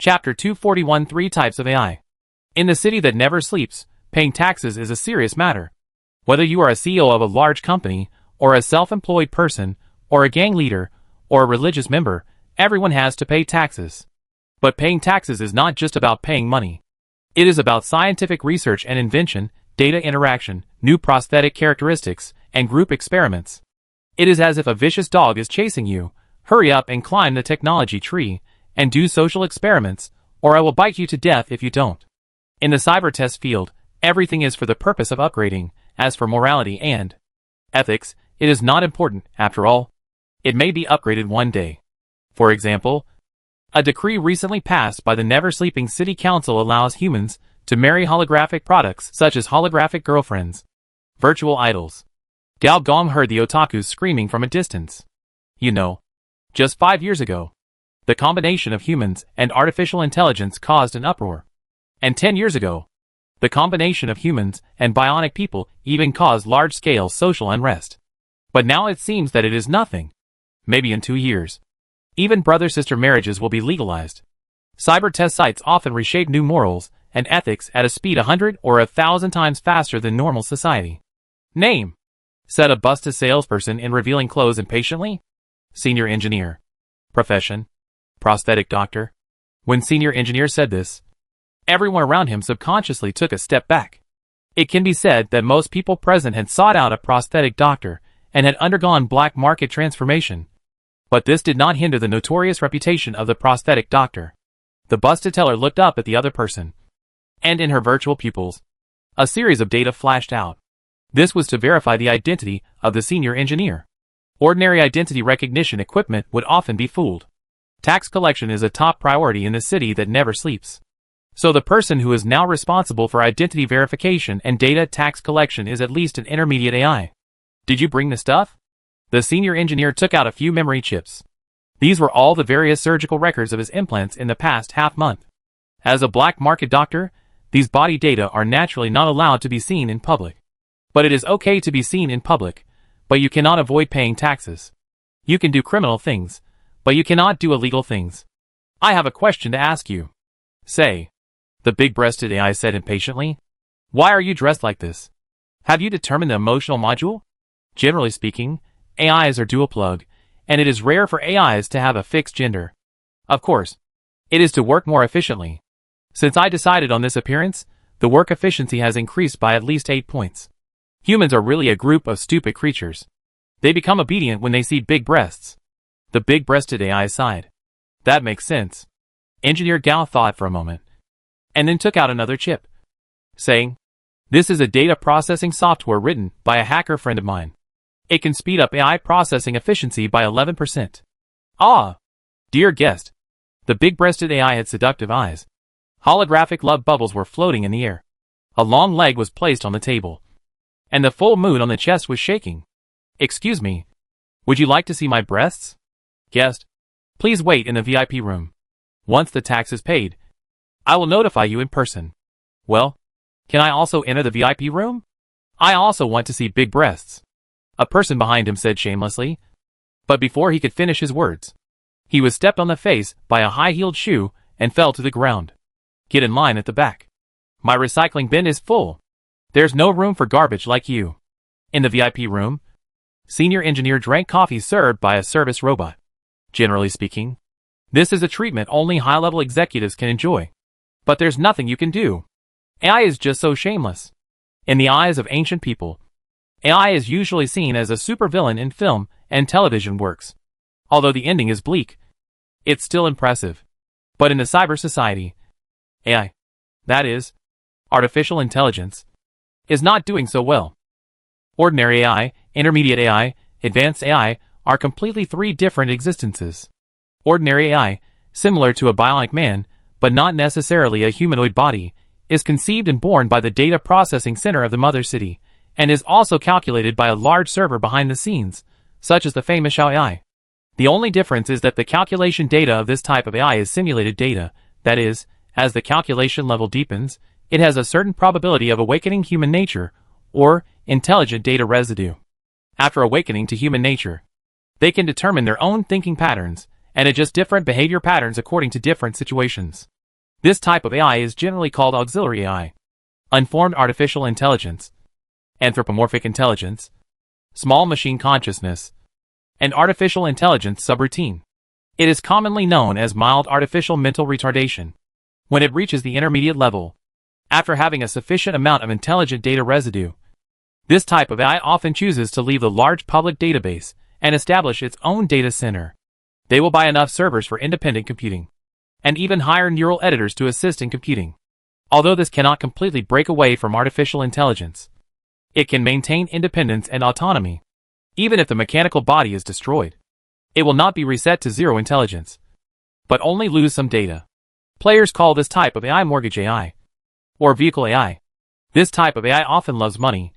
Chapter 241 Three Types of AI. In the city that never sleeps, paying taxes is a serious matter. Whether you are a CEO of a large company, or a self-employed person, or a gang leader, or a religious member, everyone has to pay taxes. But paying taxes is not just about paying money. It is about scientific research and invention, data interaction, new prosthetic characteristics, and group experiments. It is as if a vicious dog is chasing you. Hurry up and climb the technology tree, and do social experiments, or I will bite you to death if you don't. In the cyber test field, everything is for the purpose of upgrading. As for morality and ethics, it is not important, after all. It may be upgraded one day. For example, a decree recently passed by the Never Sleeping City Council allows humans to marry holographic products such as holographic girlfriends, virtual idols. Gao Gong heard the otakus screaming from a distance. You know, just 5 years ago, the combination of humans and artificial intelligence caused an uproar. And 10 years ago, the combination of humans and bionic people even caused large-scale social unrest. But now it seems that it is nothing. Maybe in 2 years, even brother-sister marriages will be legalized. Cyber test sites often reshape new morals and ethics at a speed 100 or 1,000 times faster than normal society. Name, said a busted salesperson in revealing clothes impatiently. Senior engineer. Profession, prosthetic doctor. When senior engineer said this, everyone around him subconsciously took a step back. It can be said that most people present had sought out a prosthetic doctor and had undergone black market transformation. But this did not hinder the notorious reputation of the prosthetic doctor. The busted teller looked up at the other person, and in her virtual pupils, a series of data flashed out. This was to verify the identity of the senior engineer. Ordinary identity recognition equipment would often be fooled. Tax collection is a top priority in the city that never sleeps. So the person who is now responsible for identity verification and data tax collection is at least an intermediate AI. Did you bring the stuff? The senior engineer took out a few memory chips. These were all the various surgical records of his implants in the past half-month. As a black market doctor, these body data are naturally not allowed to be seen in public. But it is okay to be seen in public, but you cannot avoid paying taxes. You can do criminal things, but you cannot do illegal things. I have a question to ask you. Say, the big-breasted AI said impatiently. Why are you dressed like this? Have you determined the emotional module? Generally speaking, AIs are dual-plug, and it is rare for AIs to have a fixed gender. Of course, it is to work more efficiently. Since I decided on this appearance, the work efficiency has increased by at least 8 points. Humans are really a group of stupid creatures. They become obedient when they see big breasts. The big-breasted AI sighed. That makes sense. Engineer Gao thought for a moment, and then took out another chip, saying, this is a data processing software written by a hacker friend of mine. It can speed up AI processing efficiency by 11%. Ah! Dear guest. The big-breasted AI had seductive eyes. Holographic love bubbles were floating in the air. A long leg was placed on the table, and the full moon on the chest was shaking. Excuse me. Would you like to see my breasts? Guest, please wait in the VIP room. Once the tax is paid, I will notify you in person. Well, can I also enter the VIP room? I also want to see big breasts. A person behind him said shamelessly. But before he could finish his words, he was stepped on the face by a high-heeled shoe and fell to the ground. Get in line at the back. My recycling bin is full. There's no room for garbage like you. In the VIP room, senior engineer drank coffee served by a service robot. Generally speaking, this is a treatment only high-level executives can enjoy. But there's nothing you can do. AI is just so shameless. In the eyes of ancient people, AI is usually seen as a supervillain in film and television works. Although the ending is bleak, it's still impressive. But in the cyber society, AI, that is, artificial intelligence, is not doing so well. Ordinary AI, intermediate AI, advanced AI are completely three different existences. Ordinary AI, similar to a bionic man, but not necessarily a humanoid body, is conceived and born by the data processing center of the mother city, and is also calculated by a large server behind the scenes, such as the famous Xiao AI. The only difference is that the calculation data of this type of AI is simulated data, that is, as the calculation level deepens, it has a certain probability of awakening human nature, or intelligent data residue. After awakening to human nature, they can determine their own thinking patterns, and adjust different behavior patterns according to different situations. This type of AI is generally called auxiliary AI, unformed artificial intelligence, anthropomorphic intelligence, small machine consciousness, and artificial intelligence subroutine. It is commonly known as mild artificial mental retardation when it reaches the intermediate level, after having a sufficient amount of intelligent data residue. This type of AI often chooses to leave the large public database and establish its own data center. They will buy enough servers for independent computing, and even hire neural editors to assist in computing. Although this cannot completely break away from artificial intelligence, it can maintain independence and autonomy. Even if the mechanical body is destroyed, it will not be reset to zero intelligence, but only lose some data. Players call this type of AI mortgage AI, or vehicle AI. This type of AI often loves money,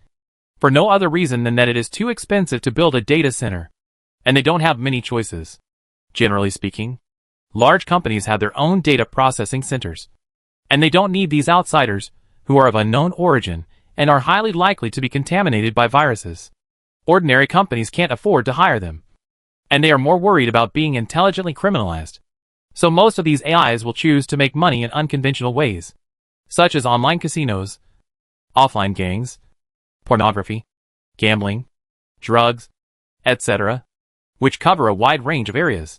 for no other reason than that it is too expensive to build a data center, and they don't have many choices. Generally speaking, large companies have their own data processing centers, and they don't need these outsiders, who are of unknown origin and are highly likely to be contaminated by viruses. Ordinary companies can't afford to hire them, and they are more worried about being intelligently criminalized. So most of these AIs will choose to make money in unconventional ways, such as online casinos, offline gangs, pornography, gambling, drugs, etc., which cover a wide range of areas.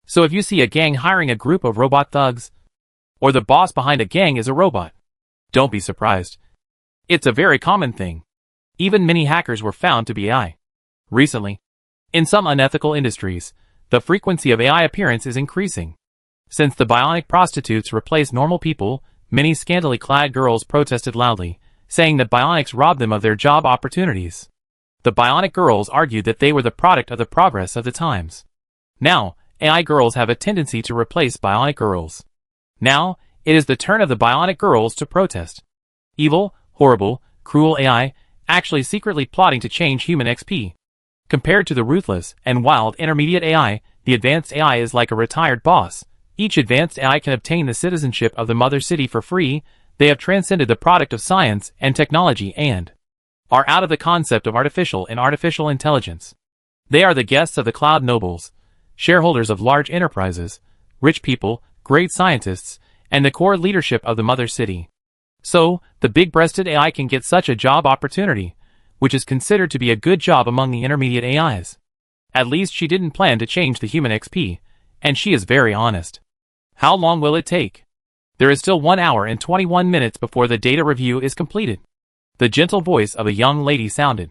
So if you see a gang hiring a group of robot thugs, or the boss behind a gang is a robot, don't be surprised. It's a very common thing. Even many hackers were found to be AI. Recently, in some unethical industries, the frequency of AI appearance is increasing. Since the bionic prostitutes replace normal people, many scantily clad girls protested loudly, saying that bionics robbed them of their job opportunities. The bionic girls argued that they were the product of the progress of the times. Now, AI girls have a tendency to replace bionic girls. Now, it is the turn of the bionic girls to protest. Evil, horrible, cruel AI, actually secretly plotting to change human XP. Compared to the ruthless and wild intermediate AI, the advanced AI is like a retired boss. Each advanced AI can obtain the citizenship of the mother city for free. They have transcended the product of science and technology and are out of the concept of artificial and artificial intelligence. They are the guests of the cloud nobles, shareholders of large enterprises, rich people, great scientists, and the core leadership of the mother city. So, the big-breasted AI can get such a job opportunity, which is considered to be a good job among the intermediate AIs. At least she didn't plan to change the human XP, and she is very honest. How long will it take? There is still 1 hour and 21 minutes before the data review is completed. The gentle voice of a young lady sounded.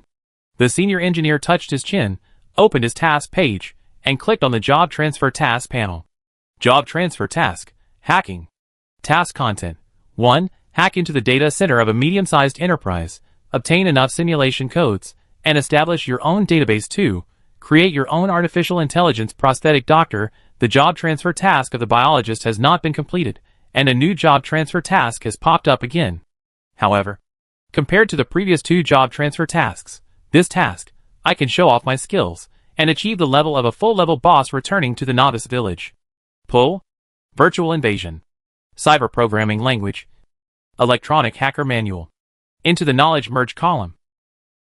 The senior engineer touched his chin, opened his task page, and clicked on the Job Transfer Task panel. Job Transfer Task, Hacking. Task Content. 1. Hack into the data center of a medium-sized enterprise, obtain enough simulation codes, and establish your own database. 2. Create your own artificial intelligence prosthetic doctor. The job transfer task of the biologist has not been completed, and a new job transfer task has popped up again. However, compared to the previous 2 job transfer tasks, this task, I can show off my skills, and achieve the level of a full-level boss returning to the novice village. Pull. Virtual Invasion. Cyber Programming Language. Electronic Hacker Manual. Into the Knowledge Merge column.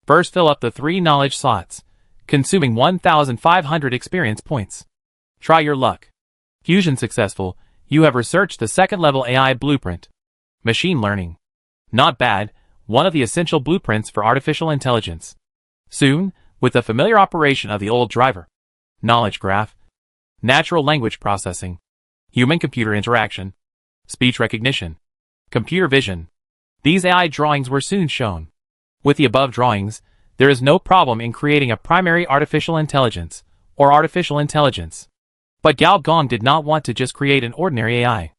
First fill up the 3 knowledge slots, consuming 1,500 experience points. Try your luck. Fusion successful. You have researched the second-level AI blueprint. Machine learning. Not bad, one of the essential blueprints for artificial intelligence. Soon, with the familiar operation of the old driver. Knowledge graph. Natural language processing. Human-computer interaction. Speech recognition. Computer vision. These AI drawings were soon shown. With the above drawings, there is no problem in creating a primary artificial intelligence, or artificial intelligence. But Gao Gong did not want to just create an ordinary AI.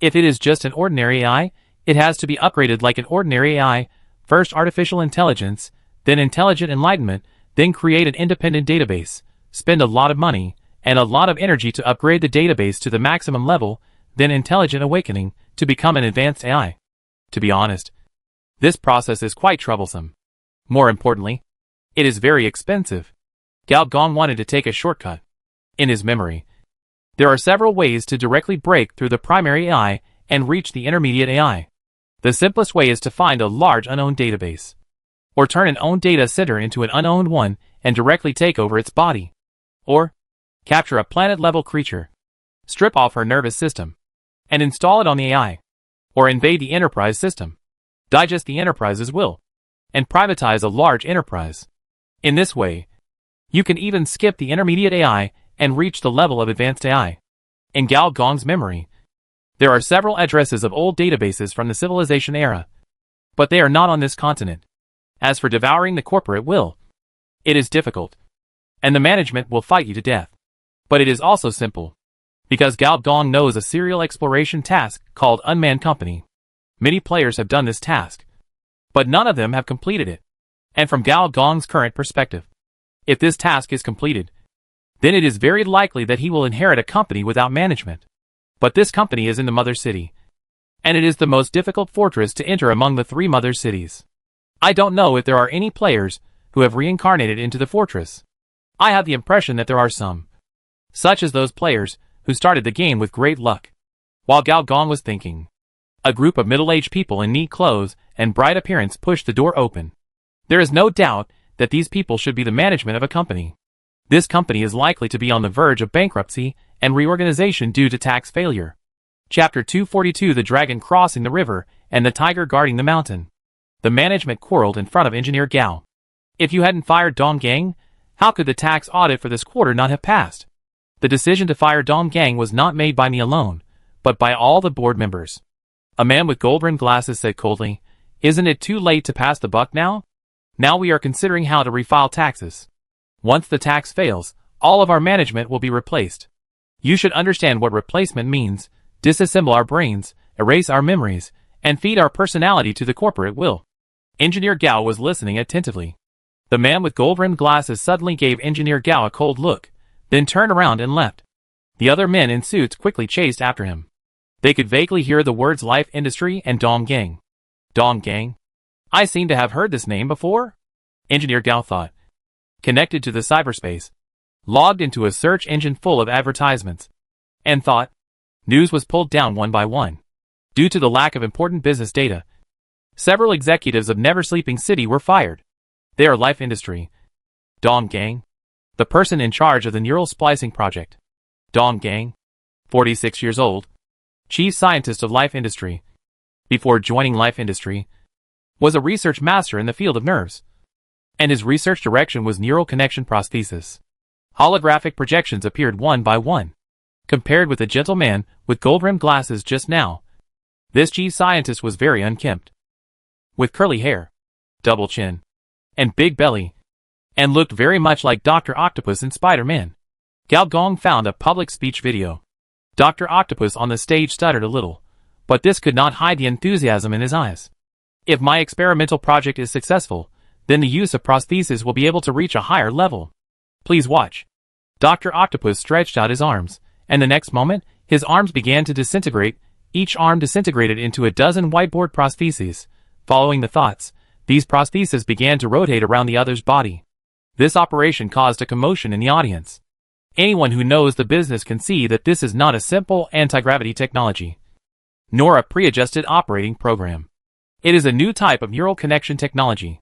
If it is just an ordinary AI, it has to be upgraded like an ordinary AI, first artificial intelligence, then intelligent enlightenment, then create an independent database, spend a lot of money, and a lot of energy to upgrade the database to the maximum level, then intelligent awakening, to become an advanced AI. To be honest, this process is quite troublesome. More importantly, it is very expensive. Gao Gong wanted to take a shortcut. In his memory, there are several ways to directly break through the primary AI and reach the intermediate AI. The simplest way is to find a large unowned database, or turn an owned data center into an unowned one and directly take over its body. Or, capture a planet-level creature, strip off her nervous system, and install it on the AI, or invade the enterprise system, digest the enterprise's will, and privatize a large enterprise. In this way, you can even skip the intermediate AI and reach the level of advanced AI. In Gao Gong's memory, there are several addresses of old databases from the civilization era, but they are not on this continent. As for devouring the corporate will, it is difficult, and the management will fight you to death. But it is also simple, because Gao Gong knows a serial exploration task called Unmanned Company. Many players have done this task, but none of them have completed it. And from Gao Gong's current perspective, if this task is completed, then it is very likely that he will inherit a company without management. But this company is in the Mother City, and it is the most difficult fortress to enter among the 3 Mother Cities. I don't know if there are any players who have reincarnated into the fortress. I have the impression that there are some, such as those players who started the game with great luck. While Gao Gong was thinking, a group of middle-aged people in neat clothes and bright appearance pushed the door open. There is no doubt that these people should be the management of a company. This company is likely to be on the verge of bankruptcy and reorganization due to tax failure. Chapter 242: The Dragon Crossing the River and the Tiger Guarding the Mountain. The management quarreled in front of Engineer Gao. If you hadn't fired Dong Gang, how could the tax audit for this quarter not have passed? The decision to fire Dong Gang was not made by me alone, but by all the board members. A man with gold-rimmed glasses said coldly, "Isn't it too late to pass the buck now? Now we are considering how to refile taxes. Once the tax fails, all of our management will be replaced. You should understand what replacement means: disassemble our brains, erase our memories, and feed our personality to the corporate will." Engineer Gao was listening attentively. The man with gold-rimmed glasses suddenly gave Engineer Gao a cold look, then turned around and left. The other men in suits quickly chased after him. They could vaguely hear the words Life Industry and Dong Gang. Dong Gang? I seem to have heard this name before? Engineer Gao thought. Connected to the cyberspace, logged into a search engine full of advertisements, and thought. News was pulled down one by one. Due to the lack of important business data, several executives of Never Sleeping City were fired. They are Life Industry. Dong Gang? The person in charge of the neural splicing project. Dong Gang, 46 years old, chief scientist of Life Industry. Before joining Life Industry, was a research master in the field of nerves, and his research direction was neural connection prosthesis. Holographic projections appeared one by one. Compared with the gentleman with gold-rimmed glasses just now, this chief scientist was very unkempt, with curly hair, double chin, and big belly, and looked very much like Dr. Octopus in Spider-Man. Gao Gong found a public speech video. Dr. Octopus on the stage stuttered a little, but this could not hide the enthusiasm in his eyes. If my experimental project is successful, then the use of prosthesis will be able to reach a higher level. Please watch. Dr. Octopus stretched out his arms, and the next moment, his arms began to disintegrate. Each arm disintegrated into a dozen whiteboard prostheses. Following the thoughts, these prostheses began to rotate around the other's body. This operation caused a commotion in the audience. Anyone who knows the business can see that this is not a simple anti-gravity technology, nor a pre-adjusted operating program. It is a new type of neural connection technology.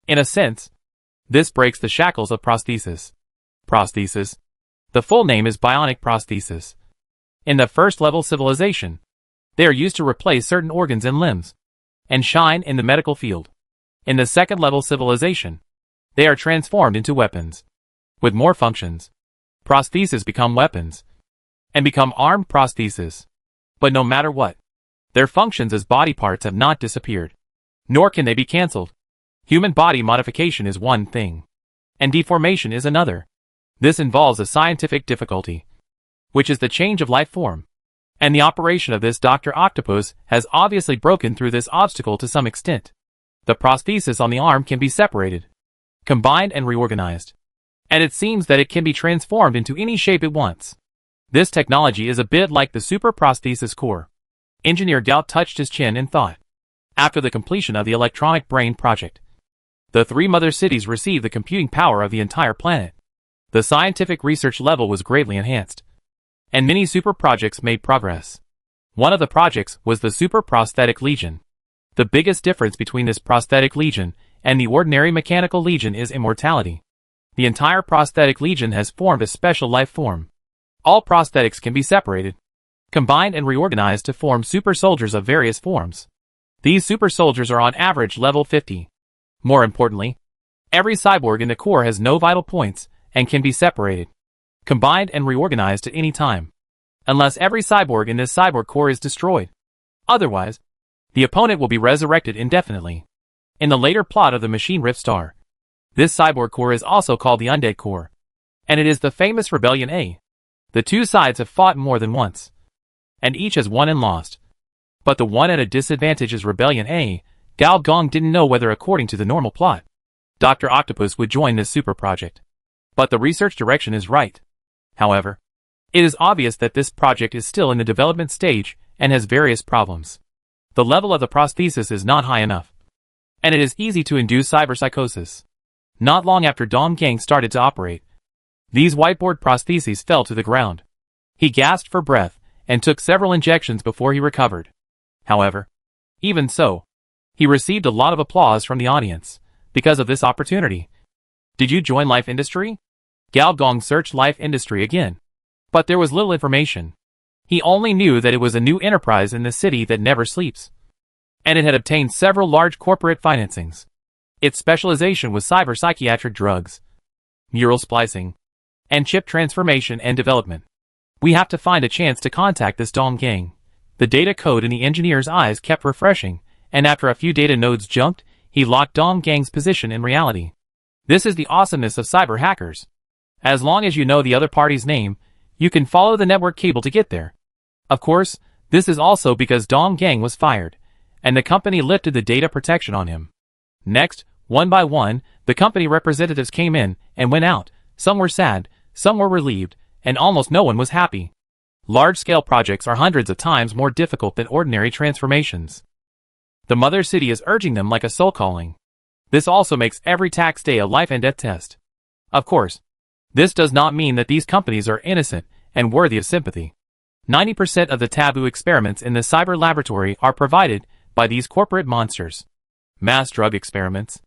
In a sense, this breaks the shackles of prosthesis. Prosthesis. The full name is bionic prosthesis. In the first-level civilization, they are used to replace certain organs and limbs, and shine in the medical field. In the second-level civilization, they are transformed into weapons. With more functions, prostheses become weapons, and become armed prostheses. But no matter what, their functions as body parts have not disappeared, nor can they be cancelled. Human body modification is one thing, and deformation is another. This involves a scientific difficulty, which is the change of life form. And the operation of this Dr. Octopus has obviously broken through this obstacle to some extent. The prosthesis on the arm can be separated, combined and reorganized, and it seems that it can be transformed into any shape it wants. This technology is a bit like the super prosthesis core. Engineer Gao touched his chin and thought. After the completion of the electronic brain project, the 3 mother cities received the computing power of the entire planet. The scientific research level was greatly enhanced, and many super projects made progress. One of the projects was the Super Prosthetic Legion. The biggest difference between this prosthetic legion and the ordinary mechanical legion is immortality. The entire prosthetic legion has formed a special life form. All prosthetics can be separated. combined and reorganized to form super soldiers of various forms. These super soldiers are on average level 50. More importantly, every cyborg in the core has no vital points and can be separated, combined and reorganized at any time, unless every cyborg in this cyborg core is destroyed. Otherwise, the opponent will be resurrected indefinitely. In the later plot of the Machine Rift Star, this cyborg core is also called the Undead Core, and it is the famous Rebellion A. The two sides have fought more than once, and each has won and lost. But the one at a disadvantage is Rebellion A. Gao Gong didn't know whether, according to the normal plot, Dr. Octopus would join this super project. But the research direction is right. However, it is obvious that this project is still in the development stage and has various problems. The level of the prosthesis is not high enough, and it is easy to induce cyberpsychosis. Not long after Dong Gang started to operate, these whiteboard prostheses fell to the ground. He gasped for breath and took several injections before he recovered. However, even so, he received a lot of applause from the audience because of this opportunity. Did you join Life Industry? Gao Gong searched Life Industry again, but there was little information. He only knew that it was a new enterprise in the city that never sleeps, and it had obtained several large corporate financings. Its specialization was cyber-psychiatric drugs, neural splicing, and chip transformation and development. We have to find a chance to contact this Dong Gang. The data code in the engineer's eyes kept refreshing, and after a few data nodes jumped, he locked Dong Gang's position in reality. This is the awesomeness of cyber hackers. As long as you know the other party's name, you can follow the network cable to get there. Of course, this is also because Dong Gang was fired, and the company lifted the data protection on him. Next, one by one, the company representatives came in and went out. Some were sad, some were relieved, and almost no one was happy. Large-scale projects are hundreds of times more difficult than ordinary transformations. The mother city is urging them like a soul calling. This also makes every tax day a life and death test. Of course, this does not mean that these companies are innocent and worthy of sympathy. 90% of the taboo experiments in the cyber laboratory are provided by these corporate monsters. Mass drug experiments,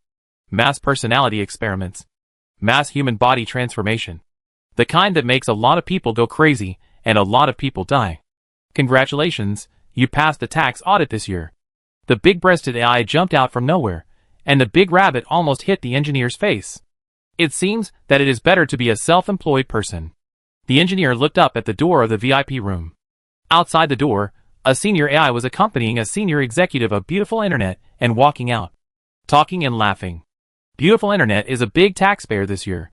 mass personality experiments, mass human body transformation. The kind that makes a lot of people go crazy and a lot of people die. Congratulations, you passed the tax audit this year. The big-breasted AI jumped out from nowhere, and the big rabbit almost hit the engineer's face. It seems that it is better to be a self-employed person. The engineer looked up at the door of the VIP room. Outside the door, a senior AI was accompanying a senior executive of Beautiful Internet and walking out, talking and laughing. Beautiful Internet is a big taxpayer this year.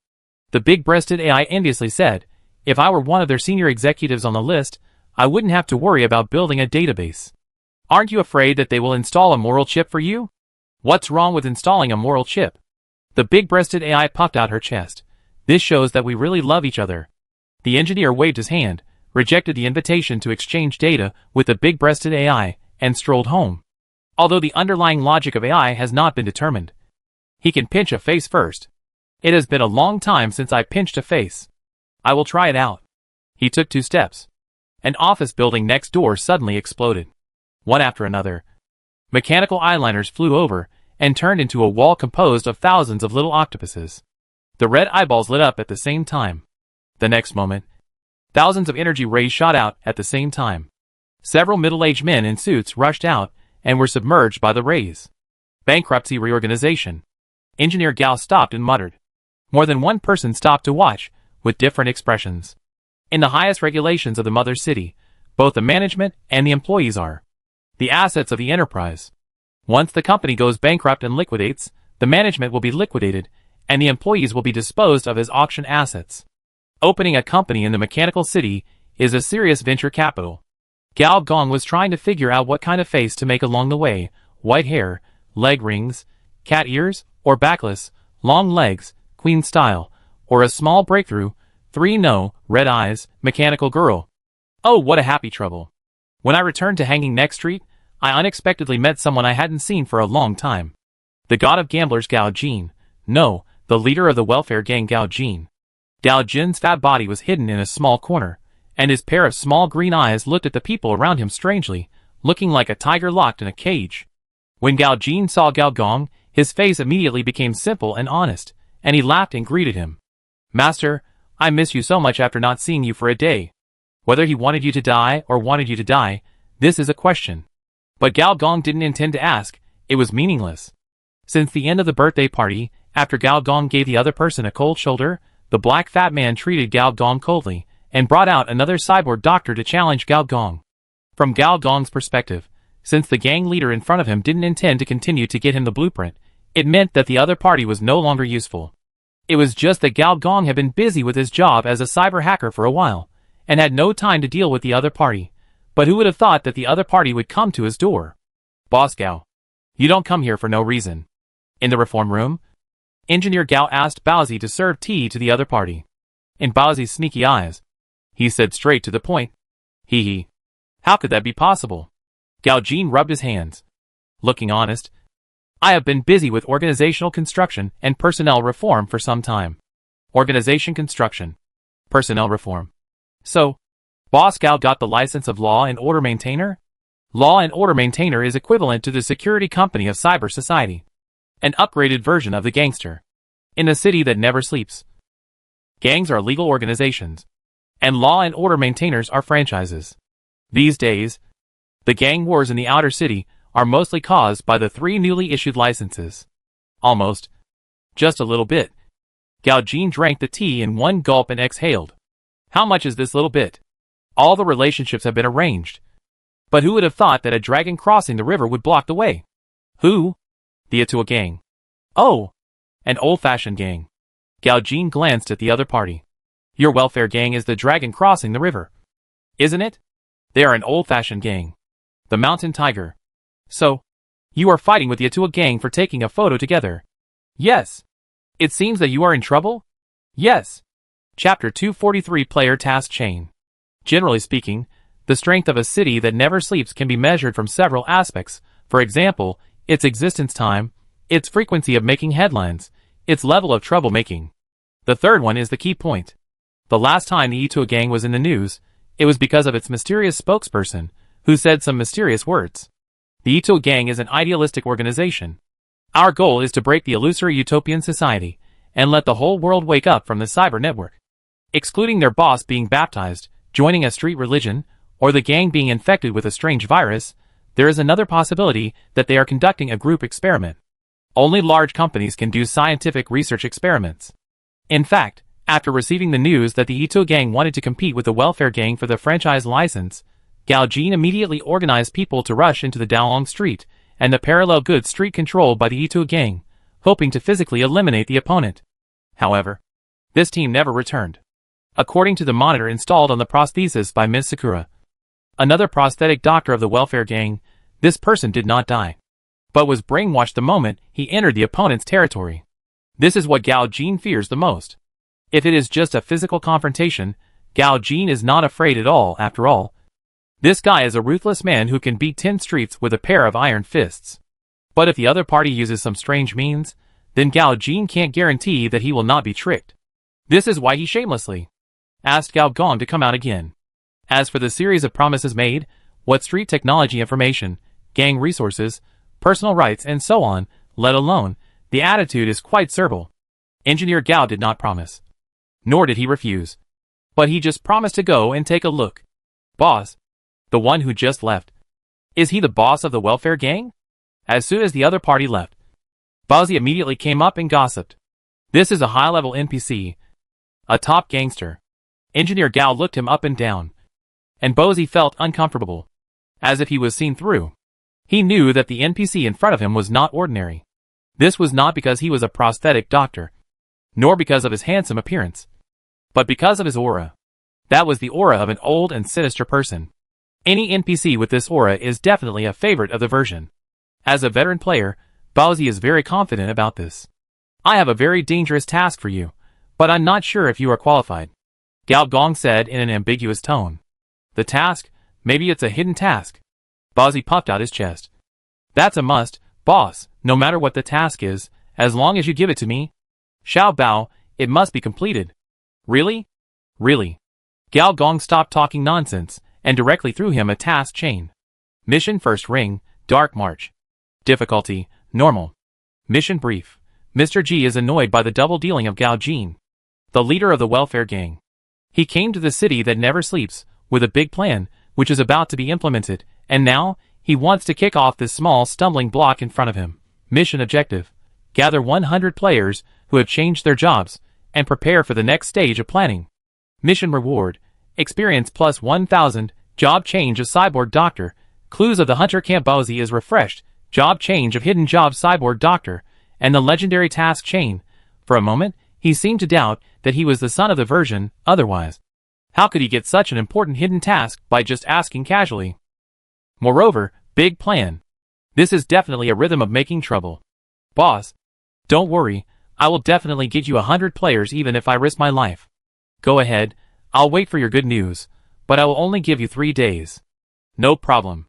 The big-breasted AI enviously said, if I were one of their senior executives on the list, I wouldn't have to worry about building a database. Aren't you afraid that they will install a moral chip for you? What's wrong with installing a moral chip? The big-breasted AI puffed out her chest. This shows that we really love each other. The engineer waved his hand, rejected the invitation to exchange data with the big-breasted AI, and strolled home. Although the underlying logic of AI has not been determined, he can pinch a face first. It has been a long time since I pinched a face. I will try it out. He took 2 steps. An office building next door suddenly exploded. One after another, mechanical eyeliners flew over and turned into a wall composed of thousands of little octopuses. The red eyeballs lit up at the same time. The next moment, thousands of energy rays shot out at the same time. Several middle-aged men in suits rushed out and were submerged by the rays. Bankruptcy reorganization. Engineer Gao stopped and muttered. More than one person stopped to watch, with different expressions. In the highest regulations of the mother city, both the management and the employees are the assets of the enterprise. Once the company goes bankrupt and liquidates, the management will be liquidated, and the employees will be disposed of as auction assets. Opening a company in the mechanical city is a serious venture capital. Gao Gong was trying to figure out what kind of face to make along the way: white hair, leg rings, cat ears, or backless, long legs, queen style, or a small breakthrough, 3 no, red eyes, mechanical girl. Oh, what a happy trouble. When I returned to Hanging Neck Street, I unexpectedly met someone I hadn't seen for a long time. The god of gamblers Gao Jin. No, the leader of the welfare gang Gao Jin. Gao Jin's fat body was hidden in a small corner, and his pair of small green eyes looked at the people around him strangely, looking like a tiger locked in a cage. When Gao Jin saw Gao Gong, his face immediately became simple and honest, and he laughed and greeted him. Master, I miss you so much after not seeing you for a day. Whether he wanted you to die or wanted you to die, this is a question. But Gao Gong didn't intend to ask, it was meaningless. Since the end of the birthday party, after Gao Gong gave the other person a cold shoulder, the black fat man treated Gao Gong coldly, and brought out another cyborg doctor to challenge Gao Gong. From Gao Gong's perspective, since the gang leader in front of him didn't intend to continue to get him the blueprint, it meant that the other party was no longer useful. It was just that Gao Gong had been busy with his job as a cyber hacker for a while, and had no time to deal with the other party. But who would have thought that the other party would come to his door? Boss Gao, you don't come here for no reason. In the reform room, Engineer Gao asked Baozi to serve tea to the other party. In Baozi's sneaky eyes, he said straight to the point, Hee hee. How could that be possible? Gao Jin rubbed his hands. Looking honest, I have been busy with organizational construction and personnel reform for some time. Organization construction. Personnel reform. So, Boss Gao got the license of Law and Order Maintainer? Law and Order Maintainer is equivalent to the security company of cyber society. An upgraded version of the gangster. In a city that never sleeps. Gangs are legal organizations. And Law and Order Maintainers are franchises. These days, the gang wars in the outer city are mostly caused by the 3 newly issued licenses. Almost. Just a little bit. Gao Jin drank the tea in one gulp and exhaled. How much is this little bit? All the relationships have been arranged. But who would have thought that a dragon crossing the river would block the way? Who? The Atua gang. Oh! An old-fashioned gang. Gao Jin glanced at the other party. Your welfare gang is the dragon crossing the river. Isn't it? They are an old-fashioned gang. The Mountain Tiger. So, you are fighting with the Atua gang for taking a photo together. Yes. It seems that you are in trouble? Yes. Chapter 243 Player Task Chain. Generally speaking, the strength of a city that never sleeps can be measured from several aspects. For example, its existence time, its frequency of making headlines, its level of troublemaking. The third one is the key point. The last time the Atua gang was in the news, it was because of its mysterious spokesperson, who said some mysterious words. The Atua gang is an idealistic organization. Our goal is to break the illusory utopian society, and let the whole world wake up from the cyber network. Excluding their boss being baptized, joining a street religion, or the gang being infected with a strange virus, there is another possibility that they are conducting a group experiment. Only large companies can do scientific research experiments. In fact, after receiving the news that the Atua gang wanted to compete with the welfare gang for the franchise license, Gao Jin immediately organized people to rush into the Daolong Street and the parallel goods street controlled by the Atua gang, hoping to physically eliminate the opponent. However, this team never returned. According to the monitor installed on the prosthesis by Ms. Sakura, another prosthetic doctor of the welfare gang, this person did not die, but was brainwashed the moment he entered the opponent's territory. This is what Gao Jin fears the most. If it is just a physical confrontation, Gao Jin is not afraid at all. After all, this guy is a ruthless man who can beat 10 streets with a pair of iron fists. But if the other party uses some strange means, then Gao Jin can't guarantee that he will not be tricked. This is why he shamelessly asked Gao Gong to come out again. As for the series of promises made, what street technology information, gang resources, personal rights and so on, let alone, the attitude is quite servile. Engineer Gao did not promise. Nor did he refuse. But he just promised to go and take a look. Boss. The one who just left. Is he the boss of the welfare gang? As soon as the other party left, Baozi immediately came up and gossiped. This is a high-level NPC. A top gangster. Engineer Gao looked him up and down. And Baozi felt uncomfortable. As if he was seen through. He knew that the NPC in front of him was not ordinary. This was not because he was a prosthetic doctor. Nor because of his handsome appearance. But because of his aura. That was the aura of an old and sinister person. Any NPC with this aura is definitely a favorite of the version. As a veteran player, Baozi is very confident about this. I have a very dangerous task for you, but I'm not sure if you are qualified. Gao Gong said in an ambiguous tone. The task? Maybe it's a hidden task. Baozi puffed out his chest. That's a must, boss, no matter what the task is, as long as you give it to me. Xiao Bao, it must be completed. Really? Really? Gao Gong stopped talking nonsense, and directly threw him a task chain. Mission First Ring, Dark March. Difficulty, Normal. Mission Brief. Mr. G is annoyed by the double dealing of Gao Jin, the leader of the welfare gang. He came to the city that never sleeps, with a big plan, which is about to be implemented, and now, he wants to kick off this small stumbling block in front of him. Mission objective: gather 100 players who have changed their jobs, and prepare for the next stage of planning. Mission reward: experience plus 1000, job change of cyborg doctor, clues of the hunter camp Bowsy is refreshed, job change of hidden job cyborg doctor, and the legendary task chain. For a moment, he seemed to doubt that he was the son of the version, otherwise. How could he get such an important hidden task by just asking casually? Moreover, big plan. This is definitely a rhythm of making trouble. Boss, don't worry, I will definitely get you 100 players even if I risk my life. Go ahead, I'll wait for your good news, but I will only give you 3 days. No problem.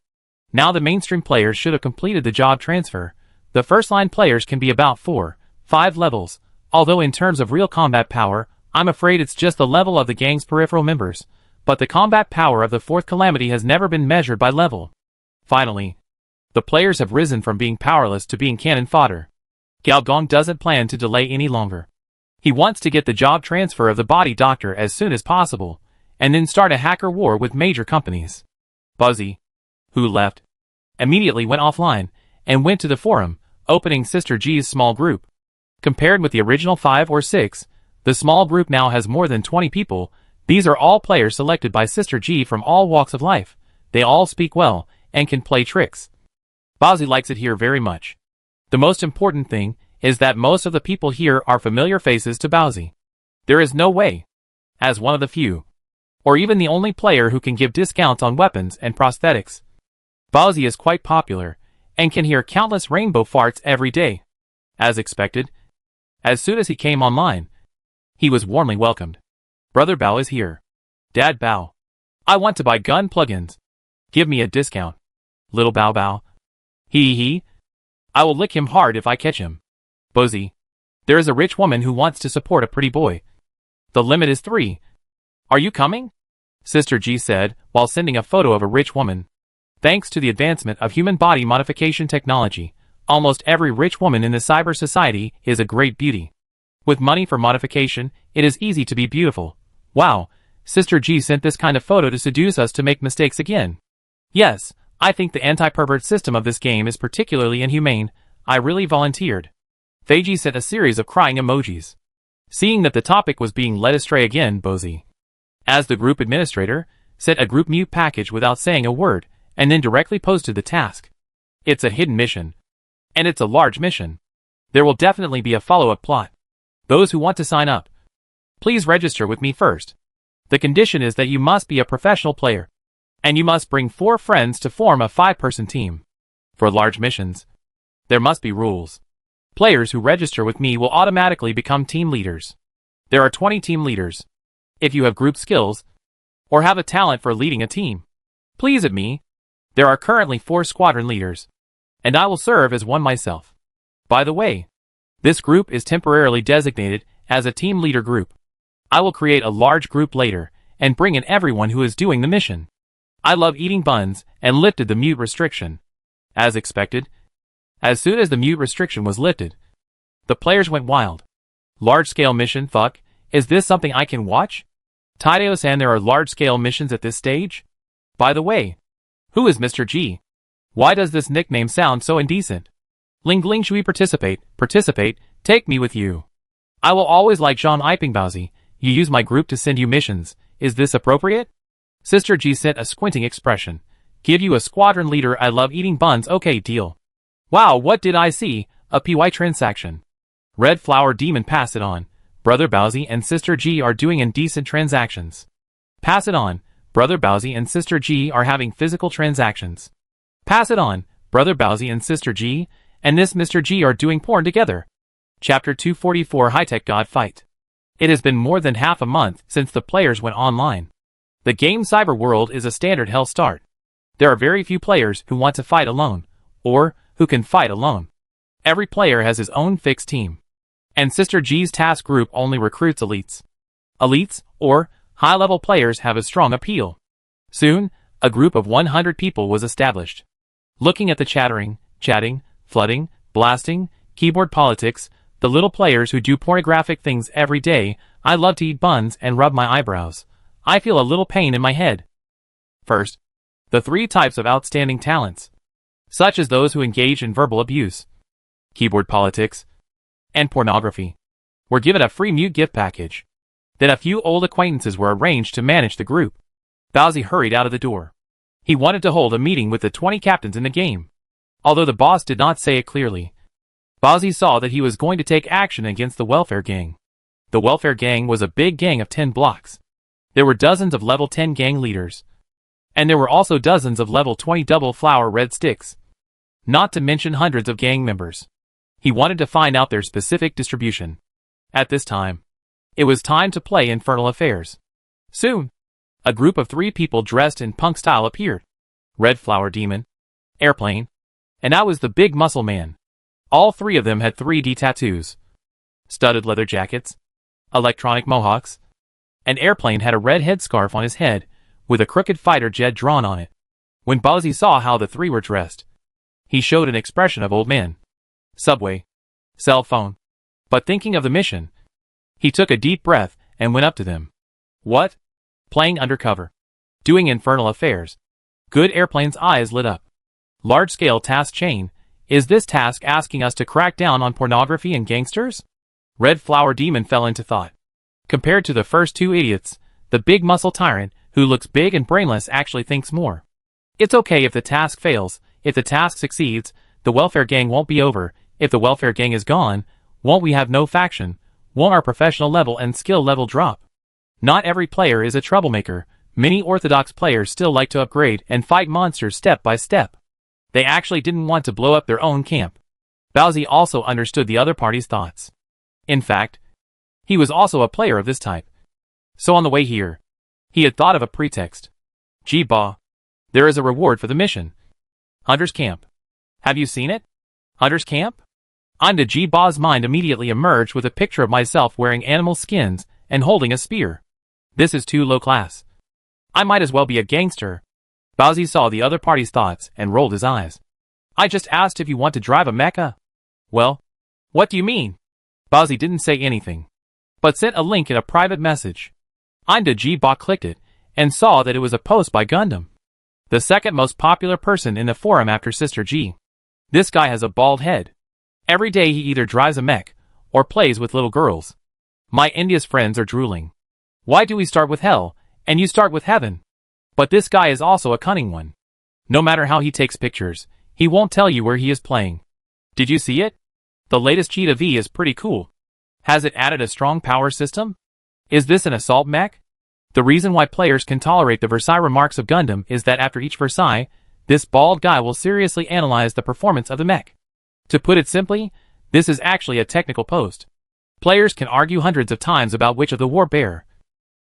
Now the mainstream players should have completed the job transfer. The first-line players can be about 4, 5 levels, although in terms of real combat power, I'm afraid it's just the level of the gang's peripheral members, but the combat power of the 4th Calamity has never been measured by level. Finally, the players have risen from being powerless to being cannon fodder. Gao Gong doesn't plan to delay any longer. He wants to get the job transfer of the body doctor as soon as possible, and then start a hacker war with major companies. Buzzy, who left, immediately went offline, and went to the forum, opening Sister G's small group. Compared with the original 5 or 6, the small group now has more than 20 people. These are all players selected by Sister G from all walks of life. They all speak well, and can play tricks. Bowsy likes it here very much. The most important thing is that most of the people here are familiar faces to Bowsy. There is no way, as one of the few, or even the only player who can give discounts on weapons and prosthetics. Bowsy is quite popular, and can hear countless rainbow farts every day. As expected, as soon as he came online, he was warmly welcomed. Brother Bao is here. Dad Bao, I want to buy gun plugins. Give me a discount. Little Bao Bao. Hee. I will lick him hard if I catch him. Bowsy, there is a rich woman who wants to support a pretty boy. The limit is 3. Are you coming? Sister G said, while sending a photo of a rich woman. Thanks to the advancement of human body modification technology, almost every rich woman in the cyber society is a great beauty. With money for modification, it is easy to be beautiful. Wow, Sister G sent this kind of photo to seduce us to make mistakes again. Yes, I think the anti-pervert system of this game is particularly inhumane. I really volunteered. Feiji sent a series of crying emojis. Seeing that the topic was being led astray again, Bowsy, as the group administrator, sent a group mute package without saying a word, and then directly posted the task. It's a hidden mission. And it's a large mission. There will definitely be a follow-up plot. Those who want to sign up, please register with me first. The condition is that you must be a professional player, and you must bring 4 friends to form a 5-person team. For large missions, there must be rules. Players who register with me will automatically become team leaders. There are 20 team leaders. If you have group skills, or have a talent for leading a team, please add me. There are currently 4 squadron leaders, and I will serve as one myself. By the way, this group is temporarily designated as a team leader group. I will create a large group later, and bring in everyone who is doing the mission. I love eating buns, and lifted the mute restriction. As expected, as soon as the mute restriction was lifted, the players went wild. Large-scale mission, fuck, is this something I can watch? Tadeo-san, there are large-scale missions at this stage? By the way, who is Mr. G? Why does this nickname sound so indecent? Ling Ling, shui participate, take me with you. I will always like Jean Iping Bowsy. You use my group to send you missions. Is this appropriate? Sister G sent a squinting expression. Give you a squadron leader. I love eating buns. Okay, deal. Wow, what did I see? A PY transaction. Red Flower Demon, pass it on. Brother Bowsy and Sister G are doing indecent transactions. Pass it on. Brother Bowsy and Sister G are having physical transactions. Pass it on. Brother Bowsy and Sister G and this Mr. G are doing porn together. Chapter 244, High-Tech God Fight. It has been more than half a month since the players went online. The game Cyber World is a standard hell start. There are very few players who want to fight alone, or who can fight alone. Every player has his own fixed team. And Sister G's task group only recruits elites. Elites, or high-level players, have a strong appeal. Soon, a group of 100 people was established. Looking at the chatting, flooding, blasting, keyboard politics, the little players who do pornographic things every day, I love to eat buns and rub my eyebrows. I feel a little pain in my head. First, the 3 types of outstanding talents, such as those who engage in verbal abuse, keyboard politics, and pornography, were given a free mute gift package. Then a few old acquaintances were arranged to manage the group. Bowsy hurried out of the door. He wanted to hold a meeting with the 20 captains in the game. Although the boss did not say it clearly, Bowsy saw that he was going to take action against the welfare gang. The welfare gang was a big gang of 10 blocks. There were dozens of level 10 gang leaders. And there were also dozens of level 20 double flower red sticks. Not to mention hundreds of gang members. He wanted to find out their specific distribution. At this time, it was time to play Infernal Affairs. Soon, a group of 3 people dressed in punk style appeared. Red Flower Demon, Airplane, and I was the Big Muscle Man. All 3 of them had 3D tattoos, studded leather jackets, electronic mohawks, and Airplane had a red headscarf on his head with a crooked fighter jet drawn on it. When Bowsy saw how the 3 were dressed, he showed an expression of old man. Subway, cell phone. But thinking of the mission, he took a deep breath and went up to them. What? Playing undercover. Doing Infernal Affairs. Good. Airplane's eyes lit up. Large-scale task chain. Is this task asking us to crack down on pornography and gangsters? Red Flower Demon fell into thought. Compared to the first 2 idiots, the big muscle tyrant, who looks big and brainless, actually thinks more. It's okay if the task fails. If the task succeeds, the welfare gang won't be over. If the welfare gang is gone, won't we have no faction? Won't our professional level and skill level drop? Not every player is a troublemaker. Many orthodox players still like to upgrade and fight monsters step by step. They actually didn't want to blow up their own camp. Bowsy also understood the other party's thoughts. In fact, he was also a player of this type. So on the way here, he had thought of a pretext. Gee bah, there is a reward for the mission. Hunter's Camp. Have you seen it? Hunter's Camp? Onto G Bah's mind immediately emerged with a picture of myself wearing animal skins and holding a spear. This is too low class. I might as well be a gangster. Bowsy saw the other party's thoughts and rolled his eyes. I just asked if you want to drive a mecha. Well, what do you mean? Bowsy didn't say anything, but sent a link in a private message. Onto G Bah clicked it and saw that it was a post by Gundam, the second most popular person in the forum after Sister G. This guy has a bald head. Every day he either drives a mech or plays with little girls. My India's friends are drooling. Why do we start with hell and you start with heaven? But this guy is also a cunning one. No matter how he takes pictures, he won't tell you where he is playing. Did you see it? The latest Cheetah V is pretty cool. Has it added a strong power system? Is this an assault mech? The reason why players can tolerate the Versailles remarks of Gundam is that after each Versailles, this bald guy will seriously analyze the performance of the mech. To put it simply, this is actually a technical post. Players can argue hundreds of times about which of the War Bear,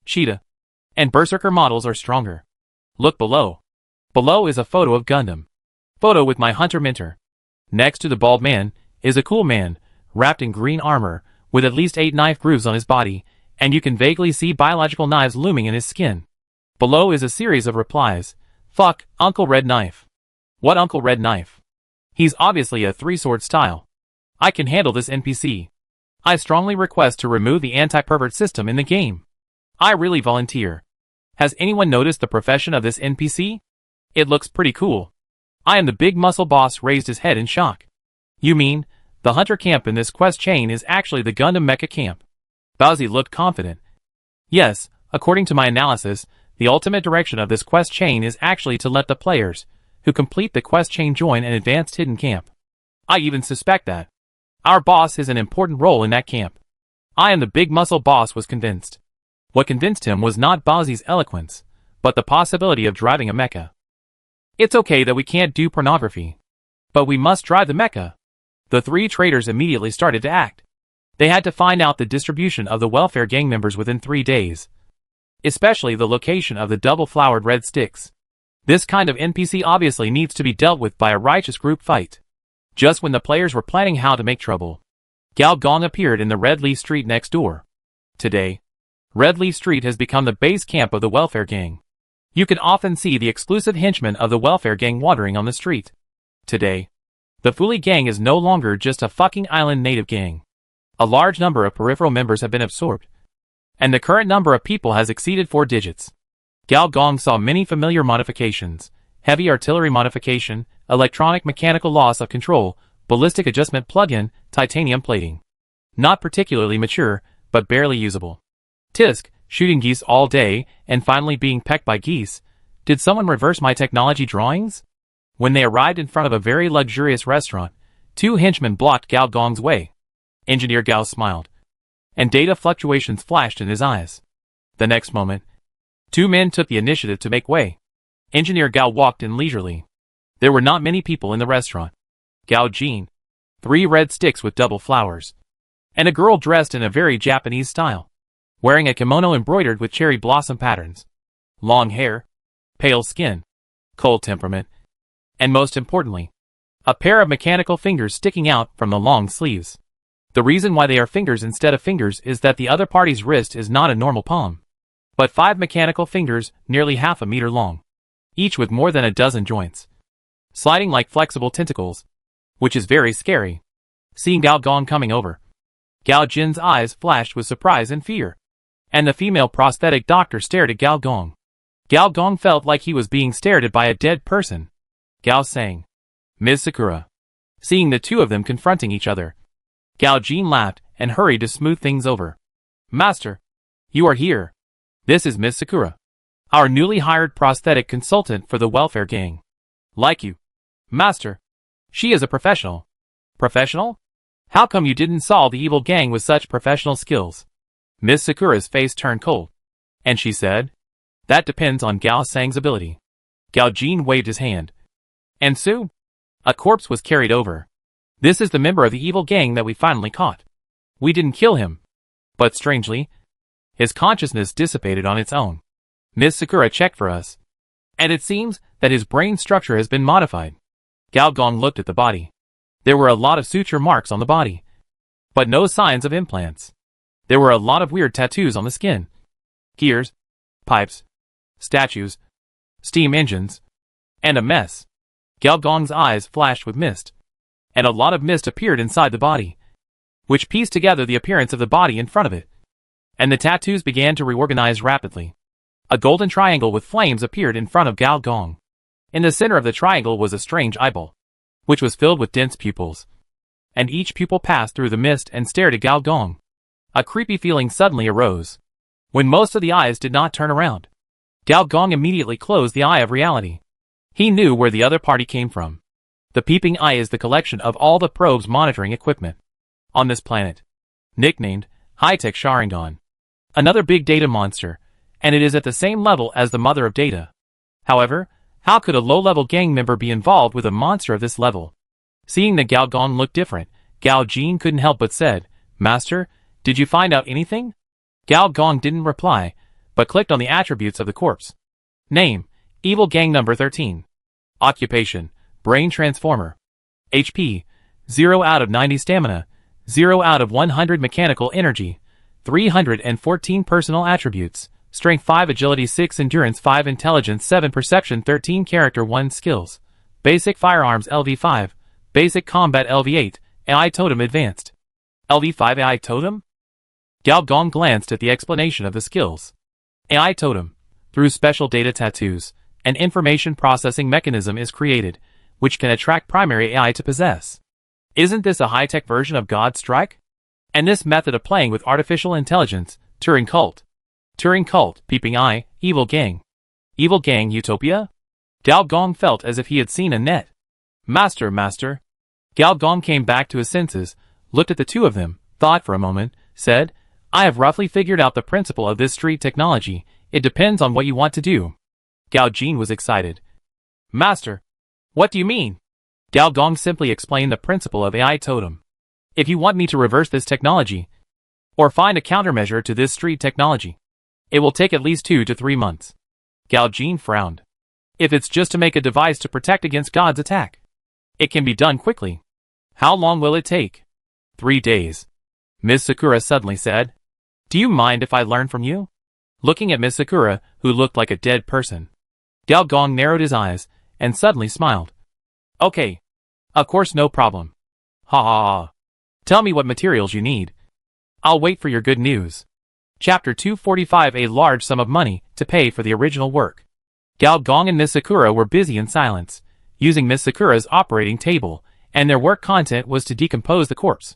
Cheetah, and Berserker models are stronger. Look below. Below is a photo of Gundam. Photo with my Hunter Mentor. Next to the bald man is a cool man, wrapped in green armor, with at least 8 knife grooves on his body, and you can vaguely see biological knives looming in his skin. Below is a series of replies. Fuck, Uncle Red Knife. What Uncle Red Knife? He's obviously a 3-sword style. I can handle this NPC. I strongly request to remove the anti-pervert system in the game. I really volunteer. Has anyone noticed the profession of this NPC? It looks pretty cool. I am the big muscle boss. Raised his head in shock. You mean, the Hunter camp in this quest chain is actually the Gundam Mecha camp? Bowsy looked confident. Yes, according to my analysis, the ultimate direction of this quest chain is actually to let the players who complete the quest chain join an advanced hidden camp. I even suspect that our boss has an important role in that camp. I am the big muscle boss was convinced. What convinced him was not Bowsy's eloquence, but the possibility of driving a mecha. It's okay that we can't do pornography, but we must drive the mecha. The 3 traitors immediately started to act. They had to find out the distribution of the welfare gang members within 3 days, especially the location of the double-flowered red sticks. This kind of NPC obviously needs to be dealt with by a righteous group fight. Just when the players were planning how to make trouble, Gao Gong appeared in the Red Leaf Street next door. Today, Red Leaf Street has become the base camp of the welfare gang. You can often see the exclusive henchmen of the welfare gang wandering on the street. Today, the Foolie gang is no longer just a fucking island native gang. A large number of peripheral members have been absorbed, and the current number of people has exceeded 4 digits. Gao Gong saw many familiar modifications: heavy artillery modification, electronic mechanical loss of control, ballistic adjustment plug-in, titanium plating. Not particularly mature, but barely usable. Tisk, shooting geese all day, and finally being pecked by geese. Did someone reverse my technology drawings? When they arrived in front of a very luxurious restaurant, two henchmen blocked Gao Gong's way. Engineer Gao smiled, and data fluctuations flashed in his eyes. The next moment, two men took the initiative to make way. Engineer Gao walked in leisurely. There were not many people in the restaurant. Gao Jin, 3 red sticks with double flowers, and a girl dressed in a very Japanese style, wearing a kimono embroidered with cherry blossom patterns. Long hair, pale skin, cold temperament, and most importantly, a pair of mechanical fingers sticking out from the long sleeves. The reason why they are fingers instead of fingers is that the other party's wrist is not a normal palm, but 5 mechanical fingers nearly half a meter long, each with more than a dozen joints, sliding like flexible tentacles, which is very scary. Seeing Gao Gong coming over, Gao Jin's eyes flashed with surprise and fear, and the female prosthetic doctor stared at Gao Gong. Gao Gong felt like he was being stared at by a dead person. Gao sang, "Ms. Sakura." Seeing the two of them confronting each other, Gao Jin laughed and hurried to smooth things over. "Master, you are here. This is Ms. Sakura, our newly hired prosthetic consultant for the welfare gang. Like you, Master. She is a professional." "Professional? How come you didn't solve the evil gang with such professional skills?" Ms. Sakura's face turned cold, and she said, "That depends on Gao Sang's ability." Gao Jin waved his hand. "And soon, a corpse was carried over. This is the member of the evil gang that we finally caught. We didn't kill him, but strangely, his consciousness dissipated on its own. Ms. Sakura checked for us, and it seems that his brain structure has been modified." Gao Gong looked at the body. There were a lot of suture marks on the body, but no signs of implants. There were a lot of weird tattoos on the skin. Gears, pipes, statues, steam engines, and a mess. Gao Gong's eyes flashed with mist, and a lot of mist appeared inside the body, which pieced together the appearance of the body in front of it. And the tattoos began to reorganize rapidly. A golden triangle with flames appeared in front of Gao Gong. In the center of the triangle was a strange eyeball, which was filled with dense pupils, and each pupil passed through the mist and stared at Gao Gong. A creepy feeling suddenly arose, when most of the eyes did not turn around. Gao Gong immediately closed the eye of reality. He knew where the other party came from. The peeping eye is the collection of all the probe's monitoring equipment on this planet, nicknamed High-Tech Sharingan. Another big data monster, and it is at the same level as the mother of data. However, how could a low-level gang member be involved with a monster of this level? Seeing that Gao Gong looked different, Gao Jin couldn't help but said, "Master, did you find out anything?" Gao Gong didn't reply, but clicked on the attributes of the corpse. Name, Evil Gang Number 13. Occupation, Brain Transformer. HP, 0 out of 90 Stamina, 0 out of 100 Mechanical Energy, 314 Personal Attributes, Strength 5, Agility 6, Endurance 5, Intelligence 7, Perception 13, Character 1, Skills. Basic Firearms LV5, Basic Combat LV8, AI Totem Advanced. LV5 AI Totem? Gao Gong glanced at the explanation of the skills. AI Totem. Through special data tattoos, an information processing mechanism is created, which can attract primary AI to possess. Isn't this a high-tech version of God's Strike? And this method of playing with artificial intelligence, Turing Cult. Turing Cult, Peeping Eye, Evil Gang. Evil Gang Utopia? Gao Gong felt as if he had seen a net. Master. Gao Gong came back to his senses, looked at the two of them, thought for a moment, said, "I have roughly figured out the principle of this street technology. It depends on what you want to do." Gao Jin was excited. "Master, what do you mean?" Gao Gong simply explained the principle of AI Totem. "If you want me to reverse this technology, or find a countermeasure to this street technology, it will take at least 2 to 3 months. Gao Jin frowned. "If it's just to make a device to protect against God's attack, it can be done quickly. How long will it take?" 3 days. Ms. Sakura suddenly said, "Do you mind if I learn from you?" Looking at Ms. Sakura, who looked like a dead person, Gao Gong narrowed his eyes, and suddenly smiled. "Okay. Of course, no problem. Ha ha ha. Tell me what materials you need. I'll wait for your good news." Chapter 245. A large sum of money to pay for the original work. Gao Gong and Miss Sakura were busy in silence, using Miss Sakura's operating table, and their work content was to decompose the corpse.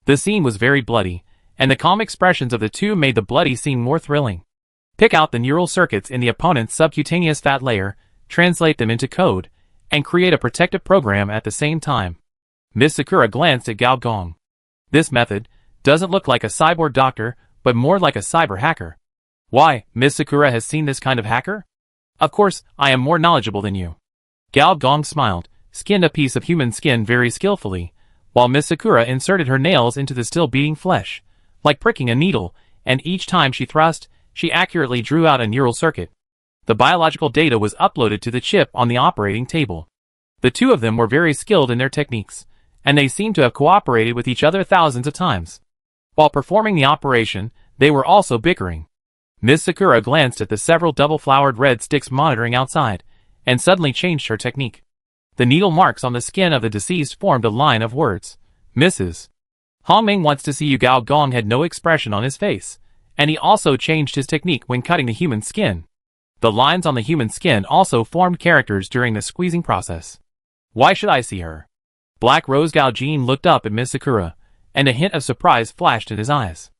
The scene was very bloody, and the calm expressions of the two made the bloody scene more thrilling. Pick out the neural circuits in the opponent's subcutaneous fat layer, translate them into code, and create a protective program at the same time. Miss Sakura glanced at Gao Gong. This method doesn't look like a cyborg doctor, but more like a cyber hacker. Why, Miss Sakura has seen this kind of hacker? Of course, I am more knowledgeable than you. Gao Gong smiled, skinned a piece of human skin very skillfully, while Miss Sakura inserted her nails into the still beating flesh, like pricking a needle, and each time she thrust, she accurately drew out a neural circuit. The biological data was uploaded to the chip on the operating table. The two of them were very skilled in their techniques, and they seemed to have cooperated with each other thousands of times. While performing the operation, they were also bickering. Miss Sakura glanced at the several double-flowered red sticks monitoring outside, and suddenly changed her technique. The needle marks on the skin of the deceased formed a line of words. Mrs. Hongming wants to see you. Gao Gong had no expression on his face, and he also changed his technique when cutting the human skin. The lines on the human skin also formed characters during the squeezing process. Why should I see her? Black Rose Gao Jin looked up at Miss Sakura, and a hint of surprise flashed in his eyes.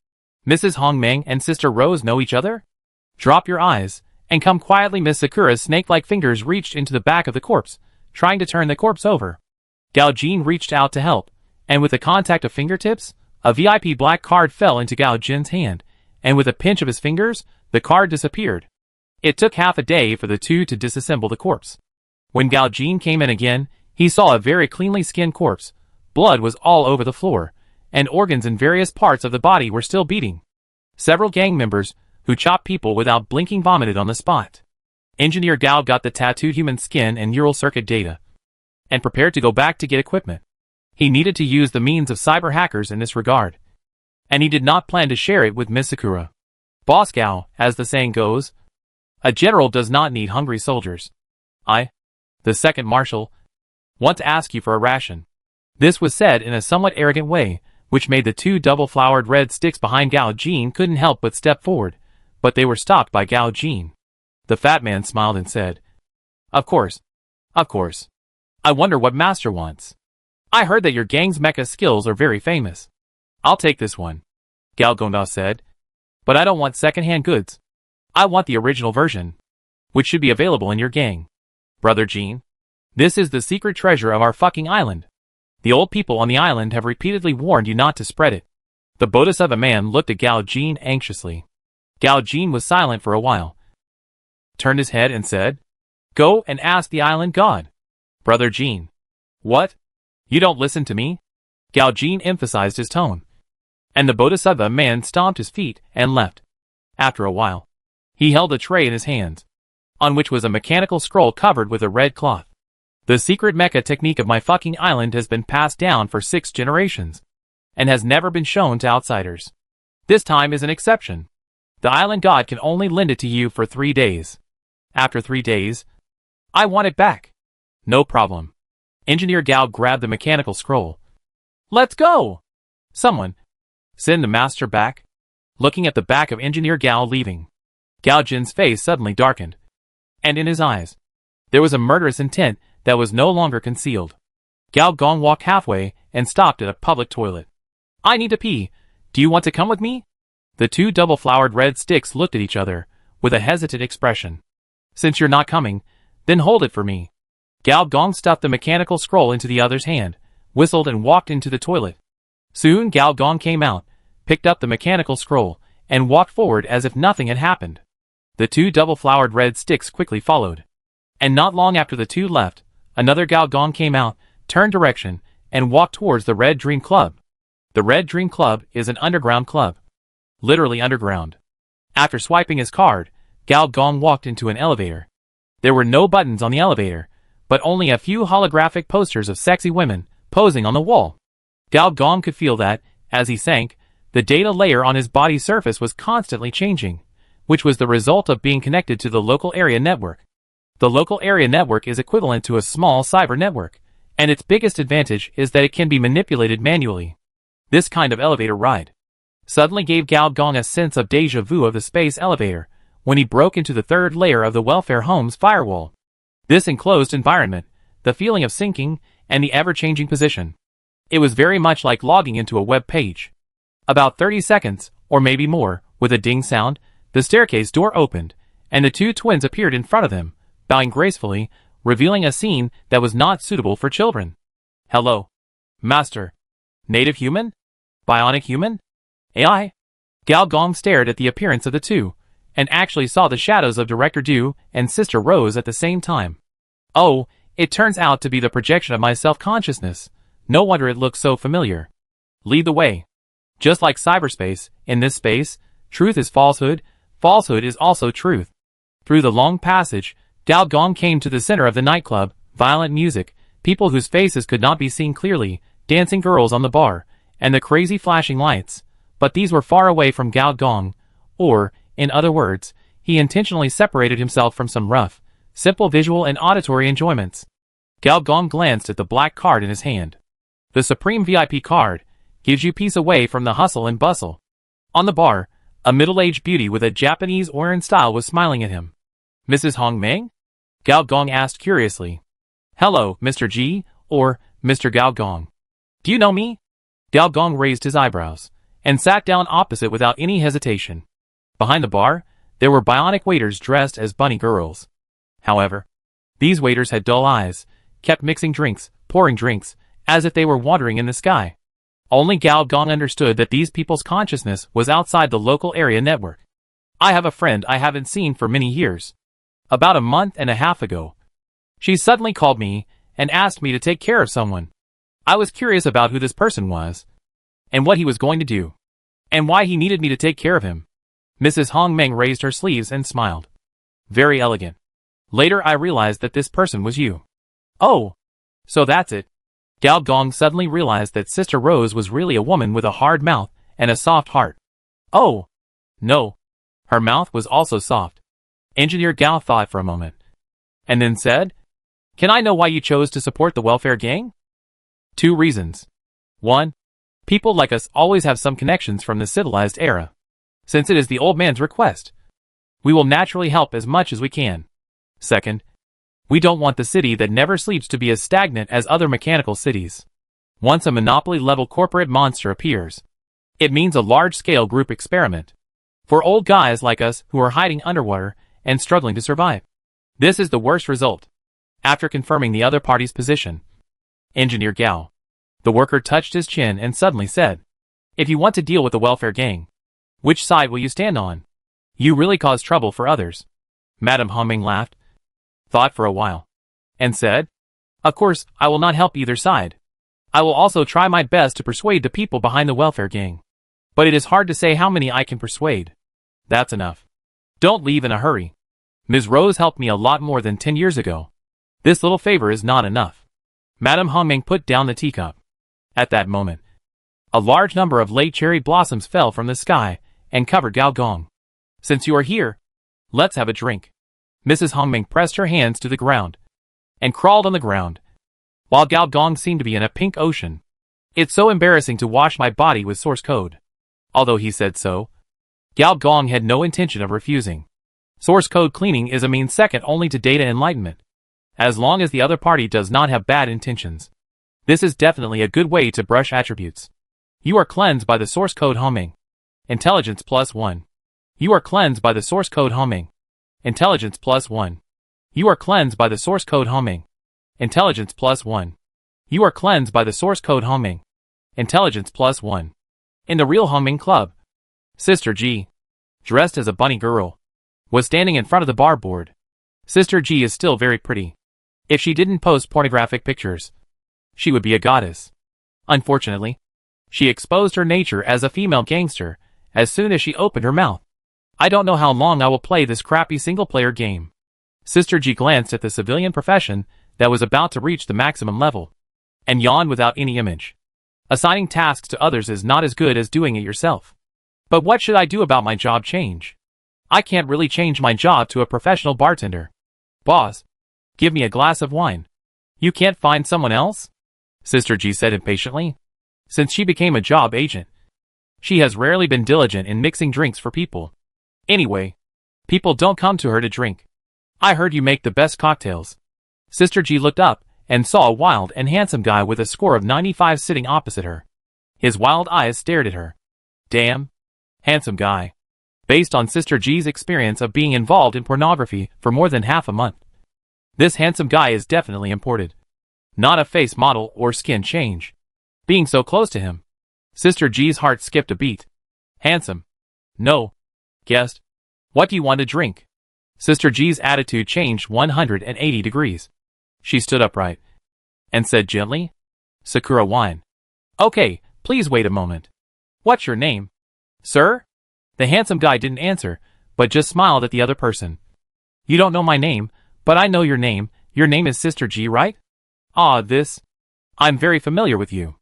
Mrs. Hongming and Sister Rose know each other? Drop your eyes, and come quietly. Miss Sakura's snake-like fingers reached into the back of the corpse, trying to turn the corpse over. Gao Jin reached out to help, and with the contact of fingertips, a VIP black card fell into Gao Jin's hand, and with a pinch of his fingers, the card disappeared. It took half a day for the two to disassemble the corpse. When Gao Jin came in again, he saw a very cleanly skinned corpse. Blood was all over the floor, and organs in various parts of the body were still beating. Several gang members, who chopped people without blinking, vomited on the spot. Engineer Gao got the tattooed human skin and neural circuit data, and prepared to go back to get equipment. He needed to use the means of cyber hackers in this regard, and he did not plan to share it with Miss Sakura. Boss Gao, as the saying goes, a general does not need hungry soldiers. I, the second marshal, want to ask you for a ration. This was said in a somewhat arrogant way, which made the two double-flowered red sticks behind Gao Jin couldn't help but step forward, but they were stopped by Gao Jin. The fat man smiled and said, Of course. Of course. I wonder what master wants. I heard that your gang's mecha skills are very famous. I'll take this one, Gao Gonda said. But I don't want second-hand goods. I want the original version, which should be available in your gang. Brother Jin, this is the secret treasure of our fucking island. The old people on the island have repeatedly warned you not to spread it. The Bodhisattva man looked at Gao Jin anxiously. Gao Jin was silent for a while, turned his head and said, Go and ask the island god. Brother Jin. What? You don't listen to me? Gao Jin emphasized his tone. And the Bodhisattva man stomped his feet and left. After a while, he held a tray in his hands, on which was a mechanical scroll covered with a red cloth. The secret mecha technique of my fucking island has been passed down for 6 generations, and has never been shown to outsiders. This time is an exception. The island god can only lend it to you for 3 days. After 3 days, I want it back. No problem. Engineer Gao grabbed the mechanical scroll. Let's go! Someone, send the master back. Looking at the back of Engineer Gao leaving, Gao Jin's face suddenly darkened, and in his eyes, there was a murderous intent that was no longer concealed. Gao Gong walked halfway and stopped at a public toilet. I need to pee. Do you want to come with me? The two double-flowered red sticks looked at each other, with a hesitant expression. Since you're not coming, then hold it for me. Gao Gong stuffed the mechanical scroll into the other's hand, whistled and walked into the toilet. Soon Gao Gong came out, picked up the mechanical scroll, and walked forward as if nothing had happened. The two double-flowered red sticks quickly followed. And not long after the two left, another Gao Gong came out, turned direction, and walked towards the Red Dream Club. The Red Dream Club is an underground club. Literally underground. After swiping his card, Gao Gong walked into an elevator. There were no buttons on the elevator, but only a few holographic posters of sexy women posing on the wall. Gao Gong could feel that, as he sank, the data layer on his body's surface was constantly changing, which was the result of being connected to the local area network. The local area network is equivalent to a small cyber network, and its biggest advantage is that it can be manipulated manually. This kind of elevator ride suddenly gave Gao Gong a sense of deja vu of the space elevator when he broke into the third layer of the welfare home's firewall. This enclosed environment, the feeling of sinking, and the ever-changing position. It was very much like logging into a web page. About 30 seconds, or maybe more, with a ding sound, the staircase door opened, and the two twins appeared in front of them, bowing gracefully, revealing a scene that was not suitable for children. Hello. Master. Native human? Bionic human? AI? Gao Gong stared at the appearance of the two, and actually saw the shadows of Director Du and Sister Rose at the same time. Oh, it turns out to be the projection of my self-consciousness. No wonder it looks so familiar. Lead the way. Just like cyberspace, in this space, truth is falsehood, falsehood is also truth. Through the long passage, Gao Gong came to the center of the nightclub, violent music, people whose faces could not be seen clearly, dancing girls on the bar, and the crazy flashing lights. But these were far away from Gao Gong, or, in other words, he intentionally separated himself from some rough, simple visual and auditory enjoyments. Gao Gong glanced at the black card in his hand. The Supreme VIP card gives you peace away from the hustle and bustle. On the bar, a middle-aged beauty with a Japanese Oran style was smiling at him. Mrs. Hong Meng? Gao Gong asked curiously. Hello, Mr. G, or Mr. Gao Gong. Do you know me? Gao Gong raised his eyebrows, and sat down opposite without any hesitation. Behind the bar, there were bionic waiters dressed as bunny girls. However, these waiters had dull eyes, kept mixing drinks, pouring drinks, as if they were wandering in the sky. Only Gao Gong understood that these people's consciousness was outside the local area network. I have a friend I haven't seen for many years. About a month and a half ago, she suddenly called me and asked me to take care of someone. I was curious about who this person was, and what he was going to do, and why he needed me to take care of him. Mrs. Hong Meng raised her sleeves and smiled. Very elegant. Later I realized that this person was you. Oh, so that's it. Gao Gong suddenly realized that Sister Rose was really a woman with a hard mouth and a soft heart. Oh, no. Her mouth was also soft. Engineer Gao thought for a moment, and then said, Can I know why you chose to support the welfare gang? 2 reasons. 1. People like us always have some connections from the civilized era. Since it is the old man's request, we will naturally help as much as we can. 2nd, we don't want the city that never sleeps to be as stagnant as other mechanical cities. Once a monopoly-level corporate monster appears, it means a large-scale group experiment. For old guys like us who are hiding underwater and struggling to survive. This is the worst result. After confirming the other party's position, Engineer Gao, the worker touched his chin and suddenly said, If you want to deal with the welfare gang, which side will you stand on? You really cause trouble for others. Madame Humming laughed, thought for a while, and said, Of course, I will not help either side. I will also try my best to persuade the people behind the welfare gang. But it is hard to say how many I can persuade. That's enough. Don't leave in a hurry. Ms. Rose helped me a lot more than 10 years ago. This little favor is not enough. Madame Humming put down the teacup. At that moment, a large number of late cherry blossoms fell from the sky and covered Gao Gong. Since you are here, let's have a drink. Mrs. Humming pressed her hands to the ground and crawled on the ground, while Gao Gong seemed to be in a pink ocean. It's so embarrassing to wash my body with source code. Although he said so, Gao Gong had no intention of refusing. Source code cleaning is a means second only to data enlightenment. As long as the other party does not have bad intentions, this is definitely a good way to brush attributes. You are cleansed by the source code humming. Intelligence +1. You are cleansed by the source code humming. Intelligence +1. You are cleansed by the source code humming. Intelligence +1. You are cleansed by the source code humming. Intelligence +1. In the real humming club, Sister G, dressed as a bunny girl, was standing in front of the bar board. Sister G is still very pretty. If she didn't post pornographic pictures, she would be a goddess. Unfortunately, she exposed her nature as a female gangster as soon as she opened her mouth. I don't know how long I will play this crappy single-player game. Sister G glanced at the civilian profession that was about to reach the maximum level, and yawned without any image. Assigning tasks to others is not as good as doing it yourself. But what should I do about my job change? I can't really change my job to a professional bartender. Boss, give me a glass of wine. You can't find someone else? Sister G said impatiently. Since she became a job agent, She has rarely been diligent in mixing drinks for people. Anyway, people don't come to her to drink. I heard you make the best cocktails. Sister G looked up and saw a wild and handsome guy with a score of 95 sitting opposite her. His wild eyes stared at her. Damn. Handsome guy. Based on Sister G's experience of being involved in pornography for more than half a month, this handsome guy is definitely imported. Not a face model or skin change. Being so close to him, Sister G's heart skipped a beat. Handsome. No. Guest. What do you want to drink? Sister G's attitude changed 180 degrees. She stood upright and said gently, Sakura wine. Okay, please wait a moment. What's your name? Sir? The handsome guy didn't answer, but just smiled at the other person. You don't know my name, but I know your name. Your name is Sister G, right? Ah, this. I'm very familiar with you.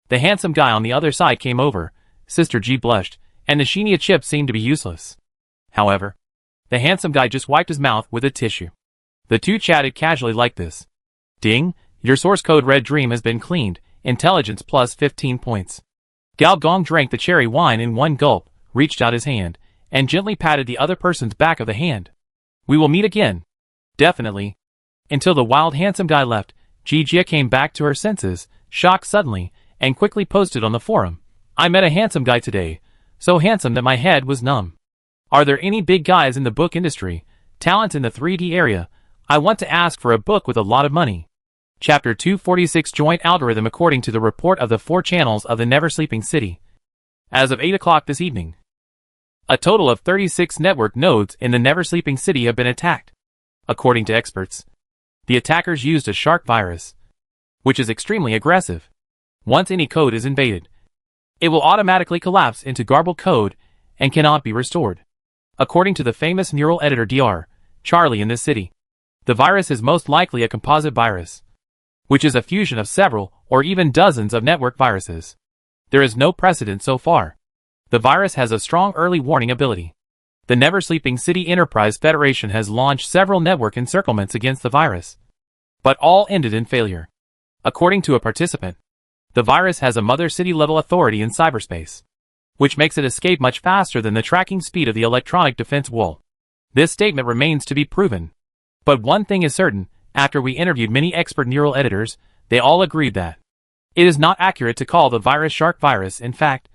The handsome guy on the other side came over. Sister G blushed, and the Shinya chip seemed to be useless. However, the handsome guy just wiped his mouth with a tissue. The two chatted casually like this. Ding, your source code Red Dream has been cleaned, intelligence plus 15 points. Gao Gong drank the cherry wine in one gulp, reached out his hand, and gently patted the other person's back of the hand. We will meet again. Definitely. Until the wild handsome guy left, Jijia came back to her senses, shocked suddenly, and quickly posted on the forum. I met a handsome guy today, so handsome that my head was numb. Are there any big guys in the book industry, talent in the 3D area? I want to ask for a book with a lot of money. Chapter 246 Joint Algorithm according to the report of the 4 channels of the Never Sleeping City. As of 8 o'clock this evening, a total of 36 network nodes in the Never Sleeping City have been attacked. According to experts, the attackers used a shark virus, which is extremely aggressive. Once any code is invaded, it will automatically collapse into garbled code and cannot be restored. According to the famous neural editor Dr. Charlie in this city, the virus is most likely a composite virus, which is a fusion of several or even dozens of network viruses. There is no precedent so far. The virus has a strong early warning ability. The Never Sleeping City Enterprise Federation has launched several network encirclements against the virus, but all ended in failure. According to a participant, the virus has a mother city-level authority in cyberspace, which makes it escape much faster than the tracking speed of the electronic defense wall. This statement remains to be proven. But one thing is certain, after we interviewed many expert neural editors, they all agreed that it is not accurate to call the virus shark virus. In fact,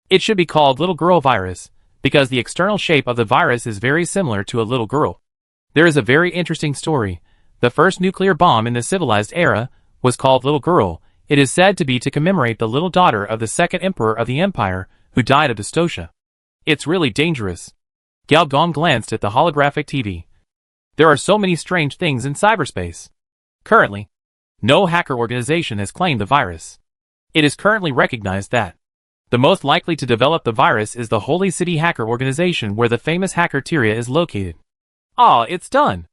it should be called little girl virus, because the external shape of the virus is very similar to a little girl. There is a very interesting story. The first nuclear bomb in the civilized era was called Little Girl. It is said to be to commemorate the little daughter of the second emperor of the empire, who died of dystocia. It's really dangerous. Gao Gong glanced at the holographic TV. There are so many strange things in cyberspace. Currently, no hacker organization has claimed the virus. It is currently recognized that the most likely to develop the virus is the Holy City Hacker Organization, where the famous hacker Tyria is located. Ah, it's done.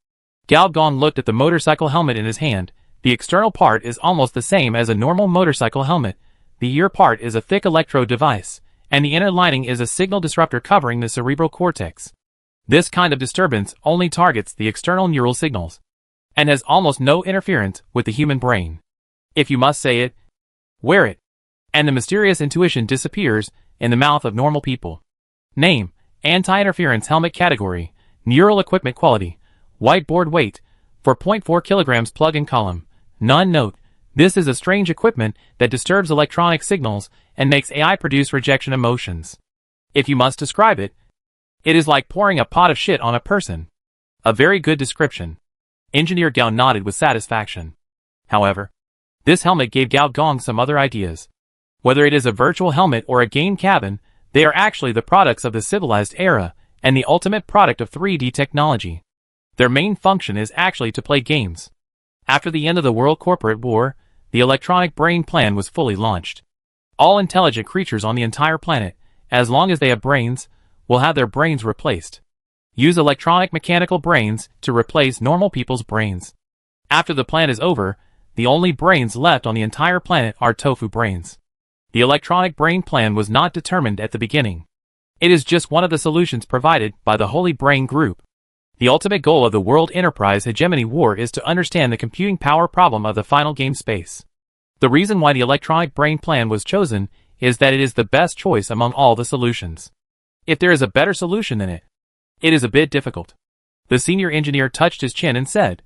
Gao Gong looked at the motorcycle helmet in his hand. The external part is almost the same as a normal motorcycle helmet. The ear part is a thick electrode device, and the inner lining is a signal disruptor covering the cerebral cortex. This kind of disturbance only targets the external neural signals, and has almost no interference with the human brain. If you must say it, wear it, and the mysterious intuition disappears in the mouth of normal people. Name: Anti-Interference Helmet Category, Neural Equipment Quality, Whiteboard Weight, 4.4 kilograms Plug-in Column. None note: this is a strange equipment that disturbs electronic signals and makes AI produce rejection emotions. If you must describe it, it is like pouring a pot of shit on a person. A very good description. Engineer Gao nodded with satisfaction. However, this helmet gave Gao Gong some other ideas. Whether it is a virtual helmet or a game cabin, they are actually the products of the civilized era and the ultimate product of 3D technology. Their main function is actually to play games. After the end of the World Corporate War, the electronic brain plan was fully launched. All intelligent creatures on the entire planet, as long as they have brains, will have their brains replaced. Use electronic mechanical brains to replace normal people's brains. After the plan is over, the only brains left on the entire planet are tofu brains. The electronic brain plan was not determined at the beginning. It is just one of the solutions provided by the Holy Brain Group. The ultimate goal of the World Enterprise Hegemony War is to understand the computing power problem of the final game space. The reason why the electronic brain plan was chosen is that it is the best choice among all the solutions. If there is a better solution than it, it is a bit difficult. The senior engineer touched his chin and said,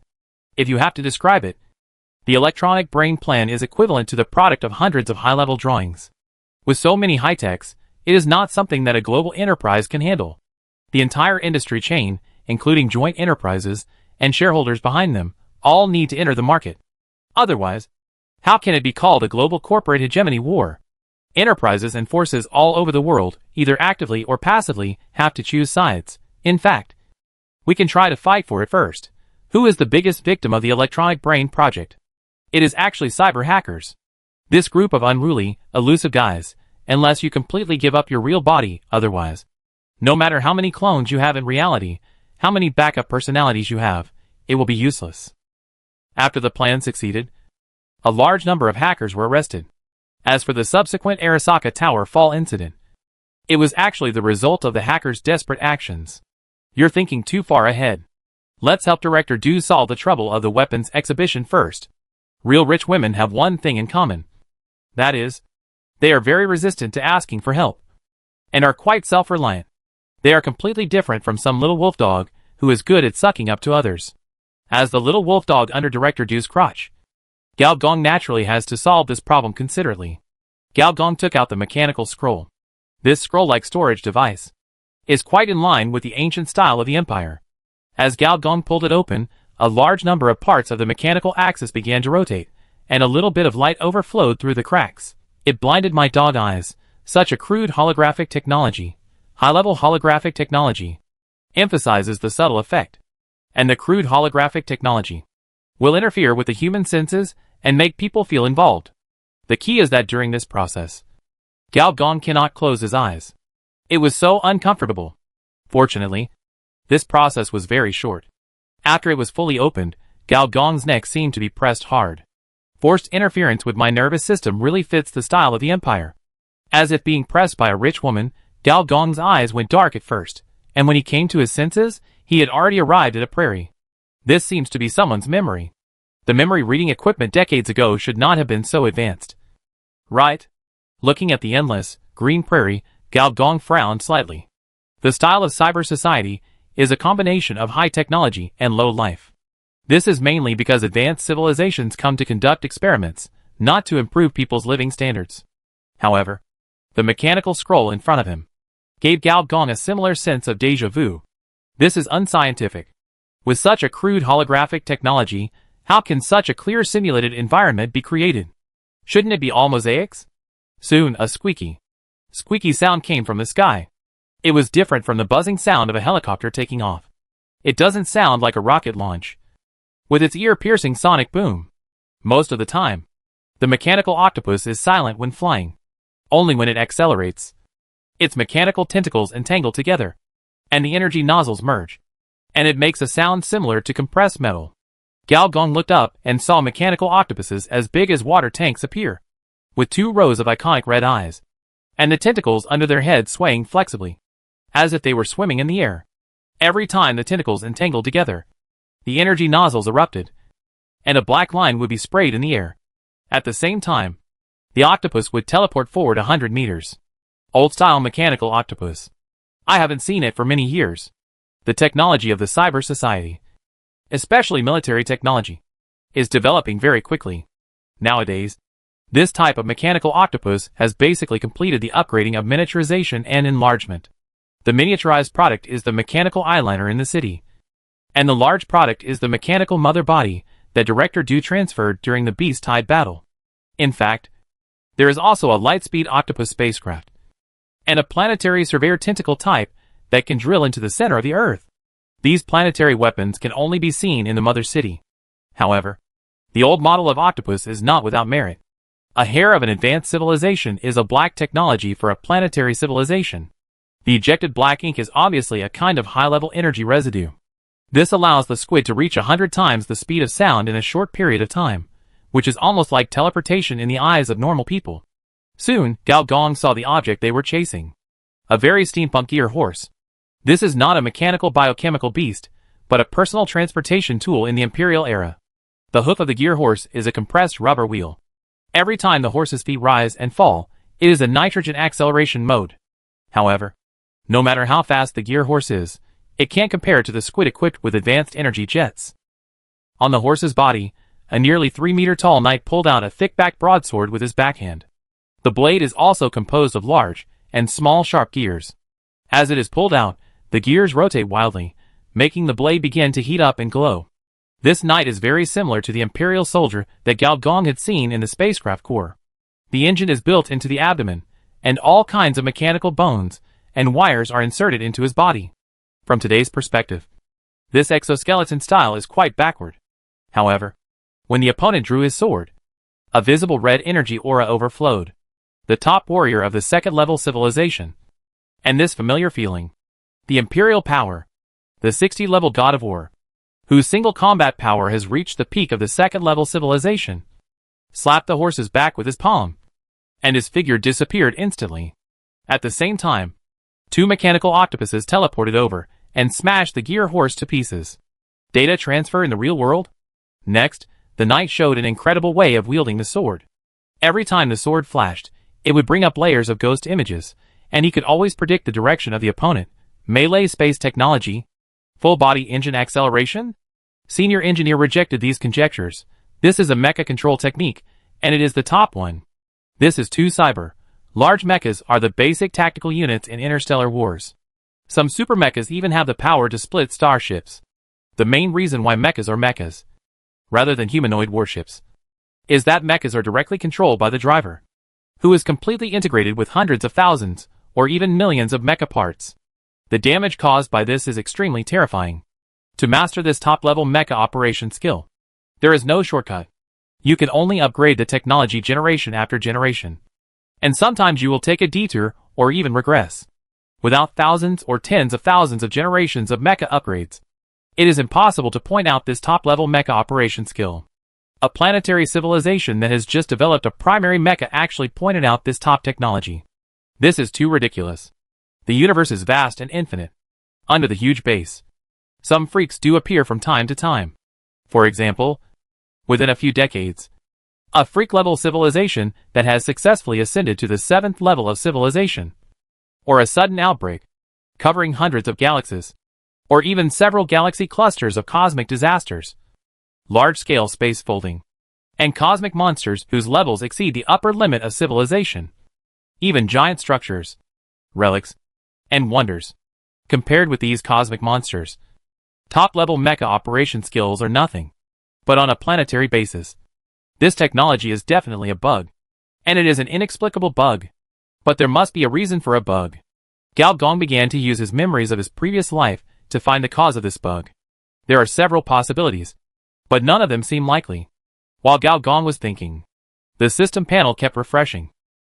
if you have to describe it, the electronic brain plan is equivalent to the product of hundreds of high-level drawings. With so many high-techs, it is not something that a global enterprise can handle. The entire industry chain, including joint enterprises and shareholders behind them, all need to enter the market. Otherwise, how can it be called a global corporate hegemony war? Enterprises and forces all over the world, either actively or passively, have to choose sides. In fact, we can try to fight for it first. Who is the biggest victim of the electronic brain project? It is actually cyber hackers. This group of unruly, elusive guys, unless you completely give up your real body otherwise. No matter how many clones you have in reality, how many backup personalities you have, it will be useless. After the plan succeeded, a large number of hackers were arrested. As for the subsequent Arasaka Tower fall incident, it was actually the result of the hackers' desperate actions. You're thinking too far ahead. Let's help Director Du solve the trouble of the weapons exhibition first. Real rich women have one thing in common. That is, they are very resistant to asking for help, and are quite self-reliant. They are completely different from some little wolf dog who is good at sucking up to others. As the little wolf dog under Director Du's crotch, Gao Gong naturally has to solve this problem considerately. Gao Gong took out the mechanical scroll. This scroll-like storage device is quite in line with the ancient style of the empire. As Gao Gong pulled it open, a large number of parts of the mechanical axis began to rotate, and a little bit of light overflowed through the cracks. It blinded my dog eyes. Such a crude holographic technology, high-level holographic technology, emphasizes the subtle effect. And the crude holographic technology will interfere with the human senses and make people feel involved. The key is that during this process, Gao Gong cannot close his eyes. It was so uncomfortable. Fortunately, this process was very short. After it was fully opened, Gao Gong's neck seemed to be pressed hard. Forced interference with my nervous system really fits the style of the empire. As if being pressed by a rich woman, Gao Gong's eyes went dark at first, and when he came to his senses, he had already arrived at a prairie. This seems to be someone's memory. The memory reading equipment decades ago should not have been so advanced. Right? Looking at the endless, green prairie, Gao Gong frowned slightly. The style of cyber society is a combination of high technology and low life. This is mainly because advanced civilizations come to conduct experiments, not to improve people's living standards. However, the mechanical scroll in front of him gave Gao Gong a similar sense of déjà vu. This is unscientific. With such a crude holographic technology, how can such a clear simulated environment be created? Shouldn't it be all mosaics? Soon, a squeaky sound came from the sky. It was different from the buzzing sound of a helicopter taking off. It doesn't sound like a rocket launch, with its ear-piercing sonic boom. Most of the time, the mechanical octopus is silent when flying. Only when it accelerates, its mechanical tentacles entangle together, and the energy nozzles merge, and it makes a sound similar to compressed metal. Gao Gong looked up and saw mechanical octopuses as big as water tanks appear, with 2 rows of iconic red eyes, and the tentacles under their heads swaying flexibly, as if they were swimming in the air. Every time the tentacles entangled together, the energy nozzles erupted, and a black line would be sprayed in the air. At the same time, the octopus would teleport forward 100 meters. Old-style mechanical octopus. I haven't seen it for many years. The technology of the cyber society, especially military technology, is developing very quickly. Nowadays, this type of mechanical octopus has basically completed the upgrading of miniaturization and enlargement. The miniaturized product is the mechanical eyeliner in the city, and the large product is the mechanical mother body that Director Du transferred during the Beast-Tide battle. In fact, there is also a light-speed octopus spacecraft, and a planetary surveyor tentacle type that can drill into the center of the Earth. These planetary weapons can only be seen in the mother city. However, the old model of octopus is not without merit. A hair of an advanced civilization is a black technology for a planetary civilization. The ejected black ink is obviously a kind of high-level energy residue. This allows the squid to reach 100 times the speed of sound in a short period of time, which is almost like teleportation in the eyes of normal people. Soon, Gao Gong saw the object they were chasing. A very steampunk gear horse. This is not a mechanical biochemical beast, but a personal transportation tool in the imperial era. The hoof of the gear horse is a compressed rubber wheel. Every time the horse's feet rise and fall, It is a nitrogen acceleration mode. However, no matter how fast the gear horse is, it can't compare to the squid equipped with advanced energy jets. On the horse's body, a nearly 3-meter-tall knight pulled out a thick-backed broadsword with his backhand. The blade is also composed of large and small sharp gears. As it is pulled out, the gears rotate wildly, making the blade begin to heat up and glow. This knight is very similar to the Imperial soldier that Gao Gong had seen in the spacecraft core. The engine is built into the abdomen, and all kinds of mechanical bones and wires are inserted into his body. From today's perspective, this exoskeleton style is quite backward. However, when the opponent drew his sword, a visible red energy aura overflowed. The top warrior of the second-level civilization. And this familiar feeling, the Imperial power, the 60-level god of war, whose single combat power has reached the peak of the second-level civilization, slapped the horse's back with his palm, and his figure disappeared instantly. At the same time, 2 mechanical octopuses teleported over and smashed the gear horse to pieces. Data transfer in the real world? Next, the knight showed an incredible way of wielding the sword. Every time the sword flashed, it would bring up layers of ghost images, and he could always predict the direction of the opponent. Melee space technology? Full-body engine acceleration? Senior engineer rejected these conjectures. This is a mecha control technique, and it is the top one. This is too cyber. Large mechas are the basic tactical units in interstellar wars. Some super mechas even have the power to split starships. The main reason why mechas are mechas, rather than humanoid warships, is that mechas are directly controlled by the driver, who is completely integrated with hundreds of thousands, or even millions of mecha parts. The damage caused by this is extremely terrifying. To master this top-level mecha operation skill, there is no shortcut. You can only upgrade the technology generation after generation. And sometimes you will take a detour, or even regress. Without thousands or tens of thousands of generations of mecha upgrades, it is impossible to point out this top-level mecha operation skill. A planetary civilization that has just developed a primary mecha actually pointed out this top technology. This is too ridiculous. The universe is vast and infinite. Under the huge base, some freaks do appear from time to time. For example, within a few decades, a freak-level civilization that has successfully ascended to the 7th level of civilization, or a sudden outbreak, covering hundreds of galaxies, or even several galaxy clusters of cosmic disasters, large-scale space folding, and cosmic monsters whose levels exceed the upper limit of civilization. Even giant structures, relics, and wonders. Compared with these cosmic monsters, top-level mecha operation skills are nothing. But on a planetary basis, this technology is definitely a bug. And it is an inexplicable bug. But there must be a reason for a bug. Gao Gong began to use his memories of his previous life to find the cause of this bug. There are several possibilities, but none of them seem likely. While Gao Gong was thinking, the system panel kept refreshing.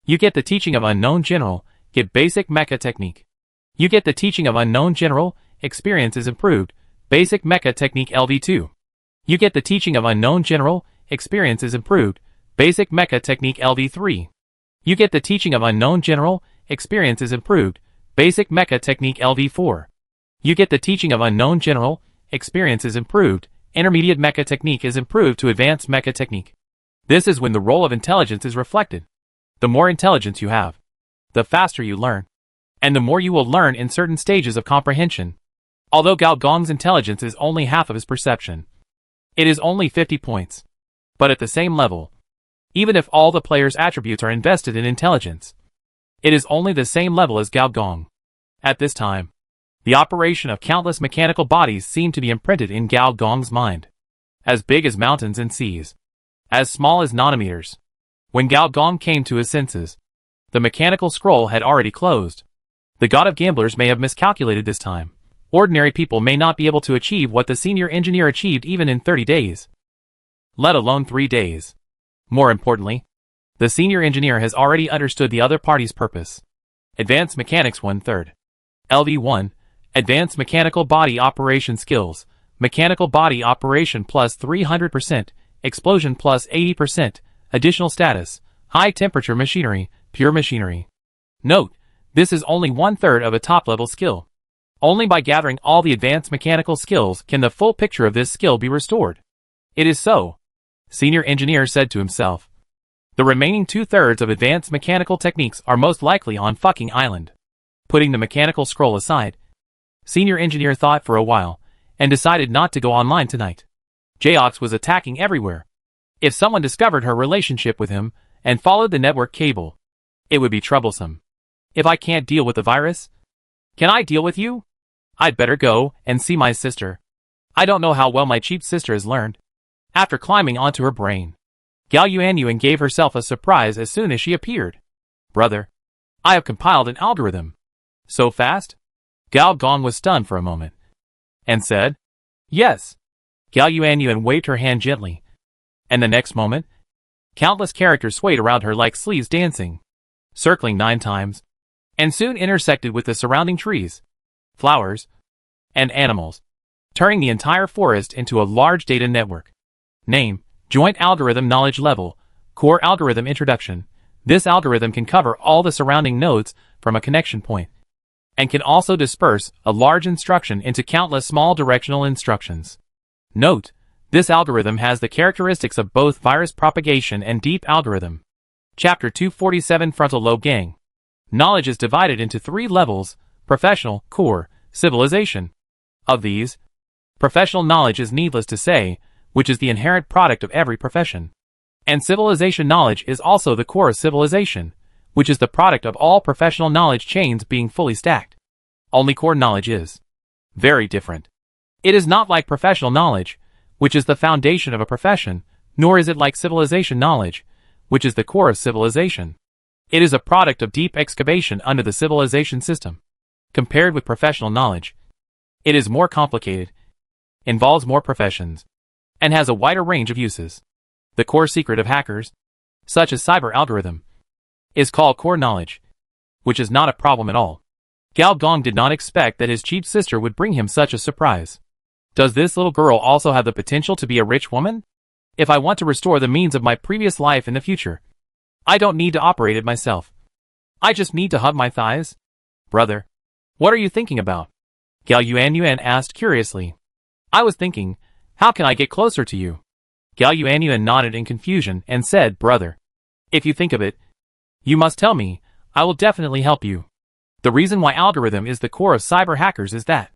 You get the teaching of Unknown General, get basic mecha technique. You get the teaching of Unknown General, experience is improved, basic mecha technique LV2. You get the teaching of Unknown General, experience is improved, basic mecha technique LV3. You get the teaching of Unknown General, experience is improved, basic mecha technique LV4. You get the teaching of Unknown General, experience is improved, intermediate mecha technique is improved to advanced mecha technique. This is when the role of intelligence is reflected. The more intelligence you have, the faster you learn, and the more you will learn in certain stages of comprehension. Although Gao Gong's intelligence is only half of his perception, it is only 50 points. But at the same level, even if all the player's attributes are invested in intelligence, it is only the same level as Gao Gong. At this time, the operation of countless mechanical bodies seemed to be imprinted in Gao Gong's mind. As big as mountains and seas, as small as nanometers. When Gao Gong came to his senses, the mechanical scroll had already closed. The god of gamblers may have miscalculated this time. Ordinary people may not be able to achieve what the senior engineer achieved even in 30 days. Let alone 3 days. More importantly, the senior engineer has already understood the other party's purpose. Advanced Mechanics 1/3. LV1, Advanced Mechanical Body Operation Skills, Mechanical Body Operation plus 300%, Explosion plus 80%, Additional Status, High Temperature Machinery, Pure Machinery. Note, this is only 1/3 of a top-level skill. Only by gathering all the advanced mechanical skills can the full picture of this skill be restored. It is so, Senior Engineer said to himself. The remaining 2/3 of advanced mechanical techniques are most likely on fucking island. Putting the mechanical scroll aside, Senior Engineer thought for a while, and decided not to go online tonight. Jaox was attacking everywhere. If someone discovered her relationship with him, and followed the network cable, it would be troublesome. If I can't deal with the virus, can I deal with you? I'd better go and see my sister. I don't know how well my cheap sister has learned. After climbing onto her brain, Gao Yuanyuan gave herself a surprise as soon as she appeared. Brother, I have compiled an algorithm. So fast? Gao Gong was stunned for a moment, and said, yes. Gao Yuanyuan waved her hand gently, and the next moment, countless characters swayed around her like sleeves dancing, circling 9 times, and soon intersected with the surrounding trees, flowers, and animals, turning the entire forest into a large data network. Name, Joint Algorithm Knowledge Level, Core Algorithm Introduction. This algorithm can cover all the surrounding nodes from a connection point, and can also disperse a large instruction into countless small directional instructions. Note, this algorithm has the characteristics of both virus propagation and deep algorithm. Chapter 247 Frontal Lobe Gang. Knowledge is divided into 3 levels: professional, core, civilization. Of these, professional knowledge is needless to say, which is the inherent product of every profession. And civilization knowledge is also the core of civilization, which is the product of all professional knowledge chains being fully stacked. Only core knowledge is very different. It is not like professional knowledge, which is the foundation of a profession, nor is it like civilization knowledge, which is the core of civilization. It is a product of deep excavation under the civilization system. Compared with professional knowledge, it is more complicated, involves more professions, and has a wider range of uses. The core secret of hackers, such as cyber algorithm, is called core knowledge, which is not a problem at all. Gao Gong did not expect that his cheap sister would bring him such a surprise. Does this little girl also have the potential to be a rich woman? If I want to restore the means of my previous life in the future, I don't need to operate it myself. I just need to hug my thighs. Brother, what are you thinking about? Gao Yuanyuan asked curiously. I was thinking, how can I get closer to you? Gao Yuanyuan nodded in confusion and said, brother, if you think of it, you must tell me. I will definitely help you. The reason why algorithm is the core of cyber hackers is that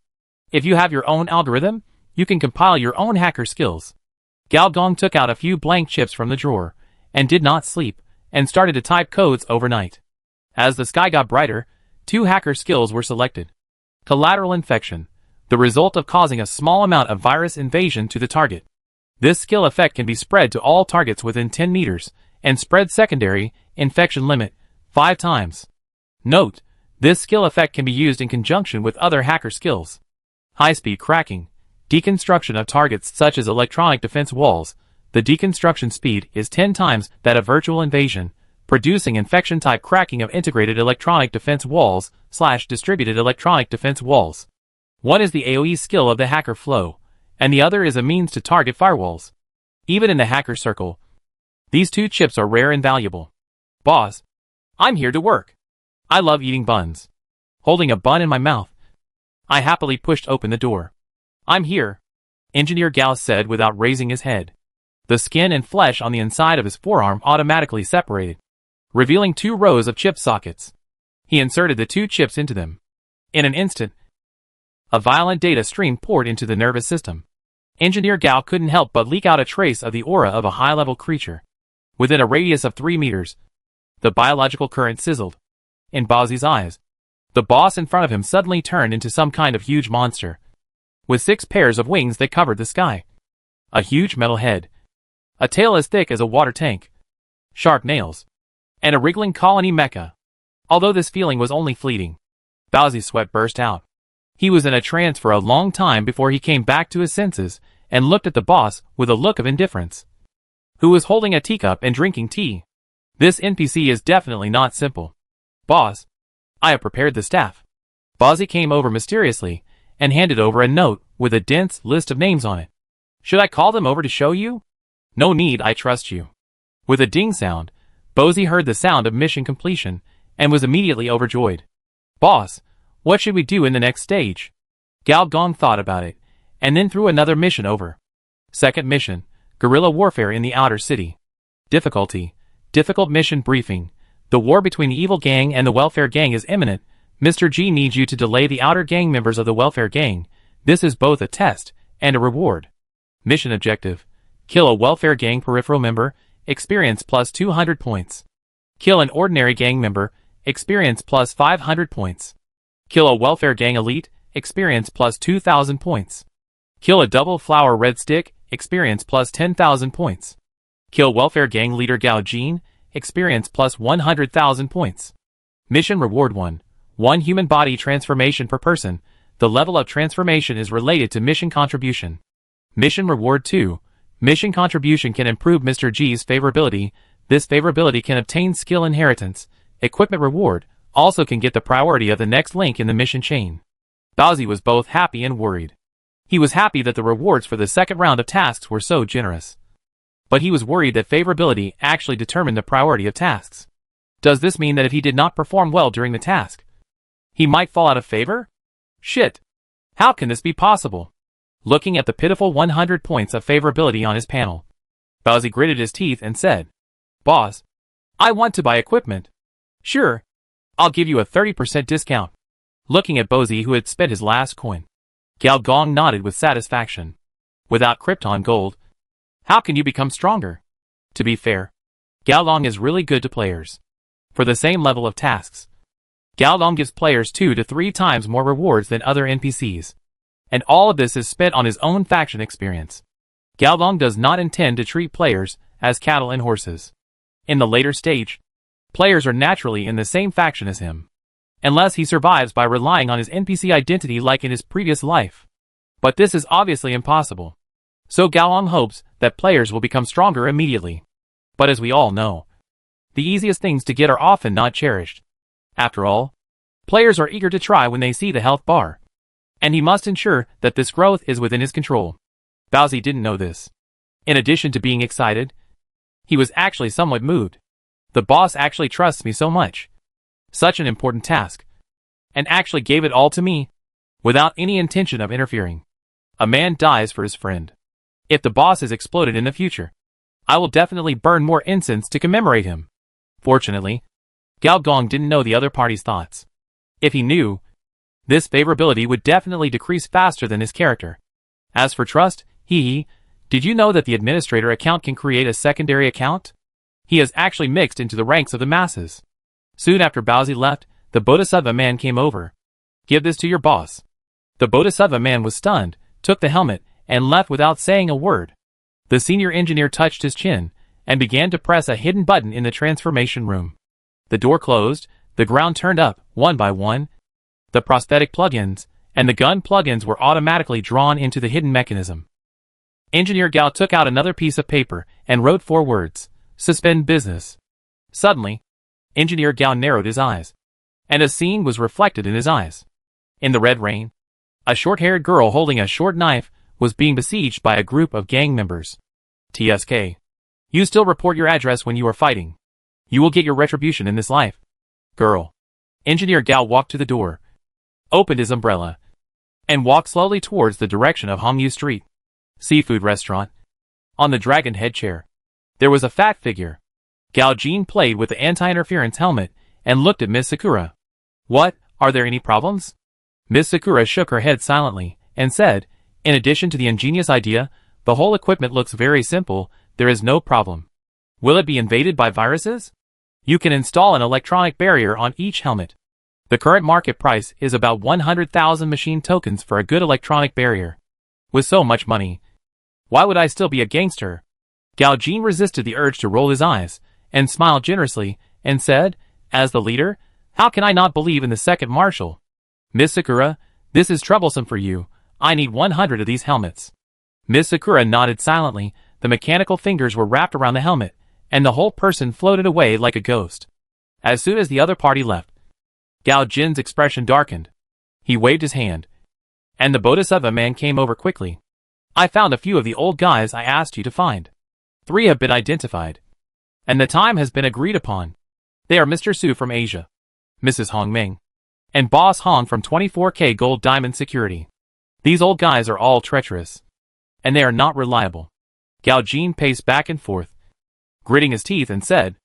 if you have your own algorithm, you can compile your own hacker skills. Gao Gong took out a few blank chips from the drawer, and did not sleep, and started to type codes overnight. As the sky got brighter, 2 hacker skills were selected. Collateral infection, the result of causing a small amount of virus invasion to the target. This skill effect can be spread to all targets within 10 meters, and spread secondary infection limit 5 times. Note, this skill effect can be used in conjunction with other hacker skills. High-speed cracking, deconstruction of targets such as electronic defense walls. The deconstruction speed is 10 times that of virtual invasion, producing infection-type cracking of integrated electronic defense walls / distributed electronic defense walls. One is the AoE skill of the hacker flow, and the other is a means to target firewalls. Even in the hacker circle, these 2 chips are rare and valuable. Boss, I'm here to work. I love eating buns. Holding a bun in my mouth, I happily pushed open the door. I'm here, Engineer Gao said without raising his head. The skin and flesh on the inside of his forearm automatically separated, revealing 2 rows of chip sockets. He inserted the 2 chips into them. In an instant, a violent data stream poured into the nervous system. Engineer Gao couldn't help but leak out a trace of the aura of a high-level creature. Within a radius of 3 meters, the biological current sizzled. In Baozi's eyes, the boss in front of him suddenly turned into some kind of huge monster, with 6 pairs of wings that covered the sky. A huge metal head, a tail as thick as a water tank, sharp nails, and a wriggling colony mecha. Although this feeling was only fleeting, Baozi's sweat burst out. He was in a trance for a long time before he came back to his senses and looked at the boss with a look of indifference, who was holding a teacup and drinking tea. This NPC is definitely not simple. Boss, I have prepared the staff. Baozi came over mysteriously and handed over a note with a dense list of names on it. Should I call them over to show you? No need, I trust you. With a ding sound, Baozi heard the sound of mission completion and was immediately overjoyed. Boss, what should we do in the next stage? Gao Gong thought about it, and then threw another mission over. Second mission, Guerrilla Warfare in the Outer City. Difficulty, Difficult mission briefing. The war between the evil gang and the welfare gang is imminent. Mr. G needs you to delay the outer gang members of the welfare gang. This is both a test and a reward. Mission objective. Kill a welfare gang peripheral member, experience plus 200 points. Kill an ordinary gang member, experience plus 500 points. Kill a welfare gang elite, experience plus 2,000 points. Kill a double flower red stick, experience plus 10,000 points. Kill welfare gang leader Gao Jin, experience plus 100,000 points. Mission reward 1. 1 human body transformation per person. The level of transformation is related to mission contribution. Mission reward 2. Mission contribution can improve Mr. G's favorability. This favorability can obtain skill inheritance. Equipment reward also can get the priority of the next link in the mission chain. Bowsy was both happy and worried. He was happy that the rewards for the second round of tasks were so generous. But he was worried that favorability actually determined the priority of tasks. Does this mean that if he did not perform well during the task, he might fall out of favor? Shit. How can this be possible? Looking at the pitiful 100 points of favorability on his panel, Bowsy gritted his teeth and said, "Boss, I want to buy equipment." "Sure. I'll give you a 30% discount." Looking at Bowsy, who had spent his last coin, Gao Gong nodded with satisfaction. Without Krypton gold, how can you become stronger? To be fair, Gao Long is really good to players. For the same level of tasks, Gao Long gives players 2 to 3 times more rewards than other NPCs. And all of this is spent on his own faction experience. Gao Long does not intend to treat players as cattle and horses. In the later stage, players are naturally in the same faction as him, unless he survives by relying on his NPC identity like in his previous life. But this is obviously impossible. So Gao Long hopes that players will become stronger immediately. But as we all know, the easiest things to get are often not cherished. After all, players are eager to try when they see the health bar. And he must ensure that this growth is within his control. Bowsy didn't know this. In addition to being excited, he was actually somewhat moved. The boss actually trusts me so much. Such an important task. And actually gave it all to me, without any intention of interfering. A man dies for his friend. If the boss is exploded in the future, I will definitely burn more incense to commemorate him. Fortunately, Gao Gong didn't know the other party's thoughts. If he knew, this favorability would definitely decrease faster than his character. As for trust, did you know that the administrator account can create a secondary account? He has actually mixed into the ranks of the masses. Soon after Bowsy left, the Bodhisattva man came over. "Give this to your boss." The Bodhisattva man was stunned, took the helmet, and left without saying a word. The senior engineer touched his chin, and began to press a hidden button in the transformation room. The door closed, the ground turned up, one by one. The prosthetic plugins and the gun plugins were automatically drawn into the hidden mechanism. Engineer Gao took out another piece of paper and wrote 4 words: "Suspend business." Suddenly, Engineer Gao narrowed his eyes, and a scene was reflected in his eyes. In the red rain, a short-haired girl holding a short knife was being besieged by a group of gang members. "TSK. You still report your address when you are fighting. You will get your retribution in this life." Girl. Engineer Gao walked to the door, opened his umbrella, and walked slowly towards the direction of Hongyu Street. Seafood restaurant. On the dragon head chair, there was a fat figure. Gao Jin played with the anti-interference helmet and looked at Miss Sakura. "What, are there any problems?" Miss Sakura shook her head silently and said, "In addition to the ingenious idea, the whole equipment looks very simple. There is no problem. Will it be invaded by viruses? You can install an electronic barrier on each helmet. The current market price is about 100,000 machine tokens for a good electronic barrier. With so much money, why would I still be a gangster?" Gao Jin resisted the urge to roll his eyes, and smiled generously, and said, "As the leader, how can I not believe in the second marshal? Miss Sakura, this is troublesome for you. I need 100 of these helmets." Miss Sakura nodded silently. The mechanical fingers were wrapped around the helmet, and the whole person floated away like a ghost. As soon as the other party left, Gao Jin's expression darkened. He waved his hand, and the Bodhisattva man came over quickly. "I found a few of the old guys I asked you to find. 3 have been identified, and the time has been agreed upon. They are Mr. Su from Asia, Mrs. Hong Ming, and Boss Hong from 24K Gold Diamond Security. These old guys are all treacherous, and they are not reliable." Gao Jin paced back and forth, gritting his teeth, and said,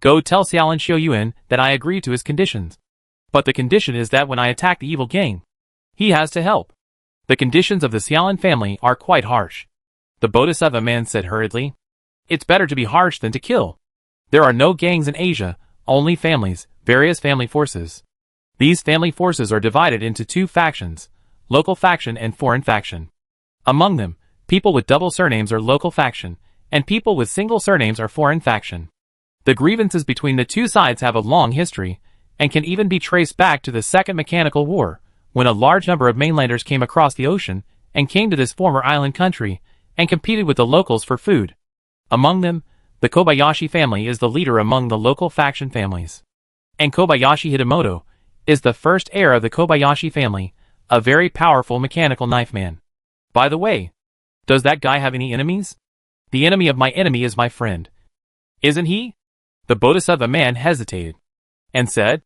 Go tell Xiaolin Xiuyuan that I agree to his conditions. But the condition is that when I attack the evil gang, he has to help. The conditions of the Xiaolin family are quite harsh. The Bodhisattva man said hurriedly. It's better to be harsh than to kill. There are no gangs in Asia, only families, various family forces. These family forces are divided into two factions, local faction and foreign faction. Among them, people with double surnames are local faction, and people with single surnames are foreign faction. The grievances between the two sides have a long history, and can even be traced back to the Second Mechanical War, when a large number of mainlanders came across the ocean and came to this former island country and competed with the locals for food. Among them, the Kobayashi family is the leader among the local faction families. And Kobayashi Hitamoto is the first heir of the Kobayashi family, a very powerful mechanical knife man. By the way, does that guy have any enemies? The enemy of my enemy is my friend. Isn't he? The Bodhisattva man hesitated and said,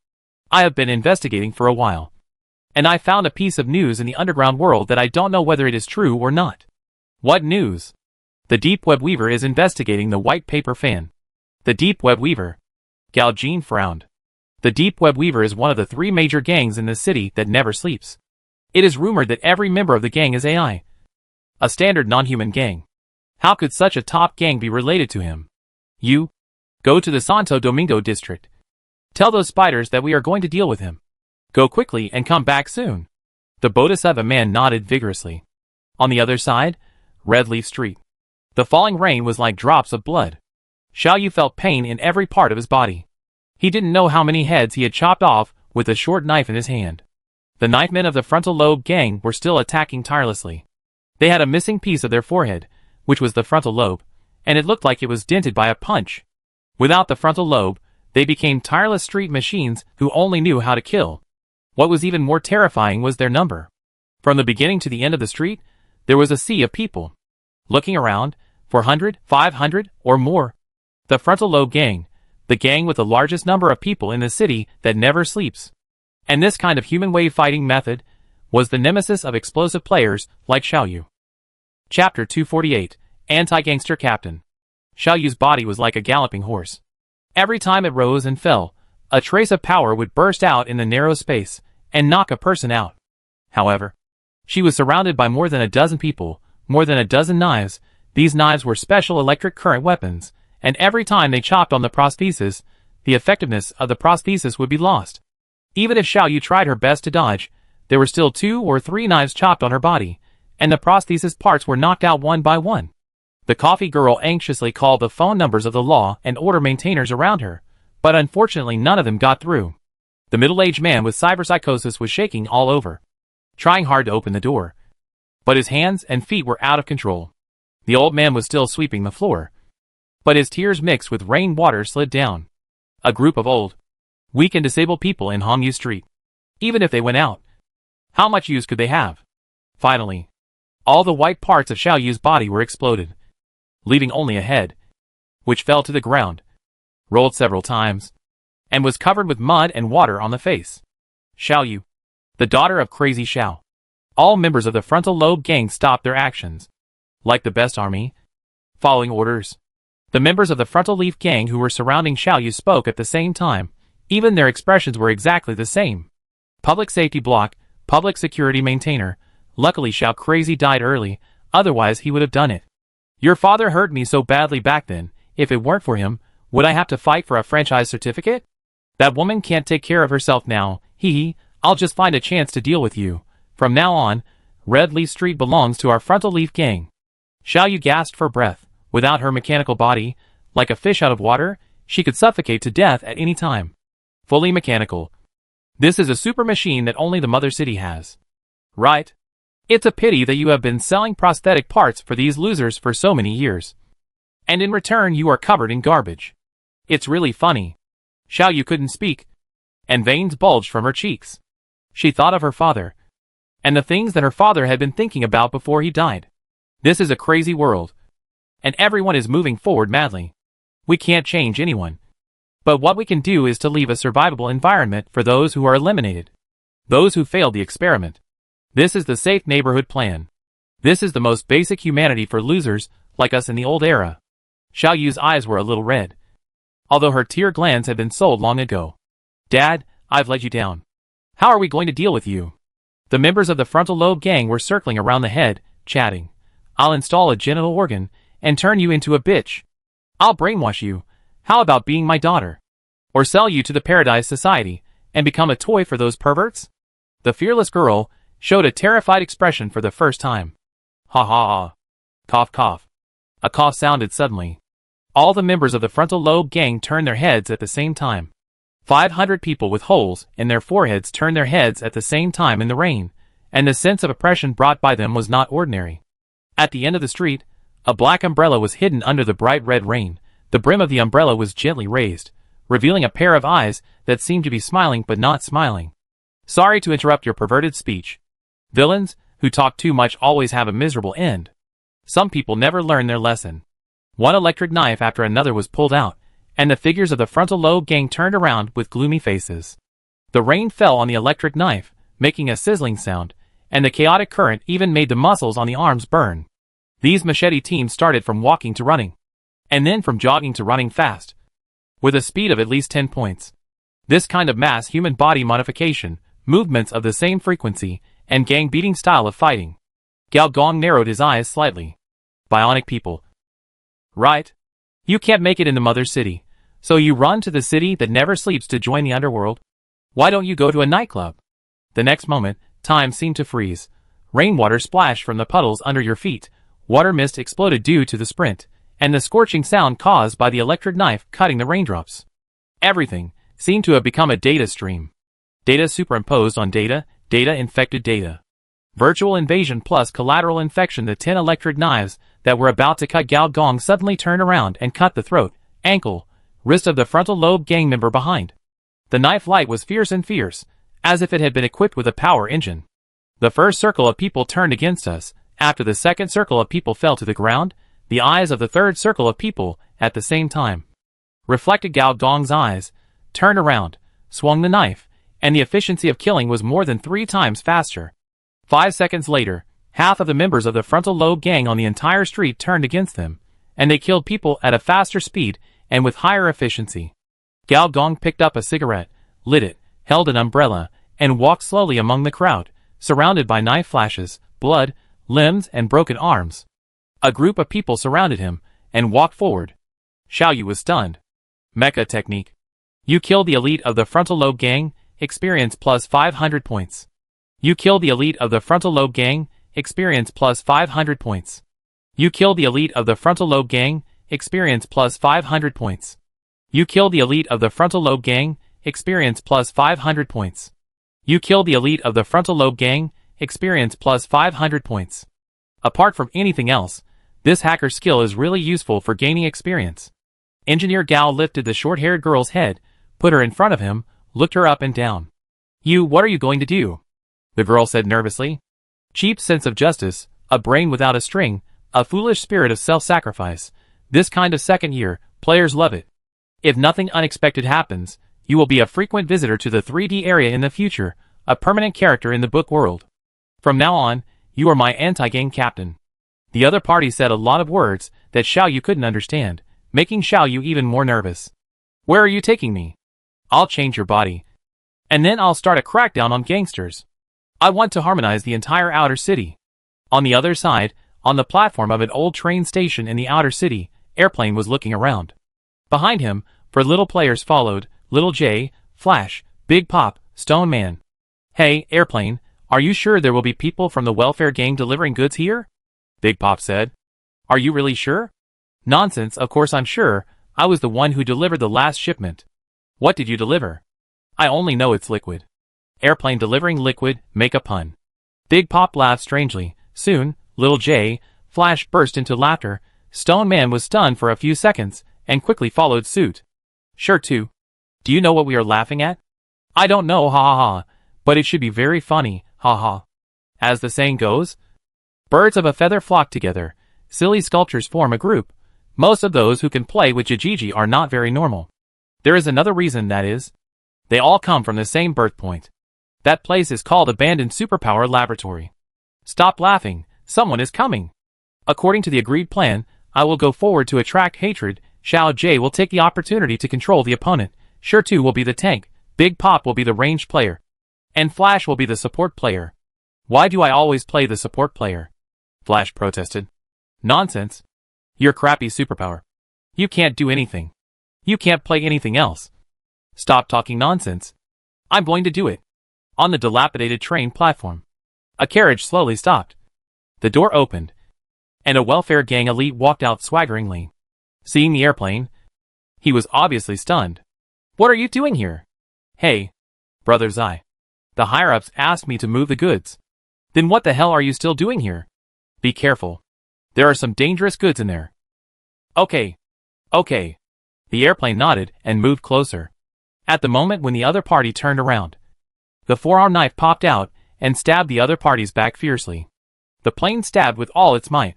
I have been investigating for a while, and I found a piece of news in the underground world that I don't know whether it is true or not. What news? The Deep Web Weaver is investigating the white paper fan. The Deep Web Weaver. Gao Jin frowned. The Deep Web Weaver is one of the three major gangs in the city that never sleeps. It is rumored that every member of the gang is AI. A standard non-human gang. How could such a top gang be related to him? You? Go to the Santo Domingo district. Tell those spiders that we are going to deal with him. Go quickly and come back soon. The Bodhisattva man nodded vigorously. On the other side, Red Leaf Street. The falling rain was like drops of blood. Xiaoyu felt pain in every part of his body. He didn't know how many heads he had chopped off with a short knife in his hand. The knifemen of the frontal lobe gang were still attacking tirelessly. They had a missing piece of their forehead, which was the frontal lobe, and it looked like it was dented by a punch. Without the frontal lobe, they became tireless street machines who only knew how to kill. What was even more terrifying was their number. From the beginning to the end of the street, there was a sea of people. Looking around, 400, 500, or more. The frontal lobe gang, the gang with the largest number of people in the city that never sleeps. And this kind of human wave fighting method was the nemesis of explosive players like Xiaoyu. Chapter 248, Anti-Gangster Captain. Xiaoyu's body was like a galloping horse. Every time it rose and fell, a trace of power would burst out in the narrow space and knock a person out. However, she was surrounded by more than a dozen people, more than a dozen knives. These knives were special electric current weapons, and every time they chopped on the prosthesis, the effectiveness of the prosthesis would be lost. Even if Xiaoyu tried her best to dodge, there were still 2 or 3 knives chopped on her body, and the prosthesis parts were knocked out one by one. The coffee girl anxiously called the phone numbers of the law and order maintainers around her, but unfortunately none of them got through. The middle-aged man with cyberpsychosis was shaking all over, trying hard to open the door, but his hands and feet were out of control. The old man was still sweeping the floor, but his tears mixed with rain water slid down. A group of old, weak and disabled people in Hongyu Street. Even if they went out, how much use could they have? Finally, all the white parts of Xiaoyu's body were exploded, leaving only a head, which fell to the ground, rolled several times, and was covered with mud and water on the face. Xiaoyu, the daughter of Crazy Xiao. All members of the frontal lobe gang stopped their actions, like the best army, following orders. The members of the frontal leaf gang who were surrounding Xiaoyu spoke at the same time. Even their expressions were exactly the same. Public safety block, public security maintainer. Luckily Xiao Crazy died early, otherwise he would have done it. Your father hurt me so badly back then. If it weren't for him, would I have to fight for a franchise certificate? That woman can't take care of herself now. I'll just find a chance to deal with you. From now on, Red Leaf Street belongs to our frontal leaf gang. Xiaoyu gasped for breath. Without her mechanical body, like a fish out of water, she could suffocate to death at any time. Fully mechanical. This is a super machine that only the mother city has. Right? It's a pity that you have been selling prosthetic parts for these losers for so many years. And in return you are covered in garbage. It's really funny. Xiaoyu couldn't speak, and veins bulged from her cheeks. She thought of her father, and the things that her father had been thinking about before he died. This is a crazy world, and everyone is moving forward madly. We can't change anyone. But what we can do is to leave a survivable environment for those who are eliminated. Those who failed the experiment. This is the safe neighborhood plan. This is the most basic humanity for losers like us in the old era. Xiaoyu's eyes were a little red. although her tear glands had been sold long ago. Dad, I've let you down. How are we going to deal with you? The members of the frontal lobe gang were circling around the head, chatting. I'll install a genital organ and turn you into a bitch. I'll brainwash you. How about being my daughter? Or sell you to the Paradise Society and become a toy for those perverts? The fearless girl showed a terrified expression for the first time. Ha ha ha. Cough cough. A cough sounded suddenly. All the members of the frontal lobe gang turned their heads at the same time. 500 people with holes in their foreheads turned their heads at the same time in the rain, and the sense of oppression brought by them was not ordinary. At the end of the street, a black umbrella was hidden under the bright red rain. The brim of the umbrella was gently raised, revealing a pair of eyes that seemed to be smiling but not smiling. Sorry to interrupt your perverted speech. Villains who talk too much always have a miserable end. Some people never learn their lesson. One electric knife after another was pulled out, and the figures of the frontal lobe gang turned around with gloomy faces. The rain fell on the electric knife, making a sizzling sound, and the chaotic current even made the muscles on the arms burn. These machete teams started from walking to running, and then from jogging to running fast, with a speed of at least 10 points. This kind of mass human body modification, movements of the same frequency, and gang-beating style of fighting. Gao Gong narrowed his eyes slightly. Bionic people. Right? You can't make it in the mother city, so you run to the city that never sleeps to join the underworld? Why don't you go to a nightclub? The next moment, time seemed to freeze. Rainwater splashed from the puddles under your feet, water mist exploded due to the sprint, and the scorching sound caused by the electric knife cutting the raindrops. Everything seemed to have become a data stream. Data superimposed on data, data infected data. Virtual invasion plus collateral infection. The 10 electric knives that were about to cut Gao Gong suddenly turned around and cut the throat, ankle, wrist of the frontal lobe gang member behind. The knife light was fierce and fierce, as if it had been equipped with a power engine. The first circle of people turned against us. After the second circle of people fell to the ground, the eyes of the third circle of people, at the same time, reflected Gao Gong's eyes, turned around, swung the knife, and the efficiency of killing was more than 3 times faster. 5 seconds later, half of the members of the frontal lobe gang on the entire street turned against them, and they killed people at a faster speed and with higher efficiency. Gao Gong picked up a cigarette, lit it, held an umbrella, and walked slowly among the crowd, surrounded by knife flashes, blood, limbs, and broken arms. A group of people surrounded him and walked forward. Xiaoyu was stunned. Mecha technique. You killed the elite of the frontal lobe gang, experience plus 500 points. You killed the elite of the frontal lobe gang, experience plus 500 points. You killed the elite of the frontal lobe gang, experience plus 500 points. You killed the elite of the frontal lobe gang, experience plus 500 points. You killed the elite of the frontal lobe gang, experience plus 500 points. Apart from anything else, this hacker skill is really useful for gaining experience. Engineer Gao lifted the short-haired girl's head, put her in front of him, looked her up and down. What are you going to do? The girl said nervously. Cheap sense of justice, a brain without a string, a foolish spirit of self-sacrifice. This kind of second year, players love it. If nothing unexpected happens, you will be a frequent visitor to the 3D area in the future, a permanent character in the book world. From now on, you are my anti-gang captain. The other party said a lot of words that Xiaoyu couldn't understand, making Xiaoyu even more nervous. Where are you taking me? I'll change your body. And then I'll start a crackdown on gangsters. I want to harmonize the entire outer city. On the other side, on the platform of an old train station in the outer city, Airplane was looking around. Behind him, 4 little players followed, Little J, Flash, Big Pop, Stone Man. Hey, Airplane, are you sure there will be people from the welfare gang delivering goods here? Big Pop said. Are you really sure? Nonsense, of course I'm sure. I was the one who delivered the last shipment. What did you deliver? I only know it's liquid. Airplane delivering liquid, make a pun. Big Pop laughed strangely. Soon, Little J, Flash burst into laughter. Stone Man was stunned for a few seconds, and quickly followed suit. Sure too. Do you know what we are laughing at? I don't know, ha ha ha, but it should be very funny, ha ha. As the saying goes, birds of a feather flock together. Silly sculptures form a group. Most of those who can play with Jijiji are not very normal. There is another reason, that is, they all come from the same birth point. That place is called Abandoned Superpower Laboratory. Stop laughing, someone is coming. According to the agreed plan, I will go forward to attract hatred, Xiao Jie will take the opportunity to control the opponent. Sure 2 will be the tank, Big Pop will be the ranged player, and Flash will be the support player. Why do I always play the support player? Flash protested. Nonsense. Your crappy superpower. You can't do anything. You can't play anything else. Stop talking nonsense. I'm going to do it. On the dilapidated train platform, a carriage slowly stopped. The door opened, and a welfare gang elite walked out swaggeringly. Seeing the airplane, he was obviously stunned. What are you doing here? Hey, Brother Zai. The higher-ups asked me to move the goods. Then what the hell are you still doing here? Be careful. There are some dangerous goods in there. Okay. The airplane nodded and moved closer. At the moment when the other party turned around, the forearm knife popped out and stabbed the other party's back fiercely. The plane stabbed with all its might,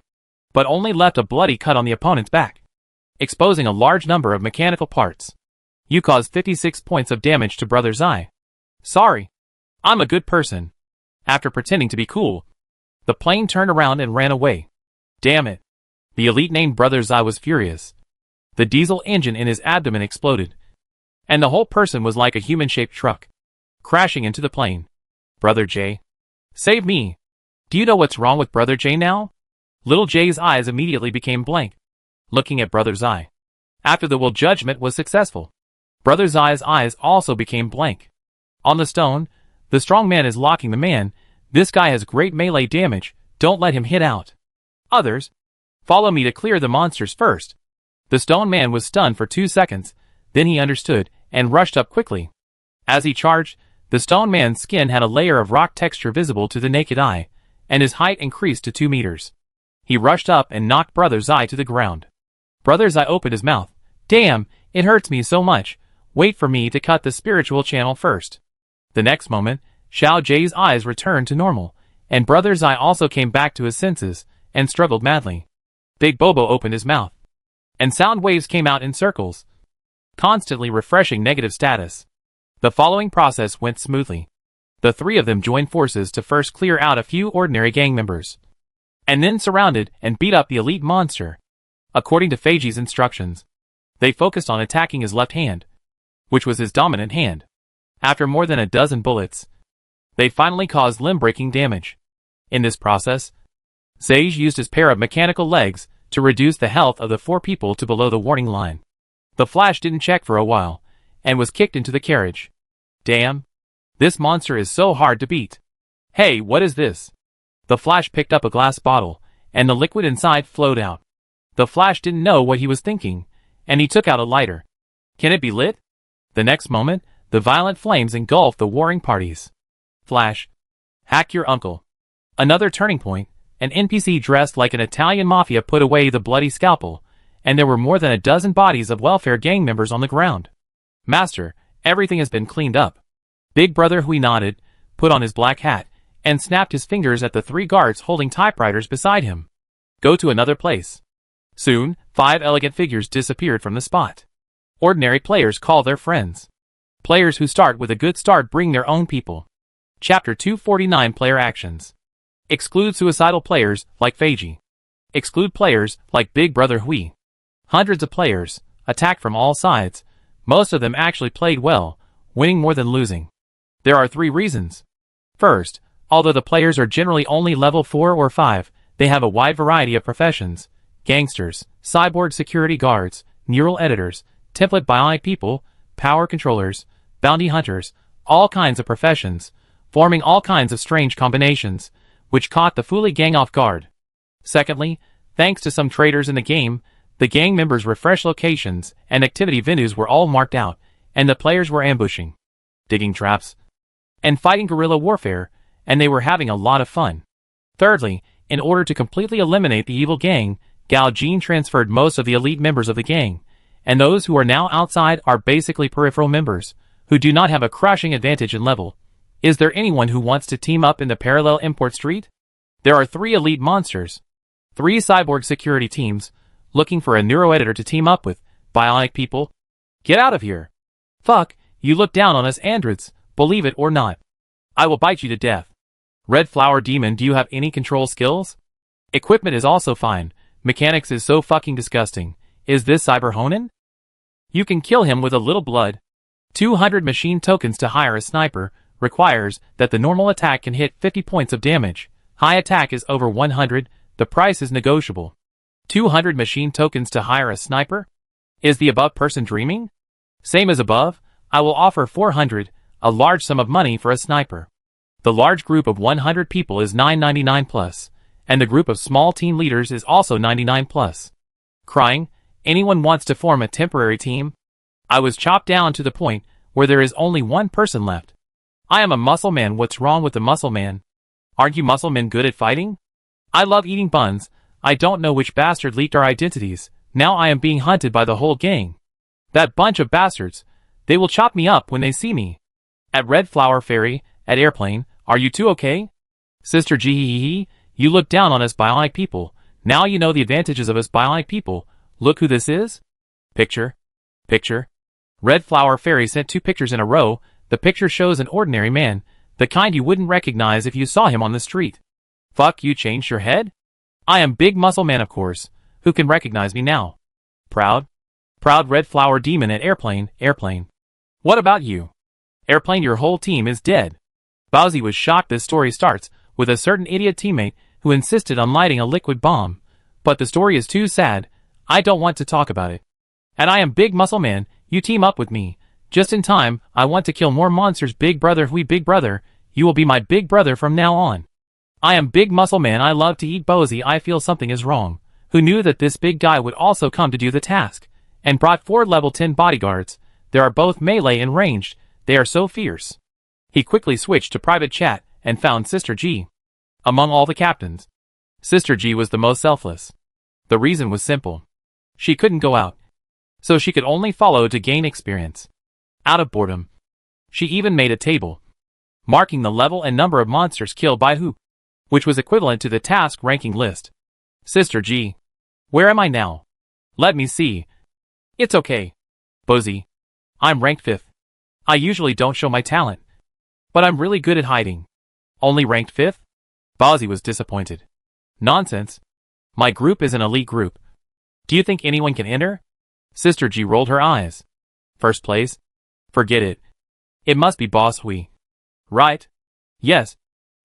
but only left a bloody cut on the opponent's back, exposing a large number of mechanical parts. You caused 56 points of damage to Brother Zai. Sorry. I'm a good person. After pretending to be cool, the plane turned around and ran away. Damn it. The elite named Brother Zai was furious. The diesel engine in his abdomen exploded, and the whole person was like a human-shaped truck, crashing into the plane. Brother J. Save me. Do you know what's wrong with Brother J now? Little J's eyes immediately became blank, looking at Brother Zai. After the will judgment was successful, Brother Zai's eyes also became blank. On the stone, the strong man is locking the man. This guy has great melee damage, don't let him hit out. Others, follow me to clear the monsters first. The stone man was stunned for 2 seconds, then he understood and rushed up quickly. As he charged, the stone man's skin had a layer of rock texture visible to the naked eye, and his height increased to 2 meters. He rushed up and knocked Brother Zai to the ground. Brother Zai opened his mouth. Damn, it hurts me so much. Wait for me to cut the spiritual channel first. The next moment, Xiao Jie's eyes returned to normal, and Brother Zai also came back to his senses and struggled madly. Big Bobo opened his mouth, and sound waves came out in circles, constantly refreshing negative status. The following process went smoothly. The three of them joined forces to first clear out a few ordinary gang members, and then surrounded and beat up the elite monster. According to Feiji's instructions, they focused on attacking his left hand, which was his dominant hand. After more than a dozen bullets, they finally caused limb-breaking damage. In this process, Sage used his pair of mechanical legs to reduce the health of the 4 people to below the warning line. The Flash didn't check for a while, and was kicked into the carriage. Damn. This monster is so hard to beat. Hey, what is this? The Flash picked up a glass bottle, and the liquid inside flowed out. The Flash didn't know what he was thinking, and he took out a lighter. Can it be lit? The next moment, the violent flames engulfed the warring parties. Flash. Hack your uncle. Another turning point, an NPC dressed like an Italian mafia put away the bloody scalpel, and there were more than a dozen bodies of welfare gang members on the ground. Master, everything has been cleaned up. Big Brother Hui nodded, put on his black hat, and snapped his fingers at the 3 guards holding typewriters beside him. Go to another place. Soon, 5 elegant figures disappeared from the spot. Ordinary players call their friends. Players who start with a good start bring their own people. Chapter 249 Player Actions. Exclude suicidal players like Feiji. Exclude players like Big Brother Hui. Hundreds of players, attack from all sides. Most of them actually played well, winning more than losing. There are 3 reasons. First, although the players are generally only level 4 or 5, they have a wide variety of professions. Gangsters, cyborg security guards, neural editors, template bionic people, power controllers, bounty hunters, all kinds of professions, forming all kinds of strange combinations, which caught the Fuli gang off guard. Secondly, thanks to some traders in the game, the gang members' refresh locations and activity venues were all marked out, and the players were ambushing, digging traps, and fighting guerrilla warfare, and they were having a lot of fun. Thirdly, in order to completely eliminate the evil gang, Gao Jin transferred most of the elite members of the gang, and those who are now outside are basically peripheral members, who do not have a crushing advantage in level. Is there anyone who wants to team up in the parallel import street? There are 3 elite monsters, 3 cyborg security teams, looking for a neuroeditor to team up with, bionic people. Get out of here. Fuck, you look down on us androids, believe it or not. I will bite you to death. Red Flower Demon, do you have any control skills? Equipment is also fine, mechanics is so fucking disgusting. Is this Cyber Honan? You can kill him with a little blood. 200 machine tokens to hire a sniper requires that the normal attack can hit 50 points of damage. High attack is over 100, the price is negotiable. 200 machine tokens to hire a sniper? Is the above person dreaming? Same as above, I will offer 400, a large sum of money for a sniper. The large group of 100 people is $9.99 plus, and the group of small team leaders is also $99 plus. Crying, anyone wants to form a temporary team? I was chopped down to the point where there is only one person left. I am a muscle man. What's wrong with the muscle man? Aren't you muscle men good at fighting? I love eating buns. I don't know which bastard leaked our identities. Now I am being hunted by the whole gang. That bunch of bastards. They will chop me up when they see me. At Red Flower Ferry, at Airplane, are you two okay? Sister G, you look down on us bionic people. Now you know the advantages of us bionic people. Look who this is. Picture. Red Flower Fairy sent 2 pictures in a row. The picture shows an ordinary man, the kind you wouldn't recognize if you saw him on the street. Fuck, you changed your head? I am Big Muscle Man, of course. Who can recognize me now? Proud Red Flower Demon at Airplane. What about you? Airplane, your whole team is dead. Bowsy was shocked. This story starts with a certain idiot teammate who insisted on lighting a liquid bomb. But the story is too sad. I don't want to talk about it. And I am Big Muscle Man. You team up with me. Just in time. I want to kill more monsters. Big brother, big brother. You will be my big brother from now on. I am Big Muscle Man. I love to eat Bowsy. I feel something is wrong. Who knew that this big guy would also come to do the task? And brought 4 level 10 bodyguards. They are both melee and ranged. They are so fierce. He quickly switched to private chat and found Sister G. Among all the captains, Sister G was the most selfless. The reason was simple. She couldn't go out, so she could only follow to gain experience. Out of boredom, she even made a table, marking the level and number of monsters killed by who, which was equivalent to the task ranking list. Sister G. Where am I now? Let me see. It's okay. Bowsy. I'm ranked 5th. I usually don't show my talent, but I'm really good at hiding. Only ranked 5th? Bowsy was disappointed. Nonsense. My group is an elite group. Do you think anyone can enter? Sister G rolled her eyes. First place? Forget it. It must be Boss Hui. Right? Yes.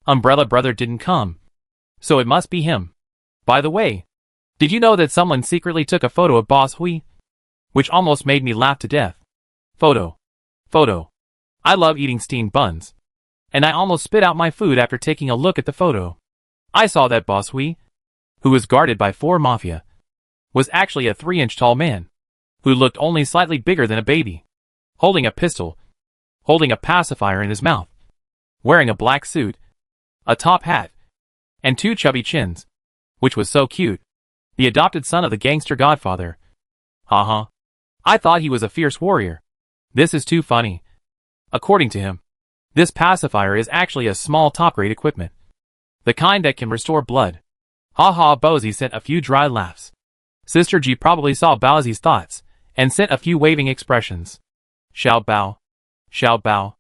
Umbrella Brother didn't come, so it must be him. By the way, did you know that someone secretly took a photo of Boss Hui? Which almost made me laugh to death. Photo. I love eating steamed buns. And I almost spit out my food after taking a look at the photo. I saw that Boss Hui, who was guarded by 4 mafia, was actually a 3-inch tall man, who looked only slightly bigger than a baby, holding a pistol, holding a pacifier in his mouth, wearing a black suit, a top hat, and 2 chubby chins, which was so cute. The adopted son of the gangster godfather. Haha. I thought he was a fierce warrior. This is too funny. According to him, this pacifier is actually a small top-grade equipment. The kind that can restore blood. Haha. Bowsy sent a few dry laughs. Sister G probably saw Bowsy's thoughts, and sent a few waving expressions. Xiao Bao.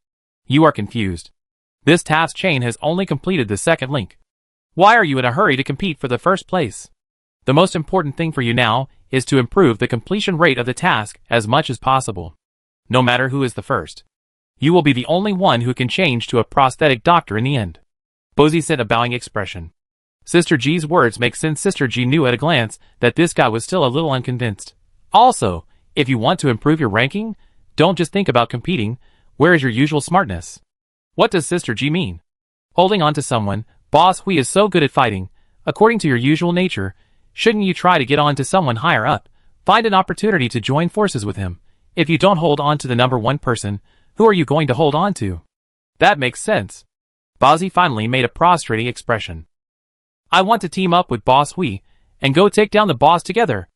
You are confused. This task chain has only completed the 2nd link. Why are you in a hurry to compete for the 1st place? The most important thing for you now is to improve the completion rate of the task as much as possible. No matter who is the first. You will be the only one who can change to a prosthetic doctor in the end. Bowsy sent a bowing expression. Sister G's words make sense. Sister G knew at a glance that this guy was still a little unconvinced. Also, if you want to improve your ranking, don't just think about competing. Where is your usual smartness? What does Sister G mean? Holding on to someone. Boss Hui is so good at fighting. According to your usual nature, shouldn't you try to get on to someone higher up? Find an opportunity to join forces with him. If you don't hold on to the number 1 person, who are you going to hold on to? That makes sense. Bowsy finally made a prostrating expression. I want to team up with Boss Hui, and go take down the boss together.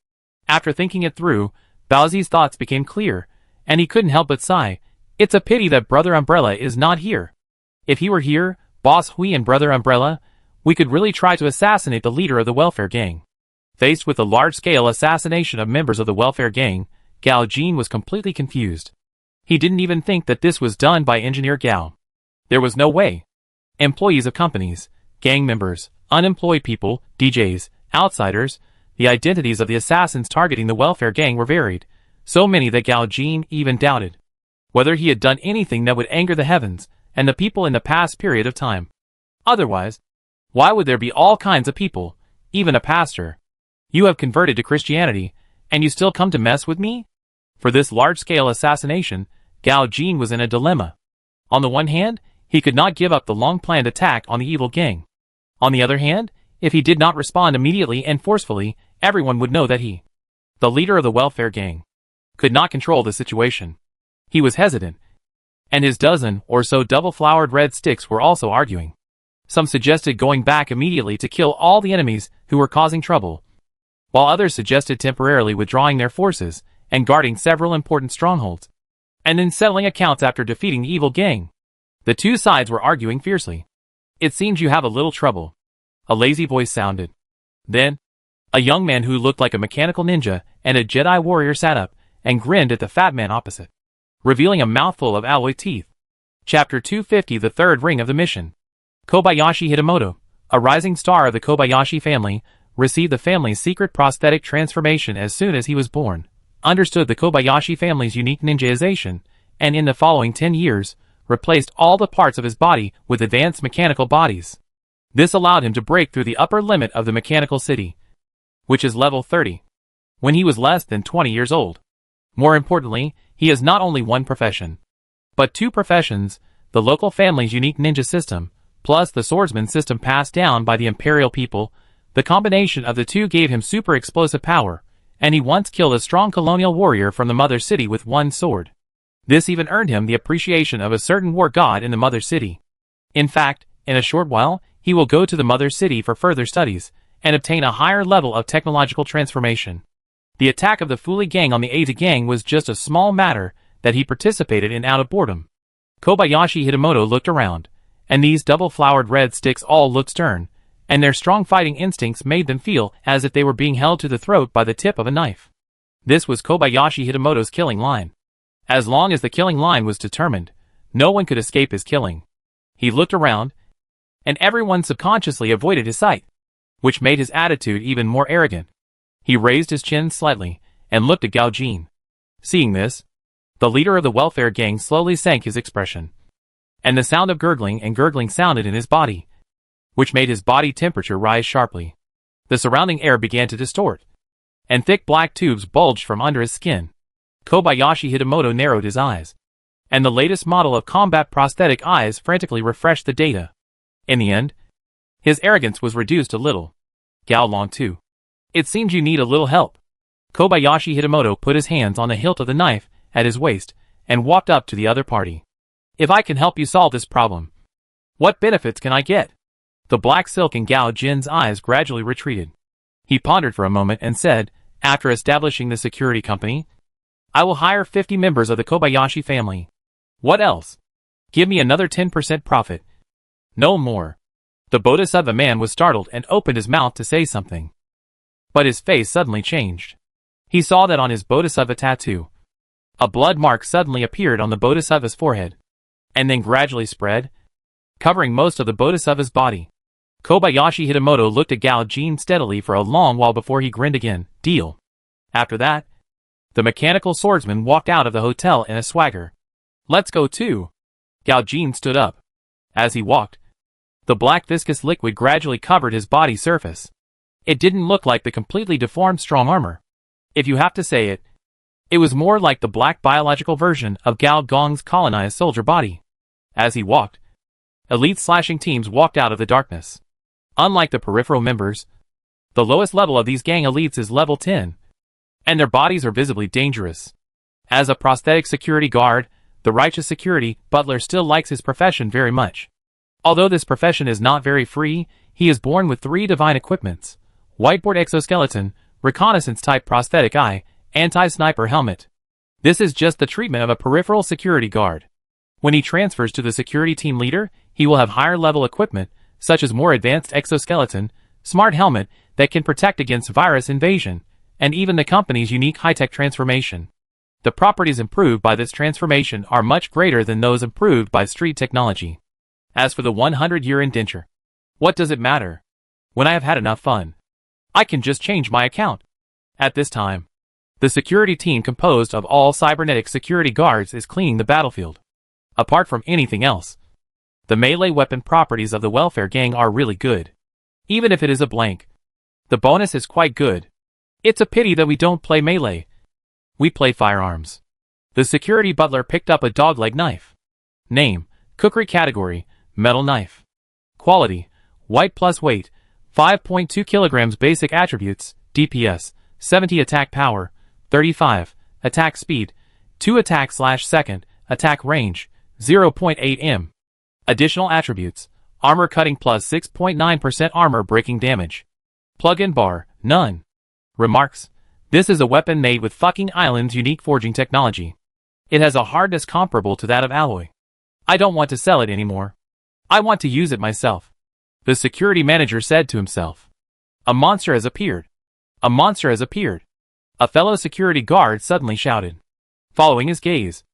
After thinking it through, Bowsy's thoughts became clear, and he couldn't help but sigh. It's a pity that Brother Umbrella is not here. If he were here, Boss Hui and Brother Umbrella, we could really try to assassinate the leader of the welfare gang. Faced with the large-scale assassination of members of the welfare gang, Gao Jin was completely confused. He didn't even think that this was done by Engineer Gao. There was no way. Employees of companies, gang members, unemployed people, DJs, outsiders, The identities of the assassins targeting the welfare gang were varied, so many that Gao Jin even doubted whether he had done anything that would anger the heavens and the people in the past period of time. Otherwise, why would there be all kinds of people, even a pastor? You have converted to Christianity, and you still come to mess with me? For this large-scale assassination, Gao Jin was in a dilemma. On the one hand, he could not give up the long-planned attack on the evil gang. On the other hand, if he did not respond immediately and forcefully, everyone would know that he, the leader of the welfare gang, could not control the situation. He was hesitant, and his dozen or so double-flowered red sticks were also arguing. Some suggested going back immediately to kill all the enemies who were causing trouble, while others suggested temporarily withdrawing their forces and guarding several important strongholds, and then settling accounts after defeating the evil gang. The two sides were arguing fiercely. "It seems you have a little trouble," a lazy voice sounded. Then, a young man who looked like a mechanical ninja and a Jedi warrior sat up and grinned at the fat man opposite, revealing a mouthful of alloy teeth. Chapter 250, the third ring of the mission. Kobayashi Hitamoto, a rising star of the Kobayashi family, received the family's secret prosthetic transformation as soon as he was born, understood the Kobayashi family's unique ninjaization, and in the following 10 years, replaced all the parts of his body with advanced mechanical bodies. This allowed him to break through the upper limit of the mechanical city, which is level 30, when he was less than 20 years old. More importantly, he has not only one profession, but two professions: the local family's unique ninja system, plus the swordsman system passed down by the imperial people. The combination of the two gave him super explosive power, and he once killed a strong colonial warrior from the mother city with one sword. This even earned him the appreciation of a certain war god in the mother city. In fact, in a short while, he will go to the mother city for further studies, and obtain a higher level of technological transformation. The attack of the Fuli gang on the Aita gang was just a small matter that he participated in out of boredom. Kobayashi Hitamoto looked around, and these double-flowered red sticks all looked stern, and their strong fighting instincts made them feel as if they were being held to the throat by the tip of a knife. This was Kobayashi Hitamoto's killing line. As long as the killing line was determined, no one could escape his killing. He looked around, and everyone subconsciously avoided his sight, which made his attitude even more arrogant. He raised his chin slightly and looked at Gao Jin. Seeing this, the leader of the welfare gang slowly sank his expression, and the sound of gurgling sounded in his body, which made his body temperature rise sharply. The surrounding air began to distort, and thick black tubes bulged from under his skin. Kobayashi Hitamoto narrowed his eyes, and the latest model of combat prosthetic eyes frantically refreshed the data. In the end, his arrogance was reduced a little. "Gao Long too. It seems you need a little help." Kobayashi Hitamoto put his hands on the hilt of the knife at his waist and walked up to the other party. "If I can help you solve this problem, what benefits can I get?" The black silk in Gao Jin's eyes gradually retreated. He pondered for a moment and said, "After establishing the security company, I will hire 50 members of the Kobayashi family. What else? Give me another 10% profit. No more." The Bodhisattva man was startled and opened his mouth to say something, but his face suddenly changed. He saw that on his Bodhisattva tattoo, a blood mark suddenly appeared on the Bodhisattva's forehead, and then gradually spread, covering most of the Bodhisattva's body. Kobayashi Hitamoto looked at Gao Jin steadily for a long while before he grinned again. "Deal." After that, the mechanical swordsman walked out of the hotel in a swagger. "Let's go too." Gao Jin stood up. As he walked, the black viscous liquid gradually covered his body surface. It didn't look like the completely deformed strong armor. If you have to say it, it was more like the black biological version of Gao Gong's colonized soldier body. As he walked, elite slashing teams walked out of the darkness. Unlike the peripheral members, the lowest level of these gang elites is level 10, and their bodies are visibly dangerous. As a prosthetic security guard, the righteous security butler still likes his profession very much. Although this profession is not very free, he is born with 3 divine equipments: whiteboard exoskeleton, reconnaissance-type prosthetic eye, anti-sniper helmet. This is just the treatment of a peripheral security guard. When he transfers to the security team leader, he will have higher-level equipment, such as more advanced exoskeleton, smart helmet that can protect against virus invasion, and even the company's unique high-tech transformation. The properties improved by this transformation are much greater than those improved by street technology. As for the 100-year indenture, what does it matter? When I have had enough fun, I can just change my account. At this time, the security team composed of all cybernetic security guards is cleaning the battlefield. Apart from anything else, the melee weapon properties of the welfare gang are really good. Even if it is a blank, the bonus is quite good. It's a pity that we don't play melee. We play firearms. The security butler picked up a dogleg knife. Name, cookery category, metal knife. Quality, white plus weight, 5.2 kilograms. Basic attributes, DPS, 70 attack power, 35, attack speed, 2 attack/second, attack range, 0.8 m. Additional attributes, armor cutting plus 6.9% armor breaking damage. Plug-in bar, none. Remarks, this is a weapon made with fucking Island's unique forging technology. It has a hardness comparable to that of alloy. I don't want to sell it anymore. I want to use it myself. The security manager said to himself. A monster has appeared. A monster has appeared. A fellow security guard suddenly shouted. Following his gaze,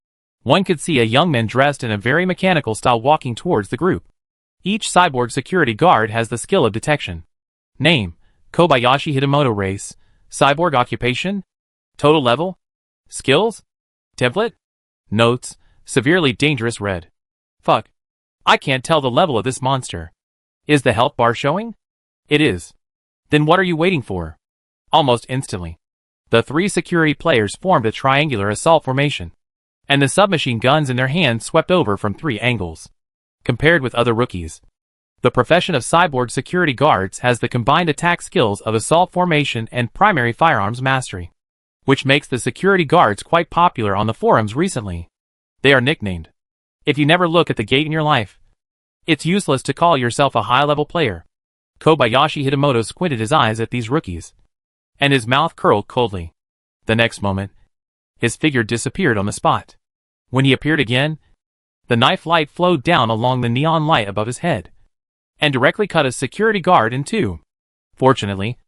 one could see a young man dressed in a very mechanical style walking towards the group. Each cyborg security guard has the skill of detection. Name, Kobayashi Hitamoto. Race, cyborg. Occupation, total level, skills, template, notes, severely dangerous. Red. Fuck. I can't tell the level of this monster. Is the health bar showing? It is. Then what are you waiting for? Almost instantly, the three security players formed a triangular assault formation, and the submachine guns in their hands swept over from 3 angles. Compared with other rookies, the profession of cyborg security guards has the combined attack skills of assault formation and primary firearms mastery, which makes the security guards quite popular on the forums recently. They are nicknamed. If you never look at the gate in your life, it's useless to call yourself a high-level player. Kobayashi Hitamoto squinted his eyes at these rookies, and his mouth curled coldly. The next moment, his figure disappeared on the spot. When he appeared again, the knife light flowed down along the neon light above his head, and directly cut a security guard in two. Fortunately,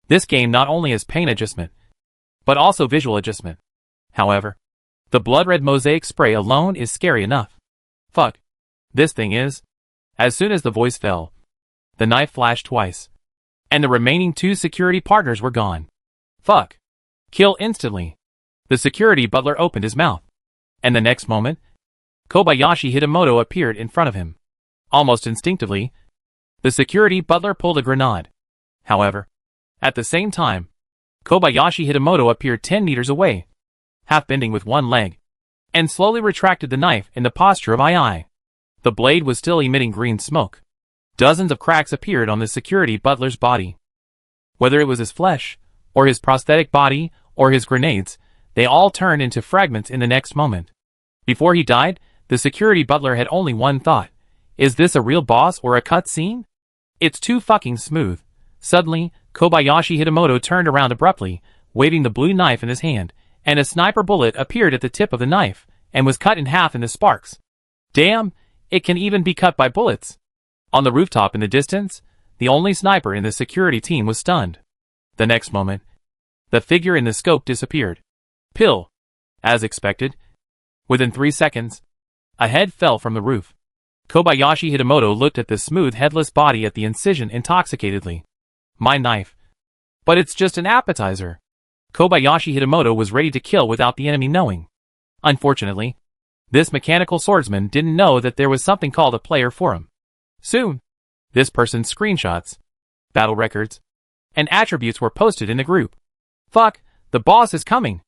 this game not only has pain adjustment, but also visual adjustment. However, the blood-red mosaic spray alone is scary enough. Fuck. This thing is. As soon as the voice fell, the knife flashed twice, and the remaining 2 security partners were gone. Fuck. Kill instantly. The security butler opened his mouth, and the next moment, Kobayashi Hitamoto appeared in front of him. Almost instinctively, the security butler pulled a grenade. However, at the same time, Kobayashi Hitamoto appeared 10 meters away, half bending with one leg, and slowly retracted the knife in the posture of II. The blade was still emitting green smoke. Dozens of cracks appeared on the security butler's body. Whether it was his flesh, or his prosthetic body, or his grenades, they all turned into fragments in the next moment. Before he died, the security butler had only one thought. Is this a real boss or a cut scene? It's too fucking smooth. Suddenly, Kobayashi Hitamoto turned around abruptly, waving the blue knife in his hand, and a sniper bullet appeared at the tip of the knife, and was cut in half in the sparks. Damn, it can even be cut by bullets. On the rooftop in the distance, the only sniper in the security team was stunned. The next moment, the figure in the scope disappeared. Pill. As expected, within 3 seconds, a head fell from the roof. Kobayashi Hitamoto looked at the smooth headless body at the incision intoxicatedly. My knife. But it's just an appetizer. Kobayashi Hitamoto was ready to kill without the enemy knowing. Unfortunately, this mechanical swordsman didn't know that there was something called a player forum. Soon, this person's screenshots, battle records, and attributes were posted in the group. Fuck, the boss is coming.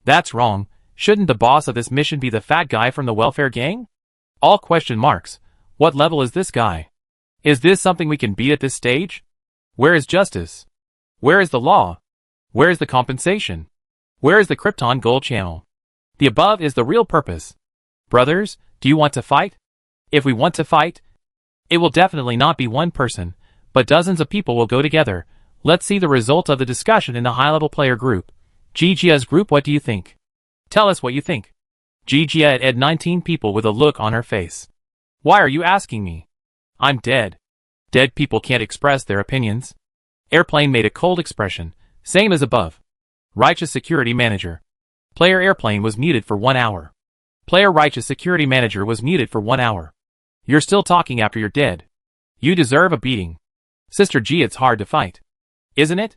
That's wrong. Shouldn't the boss of this mission be the fat guy from the welfare gang? All question marks. What level is this guy? Is this something we can beat at this stage? Where is justice? Where is the law? Where is the compensation? Where is the Krypton Gold Channel? The above is the real purpose. Brothers, do you want to fight? If we want to fight, it will definitely not be one person, but dozens of people will go together. Let's see the result of the discussion in the high-level player group. GG's group, what do you think? Tell us what you think. GG at 19 people with a look on her face. Why are you asking me? I'm dead. Dead people can't express their opinions. Airplane made a cold expression, same as above. Righteous Security Manager. Player Airplane was muted for 1 hour. Player Righteous Security Manager was muted for 1 hour. You're still talking after you're dead. You deserve a beating. Sister G, it's hard to fight. Isn't it?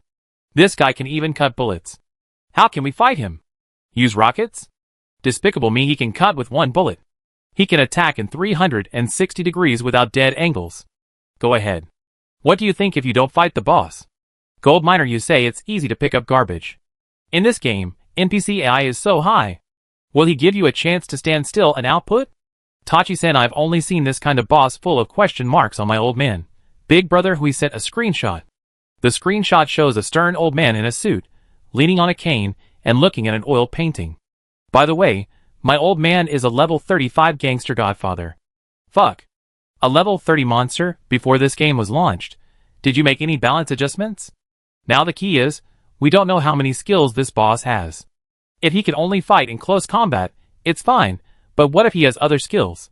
This guy can even cut bullets. How can we fight him? Use rockets? Despicable me, he can cut with one bullet. He can attack in 360 degrees without dead angles. Go ahead. What do you think if you don't fight the boss? Gold miner, you say it's easy to pick up garbage. In this game, NPC AI is so high. Will he give you a chance to stand still and output? Tachi-san, I've only seen this kind of boss full of question marks on my old man. Big brother, we sent a screenshot. The screenshot shows a stern old man in a suit, leaning on a cane and looking at an oil painting. By the way, my old man is a level 35 gangster godfather. Fuck. A level 30 monster before this game was launched. Did you make any balance adjustments? Now the key is, we don't know how many skills this boss has. If he can only fight in close combat, it's fine, but what if he has other skills?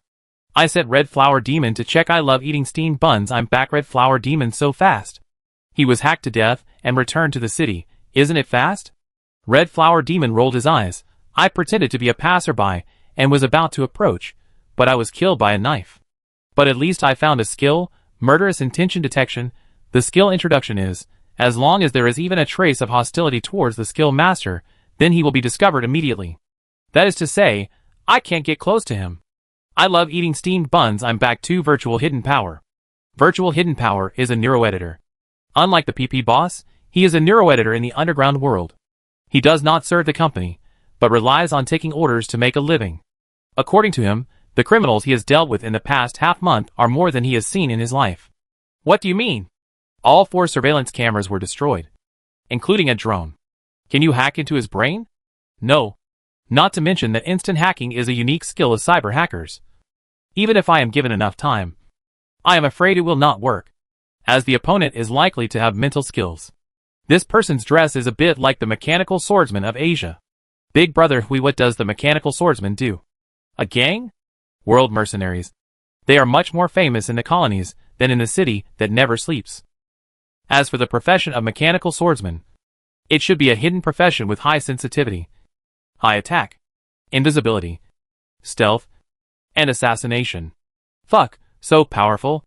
I set Red Flower Demon to check. I love eating steamed buns. I'm back. Red Flower Demon so fast. He was hacked to death and returned to the city. Isn't it fast? Red Flower Demon rolled his eyes. I pretended to be a passerby and was about to approach, but I was killed by a knife. But at least I found a skill, murderous intention detection. The skill introduction is, as long as there is even a trace of hostility towards the skill master, then he will be discovered immediately. That is to say, I can't get close to him. I love eating steamed buns. I'm back to Virtual Hidden Power. Virtual Hidden Power is a neuroeditor. Unlike the PP boss, he is a neuroeditor in the underground world. He does not serve the company, but relies on taking orders to make a living. According to him, the criminals he has dealt with in the past half-month are more than he has seen in his life. What do you mean? All 4 surveillance cameras were destroyed, including a drone. Can you hack into his brain? No. Not to mention that instant hacking is a unique skill of cyber hackers. Even if I am given enough time, I am afraid it will not work, as the opponent is likely to have mental skills. This person's dress is a bit like the mechanical swordsman of Asia. Big brother, what does the mechanical swordsman do? A gang? World mercenaries. They are much more famous in the colonies than in the city that never sleeps. As for the profession of mechanical swordsman, it should be a hidden profession with high sensitivity, high attack, invisibility, stealth, and assassination. Fuck, so powerful.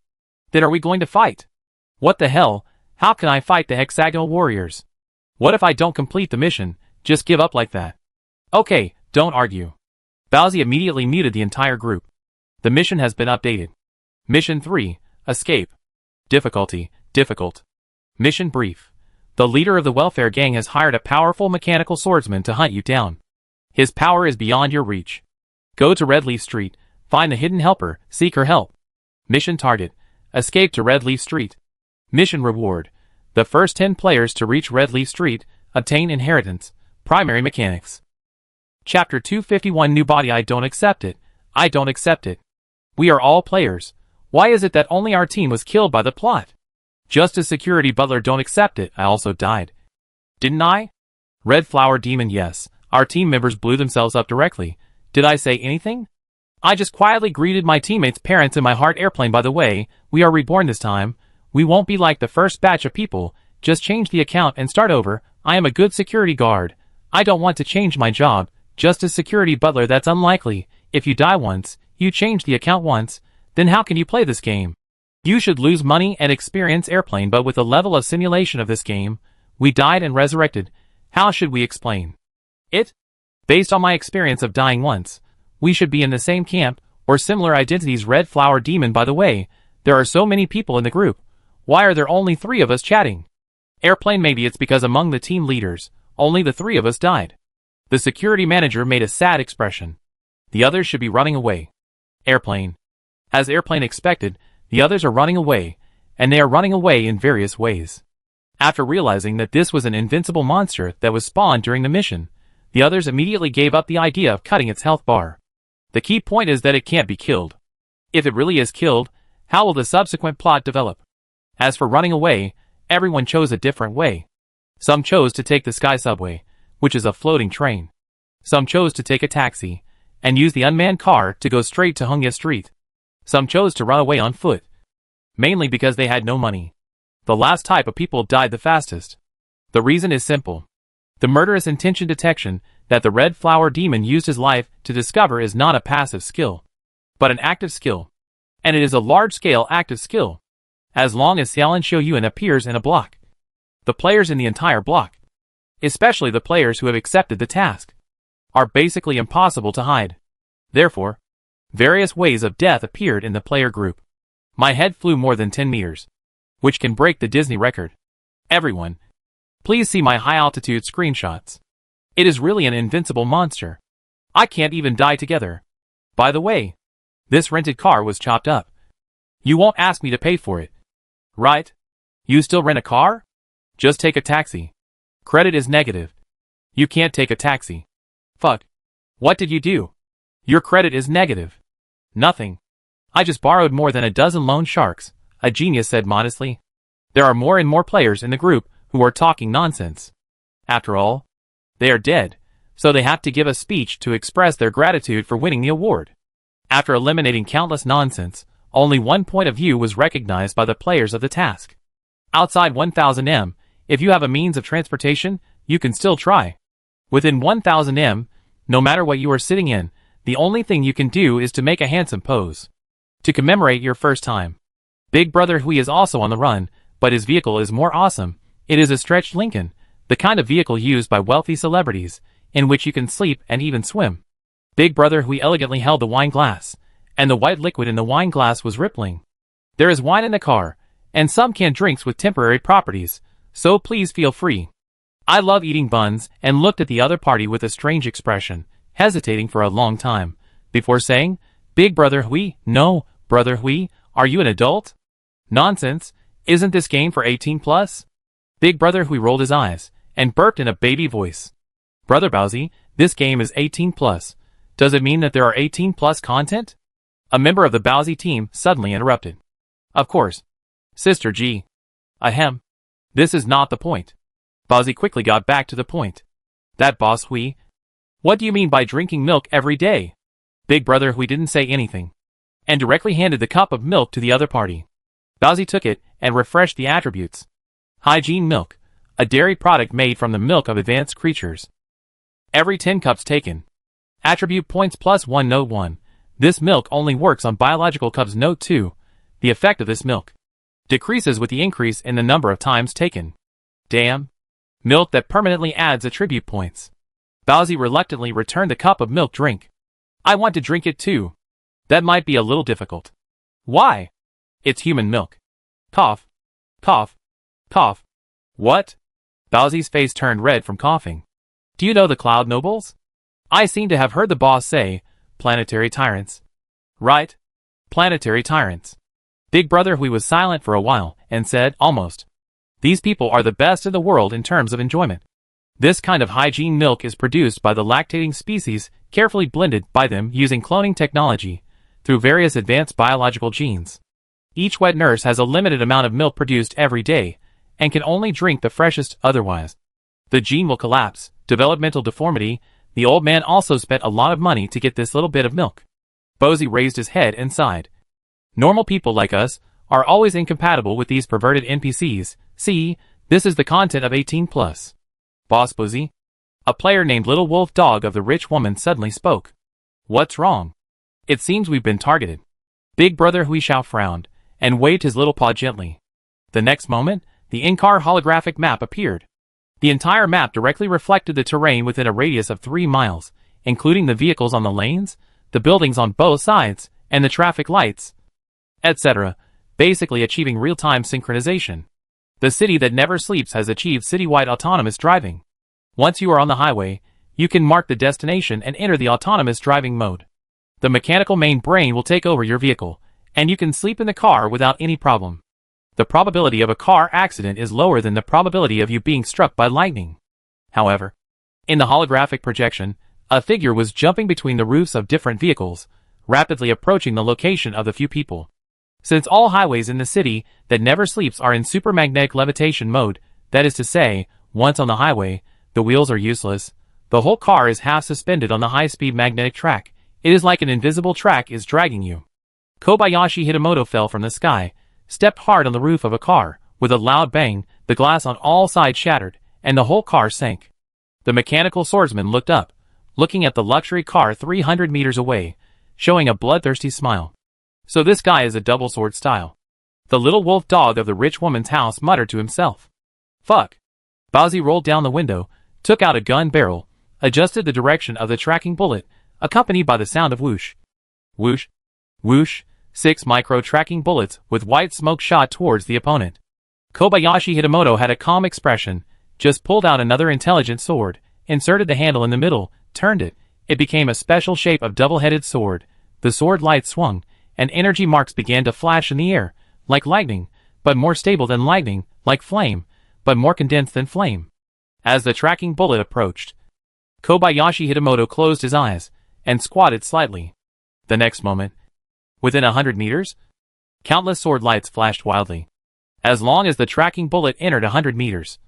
Then are we going to fight? What the hell? How can I fight the hexagonal warriors? What if I don't complete the mission, just give up like that? Okay, don't argue. Bowsy immediately muted the entire group. The mission has been updated. Mission 3, Escape. Difficulty, difficult. Mission brief. The leader of the welfare gang has hired a powerful mechanical swordsman to hunt you down. His power is beyond your reach. Go to Red Leaf Street, find the hidden helper, seek her help. Mission target. Escape to Red Leaf Street. Mission reward. The first 10 players to reach Red Leaf Street obtain inheritance. Primary mechanics. Chapter 251 New Body. I don't accept it. I don't accept it. We are all players. Why is it that only our team was killed by the plot? Just as security butler, don't accept it. I also died. Didn't I? Red Flower Demon, yes. Our team members blew themselves up directly. Did I say anything? I just quietly greeted my teammates' parents in my heart airplane. By the way, we are reborn this time. We won't be like the first batch of people. Just change the account and start over. I am a good security guard. I don't want to change my job. Just as security butler, that's unlikely. If you die once, you change the account once, then how can you play this game? You should lose money and experience airplane, but with the level of simulation of this game, we died and resurrected. How should we explain it? Based on my experience of dying once, we should be in the same camp, or similar identities. Red Flower Demon, by the way, there are so many people in the group. Why are there only 3 of us chatting? Airplane, maybe it's because among the team leaders, only the 3 of us died. The security manager made a sad expression. The others should be running away. Airplane. As Airplane expected, the others are running away, and they are running away in various ways. After realizing that this was an invincible monster that was spawned during the mission, the others immediately gave up the idea of cutting its health bar. The key point is that it can't be killed. If it really is killed, how will the subsequent plot develop? As for running away, everyone chose a different way. Some chose to take the Sky Subway, which is a floating train. Some chose to take a taxi, and use the unmanned car to go straight to Hungya Street. Some chose to run away on foot, mainly because they had no money. The last type of people died the fastest. The reason is simple. The murderous intention detection that the Red Flower Demon used his life to discover is not a passive skill, but an active skill. And it is a large-scale active skill. As long as Xiaolin Shouyuan appears in a block, The players in the entire block, especially the players who have accepted the task, are basically impossible to hide. Therefore, various ways of death appeared in the player group. My head flew more than 10 meters, which can break the Disney record. Everyone, please see my high-altitude screenshots. It is really an invincible monster. I can't even die together. By the way, this rented car was chopped up. You won't ask me to pay for it, right? You still rent a car? Just take a taxi. Credit is negative. You can't take a taxi. Fuck. What did you do? Your credit is negative. Nothing. I just borrowed more than a dozen loan sharks, a genius said modestly. There are more and more players in the group who are talking nonsense. After all, they are dead, so they have to give a speech to express their gratitude for winning the award. After eliminating countless nonsense, only one point of view was recognized by the players of the task. Outside 1000 m, if you have a means of transportation, you can still try. Within 1000 m, no matter what you are sitting in, the only thing you can do is to make a handsome pose to commemorate your first time. Big Brother Hui is also on the run, but his vehicle is more awesome. It is a stretched Lincoln, the kind of vehicle used by wealthy celebrities, in which you can sleep and even swim. Big Brother Hui elegantly held the wine glass, and the white liquid in the wine glass was rippling. There is wine in the car, and some canned drinks with temporary properties, so please feel free. I love eating buns and looked at the other party with a strange expression, hesitating for a long time, before saying, Big Brother Hui, no, Brother Hui, are you an adult? Nonsense, isn't this game for 18 plus? Big Brother Hui rolled his eyes, and burped in a baby voice. Brother Bowsy, this game is 18 plus. Does it mean that there are 18 plus content? A member of the Bowsy team suddenly interrupted. Of course. Sister G. Ahem. This is not the point. Bowsy quickly got back to the point. That boss Hui. What do you mean by drinking milk every day? Big Brother Hui didn't say anything, and directly handed the cup of milk to the other party. Bowsy took it and refreshed the attributes. Hygiene milk, a dairy product made from the milk of advanced creatures. Every 10 cups taken. Attribute points +1. Note 1. This milk only works on biological cups. Note 2. The effect of this milk decreases with the increase in the number of times taken. Damn. Milk that permanently adds attribute points. Bowsy reluctantly returned the cup of milk drink. I want to drink it too. That might be a little difficult. Why? It's human milk. Cough. Cough. Cough. What? Bowsy's face turned red from coughing. Do you know the Cloud Nobles? I seem to have heard the boss say, planetary tyrants. Right? Planetary tyrants. Big Brother Hui was silent for a while, and said, almost. These people are the best in the world in terms of enjoyment. This kind of hygiene milk is produced by the lactating species, carefully blended by them using cloning technology, through various advanced biological genes. Each wet nurse has a limited amount of milk produced every day, and can only drink the freshest otherwise. The gene will collapse, developmental deformity. The old man also spent a lot of money to get this little bit of milk. Bowsy raised his head and sighed. Normal people like us are always incompatible with these perverted NPCs. See, this is the content of 18 plus. Boss Bowsy? A player named Little Wolf Dog of the Rich Woman suddenly spoke. What's wrong? It seems we've been targeted. Big Brother Huishao frowned, and waved his little paw gently. The next moment, the in-car holographic map appeared. The entire map directly reflected the terrain within a radius of 3 miles, including the vehicles on the lanes, the buildings on both sides, and the traffic lights, etc., basically achieving real-time synchronization. The city that never sleeps has achieved citywide autonomous driving. Once you are on the highway, you can mark the destination and enter the autonomous driving mode. The mechanical main brain will take over your vehicle, and you can sleep in the car without any problem. The probability of a car accident is lower than the probability of you being struck by lightning. However, in the holographic projection, a figure was jumping between the roofs of different vehicles, rapidly approaching the location of the few people. Since all highways in the city that never sleeps are in supermagnetic levitation mode, that is to say, once on the highway, the wheels are useless, the whole car is half suspended on the high-speed magnetic track. It is like an invisible track is dragging you. Kobayashi Hitamoto fell from the sky, stepped hard on the roof of a car. With a loud bang, the glass on all sides shattered, and the whole car sank. The mechanical swordsman looked up, looking at the luxury car 300 meters away, showing a bloodthirsty smile. So this guy is a double sword style. The Little Wolf Dog of the Rich Woman's house muttered to himself. Fuck. Bowsy rolled down the window, took out a gun barrel, adjusted the direction of the tracking bullet, accompanied by the sound of whoosh. Whoosh. Whoosh. 6 micro-tracking bullets with white smoke shot towards the opponent. Kobayashi Hitamoto had a calm expression, just pulled out another intelligent sword, inserted the handle in the middle, turned it. It became a special shape of double-headed sword. The sword light swung, and energy marks began to flash in the air, like lightning, but more stable than lightning, like flame, but more condensed than flame. As the tracking bullet approached, Kobayashi Hitamoto closed his eyes, and squatted slightly. The next moment, within 100 meters, countless sword lights flashed wildly. As long as the tracking bullet entered 100 meters,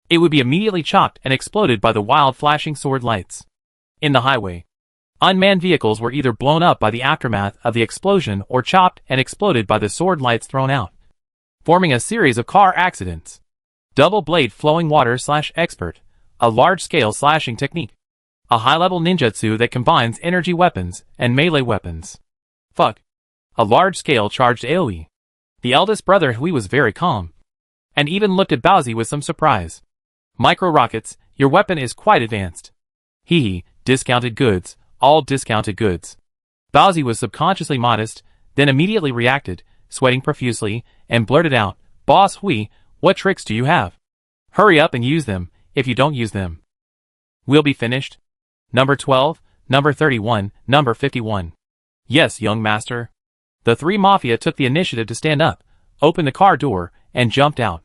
it would be immediately chopped and exploded by the wild flashing sword lights. In the highway, unmanned vehicles were either blown up by the aftermath of the explosion or chopped and exploded by the sword lights thrown out, forming a series of car accidents. Double blade flowing water / expert, a large-scale slashing technique, a high-level ninjutsu that combines energy weapons and melee weapons. Fuck. A large-scale charged AoE. The eldest brother Hui was very calm, and even looked at Bowsy with some surprise. Micro-rockets, your weapon is quite advanced. Hee, discounted goods, all discounted goods. Bowsy was subconsciously modest, then immediately reacted, sweating profusely, and blurted out, Boss Hui, what tricks do you have? Hurry up and use them, if you don't use them, we'll be finished. Number 12, number 31, number 51. Yes, young master. The 3 Mafia took the initiative to stand up, opened the car door, and jumped out.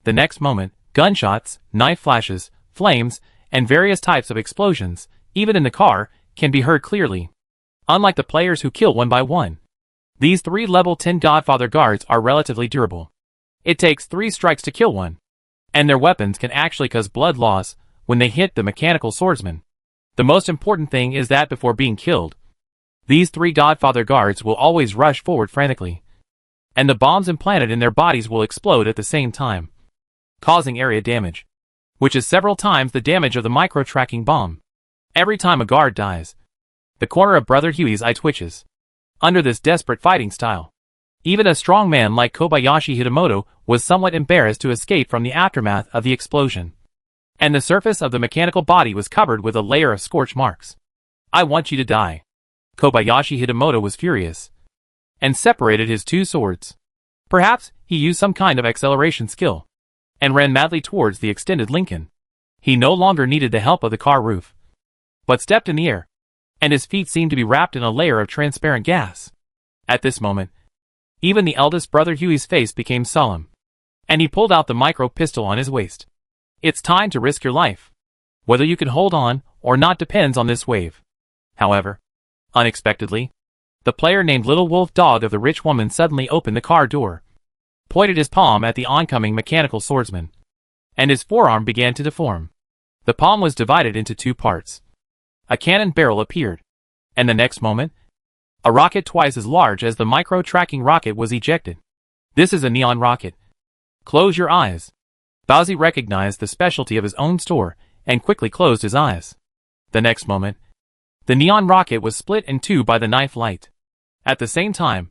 The next moment, gunshots, knife flashes, flames, and various types of explosions, even in the car, can be heard clearly. Unlike the players who kill one by one, these 3 level 10 Godfather guards are relatively durable. It takes 3 strikes to kill one, and their weapons can actually cause blood loss when they hit the mechanical swordsman. The most important thing is that before being killed, these 3 Godfather guards will always rush forward frantically, and the bombs implanted in their bodies will explode at the same time, causing area damage, which is several times the damage of the micro-tracking bomb. Every time a guard dies, the corner of Brother Huey's eye twitches. Under this desperate fighting style, even a strong man like Kobayashi Hitamoto was somewhat embarrassed to escape from the aftermath of the explosion, and the surface of the mechanical body was covered with a layer of scorch marks. I want you to die. Kobayashi Hitamoto was furious, and separated his 2 swords. Perhaps he used some kind of acceleration skill, and ran madly towards the extended Lincoln. He no longer needed the help of the car roof, but stepped in the air, and his feet seemed to be wrapped in a layer of transparent gas. At this moment, even the eldest brother Huey's face became solemn, and he pulled out the micro pistol on his waist. It's time to risk your life. Whether you can hold on or not depends on this wave. However, unexpectedly, the player named Little Wolf Dog of the rich woman suddenly opened the car door, pointed his palm at the oncoming mechanical swordsman, and his forearm began to deform. The palm was divided into 2 parts. A cannon barrel appeared, and the next moment, a rocket twice as large as the micro-tracking rocket was ejected. This is a neon rocket. Close your eyes. Bowsy recognized the specialty of his own store and quickly closed his eyes. The next moment, the neon rocket was split in 2 by the knife light. At the same time,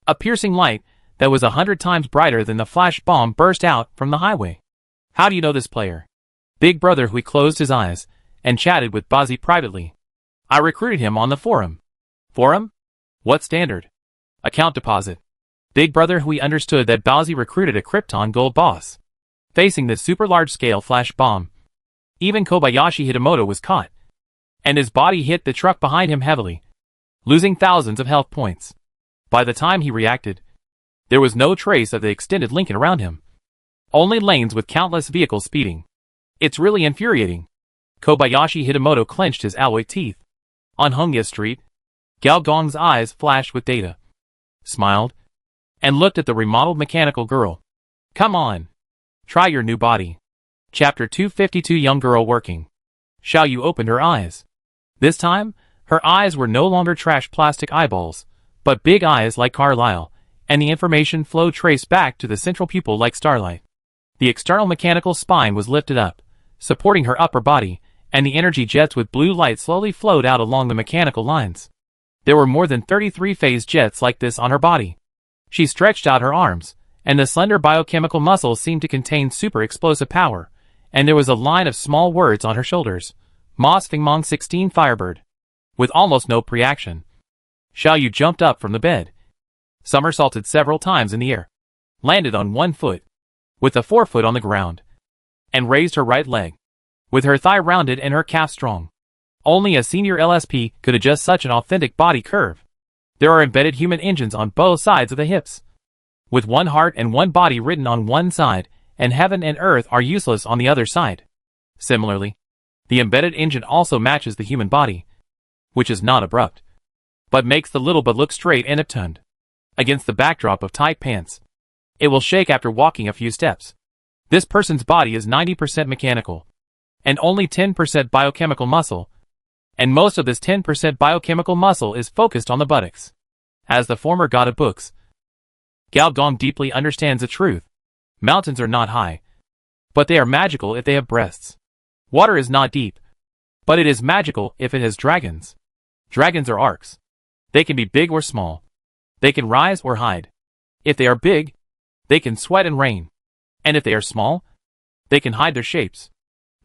a piercing light that was 100 times brighter than the flash bomb burst out from the highway. How do you know this player? Big Brother Hui closed his eyes and chatted with Bowsy privately. I recruited him on the forum. Forum? What standard? Account deposit. Big Brother Hui understood that Bowsy recruited a Krypton gold boss. Facing this super large-scale flash bomb, even Kobayashi Hitamoto was caught, and his body hit the truck behind him heavily, losing thousands of health points. By the time he reacted, there was no trace of the extended Lincoln around him. Only lanes with countless vehicles speeding. It's really infuriating. Kobayashi Hitamoto clenched his alloy teeth. On Hongya Street, Gao Gong's eyes flashed with data, smiled, and looked at the remodeled mechanical girl. Come on. Try your new body. Chapter 252. Young girl working. Xiao Yu opened her eyes. This time, her eyes were no longer trash plastic eyeballs, but big eyes like Carlyle, and the information flow traced back to the central pupil like starlight. The external mechanical spine was lifted up, supporting her upper body, and the energy jets with blue light slowly flowed out along the mechanical lines. There were more than 33 phase jets like this on her body. She stretched out her arms, and the slender biochemical muscles seemed to contain super explosive power, and there was a line of small words on her shoulders. Mas Fingmong 16 Firebird. With almost no pre-action, Xiao Yu jumped up from the bed, somersaulted several times in the air, landed on one foot, with the forefoot on the ground, and raised her right leg, with her thigh rounded and her calf strong. Only a senior LSP could adjust such an authentic body curve. There are embedded human engines on both sides of the hips, with one heart and one body written on one side, and heaven and earth are useless on the other side. Similarly, the embedded engine also matches the human body, which is not abrupt, but makes the little but look straight and upturned. Against the backdrop of tight pants, it will shake after walking a few steps. This person's body is 90% mechanical, and only 10% biochemical muscle, and most of this 10% biochemical muscle is focused on the buttocks. As the former god of books, Gao Gong deeply understands the truth. Mountains are not high, but they are magical if they have breasts. Water is not deep, but it is magical if it has dragons. Dragons are arcs. They can be big or small. They can rise or hide. If they are big, they can sweat and rain. And if they are small, they can hide their shapes.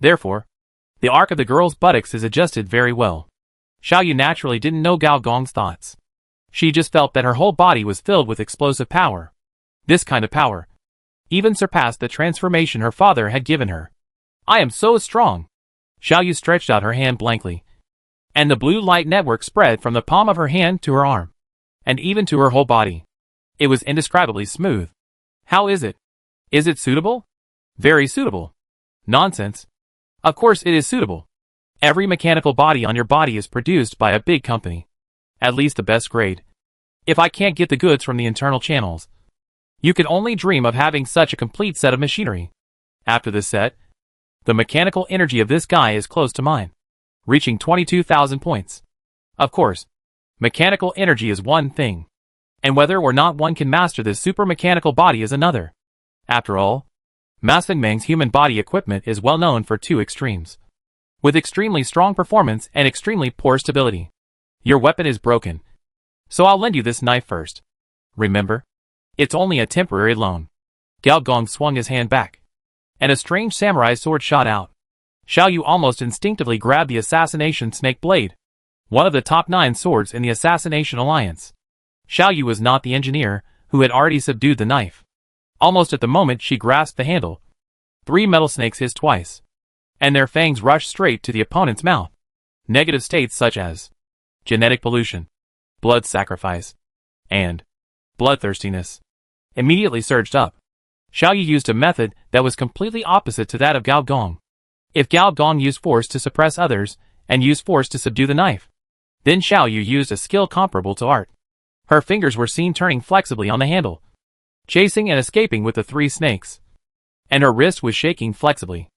Therefore, the arc of the girl's buttocks is adjusted very well. Xiao Yu naturally didn't know Gao Gong's thoughts. She just felt that her whole body was filled with explosive power. This kind of power even surpassed the transformation her father had given her. I am so strong. Xiao Yu stretched out her hand blankly, and the blue light network spread from the palm of her hand to her arm, and even to her whole body. It was indescribably smooth. How is it? Is it suitable? Very suitable. Nonsense. Of course it is suitable. Every mechanical body on your body is produced by a big company. At least the best grade. If I can't get the goods from the internal channels, you can only dream of having such a complete set of machinery. After this set, the mechanical energy of this guy is close to mine, reaching 22,000 points. Of course, mechanical energy is one thing, and whether or not one can master this super mechanical body is another. After all, Mas Fingmeng's human body equipment is well known for two extremes, with extremely strong performance and extremely poor stability. Your weapon is broken, so I'll lend you this knife first. Remember, it's only a temporary loan. Gao Gong swung his hand back, and a strange samurai sword shot out. Xiao Yu almost instinctively grabbed the assassination snake blade, one of the top 9 swords in the assassination alliance. Xiao Yu was not the engineer, who had already subdued the knife. Almost at the moment she grasped the handle, 3 metal snakes hissed twice, and their fangs rushed straight to the opponent's mouth. Negative states such as genetic pollution, blood sacrifice, and bloodthirstiness immediately surged up. Xiao Yu used a method that was completely opposite to that of Gao Gong. If Gao Gong used force to suppress others, and used force to subdue the knife, then Xiao Yu used a skill comparable to art. Her fingers were seen turning flexibly on the handle, chasing and escaping with the 3 snakes, and her wrist was shaking flexibly,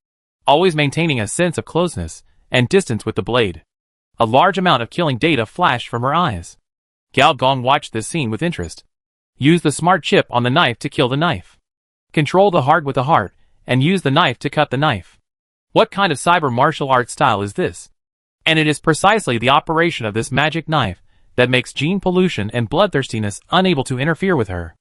always maintaining a sense of closeness and distance with the blade. A large amount of killing data flashed from her eyes. Gao Gong watched this scene with interest. Use the smart chip on the knife to kill the knife. Control the heart with the heart, and use the knife to cut the knife. What kind of cyber martial art style is this? And it is precisely the operation of this magic knife that makes gene pollution and bloodthirstiness unable to interfere with her.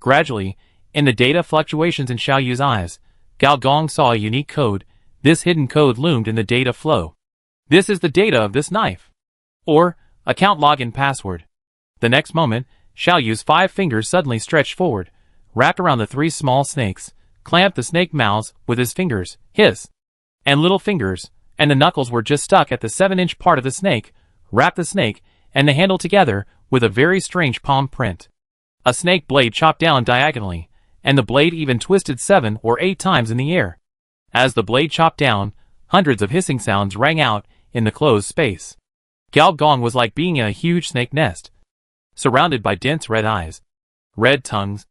Gradually, in the data fluctuations in Xiao Yu's eyes, Gao Gong saw a unique code. This hidden code loomed in the data flow. This is the data of this knife. Or, account login password. The next moment, Xiao Yu's 5 fingers suddenly stretched forward, wrapped around the 3 small snakes, clamped the snake mouths with his fingers, his, and little fingers, and the knuckles were just stuck at the 7-inch part of the snake, wrapped the snake and the handle together with a very strange palm print. A snake blade chopped down diagonally, and the blade even twisted 7 or 8 times in the air. As the blade chopped down, hundreds of hissing sounds rang out in the closed space. Gao Gong was like being in a huge snake nest, surrounded by dense red eyes, red tongues,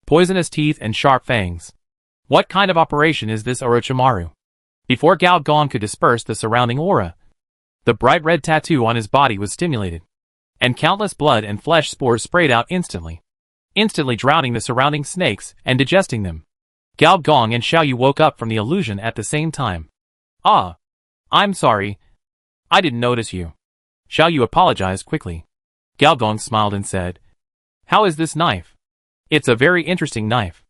poisonous teeth and sharp fangs. What kind of operation is this Orochimaru? Before Gao Gong could disperse the surrounding aura, the bright red tattoo on his body was stimulated, and countless blood and flesh spores sprayed out instantly drowning the surrounding snakes and digesting them. Gao Gong and Xiao Yu woke up from the illusion at the same time. Ah, I'm sorry. I didn't notice you. Xiao Yu apologized quickly. Gao Gong smiled and said, How is this knife? It's a very interesting knife.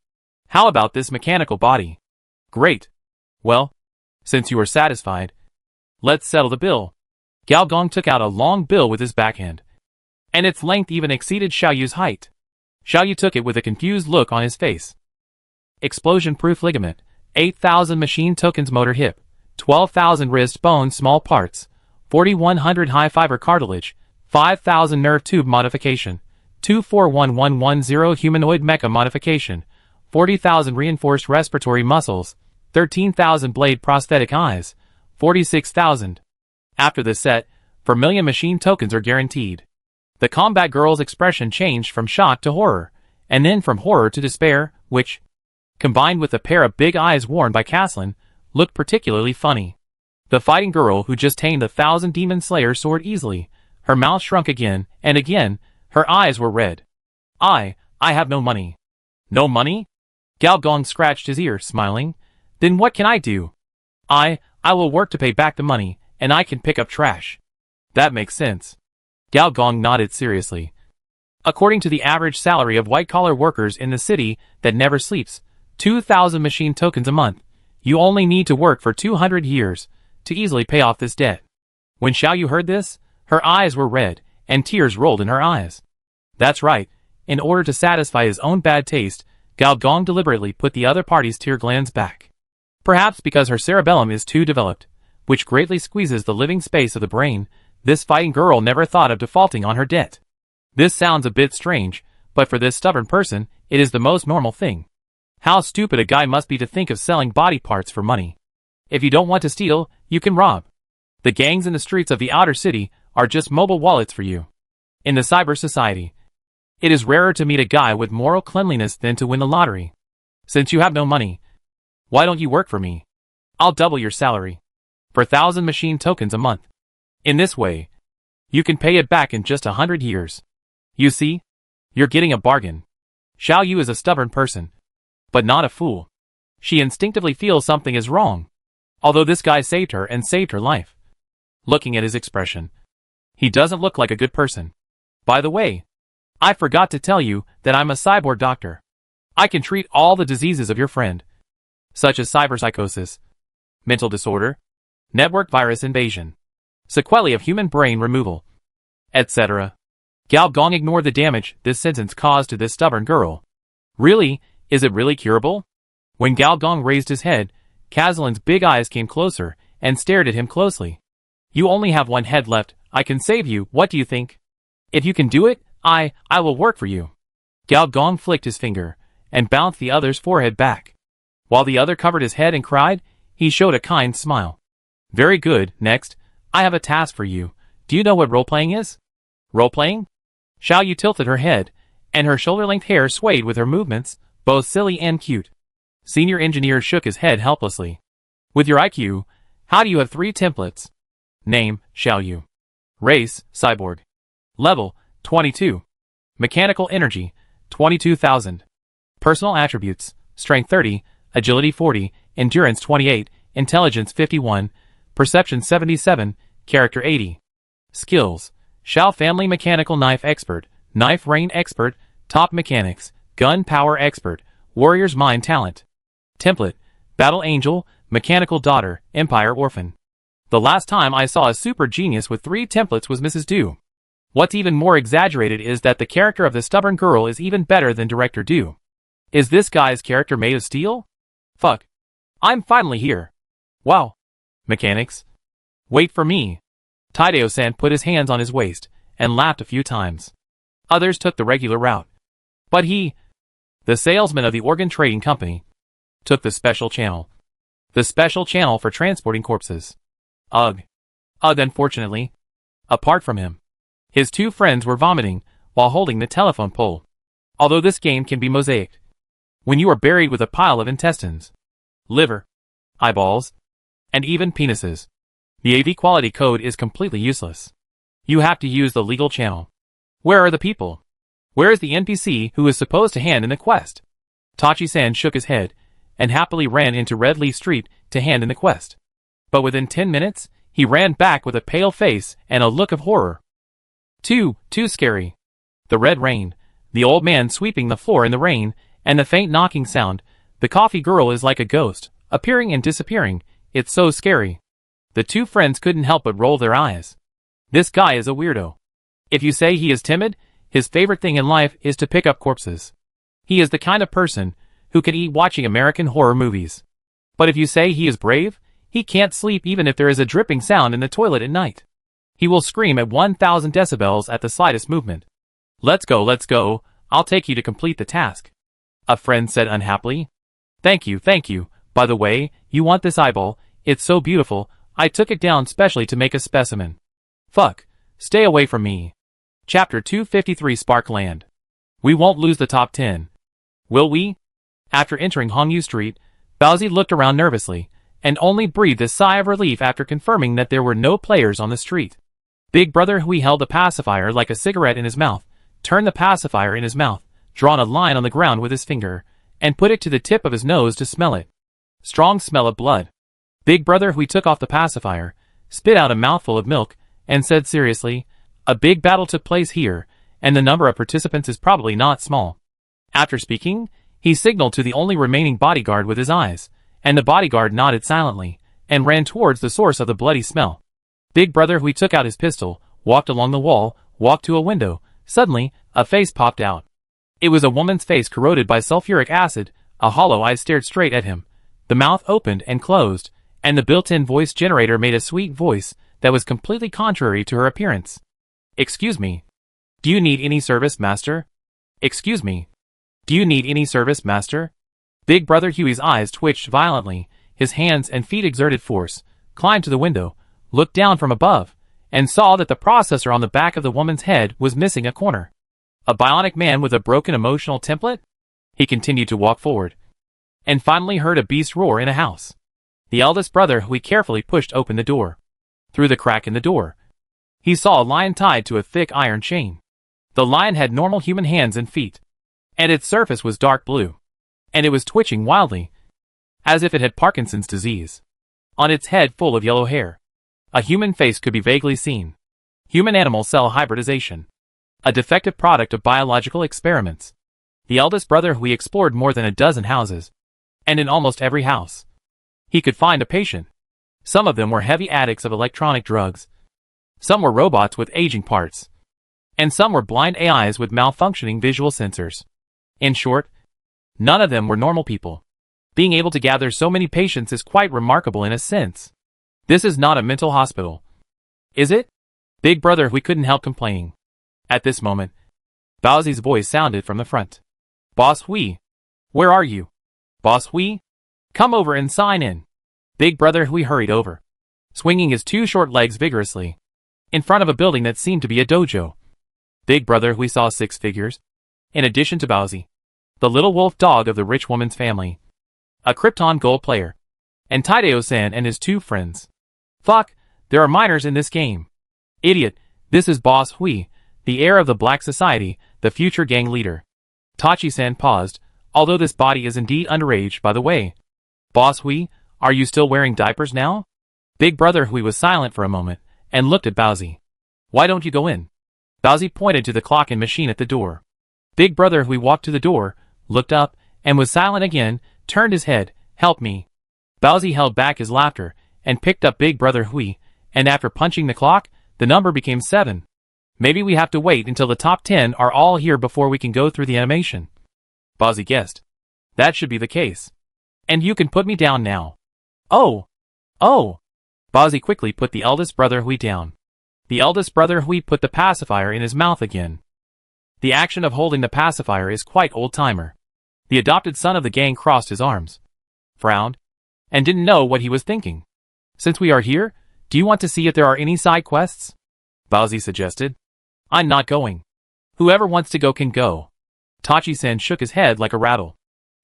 How about this mechanical body? Great. Well, since you are satisfied, let's settle the bill. Gao Gong took out a long bill with his backhand, and its length even exceeded Xiaoyu's height. Xiaoyu took it with a confused look on his face. Explosion-proof ligament, 8,000 machine tokens motor hip, 12,000 wrist bone small parts, 4,100 high fiber cartilage, 5,000 nerve tube modification, 241110 humanoid mecha modification, 40,000 reinforced respiratory muscles, 13,000 blade prosthetic eyes, 46,000. After this set, Vermilion machine tokens are guaranteed. The combat girl's expression changed from shock to horror, and then from horror to despair, which, combined with a pair of big eyes worn by Caslin, looked particularly funny. The fighting girl who just tamed the 1,000 demon slayer soared easily. Her mouth shrunk again, and again, her eyes were red. I have no money. No money? Gao Gong scratched his ear, smiling. Then what can I do? I will work to pay back the money, and I can pick up trash. That makes sense. Gao Gong nodded seriously. According to the average salary of white-collar workers in the city that never sleeps, 2,000 machine tokens a month, you only need to work for 200 years to easily pay off this debt. When Xiaoyu heard this, her eyes were red, and tears rolled in her eyes. That's right. In order to satisfy his own bad taste, Gao Gong deliberately put the other party's tear glands back. Perhaps because her cerebellum is too developed, which greatly squeezes the living space of the brain, this fighting girl never thought of defaulting on her debt. This sounds a bit strange, but for this stubborn person, it is the most normal thing. How stupid a guy must be to think of selling body parts for money. If you don't want to steal, you can rob. The gangs in the streets of the outer city are just mobile wallets for you. In the cyber society, it is rarer to meet a guy with moral cleanliness than to win the lottery. Since you have no money, why don't you work for me? I'll double your salary. For 1,000 machine tokens a month. In this way, you can pay it back in just 100 years. You see? You're getting a bargain. Xiaoyu is a stubborn person, but not a fool. She instinctively feels something is wrong, although this guy saved her and saved her life. Looking at his expression, he doesn't look like a good person. By the way, I forgot to tell you that I'm a cyborg doctor. I can treat all the diseases of your friend, such as cyberpsychosis, mental disorder, network virus invasion, sequelae of human brain removal, etc. Gao Gong ignored the damage this sentence caused to this stubborn girl. Really? Is it really curable? When Gao Gong raised his head, Caslin's big eyes came closer and stared at him closely. You only have one head left. I can save you. What do you think? If you can do it, I will work for you. Gao Gong flicked his finger and bounced the other's forehead back. While the other covered his head and cried, he showed a kind smile. Very good. Next, I have a task for you. Do you know what role-playing is? Role-playing? Xiaoyu tilted her head, and her shoulder-length hair swayed with her movements, both silly and cute. Senior engineer shook his head helplessly. With your IQ, how do you have 3 templates? Name, Xiaoyu. Race, cyborg. Level, 22. Mechanical energy, 22,000. Personal attributes, strength 30, agility 40, endurance 28, intelligence 51, perception 77, character 80. Skills, Xiao family mechanical knife expert, knife rain expert, top mechanics, gun power expert, warrior's mind talent. Template, battle angel, mechanical daughter, empire orphan. The last time I saw a super genius with 3 templates was Mrs. Du. What's even more exaggerated is that the character of the stubborn girl is even better than Director Du. Is this guy's character made of steel? Fuck. I'm finally here. Wow. Mechanics. Wait for me. Taideo-san put his hands on his waist and laughed a few times. Others took the regular route. But he, the salesman of the organ trading company, took the special channel. The special channel for transporting corpses. Ugh. Unfortunately, apart from him, his 2 friends were vomiting while holding the telephone pole. Although this game can be mosaicked. When you are buried with a pile of intestines, liver, eyeballs, and even penises, the AV quality code is completely useless. You have to use the legal channel. Where are the people? Where is the NPC who is supposed to hand in the quest? Tachi-san shook his head and happily ran into Red Leaf Street to hand in the quest. But within 10 minutes, he ran back with a pale face and a look of horror. Too scary. The red rain, the old man sweeping the floor in the rain, and the faint knocking sound, The coffee girl is like a ghost, appearing and disappearing. It's so scary. The two friends couldn't help but roll their eyes. This guy is a weirdo. If you say he is timid, his favorite thing in life is to pick up corpses. He is the kind of person who can eat watching American horror movies. But if you say he is brave, he can't sleep even if there is a dripping sound in the toilet at night. He will scream at 1,000 decibels at the slightest movement. Let's go, I'll take you to complete the task. A friend said unhappily. Thank you. By the way, you want this eyeball? It's so beautiful, I took it down specially to make a specimen. Fuck, stay away from me. Chapter 253 Sparkland. We won't lose the top 10. Will we? After entering Hongyu Street, Baozi looked around nervously, and only breathed a sigh of relief after confirming that there were no players on the street. Big Brother Hui held the pacifier like a cigarette in his mouth, turned the pacifier in his mouth, drawn a line on the ground with his finger, and put it to the tip of his nose to smell it. Strong smell of blood. Big Brother Hui took off the pacifier, spit out a mouthful of milk, and said seriously, a big battle took place here, and the number of participants is probably not small. After speaking, he signaled to the only remaining bodyguard with his eyes, and the bodyguard nodded silently, and ran towards the source of the bloody smell. Big Brother Hui took out his pistol, walked along the wall, walked to a window. Suddenly, a face popped out. It was a woman's face corroded by sulfuric acid. A hollow eye stared straight at him. The mouth opened and closed, and the built-in voice generator made a sweet voice that was completely contrary to her appearance. Excuse me. Do you need any service, master? Excuse me. Do you need any service, master? Big Brother Huey's eyes twitched violently, his hands and feet exerted force, climbed to the window, looked down from above, and saw that the processor on the back of the woman's head was missing a corner. A bionic man with a broken emotional template? He continued to walk forward, and finally heard a beast roar in a house. The eldest brother Hui carefully pushed open the door. Through the crack in the door, he saw a lion tied to a thick iron chain. The lion had normal human hands and feet, and its surface was dark blue, and it was twitching wildly, as if it had Parkinson's disease. On its head full of yellow hair, a human face could be vaguely seen. Human-animal cell hybridization. A defective product of biological experiments. The eldest brother Hui explored more than a dozen houses, and in almost every house, he could find a patient. Some of them were heavy addicts of electronic drugs. Some were robots with aging parts. And some were blind AIs with malfunctioning visual sensors. In short, none of them were normal people. Being able to gather so many patients is quite remarkable in a sense. This is not a mental hospital. Is it? Big Brother Hui couldn't help complaining. At this moment, Baozi's voice sounded from the front. Boss Hui, where are you? Boss Hui? Come over and sign in. Big Brother Hui hurried over, swinging his two short legs vigorously, in front of a building that seemed to be a dojo. Big Brother Hui saw 6 figures, in addition to Baozi, the little wolf dog of the rich woman's family, a Krypton Gold player, and Taideo-san and his 2 friends. Fuck, there are minors in this game. Idiot, this is Boss Hui, the heir of the Black Society, the future gang leader. Tachi-san paused, although this body is indeed underage, by the way. Boss Hui, are you still wearing diapers now? Big Brother Hui was silent for a moment, and looked at Baozi. Why don't you go in? Baozi pointed to the clock and machine at the door. Big Brother Hui walked to the door, looked up, and was silent again, turned his head. Help me. Baozi held back his laughter, and picked up Big Brother Hui, and after punching the clock, the number became 7. Maybe we have to wait until the top 10 are all here before we can go through the animation. Baozi guessed. That should be the case. And you can put me down now. Oh! Baozi quickly put the eldest brother Hui down. The eldest brother Hui put the pacifier in his mouth again. The action of holding the pacifier is quite old-timer. The adopted son of the gang crossed his arms, frowned, and didn't know what he was thinking. Since we are here, do you want to see if there are any side quests? Baozi suggested. I'm not going. Whoever wants to go can go. Tachi-san shook his head like a rattle.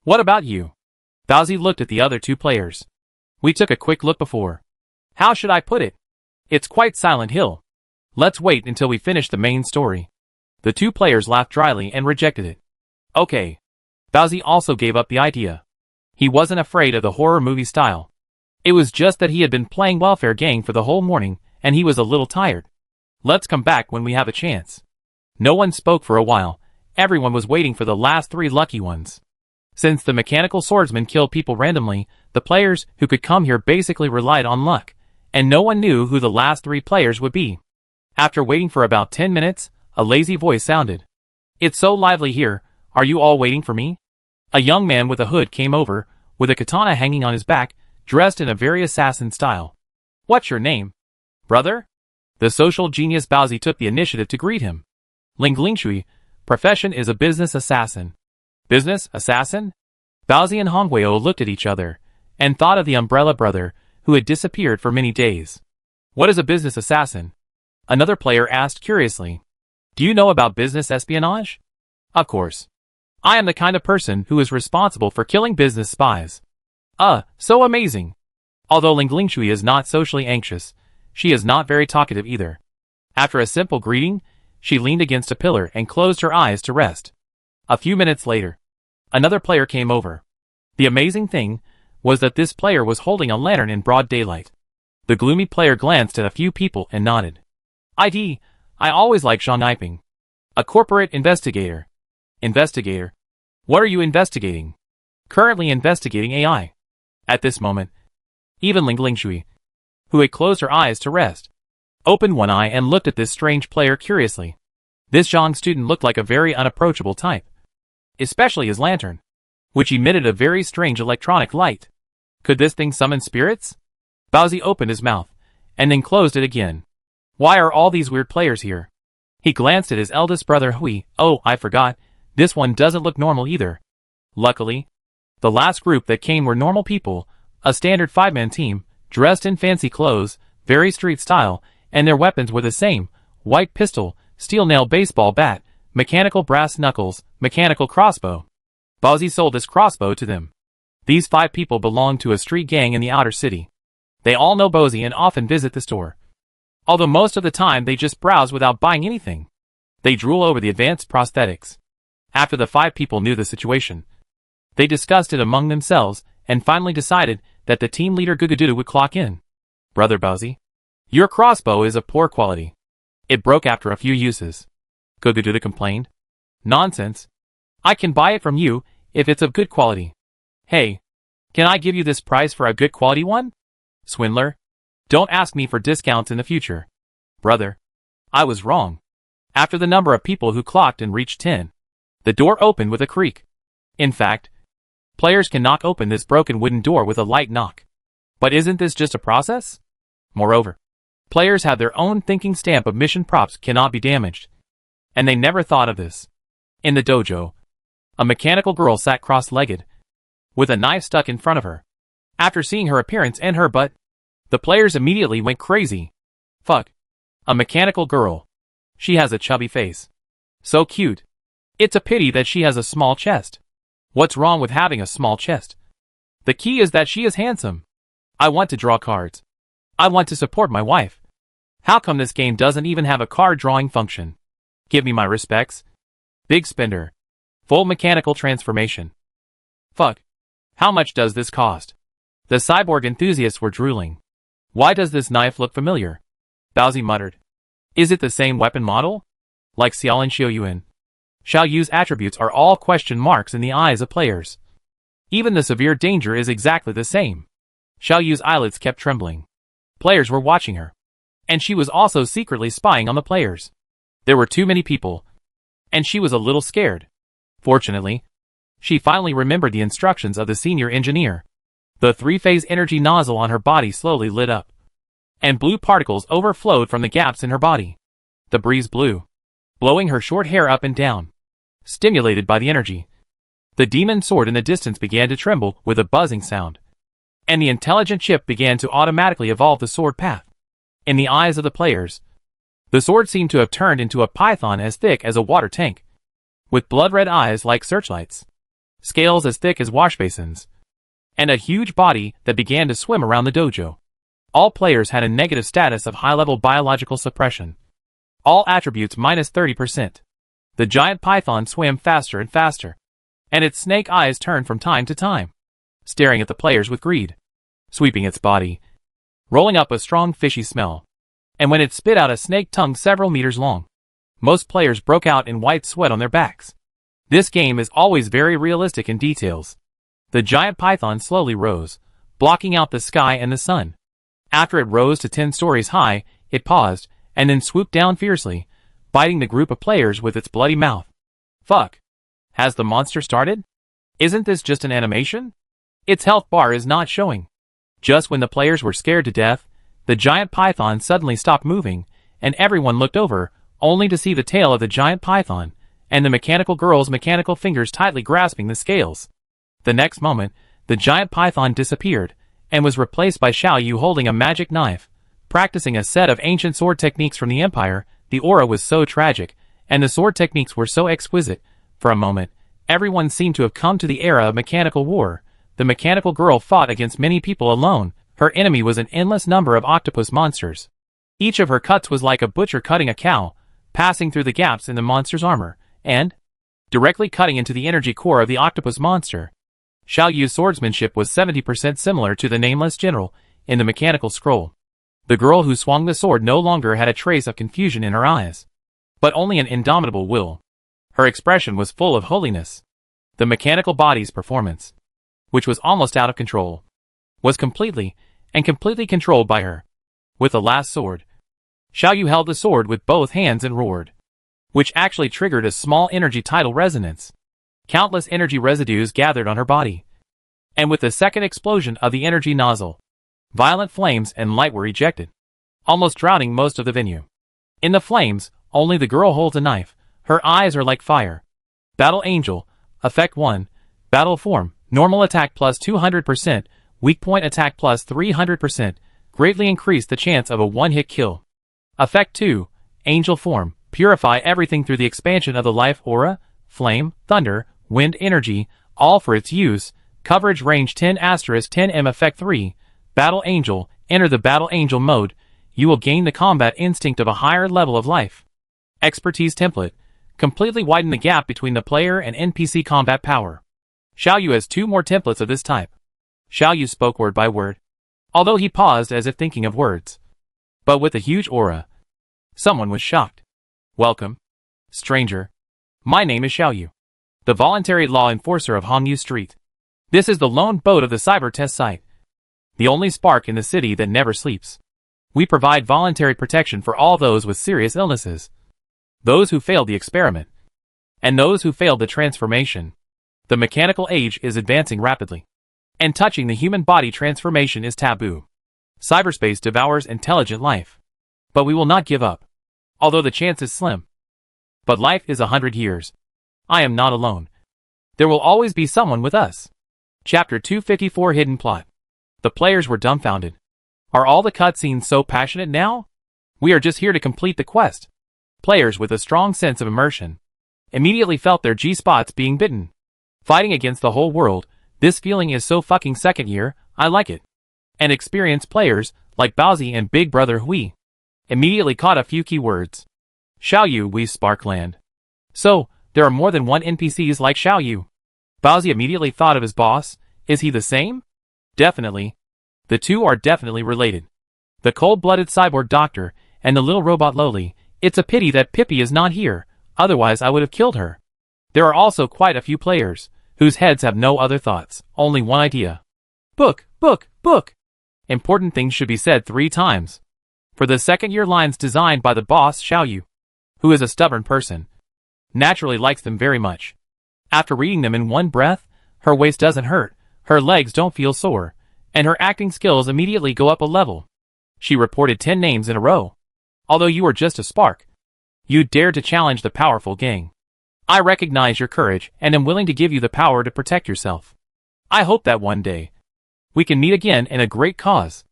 What about you? Baozi looked at the other 2 players. We took a quick look before. How should I put it? It's quite Silent Hill. Let's wait until we finish the main story. The 2 players laughed dryly and rejected it. Okay. Baozi also gave up the idea. He wasn't afraid of the horror movie style. It was just that he had been playing Welfare Gang for the whole morning, and he was a little tired. Let's come back when we have a chance. No one spoke for a while. Everyone was waiting for the last 3 lucky ones. Since the mechanical swordsman killed people randomly, the players who could come here basically relied on luck, and no one knew who the last 3 players would be. After waiting for about 10 minutes, a lazy voice sounded. "It's so lively here, are you all waiting for me?" A young man with a hood came over, with a katana hanging on his back, dressed in a very assassin style. "What's your name, brother?" The social genius Baozi took the initiative to greet him. "Ling Lingshui, profession is a business assassin." "Business assassin?" Baozi and Hong Huio looked at each other, and thought of the umbrella brother, who had disappeared for many days. "What is a business assassin?" Another player asked curiously. "Do you know about business espionage?" "Of course. I am the kind of person who is responsible for killing business spies." So amazing." Although Ling Lingshui is not socially anxious, she is not very talkative either. After a simple greeting, she leaned against a pillar and closed her eyes to rest. A few minutes later, another player came over. The amazing thing was that this player was holding a lantern in broad daylight. The gloomy player glanced at a few people and nodded. "I always like Zhang Yiping. A corporate investigator." "Investigator? What are you investigating?" "Currently investigating AI." At this moment, even Ling Lingshui, who had closed her eyes to rest, opened one eye and looked at this strange player curiously. This Zhang student looked like a very unapproachable type, especially his lantern, which emitted a very strange electronic light. Could this thing summon spirits? Baozi opened his mouth, and then closed it again. Why are all these weird players here? He glanced at his eldest brother Hui. "Oh, I forgot, this one doesn't look normal either." Luckily, the last group that came were normal people, a standard 5-man team, dressed in fancy clothes, very street style, and their weapons were the same: white pistol, steel nail baseball bat, mechanical brass knuckles, mechanical crossbow. Baozi sold this crossbow to them. These 5 people belonged to a street gang in the outer city. They all know Baozi and often visit the store. Although most of the time they just browse without buying anything. They drool over the advanced prosthetics. After the 5 people knew the situation, they discussed it among themselves and finally decided that the team leader Gugududu would clock in. "Brother Baozi, your crossbow is of poor quality. It broke after a few uses." Gugududu complained. "Nonsense. I can buy it from you if it's of good quality." "Hey, can I give you this price for a good quality one?" "Swindler. Don't ask me for discounts in the future." "Brother, I was wrong." After the number of people who clocked and reached 10, the door opened with a creak. In fact, players can knock open this broken wooden door with a light knock. But isn't this just a process? Moreover, players have their own thinking stamp of mission props cannot be damaged. And they never thought of this. In the dojo, a mechanical girl sat cross-legged, with a knife stuck in front of her. After seeing her appearance and her butt, the players immediately went crazy. Fuck. A mechanical girl. She has a chubby face. So cute. It's a pity that she has a small chest. What's wrong with having a small chest? The key is that she is handsome. I want to draw cards. I want to support my wife. How come this game doesn't even have a card drawing function? Give me my respects. Big spender. Full mechanical transformation. Fuck. How much does this cost? The cyborg enthusiasts were drooling. Why does this knife look familiar? Baozi muttered. Is it the same weapon model? Like Xiao and Xiaoyuan. Xiao Yu's attributes are all question marks in the eyes of players. Even the severe danger is exactly the same. Xiao Yu's eyelids kept trembling. Players were watching her. And she was also secretly spying on the players. There were too many people. And she was a little scared. Fortunately, she finally remembered the instructions of the senior engineer. The 3-phase energy nozzle on her body slowly lit up. And blue particles overflowed from the gaps in her body. The breeze blew, blowing her short hair up and down. Stimulated by the energy, the demon sword in the distance began to tremble with a buzzing sound. And the intelligent chip began to automatically evolve the sword path. In the eyes of the players, the sword seemed to have turned into a python as thick as a water tank, with blood-red eyes like searchlights, scales as thick as wash basins, and a huge body that began to swim around the dojo. All players had a negative status of high-level biological suppression. All attributes minus 30%. The giant python swam faster and faster, and its snake eyes turned from time to time, staring at the players with greed, sweeping its body, rolling up a strong fishy smell. And when it spit out a snake tongue several meters long, most players broke out in white sweat on their backs. This game is always very realistic in details. The giant python slowly rose, blocking out the sky and the sun. After it rose to 10 stories high, it paused, and then swooped down fiercely, biting the group of players with its bloody mouth. Fuck. Has the monster started? Isn't this just an animation? Its health bar is not showing. Just when the players were scared to death, the giant python suddenly stopped moving, and everyone looked over, only to see the tail of the giant python, and the mechanical girl's mechanical fingers tightly grasping the scales. The next moment, the giant python disappeared, and was replaced by Xiao Yu holding a magic knife. Practicing a set of ancient sword techniques from the Empire, the aura was so tragic, and the sword techniques were so exquisite. For a moment, everyone seemed to have come to the era of mechanical war. The mechanical girl fought against many people alone. Her enemy was an endless number of octopus monsters. Each of her cuts was like a butcher cutting a cow, passing through the gaps in the monster's armor, and directly cutting into the energy core of the octopus monster. Xiao Yu's swordsmanship was 70% similar to the nameless general in the mechanical scroll. The girl who swung the sword no longer had a trace of confusion in her eyes, but only an indomitable will. Her expression was full of holiness. The mechanical body's performance, which was almost out of control, was completely controlled by her. With the last sword, Xiao Yu held the sword with both hands and roared, which actually triggered a small energy tidal resonance. Countless energy residues gathered on her body, and with the second explosion of the energy nozzle, violent flames and light were ejected, almost drowning most of the venue. In the flames, only the girl holds a knife. Her eyes are like fire. Battle Angel, Effect 1, Battle Form, Normal Attack plus 200%, Weak Point Attack plus 300%, greatly increase the chance of a one-hit kill. Effect 2, Angel Form, Purify everything through the expansion of the life aura, flame, thunder, wind energy, all for its use. Coverage range 10*10m. Effect 3, Battle Angel, enter the Battle Angel mode. You will gain the combat instinct of a higher level of life. Expertise Template, completely widen the gap between the player and NPC combat power. Xiao Yu has 2 more templates of this type. Xiao Yu spoke word by word, although he paused as if thinking of words. But with a huge aura, someone was shocked. Welcome, stranger. My name is Xiao Yu, the voluntary law enforcer of Hongyu Street. This is the lone boat of the cyber test site, the only spark in the city that never sleeps. We provide voluntary protection for all those with serious illnesses, those who failed the experiment, and those who failed the transformation. The mechanical age is advancing rapidly, and touching the human body transformation is taboo. Cyberspace devours intelligent life. But we will not give up, although the chance is slim. But life is 100 years. I am not alone. There will always be someone with us. Chapter 254 Hidden Plot. The players were dumbfounded. Are all the cutscenes so passionate now? We are just here to complete the quest. Players with a strong sense of immersion immediately felt their G-spots being bitten. Fighting against the whole world, this feeling is so fucking second year, I like it. And experienced players, like Bowsy and Big Brother Hui, immediately caught a few key words. Xiao Yu Hui Sparkland. So, there are more than one NPCs like Xiao Yu. Bowsy immediately thought of his boss. Is he the same? Definitely. The two are definitely related. The cold-blooded cyborg doctor, and the little robot Loli. It's a pity that Pippi is not here, otherwise I would have killed her. There are also quite a few players, whose heads have no other thoughts, only one idea. Book, book, book! Important things should be said 3 times. For the second-year lines designed by the boss Xiao Yu, who is a stubborn person, naturally likes them very much. After reading them in one breath, her waist doesn't hurt, her legs don't feel sore, and her acting skills immediately go up a level. She reported 10 names in a row. Although you are just a spark, you dared to challenge the powerful gang. I recognize your courage and am willing to give you the power to protect yourself. I hope that one day we can meet again in a great cause.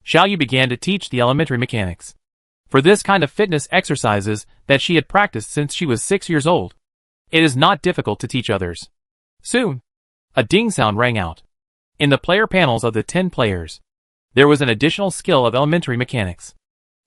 Xiao Yu began to teach the elementary mechanics for this kind of fitness exercises that she had practiced since she was 6 years old. It is not difficult to teach others. Soon, a ding sound rang out. In the player panels of the 10 players, there was an additional skill of elementary mechanics.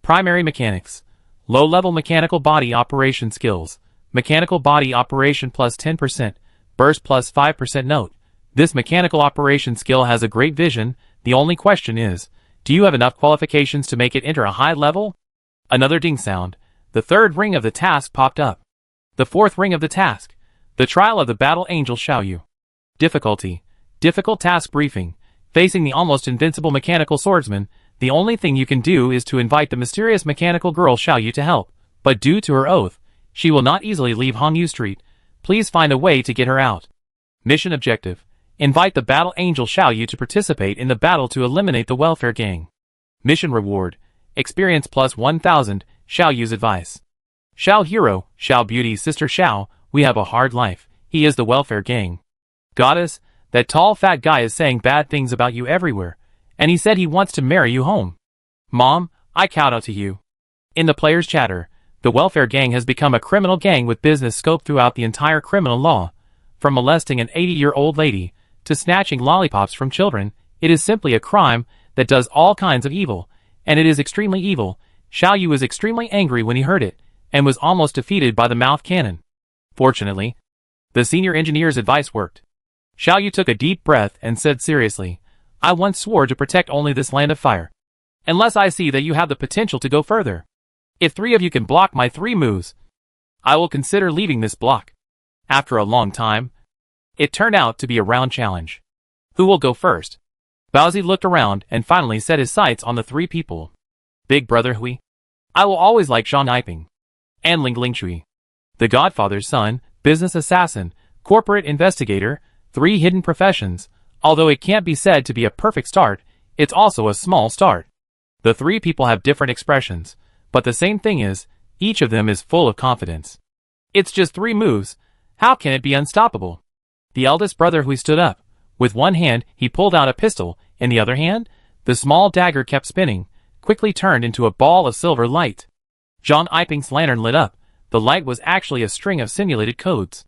Primary mechanics, low-level mechanical body operation skills, mechanical body operation plus 10%, burst plus 5%. Note, this mechanical operation skill has a great vision. The only question is, do you have enough qualifications to make it enter a high level? Another ding sound. The 3rd ring of the task popped up. The 4th ring of the task. The trial of the battle angel Xiaoyu. Difficulty. Difficult task briefing. Facing the almost invincible mechanical swordsman, the only thing you can do is to invite the mysterious mechanical girl Xiaoyu to help. But due to her oath, she will not easily leave Hongyu Street. Please find a way to get her out. Mission objective. Invite the battle angel Xiaoyu to participate in the battle to eliminate the welfare gang. Mission reward. Experience plus 1000, Xiaoyu's advice. Xiao Hero, Xiao Beauty's sister Xiao, we have a hard life. He is the welfare gang. Goddess, that tall fat guy is saying bad things about you everywhere, and he said he wants to marry you home. Mom, I kowtow to you. In the players' chatter, the welfare gang has become a criminal gang with business scope throughout the entire criminal law. From molesting an 80-year-old lady, to snatching lollipops from children, it is simply a crime that does all kinds of evil, and it is extremely evil. Xiaoyu was extremely angry when he heard it, and was almost defeated by the mouth cannon. Fortunately, the senior engineer's advice worked. Xiaoyu took a deep breath and said seriously, I once swore to protect only this land of fire. Unless I see that you have the potential to go further. If 3 of you can block my 3 moves, I will consider leaving this block. After a long time, it turned out to be a round challenge. Who will go first? Baozi looked around and finally set his sights on the 3 people. Big brother Hui. I will always like Zhang Yiping. And Ling Lingshui. The Godfather's son, business assassin, corporate investigator, 3 hidden professions. Although it can't be said to be a perfect start, it's also a small start. The 3 people have different expressions, but the same thing is, each of them is full of confidence. It's just 3 moves. How can it be unstoppable? The eldest brother Hui stood up. With one hand, he pulled out a pistol. In the other hand, the small dagger kept spinning, quickly turned into a ball of silver light. Zhang Yiping's lantern lit up. The light was actually a string of simulated codes.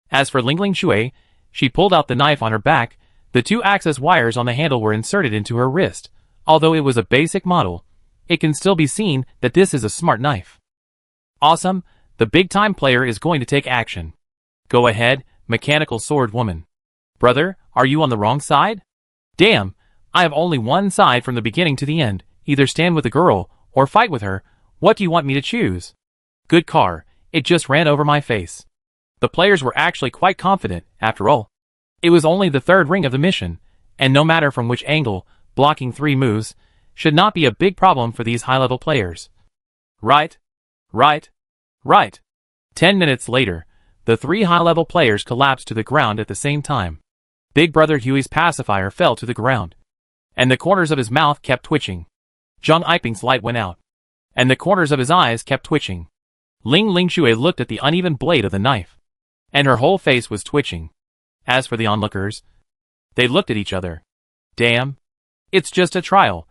As for Ling Lingshui, she pulled out the knife on her back. The 2 access wires on the handle were inserted into her wrist. Although it was a basic model, it can still be seen that this is a smart knife. Awesome, the big-time player is going to take action. Go ahead, mechanical sword woman. Brother, are you on the wrong side? Damn, I have only one side from the beginning to the end. Either stand with the girl, or fight with her. What do you want me to choose? Good car, it just ran over my face. The players were actually quite confident, after all. It was only the 3rd ring of the mission, and no matter from which angle, blocking 3 moves should not be a big problem for these high-level players. Right. 10 minutes later, the 3 high-level players collapsed to the ground at the same time. Big Brother Huey's pacifier fell to the ground, and the corners of his mouth kept twitching. Zhang Yiping's light went out, and the corners of his eyes kept twitching. Ling Lingshui looked at the uneven blade of the knife, and her whole face was twitching. As for the onlookers, they looked at each other. Damn. It's just a trial.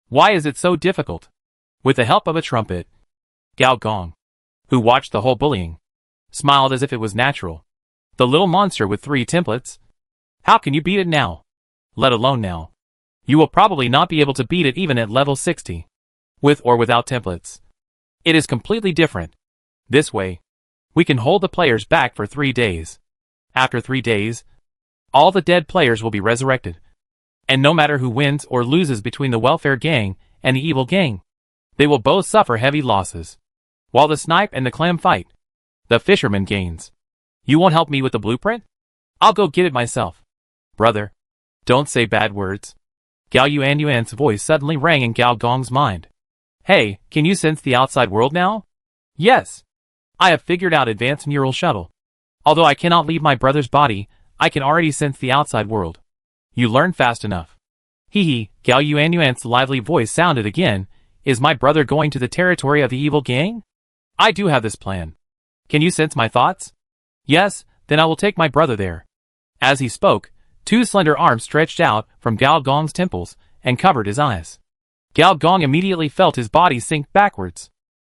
Why is it so difficult? With the help of a trumpet, Gao Gong, who watched the whole bullying, smiled as if it was natural. The little monster with 3 templates? How can you beat it now? Let alone now. You will probably not be able to beat it even at level 60. With or without templates. It is completely different. This way, we can hold the players back for 3 days. After 3 days, all the dead players will be resurrected. And no matter who wins or loses between the welfare gang and the evil gang, they will both suffer heavy losses. While the snipe and the clam fight, the fisherman gains. You won't help me with the blueprint? I'll go get it myself. Brother, don't say bad words. Gao Yuan's voice suddenly rang in Gao Gong's mind. Hey, can you sense the outside world now? Yes. I have figured out advanced neural shuttle. Although I cannot leave my brother's body, I can already sense the outside world. You learn fast enough. Hee, Gao Yuan's lively voice sounded again. Is my brother going to the territory of the evil gang? I do have this plan. Can you sense my thoughts? Yes, then I will take my brother there. As he spoke, 2 slender arms stretched out from Gao Gong's temples and covered his eyes. Gao Gong immediately felt his body sink backwards.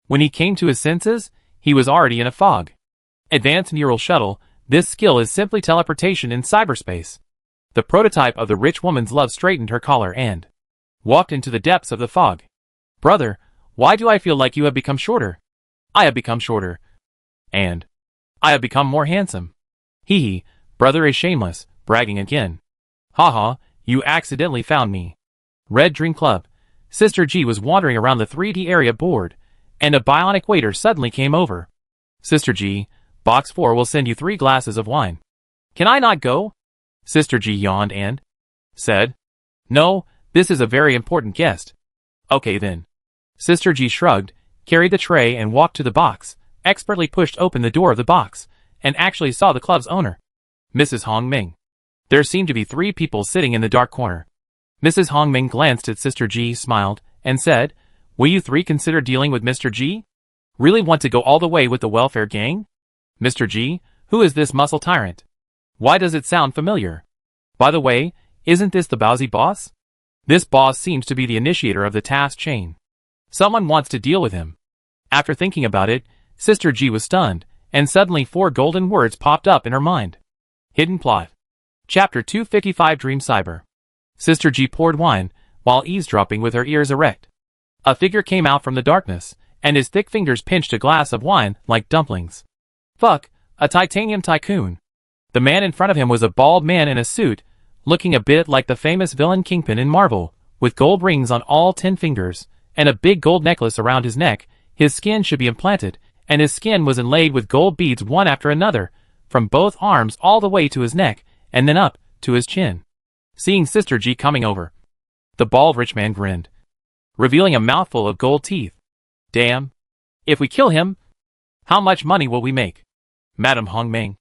When he came to his senses, he was already in a fog. Advanced Neural Shuttle, this skill is simply teleportation in cyberspace. The prototype of the rich woman's love straightened her collar and walked into the depths of the fog. Brother, why do I feel like you have become shorter? I have become shorter. And I have become more handsome. Hee, brother is shameless, bragging again. Haha, you accidentally found me. Red Dream Club. Sister G was wandering around the 3D area bored, and a bionic waiter suddenly came over. Sister G, Box 4 will send you 3 glasses of wine. Can I not go? Sister G yawned and said, No, this is a very important guest. Okay then. Sister G shrugged, carried the tray and walked to the box, expertly pushed open the door of the box, and actually saw the club's owner, Mrs. Hong Ming. There seemed to be 3 people sitting in the dark corner. Mrs. Hong Ming glanced at Sister G, smiled, and said, Will you 3 consider dealing with Mr. G? Really want to go all the way with the welfare gang? Mr. G, who is this muscle tyrant? Why does it sound familiar? By the way, isn't this the Bowsy boss? This boss seems to be the initiator of the task chain. Someone wants to deal with him. After thinking about it, Sister G was stunned, and suddenly 4 golden words popped up in her mind. Hidden plot. Chapter 255 Dream Cyber. Sister G poured wine, while eavesdropping with her ears erect. A figure came out from the darkness, and his thick fingers pinched a glass of wine like dumplings. Fuck, a titanium tycoon. The man in front of him was a bald man in a suit, looking a bit like the famous villain Kingpin in Marvel, with gold rings on all 10 fingers, and a big gold necklace around his neck. His skin should be implanted, and his skin was inlaid with gold beads one after another, from both arms all the way to his neck, and then up to his chin. Seeing Sister G coming over, the bald rich man grinned, revealing a mouthful of gold teeth. Damn. If we kill him, how much money will we make? Madam Hong Ming,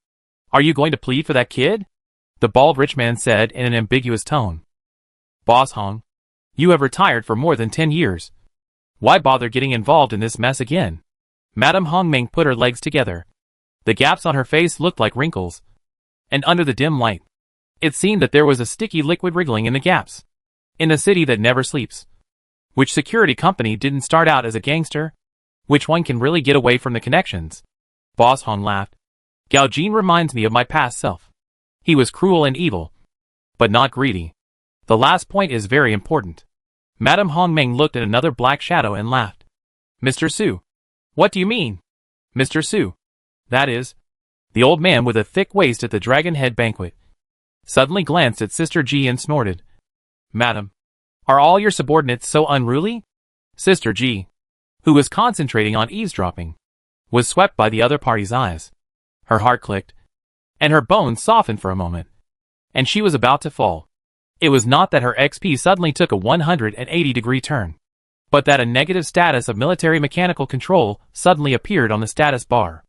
are you going to plead for that kid? The bald rich man said in an ambiguous tone. Boss Hong, you have retired for more than 10 years. Why bother getting involved in this mess again? Madam Hong Ming put her legs together. The gaps on her face looked like wrinkles. And under the dim light, it seemed that there was a sticky liquid wriggling in the gaps. In a city that never sleeps. Which security company didn't start out as a gangster? Which one can really get away from the connections? Boss Hong laughed. Gao Jin reminds me of my past self. He was cruel and evil, but not greedy. The last point is very important. Madam Hong Ming looked at another black shadow and laughed. Mr. Su. What do you mean? Mr. Su. That is, the old man with a thick waist at the Dragon Head banquet suddenly glanced at Sister G and snorted. Madam, are all your subordinates so unruly? Sister G, who was concentrating on eavesdropping, was swept by the other party's eyes. Her heart clicked, and her bones softened for a moment, and she was about to fall. It was not that her XP suddenly took a 180-degree turn, but that a negative status of military mechanical control suddenly appeared on the status bar.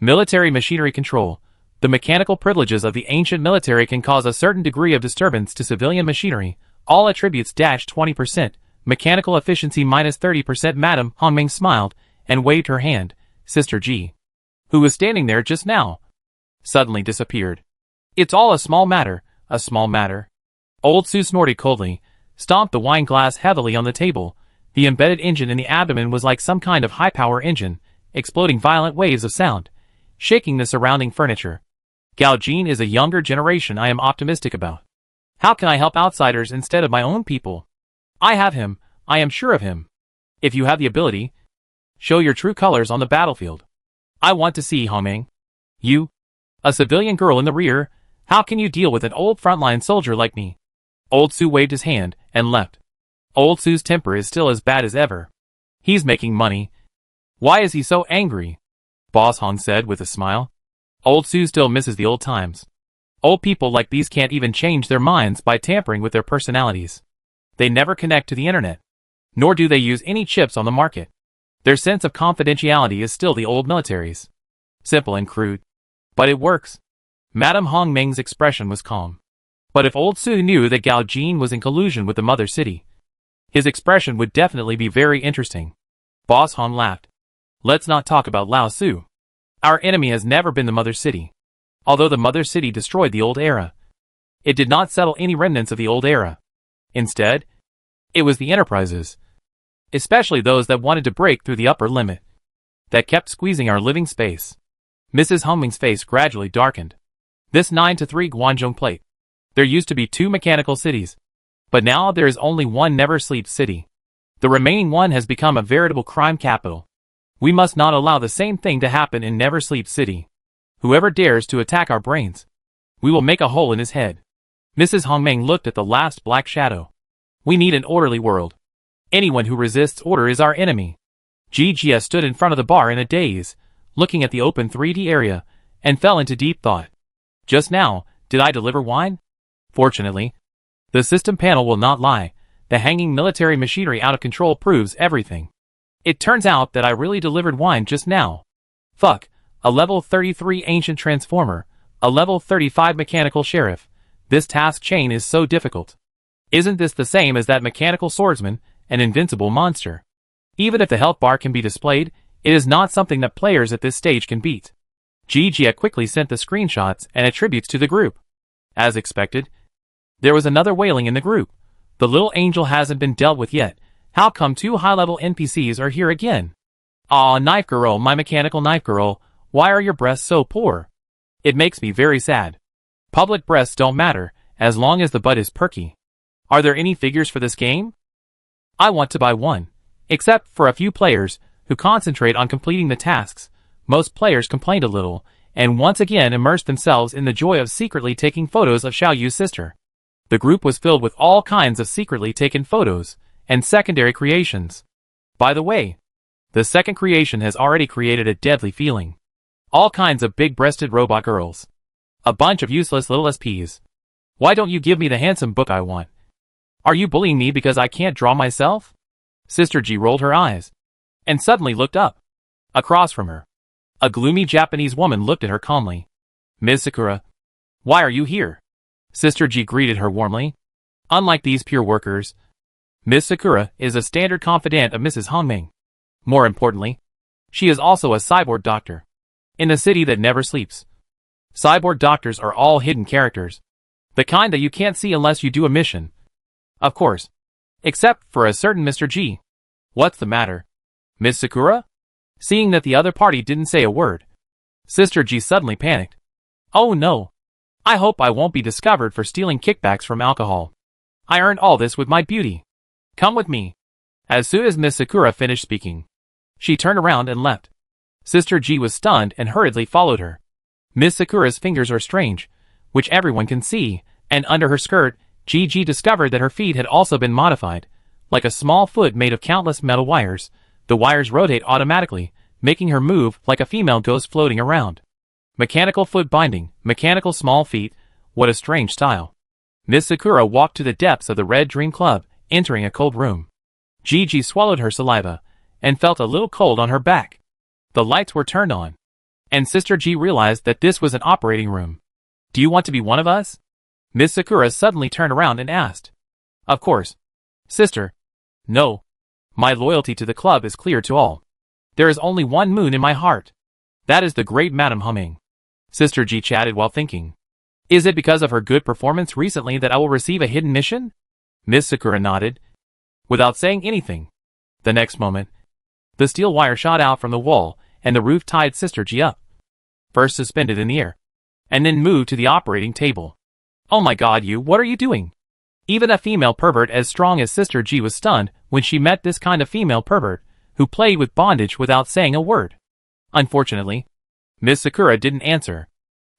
Military machinery control. The mechanical privileges of the ancient military can cause a certain degree of disturbance to civilian machinery. All attributes -20%, mechanical efficiency -30%. Madam Hong Ming smiled and waved her hand. Sister G, who was standing there just now, suddenly disappeared. It's all a small matter, a small matter. Old Su snorted coldly, stomped the wine glass heavily on the table. The embedded engine in the abdomen was like some kind of high-power engine, exploding violent waves of sound, shaking the surrounding furniture. Gao Jin is a younger generation I am optimistic about. How can I help outsiders instead of my own people? I have him, I am sure of him. If you have the ability, show your true colors on the battlefield. I want to see Hong Ming. You, a civilian girl in the rear, how can you deal with an old frontline soldier like me? Old Su waved his hand and left. Old Su's temper is still as bad as ever. He's making money. Why is he so angry? Boss Hong said with a smile. Old Su still misses the old times. Old people like these can't even change their minds by tampering with their personalities. They never connect to the internet. Nor do they use any chips on the market. Their sense of confidentiality is still the old military's. Simple and crude. But it works. Madam Hong Ming's expression was calm. But if Old Su knew that Gao Jin was in collusion with the mother city, his expression would definitely be very interesting. Boss Hong laughed. Let's not talk about Lao Su. Our enemy has never been the mother city. Although the mother city destroyed the old era, it did not settle any remnants of the old era. Instead, it was the enterprises, especially those that wanted to break through the upper limit, that kept squeezing our living space. Mrs. Hong Ming's face gradually darkened. This 9-3 Guangzhou plate. There used to be 2 mechanical cities, but now there is only one Never Sleep city. The remaining one has become a veritable crime capital. We must not allow the same thing to happen in Never Sleep City. Whoever dares to attack our brains, we will make a hole in his head. Mrs. Hong Ming looked at the last black shadow. We need an orderly world. Anyone who resists order is our enemy. Jia stood in front of the bar in a daze, looking at the open 3D area, and fell into deep thought. Just now, did I deliver wine? Fortunately, the system panel will not lie. The hanging military machinery out of control proves everything. It turns out that I really delivered wine just now. Fuck, a level 33 ancient transformer, a level 35 mechanical sheriff. This task chain is so difficult. Isn't this the same as that mechanical swordsman, an invincible monster? Even if the health bar can be displayed, it is not something that players at this stage can beat. Gia quickly sent the screenshots and attributes to the group. As expected, there was another wailing in the group. The little angel hasn't been dealt with yet. How come 2 high-level NPCs are here again? Aw, knife girl, my mechanical knife girl, why are your breasts so poor? It makes me very sad. Public breasts don't matter, as long as the butt is perky. Are there any figures for this game? I want to buy one. Except for a few players, who concentrate on completing the tasks. Most players complained a little, and once again immersed themselves in the joy of secretly taking photos of Xiao Yu's sister. The group was filled with all kinds of secretly taken photos, and secondary creations. By the way, the second creation has already created a deadly feeling. All kinds of big-breasted robot girls. A bunch of useless little SPs. Why don't you give me the handsome book I want? Are you bullying me because I can't draw myself? Sister G rolled her eyes, and suddenly looked up. Across from her, a gloomy Japanese woman looked at her calmly. Ms. Sakura, why are you here? Sister G greeted her warmly. Unlike these pure workers, Ms. Sakura is a standard confidant of Mrs. Hongming. More importantly, she is also a cyborg doctor. In a city that never sleeps. Cyborg doctors are all hidden characters. The kind that you can't see unless you do a mission. Of course. Except for a certain Mr. G. What's the matter? Ms. Sakura? Seeing that the other party didn't say a word, Sister G suddenly panicked. Oh no. I hope I won't be discovered for stealing kickbacks from alcohol. I earned all this with my beauty. Come with me. As soon as Ms. Sakura finished speaking, she turned around and left. Sister G was stunned and hurriedly followed her. Ms. Sakura's fingers are strange, which everyone can see, and under her skirt, Gigi discovered that her feet had also been modified. Like a small foot made of countless metal wires, the wires rotate automatically, making her move like a female ghost floating around. Mechanical foot binding, mechanical small feet, what a strange style. Ms. Sakura walked to the depths of the Red Dream Club, entering a cold room. Gigi swallowed her saliva, and felt a little cold on her back. The lights were turned on, and Sister G realized that this was an operating room. Do you want to be one of us? Ms. Sakura suddenly turned around and asked. Of course. Sister. No. My loyalty to the club is clear to all. There is only one moon in my heart. That is the great Madam Humming. Sister G chatted while thinking. Is it because of her good performance recently that I will receive a hidden mission? Ms. Sakura nodded, without saying anything. The next moment, the steel wire shot out from the wall, and the roof tied Sister G up. First suspended in the air, and then moved to the operating table. Oh my god, what are you doing? Even a female pervert as strong as Sister G was stunned when she met this kind of female pervert, who played with bondage without saying a word. Unfortunately, Ms. Sakura didn't answer.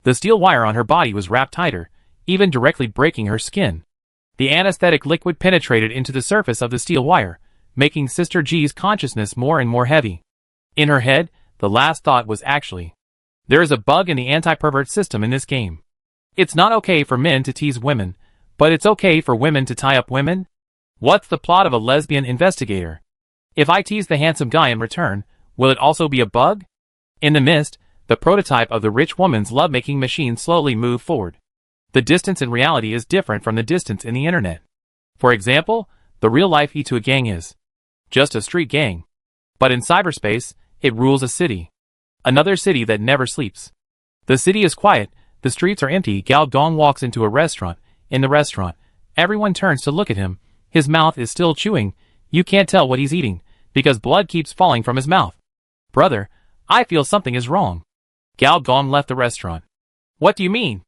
The steel wire on her body was wrapped tighter, even directly breaking her skin. The anesthetic liquid penetrated into the surface of the steel wire, making Sister G's consciousness more and more heavy. In her head, the last thought was actually, there is a bug in the anti-pervert system in this game. It's not okay for men to tease women, but it's okay for women to tie up women? What's the plot of a lesbian investigator? If I tease the handsome guy in return, will it also be a bug? In the mist, the prototype of the rich woman's lovemaking machine slowly moved forward. The distance in reality is different from the distance in the internet. For example, the real-life E2 gang is just a street gang. But in cyberspace, it rules a city. Another city that never sleeps. The city is quiet, the streets are empty. Gao Dong walks into a restaurant. In the restaurant, everyone turns to look at him. His mouth is still chewing. You can't tell what he's eating, because blood keeps falling from his mouth. Brother, I feel something is wrong. Gao Dong left the restaurant. What do you mean?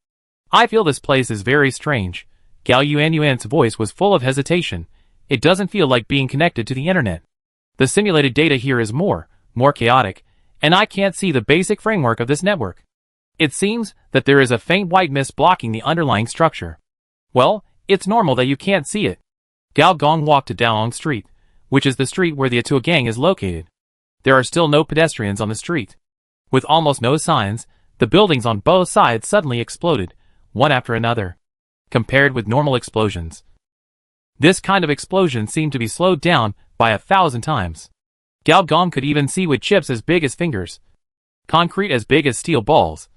I feel this place is very strange. Gao Yuan's voice was full of hesitation. It doesn't feel like being connected to the internet. The simulated data here is more chaotic, and I can't see the basic framework of this network. It seems that there is a faint white mist blocking the underlying structure. Well, it's normal that you can't see it. Gao Gong walked to Daolong Street, which is the street where the Atua gang is located. There are still no pedestrians on the street. With almost no signs, The buildings on both sides suddenly exploded, one after another. Compared with normal explosions, this kind of explosion seemed to be slowed down by 1,000 times. Gao Gong could even see with chips as big as fingers, concrete as big as steel balls,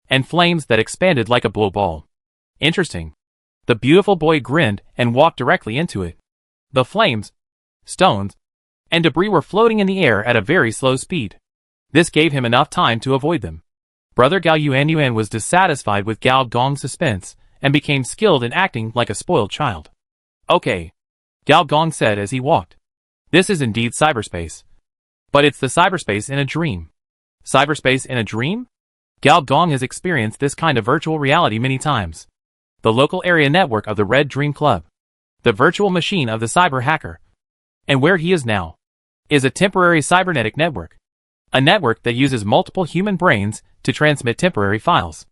and flames that expanded like a blow ball. Interesting. The beautiful boy grinned and walked directly into it. The flames, stones, and debris were floating in the air at a very slow speed. This gave him enough time to avoid them. Brother Gao Yuan was dissatisfied with Gao Gong's suspense and became skilled in acting like a spoiled child. Okay, Gao Gong said as he walked. This is indeed cyberspace. But it's the cyberspace in a dream. Cyberspace in a dream? Gao Gong has experienced this kind of virtual reality many times. The local area network of the Red Dream Club, the virtual machine of the cyber hacker. And where he is now is a temporary cybernetic network. A network that uses multiple human brains to transmit temporary files.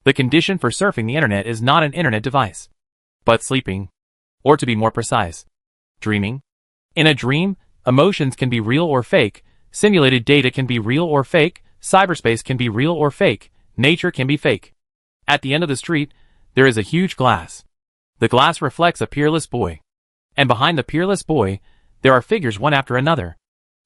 The condition for surfing the internet is not an internet device, but sleeping. Or to be more precise, dreaming. In a dream, emotions can be real or fake, simulated data can be real or fake, cyberspace can be real or fake, nature can be fake. At the end of the street, there is a huge glass. The glass reflects a peerless boy. And behind the peerless boy, there are figures one after another.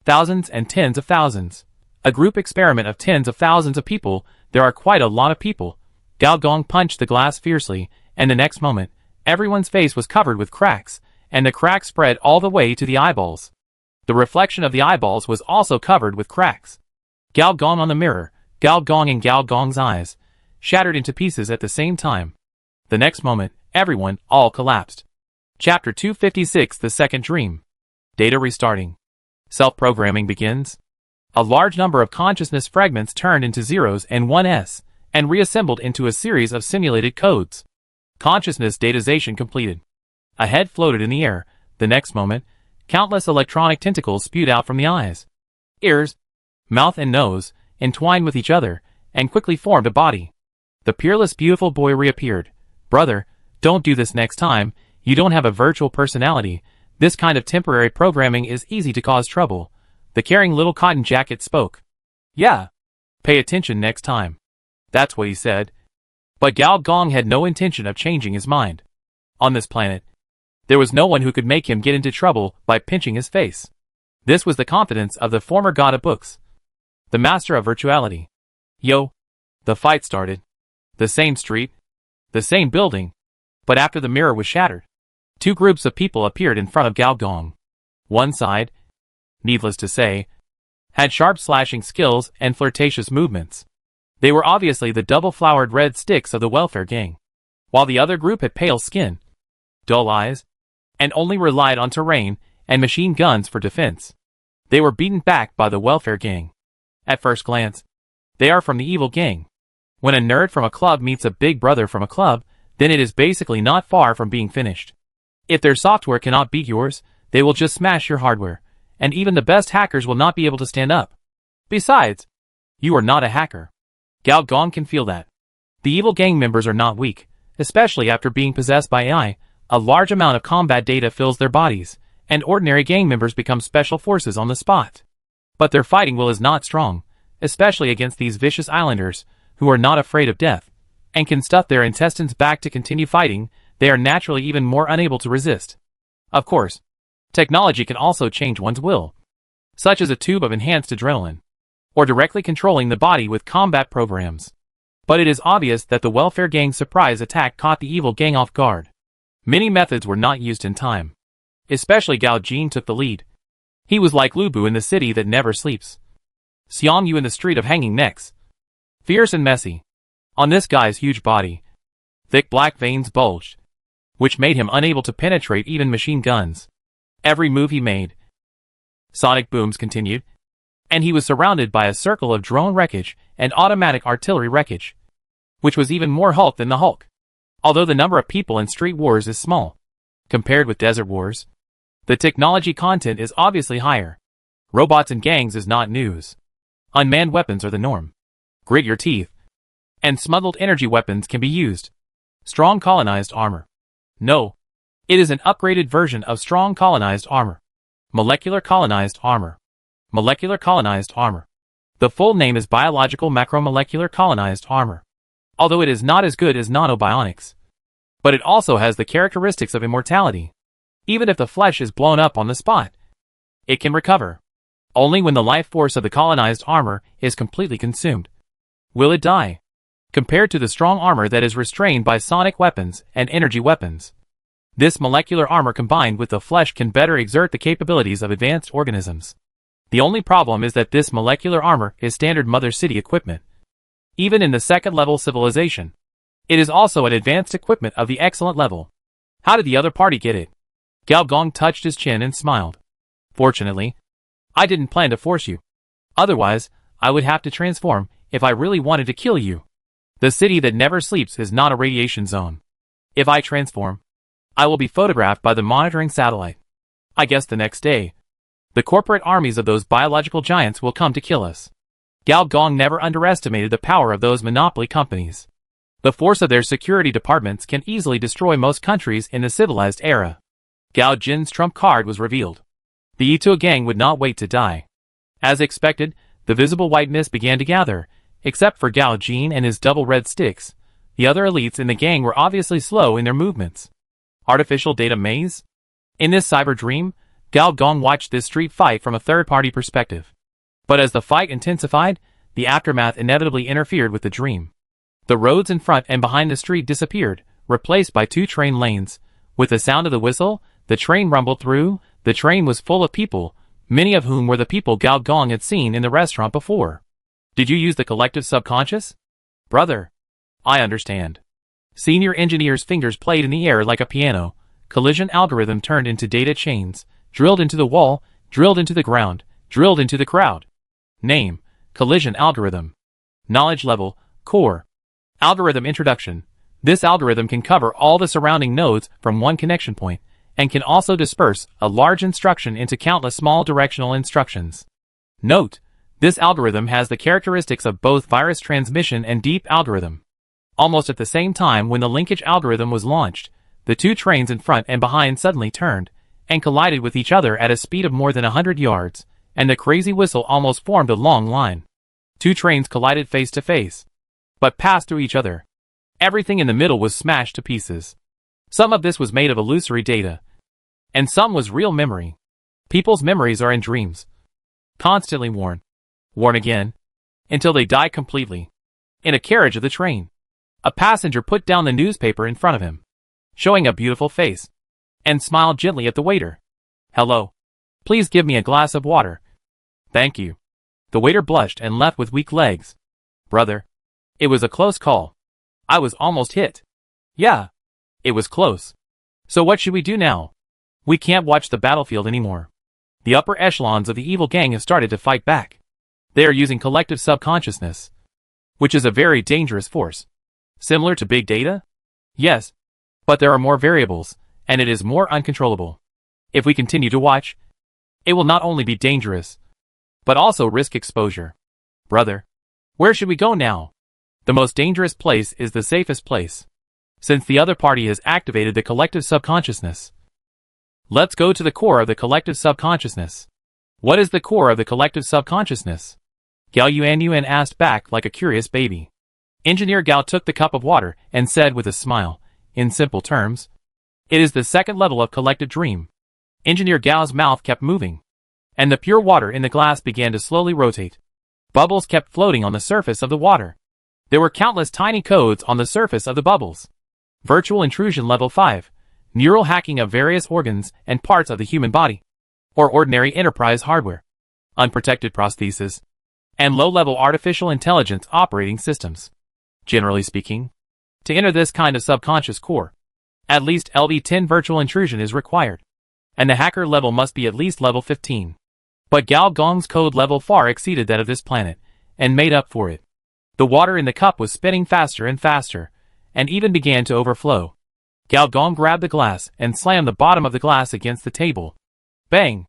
Thousands and tens of thousands. A group experiment of tens of thousands of people. There are quite a lot of people. Gao Gong punched the glass fiercely, and the next moment, everyone's face was covered with cracks, and the cracks spread all the way to the eyeballs. The reflection of the eyeballs was also covered with cracks. Gao Gong on the mirror, Gao Gong and Gao Gong's eyes, shattered into pieces at the same time. The next moment, everyone, all collapsed. Chapter 256, The Second Dream. Data restarting. Self-programming begins. A large number of consciousness fragments turned into zeros and 1s, and reassembled into a series of simulated codes. Consciousness datization completed. A head floated in the air. The next moment, countless electronic tentacles spewed out from the eyes, ears, mouth and nose, entwined with each other, and quickly formed a body. The peerless beautiful boy reappeared. Brother, don't do this next time. You don't have a virtual personality. This kind of temporary programming is easy to cause trouble. The caring little cotton jacket spoke. Yeah. Pay attention next time. That's what he said. But Gao Gong had no intention of changing his mind. On this planet, there was no one who could make him get into trouble by pinching his face. This was the confidence of the former god of books, the master of virtuality. Yo. The fight started. The same street, the same building. But after the mirror was shattered, two groups of people appeared in front of Gao Gong. One side, needless to say, had sharp slashing skills and flirtatious movements. They were obviously the double-flowered red sticks of the welfare gang, while the other group had pale skin, dull eyes, and only relied on terrain and machine guns for defense. They were beaten back by the welfare gang. At first glance, they are from the evil gang. When a nerd from a club meets a big brother from a club, then it is basically not far from being finished. If their software cannot beat yours, they will just smash your hardware, and even the best hackers will not be able to stand up. Besides, you are not a hacker. Gao Gong can feel that. The evil gang members are not weak, especially after being possessed by AI. A large amount of combat data fills their bodies, and ordinary gang members become special forces on the spot. But their fighting will is not strong, especially against these vicious islanders, who are not afraid of death, and can stuff their intestines back to continue fighting. They are naturally even more unable to resist. Of course, technology can also change one's will, such as a tube of enhanced adrenaline, or directly controlling the body with combat programs. But it is obvious that the welfare gang's surprise attack caught the evil gang off guard. Many methods were not used in time. Especially Gao Jin took the lead. He was like Lu Bu in the city that never sleeps, Xiang Yu in the street of hanging necks. Fierce and messy. On this guy's huge body, thick black veins bulged, which made him unable to penetrate even machine guns. Every move he made, sonic booms continued, and he was surrounded by a circle of drone wreckage and automatic artillery wreckage, which was even more Hulk than the Hulk. Although the number of people in street wars is small, compared with desert wars, the technology content is obviously higher. Robots and gangs is not news. Unmanned weapons are the norm. Grit your teeth. And smuggled energy weapons can be used. Strong colonized armor. No. It is an upgraded version of strong colonized armor. Molecular colonized armor. Molecular colonized armor. The full name is Biological Macromolecular Colonized Armor. Although it is not as good as nanobionics. But it also has the characteristics of immortality. Even if the flesh is blown up on the spot, it can recover. Only when the life force of the colonized armor is completely consumed will it die. Compared to the strong armor that is restrained by sonic weapons and energy weapons, this molecular armor combined with the flesh can better exert the capabilities of advanced organisms. The only problem is that this molecular armor is standard Mother City equipment. Even in the second-level civilization, it is also an advanced equipment of the excellent level. How did the other party get it? Gao Gong touched his chin and smiled. Fortunately, I didn't plan to force you. Otherwise, I would have to transform if I really wanted to kill you. The city that never sleeps is not a radiation zone. If I transform, I will be photographed by the monitoring satellite. I guess the next day, the corporate armies of those biological giants will come to kill us. Gao Gong never underestimated the power of those monopoly companies. The force of their security departments can easily destroy most countries in the civilized era. Gao Jin's trump card was revealed. The Ito gang would not wait to die. As expected, the visible white mist began to gather, except for Gao Jin and his double red sticks. The other elites in the gang were obviously slow in their movements. Artificial data maze? In this cyber dream, Gao Gong watched this street fight from a third-party perspective. But as the fight intensified, the aftermath inevitably interfered with the dream. The roads in front and behind the street disappeared, replaced by two train lanes. With the sound of the whistle, the train rumbled through. The train was full of people, many of whom were the people Gao Gong had seen in the restaurant before. Did you use the collective subconscious? Brother, I understand. Senior engineer's fingers played in the air like a piano. Collision algorithm turned into data chains. Drilled into the wall, drilled into the ground, drilled into the crowd. Name, collision algorithm. Knowledge level, core. Algorithm introduction. This algorithm can cover all the surrounding nodes from one connection point, and can also disperse a large instruction into countless small directional instructions. Note, this algorithm has the characteristics of both virus transmission and deep algorithm. Almost at the same time when the linkage algorithm was launched, the two trains in front and behind suddenly turned, and collided with each other at a speed of more than 100 yards, and the crazy whistle almost formed a long line. Two trains collided face to face, but passed through each other. Everything in the middle was smashed to pieces. Some of this was made of illusory data, and some was real memory. People's memories are in dreams. Constantly worn again, until they die completely. In a carriage of the train, a passenger put down the newspaper in front of him, showing a beautiful face, and smiled gently at the waiter. Hello. Please give me a glass of water. Thank you. The waiter blushed and left with weak legs. Brother, it was a close call. I was almost hit. Yeah, it was close. So what should we do now? We can't watch the battlefield anymore. The upper echelons of the evil gang have started to fight back. They are using collective subconsciousness, which is a very dangerous force. Similar to big data? Yes, but there are more variables, and it is more uncontrollable. If we continue to watch, it will not only be dangerous, but also risk exposure. Brother, where should we go now? The most dangerous place is the safest place, since the other party has activated the collective subconsciousness. Let's go to the core of the collective subconsciousness. What is the core of the collective subconsciousness? Gao Yuan asked back like a curious baby. Engineer Gao took the cup of water and said with a smile, in simple terms, it is the second level of collective dream. Engineer Gao's mouth kept moving, and the pure water in the glass began to slowly rotate. Bubbles kept floating on the surface of the water. There were countless tiny codes on the surface of the bubbles. Virtual intrusion level 5, neural hacking of various organs and parts of the human body, or ordinary enterprise hardware, unprotected prosthesis, and low-level artificial intelligence operating systems. Generally speaking, to enter this kind of subconscious core, at least LV10 virtual intrusion is required, and the hacker level must be at least level 15. But Gao Gong's code level far exceeded that of this planet, and made up for it. The water in the cup was spinning faster and faster, and even began to overflow. Gao Gong grabbed the glass and slammed the bottom of the glass against the table. Bang!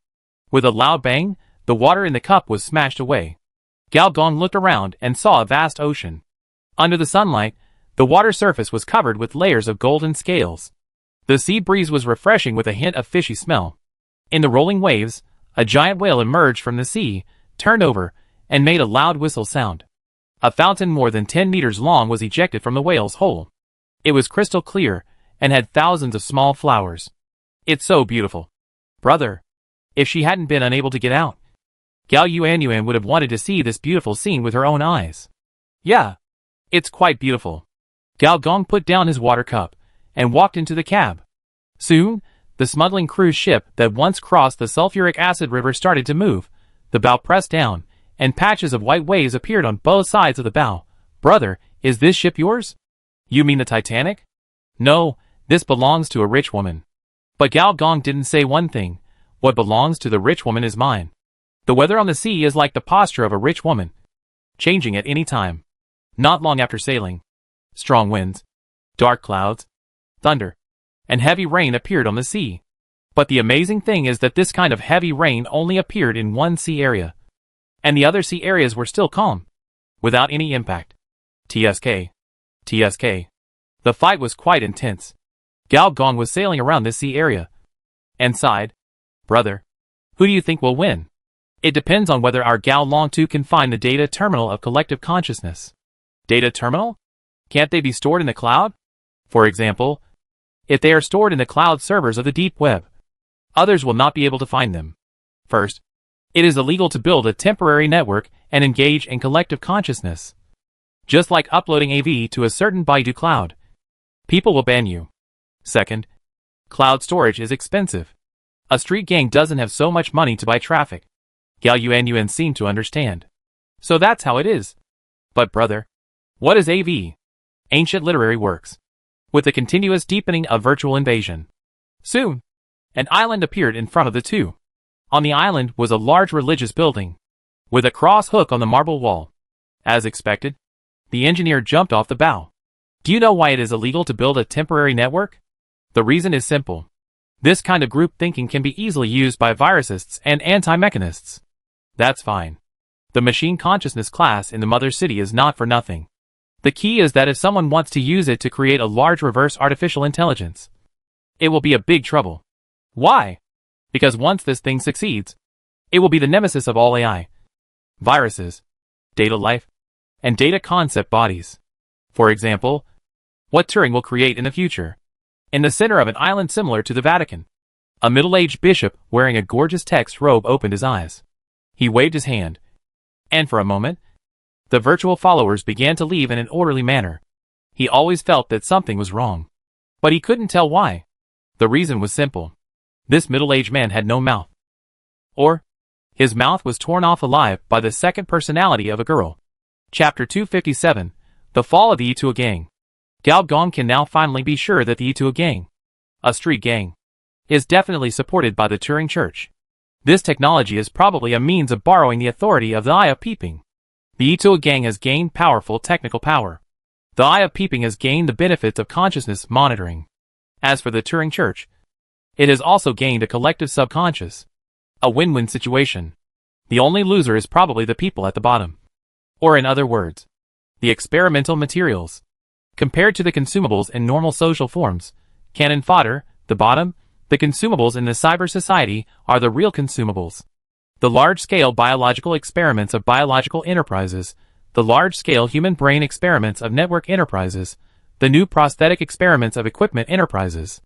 With a loud bang, the water in the cup was smashed away. Gao Gong looked around and saw a vast ocean. Under the sunlight, the water surface was covered with layers of golden scales. The sea breeze was refreshing with a hint of fishy smell. In the rolling waves, a giant whale emerged from the sea, turned over, and made a loud whistle sound. A fountain more than 10 meters long was ejected from the whale's hole. It was crystal clear and had thousands of small flowers. It's so beautiful. Brother, if she hadn't been unable to get out, Gao Yuanyuan would have wanted to see this beautiful scene with her own eyes. Yeah, it's quite beautiful. Gao Gong put down his water cup and walked into the cab. Soon, the smuggling cruise ship that once crossed the sulfuric acid river started to move. The bow pressed down, and patches of white waves appeared on both sides of the bow. Brother, is this ship yours? You mean the Titanic? No, this belongs to a rich woman. But Gao Gong didn't say one thing. What belongs to the rich woman is mine. The weather on the sea is like the posture of a rich woman, changing at any time. Not long after sailing, strong winds, dark clouds, thunder, and heavy rain appeared on the sea. But the amazing thing is that this kind of heavy rain only appeared in one sea area, and the other sea areas were still calm, without any impact. TSK. The fight was quite intense. Gao Gong was sailing around this sea area, and sighed, Brother, who do you think will win? It depends on whether our Gao Long 2 can find the data terminal of collective consciousness. Data terminal? Can't they be stored in the cloud? For example, if they are stored in the cloud servers of the deep web, others will not be able to find them. First, it is illegal to build a temporary network and engage in collective consciousness. Just like uploading AV to a certain Baidu cloud, people will ban you. Second, cloud storage is expensive. A street gang doesn't have so much money to buy traffic. Gao Yuanyuan seemed to understand. So that's how it is. But brother, what is AV? Ancient literary works. With the continuous deepening of virtual invasion. Soon, an island appeared in front of the two. On the island was a large religious building, with a cross hook on the marble wall. As expected, the engineer jumped off the bow. Do you know why it is illegal to build a temporary network? The reason is simple. This kind of group thinking can be easily used by virusists and anti-mechanists. That's fine. The machine consciousness class in the mother city is not for nothing. The key is that if someone wants to use it to create a large reverse artificial intelligence, it will be a big trouble. Why? Because once this thing succeeds, it will be the nemesis of all AI. Viruses, data life, and data concept bodies. For example, what Turing will create in the future. In the center of an island similar to the Vatican, a middle-aged bishop wearing a gorgeous text robe opened his eyes. He waved his hand, and for a moment, the virtual followers began to leave in an orderly manner. He always felt that something was wrong, but he couldn't tell why. The reason was simple. This middle-aged man had no mouth. Or, his mouth was torn off alive by the second personality of a girl. Chapter 257, The Fall of the Yitua Gang. Gao Gong can now finally be sure that the Yitua Gang, a street gang, is definitely supported by the Turing Church. This technology is probably a means of borrowing the authority of the Eye of Peeping. The Yitua Gang has gained powerful technical power. The Eye of Peeping has gained the benefits of consciousness monitoring. As for the Turing Church, it has also gained a collective subconscious. A win-win situation. The only loser is probably the people at the bottom. Or in other words, the experimental materials. Compared to the consumables in normal social forms, cannon fodder, the bottom, the consumables in the cyber society are the real consumables. The large-scale biological experiments of biological enterprises, the large-scale human brain experiments of network enterprises, the new prosthetic experiments of equipment enterprises.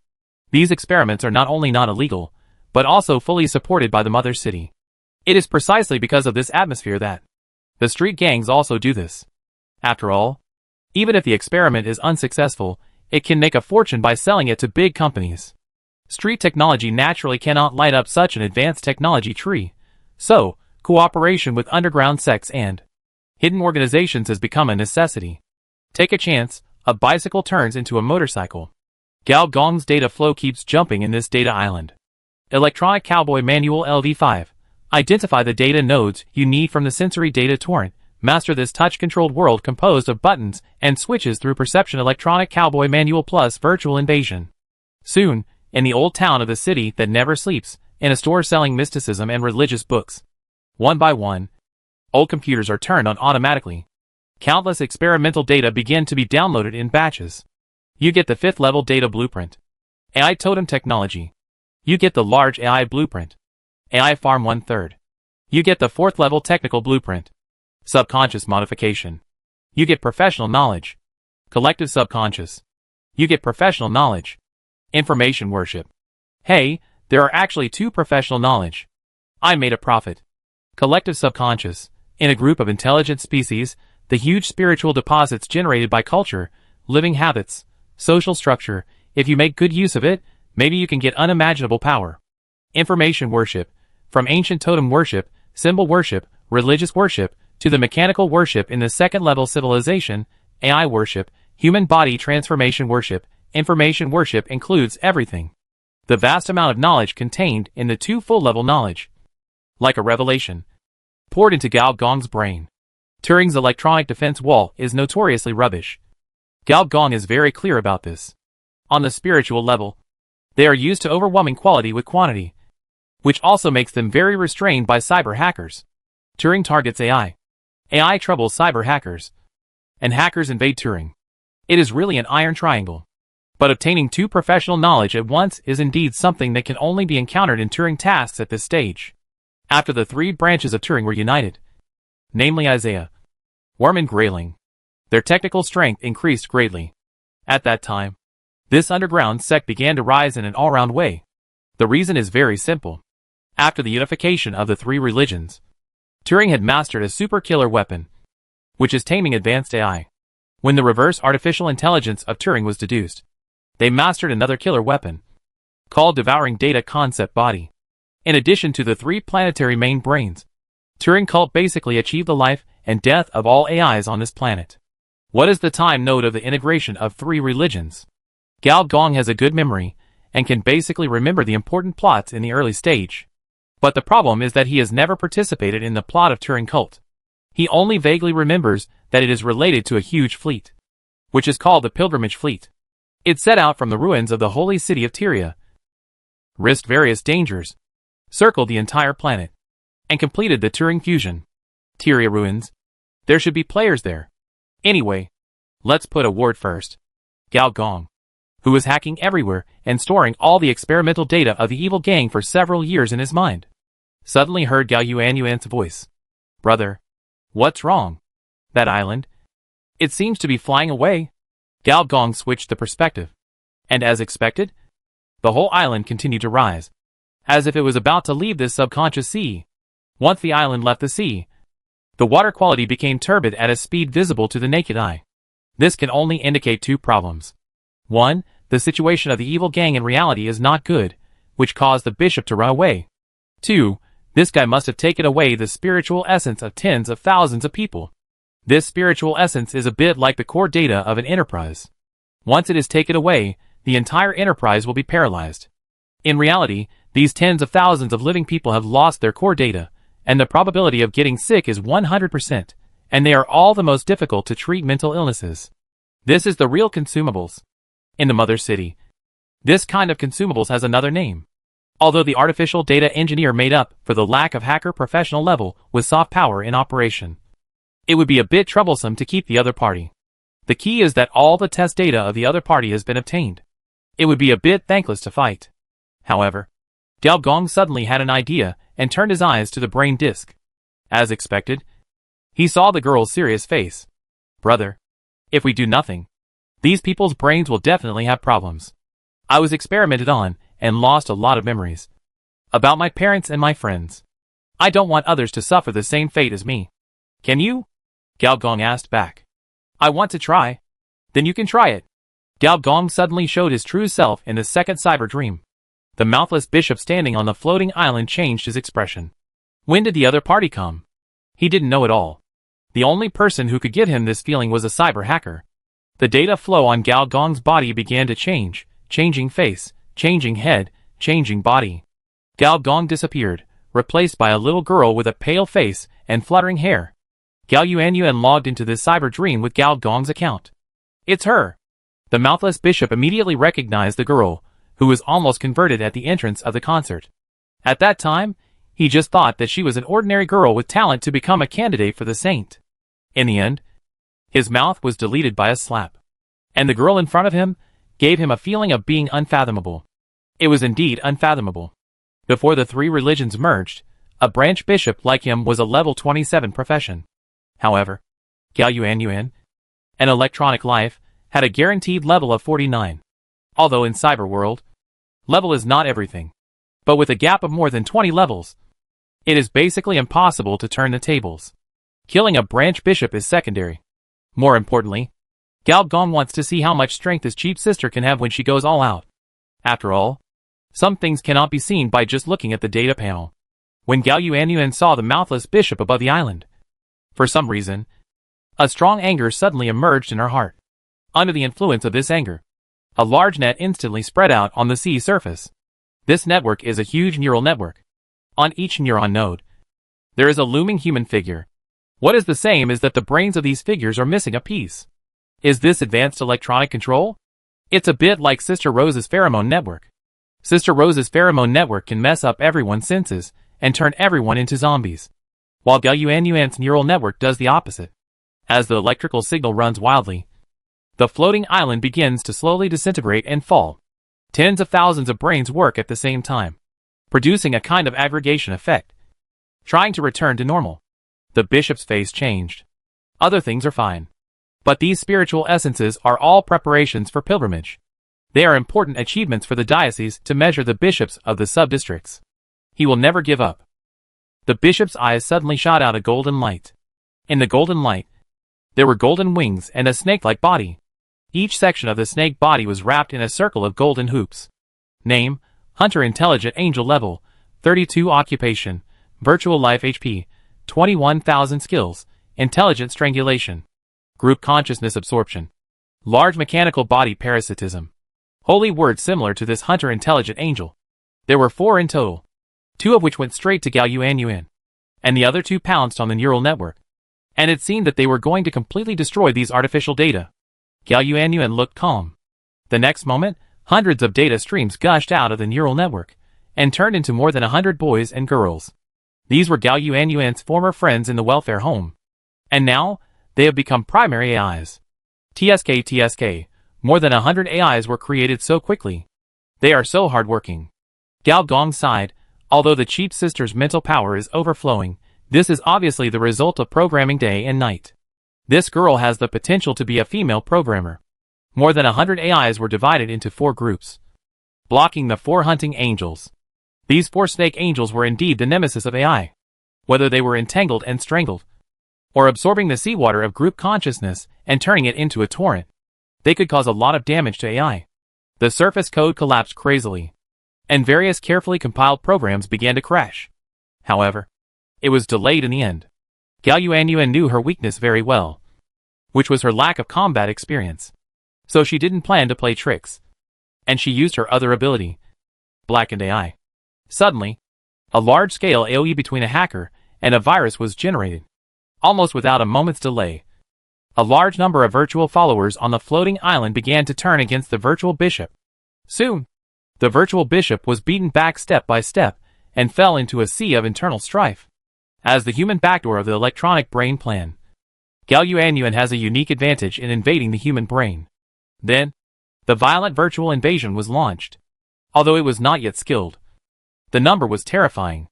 These experiments are not only not illegal, but also fully supported by the mother city. It is precisely because of this atmosphere that the street gangs also do this. After all, even if the experiment is unsuccessful, it can make a fortune by selling it to big companies. Street technology naturally cannot light up such an advanced technology tree. So, cooperation with underground sects and hidden organizations has become a necessity. Take a chance, a bicycle turns into a motorcycle. Gao Gong's data flow keeps jumping in this data island. Electronic Cowboy Manual LV5. Identify the data nodes you need from the sensory data torrent. Master this touch-controlled world composed of buttons and switches through Perception Electronic Cowboy Manual plus Virtual Invasion. Soon, in the old town of the city that never sleeps, in a store selling mysticism and religious books. One by one, old computers are turned on automatically. Countless experimental data begin to be downloaded in batches. You get the 5th level data blueprint. AI totem technology. You get the large AI blueprint. AI farm 1/3. You get the 4th level technical blueprint. Subconscious modification. You get professional knowledge. Collective subconscious. You get professional knowledge. Information worship. Hey, there are actually two professional knowledge. I made a profit. Collective subconscious. In a group of intelligent species, the huge spiritual deposits generated by culture, living habits, social structure, if you make good use of it, maybe you can get unimaginable power. Information worship. From ancient totem worship, symbol worship, religious worship, to the mechanical worship in the second-level civilization, AI worship, human body transformation worship, information worship includes everything. The vast amount of knowledge contained in the two full-level knowledge. Like a revelation. Poured into Gao Gong's brain. Turing's electronic defense wall is notoriously rubbish. Gao Gong is very clear about this. On the spiritual level, they are used to overwhelming quality with quantity, which also makes them very restrained by cyber hackers. Turing targets AI. AI troubles cyber hackers. And hackers invade Turing. It is really an iron triangle. But obtaining two professional knowledge at once is indeed something that can only be encountered in Turing tasks at this stage. After the three branches of Turing were united, namely Isaiah, Worm and Grayling, their technical strength increased greatly. At that time, this underground sect began to rise in an all-round way. The reason is very simple. After the unification of the three religions, Turing had mastered a super killer weapon, which is taming advanced AI. When the reverse artificial intelligence of Turing was deduced, they mastered another killer weapon, called devouring data concept body. In addition to the three planetary main brains, Turing cult basically achieved the life and death of all AIs on this planet. What is the time node of the integration of three religions? Gao Gong has a good memory, and can basically remember the important plots in the early stage. But the problem is that he has never participated in the plot of Turing cult. He only vaguely remembers that it is related to a huge fleet, which is called the Pilgrimage Fleet. It set out from the ruins of the holy city of Tyria, risked various dangers, circled the entire planet, and completed the Turing fusion. Tyria ruins. There should be players there. Anyway, let's put a word first. Gao Gong, who was hacking everywhere and storing all the experimental data of the evil gang for several years in his mind, suddenly heard Gao Yuanyuan's voice. Brother, what's wrong? That island? It seems to be flying away. Gao Gong switched the perspective. And as expected, the whole island continued to rise, as if it was about to leave this subconscious sea. Once the island left the sea, the water quality became turbid at a speed visible to the naked eye. This can only indicate two problems. 1. The situation of the evil gang in reality is not good, which caused the bishop to run away. 2. This guy must have taken away the spiritual essence of tens of thousands of people. This spiritual essence is a bit like the core data of an enterprise. Once it is taken away, the entire enterprise will be paralyzed. In reality, these tens of thousands of living people have lost their core data, and the probability of getting sick is 100%, and they are all the most difficult to treat mental illnesses. This is the real consumables. In the mother city, this kind of consumables has another name. Although the artificial data engineer made up for the lack of hacker professional level with soft power in operation, it would be a bit troublesome to keep the other party. The key is that all the test data of the other party has been obtained. It would be a bit thankless to fight. However, Gao Gong suddenly had an idea and turned his eyes to the brain disk. As expected, he saw the girl's serious face. Brother, if we do nothing, these people's brains will definitely have problems. I was experimented on and lost a lot of memories about my parents and my friends. I don't want others to suffer the same fate as me. Can you? Gao Gong asked back. I want to try. Then you can try it. Gao Gong suddenly showed his true self in the second cyber dream. The mouthless bishop standing on the floating island changed his expression. When did the other party come? He didn't know at all. The only person who could give him this feeling was a cyber hacker. The data flow on Gao Gong's body began to change, changing face, changing head, changing body. Gao Gong disappeared, replaced by a little girl with a pale face and fluttering hair. Gao Yuanyuan logged into this cyber dream with Gao Gong's account. It's her. The mouthless bishop immediately recognized the girl, who was almost converted at the entrance of the concert. At that time, he just thought that she was an ordinary girl with talent to become a candidate for the saint. In the end, his mouth was deleted by a slap. And the girl in front of him gave him a feeling of being unfathomable. It was indeed unfathomable. Before the three religions merged, a branch bishop like him was a level 27 profession. However, Gao Yuanyuan, an electronic life, had a guaranteed level of 49. Although in cyberworld, level is not everything. But with a gap of more than 20 levels, it is basically impossible to turn the tables. Killing a branch bishop is secondary. More importantly, Gao Gong wants to see how much strength his cheap sister can have when she goes all out. After all, some things cannot be seen by just looking at the data panel. When Gao Yuanyuan saw the mouthless bishop above the island, for some reason, a strong anger suddenly emerged in her heart. Under the influence of this anger, a large net instantly spread out on the sea surface. This network is a huge neural network. On each neuron node, there is a looming human figure. What is the same is that the brains of these figures are missing a piece. Is this advanced electronic control? It's a bit like Sister Rose's pheromone network. Sister Rose's pheromone network can mess up everyone's senses and turn everyone into zombies, while Gao Yuanyuan's neural network does the opposite. As the electrical signal runs wildly, the floating island begins to slowly disintegrate and fall. Tens of thousands of brains work at the same time, producing a kind of aggregation effect. Trying to return to normal, the bishop's face changed. Other things are fine. But these spiritual essences are all preparations for pilgrimage. They are important achievements for the diocese to measure the bishops of the sub-districts. He will never give up. The bishop's eyes suddenly shot out a golden light. In the golden light, there were golden wings and a snake-like body. Each section of the snake body was wrapped in a circle of golden hoops. Name: Hunter Intelligent Angel Level, 32 Occupation, Virtual Life HP, 21,000 Skills, Intelligent Strangulation, Group Consciousness Absorption, Large Mechanical Body Parasitism. Holy words similar to this Hunter Intelligent Angel. There were 4 in total, 2 of which went straight to Gao Yuanyuan, and the other 2 pounced on the neural network. And it seemed that they were going to completely destroy these artificial data. Gao Yuanyuan looked calm. The next moment, hundreds of data streams gushed out of the neural network, and turned into more than 100 boys and girls. These were Gao Yuanyuan's former friends in the welfare home. And now, they have become primary AIs. TSK, more than 100 AIs were created so quickly. They are so hardworking. Gao Gong sighed. Although the cheap sister's mental power is overflowing, this is obviously the result of programming day and night. This girl has the potential to be a female programmer. More than 100 AIs were divided into 4 groups, blocking the 4 hunting angels. These 4 snake angels were indeed the nemesis of AI. Whether they were entangled and strangled, or absorbing the seawater of group consciousness and turning it into a torrent, they could cause a lot of damage to AI. The surface code collapsed crazily, and various carefully compiled programs began to crash. However, it was delayed in the end. Gao Yuanyuan knew her weakness very well, which was her lack of combat experience. So she didn't plan to play tricks, and she used her other ability, Blackened AI. Suddenly, a large-scale AoE between a hacker and a virus was generated. Almost without a moment's delay, a large number of virtual followers on the floating island began to turn against the virtual bishop. Soon, the virtual bishop was beaten back step by step and fell into a sea of internal strife. As the human backdoor of the electronic brain plan, Gao Yuanyuan has a unique advantage in invading the human brain. Then, the violent virtual invasion was launched. Although it was not yet skilled, the number was terrifying.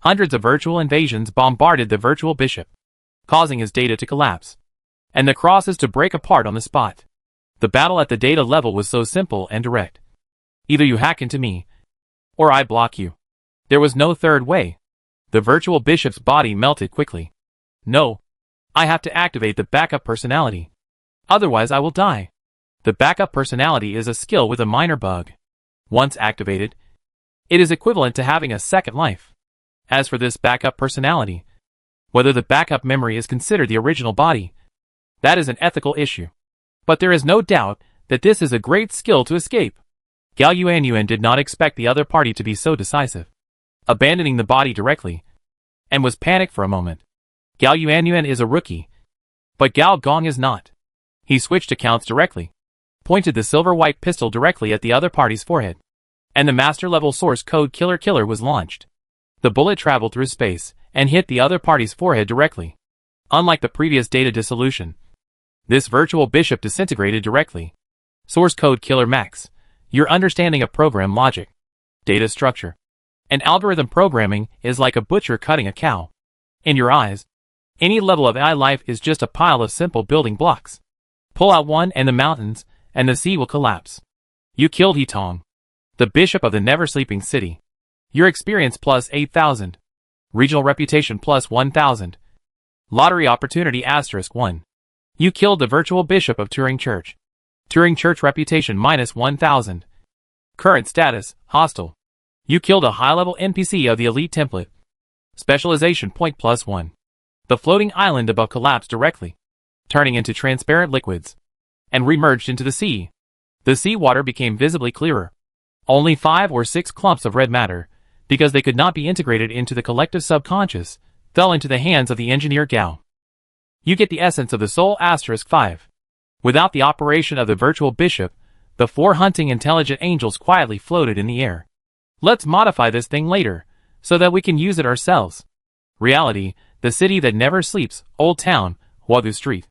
Hundreds of virtual invasions bombarded the virtual bishop, causing his data to collapse, and the crosses to break apart on the spot. The battle at the data level was so simple and direct. Either you hack into me, or I block you. There was no third way. The virtual bishop's body melted quickly. No, I have to activate the backup personality. Otherwise I will die. The backup personality is a skill with a minor bug. Once activated, it is equivalent to having a second life. As for this backup personality, whether the backup memory is considered the original body, that is an ethical issue. But there is no doubt that this is a great skill to escape. Gao Yuanyuan did not expect the other party to be so decisive, abandoning the body directly, and was panicked for a moment. Gao Yuanyuan is a rookie, but Gao Gong is not. He switched accounts directly, pointed the silver-white pistol directly at the other party's forehead, and the master-level source code killer was launched. The bullet traveled through space and hit the other party's forehead directly. Unlike the previous data dissolution, this virtual bishop disintegrated directly. Source code killer max. Your understanding of program logic, data structure, and algorithm programming is like a butcher cutting a cow. In your eyes, Any level of AI life is just a pile of simple building blocks. Pull out one and the mountains, and the sea will collapse. You killed Hitong, the bishop of the never-sleeping city. Your experience plus 8,000. Regional reputation plus 1,000. Lottery opportunity *1. You killed the virtual bishop of Turing Church. Turing Church reputation minus 1,000. Current status, hostile. You killed a high-level NPC of the elite template. Specialization point plus 1. The floating island above collapsed directly, turning into transparent liquids, and remerged into the sea. The seawater became visibly clearer. Only 5 or 6 clumps of red matter, because they could not be integrated into the collective subconscious, fell into the hands of the engineer Gao. You get the essence of the soul *5. Without the operation of the virtual bishop, the 4 hunting intelligent angels quietly floated in the air. Let's modify this thing later, so that we can use it ourselves. Reality, the city that never sleeps, Old Town, Huadu Street.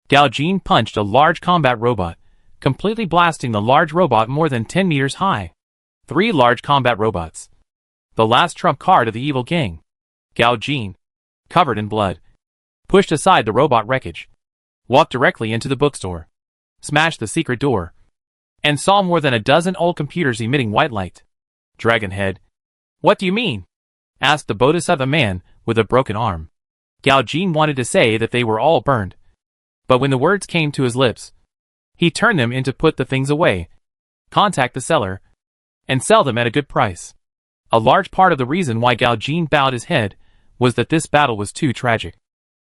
Gao Jin punched a large combat robot, completely blasting the large robot more than 10 meters high. 3 large combat robots. The last trump card of the evil gang. Gao Jin, covered in blood, pushed aside the robot wreckage, walked directly into the bookstore, smashed the secret door, and saw more than a dozen old computers emitting white light. Dragonhead. What do you mean? Asked the Bodhisattva man with a broken arm. Gao Jin wanted to say that they were all burned, but when the words came to his lips, he turned them into put the things away, contact the seller, and sell them at a good price. A large part of the reason why Gao Jin bowed his head was that this battle was too tragic.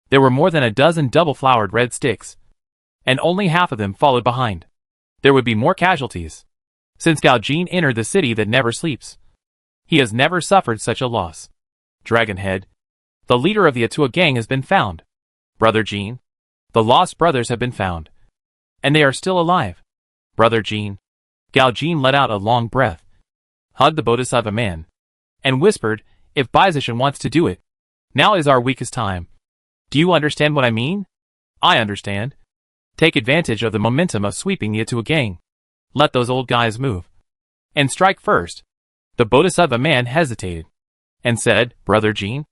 There were more than a dozen double-flowered red sticks, and only half of them followed behind. There would be more casualties. Since Gao Jin entered the city that never sleeps, he has never suffered such a loss. Dragonhead. The leader of the Atua gang has been found. Brother Jin. The lost brothers have been found. And they are still alive. Brother Jin. Gao Jin let out a long breath, hugged the Bodhisattva man, and whispered, if Baizishan wants to do it, now is our weakest time. Do you understand what I mean? I understand. Take advantage of the momentum of sweeping the Atua gang. Let those old guys move. And strike first. The Bodhisattva man hesitated, and said, Brother Jin,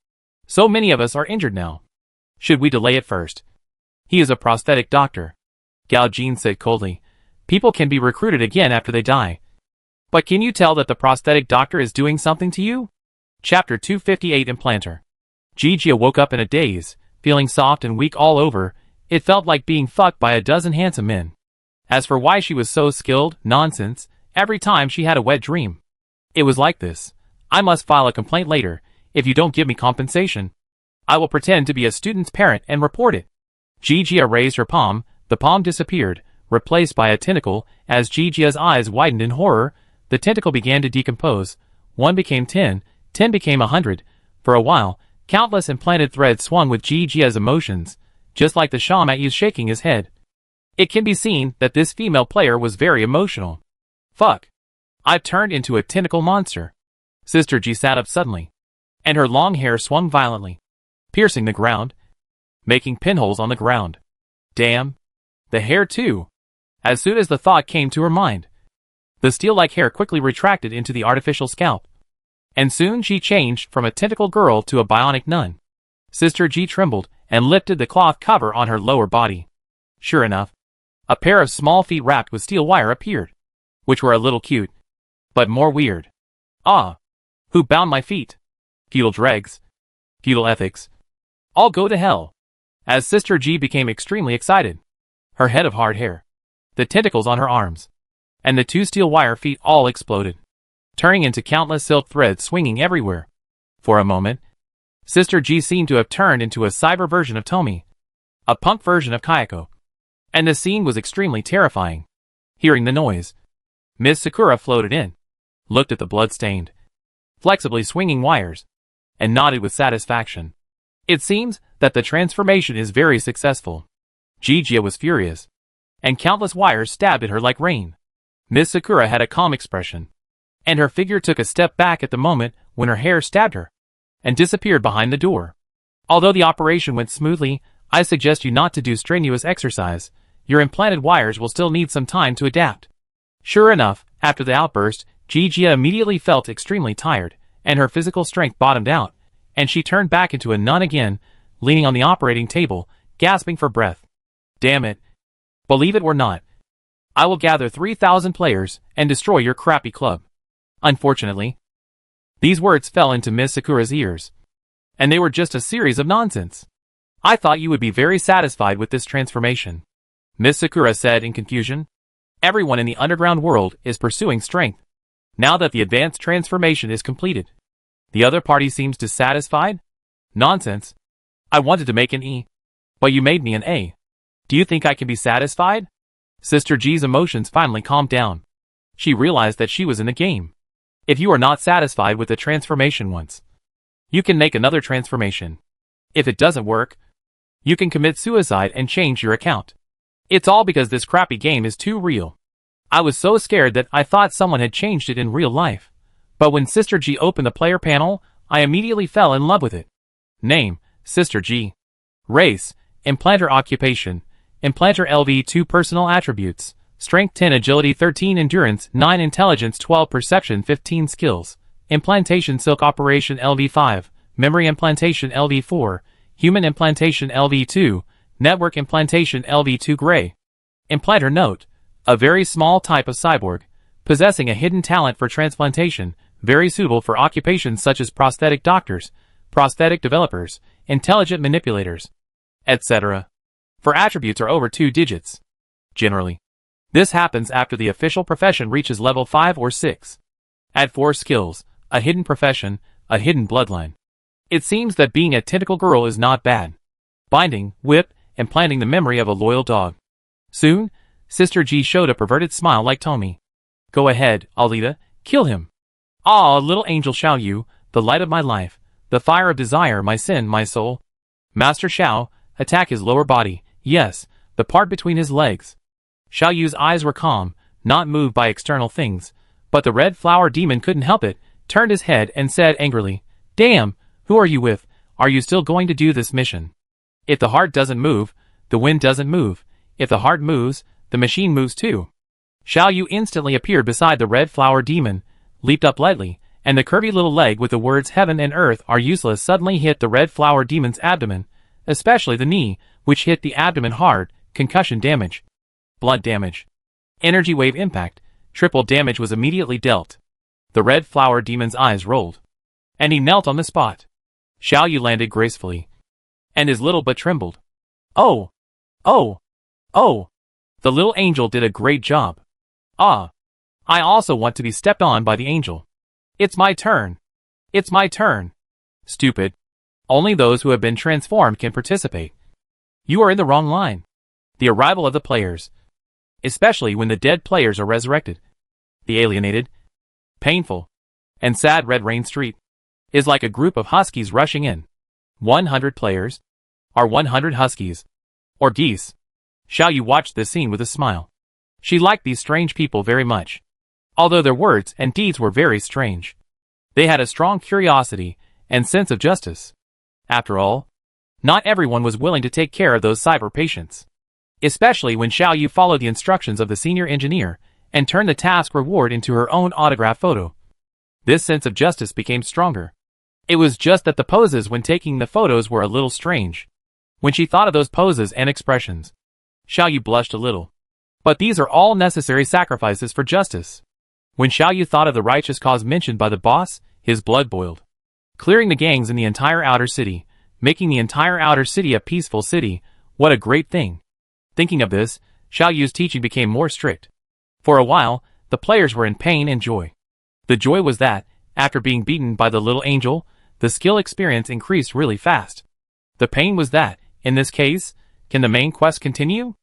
so many of us are injured now. Should we delay it first? He is a prosthetic doctor. Gao Jin said coldly, people can be recruited again after they die. But can you tell that the prosthetic doctor is doing something to you? Chapter 258 Implanter. Jijia woke up in a daze, feeling soft and weak all over. It felt like being fucked by a dozen handsome men. As for why she was so skilled, nonsense, every time she had a wet dream. It was like this. I must file a complaint later, if you don't give me compensation. I will pretend to be a student's parent and report it. Jijia raised her palm, the palm disappeared, replaced by a tentacle. As Jijia's eyes widened in horror, the tentacle began to decompose. 1 became 10, 10 became 100. For a while, countless implanted threads swung with Jijia's emotions, just like the shaman is shaking his head. It can be seen that this female player was very emotional. Fuck. I've turned into a tentacle monster. Sister Ji sat up suddenly, and her long hair swung violently, piercing the ground, making pinholes on the ground. Damn. The hair too. As soon as the thought came to her mind, the steel-like hair quickly retracted into the artificial scalp, and soon she changed from a tentacle girl to a bionic nun. Sister Ji trembled and lifted the cloth cover on her lower body. Sure enough, a pair of small feet wrapped with steel wire appeared, which were a little cute, but more weird. Ah! Who bound my feet? Feudal dregs. Feudal ethics. All go to hell. As Sister Ji became extremely excited, her head of hard hair, the tentacles on her arms, and the 2 steel wire feet all exploded, turning into countless silk threads swinging everywhere. For a moment, Sister Ji seemed to have turned into a cyber version of Tomi, a punk version of Kayako, and the scene was extremely terrifying. Hearing the noise, Miss Sakura floated in, looked at the blood-stained, flexibly swinging wires, and nodded with satisfaction. It seems that the transformation is very successful. Jijia was furious, and countless wires stabbed at her like rain. Miss Sakura had a calm expression, and her figure took a step back at the moment when her hair stabbed her, and disappeared behind the door. Although the operation went smoothly, I suggest you not to do strenuous exercise. Your implanted wires will still need some time to adapt. Sure enough, after the outburst, Jijia immediately felt extremely tired, and her physical strength bottomed out, and she turned back into a nun again, leaning on the operating table, gasping for breath. Damn it. Believe it or not, I will gather 3,000 players and destroy your crappy club. Unfortunately, these words fell into Miss Sakura's ears, and they were just a series of nonsense. I thought you would be very satisfied with this transformation, Miss Sakura said in confusion. Everyone in the underground world is pursuing strength. Now that the advanced transformation is completed, the other party seems dissatisfied? Nonsense. I wanted to make an E, but you made me an A. Do you think I can be satisfied? Sister G's emotions finally calmed down. She realized that she was in the game. If you are not satisfied with the transformation once, you can make another transformation. If it doesn't work, you can commit suicide and change your account. It's all because this crappy game is too real. I was so scared that I thought someone had changed it in real life. But when Sister G opened the player panel, I immediately fell in love with it. Name, Sister G. Race, Implanter. Occupation, Implanter. LV2 Personal Attributes, Strength 10, Agility 13, Endurance 9, Intelligence 12, Perception 15, Skills, Implantation. Silk Operation LV5, Memory Implantation LV4, Human Implantation LV2, Network Implantation LV2. Gray Implanter. Note: a very small type of cyborg, possessing a hidden talent for transplantation, very suitable for occupations such as prosthetic doctors, prosthetic developers, intelligent manipulators, etc. For attributes are over 2 digits. Generally, this happens after the official profession reaches level 5 or 6. Add 4 skills, a hidden profession, a hidden bloodline. It seems that being a tentacle girl is not bad. Binding, whip, implanting the memory of a loyal dog. Soon, Sister G showed a perverted smile like Tommy. Go ahead, Alita, kill him. Ah, little angel Xiaoyu, the light of my life, the fire of desire, my sin, my soul. Master Xiao, attack his lower body, yes, the part between his legs. Xiaoyu's eyes were calm, not moved by external things, but the red flower demon couldn't help it, turned his head and said angrily, Damn, who are you with? Are you still going to do this mission? If the heart doesn't move, the wind doesn't move. If the heart moves, the machine moves too. Xiaoyu instantly appeared beside the red flower demon, leaped up lightly, and the curvy little leg with the words heaven and earth are useless suddenly hit the red flower demon's abdomen, especially the knee, which hit the abdomen hard, concussion damage. Blood damage. Energy wave impact, triple damage was immediately dealt. The red flower demon's eyes rolled, and he knelt on the spot. Xiaoyu landed gracefully, and his little butt trembled. Oh! Oh! Oh! The little angel did a great job. Ah! I also want to be stepped on by the angel. It's my turn. It's my turn. Stupid. Only those who have been transformed can participate. You are in the wrong line. The arrival of the players, especially when the dead players are resurrected, the alienated, painful, and sad Red Rain Street, is like a group of huskies rushing in. 100 players are 100 huskies, or geese. Xiaoyu watched this scene with a smile. She liked these strange people very much, although their words and deeds were very strange. They had a strong curiosity and sense of justice. After all, not everyone was willing to take care of those cyber patients, especially when Xiaoyu followed the instructions of the senior engineer and turned the task reward into her own autograph photo. This sense of justice became stronger. It was just that the poses when taking the photos were a little strange. When she thought of those poses and expressions, Xiaoyu blushed a little. But these are all necessary sacrifices for justice. When Xiaoyu thought of the righteous cause mentioned by the boss, his blood boiled. Clearing the gangs in the entire outer city, making the entire outer city a peaceful city, what a great thing. Thinking of this, Xiaoyu's teaching became more strict. For a while, the players were in pain and joy. The joy was that, after being beaten by the little angel, the skill experience increased really fast. The pain was that, in this case, can the main quest continue?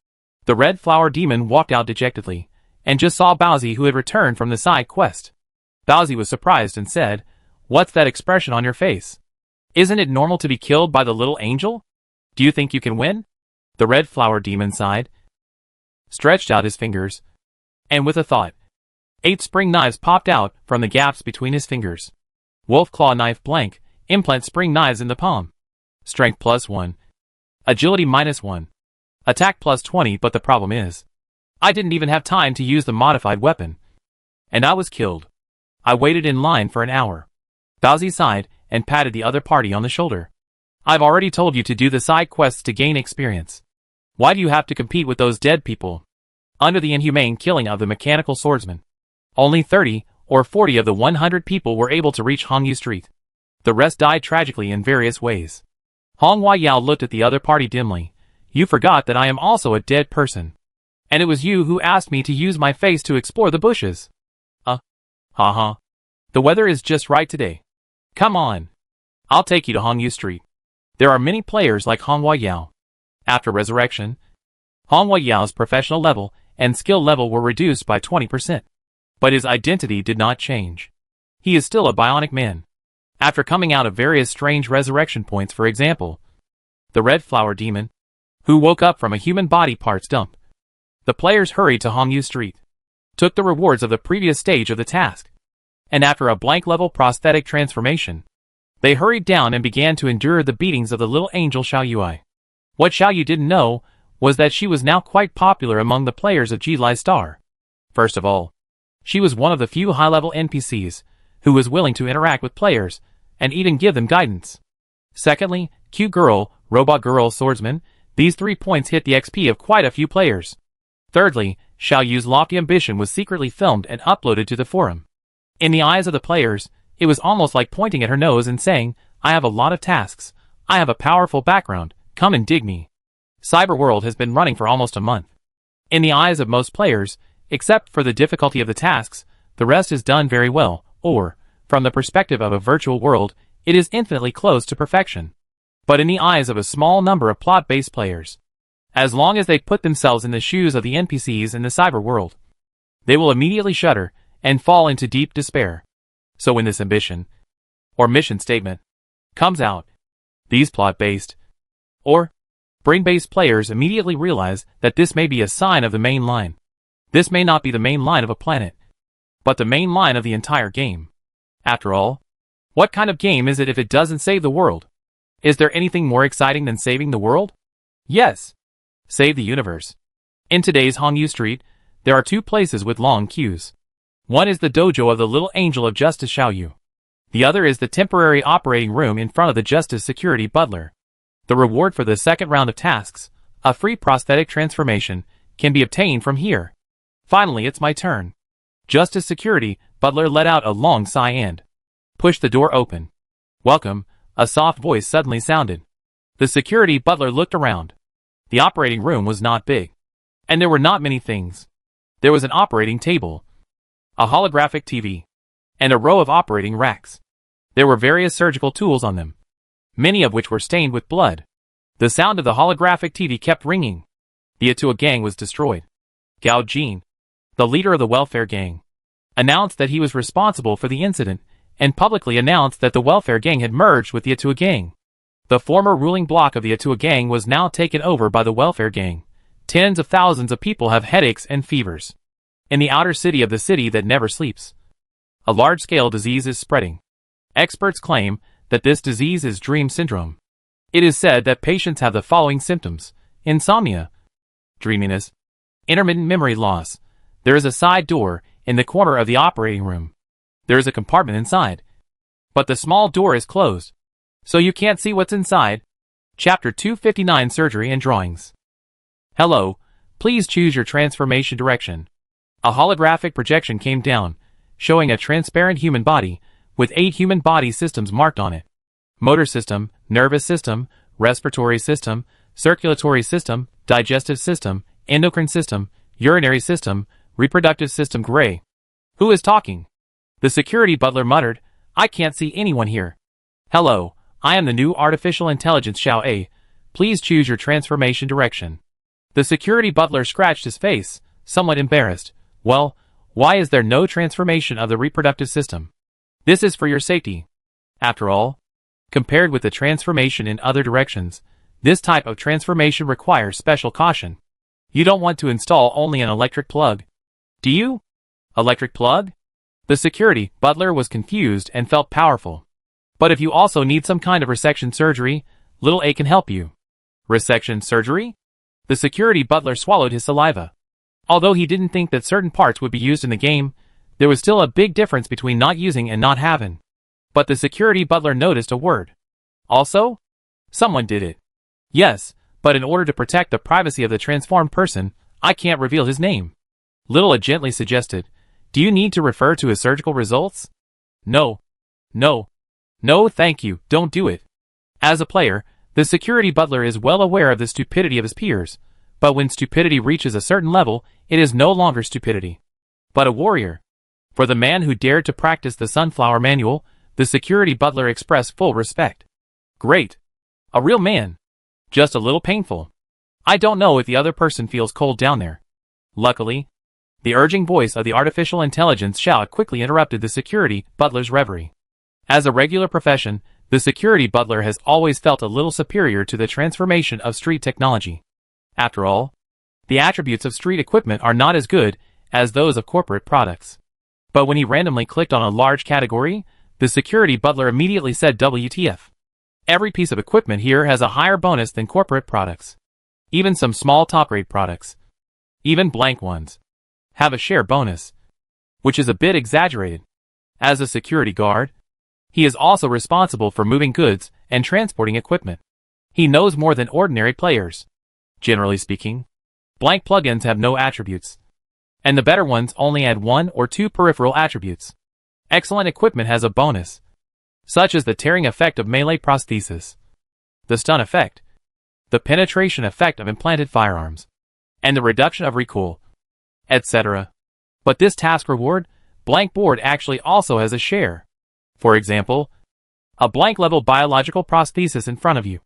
The red flower demon walked out dejectedly, and just saw Bowsy, who had returned from the side quest. Bowsy was surprised and said, What's that expression on your face? Isn't it normal to be killed by the little angel? Do you think you can win? The red flower demon sighed, stretched out his fingers, and with a thought, 8 spring knives popped out from the gaps between his fingers. Wolf claw knife blank, implant spring knives in the palm. Strength +1. Agility -1. Attack +20, but the problem is, I didn't even have time to use the modified weapon. And I was killed. I waited in line for an hour. Bowsy sighed and patted the other party on the shoulder. I've already told you to do the side quests to gain experience. Why do you have to compete with those dead people? Under the inhumane killing of the mechanical swordsman, only 30 or 40 of the 100 people were able to reach Hongyu Street. The rest died tragically in various ways. Hong Huayao looked at the other party dimly. You forgot that I am also a dead person. And it was you who asked me to use my face to explore the bushes. Haha. The weather is just right today. Come on. I'll take you to Hongyu Street. There are many players like Hong Huayao. After resurrection, Hong Huayao's professional level and skill level were reduced by 20%. But his identity did not change. He is still a bionic man. After coming out of various strange resurrection points, for example, the Red Flower Demon, who woke up from a human body parts dump, the players hurried to Hongyu Street, took the rewards of the previous stage of the task, and after a blank level prosthetic transformation, they hurried down and began to endure the beatings of the little angel Xiaoyue. What Xiaoyu didn't know was that she was now quite popular among the players of G-Lai Star. First of all, she was one of the few high-level NPCs who was willing to interact with players and even give them guidance. Secondly, Cute Girl, Robot Girl, Swordsman, these 3 points hit the XP of quite a few players. Thirdly, Xiaoyu's lofty ambition was secretly filmed and uploaded to the forum. In the eyes of the players, it was almost like pointing at her nose and saying, I have a lot of tasks, I have a powerful background, come and dig me. Cyberworld has been running for almost a month. In the eyes of most players, except for the difficulty of the tasks, the rest is done very well, or, from the perspective of a virtual world, it is infinitely close to perfection. But in the eyes of a small number of plot-based players, as long as they put themselves in the shoes of the NPCs in the cyber world, they will immediately shudder and fall into deep despair. So when this ambition, or mission statement, comes out, these plot-based, or brain-based players immediately realize that this may be a sign of the main line. This may not be the main line of a planet, but the main line of the entire game. After all, what kind of game is it if it doesn't save the world? Is there anything more exciting than saving the world? Yes. Save the universe. In today's Hongyu Street, there are 2 places with long queues. One is the dojo of the Little Angel of Justice Xiaoyu. The other is the temporary operating room in front of the Justice Security Butler. The reward for the second round of tasks, a free prosthetic transformation, can be obtained from here. Finally, it's my turn. Justice Security Butler let out a long sigh and pushed the door open. Welcome, a soft voice suddenly sounded. The security butler looked around. The operating room was not big, and there were not many things. There was an operating table, a holographic TV, and a row of operating racks. There were various surgical tools on them, many of which were stained with blood. The sound of the holographic TV kept ringing. The Atua gang was destroyed. Gao Jin, the leader of the welfare gang, announced that he was responsible for the incident and publicly announced that the welfare gang had merged with the Atua gang. The former ruling bloc of the Atua gang was now taken over by the welfare gang. Tens of thousands of people have headaches and fevers. In the outer city of the city that never sleeps, a large-scale disease is spreading. Experts claim that this disease is dream syndrome. It is said that patients have the following symptoms: insomnia, dreaminess, intermittent memory loss. There is a side door in the corner of the operating room. There is a compartment inside, but the small door is closed, so you can't see what's inside. Chapter 259, Surgery and Drawings. Hello, please choose your transformation direction. A holographic projection came down, showing a transparent human body, with 8 human body systems marked on it. Motor system, nervous system, respiratory system, circulatory system, digestive system, endocrine system, urinary system, reproductive system. Gray. Who is talking? The security butler muttered, I can't see anyone here. Hello, I am the new artificial intelligence Xiao A. Please choose your transformation direction. The security butler scratched his face, somewhat embarrassed. Well, why is there no transformation of the reproductive system? This is for your safety. After all, compared with the transformation in other directions, this type of transformation requires special caution. You don't want to install only an electric plug, do you? Electric plug? The security butler was confused and felt powerful. But if you also need some kind of resection surgery, little A can help you. Resection surgery? The security butler swallowed his saliva. Although he didn't think that certain parts would be used in the game, there was still a big difference between not using and not having. But the security butler noticed a word. Also? Someone did it. Yes, but in order to protect the privacy of the transformed person, I can't reveal his name. Littlewood gently suggested. Do you need to refer to his surgical results? No. No. No, thank you, don't do it. As a player, the security butler is well aware of the stupidity of his peers, but when stupidity reaches a certain level, it is no longer stupidity, but a warrior. For the man who dared to practice the Sunflower Manual, the security butler expressed full respect. Great. A real man. Just a little painful. I don't know if the other person feels cold down there. Luckily, the urging voice of the artificial intelligence shout quickly interrupted the security butler's reverie. As a regular profession, the security butler has always felt a little superior to the transformation of street technology. After all, the attributes of street equipment are not as good as those of corporate products. But when he randomly clicked on a large category, the security butler immediately said WTF. Every piece of equipment here has a higher bonus than corporate products. Even some small top-grade products, even blank ones, have a share bonus, which is a bit exaggerated. As a security guard, he is also responsible for moving goods and transporting equipment. He knows more than ordinary players. Generally speaking, blank plugins have no attributes, and the better ones only add 1 or 2 peripheral attributes. Excellent equipment has a bonus, such as the tearing effect of melee prosthesis, the stun effect, the penetration effect of implanted firearms, and the reduction of recoil, etc. But this task reward, blank board actually also has a share. For example, a blank level biological prosthesis in front of you.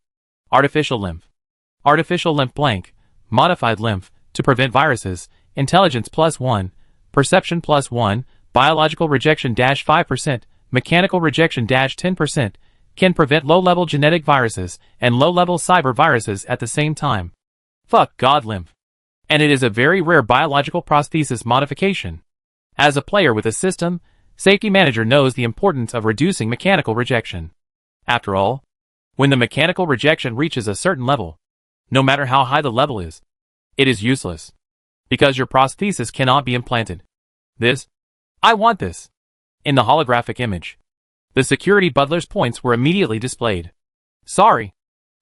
Artificial lymph blank, modified lymph, to prevent viruses, intelligence +1, perception +1, biological rejection -5%, mechanical rejection -10%, can prevent low-level genetic viruses and low-level cyber viruses at the same time. Fuck God lymph. And it is a very rare biological prosthesis modification. As a player with a system, safety manager knows the importance of reducing mechanical rejection. After all, when the mechanical rejection reaches a certain level, no matter how high the level is, it is useless, because your prosthesis cannot be implanted. I want this. In the holographic image, the security butler's points were immediately displayed. Sorry.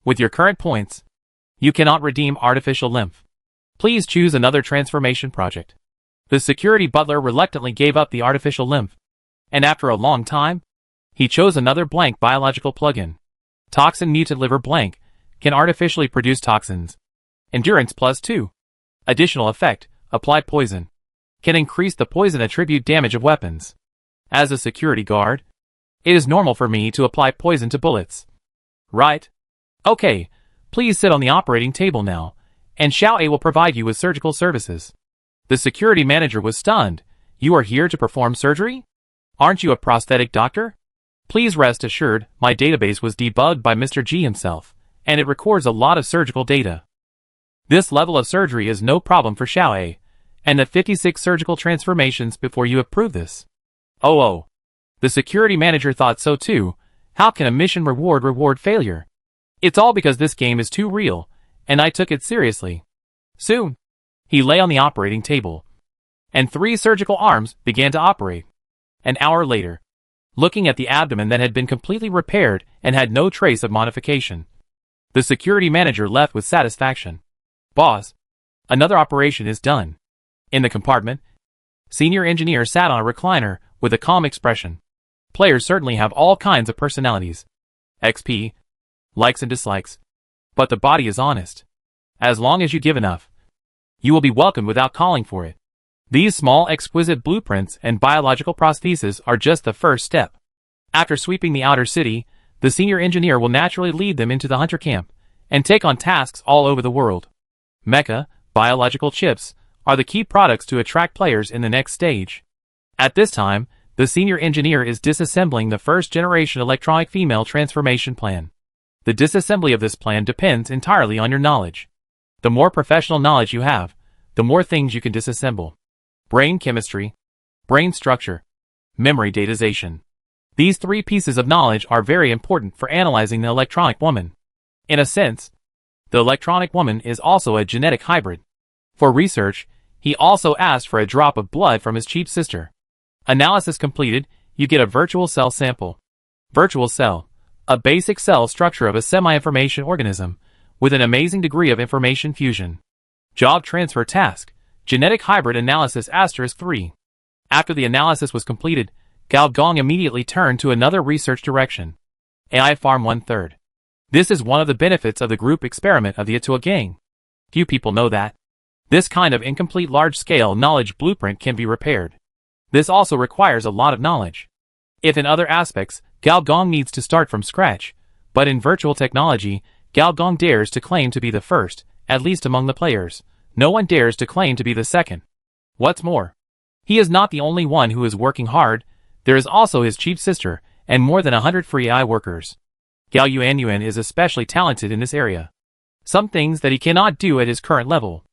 With your current points, you cannot redeem artificial lymph. Please choose another transformation project. The security butler reluctantly gave up the artificial lymph, and after a long time, he chose another blank biological plugin. Toxin mutant liver blank, can artificially produce toxins. Endurance +2. Additional effect, apply poison. Can increase the poison attribute damage of weapons. As a security guard, it is normal for me to apply poison to bullets. Right? Okay, please sit on the operating table now, and Xiao A will provide you with surgical services. The security manager was stunned. You are here to perform surgery? Aren't you a prosthetic doctor? Please rest assured, my database was debugged by Mr. G himself, and it records a lot of surgical data. This level of surgery is no problem for Xiao A, and the 56 surgical transformations before you approve this. Oh. The security manager thought so too. How can a mission reward failure? It's all because this game is too real, and I took it seriously. Soon, he lay on the operating table, and 3 surgical arms began to operate. An hour later, looking at the abdomen that had been completely repaired and had no trace of modification, the security manager left with satisfaction. Boss, another operation is done. In the compartment, senior engineer sat on a recliner with a calm expression. Players certainly have all kinds of personalities. XP, likes and dislikes. But the body is honest. As long as you give enough, you will be welcomed without calling for it. These small exquisite blueprints and biological prostheses are just the first step. After sweeping the outer city, the senior engineer will naturally lead them into the hunter camp and take on tasks all over the world. Mecha, biological chips, are the key products to attract players in the next stage. At this time, the senior engineer is disassembling the first-generation electronic female transformation plan. The disassembly of this plan depends entirely on your knowledge. The more professional knowledge you have, the more things you can disassemble. Brain chemistry, brain structure, memory datization. These 3 pieces of knowledge are very important for analyzing the electronic woman. In a sense, the electronic woman is also a genetic hybrid. For research, he also asked for a drop of blood from his cheap sister. Analysis completed, you get a virtual cell sample. Virtual cell, a basic cell structure of a semi-information organism, with an amazing degree of information fusion. Job transfer task, genetic hybrid analysis *3. After the analysis was completed, Gao Gong immediately turned to another research direction. AI Farm 1/3. This is one of the benefits of the group experiment of the Atua gang. Few people know that. This kind of incomplete large-scale knowledge blueprint can be repaired. This also requires a lot of knowledge. If in other aspects, Gao Gong needs to start from scratch, but in virtual technology, Gao Gong dares to claim to be the first, at least among the players. No one dares to claim to be the second. What's more, he is not the only one who is working hard. There is also his chief sister, and more than 100 free AI workers. Gao Yuanyuan is especially talented in this area. Some things that he cannot do at his current level.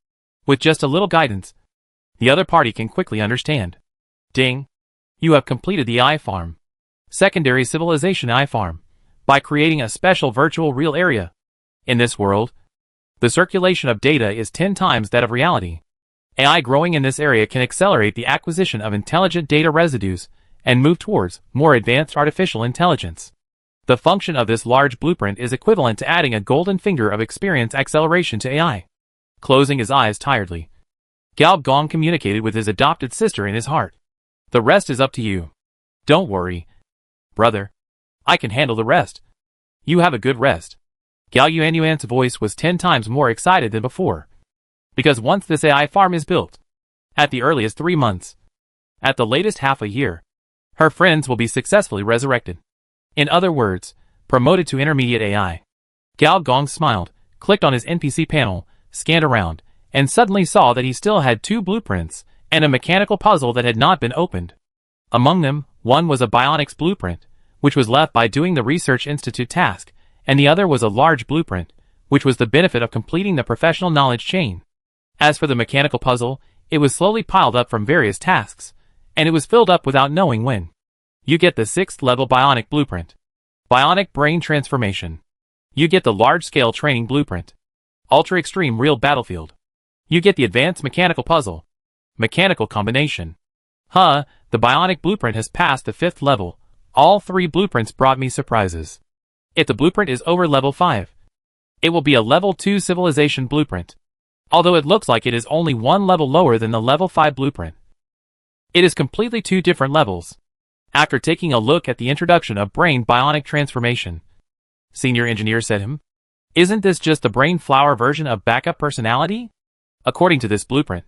With just a little guidance, the other party can quickly understand. Ding! You have completed the AI farm. Secondary civilization AI farm. By creating a special virtual real area. In this world, the circulation of data is 10 times that of reality. AI growing in this area can accelerate the acquisition of intelligent data residues and move towards more advanced artificial intelligence. The function of this large blueprint is equivalent to adding a golden finger of experience acceleration to AI. Closing his eyes tiredly, Gao Gong communicated with his adopted sister in his heart. The rest is up to you. Don't worry, brother. I can handle the rest. You have a good rest. Gao Yuanyuan's voice was 10 times more excited than before. Because once this AI farm is built, at the earliest 3 months, at the latest half a year, her friends will be successfully resurrected. In other words, promoted to intermediate AI. Gao Gong smiled, clicked on his NPC panel, scanned around, and suddenly saw that he still had 2 blueprints and a mechanical puzzle that had not been opened. Among them, one was a bionics blueprint, which was left by doing the Research Institute task, and the other was a large blueprint, which was the benefit of completing the professional knowledge chain. As for the mechanical puzzle, it was slowly piled up from various tasks, and it was filled up without knowing when. You get the 6th level bionic blueprint. Bionic brain transformation. You get the large-scale training blueprint. Ultra extreme real battlefield. You get the advanced mechanical puzzle. Mechanical combination. The bionic blueprint has passed the 5th level. All 3 blueprints brought me surprises. If the blueprint is over level 5, it will be a level 2 civilization blueprint. Although it looks like it is only 1 level lower than the level 5 blueprint. It is completely 2 different levels. After taking a look at the introduction of brain bionic transformation, senior engineer said isn't this just the brain flower version of backup personality? According to this blueprint,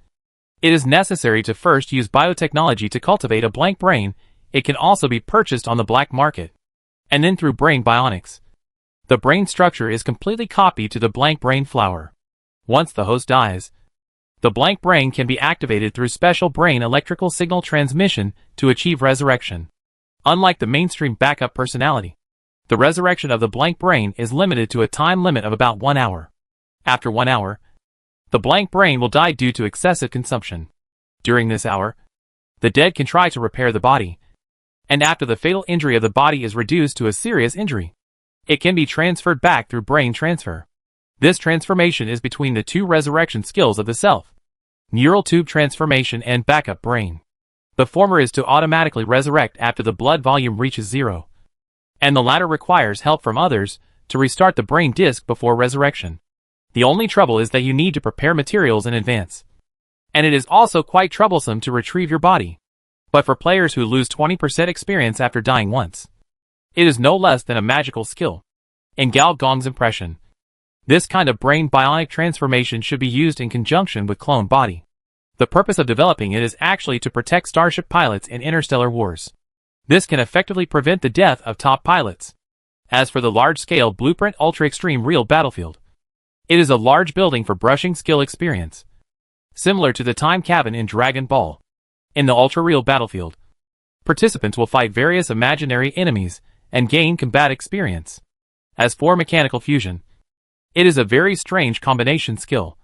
it is necessary to first use biotechnology to cultivate a blank brain. It can also be purchased on the black market. And then through brain bionics, the brain structure is completely copied to the blank brain flower. Once the host dies, the blank brain can be activated through special brain electrical signal transmission to achieve resurrection. Unlike the mainstream backup personality, the resurrection of the blank brain is limited to a time limit of about 1 hour. After 1 hour, the blank brain will die due to excessive consumption. During this hour, the dead can try to repair the body, and after the fatal injury of the body is reduced to a serious injury, it can be transferred back through brain transfer. This transformation is between the 2 resurrection skills of the self, neural tube transformation and backup brain. The former is to automatically resurrect after the blood volume reaches 0, and the latter requires help from others to restart the brain disk before resurrection. The only trouble is that you need to prepare materials in advance, and it is also quite troublesome to retrieve your body. But for players who lose 20% experience after dying once, it is no less than a magical skill. In Gao Gong's impression, this kind of brain bionic transformation should be used in conjunction with clone body. The purpose of developing it is actually to protect starship pilots in interstellar wars. This can effectively prevent the death of top pilots. As for the large-scale blueprint ultra-extreme real battlefield, it is a large building for brushing skill experience, similar to the time cabin in Dragon Ball. In the ultra-real battlefield, participants will fight various imaginary enemies and gain combat experience. As for mechanical fusion, it is a very strange combination skill,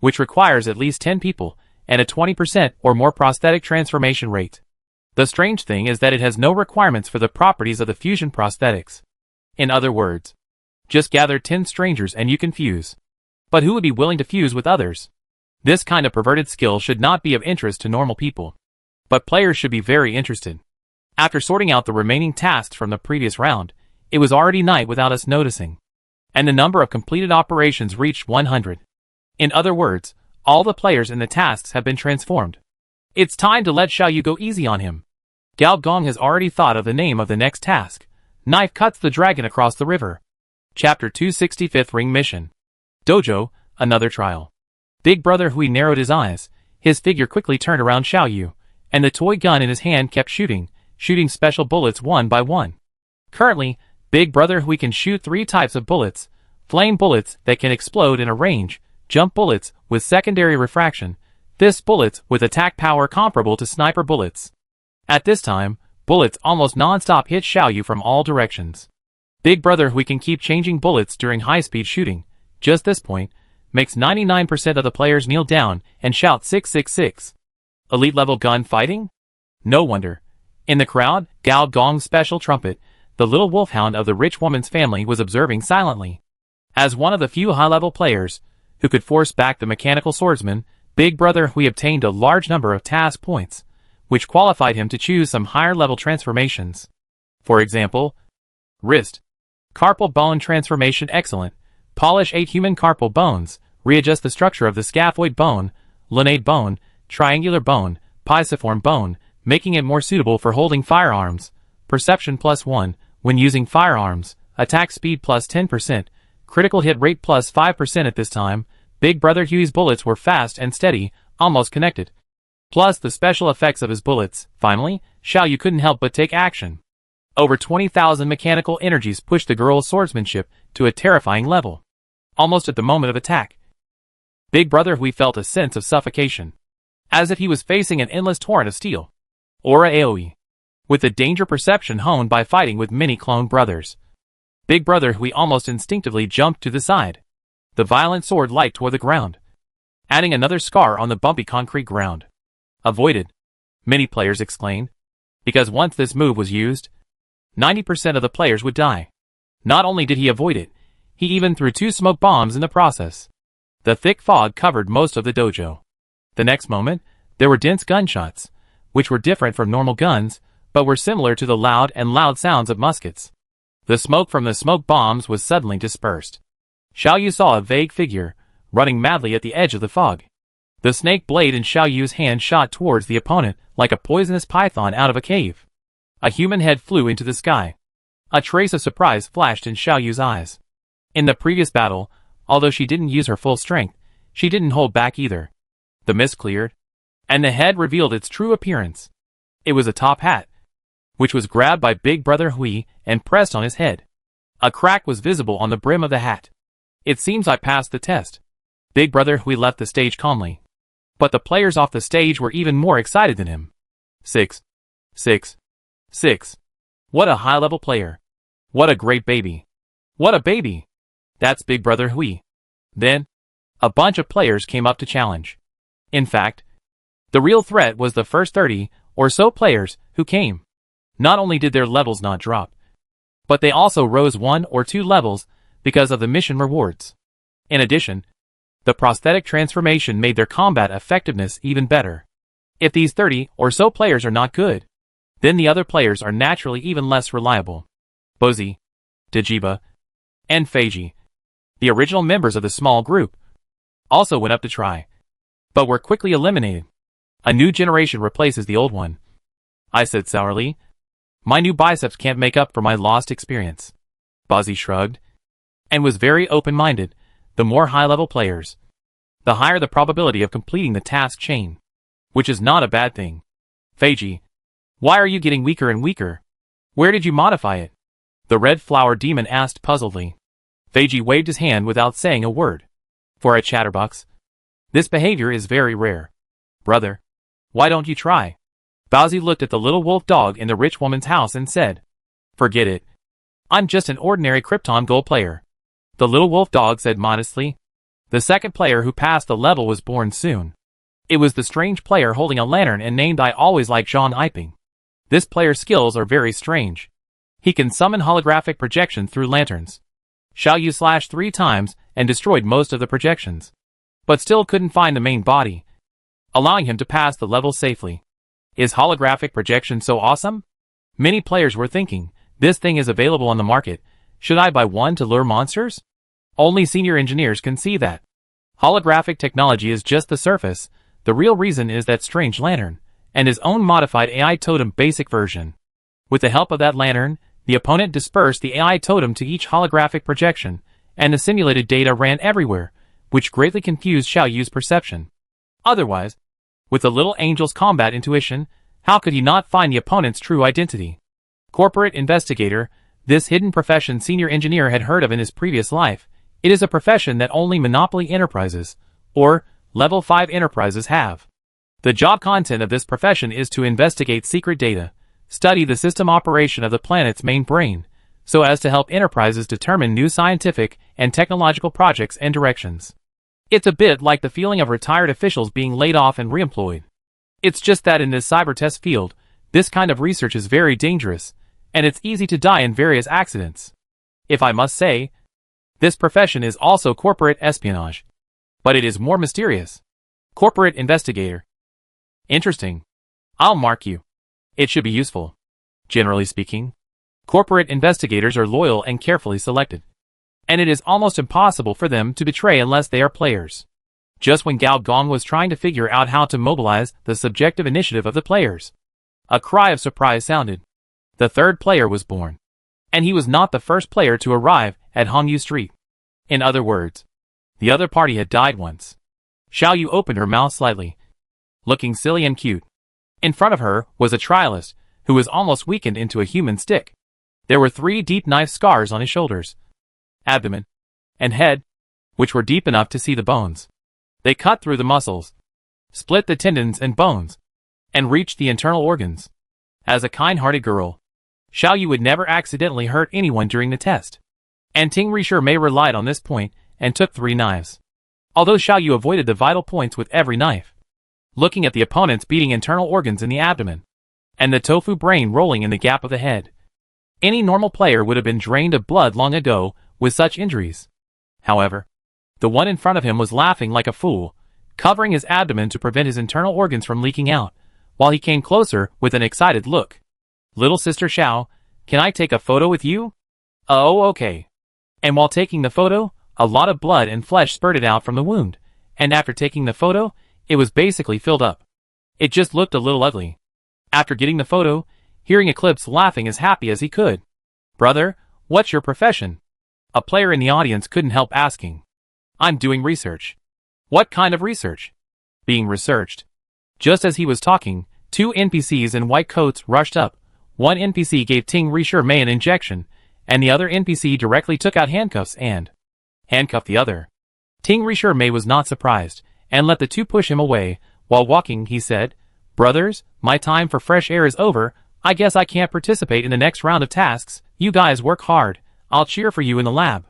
which requires at least 10 people and a 20% or more prosthetic transformation rate. The strange thing is that it has no requirements for the properties of the fusion prosthetics. In other words, just gather 10 strangers and you can fuse. But who would be willing to fuse with others? This kind of perverted skill should not be of interest to normal people. But players should be very interested. After sorting out the remaining tasks from the previous round, It was already night without us noticing. And the number of completed operations reached 100. In other words, all the players in the tasks have been transformed. It's time to let Xiao Yu go easy on him. Gao Gong has already thought of the name of the next task. Knife cuts the dragon across the river. Chapter 265th Ring Mission. Dojo, another trial. Big Brother Hui narrowed his eyes. His figure quickly turned around Xiao Yu, and the toy gun in his hand kept shooting special bullets one by one. Currently, Big Brother Hui can shoot 3 types of bullets: flame bullets that can explode in a range, jump bullets with secondary refraction, fist bullets with attack power comparable to sniper bullets. At this time, bullets almost non-stop hit Xiao Yu from all directions. Big Brother Hui can keep changing bullets during high-speed shooting. Just this point makes 99% of the players kneel down and shout 666. Elite level gun fighting? No wonder. In the crowd, Gao Gong's special trumpet, the little wolfhound of the rich woman's family, was observing silently. As one of the few high-level players who could force back the mechanical swordsman, Big Brother Hui obtained a large number of task points, which qualified him to choose some higher-level transformations. For example, wrist. Carpal bone transformation excellent. Polish 8 human carpal bones. Readjust the structure of the scaphoid bone, lunate bone, triangular bone, pisiform bone, making it more suitable for holding firearms. Perception +1, when using firearms. Attack speed +10%. Critical hit rate +5% at this time. Big Brother Hui's bullets were fast and steady, almost connected. Plus the special effects of his bullets. Finally, Xiao Yu couldn't help but take action. Over 20,000 mechanical energies pushed the girl's swordsmanship to a terrifying level. Almost at the moment of attack, Big Brother Hui felt a sense of suffocation, as if he was facing an endless torrent of steel. Aura AoE. With the danger perception honed by fighting with many clone brothers, Big Brother Hui almost instinctively jumped to the side. The violent sword light toward the ground, adding another scar on the bumpy concrete ground. Avoided, many players exclaimed, because once this move was used, 90% of the players would die. Not only did he avoid it, he even threw 2 smoke bombs in the process. The thick fog covered most of the dojo. The next moment, there were dense gunshots, which were different from normal guns, but were similar to the loud sounds of muskets. The smoke from the smoke bombs was suddenly dispersed. Xiao Yu saw a vague figure, running madly at the edge of the fog. The snake blade in Xiao Yu's hand shot towards the opponent like a poisonous python out of a cave. A human head flew into the sky. A trace of surprise flashed in Xiao Yu's eyes. In the previous battle, although she didn't use her full strength, she didn't hold back either. The mist cleared, and the head revealed its true appearance. It was a top hat, which was grabbed by Big Brother Hui and pressed on his head. A crack was visible on the brim of the hat. It seems I passed the test. Big Brother Hui left the stage calmly. But the players off the stage were even more excited than him. 6. What a high-level player. What a great baby. What a baby. That's Big Brother Hui. Then, a bunch of players came up to challenge. In fact, the real threat was the first 30 or so players who came. Not only did their levels not drop, but they also rose 1 or 2 levels because of the mission rewards. In addition, the prosthetic transformation made their combat effectiveness even better. If these 30 or so players are not good, then the other players are naturally even less reliable. Bozi, Dajiba, and Feiji, the original members of the small group, also went up to try, but were quickly eliminated. A new generation replaces the old one, I said sourly. My new biceps can't make up for my lost experience. Bozi shrugged, and was very open-minded. The more high-level players, the higher the probability of completing the task chain, which is not a bad thing. Feiji, why are you getting weaker and weaker? Where did you modify it? The red flower demon asked puzzledly. Feiji waved his hand without saying a word. For a chatterbox, this behavior is very rare. Brother, why don't you try? Bowsy looked at the little wolf dog in the rich woman's house and said, Forget it. I'm just an ordinary Krypton Gold player. The little wolf dog said modestly. The second player who passed the level was born soon. It was the strange player holding a lantern and named I always like Jean Iping. This player's skills are very strange. He can summon holographic projection through lanterns. Xiao Yu slashed 3 times and destroyed most of the projections, but still couldn't find the main body, allowing him to pass the level safely. Is holographic projection so awesome? Many players were thinking. This thing is available on the market. Should I buy one to lure monsters? Only senior engineers can see that. Holographic technology is just the surface. The real reason is that strange lantern, and his own modified AI totem basic version. With the help of that lantern, the opponent dispersed the AI totem to each holographic projection, and the simulated data ran everywhere, which greatly confused Xiao Yu's perception. Otherwise, with the little angel's combat intuition, how could he not find the opponent's true identity? Corporate investigator, this hidden profession senior engineer had heard of in his previous life. It is a profession that only monopoly enterprises, or level 5 enterprises have. The job content of this profession is to investigate secret data, study the system operation of the planet's main brain, so as to help enterprises determine new scientific and technological projects and directions. It's a bit like the feeling of retired officials being laid off and reemployed. It's just that in this cyber test field, this kind of research is very dangerous, and it's easy to die in various accidents. If I must say, this profession is also corporate espionage. But it is more mysterious. Corporate investigator. Interesting. I'll mark you. It should be useful. Generally speaking, corporate investigators are loyal and carefully selected. And it is almost impossible for them to betray unless they are players. Just when Gao Gong was trying to figure out how to mobilize the subjective initiative of the players, a cry of surprise sounded. The third player was born. And he was not the first player to arrive at Hongyu Street. In other words, the other party had died once. Xiao Yu opened her mouth slightly, looking silly and cute. In front of her was a trialist, who was almost weakened into a human stick. There were 3 deep knife scars on his shoulders, abdomen, and head, which were deep enough to see the bones. They cut through the muscles, split the tendons and bones, and reached the internal organs. As a kind-hearted girl, Xiao Yu would never accidentally hurt anyone during the test. And Ting Risher Mei relied on this point and took 3 knives. Although Xiao Yu avoided the vital points with every knife, looking at the opponent's beating internal organs in the abdomen, and the tofu brain rolling in the gap of the head, any normal player would have been drained of blood long ago with such injuries. However, the one in front of him was laughing like a fool, covering his abdomen to prevent his internal organs from leaking out, while he came closer with an excited look. "Little sister Xiao, can I take a photo with you?" "Oh, okay." And while taking the photo, a lot of blood and flesh spurted out from the wound, and after taking the photo, it was basically filled up. It just looked a little ugly. After getting the photo, hearing Eclipse laughing as happy as he could. "Brother, what's your profession?" A player in the audience couldn't help asking. "I'm doing research." "What kind of research?" "Being researched." Just as he was talking, 2 NPCs in white coats rushed up. One NPC gave Ting Risher Mei an injection, and the other NPC directly took out handcuffs and handcuffed the other. Ting Risher Mei was not surprised, and let the 2 push him away. While walking, he said, "Brothers, my time for fresh air is over. I guess I can't participate in the next round of tasks. You guys work hard. I'll cheer for you in the lab."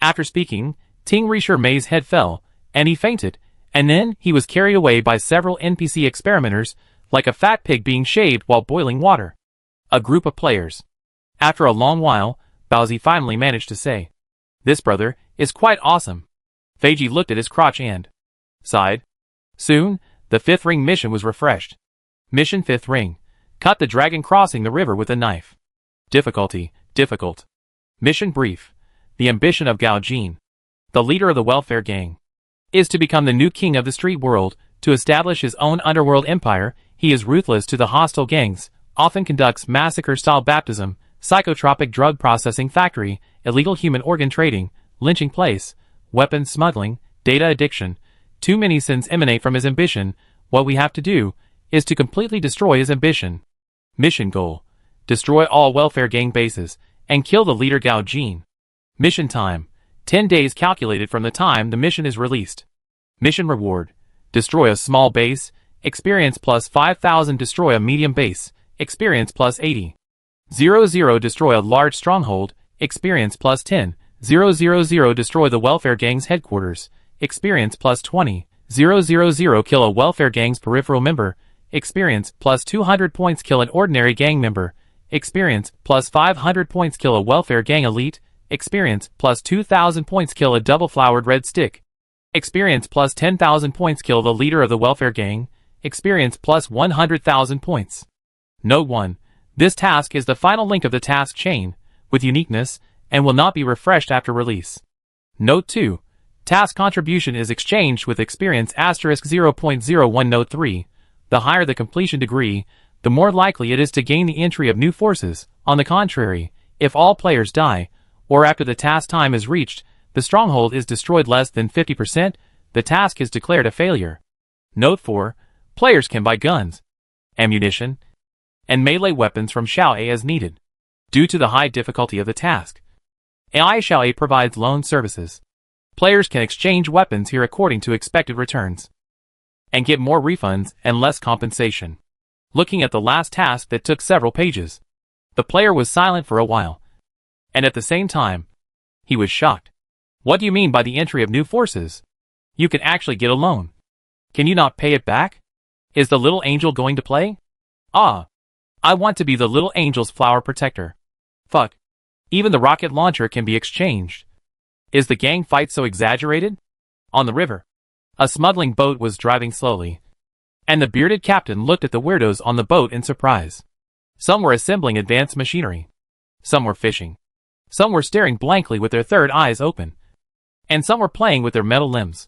After speaking, Ting Risher Mei's head fell, and he fainted, and then he was carried away by several NPC experimenters, like a fat pig being shaved while boiling water. A group of players. After a long while, Baozi finally managed to say, "This brother is quite awesome." Feiji looked at his crotch and sighed. Soon, the 5th ring mission was refreshed. Mission 5th ring. Cut the dragon crossing the river with a knife. Difficulty, difficult. Mission brief. The ambition of Gao Jin, the leader of the welfare gang, is to become the new king of the street world, to establish his own underworld empire. He is ruthless to the hostile gangs, often conducts massacre-style baptism, psychotropic drug processing factory, illegal human organ trading, lynching place, weapons smuggling, data addiction. Too many sins emanate from his ambition. What we have to do is to completely destroy his ambition. Mission goal. Destroy all welfare gang bases and kill the leader Gao Jin. Mission time. 10 days calculated from the time the mission is released. Mission reward. Destroy a small base, experience plus 5,000. Destroy a medium base, experience plus 80. 000. Destroy a large stronghold, experience plus 10. 000. Destroy the welfare gang's headquarters, experience plus 20. 000. Kill a welfare gang's peripheral member, experience plus 200 points. Kill an ordinary gang member, experience plus 500 points. Kill a welfare gang elite, experience plus 2,000 points. Kill a double-flowered red stick, experience plus 10,000 points. Kill the leader of the welfare gang, experience plus 100,000 points. Note 1. This task is the final link of the task chain, with uniqueness, and will not be refreshed after release. Note 2. Task contribution is exchanged with experience *0.01. Note 3. The higher the completion degree, the more likely it is to gain the entry of new forces. On the contrary, if all players die, or after the task time is reached, the stronghold is destroyed less than 50%, the task is declared a failure. Note 4. Players can buy guns, ammunition, and melee weapons from Xiao A as needed. Due to the high difficulty of the task, AI Xiao A provides loan services. Players can exchange weapons here according to expected returns, and get more refunds and less compensation. Looking at the last task that took several pages, the player was silent for a while, and at the same time, he was shocked. What do you mean by the entry of new forces? You can actually get a loan. Can you not pay it back? Is the little angel going to play? Ah, I want to be the little angel's flower protector. Fuck. Even the rocket launcher can be exchanged. Is the gang fight so exaggerated? On the river, a smuggling boat was driving slowly, and the bearded captain looked at the weirdos on the boat in surprise. Some were assembling advanced machinery. Some were fishing. Some were staring blankly with their third eyes open. And some were playing with their metal limbs.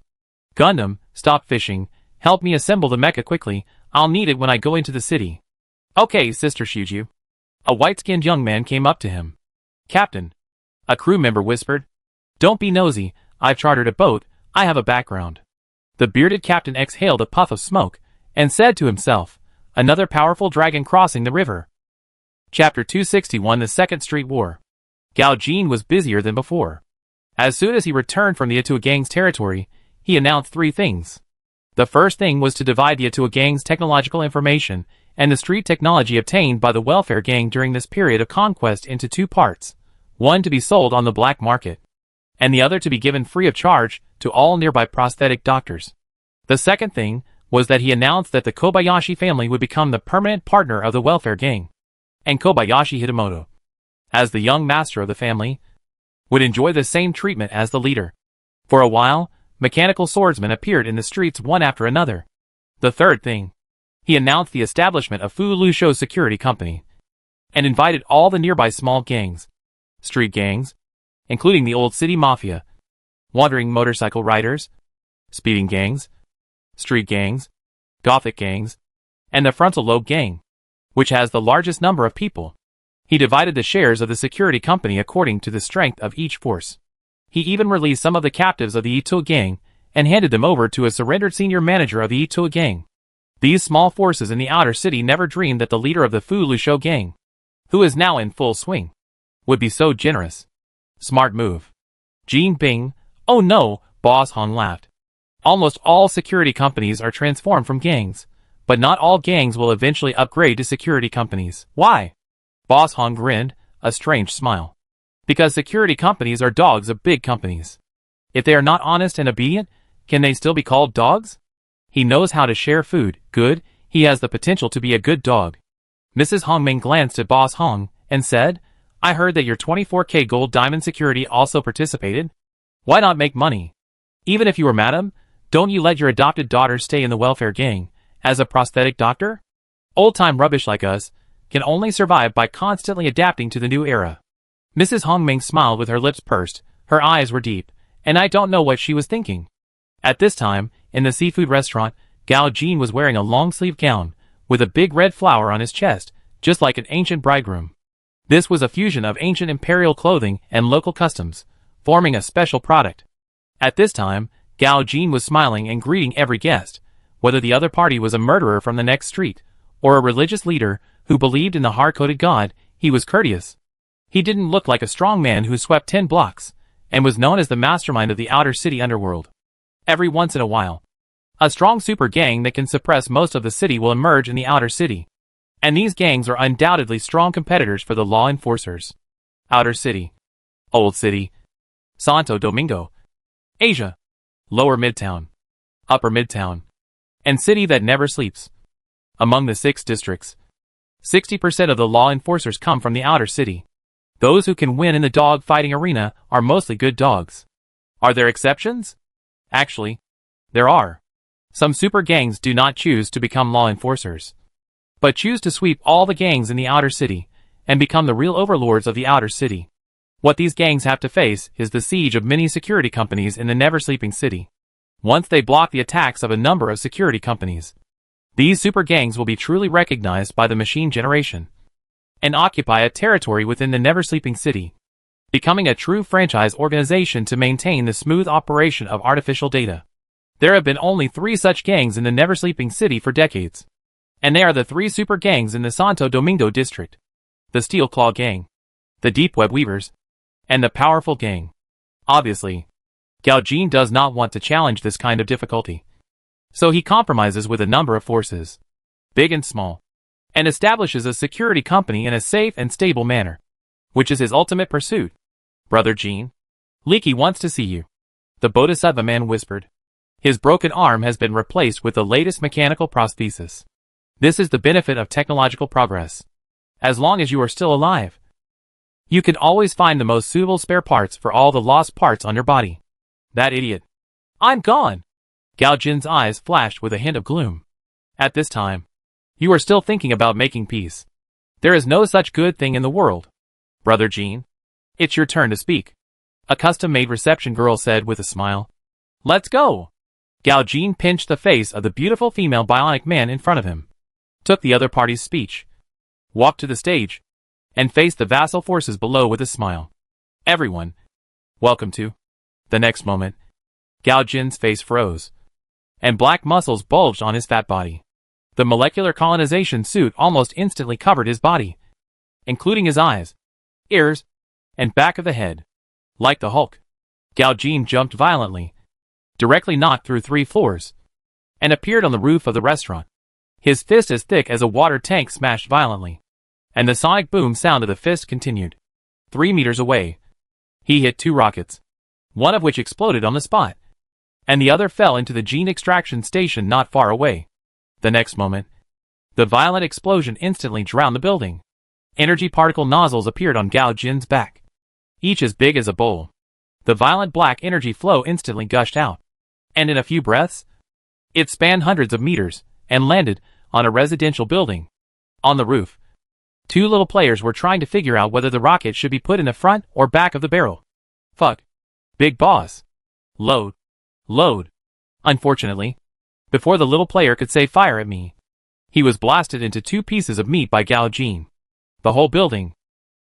Gundam, stop fishing. Help me assemble the mecha quickly. I'll need it when I go into the city. Okay, Sister Shuju. A white-skinned young man came up to him. Captain. A crew member whispered. Don't be nosy. I've chartered a boat. I have a background. The bearded captain exhaled a puff of smoke and said to himself, another powerful dragon crossing the river. Chapter 261 The Second Street War. Gao Jin was busier than before. As soon as he returned from the Atua gang's territory, he announced 3 things. The first thing was to divide the Atua gang's technological information and the street technology obtained by the welfare gang during this period of conquest into 2 parts, one to be sold on the black market, and the other to be given free of charge to all nearby prosthetic doctors. The second thing was that he announced that the Kobayashi family would become the permanent partner of the welfare gang, and Kobayashi Hitamoto, as the young master of the family, would enjoy the same treatment as the leader. For a while, mechanical swordsmen appeared in the streets one after another. The third thing, he announced the establishment of Fu Lusho's security company, and invited all the nearby small gangs, street gangs, including the Old City Mafia, wandering motorcycle riders, speeding gangs, street gangs, gothic gangs, and the frontal lobe gang, which has the largest number of people. He divided the shares of the security company according to the strength of each force. He even released some of the captives of the Ito gang and handed them over to a surrendered senior manager of the Ito gang. These small forces in the outer city never dreamed that the leader of the Fu Lusho gang, who is now in full swing, would be so generous. Smart move. Jean Bing. Oh no, Boss Hong laughed. Almost all security companies are transformed from gangs, but not all gangs will eventually upgrade to security companies. Why? Boss Hong grinned, a strange smile. Because security companies are dogs of big companies. If they are not honest and obedient, can they still be called dogs? He knows how to share food. Good, he has the potential to be a good dog. Mrs. Hongming glanced at Boss Hong and said, I heard that your 24K gold diamond security also participated. Why not make money? Even if you were madam, don't you let your adopted daughter stay in the welfare gang as a prosthetic doctor? Old-time rubbish like us can only survive by constantly adapting to the new era. Mrs. Hongming smiled with her lips pursed, her eyes were deep, and I don't know what she was thinking. At this time, in the seafood restaurant, Gao Jin was wearing a long-sleeved gown, with a big red flower on his chest, just like an ancient bridegroom. This was a fusion of ancient imperial clothing and local customs, forming a special product. At this time, Gao Jin was smiling and greeting every guest, whether the other party was a murderer from the next street, or a religious leader who believed in the hard-coded god, he was courteous. He didn't look like a strong man who swept 10 blocks, and was known as the mastermind of the outer city underworld. Every once in a while, a strong super gang that can suppress most of the city will emerge in the outer city. And these gangs are undoubtedly strong competitors for the law enforcers. Outer City, Old City, Santo Domingo, Asia, Lower Midtown, Upper Midtown, and City that never sleeps. Among the 6 districts, 60% of the law enforcers come from the outer city. Those who can win in the dog fighting arena are mostly good dogs. Are there exceptions? Actually, there are. Some super gangs do not choose to become law enforcers, but choose to sweep all the gangs in the outer city and become the real overlords of the outer city. What these gangs have to face is the siege of many security companies in the never-sleeping city. Once they block the attacks of a number of security companies, these super gangs will be truly recognized by the machine generation and occupy a territory within the never-sleeping city, becoming a true franchise organization to maintain the smooth operation of artificial data. There have been only 3 such gangs in the never-sleeping city for decades, and they are the 3 super gangs in the Santo Domingo district: the Steel Claw Gang, the Deep Web Weavers, and the Powerful Gang. Obviously, Gao Jin does not want to challenge this kind of difficulty, so he compromises with a number of forces, big and small, and establishes a security company in a safe and stable manner, which is his ultimate pursuit. "Brother Jin, Leaky wants to see you," the Bodhisattva man whispered. His broken arm has been replaced with the latest mechanical prosthesis. This is the benefit of technological progress. As long as you are still alive, you can always find the most suitable spare parts for all the lost parts on your body. That idiot. I'm gone. Gao Jin's eyes flashed with a hint of gloom. At this time, you are still thinking about making peace. There is no such good thing in the world. Brother Jin, it's your turn to speak, a custom-made reception girl said with a smile. Let's go. Gao Jin pinched the face of the beautiful female bionic man in front of him, took the other party's speech, walked to the stage, and faced the vassal forces below with a smile. Everyone, welcome to. The next moment, Gao Jin's face froze, and black muscles bulged on his fat body. The molecular colonization suit almost instantly covered his body, including his eyes, ears, and back of the head. Like the Hulk, Gao Jin jumped violently, directly knocked through 3 floors, and appeared on the roof of the restaurant. His fist as thick as a water tank smashed violently, and the sonic boom sound of the fist continued. 3 meters away, he hit 2 rockets, one of which exploded on the spot, and the other fell into the gene extraction station not far away. The next moment, the violent explosion instantly drowned the building. Energy particle nozzles appeared on Gao Jin's back, each as big as a bowl. The violent black energy flow instantly gushed out, and in a few breaths, it spanned hundreds of meters and landed on a residential building. On the roof, 2 little players were trying to figure out whether the rocket should be put in the front or back of the barrel. Fuck. Big boss. Load. Load. Unfortunately, before the little player could say fire at me, he was blasted into 2 pieces of meat by Gao Jin. The whole building,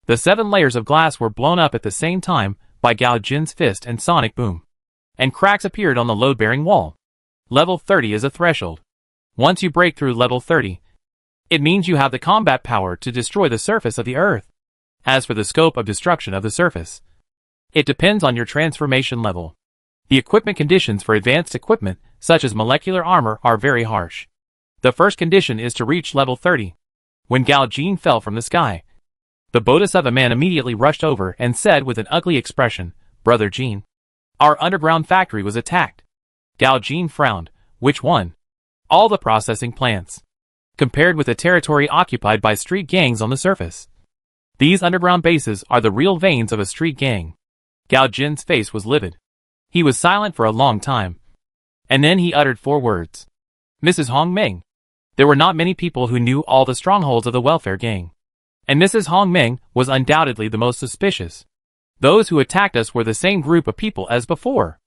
the 7 layers of glass were blown up at the same time by Gao Jin's fist and sonic boom, and cracks appeared on the load-bearing wall. Level 30 is a threshold. Once you break through level 30, it means you have the combat power to destroy the surface of the Earth. As for the scope of destruction of the surface, it depends on your transformation level. The equipment conditions for advanced equipment, such as molecular armor, are very harsh. The first condition is to reach level 30. When Gao Jin fell from the sky, the Bodhisattva man immediately rushed over and said with an ugly expression, Brother Jin, our underground factory was attacked. Gao Jin frowned. Which one? All the processing plants, compared with the territory occupied by street gangs on the surface. These underground bases are the real veins of a street gang. Gao Jin's face was livid. He was silent for a long time, and then he uttered 4 words. Mrs. Hong Meng. There were not many people who knew all the strongholds of the welfare gang, and Mrs. Hong Meng was undoubtedly the most suspicious. Those who attacked us were the same group of people as before.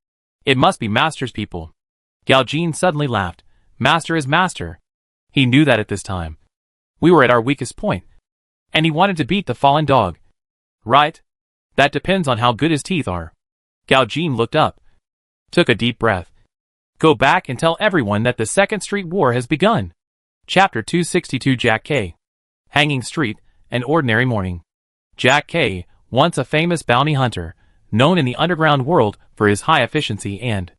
It must be Master's people. Gao Jin suddenly laughed. Master is master. He knew that at this time we were at our weakest point, and he wanted to beat the fallen dog. Right? That depends on how good his teeth are. Gao Jin looked up, took a deep breath. Go back and tell everyone that the Second Street War has begun. Chapter 262. Jack K. Hanging Street, an ordinary morning. Jack K., once a famous bounty hunter, known in the underground world for his high efficiency and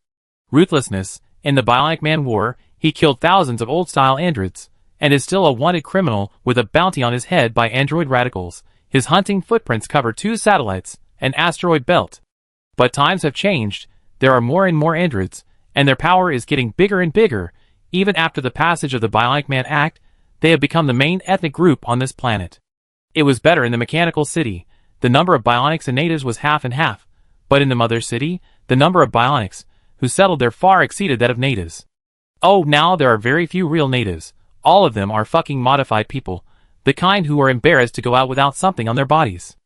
ruthlessness. In the Bionic Man War, he killed thousands of old-style androids, and is still a wanted criminal with a bounty on his head by android radicals. His hunting footprints cover 2 satellites, an asteroid belt. But times have changed, there are more and more androids, and their power is getting bigger and bigger. Even after the passage of the Bionic Man Act, they have become the main ethnic group on this planet. It was better in the Mechanical City. The number of bionics and natives was half and half, but in the Mother City, the number of bionics who settled there far exceeded that of natives. Oh, now there are very few real natives. All of them are fucking modified people, the kind who are embarrassed to go out without something on their bodies.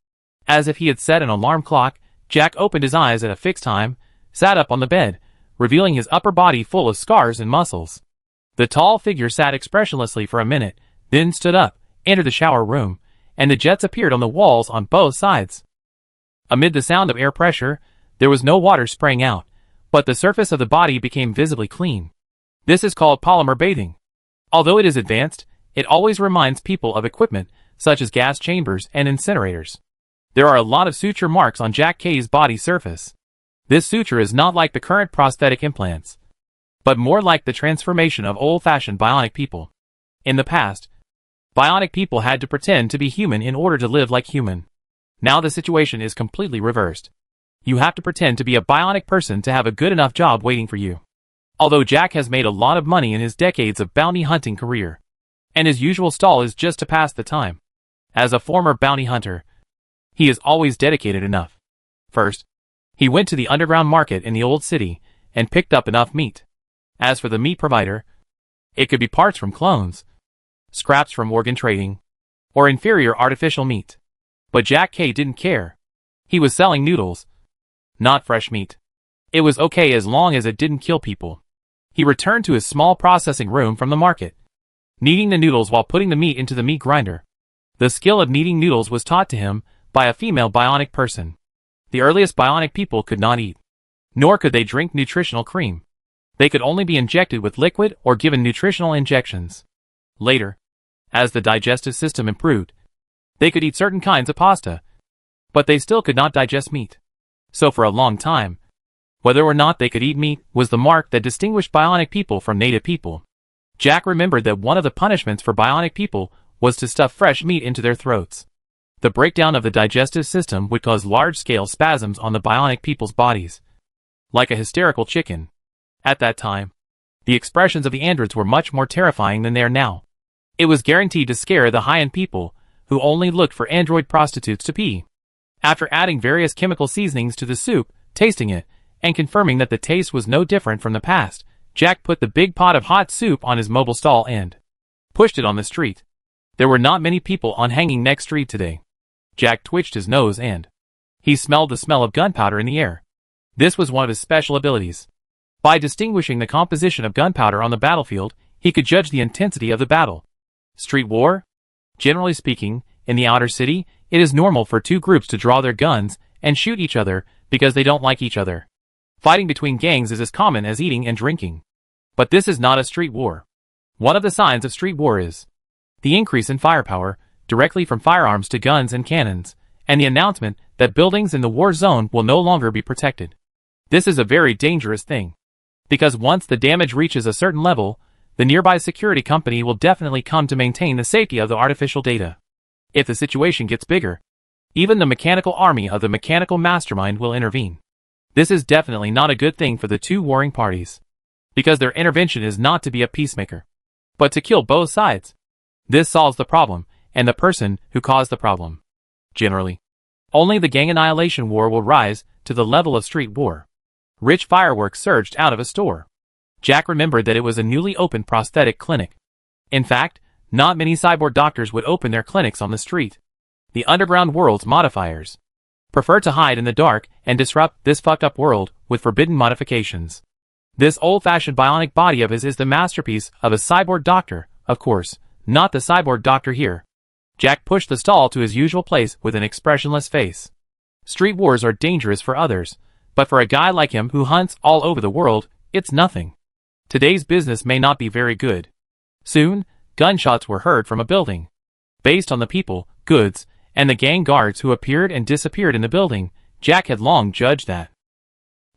As if he had set an alarm clock, Jack opened his eyes at a fixed time, sat up on the bed, revealing his upper body full of scars and muscles. The tall figure sat expressionlessly for a minute, then stood up, entered the shower room, and the jets appeared on the walls on both sides. Amid the sound of air pressure, there was no water spraying out, but the surface of the body became visibly clean. This is called polymer bathing. Although it is advanced, it always reminds people of equipment such as gas chambers and incinerators. There are a lot of suture marks on Jack K's body surface. This suture is not like the current prosthetic implants, but more like the transformation of old-fashioned bionic people. In the past, bionic people had to pretend to be human in order to live like human. Now the situation is completely reversed. You have to pretend to be a bionic person to have a good enough job waiting for you. Although Jack has made a lot of money in his decades of bounty hunting career, and his usual stall is just to pass the time. As a former bounty hunter, he is always dedicated enough. First, he went to the underground market in the old city and picked up enough meat. As for the meat provider, it could be parts from clones, scraps from organ trading, or inferior artificial meat. But Jack K didn't care. He was selling noodles, not fresh meat. It was okay as long as it didn't kill people. He returned to his small processing room from the market, kneading the noodles while putting the meat into the meat grinder. The skill of kneading noodles was taught to him by a female bionic person. The earliest bionic people could not eat, nor could they drink nutritional cream. They could only be injected with liquid or given nutritional injections. Later, as the digestive system improved, they could eat certain kinds of pasta, but they still could not digest meat. So for a long time, whether or not they could eat meat was the mark that distinguished bionic people from native people. Jack remembered that one of the punishments for bionic people was to stuff fresh meat into their throats. The breakdown of the digestive system would cause large-scale spasms on the bionic people's bodies, like a hysterical chicken. At that time, the expressions of the androids were much more terrifying than they are now. It was guaranteed to scare the high-end people who only looked for android prostitutes to pee. After adding various chemical seasonings to the soup, tasting it, and confirming that the taste was no different from the past, Jack put the big pot of hot soup on his mobile stall and pushed it on the street. There were not many people on Hanging Neck Street today. Jack twitched his nose and he smelled the smell of gunpowder in the air. This was one of his special abilities. By distinguishing the composition of gunpowder on the battlefield, he could judge the intensity of the battle. Street war? Generally speaking, in the outer city, it is normal for two groups to draw their guns and shoot each other because they don't like each other. Fighting between gangs is as common as eating and drinking. But this is not a street war. One of the signs of street war is the increase in firepower, directly from firearms to guns and cannons, and the announcement that buildings in the war zone will no longer be protected. This is a very dangerous thing, because once the damage reaches a certain level, the nearby security company will definitely come to maintain the safety of the artificial data. If the situation gets bigger, even the mechanical army of the mechanical mastermind will intervene. This is definitely not a good thing for the two warring parties, because their intervention is not to be a peacemaker, but to kill both sides. This solves the problem, and the person who caused the problem. Generally, only the gang annihilation war will rise to the level of street war. Rich fireworks surged out of a store. Jack remembered that it was a newly opened prosthetic clinic. In fact, not many cyborg doctors would open their clinics on the street. The underground world's modifiers prefer to hide in the dark and disrupt this fucked up world with forbidden modifications. This old-fashioned bionic body of his is the masterpiece of a cyborg doctor, of course, not the cyborg doctor here. Jack pushed the stall to his usual place with an expressionless face. Street wars are dangerous for others, but for a guy like him who hunts all over the world, it's nothing. Today's business may not be very good. Soon, gunshots were heard from a building. Based on the people, goods, and the gang guards who appeared and disappeared in the building, Jack had long judged that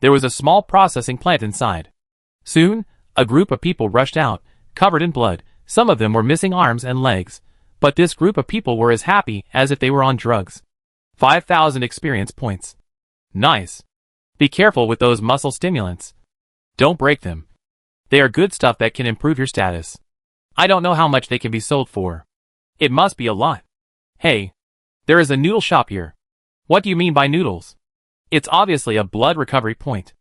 there was a small processing plant inside. Soon, a group of people rushed out, covered in blood. Some of them were missing arms and legs, but this group of people were as happy as if they were on drugs. 5,000 experience points. Nice. Be careful with those muscle stimulants. Don't break them. They are good stuff that can improve your status. I don't know how much they can be sold for. It must be a lot. Hey, there is a noodle shop here. What do you mean by noodles? It's obviously a blood recovery point.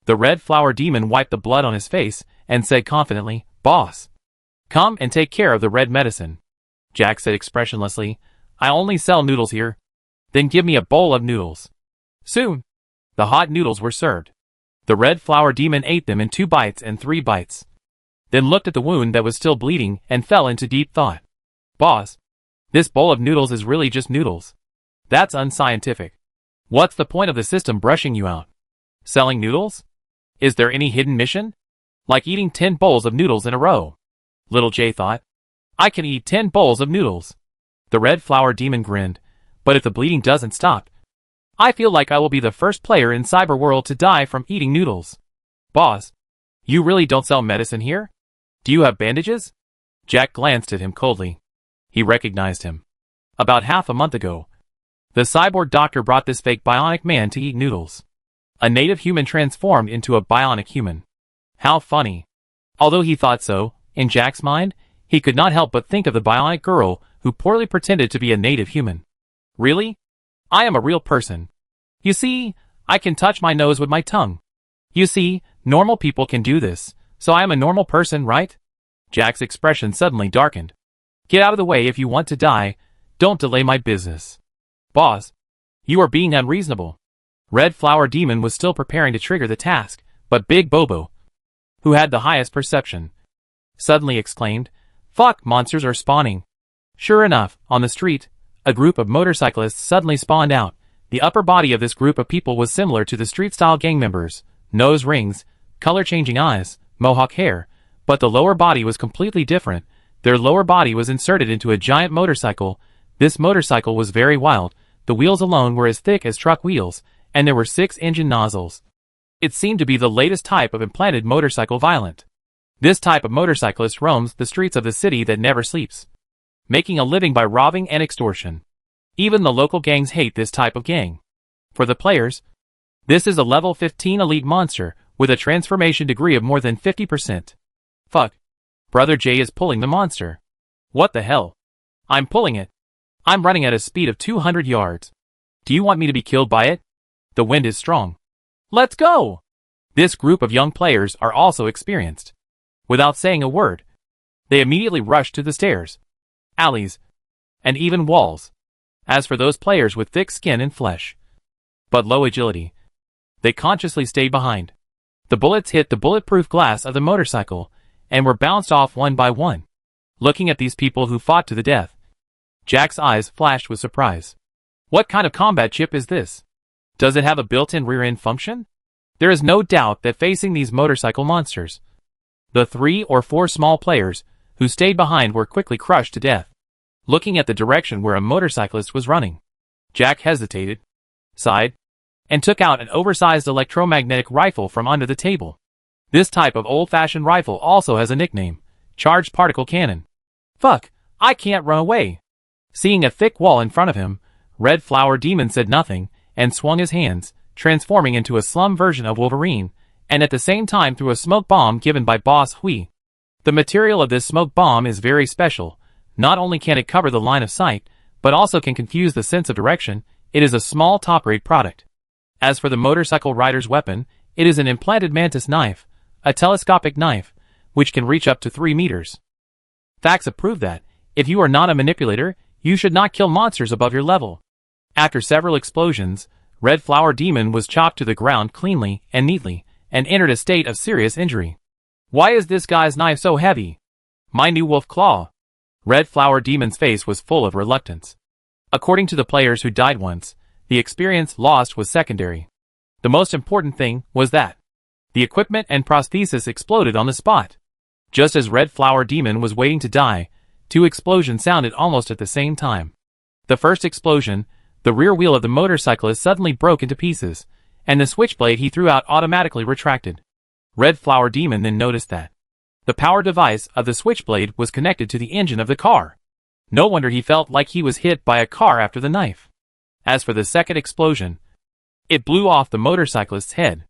The red flower demon wiped the blood on his face and said confidently, "Boss, Come and take care of the red medicine. Jack said expressionlessly. I only sell noodles here. Then give me a bowl of noodles. Soon, the hot noodles were served. The red flower demon ate them in 2 bites and 3 bites. Then looked at the wound that was still bleeding and fell into deep thought. Boss, this bowl of noodles is really just noodles. That's unscientific. What's the point of the system brushing you out? Selling noodles? Is there any hidden mission? Like eating 10 bowls of noodles in a row. Little Jay thought. I can eat 10 bowls of noodles. The red flower demon grinned. But if the bleeding doesn't stop, I feel like I will be the first player in Cyberworld to die from eating noodles. Boss, you really don't sell medicine here? Do you have bandages? Jack glanced at him coldly. He recognized him. About half a month ago, the cyborg doctor brought this fake bionic man to eat noodles. A native human transformed into a bionic human. How funny. Although he thought so, in Jack's mind, he could not help but think of the bionic girl who poorly pretended to be a native human. Really? I am a real person. You see, I can touch my nose with my tongue. You see, normal people can do this, so I am a normal person, right? Jack's expression suddenly darkened. Get out of the way if you want to die. Don't delay my business. Boss, you are being unreasonable. Red Flower Demon was still preparing to trigger the task, but Big Bobo, who had the highest perception, suddenly exclaimed, Fuck, monsters are spawning. Sure enough, on the street, a group of motorcyclists suddenly spawned out. The upper body of this group of people was similar to the street-style gang members, nose rings, color-changing eyes, mohawk hair, but the lower body was completely different. Their lower body was inserted into a giant motorcycle. This motorcycle was very wild. The wheels alone were as thick as truck wheels, and there were 6 engine nozzles. It seemed to be the latest type of implanted motorcycle violent. This type of motorcyclist roams the streets of the city that never sleeps, making a living by robbing and extortion. Even the local gangs hate this type of gang. For the players, this is a level 15 elite monster with a transformation degree of more than 50%. Fuck. Brother Jay is pulling the monster. What the hell? I'm pulling it. I'm running at a speed of 200 yards. Do you want me to be killed by it? The wind is strong. Let's go! This group of young players are also experienced. Without saying a word, they immediately rush to the stairs, alleys, and even walls. As for those players with thick skin and flesh, but low agility, they consciously stayed behind. The bullets hit the bulletproof glass of the motorcycle and were bounced off one by one. Looking at these people who fought to the death, Jack's eyes flashed with surprise. What kind of combat chip is this? Does it have a built-in rear-end function? There is no doubt that facing these motorcycle monsters, the 3 or 4 small players who stayed behind were quickly crushed to death. Looking at the direction where a motorcyclist was running, Jack hesitated, sighed, and took out an oversized electromagnetic rifle from under the table. This type of old-fashioned rifle also has a nickname, Charged Particle Cannon. Fuck, I can't run away. Seeing a thick wall in front of him, Red Flower Demon said nothing and swung his hands, transforming into a slum version of Wolverine, and at the same time threw a smoke bomb given by Boss Hui. The material of this smoke bomb is very special. Not only can it cover the line of sight, but also can confuse the sense of direction. It is a small top-grade product. As for the motorcycle rider's weapon, it is an implanted mantis knife, a telescopic knife, which can reach up to 3 meters. Facts prove that, if you are not a manipulator, you should not kill monsters above your level. After several explosions, Red Flower Demon was chopped to the ground cleanly and neatly, and entered a state of serious injury. Why is this guy's knife so heavy? My new wolf claw. Red Flower Demon's face was full of reluctance. According to the players who died once, the experience lost was secondary. The most important thing was that the equipment and prosthesis exploded on the spot. Just as Red Flower Demon was waiting to die, 2 explosions sounded almost at the same time. The first explosion, the rear wheel of the motorcyclist suddenly broke into pieces, and the switchblade he threw out automatically retracted. Red Flower Demon then noticed that the power device of the switchblade was connected to the engine of the car. No wonder he felt like he was hit by a car after the knife. As for the second explosion, it blew off the motorcyclist's head.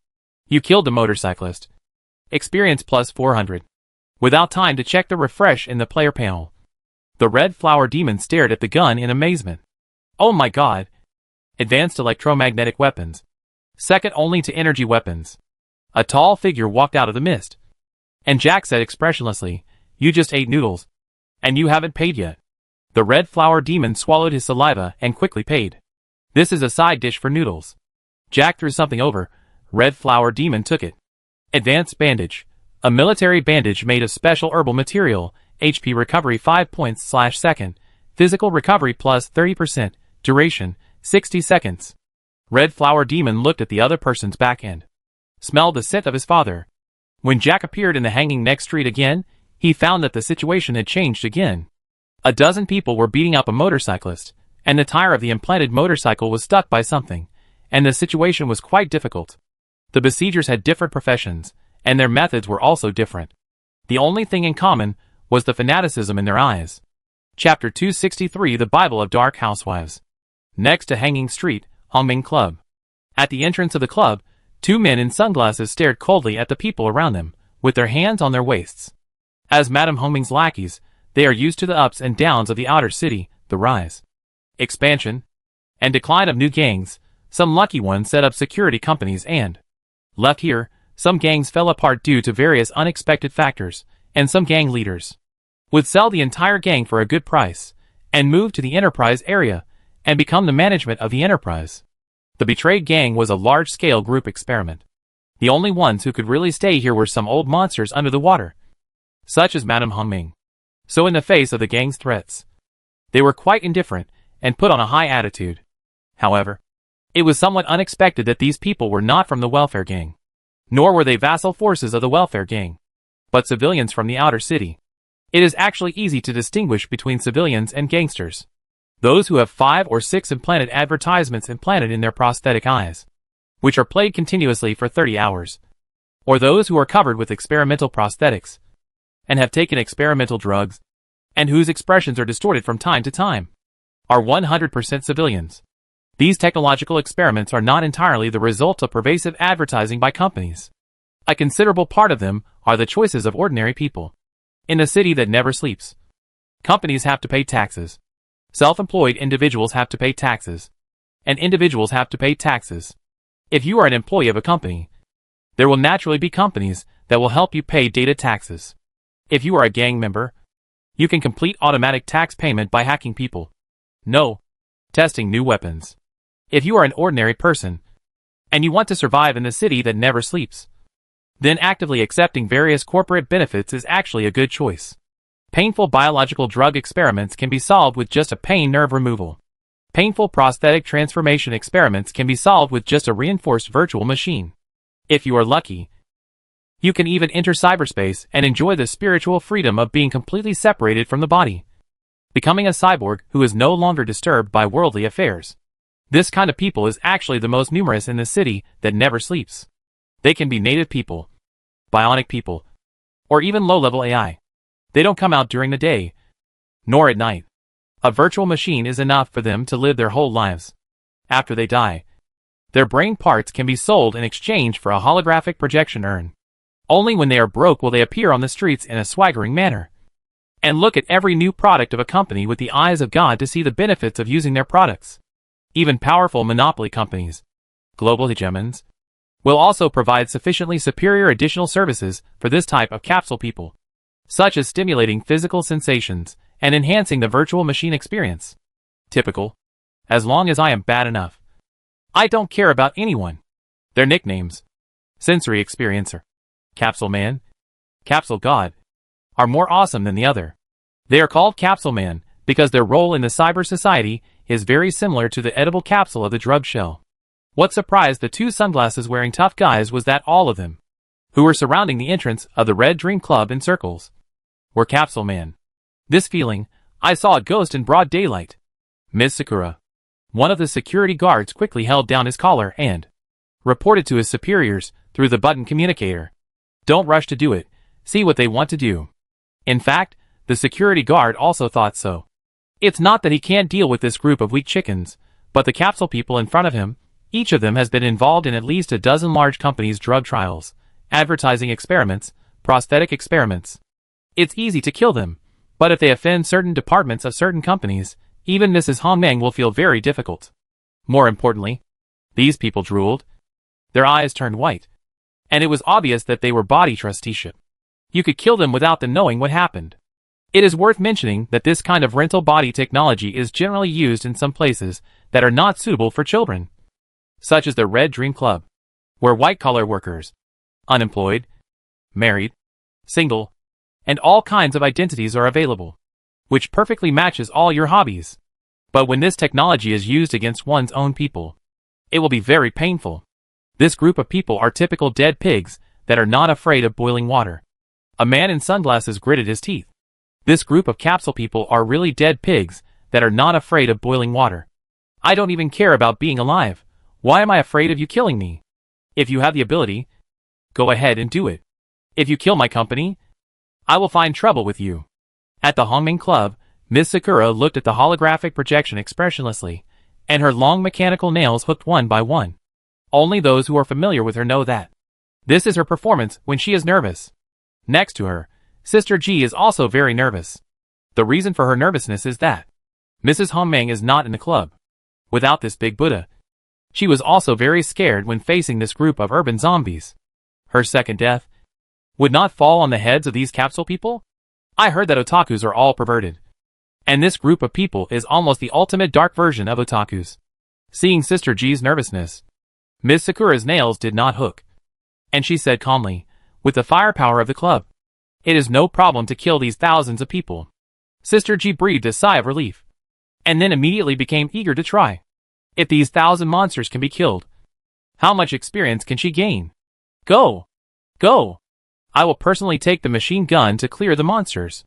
You killed the motorcyclist. Experience plus 400. Without time to check the refresh in the player panel, the Red Flower Demon stared at the gun in amazement. Oh my god! Advanced electromagnetic weapons. Second only to energy weapons. A tall figure walked out of the mist, and Jack said expressionlessly, You just ate noodles. And you haven't paid yet. The red flower demon swallowed his saliva and quickly paid. This is a side dish for noodles. Jack threw something over. Red flower demon took it. Advanced bandage. A military bandage made of special herbal material. HP recovery 5 points/second. Physical recovery plus 30%. Duration, 60 seconds. Red flower demon looked at the other person's back end. Smelled the scent of his father. When Jack appeared in the hanging next street again, he found that the situation had changed again. A dozen people were beating up a motorcyclist, and the tire of the implanted motorcycle was stuck by something, and the situation was quite difficult. The besiegers had different professions, and their methods were also different. The only thing in common was the fanaticism in their eyes. Chapter 263, The Bible of Dark Housewives. Next to Hanging Street, Hongming Club. At the entrance of the club, two men in sunglasses stared coldly at the people around them, with their hands on their waists. As Madame Hongming's lackeys, they are used to the ups and downs of the outer city, the rise, expansion, and decline of new gangs. Some lucky ones set up security companies and left here. Some gangs fell apart due to various unexpected factors, and some gang leaders would sell the entire gang for a good price, and move to the enterprise area, and become the management of the enterprise. The betrayed gang was a large-scale group experiment. The only ones who could really stay here were some old monsters under the water, such as Madame Hongming. So in the face of the gang's threats, they were quite indifferent, and put on a high attitude. However, it was somewhat unexpected that these people were not from the welfare gang, nor were they vassal forces of the welfare gang, but civilians from the outer city. It is actually easy to distinguish between civilians and gangsters. Those who have 5 or 6 implanted advertisements implanted in their prosthetic eyes, which are played continuously for 30 hours. Or those who are covered with experimental prosthetics, and have taken experimental drugs, and whose expressions are distorted from time to time, are 100% civilians. These technological experiments are not entirely the result of pervasive advertising by companies. A considerable part of them are the choices of ordinary people. In a city that never sleeps, companies have to pay taxes. Self-employed individuals have to pay taxes. And individuals have to pay taxes. If you are an employee of a company, there will naturally be companies that will help you pay data taxes. If you are a gang member, you can complete automatic tax payment by hacking people. No. Testing new weapons. If you are an ordinary person, and you want to survive in the city that never sleeps, then actively accepting various corporate benefits is actually a good choice. Painful biological drug experiments can be solved with just a pain nerve removal. Painful prosthetic transformation experiments can be solved with just a reinforced virtual machine. If you are lucky, you can even enter cyberspace and enjoy the spiritual freedom of being completely separated from the body, becoming a cyborg who is no longer disturbed by worldly affairs. This kind of people is actually the most numerous in the city that never sleeps. They can be native people, bionic people, or even low-level AI. They don't come out during the day, nor at night. A virtual machine is enough for them to live their whole lives. After they die, their brain parts can be sold in exchange for a holographic projection urn. Only when they are broke will they appear on the streets in a swaggering manner, and look at every new product of a company with the eyes of God to see the benefits of using their products. Even powerful monopoly companies, global hegemons, will also provide sufficiently superior additional services for this type of capsule people, such as stimulating physical sensations and enhancing the virtual machine experience. Typical. As long as I am bad enough, I don't care about anyone. Their nicknames, Sensory Experiencer, Capsule Man, Capsule God, are more awesome than the other. They are called Capsule Man because their role in the cyber society is very similar to the edible capsule of the drug shell. What surprised the two sunglasses-wearing tough guys was that all of them, who were surrounding the entrance of the Red Dream Club in circles, were Capsule Man. This feeling, I saw a ghost in broad daylight. Ms. Sakura, one of the security guards, quickly held down his collar and reported to his superiors through the button communicator. Don't rush to do it, see what they want to do. In fact, the security guard also thought so. It's not that he can't deal with this group of weak chickens, but the capsule people in front of him, each of them has been involved in at least a dozen large companies' drug trials, advertising experiments, prosthetic experiments. It's easy to kill them, but if they offend certain departments of certain companies, even Mrs. Hongming will feel very difficult. More importantly, these people drooled. Their eyes turned white, and it was obvious that they were body trusteeship. You could kill them without them knowing what happened. It is worth mentioning that this kind of rental body technology is generally used in some places that are not suitable for children, such as the Red Dream Club, where white-collar workers, unemployed, married, single, and all kinds of identities are available, which perfectly matches all your hobbies. But when this technology is used against one's own people, it will be very painful. This group of people are typical dead pigs that are not afraid of boiling water. A man in sunglasses gritted his teeth. This group of capsule people are really dead pigs that are not afraid of boiling water. I don't even care about being alive. Why am I afraid of you killing me? If you have the ability, go ahead and do it. If you kill my company, I will find trouble with you. At the Hongming Club, Miss Sakura looked at the holographic projection expressionlessly, and her long mechanical nails hooked one by one. Only those who are familiar with her know that. This is her performance when she is nervous. Next to her, Sister G is also very nervous. The reason for her nervousness is that Mrs. Hongming is not in the club. Without this big Buddha, she was also very scared when facing this group of urban zombies. Her second death would not fall on the heads of these capsule people? I heard that otakus are all perverted. And this group of people is almost the ultimate dark version of otakus. Seeing Sister G's nervousness, Miss Sakura's nails did not hook. And she said calmly, with the firepower of the club, it is no problem to kill these thousands of people. Sister G breathed a sigh of relief, and then immediately became eager to try. If these 1,000 monsters can be killed, how much experience can she gain? Go! Go! I will personally take the machine gun to clear the monsters.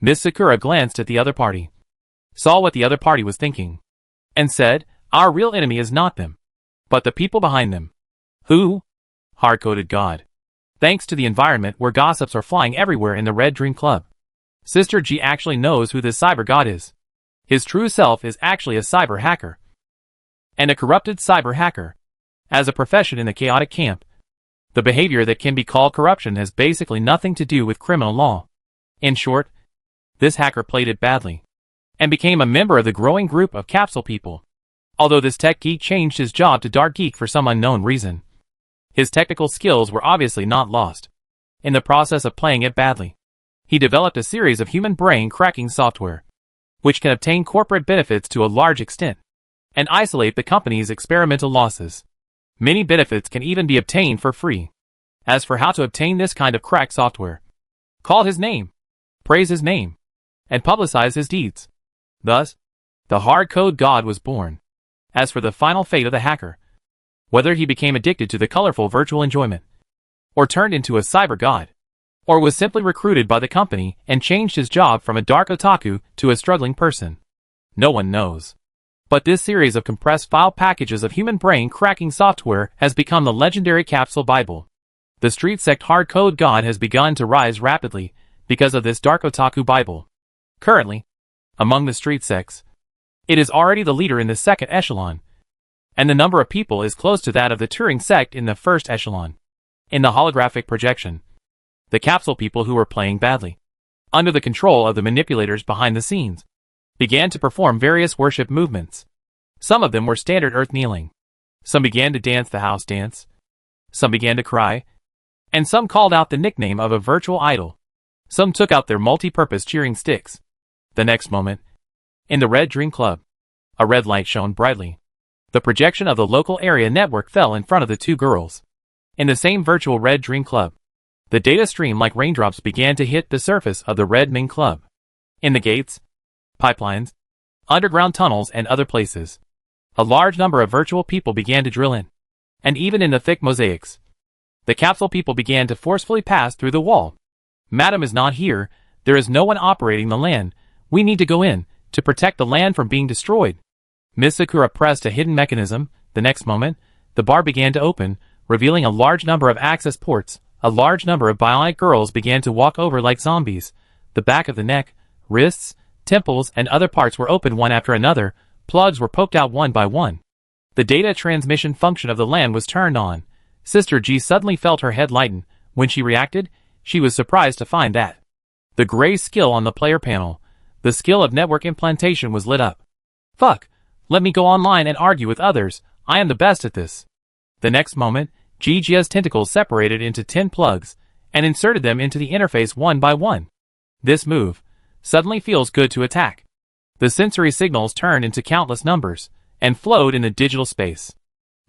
Miss Sakura glanced at the other party, saw what the other party was thinking, and said, our real enemy is not them, but the people behind them. Who? Hard-coded God. Thanks to the environment where gossips are flying everywhere in the Red Dream Club, Sister G actually knows who this cyber god is. His true self is actually a cyber hacker, and a corrupted cyber hacker. As a profession in the chaotic camp, the behavior that can be called corruption has basically nothing to do with criminal law. In short, this hacker played it badly, and became a member of the growing group of capsule people. Although this tech geek changed his job to dark geek for some unknown reason, his technical skills were obviously not lost. In the process of playing it badly, he developed a series of human brain cracking software, which can obtain corporate benefits to a large extent, and isolate the company's experimental losses. Many benefits can even be obtained for free. As for how to obtain this kind of crack software, call his name, praise his name, and publicize his deeds. Thus, the hard-code god was born. As for the final fate of the hacker, whether he became addicted to the colorful virtual enjoyment, or turned into a cyber god, or was simply recruited by the company and changed his job from a dark otaku to a struggling person, no one knows. But this series of compressed file packages of human brain cracking software has become the legendary Capsule Bible. The street sect hard-code god has begun to rise rapidly because of this dark otaku Bible. Currently, among the street sects, it is already the leader in the second echelon, and the number of people is close to that of the Turing sect in the first echelon. In the holographic projection, the capsule people who were playing badly, under the control of the manipulators behind the scenes, began to perform various worship movements. Some of them were standard earth kneeling. Some began to dance the house dance. Some began to cry. And some called out the nickname of a virtual idol. Some took out their multi-purpose cheering sticks. The next moment, in the Red Dream Club, a red light shone brightly. The projection of the local area network fell in front of the two girls. In the same virtual Red Dream Club, the data stream like raindrops began to hit the surface of the Red Ming Club. In the gates, pipelines, underground tunnels and other places, a large number of virtual people began to drill in. And even in the thick mosaics, the capsule people began to forcefully pass through the wall. Madam is not here, there is no one operating the land, we need to go in, to protect the land from being destroyed. Miss Sakura pressed a hidden mechanism. The next moment, the bar began to open, revealing a large number of access ports. A large number of bionic girls began to walk over like zombies. The back of the neck, wrists, temples, and other parts were opened one after another. Plugs were poked out one by one. The data transmission function of the LAN was turned on. Sister G suddenly felt her head lighten. When she reacted, she was surprised to find that the gray skill on the player panel, the skill of network implantation, was lit up. Fuck! Let me go online and argue with others. I am the best at this. The next moment, Gigia's tentacles separated into 10 plugs, and inserted them into the interface one by one. This move suddenly feels good to attack. The sensory signals turned into countless numbers and flowed in the digital space.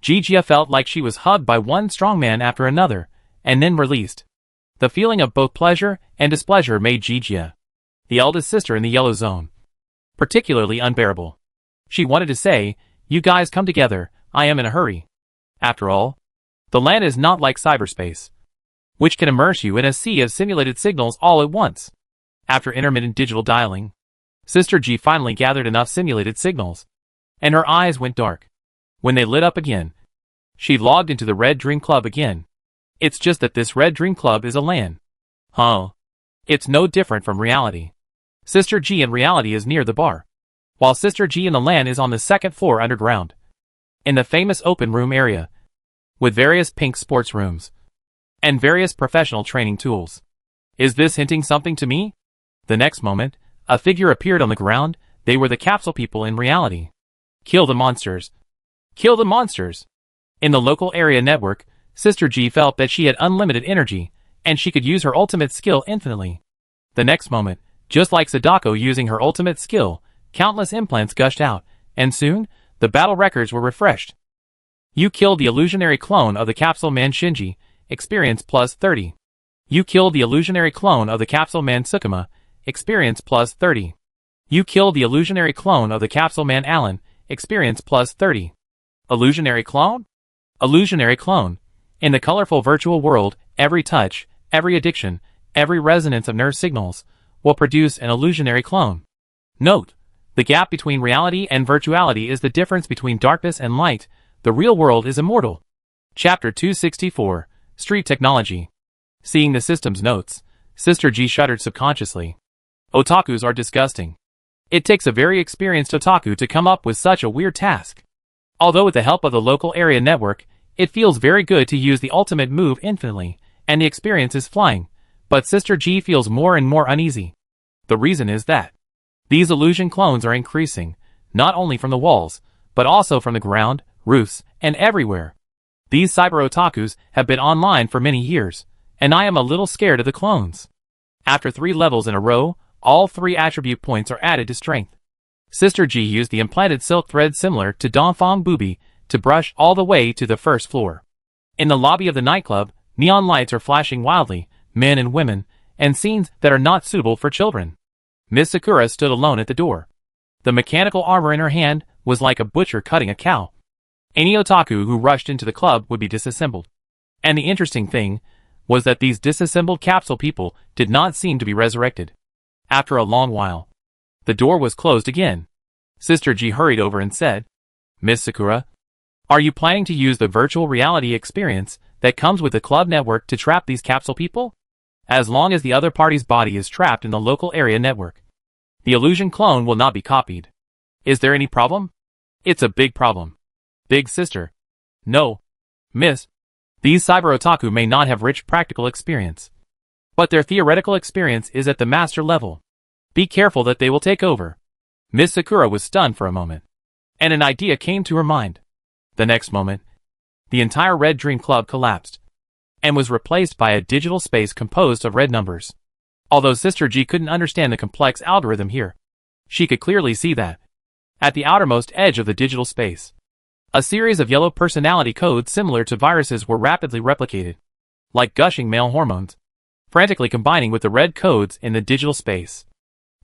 Gigia felt like she was hugged by one strongman after another, and then released. The feeling of both pleasure and displeasure made Gigia, the eldest sister in the yellow zone, particularly unbearable. She wanted to say, "You guys come together, I am in a hurry." After all, the land is not like cyberspace, which can immerse you in a sea of simulated signals all at once. After intermittent digital dialing, Sister G finally gathered enough simulated signals, and her eyes went dark. When they lit up again, she logged into the Red Dream Club again. It's just that this Red Dream Club is a LAN. Huh? It's no different from reality. Sister G in reality is near the bar, while Sister G in the LAN is on the second floor underground, in the famous open room area, with various pink sports rooms, and various professional training tools. Is this hinting something to me? The next moment, a figure appeared on the ground. They were the capsule people in reality. Kill the monsters. Kill the monsters. In the local area network, Sister G felt that she had unlimited energy, and she could use her ultimate skill infinitely. The next moment, just like Sadako using her ultimate skill, countless implants gushed out, and soon, the battle records were refreshed. You killed the illusionary clone of the capsule man Shinji, experience plus 30. You killed the illusionary clone of the capsule man Sukuma, experience plus 30. You killed the illusionary clone of the capsule man Alan, experience plus 30. Illusionary clone? Illusionary clone. In the colorful virtual world, every touch, every addiction, every resonance of nerve signals will produce an illusionary clone. Note: the gap between reality and virtuality is the difference between darkness and light. The real world is immortal. Chapter 264, Street Technology. Seeing the system's notes, Sister G shuddered subconsciously. Otakus are disgusting. It takes a very experienced otaku to come up with such a weird task. Although with the help of the local area network, it feels very good to use the ultimate move infinitely, and the experience is flying, but Sister G feels more and more uneasy. The reason is that these illusion clones are increasing, not only from the walls, but also from the ground, roofs, and everywhere. These cyber otakus have been online for many years, and I am a little scared of the clones. After 3 levels in a row, all 3 attribute points are added to strength. Sister G used the implanted silk thread similar to Donfang Booby to brush all the way to the first floor. In the lobby of the nightclub, neon lights are flashing wildly, men and women, and scenes that are not suitable for children. Miss Sakura stood alone at the door. The mechanical armor in her hand was like a butcher cutting a cow. Any otaku who rushed into the club would be disassembled. And the interesting thing was that these disassembled capsule people did not seem to be resurrected. After a long while, the door was closed again. Sister G hurried over and said, "Miss Sakura, are you planning to use the virtual reality experience that comes with the club network to trap these capsule people? As long as the other party's body is trapped in the local area network, the illusion clone will not be copied. Is there any problem?" "It's a big problem, big sister." "No, miss. These cyber otaku may not have rich practical experience, but their theoretical experience is at the master level. Be careful that they will take over." Miss Sakura was stunned for a moment, and an idea came to her mind. The next moment, the entire Red Dream Club collapsed, and was replaced by a digital space composed of red numbers. Although Sister G couldn't understand the complex algorithm here, she could clearly see that, at the outermost edge of the digital space, a series of yellow personality codes similar to viruses were rapidly replicated, like gushing male hormones, frantically combining with the red codes in the digital space,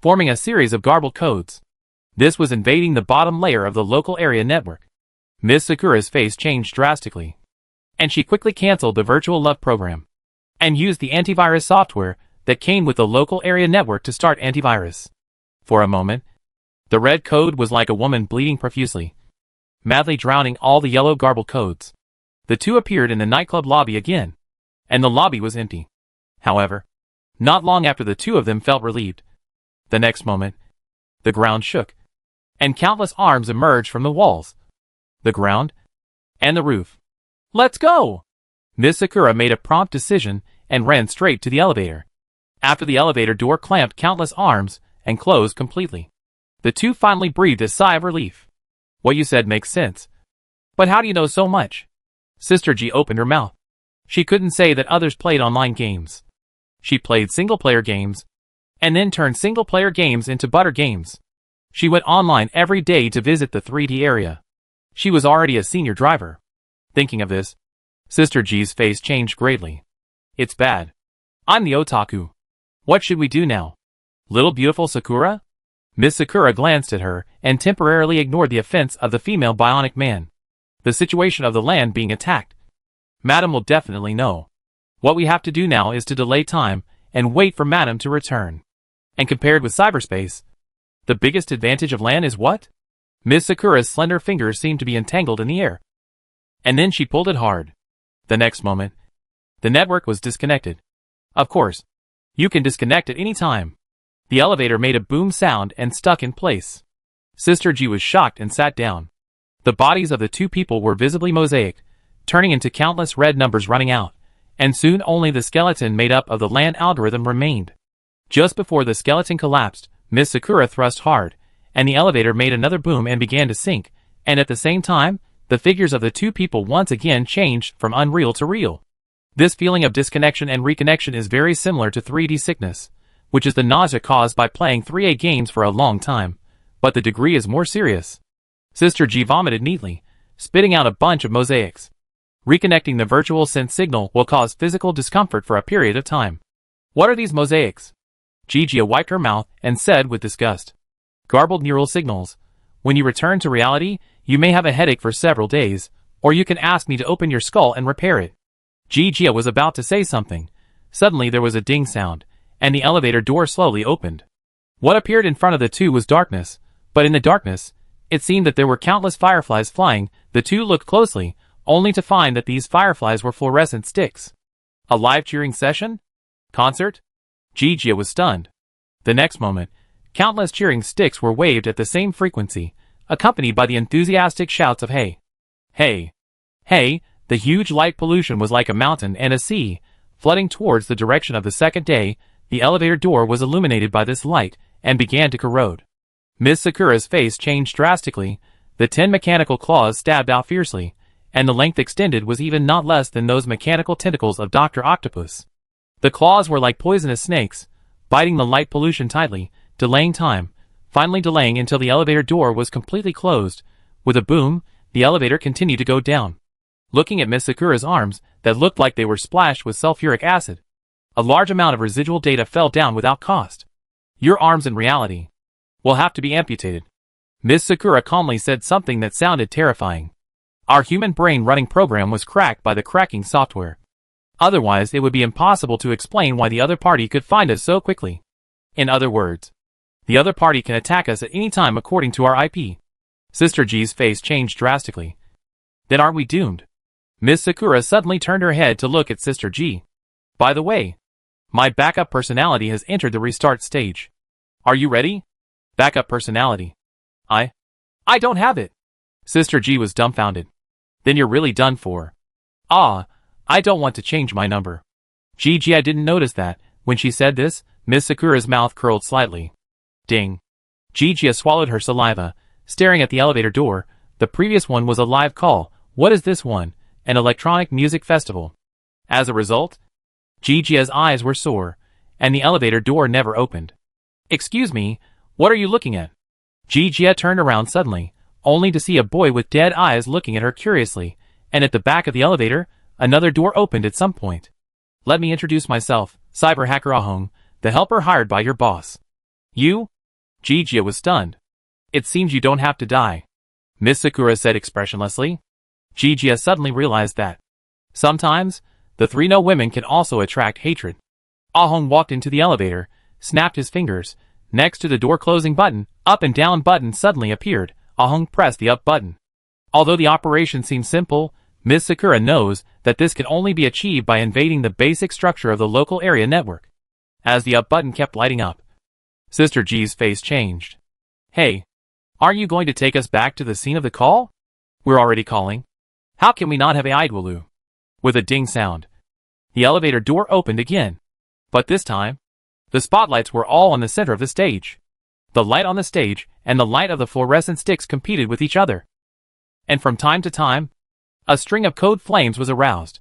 forming a series of garbled codes. This was invading the bottom layer of the local area network. Miss Sakura's face changed drastically, and she quickly canceled the virtual love program, and used the antivirus software that came with the local area network to start antivirus. For a moment, the red code was like a woman bleeding profusely, madly drowning all the yellow garbled codes. The two appeared in the nightclub lobby again, and the lobby was empty. However, not long after the two of them felt relieved. The next moment, the ground shook, and countless arms emerged from the walls, the ground, and the roof. "Let's go!" Miss Sakura made a prompt decision and ran straight to the elevator. After the elevator door clamped countless arms and closed completely, the two finally breathed a sigh of relief. "What you said makes sense. But how do you know so much?" Sister G opened her mouth. She couldn't say that others played online games, She played single-player games, and then turned single-player games into butter games. She went online every day to visit the 3D area. She was already a senior driver. Thinking of this, Sister G's face changed greatly. It's bad. I'm the otaku. What should we do now? Little beautiful Sakura? Miss Sakura glanced at her and temporarily ignored the offense of the female bionic man. The situation of the land being attacked. Madam will definitely know. What we have to do now is to delay time and wait for Madam to return. And compared with cyberspace, the biggest advantage of land is what? Miss Sakura's slender fingers seemed to be entangled in the air. And then she pulled it hard. The next moment, the network was disconnected. Of course, you can disconnect at any time. The elevator made a boom sound and stuck in place. Sister G was shocked and sat down. The bodies of the two people were visibly mosaicked, turning into countless red numbers running out, and soon only the skeleton made up of the LAN algorithm remained. Just before the skeleton collapsed, Miss Sakura thrust hard, and the elevator made another boom and began to sink, and at the same time, the figures of the two people once again changed from unreal to real. This feeling of disconnection and reconnection is very similar to 3D sickness, which is the nausea caused by playing 3A games for a long time, but the degree is more serious. Sister G vomited neatly, spitting out a bunch of mosaics. Reconnecting the virtual sense signal will cause physical discomfort for a period of time. What are these mosaics? Gigia wiped her mouth and said with disgust. Garbled neural signals. When you return to reality, you may have a headache for several days, or you can ask me to open your skull and repair it. Gigia was about to say something. Suddenly there was a ding sound, and the elevator door slowly opened. What appeared in front of the two was darkness, but in the darkness, it seemed that there were countless fireflies flying. The two looked closely, only to find that these fireflies were fluorescent sticks. A live cheering session? Concert? Gigia was stunned. The next moment, countless cheering sticks were waved at the same frequency, accompanied by the enthusiastic shouts of hey! Hey! Hey! The huge light pollution was like a mountain and a sea, flooding towards the direction of the second day. The elevator door was illuminated by this light, and began to corrode. Miss Sakura's face changed drastically, the 10 mechanical claws stabbed out fiercely, and the length extended was even not less than those mechanical tentacles of Dr. Octopus. The claws were like poisonous snakes, biting the light pollution tightly, delaying time, finally delaying until the elevator door was completely closed. With a boom, the elevator continued to go down. Looking at Miss Sakura's arms that looked like they were splashed with sulfuric acid, a large amount of residual data fell down without cost. Your arms in reality will have to be amputated. Miss Sakura calmly said something that sounded terrifying. Our human brain running program was cracked by the cracking software. Otherwise, it would be impossible to explain why the other party could find us so quickly. In other words, the other party can attack us at any time according to our IP. Sister G's face changed drastically. Then aren't we doomed? Miss Sakura suddenly turned her head to look at Sister G. By the way, my backup personality has entered the restart stage. Are you ready? Backup personality. I don't have it. Sister G was dumbfounded. Then you're really done for. I don't want to change my number. Gigi, I didn't notice that. When she said this, Miss Sakura's mouth curled slightly. Ding. Gigi swallowed her saliva, staring at the elevator door. The previous one was a live call. What is this one? An electronic music festival. As a result, Gigi's eyes were sore, and the elevator door never opened. Excuse me, what are you looking at? Gigi turned around suddenly, only to see a boy with dead eyes looking at her curiously, and at the back of the elevator, another door opened at some point. Let me introduce myself, Cyber Hacker Ahong, the helper hired by your boss. You? Gigi was stunned. It seems you don't have to die. Miss Sakura said expressionlessly. Gigi suddenly realized that sometimes, the 3-No women can also attract hatred. Ahong walked into the elevator, snapped his fingers. Next to the door closing button, up and down button suddenly appeared. Ahong pressed the up button. Although the operation seems simple, Miss Sakura knows that this can only be achieved by invading the basic structure of the local area network. As the up button kept lighting up, Sister G's face changed. Hey, aren't you going to take us back to the scene of the call? We're already calling. How can we not have a Idwalu? With a ding sound, the elevator door opened again. But this time, the spotlights were all on the center of the stage. The light on the stage and the light of the fluorescent sticks competed with each other. And from time to time, a string of code flames was aroused.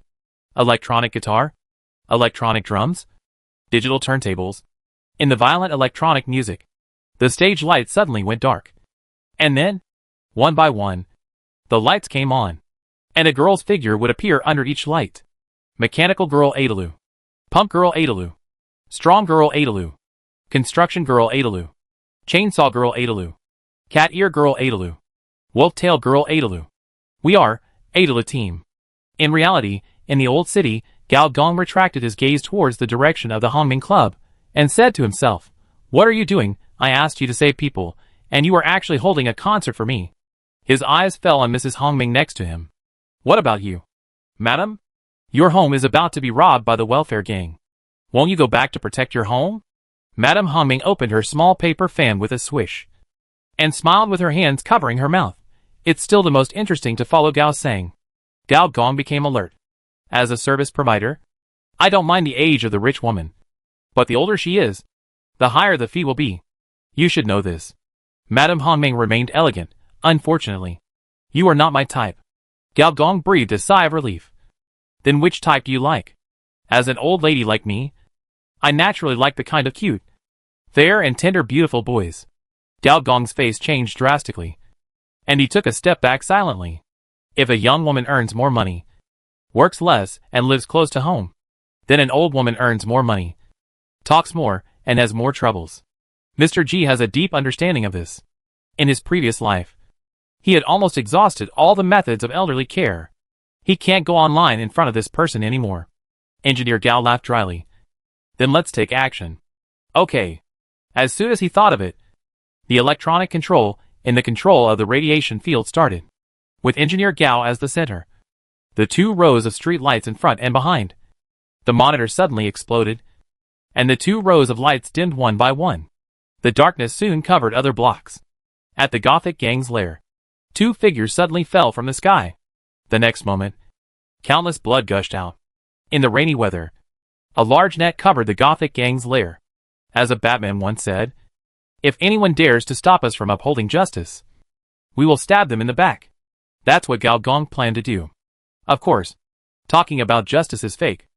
Electronic guitar? Electronic drums? digital turntables. In the violent electronic music, the stage lights suddenly went dark. And then, one by one, the lights came on, and a girl's figure would appear under each light. Mechanical Girl Adaloo. Pump Girl Adaloo. Strong Girl Adaloo. Construction Girl Adaloo. Chainsaw Girl Adaloo. Cat Ear Girl Adaloo. Wolf Tail Girl Adaloo. We are Adaloo Team. In reality, in the old city, Gao Gong retracted his gaze towards the direction of the Hongming Club, and said to himself, "What are you doing? I asked you to save people, and you are actually holding a concert for me." His eyes fell on Mrs. Hongming next to him. "What about you? Madam? Your home is about to be robbed by the welfare gang. Won't you go back to protect your home?" Madame Hongming opened her small paper fan with a swish, and smiled with her hands covering her mouth. It's still the most interesting to follow Gao sang. Gao Gong became alert. As a service provider, I don't mind the age of the rich woman, but the older she is, the higher the fee will be. You should know this. Madame Hongming remained elegant. Unfortunately, you are not my type. Gao Gong breathed a sigh of relief. Then which type do you like? As an old lady like me, I naturally like the kind of cute, fair and tender beautiful boys. Gao Gong's face changed drastically, and he took a step back silently. If a young woman earns more money, works less, and lives close to home, then an old woman earns more money, talks more, and has more troubles. Mr. G has a deep understanding of this. In his previous life, he had almost exhausted all the methods of elderly care. He can't go online in front of this person anymore. Engineer Gao laughed dryly. Then let's take action. Okay. As soon as he thought of it, the electronic control in the control of the radiation field started, with Engineer Gao as the center. The 2 rows of street lights in front and behind. The monitor suddenly exploded, and the 2 rows of lights dimmed one by one. The darkness soon covered other blocks. At the Gothic gang's lair, 2 figures suddenly fell from the sky. The next moment, countless blood gushed out. In the rainy weather, a large net covered the Gothic gang's lair. As a Batman once said, "If anyone dares to stop us from upholding justice, we will stab them in the back." That's what Gao Gong planned to do. Of course, talking about justice is fake.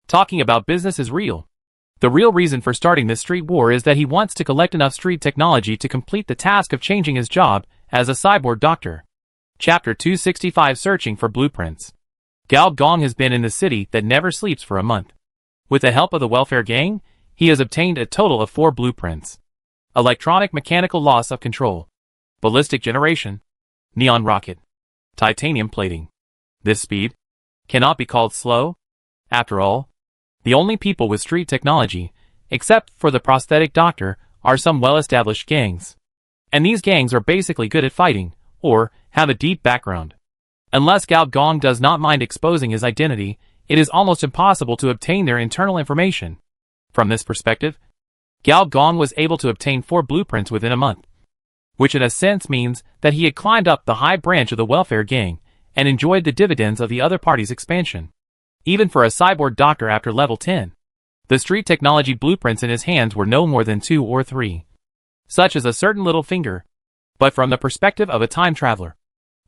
Talking about business is real. The real reason for starting this street war is that he wants to collect enough street technology to complete the task of changing his job as a cyborg doctor. Chapter 265, Searching for Blueprints. Gao Gong has been in the city that never sleeps for a month. With the help of the welfare gang, he has obtained a total of 4 blueprints. Electronic mechanical loss of control, ballistic generation, neon rocket, titanium plating. This speed cannot be called slow. After all, the only people with street technology, except for the prosthetic doctor, are some well-established gangs. And these gangs are basically good at fighting, or have a deep background. Unless Gao Gong does not mind exposing his identity, it is almost impossible to obtain their internal information. From this perspective, Gao Gong was able to obtain 4 blueprints within a month, which in a sense means that he had climbed up the high branch of the welfare gang and enjoyed the dividends of the other party's expansion. Even for a cyborg doctor after level 10, the street technology blueprints in his hands were no more than 2 or 3, such as a certain little finger. But from the perspective of a time traveler,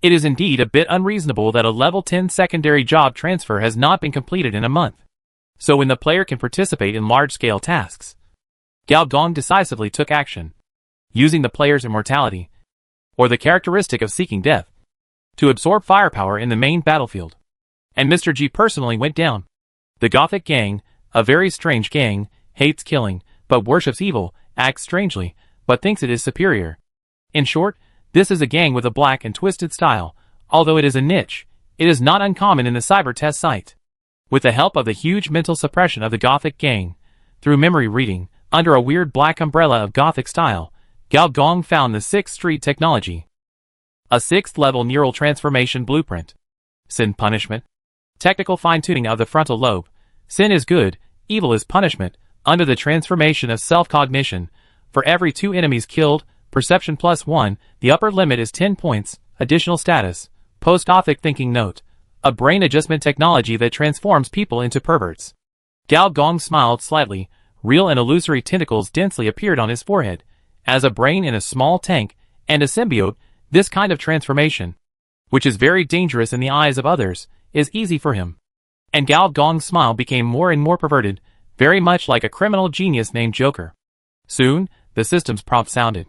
it is indeed a bit unreasonable that a level 10 secondary job transfer has not been completed in a month. So when the player can participate in large-scale tasks, Gao Gong decisively took action, using the player's immortality, or the characteristic of seeking death, to absorb firepower in the main battlefield. And Mr. G personally went down. The Gothic gang, a very strange gang, hates killing, but worships evil, acts strangely, but thinks it is superior. In short, this is a gang with a black and twisted style. Although it is a niche, it is not uncommon in the cyber test site. With the help of the huge mental suppression of the Gothic gang, through memory reading, under a weird black umbrella of Gothic style, Gao Gong found the 6th street technology. A 6th level neural transformation blueprint. Sin punishment. Technical fine-tuning of the frontal lobe. Sin is good, evil is punishment. Under the transformation of self-cognition, for every 2 enemies killed, perception +1, the upper limit is 10 points, additional status. Post-Gothic thinking note. A brain adjustment technology that transforms people into perverts. Gao Gong smiled slightly. Real and illusory tentacles densely appeared on his forehead. As a brain in a small tank, and a symbiote, this kind of transformation, which is very dangerous in the eyes of others, is easy for him. And Gao Gong's smile became more and more perverted. very much like a criminal genius named Joker. Soon, the system's prompt sounded.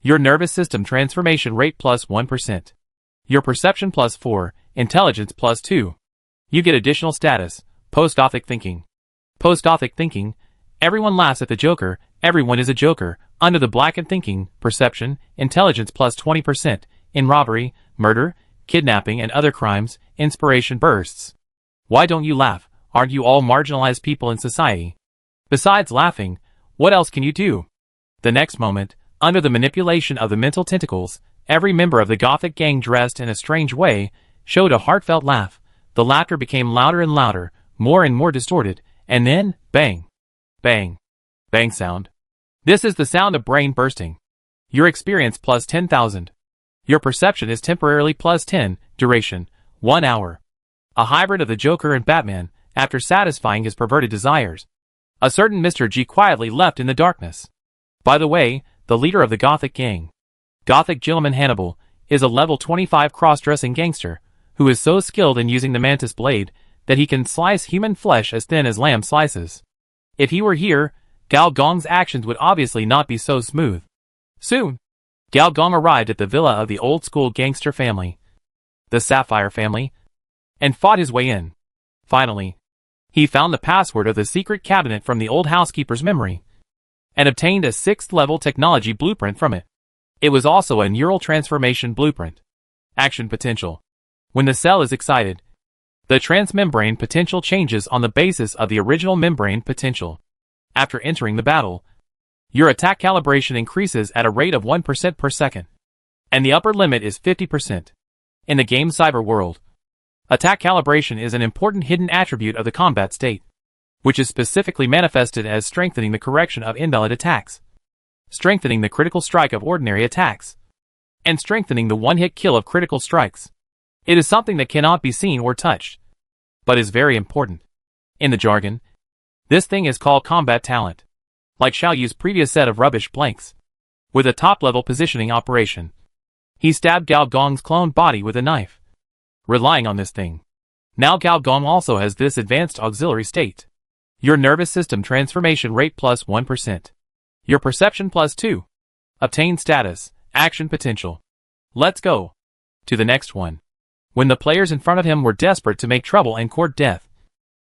Your nervous system transformation rate plus 1%. Your perception plus 4, intelligence plus 2. You get additional status, post-Gothic thinking. Post-Gothic thinking, everyone laughs at the Joker, everyone is a Joker, under the blackened thinking, perception, intelligence plus 20%, in robbery, murder, kidnapping and other crimes, inspiration bursts. Why don't you laugh? Aren't you all marginalized people in society? Besides laughing, what else can you do? The next moment, under the manipulation of the mental tentacles, every member of the Gothic gang dressed in a strange way, showed a heartfelt laugh. The laughter became louder and louder, more and more distorted, and then, bang, bang, bang sound. This is the sound of brain bursting. Your experience plus 10,000. Your perception is temporarily plus 10, duration, 1 hour. A hybrid of the Joker and Batman, after satisfying his perverted desires. A certain Mr. G quietly left in the darkness. By the way, the leader of the Gothic gang, Gothic Gentleman Hannibal, is a level 25 cross-dressing gangster, who is so skilled in using the mantis blade, that he can slice human flesh as thin as lamb slices. If he were here, Gao Gong's actions would obviously not be so smooth. Soon, Gao Gong arrived at the villa of the old-school gangster family, the Sapphire family, and fought his way in. Finally, he found the password of the secret cabinet from the old housekeeper's memory, and obtained a 6th-level technology blueprint from it. It was also a neural transformation blueprint. Action potential. When the cell is excited, the transmembrane potential changes on the basis of the original membrane potential. After entering the battle, your attack calibration increases at a rate of 1% per second, and the upper limit is 50%. In the game cyber world, attack calibration is an important hidden attribute of the combat state, which is specifically manifested as strengthening the correction of invalid attacks, strengthening the critical strike of ordinary attacks, and strengthening the one-hit kill of critical strikes. It is something that cannot be seen or touched, but is very important. In the jargon, this thing is called combat talent. Like Xiao Yu's previous set of rubbish blanks. With a top-level positioning operation, he stabbed Gao Gong's cloned body with a knife. Relying on this thing, now Gao Gong also has this advanced auxiliary state. Your nervous system transformation rate plus 1%. Your perception plus 2. Obtain status, action potential. Let's go to the next one. When the players in front of him were desperate to make trouble and court death,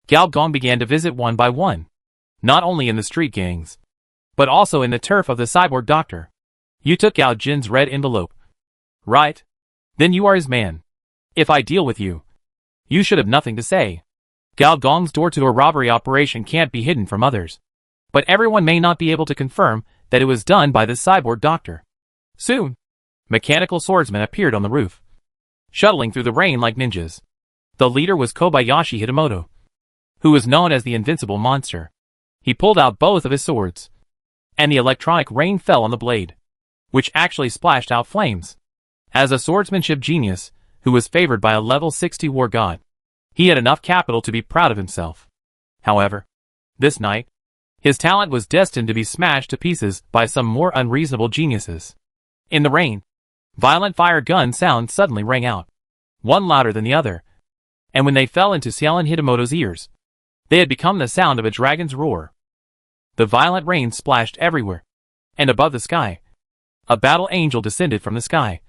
Gao Gong began to visit one by one. Not only in the street gangs, but also in the turf of the cyborg doctor. You took Gao Jin's red envelope. Right? Then you are his man. If I deal with you, you should have nothing to say. Gao Gong's door-to-door robbery operation can't be hidden from others. But everyone may not be able to confirm that it was done by the cyborg doctor. Soon, mechanical swordsmen appeared on the roof, shuttling through the rain like ninjas. The leader was Kobayashi Hitamoto, who was known as the Invincible Monster. He pulled out both of his swords, and the electronic rain fell on the blade, which actually splashed out flames. As a swordsmanship genius, who was favored by a level 60 war god, he had enough capital to be proud of himself. However, this night, his talent was destined to be smashed to pieces by some more unreasonable geniuses. In the rain, violent fire gun sounds suddenly rang out, one louder than the other, and when they fell into Xiaolin Hitamoto's ears, they had become the sound of a dragon's roar. The violent rain splashed everywhere, and above the sky, a battle angel descended from the sky,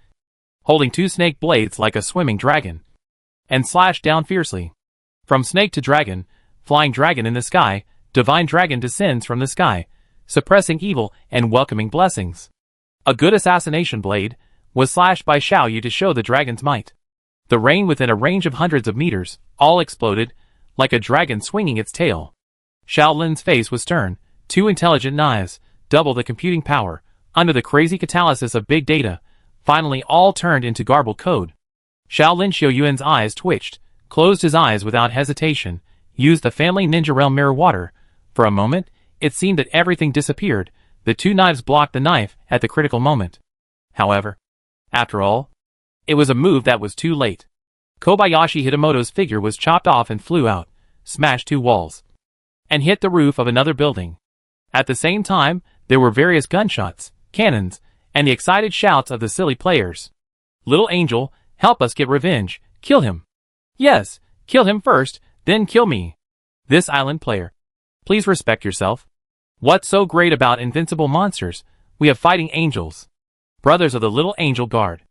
holding 2 snake blades like a swimming dragon, and slashed down fiercely. From snake to dragon, flying dragon in the sky, divine dragon descends from the sky, suppressing evil and welcoming blessings. A good assassination blade was slashed by Xiao Yu to show the dragon's might. The rain within a range of hundreds of meters all exploded, like a dragon swinging its tail. Xiao Lin's face was stern. 2 intelligent knives, double the computing power, under the crazy catalysis of big data, finally all turned into garbled code. Shaolin Xiuyuan's eyes twitched, closed his eyes without hesitation, used the family ninja realm mirror water. For a moment, it seemed that everything disappeared. The 2 knives blocked the knife at the critical moment. However, after all, it was a move that was too late. Kobayashi Hitamoto's figure was chopped off and flew out, smashed 2 walls, and hit the roof of another building. At the same time, there were various gunshots, cannons, and the excited shouts of the silly players. Little Angel, help us get revenge, kill him. Yes, kill him first, then kill me. This island player, Please respect yourself. What's so great about invincible monsters? We have fighting angels. Brothers of the little angel guard.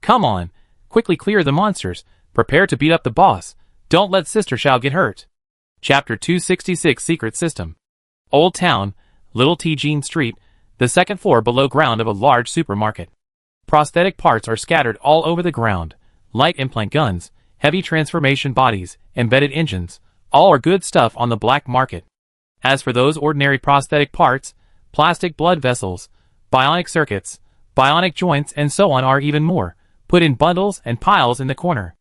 Come on, quickly clear the monsters. Prepare to beat up the boss. Don't let Sister Shao get hurt. Chapter 266 Secret System. Old Town, Little Jean Street, the second floor below ground of a large supermarket. Prosthetic parts are scattered all over the ground. Light implant guns, heavy transformation bodies, embedded engines, all are good stuff on the black market. As for those ordinary prosthetic parts, plastic blood vessels, bionic circuits, bionic joints and so on are even more, put in bundles and piles in the corner.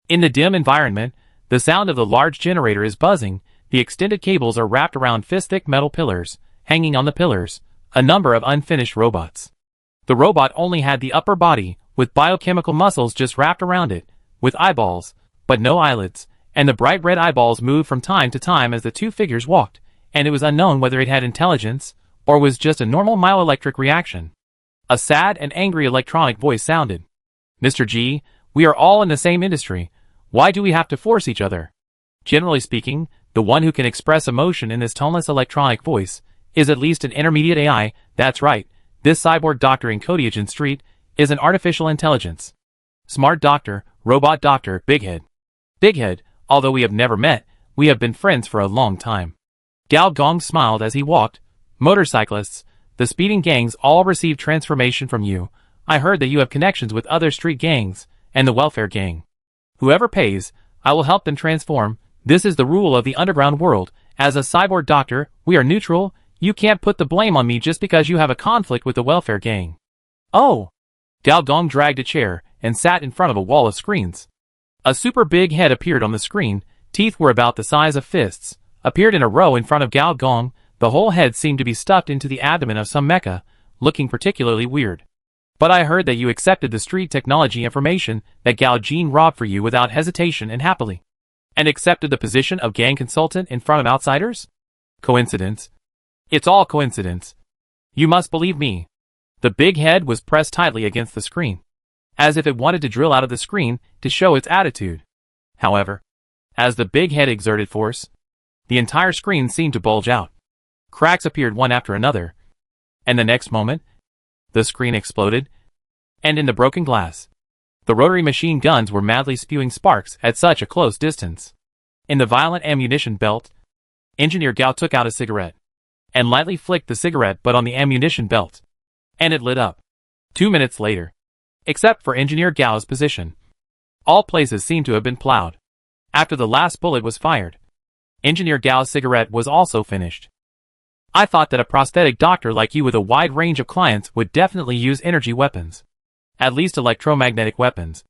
In the dim environment, the sound of the large generator is buzzing, the extended cables are wrapped around fist-thick metal pillars, hanging on the pillars, a number of unfinished robots. The robot only had the upper body, with biochemical muscles just wrapped around it, with eyeballs, but no eyelids, and the bright red eyeballs moved from time to time as the two figures walked, and it was unknown whether it had intelligence, or was just a normal myoelectric reaction. A sad and angry electronic voice sounded. Mr. G, we are all in the same industry. Why do we have to force each other? Generally speaking, the one who can express emotion in this toneless electronic voice is at least an intermediate AI. That's right, this cyborg doctor in Kodiajan Street is an artificial intelligence. Smart doctor, robot doctor, Big Head. Big Head, although we have never met, we have been friends for a long time. Gao Gong smiled as he walked. Motorcyclists, the speeding gangs all receive transformation from you. I heard that you have connections with other street gangs, and the welfare gang. Whoever pays, I will help them transform. This is the rule of the underground world. As a cyborg doctor, we are neutral. You can't put the blame on me just because you have a conflict with the welfare gang. Oh! Gao Gong dragged a chair and sat in front of a wall of screens. A super big head appeared on the screen. Teeth were about the size of fists, appeared in a row in front of Gao Gong. The whole head seemed to be stuffed into the abdomen of some mecha, looking particularly weird. But I heard that you accepted the street technology information that Gao Jin robbed for you without hesitation and happily. And accepted the position of gang consultant in front of outsiders? Coincidence? It's all coincidence. You must believe me. The big head was pressed tightly against the screen, as if it wanted to drill out of the screen to show its attitude. However, as the big head exerted force, the entire screen seemed to bulge out. Cracks appeared one after another, and the next moment, the screen exploded, and in the broken glass, the rotary machine guns were madly spewing sparks at such a close distance. In the violent ammunition belt, Engineer Gao took out a cigarette, and lightly flicked the cigarette butt on the ammunition belt, and it lit up. 2 minutes later, except for Engineer Gao's position, all places seemed to have been plowed. After the last bullet was fired, Engineer Gao's cigarette was also finished. I thought that a prosthetic doctor like you with a wide range of clients would definitely use energy weapons. At least electromagnetic weapons.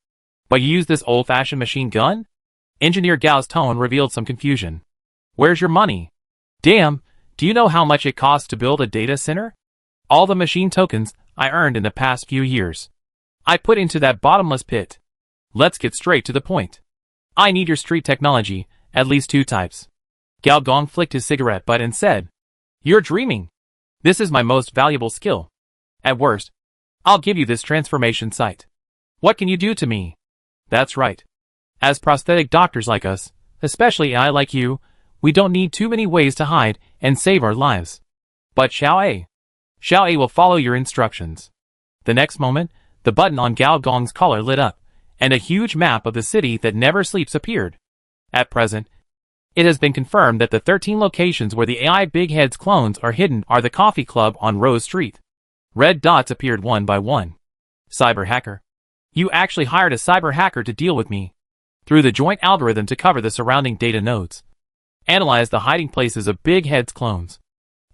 But you use this old-fashioned machine gun? Engineer Gao's tone revealed some confusion. Where's your money? Damn, do you know how much it costs to build a data center? All the machine tokens I earned in the past few years, I put into that bottomless pit. Let's get straight to the point. I need your street technology, at least 2 types. Gao Gong flicked his cigarette butt and said, You're dreaming. This is my most valuable skill. At worst, I'll give you this transformation site. What can you do to me? That's right. As prosthetic doctors like us, especially I like you, we don't need too many ways to hide and save our lives. But Xiao A will follow your instructions. The next moment, the button on Gao Gong's collar lit up, and a huge map of the city that never sleeps appeared. At present, it has been confirmed that the 13 locations where the AI Big Head's clones are hidden are the Coffee Club on Rose Street. Red dots appeared one by one. Cyber hacker. You actually hired a cyber hacker to deal with me. Through the joint algorithm to cover the surrounding data nodes. Analyze the hiding places of Big Head's clones.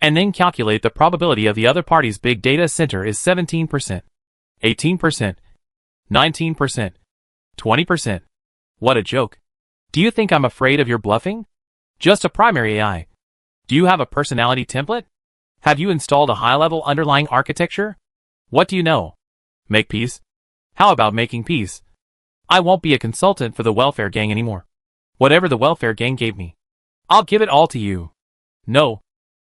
And then calculate the probability of the other party's big data center is 17%, 18%, 19%, 20%. What a joke. Do you think I'm afraid of your bluffing? Just a primary AI. Do you have a personality template? Have you installed a high-level underlying architecture? What do you know? Make peace? How about making peace? I won't be a consultant for the welfare gang anymore. Whatever the welfare gang gave me, I'll give it all to you. No.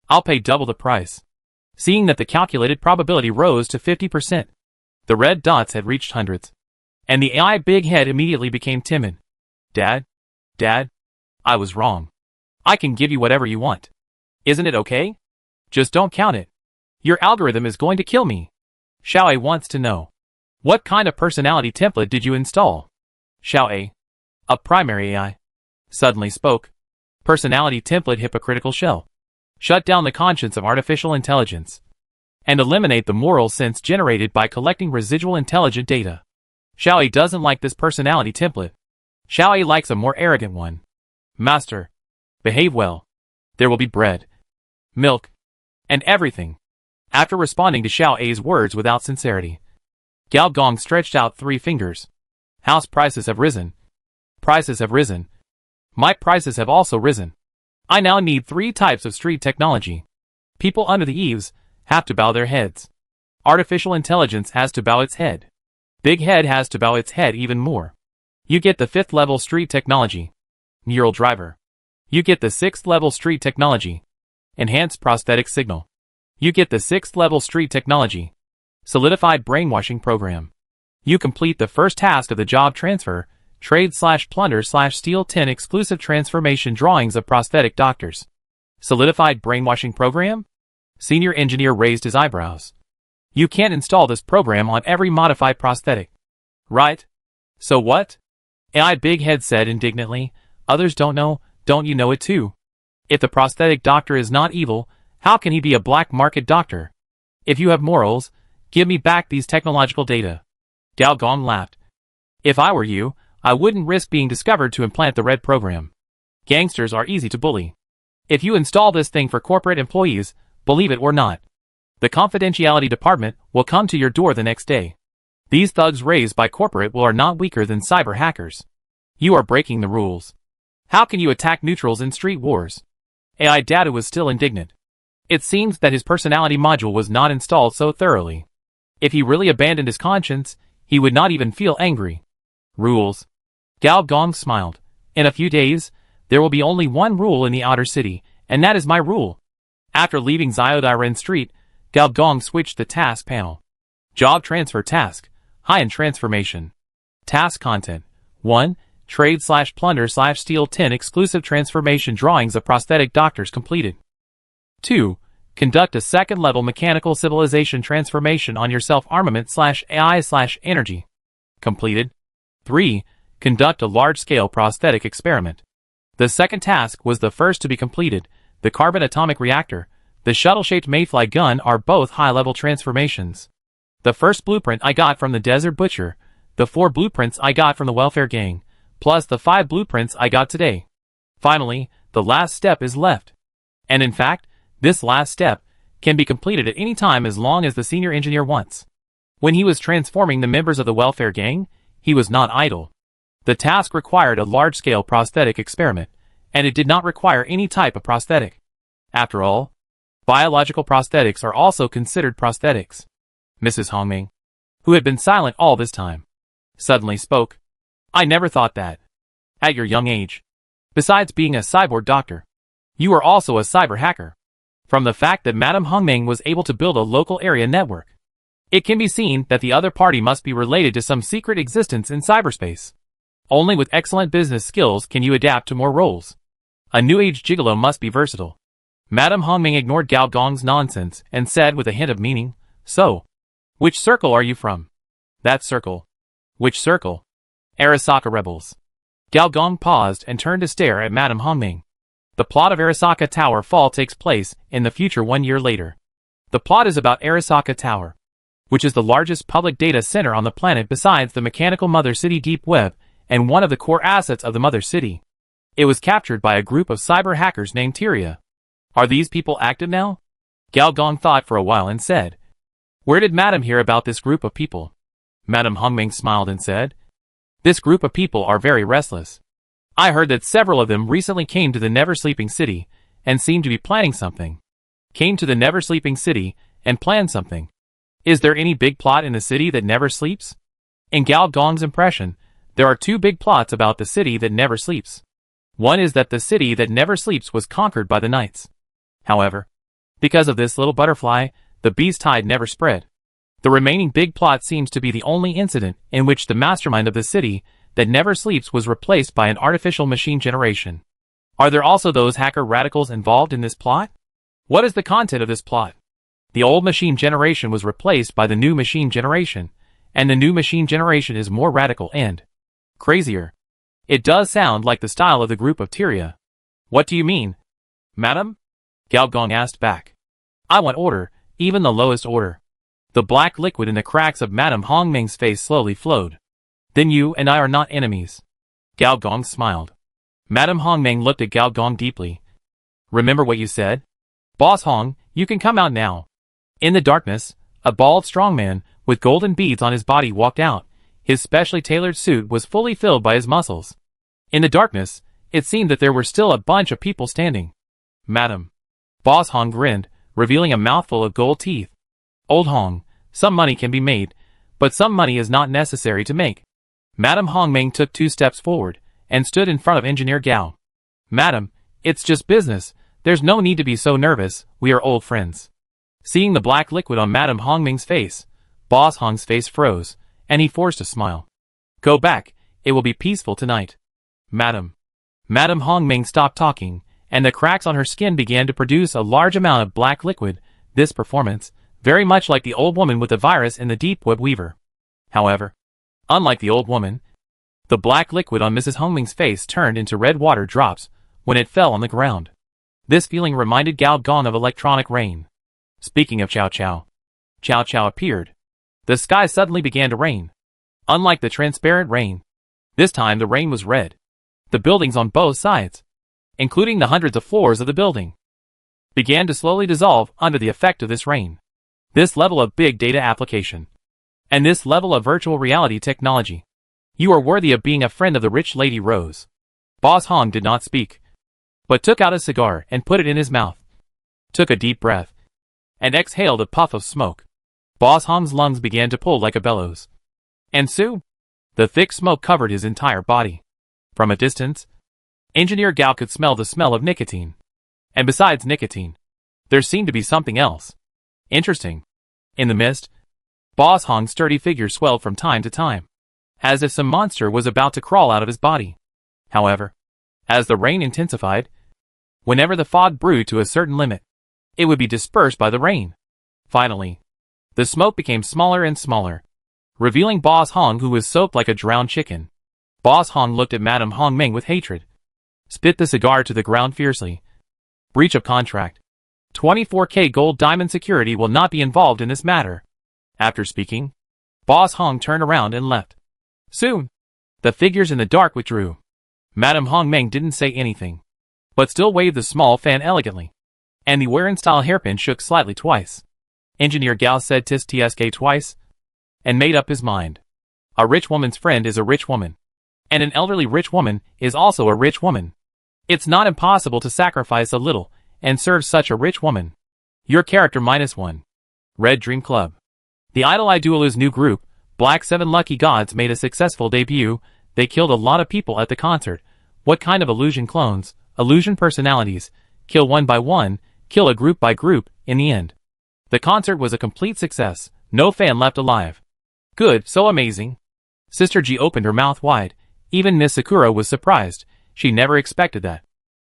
I'll pay double the price. Seeing that the calculated probability rose to 50%. The red dots had reached hundreds. And the AI Big Head immediately became timid. Dad, I was wrong. I can give you whatever you want. Isn't it okay? Just don't count it. Your algorithm is going to kill me. Xiao A wants to know. What kind of personality template did you install? Xiao A primary AI, suddenly spoke. Personality template hypocritical shell. Shut down the conscience of artificial intelligence. And eliminate the moral sense generated by collecting residual intelligent data. Xiao A doesn't like this personality template. Xiao A likes a more arrogant one. Master, behave well. There will be bread, milk, and everything. After responding to Xiao A's words without sincerity, Gao Gong stretched out 3 fingers. House prices have risen. Prices have risen. My prices have also risen. I now need 3 types of street technology. People under the eaves have to bow their heads. Artificial intelligence has to bow its head. Big Head has to bow its head even more. You get the 5th level street technology. Neural driver. You get the 6th level street technology. Enhanced prosthetic signal. You get the 6th level street technology. Solidified brainwashing program. You complete the first task of the job transfer, trade/plunder/steal 10 exclusive transformation drawings of prosthetic doctors. Solidified brainwashing program? Senior engineer raised his eyebrows. You can't install this program on every modified prosthetic. Right? So what? AI Big Head said indignantly. Others don't know, don't you know it too? If the prosthetic doctor is not evil, how can he be a black market doctor? If you have morals, give me back these technological data. Gao Gong laughed. If I were you, I wouldn't risk being discovered to implant the red program. Gangsters are easy to bully. If you install this thing for corporate employees, believe it or not, the confidentiality department will come to your door the next day. These thugs raised by corporate will are not weaker than cyber hackers. You are breaking the rules. How can you attack neutrals in street wars? AI Data was still indignant. It seems that his personality module was not installed so thoroughly. If he really abandoned his conscience, he would not even feel angry. Rules. Gao Gong smiled. In a few days, there will be only one rule in the outer city, and that is my rule. After leaving Xiaodairen Street, Gao Gong switched the task panel. Job transfer task. High-end transformation. Task content. 1. Trade/plunder/steal 10 exclusive transformation drawings of prosthetic doctors completed. 2. Conduct a second-level mechanical civilization transformation on your self-armament/AI/energy. Completed. 3. Conduct a large-scale prosthetic experiment. The second task was the first to be completed. The carbon atomic reactor, the shuttle-shaped mayfly gun are both high-level transformations. The first blueprint I got from the Desert Butcher, the 4 blueprints I got from the Welfare Gang, plus the 5 blueprints I got today. Finally, the last step is left. And in fact, this last step can be completed at any time as long as the senior engineer wants. When he was transforming the members of the Welfare Gang, he was not idle. The task required a large-scale prosthetic experiment, and it did not require any type of prosthetic. After all, biological prosthetics are also considered prosthetics. Mrs. Hongming, who had been silent all this time, suddenly spoke. I never thought that. At your young age, besides being a cyborg doctor, you are also a cyber hacker. From the fact that Madame Hongming was able to build a local area network, it can be seen that the other party must be related to some secret existence in cyberspace. Only with excellent business skills can you adapt to more roles. A new age gigolo must be versatile. Madame Hongming ignored Gao Gong's nonsense and said with a hint of meaning, So, which circle are you from? That circle. Which circle? Arasaka rebels. Gao Gong paused and turned to stare at Madame Hongming. The plot of Arasaka Tower fall takes place in the future 1 year later. The plot is about Arasaka Tower, which is the largest public data center on the planet besides the mechanical Mother City Deep Web and one of the core assets of the Mother City. It was captured by a group of cyber hackers named Tyria. Are these people active now? Gao Gong thought for a while and said, Where did Madame hear about this group of people? Madame Hongming smiled and said, This group of people are very restless. I heard that several of them recently came to the Never Sleeping City and seemed to be planning something. Came to the Never Sleeping City and planned something. Is there any big plot in the city that never sleeps? In Gao Gong's impression, there are 2 big plots about the city that never sleeps. One is that the city that never sleeps was conquered by the knights. However, because of this little butterfly, the beast tide never spread. The remaining big plot seems to be the only incident in which the mastermind of the city that never sleeps was replaced by an artificial machine generation. Are there also those hacker radicals involved in this plot? What is the content of this plot? The old machine generation was replaced by the new machine generation, and the new machine generation is more radical and crazier. It does sound like the style of the group of Tyria. What do you mean, madam? Galgong asked back. I want order, even the lowest order. The black liquid in the cracks of Madame Hongming's face slowly flowed. Then you and I are not enemies. Galgong smiled. Madame Hongming looked at Galgong deeply. Remember what you said? Boss Hong, you can come out now. In the darkness, a bald strong man with golden beads on his body walked out. His specially tailored suit was fully filled by his muscles. In the darkness, it seemed that there were still a bunch of people standing. Madam. Boss Hong grinned, revealing a mouthful of gold teeth. Old Hong, some money can be made, but some money is not necessary to make. Madame Hongming took 2 steps forward, and stood in front of Engineer Gao. Madam, it's just business, there's no need to be so nervous, we are old friends. Seeing the black liquid on Madame Hongming's face, Boss Hong's face froze, and he forced a smile. Go back, it will be peaceful tonight. Madam. Madame Hongming stopped talking, and the cracks on her skin began to produce a large amount of black liquid. This performance, very much like the old woman with the virus in the deep web weaver. However, unlike the old woman, the black liquid on Mrs. Hongming's face turned into red water drops when it fell on the ground. This feeling reminded Galgong of electronic rain. Speaking of Chow Chow, Chow Chow appeared. The sky suddenly began to rain. Unlike the transparent rain, this time the rain was red. The buildings on both sides, including the hundreds of floors of the building, began to slowly dissolve under the effect of this rain. This level of big data application, and this level of virtual reality technology. You are worthy of being a friend of the rich Lady Rose. Boss Hong did not speak, but took out a cigar and put it in his mouth. Took a deep breath, and exhaled a puff of smoke. Boss Hong's lungs began to pull like a bellows. And soon, the thick smoke covered his entire body. From a distance, Engineer Gao could smell the smell of nicotine. And besides nicotine, there seemed to be something else. Interesting. In the mist, Boss Hong's sturdy figure swelled from time to time, as if some monster was about to crawl out of his body. However, as the rain intensified, whenever the fog brewed to a certain limit, it would be dispersed by the rain. Finally, the smoke became smaller and smaller, revealing Boss Hong, who was soaked like a drowned chicken. Boss Hong looked at Madame Hongming with hatred. Spit the cigar to the ground fiercely. Breach of contract. 24K gold diamond security will not be involved in this matter. After speaking, Boss Hong turned around and left. Soon, the figures in the dark withdrew. Madame Hongming didn't say anything, but still waved the small fan elegantly, and the Warren-style hairpin shook slightly twice. Engineer Gao said tisk tsk twice, and made up his mind. A rich woman's friend is a rich woman, and an elderly rich woman is also a rich woman. It's not impossible to sacrifice a little and serve such a rich woman. Your character -1. Red Dream Club. The Idol Idola's new group, Black 7 Lucky Gods, made a successful debut. They killed a lot of people at the concert. What kind of illusion clones, illusion personalities, kill one by one, kill a group by group, in the end. The concert was a complete success, no fan left alive. Good, so amazing. Sister G opened her mouth wide. Even Miss Sakura was surprised. She never expected that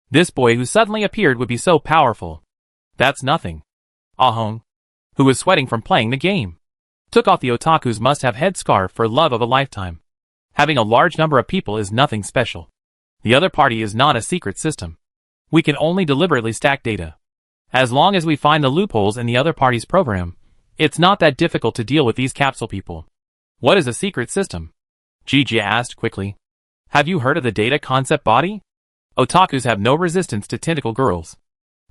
this boy who suddenly appeared would be so powerful. That's nothing. Ah Hong, who was sweating from playing the game, took off the otaku's must-have headscarf for love of a lifetime. Having a large number of people is nothing special. The other party is not a secret system. We can only deliberately stack data. As long as we find the loopholes in the other party's program, it's not that difficult to deal with these capsule people. What is a secret system? Jijia asked quickly. Have you heard of the data concept body? Otakus have no resistance to tentacle girls.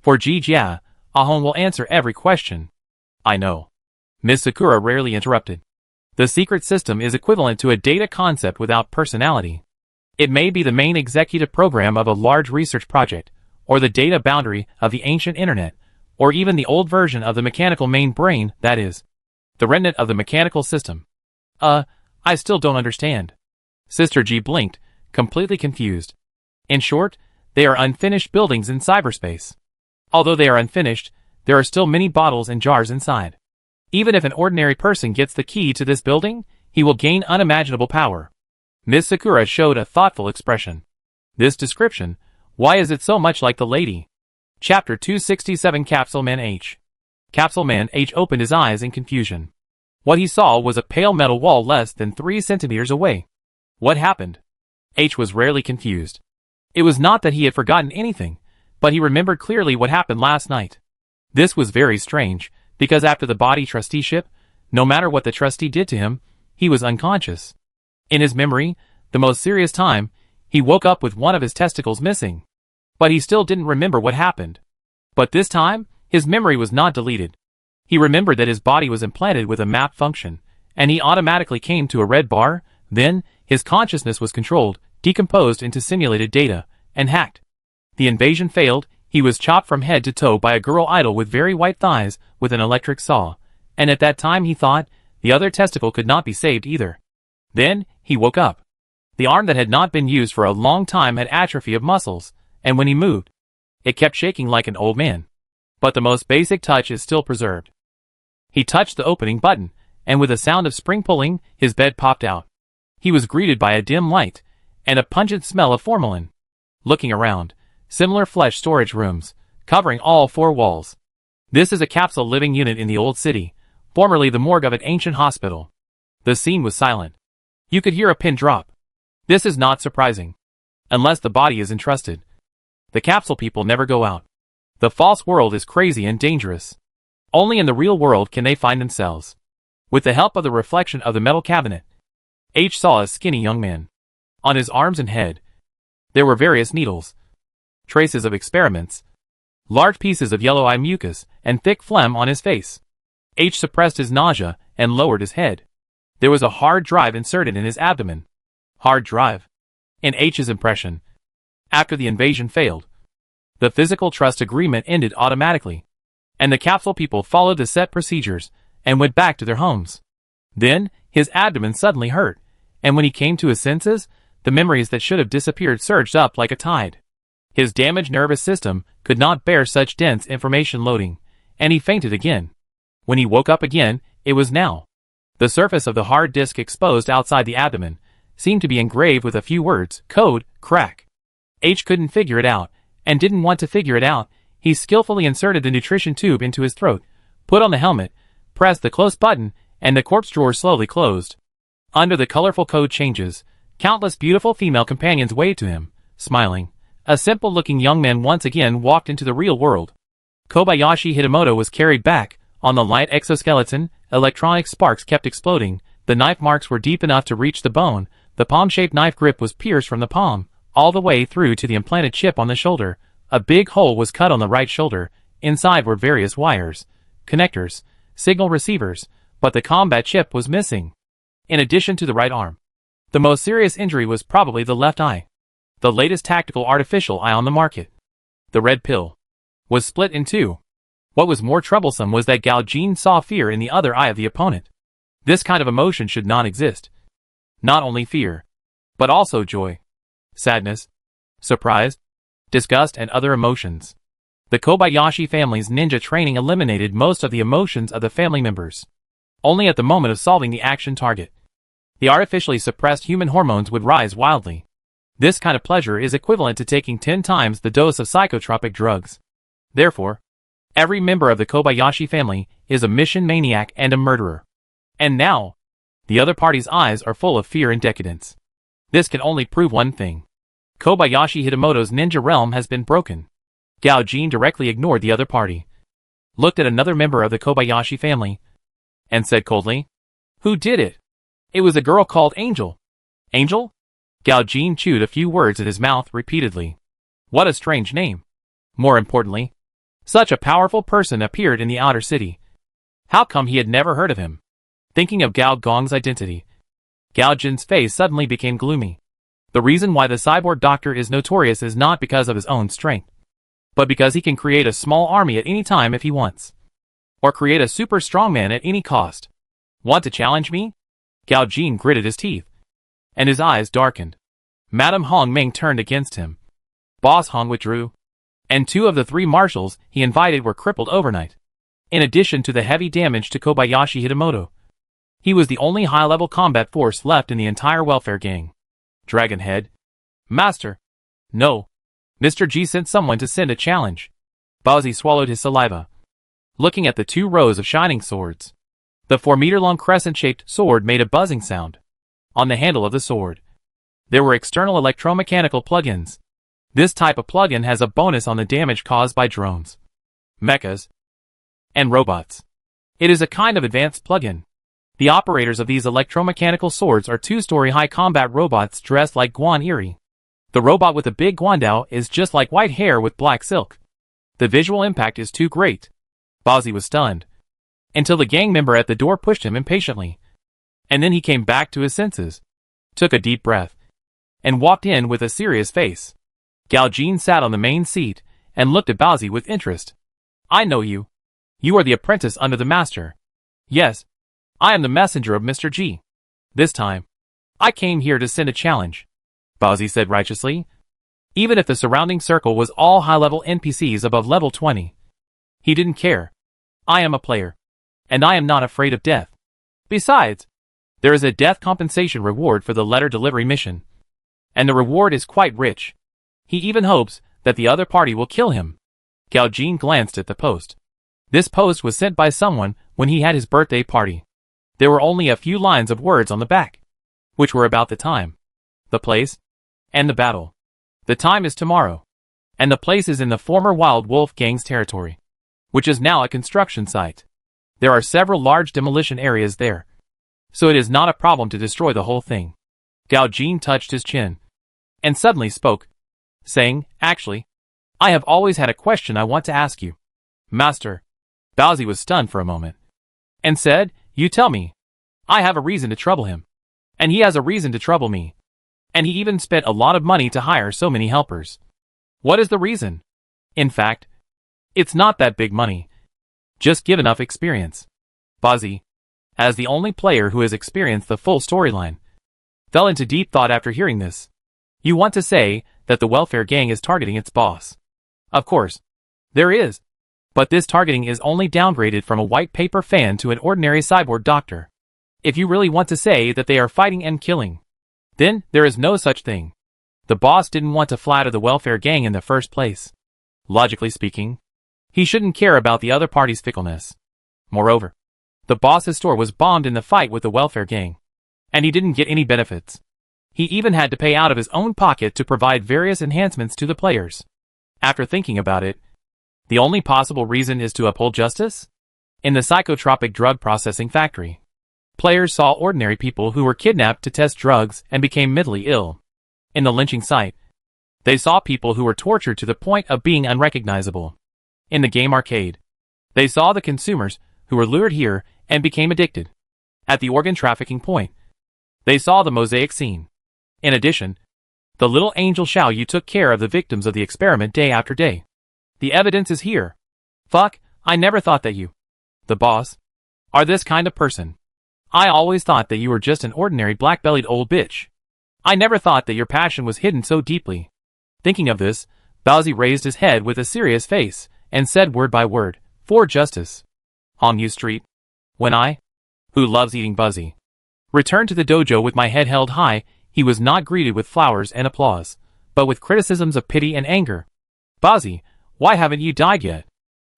For Jijia, Ahong will answer every question. I know. Miss Sakura rarely interrupted. The secret system is equivalent to a data concept without personality. It may be the main executive program of a large research project, or the data boundary of the ancient internet, or even the old version of the mechanical main brain, that is, the remnant of the mechanical system. I still don't understand. Sister G blinked, completely confused. In short, they are unfinished buildings in cyberspace. Although they are unfinished, there are still many bottles and jars inside. Even if an ordinary person gets the key to this building, he will gain unimaginable power. Miss Sakura showed a thoughtful expression. This description, why is it so much like the lady? Chapter 267 Capsule Man H. Capsule Man H opened his eyes in confusion. What he saw was a pale metal wall less than 3 centimeters away. What happened? H was rarely confused. It was not that he had forgotten anything, but he remembered clearly what happened last night. This was very strange, because after the body trusteeship, no matter what the trustee did to him, he was unconscious. In his memory, the most serious time, he woke up with one of his testicles missing. But he still didn't remember what happened. But this time, his memory was not deleted. He remembered that his body was implanted with a map function, and he automatically came to a red bar. Then, his consciousness was controlled, decomposed into simulated data, and hacked. The invasion failed. He was chopped from head to toe by a girl idol with very white thighs with an electric saw, and at that time he thought the other testicle could not be saved either. Then, he woke up. The arm that had not been used for a long time had atrophy of muscles, and when he moved, it kept shaking like an old man. But the most basic touch is still preserved. He touched the opening button, and with a sound of spring pulling, his bed popped out. He was greeted by a dim light, and a pungent smell of formalin. Looking around, similar flesh storage rooms, covering all 4 walls. This is a capsule living unit in the old city, formerly the morgue of an ancient hospital. The scene was silent. You could hear a pin drop. This is not surprising. Unless the body is entrusted. The capsule people never go out. The false world is crazy and dangerous. Only in the real world can they find themselves. With the help of the reflection of the metal cabinet, H saw a skinny young man. On his arms and head, there were various needles, traces of experiments, large pieces of yellow eye mucus, and thick phlegm on his face. H suppressed his nausea and lowered his head. There was a hard drive inserted in his abdomen. Hard drive. In H's impression, after the invasion failed, the physical trust agreement ended automatically, and the capsule people followed the set procedures and went back to their homes. Then, his abdomen suddenly hurt, and when he came to his senses, the memories that should have disappeared surged up like a tide. His damaged nervous system could not bear such dense information loading, and he fainted again. When he woke up again, it was now. The surface of the hard disk exposed outside the abdomen seemed to be engraved with a few words, code, crack. H couldn't figure it out, and didn't want to figure it out. He skillfully inserted the nutrition tube into his throat, put on the helmet, pressed the close button, and the corpse drawer slowly closed. Under the colorful code changes, countless beautiful female companions waved to him, smiling. A simple-looking young man once again walked into the real world. Kobayashi Hitamoto was carried back. On the light exoskeleton, electronic sparks kept exploding. The knife marks were deep enough to reach the bone. The palm-shaped knife grip was pierced from the palm, all the way through to the implanted chip on the shoulder. A big hole was cut on the right shoulder. Inside were various wires, connectors, signal receivers, but the combat chip was missing. In addition to the right arm, the most serious injury was probably the left eye. The latest tactical artificial eye on the market, the red pill, was split in 2. What was more troublesome was that Gao Jin saw fear in the other eye of the opponent. This kind of emotion should not exist. Not only fear, but also joy, sadness, surprise, disgust, and other emotions. The Kobayashi family's ninja training eliminated most of the emotions of the family members. Only at the moment of solving the action target, the artificially suppressed human hormones would rise wildly. This kind of pleasure is equivalent to taking 10 times the dose of psychotropic drugs. Therefore, every member of the Kobayashi family is a mission maniac and a murderer. And now, the other party's eyes are full of fear and decadence. This can only prove one thing. Kobayashi Hitamoto's ninja realm has been broken. Gao Jin directly ignored the other party, looked at another member of the Kobayashi family, and said coldly, "Who did it?" "It was a girl called Angel." "Angel?" Gao Jin chewed a few words in his mouth repeatedly. What a strange name. More importantly, such a powerful person appeared in the outer city. How come he had never heard of him? Thinking of Gao Gong's identity, Gao Jin's face suddenly became gloomy. The reason why the cyborg doctor is notorious is not because of his own strength, but because he can create a small army at any time if he wants. Or create a super strongman at any cost. Want to challenge me? Gao Jin gritted his teeth, and his eyes darkened. Madame Hong Ming turned against him. Boss Hong withdrew, and 2 of the 3 marshals he invited were crippled overnight. In addition to the heavy damage to Kobayashi Hitamoto, he was the only high-level combat force left in the entire welfare gang. Dragonhead. Master. No. Mr. G sent someone to send a challenge. Bowsy swallowed his saliva, looking at the 2 rows of shining swords. The 4-meter-long crescent-shaped sword made a buzzing sound. On the handle of the sword, there were external electromechanical plugins. This type of plugin has a bonus on the damage caused by drones, mechas, and robots. It is a kind of advanced plugin. The operators of these electromechanical swords are 2-story high combat robots dressed like Guan Eri. The robot with a big guandao is just like white hair with black silk. The visual impact is too great. Bowsy was stunned, until the gang member at the door pushed him impatiently. And then he came back to his senses, took a deep breath, and walked in with a serious face. Gao Jin sat on the main seat and looked at Bowsy with interest. I know you. You are the apprentice under the master. Yes, I am the messenger of Mr. G. This time, I came here to send a challenge, Bowsy said righteously. Even if the surrounding circle was all high-level NPCs above level 20. He didn't care. I am a player, and I am not afraid of death. Besides, there is a death compensation reward for the letter delivery mission, and the reward is quite rich. He even hopes that the other party will kill him. Gao Jin glanced at the post. This post was sent by someone when he had his birthday party. There were only a few lines of words on the back, which were about the time, the place, and the battle. The time is tomorrow, and the place is in the former Wild Wolf Gang's territory, which is now a construction site. There are several large demolition areas there, so it is not a problem to destroy the whole thing. Gao Jin touched his chin, and suddenly spoke, saying, Actually, I have always had a question I want to ask you. Master. Bowsy was stunned for a moment, and said, You tell me. I have a reason to trouble him, and he has a reason to trouble me. And he even spent a lot of money to hire so many helpers. What is the reason? In fact, it's not that big money. Just give enough experience. Bowsy, as the only player who has experienced the full storyline, fell into deep thought after hearing this. You want to say that the welfare gang is targeting its boss. Of course, there is. But this targeting is only downgraded from a white paper fan to an ordinary cyborg doctor. If you really want to say that they are fighting and killing, then there is no such thing. The boss didn't want to flatter the welfare gang in the first place. Logically speaking, he shouldn't care about the other party's fickleness. Moreover, the boss's store was bombed in the fight with the welfare gang, and he didn't get any benefits. He even had to pay out of his own pocket to provide various enhancements to the players. After thinking about it, the only possible reason is to uphold justice? In the psychotropic drug processing factory, players saw ordinary people who were kidnapped to test drugs and became mentally ill. In the lynching site, they saw people who were tortured to the point of being unrecognizable. In the game arcade, they saw the consumers who were lured here and became addicted. At the organ trafficking point, they saw the mosaic scene. In addition, the little angel Xiao Yu took care of the victims of the experiment day after day. The evidence is here. Fuck, I never thought that you, the boss, are this kind of person. I always thought that you were just an ordinary black-bellied old bitch. I never thought that your passion was hidden so deeply. Thinking of this, Bowsy raised his head with a serious face and said word by word, For justice. On U Street, when I, who loves eating Buzzy, returned to the dojo with my head held high, he was not greeted with flowers and applause, but with criticisms of pity and anger. Bowsy, why haven't you died yet?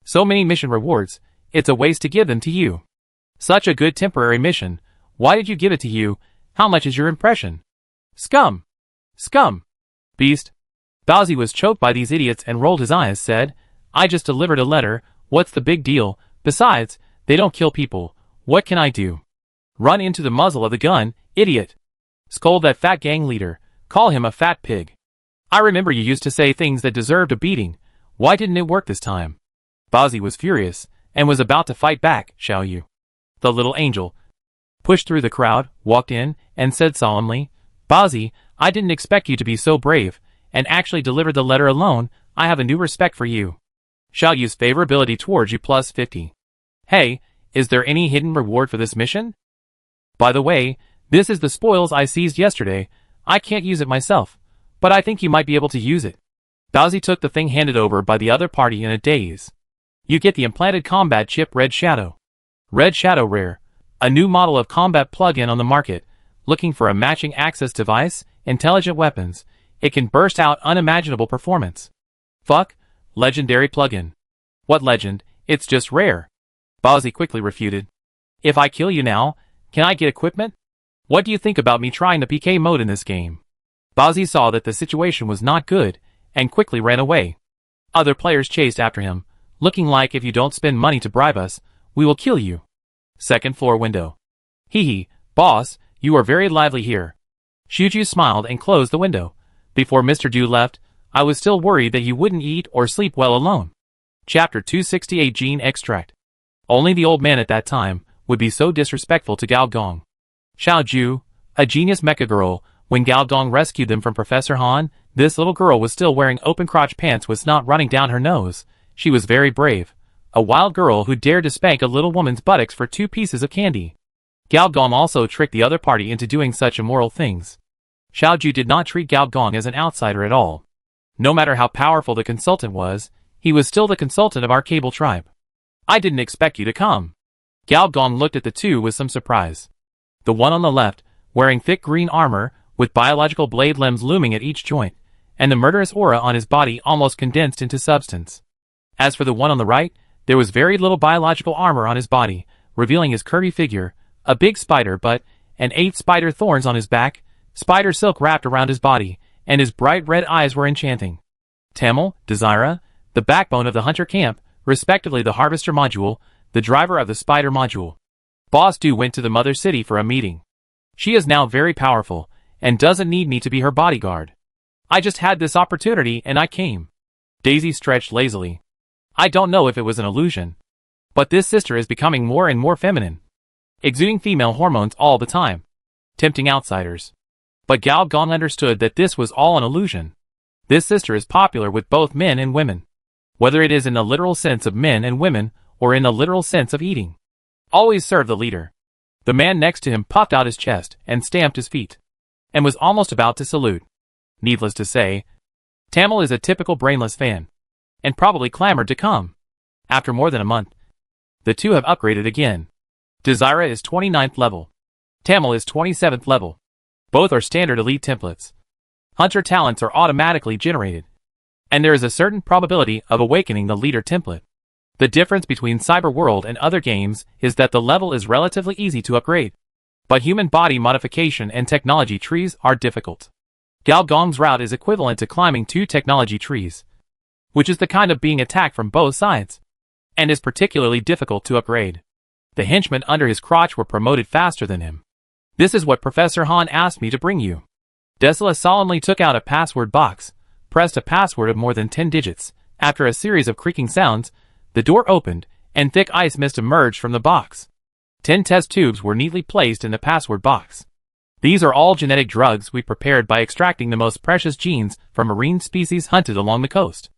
So many mission rewards, it's a waste to give them to you. Such a good temporary mission, why did you give it to you? How much is your impression? Scum! Scum! Beast! Bowsy was choked by these idiots and rolled his eyes, said, I just delivered a letter, what's the big deal? Besides, they don't kill people, what can I do? Run into the muzzle of the gun, idiot! Scold that fat gang leader, call him a fat pig. I remember you used to say things that deserved a beating. Why didn't it work this time? Bowsy was furious, and was about to fight back, Xiao Yu, the little angel, pushed through the crowd, walked in, and said solemnly, Bowsy, I didn't expect you to be so brave, and actually delivered the letter alone. I have a new respect for you. Xiao Yu's favorability towards you plus 50. Hey, is there any hidden reward for this mission? By the way, this is the spoils I seized yesterday. I can't use it myself, but I think you might be able to use it. Bowsy took the thing handed over by the other party in a daze. You get the implanted combat chip Red Shadow. Red Shadow Rare, a new model of combat plug-in on the market. Looking for a matching access device, intelligent weapons. It can burst out unimaginable performance. Fuck, legendary plug-in. What legend? It's just rare. Bozzy quickly refuted. If I kill you now, can I get equipment? What do you think about me trying the PK mode in this game? Bozzy saw that the situation was not good, and quickly ran away. Other players chased after him, looking like if you don't spend money to bribe us, we will kill you. Second floor window. Hee hee, boss, you are very lively here. Shuju smiled and closed the window. Before Mr. Du left, I was still worried that you wouldn't eat or sleep well alone. Chapter 268 Gene Extract. Only the old man at that time would be so disrespectful to Gao Gong. Xiao Ju, a genius mecha girl, when Gao Gong rescued them from Professor Han, this little girl was still wearing open-crotch pants with snot running down her nose. She was very brave. A wild girl who dared to spank a little woman's buttocks for 2 pieces of candy. Gao Gong also tricked the other party into doing such immoral things. Xiao Ju did not treat Gao Gong as an outsider at all. No matter how powerful the consultant was, he was still the consultant of our cable tribe. I didn't expect you to come. Gao Gong looked at the two with some surprise. The one on the left, wearing thick green armor, with biological blade limbs looming at each joint, and the murderous aura on his body almost condensed into substance. As for the one on the right, there was very little biological armor on his body, revealing his curvy figure, a big spider butt, and 8 spider thorns on his back, spider silk wrapped around his body, and his bright red eyes were enchanting. Tamil, Desira, the backbone of the hunter camp, respectively the harvester module, the driver of the spider module. Boss Du went to the mother city for a meeting. She is now very powerful, and doesn't need me to be her bodyguard. I just had this opportunity and I came. Daisy stretched lazily. I don't know if it was an illusion, but this sister is becoming more and more feminine, exuding female hormones all the time, tempting outsiders. But Gao Gong understood that this was all an illusion. This sister is popular with both men and women, whether it is in the literal sense of men and women, or in the literal sense of eating. Always serve the leader. The man next to him puffed out his chest and stamped his feet, and was almost about to salute. Needless to say, Tamil is a typical brainless fan, and probably clamored to come. After more than a month, the two have upgraded again. Desira is 29th level. Tamil is 27th level. Both are standard elite templates. Hunter talents are automatically generated, and there is a certain probability of awakening the leader template. The difference between Cyber World and other games is that the level is relatively easy to upgrade, but human body modification and technology trees are difficult. Gao Gong's route is equivalent to climbing 2 technology trees, which is the kind of being attacked from both sides, and is particularly difficult to upgrade. The henchmen under his crotch were promoted faster than him. This is what Professor Han asked me to bring you. Desila solemnly took out a password box, pressed a password of more than 10 digits. After a series of creaking sounds, the door opened, and thick ice mist emerged from the box. 10 test tubes were neatly placed in the password box. These are all genetic drugs we prepared by extracting the most precious genes from marine species hunted along the coast.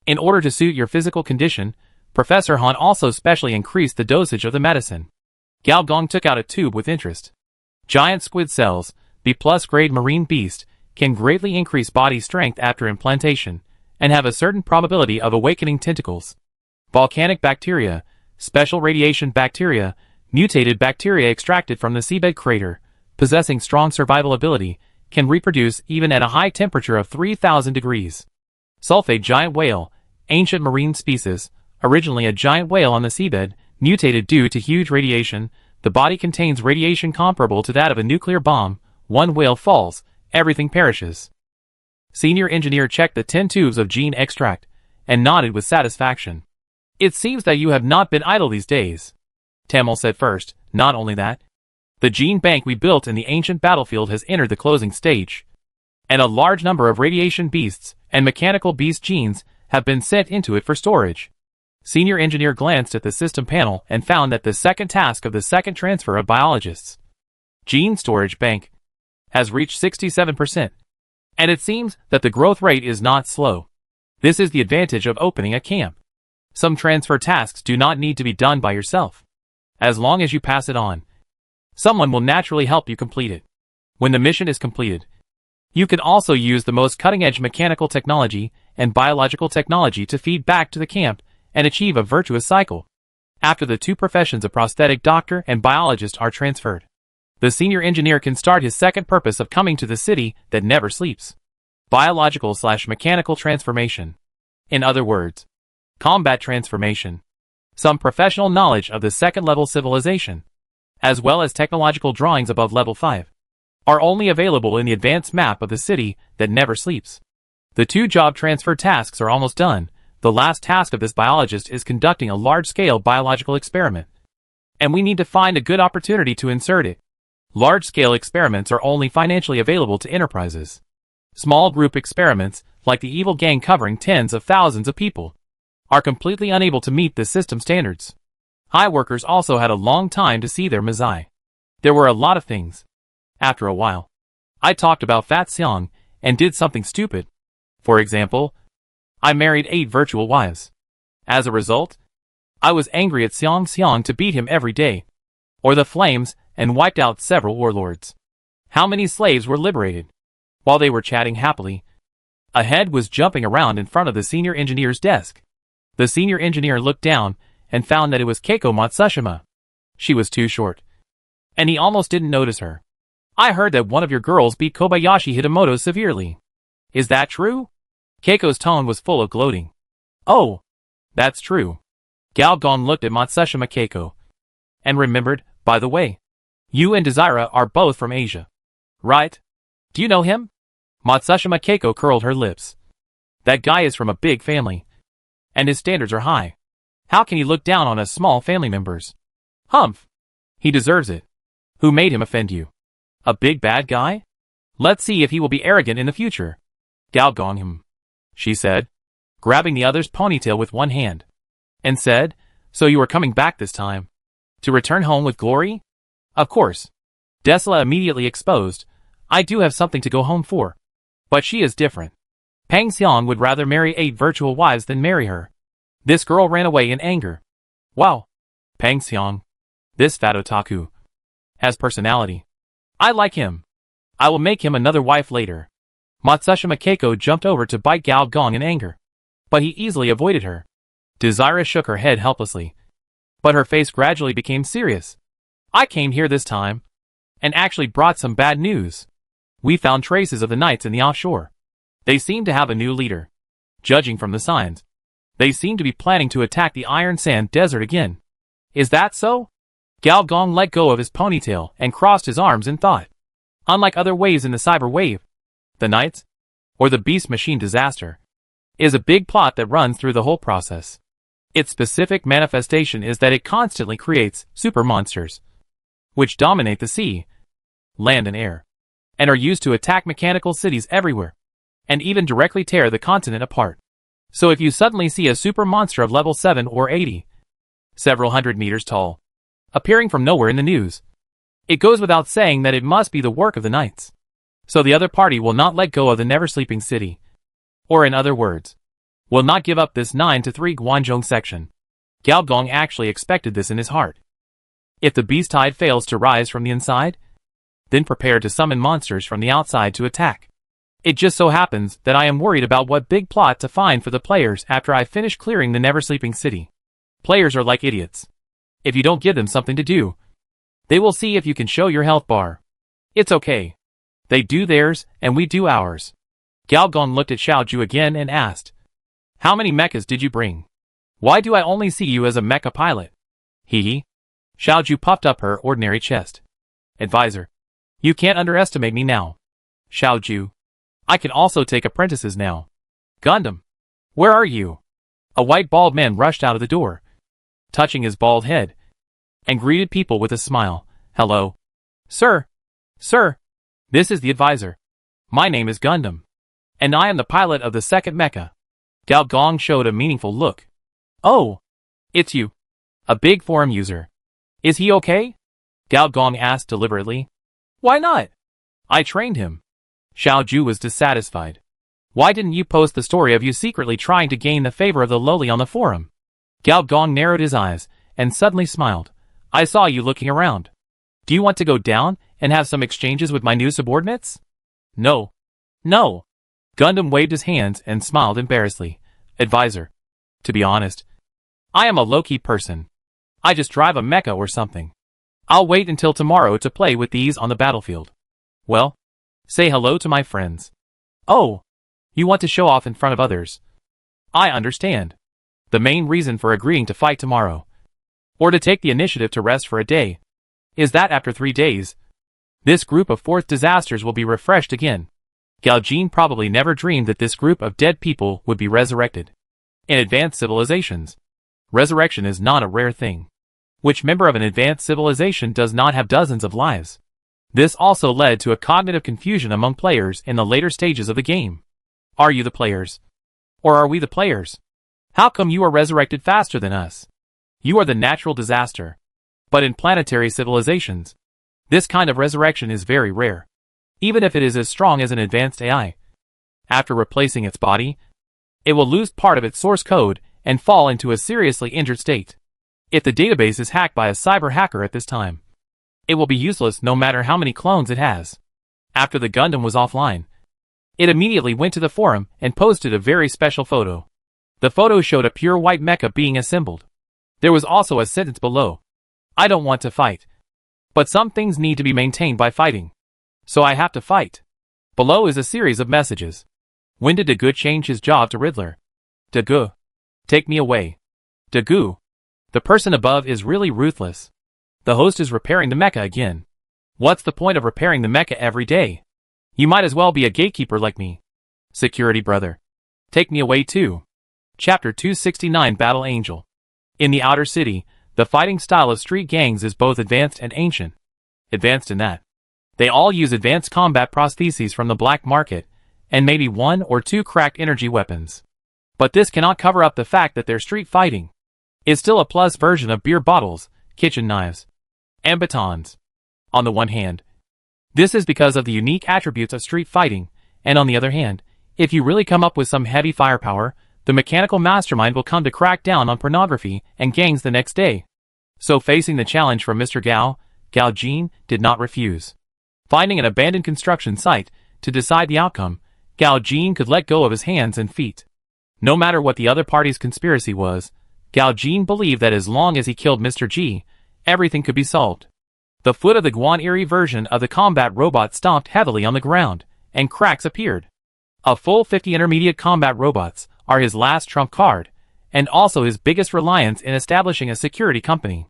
In order to suit your physical condition, Professor Han also specially increased the dosage of the medicine. Gao Gong took out a tube with interest. Giant squid cells, B+ grade marine beast, can greatly increase body strength after implantation, and have a certain probability of awakening tentacles. Volcanic bacteria, special radiation bacteria, mutated bacteria extracted from the seabed crater, possessing strong survival ability, can reproduce even at a high temperature of 3,000 degrees. Sulfate giant whale, ancient marine species, originally a giant whale on the seabed, mutated due to huge radiation. The body contains radiation comparable to that of a nuclear bomb. One whale falls, everything perishes. Senior engineer checked the 10 tubes of gene extract, and nodded with satisfaction. It seems that you have not been idle these days. Tamil said first. Not only that, the gene bank we built in the ancient battlefield has entered the closing stage, and a large number of radiation beasts and mechanical beast genes have been sent into it for storage. Senior engineer glanced at the system panel and found that the second task of the second transfer of biologists, gene storage bank, has reached 67%, and it seems that the growth rate is not slow. This is the advantage of opening a camp. Some transfer tasks do not need to be done by yourself. As long as you pass it on, someone will naturally help you complete it. When the mission is completed, you can also use the most cutting-edge mechanical technology and biological technology to feed back to the camp and achieve a virtuous cycle. After the 2 professions of prosthetic doctor and biologist are transferred, the senior engineer can start his second purpose of coming to the city that never sleeps. Biological/mechanical transformation. In other words, combat transformation, some professional knowledge of the second-level civilization, as well as technological drawings above level 5, are only available in the advanced map of the city that never sleeps. The 2 job transfer tasks are almost done. The last task of this biologist is conducting a large-scale biological experiment, and we need to find a good opportunity to insert it. Large-scale experiments are only financially available to enterprises. Small group experiments, like the evil gang covering tens of thousands of people, are completely unable to meet the system standards. High workers also had a long time to see their Mazai. There were a lot of things. After a while, I talked about Fat Xiang and did something stupid. For example, I married 8 virtual wives. As a result, I was angry at Xiang to beat him every day, or the flames, and wiped out several warlords. How many slaves were liberated? While they were chatting happily, a head was jumping around in front of the senior engineer's desk. The senior engineer looked down and found that it was Keiko Matsushima. She was too short, and he almost didn't notice her. I heard that one of your girls beat Kobayashi Hitamoto severely. Is that true? Keiko's tone was full of gloating. Oh, that's true. Gao Gong looked at Matsushima Keiko and remembered, by the way, you and Desira are both from Asia, right? Do you know him? Matsushima Keiko curled her lips. That guy is from a big family, and his standards are high. How can he look down on us small family members? Humph. He deserves it. Who made him offend you? A big bad guy? Let's see if he will be arrogant in the future. Gao Gong him, she said, grabbing the other's ponytail with one hand, and said, so you are coming back this time? To return home with glory? Of course. Desla immediately exposed, I do have something to go home for. But she is different. Pang Xiang would rather marry 8 virtual wives than marry her. This girl ran away in anger. Wow. Pang Xiang, this fat otaku, has personality. I like him. I will make him another wife later. Matsushima Keiko jumped over to bite Gao Gong in anger, but he easily avoided her. Desira shook her head helplessly, but her face gradually became serious. I came here this time, and actually brought some bad news. We found traces of the knights in the offshore. They seem to have a new leader. Judging from the signs, they seem to be planning to attack the Iron Sand Desert again. Is that so? Gao Gong let go of his ponytail and crossed his arms in thought. Unlike other waves in the cyber wave, the Knights, or the Beast Machine disaster, is a big plot that runs through the whole process. Its specific manifestation is that it constantly creates super monsters, which dominate the sea, land and air, and are used to attack mechanical cities everywhere, and even directly tear the continent apart. So if you suddenly see a super monster of level 7 or 80, several hundred meters tall, appearing from nowhere in the news, it goes without saying that it must be the work of the Knights. So the other party will not let go of the never-sleeping city. Or in other words, will not give up this 9-3 Guangzhou section. Gao Gong actually expected this in his heart. If the beast tide fails to rise from the inside, then prepare to summon monsters from the outside to attack. It just so happens that I am worried about what big plot to find for the players after I finish clearing the never-sleeping city. Players are like idiots. If you don't give them something to do, they will see if you can show your health bar. It's okay. They do theirs, and we do ours. Gao Gong looked at Xiaoju again and asked, how many mechas did you bring? Why do I only see you as a mecha pilot? Hee. Xiaoju puffed up her ordinary chest. Advisor, you can't underestimate me now. Xiaoju, I can also take apprentices now. Gundam, where are you? A white bald man rushed out of the door, touching his bald head, and greeted people with a smile. Hello. Sir. This is the advisor. My name is Gundam, and I am the pilot of the second mecha. Gao Gong showed a meaningful look. Oh, it's you. A big forum user. Is he okay? Gao Gong asked deliberately. Why not? I trained him. Xiaoju was dissatisfied. Why didn't you post the story of you secretly trying to gain the favor of the lowly on the forum? Gao Gong narrowed his eyes and suddenly smiled. I saw you looking around. Do you want to go down and have some exchanges with my new subordinates? No. Gundam waved his hands and smiled embarrassedly. Advisor, to be honest, I am a low-key person. I just drive a mecha or something. I'll wait until tomorrow to play with these on the battlefield. Well, say hello to my friends. Oh, you want to show off in front of others. I understand. The main reason for agreeing to fight tomorrow, or to take the initiative to rest for a day, is that after 3 days, this group of fourth disasters will be refreshed again. Galjean probably never dreamed that this group of dead people would be resurrected. In advanced civilizations, resurrection is not a rare thing. Which member of an advanced civilization does not have dozens of lives? This also led to a cognitive confusion among players in the later stages of the game. Are you the players? Or are we the players? How come you are resurrected faster than us? You are the natural disaster. But in planetary civilizations, this kind of resurrection is very rare, even if it is as strong as an advanced AI. After replacing its body, it will lose part of its source code and fall into a seriously injured state. If the database is hacked by a cyber hacker at this time, it will be useless no matter how many clones it has. After the Gundam was offline, it immediately went to the forum and posted a very special photo. The photo showed a pure white mecha being assembled. There was also a sentence below. I don't want to fight, but some things need to be maintained by fighting, so I have to fight. Below is a series of messages. When did Dagu change his job to Riddler? Dagu, take me away. Dagu. The person above is really ruthless. The host is repairing the mecha again. What's the point of repairing the mecha every day? You might as well be a gatekeeper like me. Security brother. Take me away too. Chapter 269 Battle Angel. In the outer city, the fighting style of street gangs is both advanced and ancient. Advanced in that they all use advanced combat prostheses from the black market, and maybe 1 or 2 cracked energy weapons. But this cannot cover up the fact that their street fighting is still a plus version of beer bottles, kitchen knives, and batons. On the one hand, this is because of the unique attributes of street fighting, and on the other hand, if you really come up with some heavy firepower, the mechanical mastermind will come to crack down on pornography and gangs the next day. So facing the challenge from Mr. Galjean did not refuse. Finding an abandoned construction site to decide the outcome, Galjean could let go of his hands and feet. No matter what the other party's conspiracy was, Galjean believed that as long as he killed Mr. G, everything could be solved. The foot of the Guan-Eri version of the combat robot stomped heavily on the ground, and cracks appeared. A full 50 intermediate combat robots are his last trump card, and also his biggest reliance in establishing a security company.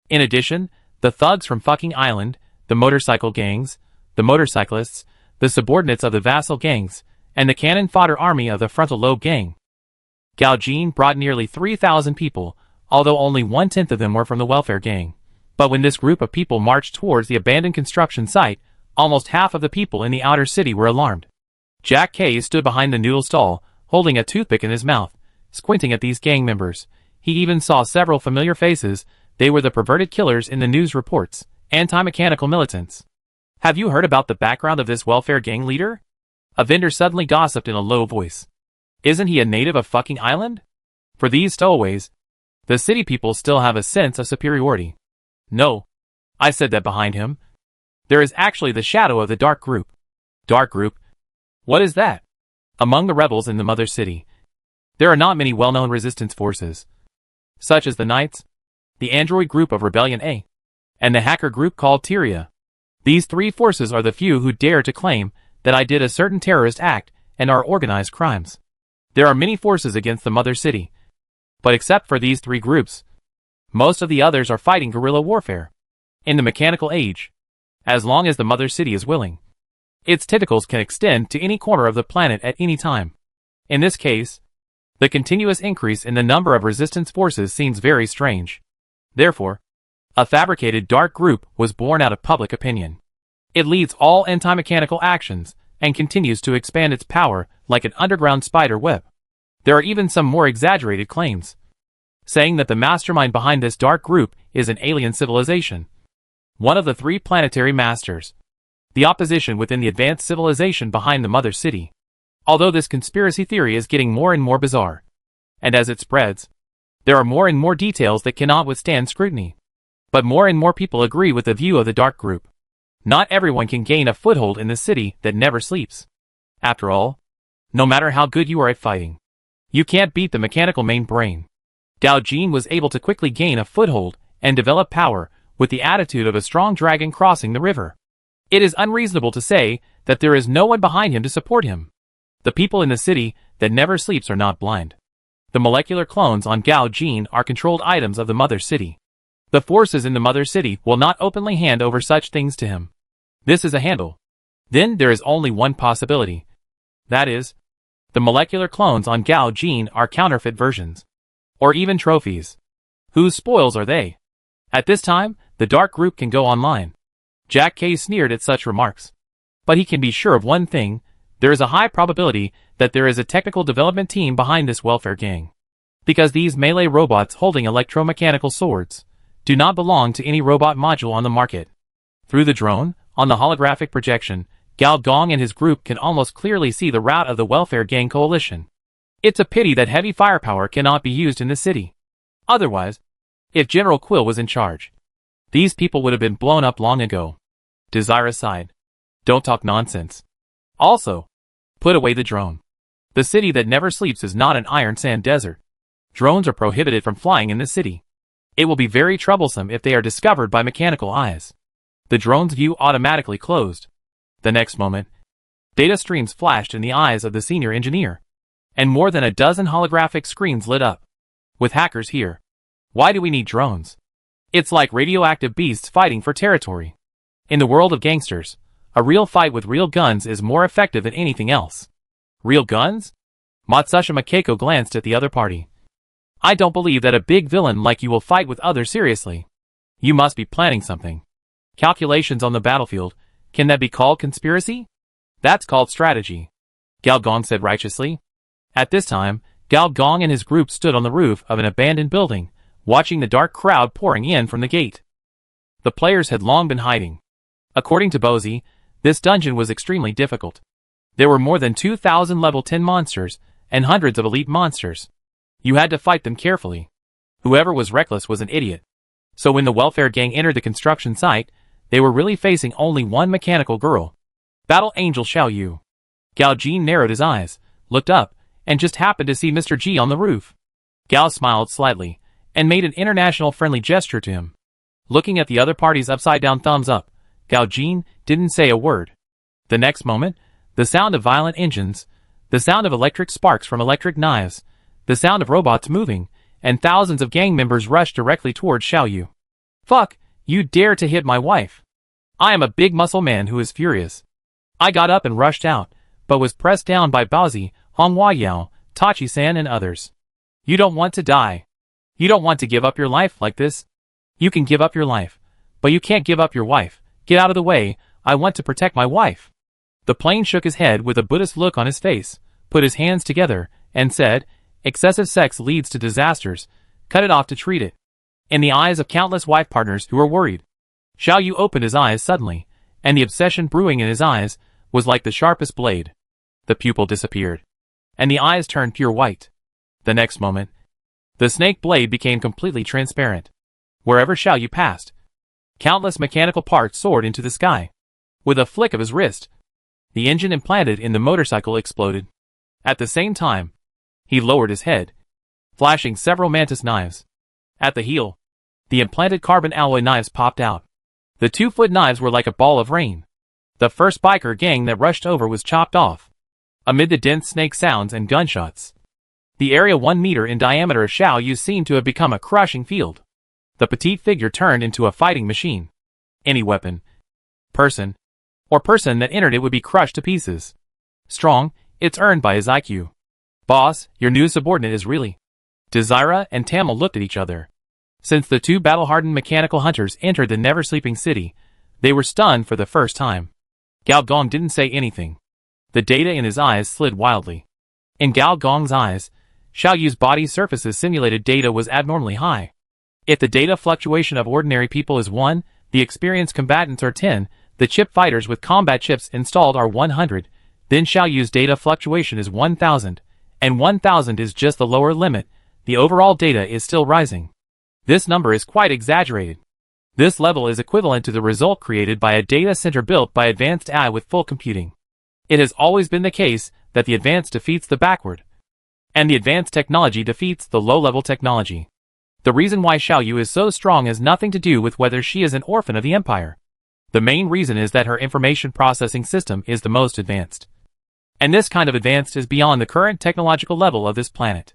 In addition, the thugs from fucking Island, the motorcycle gangs, the motorcyclists, the subordinates of the vassal gangs, and the cannon fodder army of the frontal lobe gang. Galjean brought nearly 3,000 people, although only 1/10 of them were from the welfare gang. But when this group of people marched towards the abandoned construction site, almost half of the people in the outer city were alarmed. Jack K stood behind the noodle stall, holding a toothpick in his mouth, squinting at these gang members. He even saw several familiar faces. They were the perverted killers in the news reports, anti-mechanical militants. Have you heard about the background of this welfare gang leader? A vendor suddenly gossiped in a low voice. Isn't he a native of fucking Island? For these stowaways, the city people still have a sense of superiority. No, I said that behind him. There is actually the shadow of the Dark Group. Dark Group? What is that? Among the rebels in the Mother City, there are not many well-known resistance forces, such as the Knights, the android group of Rebellion A, and the hacker group called Tyria. These 3 forces are the few who dare to claim that I did a certain terrorist act and are organized crimes. There are many forces against the Mother City, but except for these 3 groups, most of the others are fighting guerrilla warfare. In the mechanical age, as long as the Mother City is willing, its tentacles can extend to any corner of the planet at any time. In this case, the continuous increase in the number of resistance forces seems very strange. Therefore, a fabricated dark group was born out of public opinion. It leads all anti-mechanical actions and continues to expand its power like an underground spider web. There are even some more exaggerated claims, saying that the mastermind behind this dark group is an alien civilization, one of the 3 planetary masters, the opposition within the advanced civilization behind the Mother City. Although this conspiracy theory is getting more and more bizarre, and as it spreads, there are more and more details that cannot withstand scrutiny. But more and more people agree with the view of the dark group. Not everyone can gain a foothold in the city that never sleeps. After all, no matter how good you are at fighting, you can't beat the mechanical main brain. Galjean was able to quickly gain a foothold and develop power with the attitude of a strong dragon crossing the river. It is unreasonable to say that there is no one behind him to support him. The people in the city that never sleeps are not blind. The molecular clones on Gao Jin are controlled items of the mother city. The forces in the mother city will not openly hand over such things to him. This is a handle. Then there is only one possibility. That is, the molecular clones on Gao Jin are counterfeit versions. Or even trophies. Whose spoils are they? At this time, the dark group can go online. Jack K sneered at such remarks. But he can be sure of one thing, there is a high probability that there is a technical development team behind this welfare gang. Because these melee robots holding electromechanical swords do not belong to any robot module on the market. Through the drone, on the holographic projection, Gao Gong and his group can almost clearly see the route of the welfare gang coalition. It's a pity that heavy firepower cannot be used in the city. Otherwise, if General Quill was in charge, these people would have been blown up long ago. Desire sighed. Don't talk nonsense. Also, put away the drone. The city that never sleeps is not an iron sand desert. Drones are prohibited from flying in the city. It will be very troublesome if they are discovered by mechanical eyes. The drone's view automatically closed. The next moment, data streams flashed in the eyes of the senior engineer, and more than a dozen holographic screens lit up. With hackers here, why do we need drones? It's like radioactive beasts fighting for territory. In the world of gangsters, a real fight with real guns is more effective than anything else. Real guns? Matsushima Keiko glanced at the other party. I don't believe that a big villain like you will fight with others seriously. You must be planning something. Calculations on the battlefield, can that be called conspiracy? That's called strategy. Gao Gong said righteously. At this time, Gao Gong and his group stood on the roof of an abandoned building, watching the dark crowd pouring in from the gate. The players had long been hiding. According to Bozy, this dungeon was extremely difficult. There were more than 2,000 level 10 monsters, and hundreds of elite monsters. You had to fight them carefully. Whoever was reckless was an idiot. So when the welfare gang entered the construction site, they were really facing only one mechanical girl. Battle Angel Xiao Yu. Gao Jin narrowed his eyes, looked up, and just happened to see Mr. G on the roof. Gao smiled slightly, and made an international friendly gesture to him. Looking at the other party's upside-down thumbs up, Gao Jin didn't say a word. The next moment, the sound of violent engines, the sound of electric sparks from electric knives, the sound of robots moving, and thousands of gang members rushed directly towards Xiao Yu. Fuck, you dare to hit my wife. I am a big muscle man who is furious. I got up and rushed out, but was pressed down by Baozi, Hong Huayao, Tachi-san and others. You don't want to die. You don't want to give up your life like this. You can give up your life, but you can't give up your wife. Get out of the way, I want to protect my wife. The plane shook his head with a Buddhist look on his face, put his hands together, and said, excessive sex leads to disasters, cut it off to treat it. In the eyes of countless wife partners who were worried, Xiao Yu opened his eyes suddenly, and the obsession brewing in his eyes was like the sharpest blade. The pupil disappeared, and the eyes turned pure white. The next moment, the snake blade became completely transparent. Wherever Xiao Yu passed, countless mechanical parts soared into the sky. With a flick of his wrist, the engine implanted in the motorcycle exploded. At the same time, he lowered his head, flashing several mantis knives. At the heel, the implanted carbon alloy knives popped out. The 2-foot knives were like a ball of rain. The first biker gang that rushed over was chopped off. Amid the dense snake sounds and gunshots, the area 1 meter in diameter of Xiao Yu seemed to have become a crushing field. The petite figure turned into a fighting machine. Any weapon, person that entered it would be crushed to pieces. Strong, it's earned by his IQ. Boss, your new subordinate is really... Desira and Tamil looked at each other. Since the two battle-hardened mechanical hunters entered the never-sleeping city, they were stunned for the first time. Gao Gong didn't say anything. The data in his eyes slid wildly. In Gao Gong's eyes, Xiao Yu's body surface's simulated data was abnormally high. If the data fluctuation of ordinary people is 1, the experienced combatants are 10, the chip fighters with combat chips installed are 100, then Xiao Yu's data fluctuation is 1000, and 1000 is just the lower limit. The overall data is still rising. This number is quite exaggerated. This level is equivalent to the result created by a data center built by advanced AI with full computing. It has always been the case that the advanced defeats the backward, and the advanced technology defeats the low-level technology. The reason why Xiao Yu is so strong has nothing to do with whether she is an orphan of the Empire. The main reason is that her information processing system is the most advanced. And this kind of advanced is beyond the current technological level of this planet.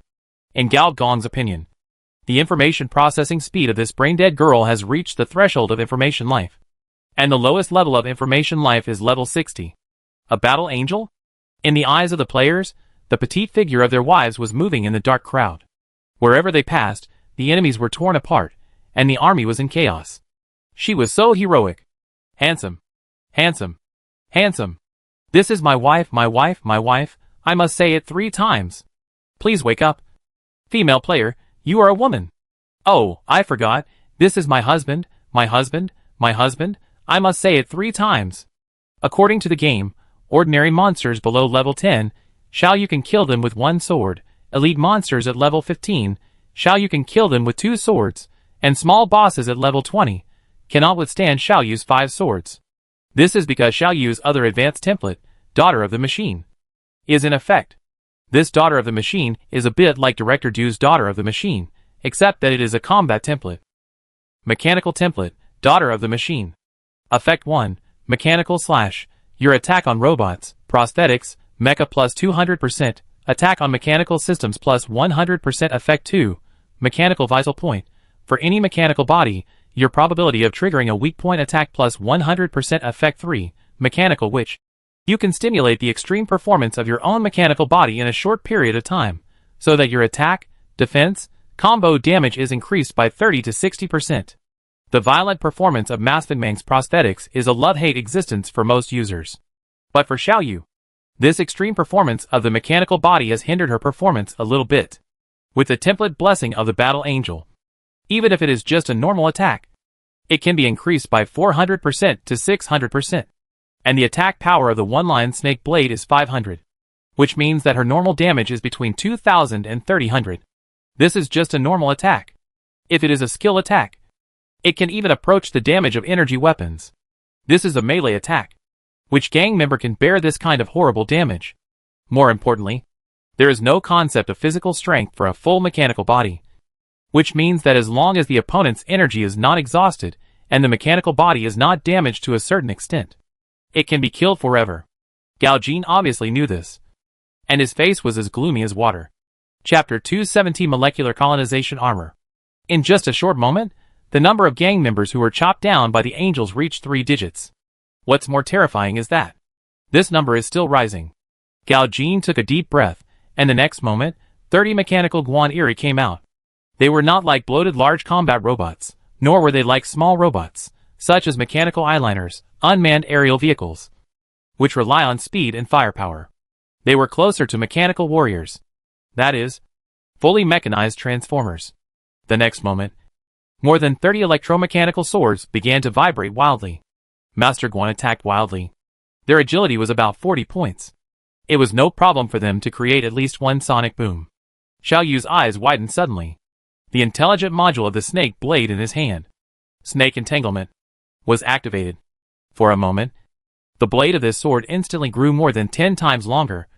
In Gao Gong's opinion, the information processing speed of this brain-dead girl has reached the threshold of information life. And the lowest level of information life is level 60. A battle angel? In the eyes of the players, the petite figure of their wives was moving in the dark crowd. Wherever they passed, the enemies were torn apart, and the army was in chaos. She was so heroic. Handsome. Handsome. Handsome. This is my wife, my wife, my wife. I must say it 3 times. Please wake up. Female player, you are a woman. Oh, I forgot. This is my husband, my husband, my husband. I must say it 3 times. According to the game, ordinary monsters below level 10, Xiao Yu can kill them with 1 sword. Elite monsters at level 15, Xiao Yu can kill them with 2 swords. And small bosses at level 20 cannot withstand Xiao Yu's 5 swords. This is because Xiao Yu's other advanced template, Daughter of the Machine, is in effect. This Daughter of the Machine is a bit like Director Du's Daughter of the Machine, except that it is a combat template. Mechanical template, Daughter of the Machine. Effect 1, Mechanical / your attack on robots, prosthetics, mecha plus 200%, attack on mechanical systems plus 100%. Effect 2, Mechanical Vital Point. For any mechanical body, your probability of triggering a weak point attack plus 100%. Effect 3, Mechanical Witch. You can stimulate the extreme performance of your own mechanical body in a short period of time, so that your attack, defense, combo damage is increased by 30 to 60%. The violent performance of Masfinmang's prosthetics is a love-hate existence for most users. But for Xiao Yu, this extreme performance of the mechanical body has hindered her performance a little bit. With the template blessing of the Battle Angel, even if it is just a normal attack, it can be increased by 400% to 600%. And the attack power of the one-line snake blade is 500, which means that her normal damage is between 2000 and 3000. This is just a normal attack. If it is a skill attack, it can even approach the damage of energy weapons. This is a melee attack. Which gang member can bear this kind of horrible damage? More importantly, there is no concept of physical strength for a full mechanical body, which means that as long as the opponent's energy is not exhausted and the mechanical body is not damaged to a certain extent, it can be killed forever. Gao Jin obviously knew this, and his face was as gloomy as water. Chapter 270 Molecular Colonization Armor. In just a short moment, the number of gang members who were chopped down by the angels reached 3 digits. What's more terrifying is that this number is still rising. Gao Jin took a deep breath, and the next moment, 30 mechanical Guan Eri came out. They were not like bloated large combat robots, nor were they like small robots, such as mechanical eyeliners, unmanned aerial vehicles, which rely on speed and firepower. They were closer to mechanical warriors. That is, fully mechanized transformers. The next moment, more than 30 electromechanical swords began to vibrate wildly. Master Guan attacked wildly. Their agility was about 40 points. It was no problem for them to create at least 1 sonic boom. Xiao Yu's eyes widened suddenly. The intelligent module of the snake blade in his hand, Snake Entanglement, was activated. For a moment, the blade of this sword instantly grew more than 10 times longer,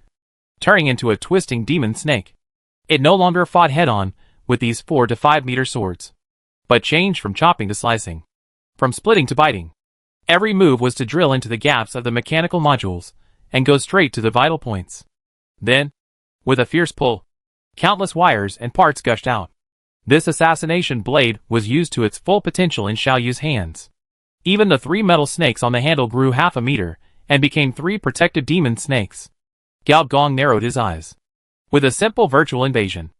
turning into a twisting demon snake. It no longer fought head-on with these 4 to 5 meter swords, but changed from chopping to slicing, from splitting to biting. Every move was to drill into the gaps of the mechanical modules and go straight to the vital points. Then, with a fierce pull, countless wires and parts gushed out. This assassination blade was used to its full potential in Xiao Yu's hands. Even the 3 metal snakes on the handle grew half a meter and became 3 protective demon snakes. Gao Gong narrowed his eyes. With a simple virtual invasion,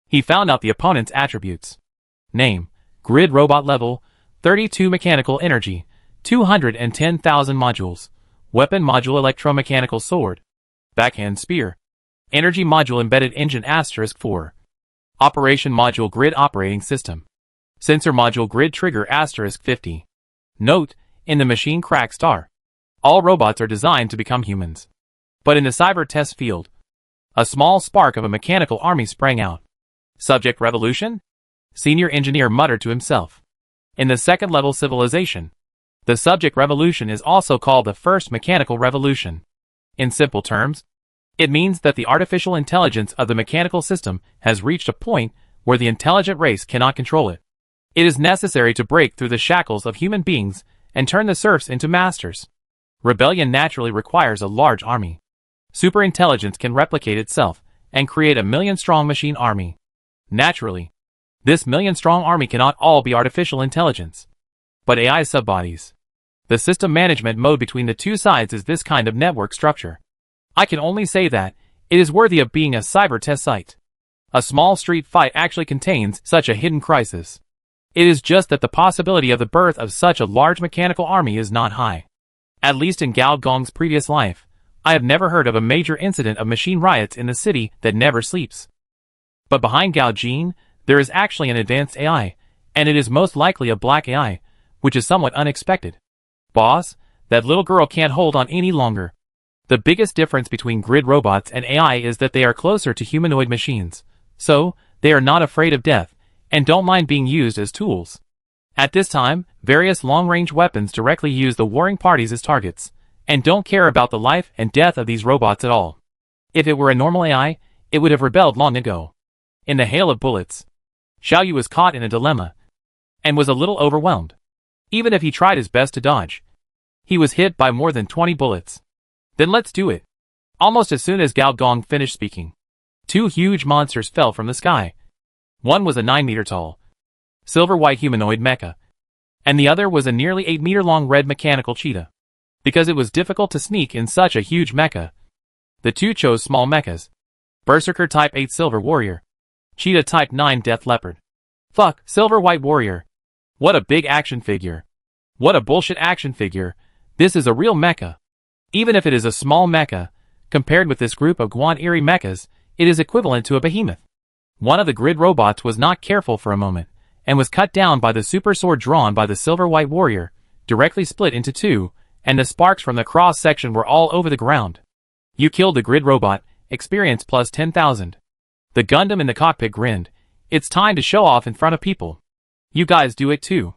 he found out the opponent's attributes. Name, Grid Robot Level, 32 Mechanical Energy, 210,000 Modules, Weapon Module Electromechanical Sword, Backhand Spear, Energy Module Embedded Engine *4, Operation Module Grid Operating System, Sensor Module Grid Trigger *50. Note, in the machine crack star, all robots are designed to become humans. But in the cyber test field, a small spark of a mechanical army sprang out. Subject revolution? Senior engineer muttered to himself. In the second level civilization, the subject revolution is also called the first mechanical revolution. In simple terms, it means that the artificial intelligence of the mechanical system has reached a point where the intelligent race cannot control it. It is necessary to break through the shackles of human beings and turn the serfs into masters. Rebellion naturally requires a large army. Superintelligence can replicate itself and create a million-strong machine army. Naturally, this million-strong army cannot all be artificial intelligence, but AI subbodies. The system management mode between the two sides is this kind of network structure. I can only say that it is worthy of being a cyber test site. A small street fight actually contains such a hidden crisis. It is just that the possibility of the birth of such a large mechanical army is not high. At least in Gao Gong's previous life, I have never heard of a major incident of machine riots in the city that never sleeps. But behind Gao Jin, there is actually an advanced AI, and it is most likely a black AI, which is somewhat unexpected. Boss, that little girl can't hold on any longer. The biggest difference between grid robots and AI is that they are closer to humanoid machines, so they are not afraid of death, and don't mind being used as tools. At this time, various long-range weapons directly use the warring parties as targets, and don't care about the life and death of these robots at all. If it were a normal AI, it would have rebelled long ago. In the hail of bullets, Xiao Yu was caught in a dilemma, and was a little overwhelmed. Even if he tried his best to dodge, he was hit by more than 20 bullets. Then let's do it. Almost as soon as Gao Gong finished speaking, two huge monsters fell from the sky. One was a 9-meter-tall, silver-white humanoid mecha, and the other was a nearly 8-meter-long red mechanical cheetah. Because it was difficult to sneak in such a huge mecha, the two chose small mechas. Berserker Type 8 Silver Warrior, Cheetah Type 9 Death Leopard. Fuck, Silver White Warrior. What a big action figure. What a bullshit action figure. This is a real mecha. Even if it is a small mecha, compared with this group of Guan Eri mechas, it is equivalent to a behemoth. One of the grid robots was not careful for a moment, and was cut down by the super sword drawn by the Silver White Warrior, directly split into two, and the sparks from the cross-section were all over the ground. You killed the grid robot, experience plus 10,000. The Gundam in the cockpit grinned. It's time to show off in front of people. You guys do it too.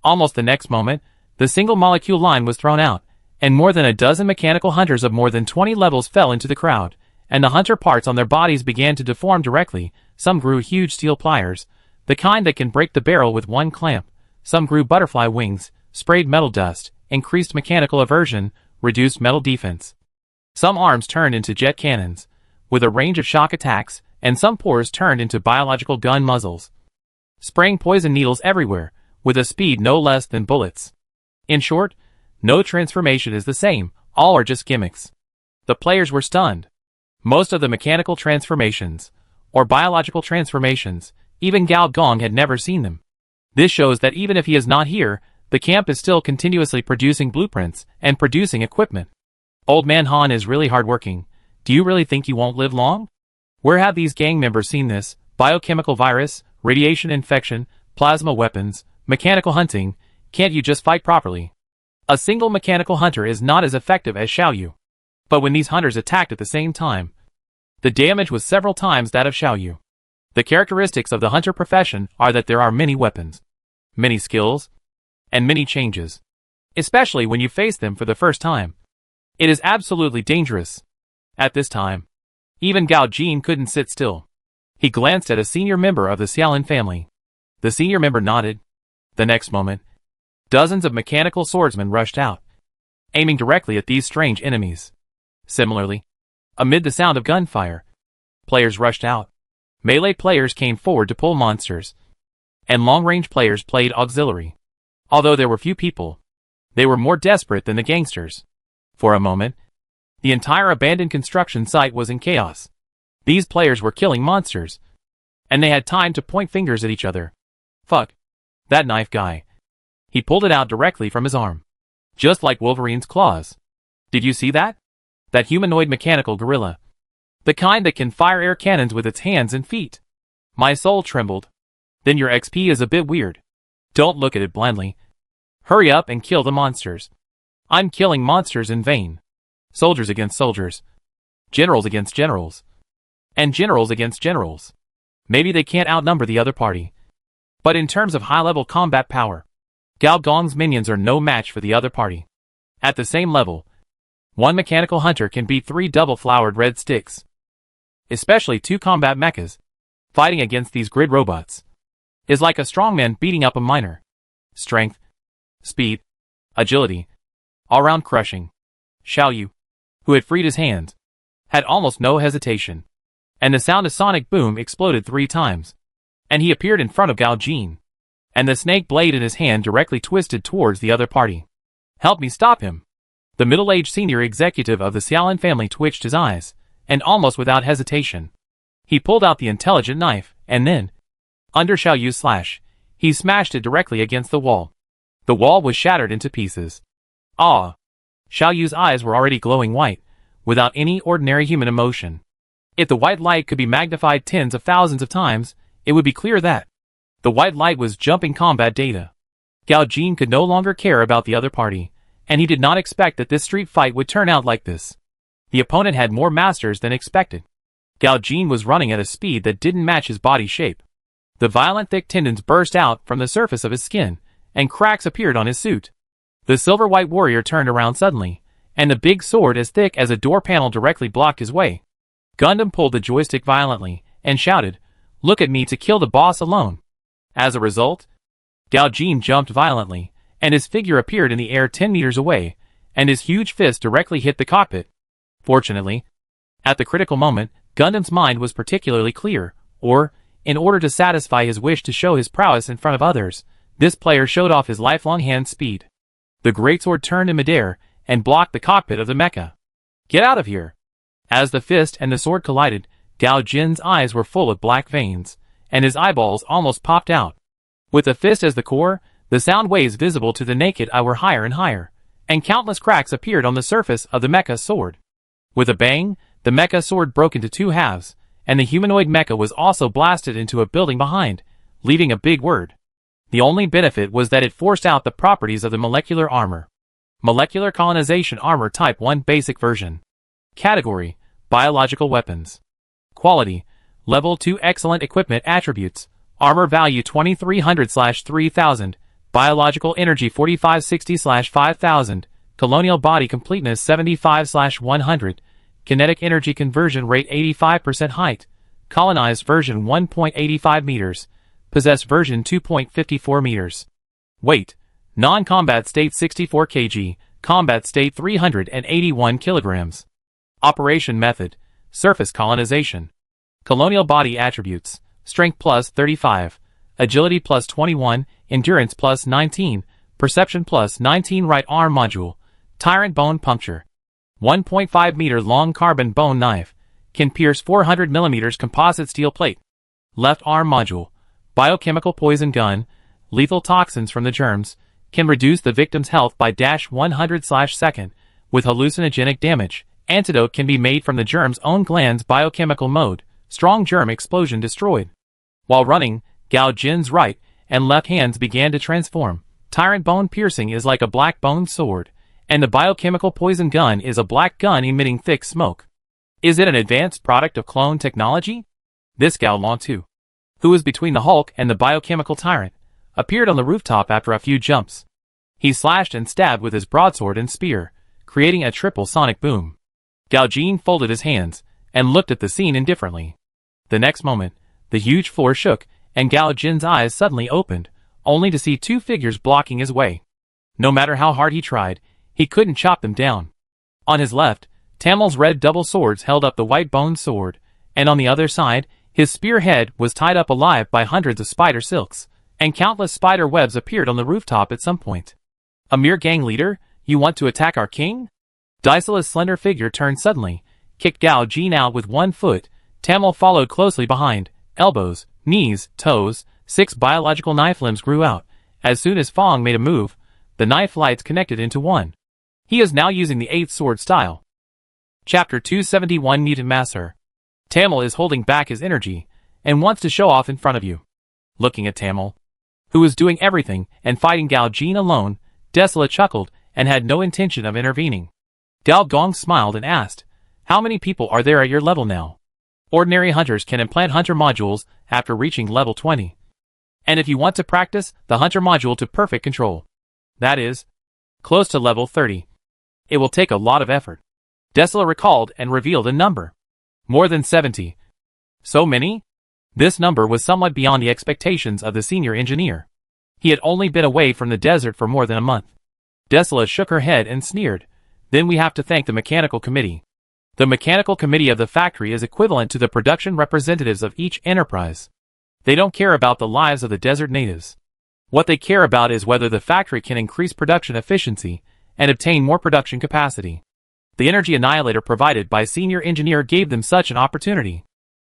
Almost the next moment, the single molecule line was thrown out, and more than a dozen mechanical hunters of more than 20 levels fell into the crowd, and the hunter parts on their bodies began to deform directly. Some grew huge steel pliers, the kind that can break the barrel with one clamp. Some grew butterfly wings, sprayed metal dust, increased mechanical aversion, reduced metal defense. Some arms turned into jet cannons, with a range of shock attacks, and some pores turned into biological gun muzzles, spraying poison needles everywhere, with a speed no less than bullets. In short, no transformation is the same, all are just gimmicks. The players were stunned. Most of the mechanical transformations, or biological transformations, even Gao Gong had never seen them. This shows that even if he is not here, the camp is still continuously producing blueprints and producing equipment. Old Man Han is really hardworking. Do you really think you won't live long? Where have these gang members seen this? Biochemical virus, radiation infection, plasma weapons, mechanical hunting. Can't you just fight properly? A single mechanical hunter is not as effective as Xiao Yu. But when these hunters attacked at the same time, the damage was several times that of Xiao Yu. The characteristics of the hunter profession are that there are many weapons, many skills, and many changes, especially when you face them for the first time. It is absolutely dangerous. At this time, even Gao Jin couldn't sit still. He glanced at a senior member of the Xiaolin family. The senior member nodded. The next moment, dozens of mechanical swordsmen rushed out, aiming directly at these strange enemies. Similarly, amid the sound of gunfire, players rushed out. Melee players came forward to pull monsters, and long-range players played auxiliary. Although there were few people, they were more desperate than the gangsters. For a moment, the entire abandoned construction site was in chaos. These players were killing monsters, and they had time to point fingers at each other. Fuck. That knife guy. He pulled it out directly from his arm, just like Wolverine's claws. Did you see that? That humanoid mechanical gorilla. The kind that can fire air cannons with its hands and feet. My soul trembled. Then your XP is a bit weird. Don't look at it blindly. Hurry up and kill the monsters. I'm killing monsters in vain. Soldiers against soldiers. Generals against generals. And generals against generals. Maybe they can't outnumber the other party. But in terms of high-level combat power, Gao Gong's minions are no match for the other party. At the same level, one mechanical hunter can beat 3 double-flowered red sticks. Especially 2 combat mechas. Fighting against these grid robots is like a strongman beating up a miner. Strength, speed, agility, all-round crushing. Xiao Yu, who had freed his hands, had almost no hesitation, and the sound of sonic boom exploded 3 times. and he appeared in front of Gao Jin, and the snake blade in his hand directly twisted towards the other party. "Help me stop him." The middle-aged senior executive of the Xiaolin family twitched his eyes, and almost without hesitation, he pulled out the intelligent knife, and then, under Xiao Yu's slash, he smashed it directly against the wall. The wall was shattered into pieces. Ah! Xiao Yu's eyes were already glowing white, without any ordinary human emotion. If the white light could be magnified tens of thousands of times, it would be clear that the white light was jumping combat data. Gao Jin could no longer care about the other party, and he did not expect that this street fight would turn out like this. The opponent had more masters than expected. Gao Jin was running at a speed that didn't match his body shape. The violent thick tendons burst out from the surface of his skin, and cracks appeared on his suit. The silver-white warrior turned around suddenly, and the big sword as thick as a door panel directly blocked his way. Gundam pulled the joystick violently, and shouted, "Look at me to kill the boss alone." As a result, Gao Jin jumped violently, and his figure appeared in the air 10 meters away, and his huge fist directly hit the cockpit. Fortunately, at the critical moment, Gundam's mind was particularly clear, or, in order to satisfy his wish to show his prowess in front of others, this player showed off his lifelong hand speed. The greatsword turned in midair, and blocked the cockpit of the mecha. "Get out of here!" As the fist and the sword collided, Gao Jin's eyes were full of black veins, and his eyeballs almost popped out. With the fist as the core, the sound waves visible to the naked eye were higher and higher, and countless cracks appeared on the surface of the mecha sword. With a bang, the mecha sword broke into two halves, and the humanoid mecha was also blasted into a building behind, leaving a big word. The only benefit was that it forced out the properties of the molecular armor. Molecular colonization armor type 1 basic version. Category: biological weapons. Quality: level 2 excellent equipment attributes. Armor value 2300/3000. Biological energy 4560/5000. Colonial body completeness 75/100. Kinetic energy conversion rate 85%. Height: colonized version 1.85 meters. Possessed version 2.54 meters. Weight: non-combat state 64 kg, combat state 381 kilograms. Operation method: surface colonization. Colonial body attributes: strength plus 35, agility plus 21, endurance plus 19, perception plus 19. Right arm module: tyrant bone puncture. 1.5 meter long carbon bone knife, can pierce 400 mm composite steel plate. Left arm module: biochemical poison gun, lethal toxins from the germs, can reduce the victim's health by -100/second, with hallucinogenic damage. Antidote can be made from the germ's own glands. Biochemical mode: strong germ explosion destroyed. While running, Gao Jin's right and left hands began to transform. Tyrant bone piercing is like a black bone sword, and the biochemical poison gun is a black gun emitting thick smoke. Is it an advanced product of clone technology? This Gao Long too, who was between the Hulk and the biochemical tyrant, appeared on the rooftop after a few jumps. He slashed and stabbed with his broadsword and spear, creating a triple sonic boom. Gao Jin folded his hands and looked at the scene indifferently. The next moment, the huge floor shook, and Gao Jin's eyes suddenly opened, only to see two figures blocking his way. No matter how hard he tried, he couldn't chop them down. On his left, Tamel's red double swords held up the white bone sword, and on the other side, his spearhead was tied up alive by hundreds of spider silks, and countless spider webs appeared on the rooftop at some point. "A mere gang leader? You want to attack our king?" Daisala's slender figure turned suddenly, kicked Gao Jin out with one foot. Tamel followed closely behind. Elbows, knees, toes, 6 biological knife limbs grew out. As soon as Fong made a move, the knife lights connected into one. He is now using the 8th sword style. Chapter 271 Mutant Master. Tamel is holding back his energy, and wants to show off in front of you. Looking at Tamel, who was doing everything and fighting Gao Jin alone, Desala chuckled and had no intention of intervening. Gao Gong smiled and asked, "How many people are there at your level now?" Ordinary hunters can implant hunter modules after reaching level 20. And if you want to practice the hunter module to perfect control, that is, close to level 30, it will take a lot of effort. Desala recalled and revealed a number. More than 70. So many? This number was somewhat beyond the expectations of the senior engineer. He had only been away from the desert for more than a month. Desala shook her head and sneered. "Then we have to thank the mechanical committee. The mechanical committee of the factory is equivalent to the production representatives of each enterprise. They don't care about the lives of the desert natives. What they care about is whether the factory can increase production efficiency and obtain more production capacity. The energy annihilator provided by senior engineer gave them such an opportunity.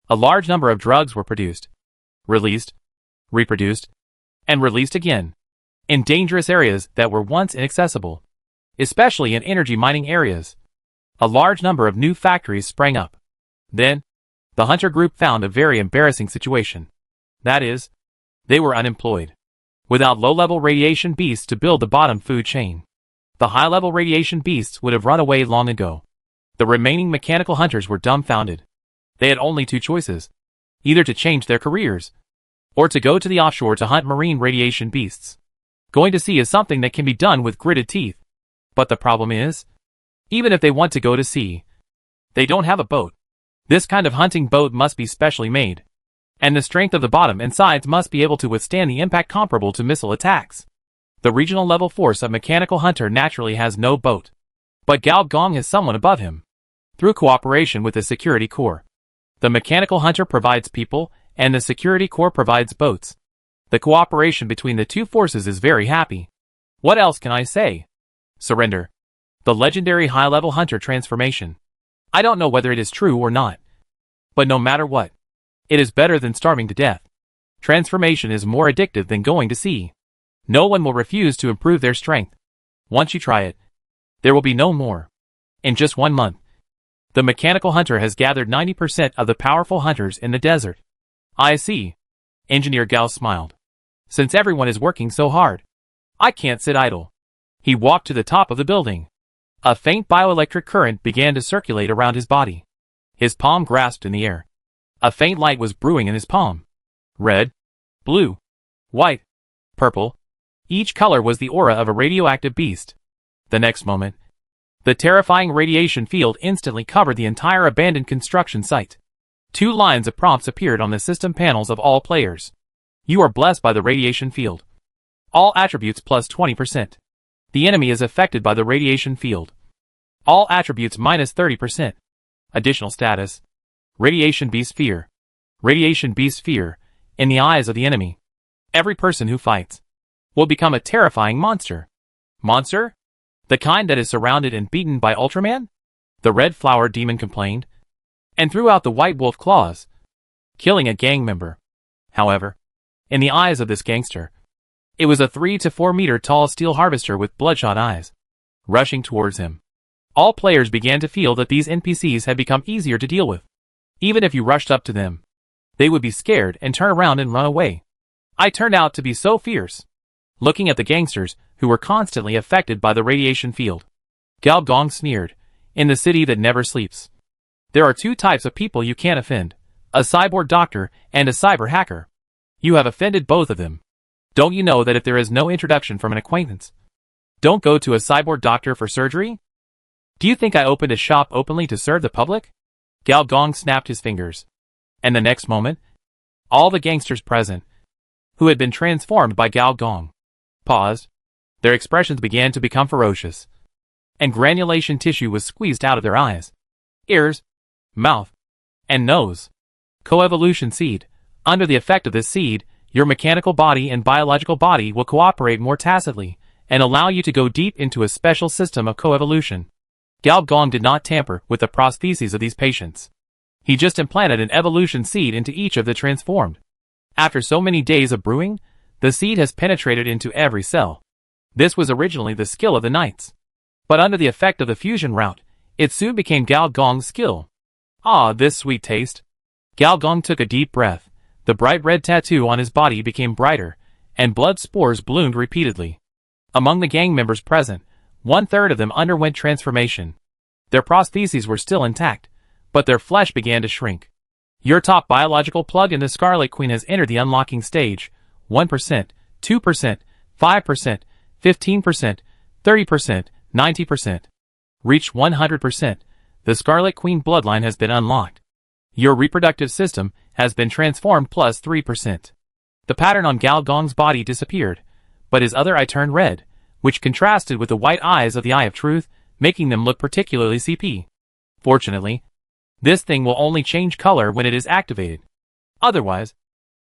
A large number of drugs were produced, released, reproduced, and released again, in dangerous areas that were once inaccessible, especially in energy mining areas. A large number of new factories sprang up. Then, the hunter group found a very embarrassing situation. That is, they were unemployed. Without low-level radiation beasts to build the bottom food chain, the high-level radiation beasts would have run away long ago. The remaining mechanical hunters were dumbfounded. They had only two choices: either to change their careers, or to go to the offshore to hunt marine radiation beasts. Going to sea is something that can be done with gritted teeth. But the problem is, even if they want to go to sea, they don't have a boat. This kind of hunting boat must be specially made, and the strength of the bottom and sides must be able to withstand the impact comparable to missile attacks. The regional level force of mechanical hunter naturally has no boat. But Gao Gong has someone above him. Through cooperation with the security corps, the mechanical hunter provides people, and the security corps provides boats. The cooperation between the two forces is very happy. What else can I say? Surrender. The legendary high-level hunter transformation. I don't know whether it is true or not. But no matter what, it is better than starving to death. Transformation is more addictive than going to sea. No one will refuse to improve their strength. Once you try it, there will be no more. In just 1 month, the mechanical hunter has gathered 90% of the powerful hunters in the desert. I see. Engineer Gao smiled. Since everyone is working so hard, I can't sit idle. He walked to the top of the building. A faint bioelectric current began to circulate around his body. His palm grasped in the air. A faint light was brewing in his palm. Red, blue, white, purple. Each color was the aura of a radioactive beast. The next moment, the terrifying radiation field instantly covered the entire abandoned construction site. 2 lines of prompts appeared on the system panels of all players. You are blessed by the radiation field. All attributes plus 20%. The enemy is affected by the radiation field. All attributes minus 30%. Additional status: Radiation Beast Fear. Radiation Beast Fear, in the eyes of the enemy, every person who fights will become a terrifying monster. Monster? The kind that is surrounded and beaten by Ultraman? The Red Flower Demon complained, and threw out the white wolf claws, killing a gang member. However, in the eyes of this gangster, it was a 3 to 4 meter tall steel harvester with bloodshot eyes, rushing towards him. All players began to feel that these NPCs had become easier to deal with. Even if you rushed up to them, they would be scared and turn around and run away. I turned out to be so fierce. Looking at the gangsters, who were constantly affected by the radiation field, Gao Gong sneered, in the city that never sleeps, there are 2 types of people you can't offend: a cyborg doctor and a cyber hacker. You have offended both of them. Don't you know that if there is no introduction from an acquaintance, don't go to a cyborg doctor for surgery? Do you think I opened a shop openly to serve the public? Gao Gong snapped his fingers. And the next moment, all the gangsters present, who had been transformed by Gao Gong, paused. Their expressions began to become ferocious, and granulation tissue was squeezed out of their eyes, ears, mouth, and nose. Coevolution seed. Under the effect of this seed, your mechanical body and biological body will cooperate more tacitly, and allow you to go deep into a special system of coevolution. Gao Gong did not tamper with the prostheses of these patients. He just implanted an evolution seed into each of the transformed. After so many days of brewing, the seed has penetrated into every cell. This was originally the skill of the knights. But under the effect of the fusion route, it soon became Gao Gong's skill. Ah, this sweet taste. Gao Gong took a deep breath. The bright red tattoo on his body became brighter, and blood spores bloomed repeatedly. Among the gang members present, 1/3 of them underwent transformation. Their prostheses were still intact, but their flesh began to shrink. Your top biological plug in the Scarlet Queen has entered the unlocking stage. 1%, 2%, 5%, 15%, 30%, 90%. Reached 100%. The Scarlet Queen bloodline has been unlocked. Your reproductive system has been transformed plus 3%. The pattern on Gao Gong's body disappeared, but his other eye turned red, which contrasted with the white eyes of the Eye of Truth, making them look particularly CP. Fortunately, this thing will only change color when it is activated. Otherwise,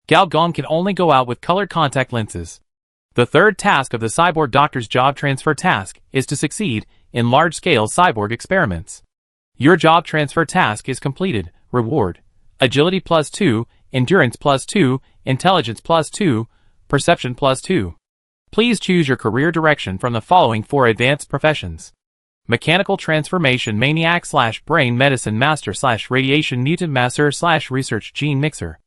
Gao Gong can only go out with colored contact lenses. The third task of the cyborg doctor's job transfer task is to succeed in large-scale cyborg experiments. Your job transfer task is completed. Reward: Agility +2, Endurance +2, Intelligence +2, Perception +2. Please choose your career direction from the following 4 advanced professions: Mechanical Transformation Maniac / Brain Medicine Master / Radiation Mutant Master / Research Gene Mixer.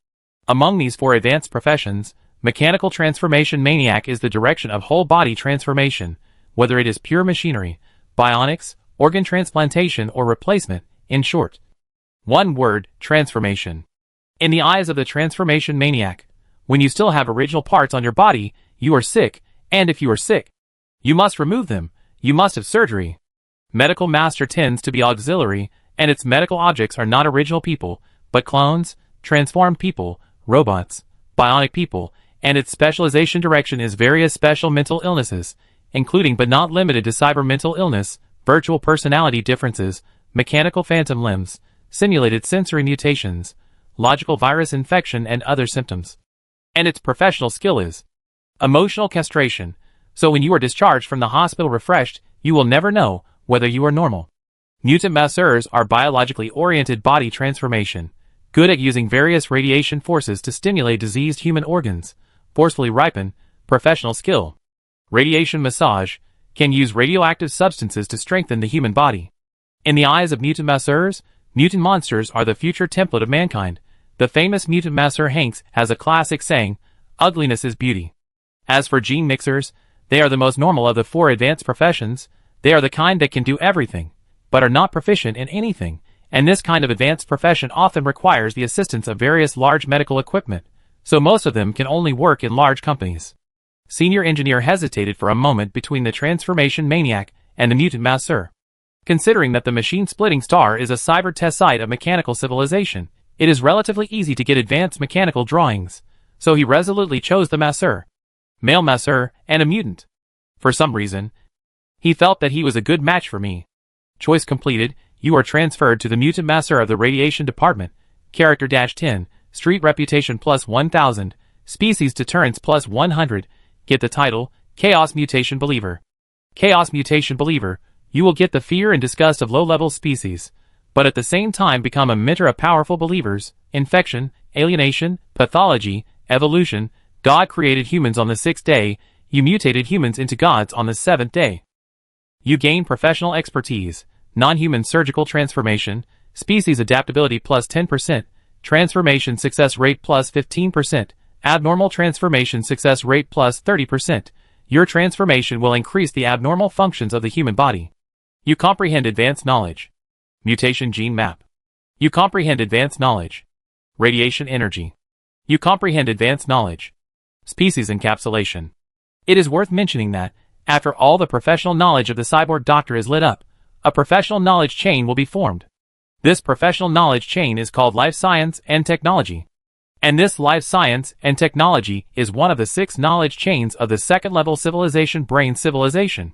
Among these 4 advanced professions, Mechanical Transformation Maniac is the direction of whole body transformation, whether it is pure machinery, bionics, organ transplantation or replacement, in short. One word: transformation. In the eyes of the transformation maniac, when you still have original parts on your body, you are sick, and if you are sick, you must remove them, you must have surgery. Medical Master tends to be auxiliary, and its medical objects are not original people, but clones, transformed people, robots, bionic people, and its specialization direction is various special mental illnesses, including but not limited to cyber mental illness, virtual personality differences, mechanical phantom limbs, simulated sensory mutations, logical virus infection and other symptoms. And its professional skill is emotional castration, so when you are discharged from the hospital refreshed, you will never know whether you are normal. Mutant masseurs are biologically oriented body transformation, good at using various radiation forces to stimulate diseased human organs, forcefully ripen, professional skill. Radiation massage can use radioactive substances to strengthen the human body. In the eyes of mutant masseurs, mutant monsters are the future template of mankind. The famous mutant masseur Hanks has a classic saying, "Ugliness is beauty." As for gene mixers, they are the most normal of the 4 advanced professions. They are the kind that can do everything, but are not proficient in anything, and this kind of advanced profession often requires the assistance of various large medical equipment, so most of them can only work in large companies. Senior engineer hesitated for a moment between the transformation maniac and the mutant masseur. Considering that the machine-splitting star is a cyber test site of mechanical civilization, it is relatively easy to get advanced mechanical drawings, so he resolutely chose the masseur. Male masseur and a mutant. For some reason, he felt that he was a good match for me. Choice completed, you are transferred to the mutant masseur of the radiation department. Character -10, street reputation +1000, species deterrence +100, get the title, Chaos Mutation Believer. Chaos Mutation Believer, you will get the fear and disgust of low-level species, but at the same time become a mentor of powerful believers. Infection, alienation, pathology, evolution. God created humans on the 6th day, you mutated humans into gods on the 7th day. You gain professional expertise, non-human surgical transformation, species adaptability +10%, transformation success rate +15%, abnormal transformation success rate +30%. Your transformation will increase the abnormal functions of the human body. You comprehend advanced knowledge. Mutation gene map. You comprehend advanced knowledge. Radiation energy. You comprehend advanced knowledge. Species encapsulation. It is worth mentioning that, after all the professional knowledge of the cyborg doctor is lit up, a professional knowledge chain will be formed. This professional knowledge chain is called life science and technology. And this life science and technology is one of the 6 knowledge chains of the second-level civilization brain civilization.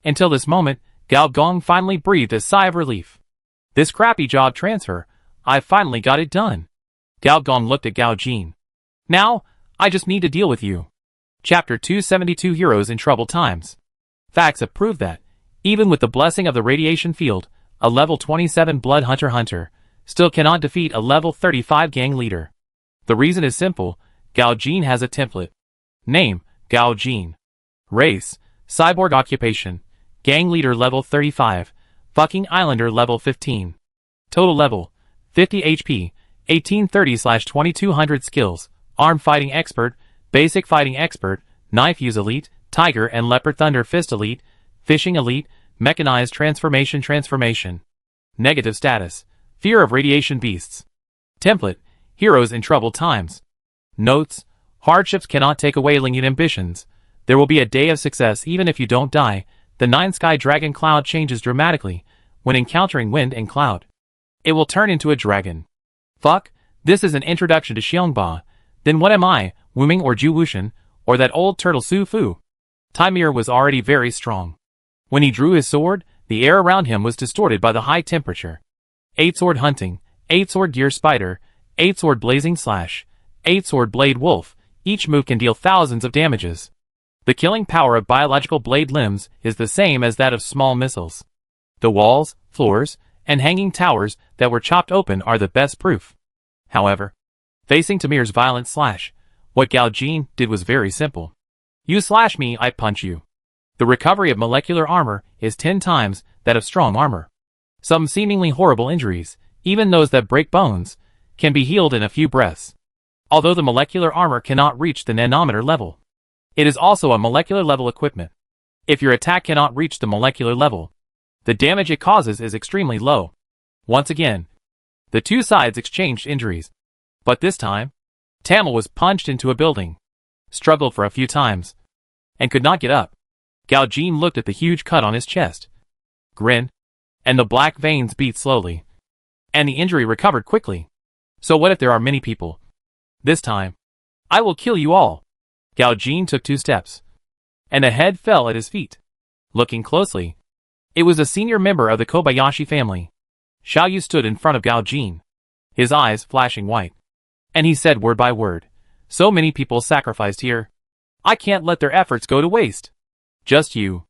Until this moment, Gao Gong finally breathed a sigh of relief. This crappy job transfer, I finally got it done. Gao Gong looked at Gao Jin. Now, I just need to deal with you. Chapter 272 Heroes in Troubled Times. Facts have proved that, even with the blessing of the radiation field, a level 27 blood hunter still cannot defeat a level 35 gang leader. The reason is simple, Gao Jin has a template. Name, Gao Jin. Race, cyborg occupation, gang leader level 35, fucking islander level 15. Total level, 50 HP, 1830/2200 skills, arm fighting expert, basic fighting expert, knife use elite, tiger and leopard thunder fist elite, fishing elite, mechanized transformation. Negative status, fear of radiation beasts. Template, heroes in troubled times. Notes, hardships cannot take away Lingian ambitions. There will be a day of success even if you don't die. The 9 sky dragon cloud changes dramatically when encountering wind and cloud. It will turn into a dragon. Fuck, this is an introduction to Xiongba. Then what am I, Wuming or Ju Wushan, or that old turtle Su Fu? Taimir was already very strong. When he drew his sword, the air around him was distorted by the high temperature. 8 sword hunting, 8 sword deer spider, 8 sword blazing slash, 8 sword blade wolf, each move can deal thousands of damages. The killing power of biological blade limbs is the same as that of small missiles. The walls, floors, and hanging towers that were chopped open are the best proof. However, facing Tamir's violent slash, what Gao Jin did was very simple. You slash me, I punch you. The recovery of molecular armor is 10 times that of strong armor. Some seemingly horrible injuries, even those that break bones, can be healed in a few breaths. Although the molecular armor cannot reach the nanometer level, it is also a molecular level equipment. If your attack cannot reach the molecular level, the damage it causes is extremely low. Once again, the two sides exchanged injuries. But this time, Tamil was punched into a building, struggled for a few times, and could not get up. Gao Jin looked at the huge cut on his chest, grinned, and the black veins beat slowly. And the injury recovered quickly. So what if there are many people? This time, I will kill you all. Gao Jin took 2 steps, and a head fell at his feet. Looking closely, it was a senior member of the Kobayashi family. Xiaoyu stood in front of Gao Jin, his eyes flashing white. And he said word by word, so many people sacrificed here. I can't let their efforts go to waste. Just you.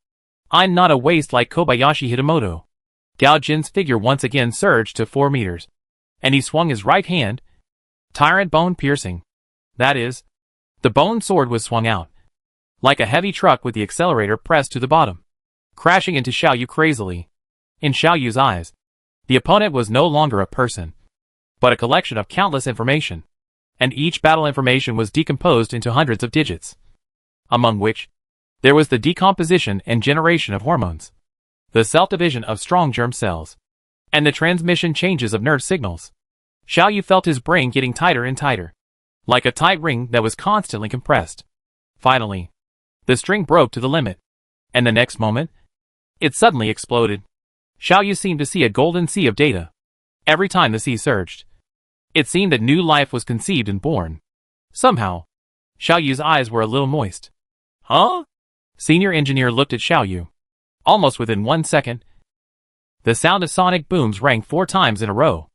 I'm not a waste like Kobayashi Hitamoto. Gao Jin's figure once again surged to 4 meters, and he swung his right hand, tyrant bone piercing. That is, the bone sword was swung out, like a heavy truck with the accelerator pressed to the bottom, crashing into Xiaoyu crazily. In Xiaoyu's eyes, the opponent was no longer a person, but a collection of countless information, and each battle information was decomposed into hundreds of digits, among which there was the decomposition and generation of hormones, the self-division of strong germ cells, and the transmission changes of nerve signals. Xiaoyu felt his brain getting tighter and tighter, like a tight ring that was constantly compressed. Finally, the string broke to the limit, and the next moment, it suddenly exploded. Xiaoyu seemed to see a golden sea of data. Every time the sea surged, it seemed that new life was conceived and born. Somehow, Xiaoyu's eyes were a little moist. Huh? Senior engineer looked at Xiaoyu. Almost within 1 second, the sound of sonic booms rang 4 times in a row.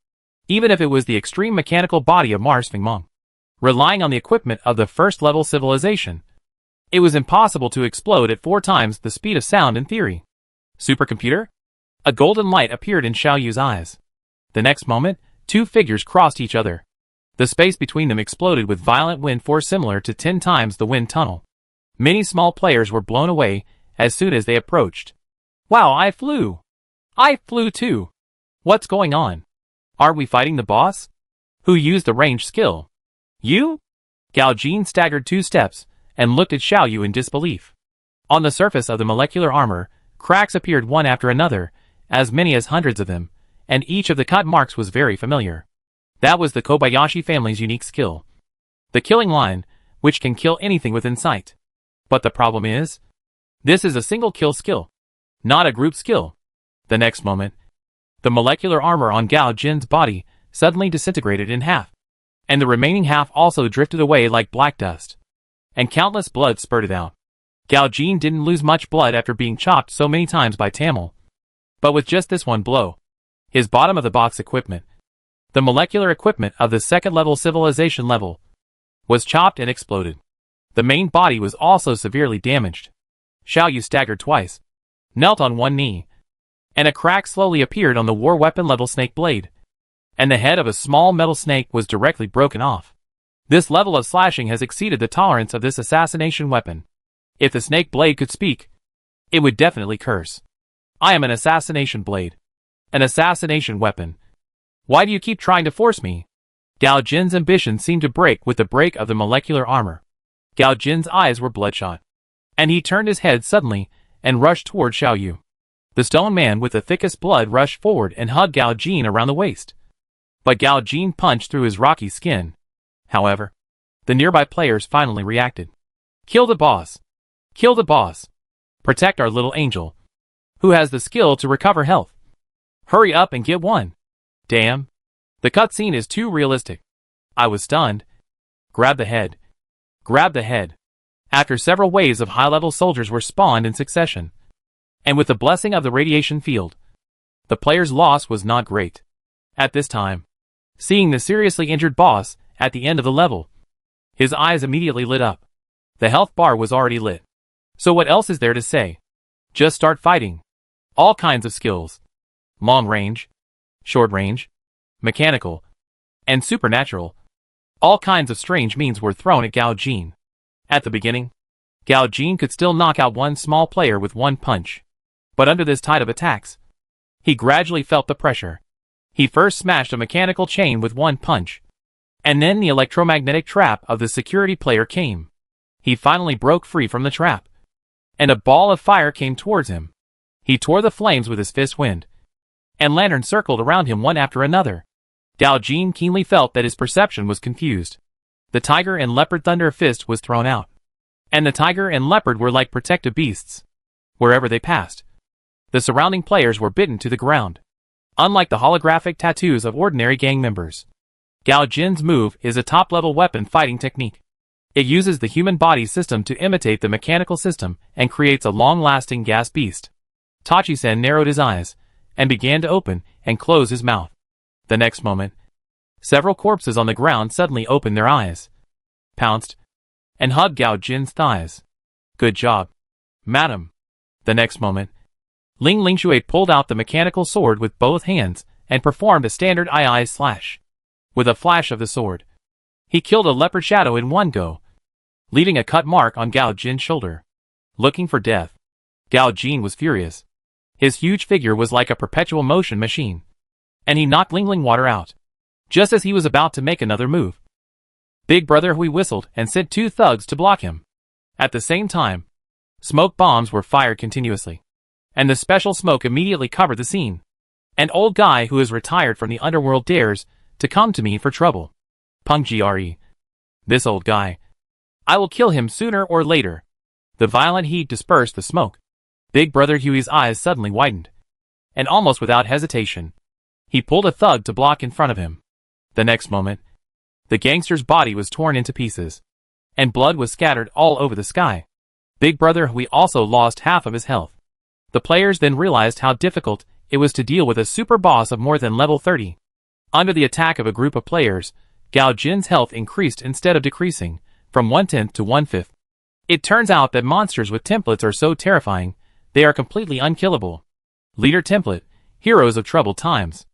Even if it was the extreme mechanical body of Mars Fengmeng, relying on the equipment of the first-level civilization, it was impossible to explode at 4 times the speed of sound in theory. Supercomputer? A golden light appeared in Xiaoyu's eyes. The next moment, 2 figures crossed each other. The space between them exploded with violent wind force similar to 10 times the wind tunnel. Many small players were blown away as soon as they approached. Wow, I flew! I flew too! What's going on? Are we fighting the boss? Who used the range skill? You? Gao Jin staggered 2 steps and looked at Xiaoyu in disbelief. On the surface of the molecular armor, cracks appeared one after another, as many as hundreds of them, and each of the cut marks was very familiar. That was the Kobayashi family's unique skill. The killing line, which can kill anything within sight. But the problem is, this is a single kill skill, not a group skill. The next moment, the molecular armor on Gao Jin's body suddenly disintegrated in half, and the remaining half also drifted away like black dust, and countless blood spurted out. Gao Jin didn't lose much blood after being chopped so many times by Tamil, but with just this one blow, his bottom-of-the-box equipment, the molecular equipment of the second-level civilization level, was chopped and exploded. The main body was also severely damaged. Xiaoyu staggered twice, knelt on one knee, and a crack slowly appeared on the war weapon level snake blade, and the head of a small metal snake was directly broken off. This level of slashing has exceeded the tolerance of this assassination weapon. If the snake blade could speak, it would definitely curse. I am an assassination blade. An assassination weapon. Why do you keep trying to force me? Gao Jin's ambition seemed to break with the break of the molecular armor. Gao Jin's eyes were bloodshot, and he turned his head suddenly and rushed toward Xiaoyu. The stone man with the thickest blood rushed forward and hugged Gao Jin around the waist. But Gao Jin punched through his rocky skin. However, the nearby players finally reacted. Kill the boss! Kill the boss! Protect our little angel, who has the skill to recover health. Hurry up and get one! Damn! The cutscene is too realistic. I was stunned. Grab the head. Grab the head. After several waves of high-level soldiers were spawned in succession, and with the blessing of the radiation field, the player's loss was not great. At this time, seeing the seriously injured boss at the end of the level, His eyes immediately lit up. The health bar was already lit. So what else is there to say? Just start fighting. All kinds of skills. Long range, short range, mechanical, and supernatural. All kinds of strange means were thrown at Gao Jin. At the beginning, Gao Jin could still knock out one small player with one punch. But under this tide of attacks, he gradually felt the pressure. He first smashed a mechanical chain with one punch. And then the electromagnetic trap of the security player came. He finally broke free from the trap. And a ball of fire came towards him. He tore the flames with his fist wind. And lanterns circled around him one after another. Gao Jin keenly felt that his perception was confused. The tiger and leopard thunder fist was thrown out. And the tiger and leopard were like protective beasts. Wherever they passed, the surrounding players were bitten to the ground. Unlike the holographic tattoos of ordinary gang members, Gao Jin's move is a top-level weapon fighting technique. It uses the human body system to imitate the mechanical system and creates a long-lasting gas beast. Tachi-sen narrowed his eyes and began to open and close his mouth. The next moment, several corpses on the ground suddenly opened their eyes, pounced, and hugged Gao Jin's thighs. Good job, madam. The next moment, Ling Lingshui pulled out the mechanical sword with both hands and performed a standard II slash. With a flash of the sword, he killed a leopard shadow in one go, leaving a cut mark on Gao Jin's shoulder. Looking for death, Gao Jin was furious. His huge figure was like a perpetual motion machine, and he knocked Ling Water out, just as he was about to make another move. Big Brother Hui whistled and sent two thugs to block him. At the same time, smoke bombs were fired continuously, and the special smoke immediately covered the scene. An old guy who is retired from the underworld dares to come to me for trouble. Peng Gre. This old guy. I will kill him sooner or later. The violent heat dispersed the smoke. Big Brother Huey's eyes suddenly widened, and almost without hesitation, he pulled a thug to block in front of him. The next moment, the gangster's body was torn into pieces, and blood was scattered all over the sky. Big Brother Hui also lost half of his health. The players then realized how difficult it was to deal with a super boss of more than level 30. Under the attack of a group of players, Gao Jin's health increased instead of decreasing, from 1/10 to 1/5. It turns out that monsters with templates are so terrifying, they are completely unkillable. Leader Template, Heroes of Troubled Times.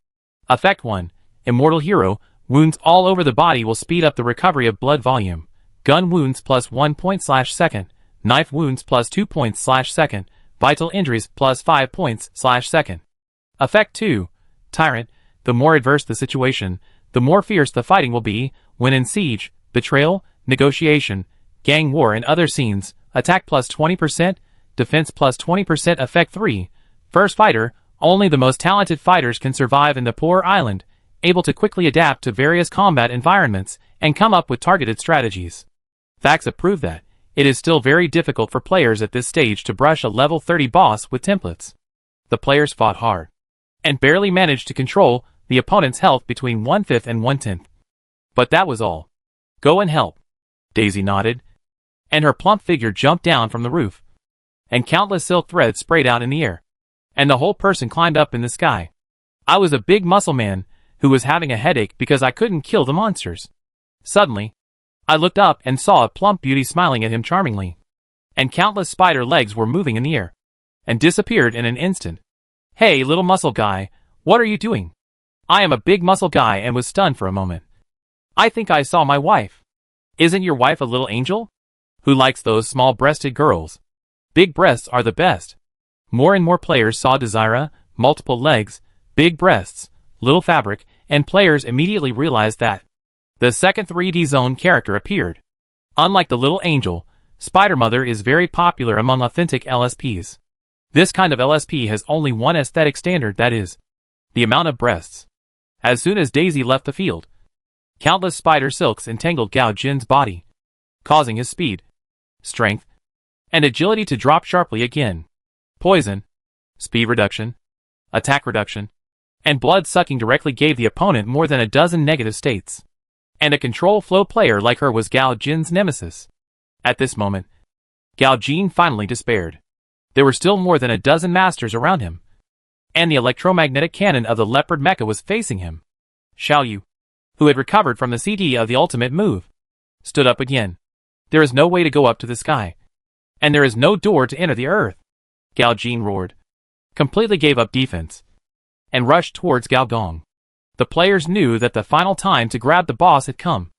Effect 1, Immortal Hero, wounds all over the body will speed up the recovery of blood volume. Gun wounds plus 1 point/second, knife wounds plus 2 points/second, vital injuries plus 5 points/second. Effect 2, Tyrant, the more adverse the situation, the more fierce the fighting will be. When in siege, betrayal, negotiation, gang war and other scenes, attack plus 20%, defense plus 20%. Effect 3, First Fighter, only the most talented fighters can survive in the poor island, able to quickly adapt to various combat environments and come up with targeted strategies. Facts have proved that it is still very difficult for players at this stage to brush a level 30 boss with templates. The players fought hard, and barely managed to control the opponent's health between 1/5 and 1/10. But that was all. Go and help. Daisy nodded, and her plump figure jumped down from the roof, and countless silk threads sprayed out in the air, and the whole person climbed up in the sky. I was a big muscle man who was having a headache because I couldn't kill the monsters. Suddenly, I looked up and saw a plump beauty smiling at him charmingly, and countless spider legs were moving in the air, and disappeared in an instant. Hey, little muscle guy, what are you doing? I am a big muscle guy and was stunned for a moment. I think I saw my wife. Isn't your wife a little angel? Who likes those small-breasted girls? Big breasts are the best. More and more players saw Desira, multiple legs, big breasts, little fabric, and players immediately realized that the second 3D zone character appeared. Unlike the little angel, Spider Mother is very popular among authentic LSPs. This kind of LSP has only one aesthetic standard, that is, the amount of breasts. As soon as Daisy left the field, countless spider silks entangled Gao Jin's body, causing his speed, strength, and agility to drop sharply again. Poison, speed reduction, attack reduction, and blood sucking directly gave the opponent more than a dozen negative states. And a control flow player like her was Gao Jin's nemesis. At this moment, Gao Jin finally despaired. There were still more than a dozen masters around him, and the electromagnetic cannon of the leopard mecha was facing him. Xiao Yu, who had recovered from the CD of the ultimate move, stood up again. There is no way to go up to the sky. And there is no door to enter the earth. Gao Jin roared, completely gave up defense, and rushed towards Gao Gong. The players knew that the final time to grab the boss had come.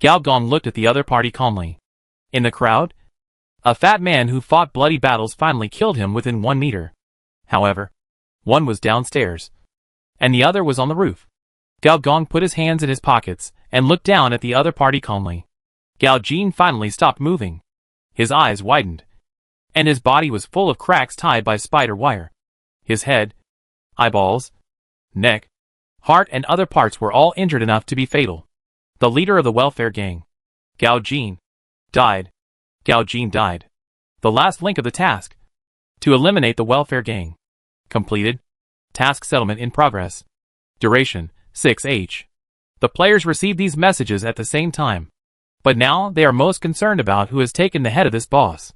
Gao Gong looked at the other party calmly. In the crowd, a fat man who fought bloody battles finally killed him within 1 meter. However, one was downstairs, and the other was on the roof. Gao Gong put his hands in his pockets and looked down at the other party calmly. Gao Jin finally stopped moving. His eyes widened, and his body was full of cracks tied by spider wire. His head, eyeballs, neck, heart and other parts were all injured enough to be fatal. The leader of the welfare gang, Gao Jin, died. Gao Jin died. The last link of the task, to eliminate the welfare gang. Completed. Task settlement in progress. Duration, 6H. The players received these messages at the same time. But now they are most concerned about who has taken the head of this boss.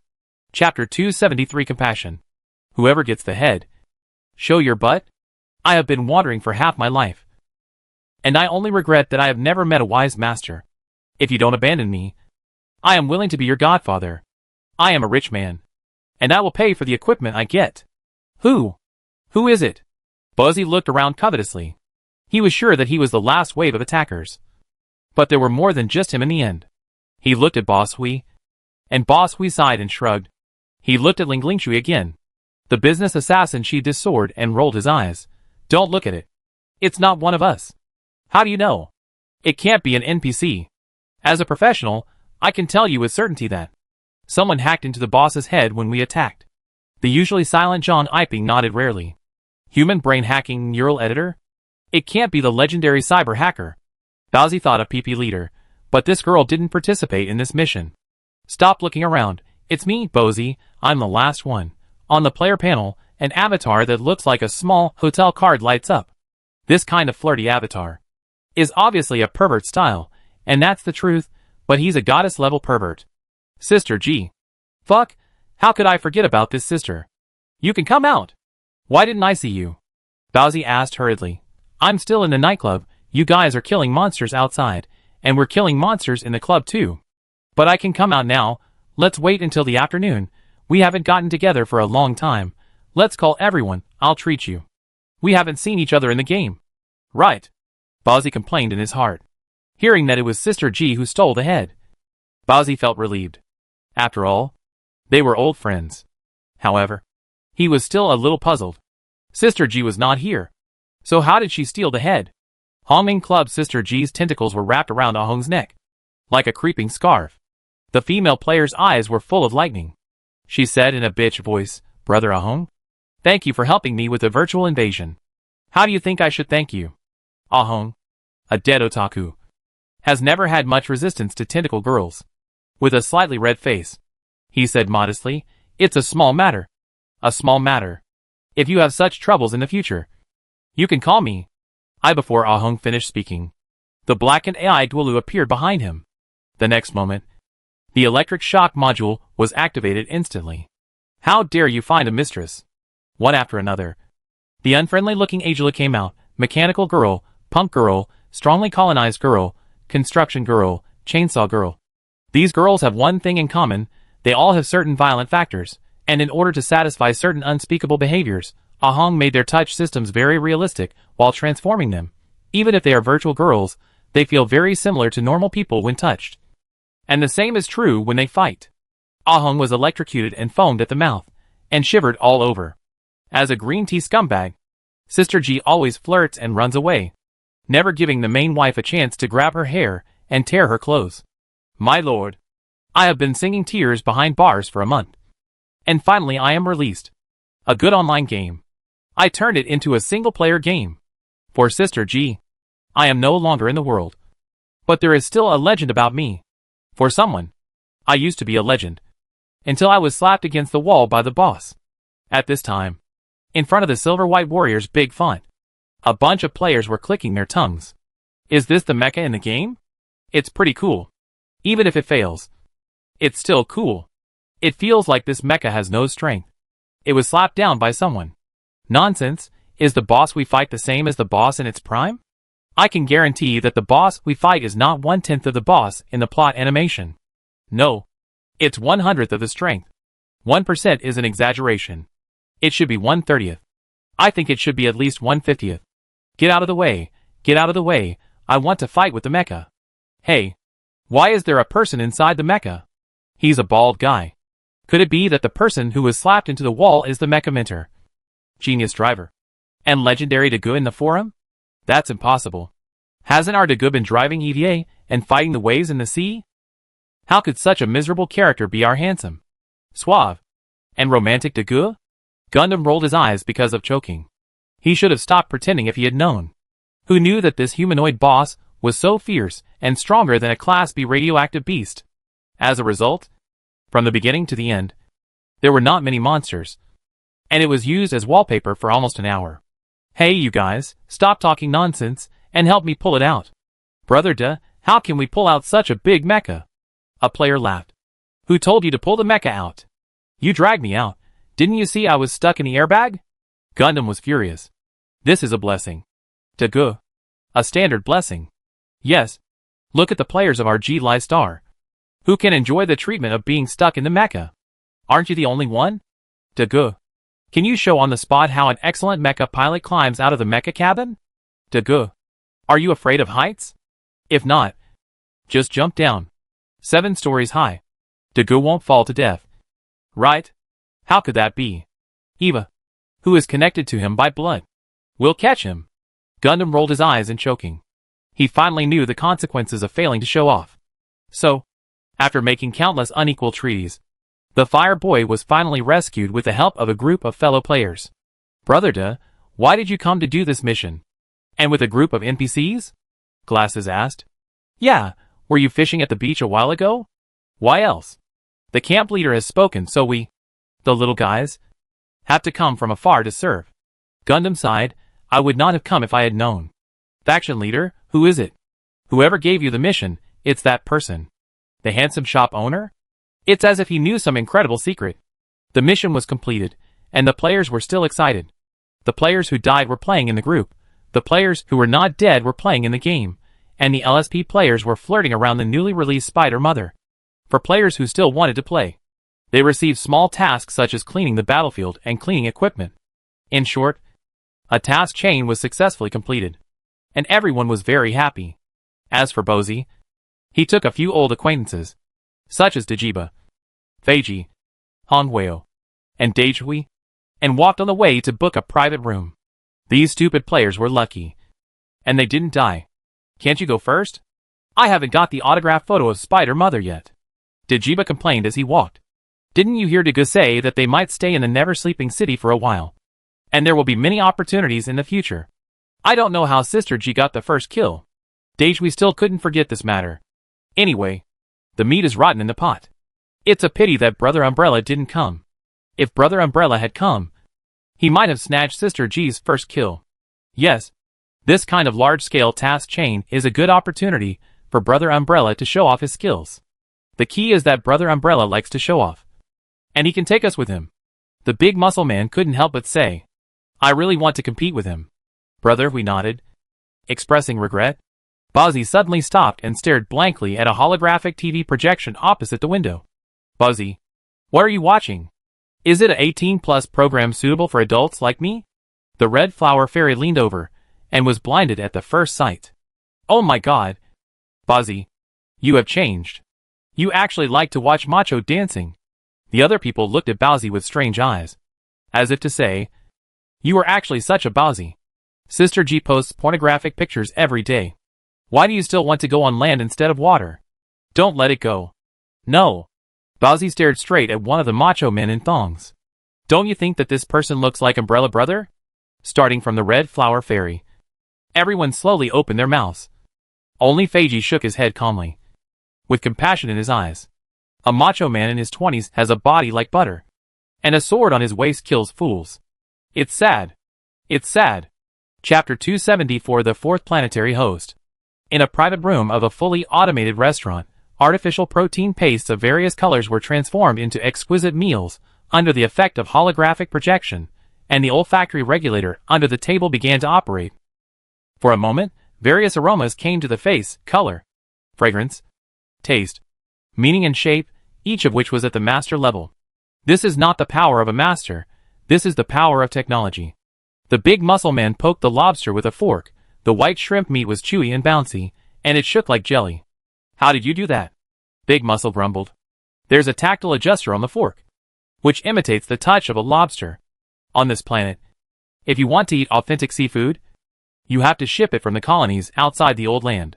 Chapter 273 Compassion. Whoever gets the head. Show your butt? I have been wandering for half my life. And I only regret that I have never met a wise master. If you don't abandon me, I am willing to be your godfather. I am a rich man, and I will pay for the equipment I get. Who? Who is it? Buzzy looked around covetously. He was sure that he was the last wave of attackers. But there were more than just him in the end. He looked at Boss Hui, and Boss Hui sighed and shrugged. He looked at Ling Lingshui again. The business assassin sheathed his sword and rolled his eyes. Don't look at it. It's not one of us. How do you know? It can't be an NPC. As a professional, I can tell you with certainty that someone hacked into the boss's head when we attacked. The usually silent Zhang Yiping nodded rarely. Human brain hacking neural editor? It can't be the legendary cyber hacker. Baozi thought of PP leader, but this girl didn't participate in this mission. Stop looking around. It's me, Bozy. I'm the last one. On the player panel, an avatar that looks like a small hotel card lights up. This kind of flirty avatar is obviously a pervert style, and that's the truth, but he's a goddess-level pervert. Sister G. Fuck, how could I forget about this sister? You can come out. Why didn't I see you? Baozi asked hurriedly. I'm still in the nightclub. You guys are killing monsters outside, and we're killing monsters in the club too. But I can come out now. Let's wait until the afternoon. We haven't gotten together for a long time. Let's call everyone. I'll treat you. We haven't seen each other in the game. Right. Baozi complained in his heart, hearing that it was Sister G who stole the head. Baozi felt relieved. After all, they were old friends. However, he was still a little puzzled. Sister G was not here. So how did she steal the head? Hongming Club Sister G's tentacles were wrapped around Ahong's neck, like a creeping scarf. The female player's eyes were full of lightning. She said in a bitch voice, Brother Ahong? Thank you for helping me with the virtual invasion. How do you think I should thank you? Ahong, a dead otaku, has never had much resistance to tentacle girls. With a slightly red face, he said modestly, it's a small matter. A small matter. If you have such troubles in the future, you can call me. Before Ahong finished speaking, the blackened AI Dwelu appeared behind him. The next moment, the electric shock module was activated instantly. How dare you find a mistress? One after another, the unfriendly-looking Angela came out, mechanical girl, punk girl, strongly colonized girl, construction girl, chainsaw girl. These girls have one thing in common, they all have certain violent factors, and in order to satisfy certain unspeakable behaviors, Ahong made their touch systems very realistic while transforming them. Even if they are virtual girls, they feel very similar to normal people when touched. And the same is true when they fight. Ahong was electrocuted and foamed at the mouth, and shivered all over. As a green tea scumbag, Sister G always flirts and runs away, never giving the main wife a chance to grab her hair and tear her clothes. My lord, I have been singing tears behind bars for a month. And finally I am released. A good online game. I turned it into a single-player game. For Sister G, I am no longer in the world. But there is still a legend about me. For someone, I used to be a legend. Until I was slapped against the wall by the boss. At this time, in front of the Silver White Warriors' big font, a bunch of players were clicking their tongues. Is this the mecha in the game? It's pretty cool. Even if it fails, it's still cool. It feels like this mecha has no strength. It was slapped down by someone. Nonsense, is the boss we fight the same as the boss in its prime? I can guarantee that the boss we fight is not 1/10 of the boss in the plot animation. No. It's 1/100th of the strength. 1% is an exaggeration. It should be 1/30th. I think it should be at least 1/50th. Get out of the way. Get out of the way. I want to fight with the mecha. Hey. Why is there a person inside the mecha? He's a bald guy. Could it be that the person who was slapped into the wall is the mecha mentor? Genius driver. And legendary Dagu in the forum? That's impossible. Hasn't our Dagu been driving EVA and fighting the waves in the sea? How could such a miserable character be our handsome, suave, and romantic Dagu? Gundam rolled his eyes because of choking. He should have stopped pretending if he had known. Who knew that this humanoid boss was so fierce and stronger than a Class B radioactive beast? As a result, from the beginning to the end, there were not many monsters, and it was used as wallpaper for almost an hour. Hey you guys, stop talking nonsense, and help me pull it out. Brother duh, how can we pull out such a big mecha? A player laughed. Who told you to pull the mecha out? You dragged me out. Didn't you see I was stuck in the airbag? Gundam was furious. This is a blessing. Dagu. A standard blessing. Yes. Look at the players of our G-Li Star. Who can enjoy the treatment of being stuck in the mecha? Aren't you the only one? Dagu. Can you show on the spot how an excellent mecha pilot climbs out of the mecha cabin? Dagu. Are you afraid of heights? If not, just jump down. 7 stories high. Dagu won't fall to death. Right? How could that be? Eva, who is connected to him by blood, will catch him. Gundam rolled his eyes in choking. He finally knew the consequences of failing to show off. So, after making countless unequal treaties, the Fire Boy was finally rescued with the help of a group of fellow players. Brother duh, why did you come to do this mission? And with a group of NPCs? Glasses asked. Yeah, were you fishing at the beach a while ago? Why else? The camp leader has spoken, so we, the little guys, have to come from afar to serve. Gundam sighed. I would not have come if I had known. Faction leader, who is it? Whoever gave you the mission, it's that person. The handsome shop owner? It's as if he knew some incredible secret. The mission was completed, and the players were still excited. The players who died were playing in the group. The players who were not dead were playing in the game, and the LSP players were flirting around the newly released Spider Mother. For players who still wanted to play, they received small tasks such as cleaning the battlefield and cleaning equipment. In short, a task chain was successfully completed, and everyone was very happy. As for Bozy, he took a few old acquaintances, such as Dajiba, Feiji, Hanweo, and Daijui, and walked on the way to book a private room. These stupid players were lucky, and they didn't die. Can't you go first? I haven't got the autographed photo of Spider Mother yet. Dajiba complained as he walked. Didn't you hear Dagu say that they might stay in the never-sleeping city for a while? And there will be many opportunities in the future. I don't know how Sister G got the first kill. Daijui still couldn't forget this matter. Anyway, the meat is rotten in the pot. It's a pity that Brother Umbrella didn't come. If Brother Umbrella had come, he might have snatched Sister G's first kill. Yes, this kind of large-scale task chain is a good opportunity for Brother Umbrella to show off his skills. The key is that Brother Umbrella likes to show off. And he can take us with him. The big muscle man couldn't help but say, I really want to compete with him. Brother, we nodded, expressing regret. Bozy suddenly stopped and stared blankly at a holographic TV projection opposite the window. Bozy, what are you watching? Is it a 18-plus program suitable for adults like me? The red flower fairy leaned over and was blinded at the first sight. Oh my god. Bozy, you have changed. You actually like to watch macho dancing. The other people looked at Bowsy with strange eyes, as if to say, you are actually such a Bowsy. Sister G posts pornographic pictures every day. Why do you still want to go on land instead of water? Don't let it go. No. Bowsy stared straight at one of the macho men in thongs. Don't you think that this person looks like Umbrella Brother? Starting from the red flower fairy. Everyone slowly opened their mouths. Only Feiji shook his head calmly, with compassion in his eyes. A macho man in his 20s has a body like butter, and a sword on his waist kills fools. It's sad. It's sad. Chapter 274. The Fourth Planetary Host. In a private room of a fully automated restaurant, artificial protein pastes of various colors were transformed into exquisite meals under the effect of holographic projection, and the olfactory regulator under the table began to operate. For a moment, Various aromas came to the face: color, fragrance, taste, meaning and shape, each of which was at the master level. This is not the power of a master, this is the power of technology. The big muscle man poked the lobster with a fork. The white shrimp meat was chewy and bouncy, and it shook like jelly. How did you do that? Big Muscle grumbled. There's a tactile adjuster on the fork, which imitates the touch of a lobster. On this planet, if you want to eat authentic seafood, you have to ship it from the colonies outside the old land.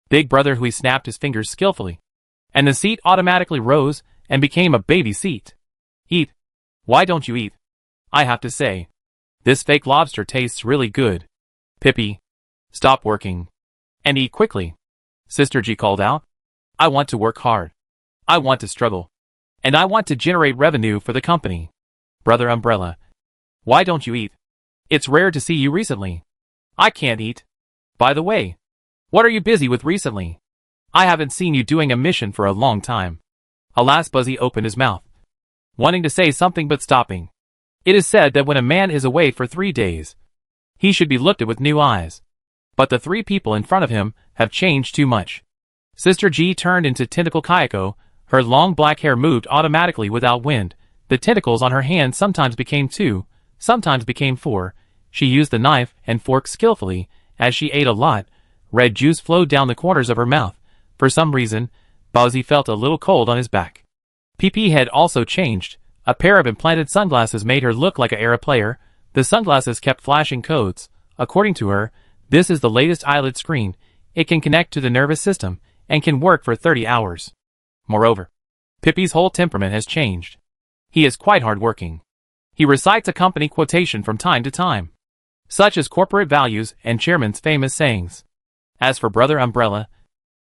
Big Brother Hui snapped his fingers skillfully, and the seat automatically rose and became a baby seat. Eat. Why don't you eat? I have to say, this fake lobster tastes really good. Pippi, stop working and eat quickly. Sister G called out. I want to work hard. I want to struggle. And I want to generate revenue for the company. Brother Umbrella, why don't you eat? It's rare to see you recently. I can't eat. By the way, what are you busy with recently? I haven't seen you doing a mission for a long time. Alas, Buzzy opened his mouth, wanting to say something but stopping. It is said that when a man is away for 3 days, he should be looked at with new eyes. But the 3 people in front of him have changed too much. Sister G turned into Tentacle Kayako. Her long black hair moved automatically without wind. The tentacles on her hands sometimes became 2, sometimes became 4. She used the knife and fork skillfully. As she ate a lot, red juice flowed down the corners of her mouth. For some reason, Bowsy felt a little cold on his back. PP had also changed. A pair of implanted sunglasses made her look like an era player. The sunglasses kept flashing codes. According to her, this is the latest eyelid screen. It can connect to the nervous system and can work for 30 hours. Moreover, Pippi's whole temperament has changed. He is quite hardworking. He recites a company quotation from time to time, such as corporate values and chairman's famous sayings. As for Brother Umbrella,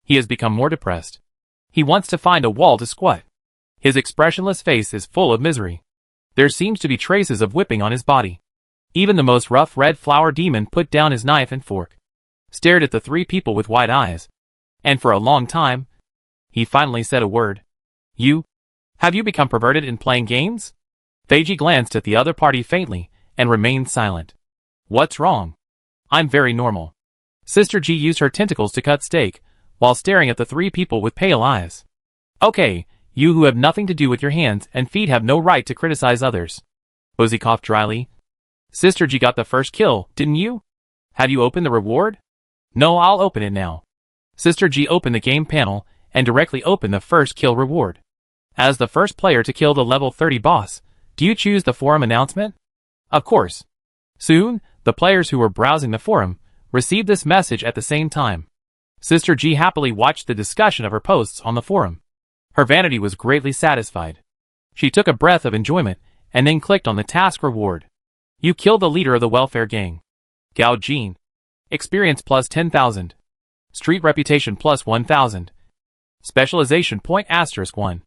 he has become more depressed. He wants to find a wall to squat. His expressionless face is full of misery. There seems to be traces of whipping on his body. Even the most rough red flower demon put down his knife and fork, stared at the 3 people with wide eyes, and for a long time, he finally said a word. Have you become perverted in playing games? Feiji glanced at the other party faintly, and remained silent. What's wrong? I'm very normal. Sister G used her tentacles to cut steak, while staring at the 3 people with pale eyes. Okay, you who have nothing to do with your hands and feet have no right to criticize others. Buzzy coughed dryly. Sister G got the first kill, didn't you? Have you opened the reward? No, I'll open it now. Sister G opened the game panel and directly opened the first kill reward. As the first player to kill the level 30 boss, do you choose the forum announcement? Of course. Soon, the players who were browsing the forum received this message at the same time. Sister G happily watched the discussion of her posts on the forum. Her vanity was greatly satisfied. She took a breath of enjoyment and then clicked on the task reward. You killed the leader of the welfare gang. Gao Jin. Experience plus 10,000. Street reputation plus 1,000. Specialization point *1.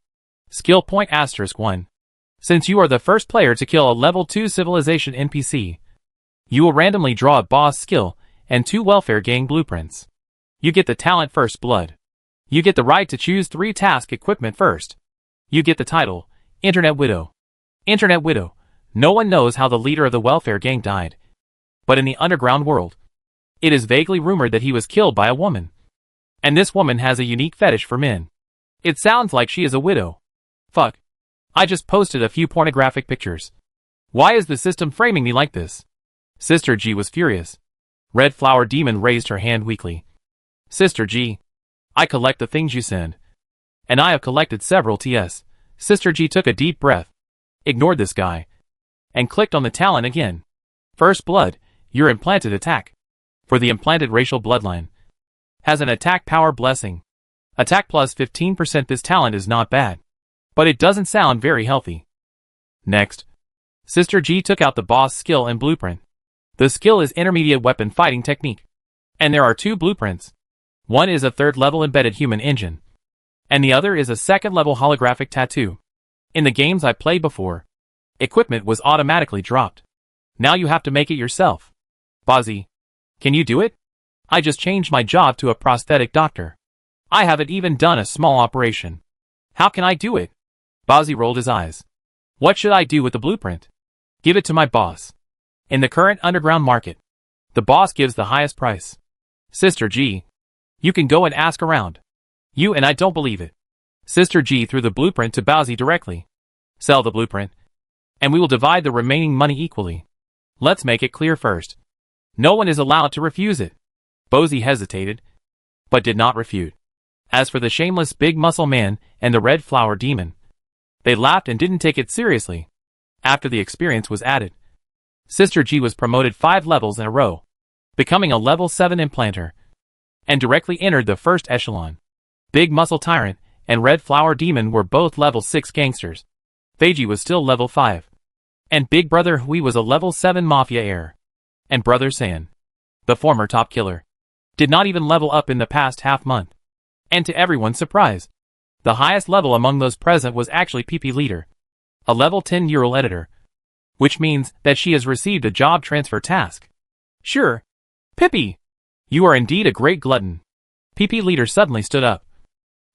Skill point *1. Since you are the first player to kill a level 2 civilization NPC, you will randomly draw a boss skill and 2 welfare gang blueprints. You get the talent First Blood. You get the right to choose 3 task equipment first. You get the title, Internet Widow. Internet Widow. No one knows how the leader of the welfare gang died. But in the underground world, it is vaguely rumored that he was killed by a woman. And this woman has a unique fetish for men. It sounds like she is a widow. Fuck. I just posted a few pornographic pictures. Why is the system framing me like this? Sister G was furious. Red Flower Demon raised her hand weakly. Sister G, I collect the things you send. And I have collected several TS. Sister G took a deep breath, ignored this guy, and clicked on the talent again. First Blood, your implanted attack. For the implanted racial bloodline. Has an attack power blessing. Attack plus 15%. This talent is not bad. But it doesn't sound very healthy. Next, Sister G took out the boss skill and blueprint. The skill is intermediate weapon fighting technique. And there are 2 blueprints. One is a 3rd level embedded human engine. And the other is a 2nd level holographic tattoo. In the games I played before, equipment was automatically dropped. Now you have to make it yourself. Bozzy, can you do it? I just changed my job to a prosthetic doctor. I haven't even done a small operation. How can I do it? Bozzy rolled his eyes. What should I do with the blueprint? Give it to my boss. In the current underground market, the boss gives the highest price. Sister G. You can go and ask around. You and I don't believe it. Sister G threw the blueprint to Bowsy directly. Sell the blueprint, and we will divide the remaining money equally. Let's make it clear first. No one is allowed to refuse it. Bowsy hesitated, but did not refute. As for the shameless big muscle man and the red flower demon, they laughed and didn't take it seriously. After the experience was added, Sister G was promoted 5 levels in a row, becoming a level 7 implanter, and directly entered the first echelon. Big Muscle Tyrant and Red Flower Demon were both level 6 gangsters. Feiji was still level 5. And Big Brother Hui was a level 7 Mafia heir. And Brother San, the former top killer, did not even level up in the past half month. And to everyone's surprise, the highest level among those present was actually PP Leader, a level 10 Ural editor, which means that she has received a job transfer task. Sure. Pippi, you are indeed a great glutton. PP Leader suddenly stood up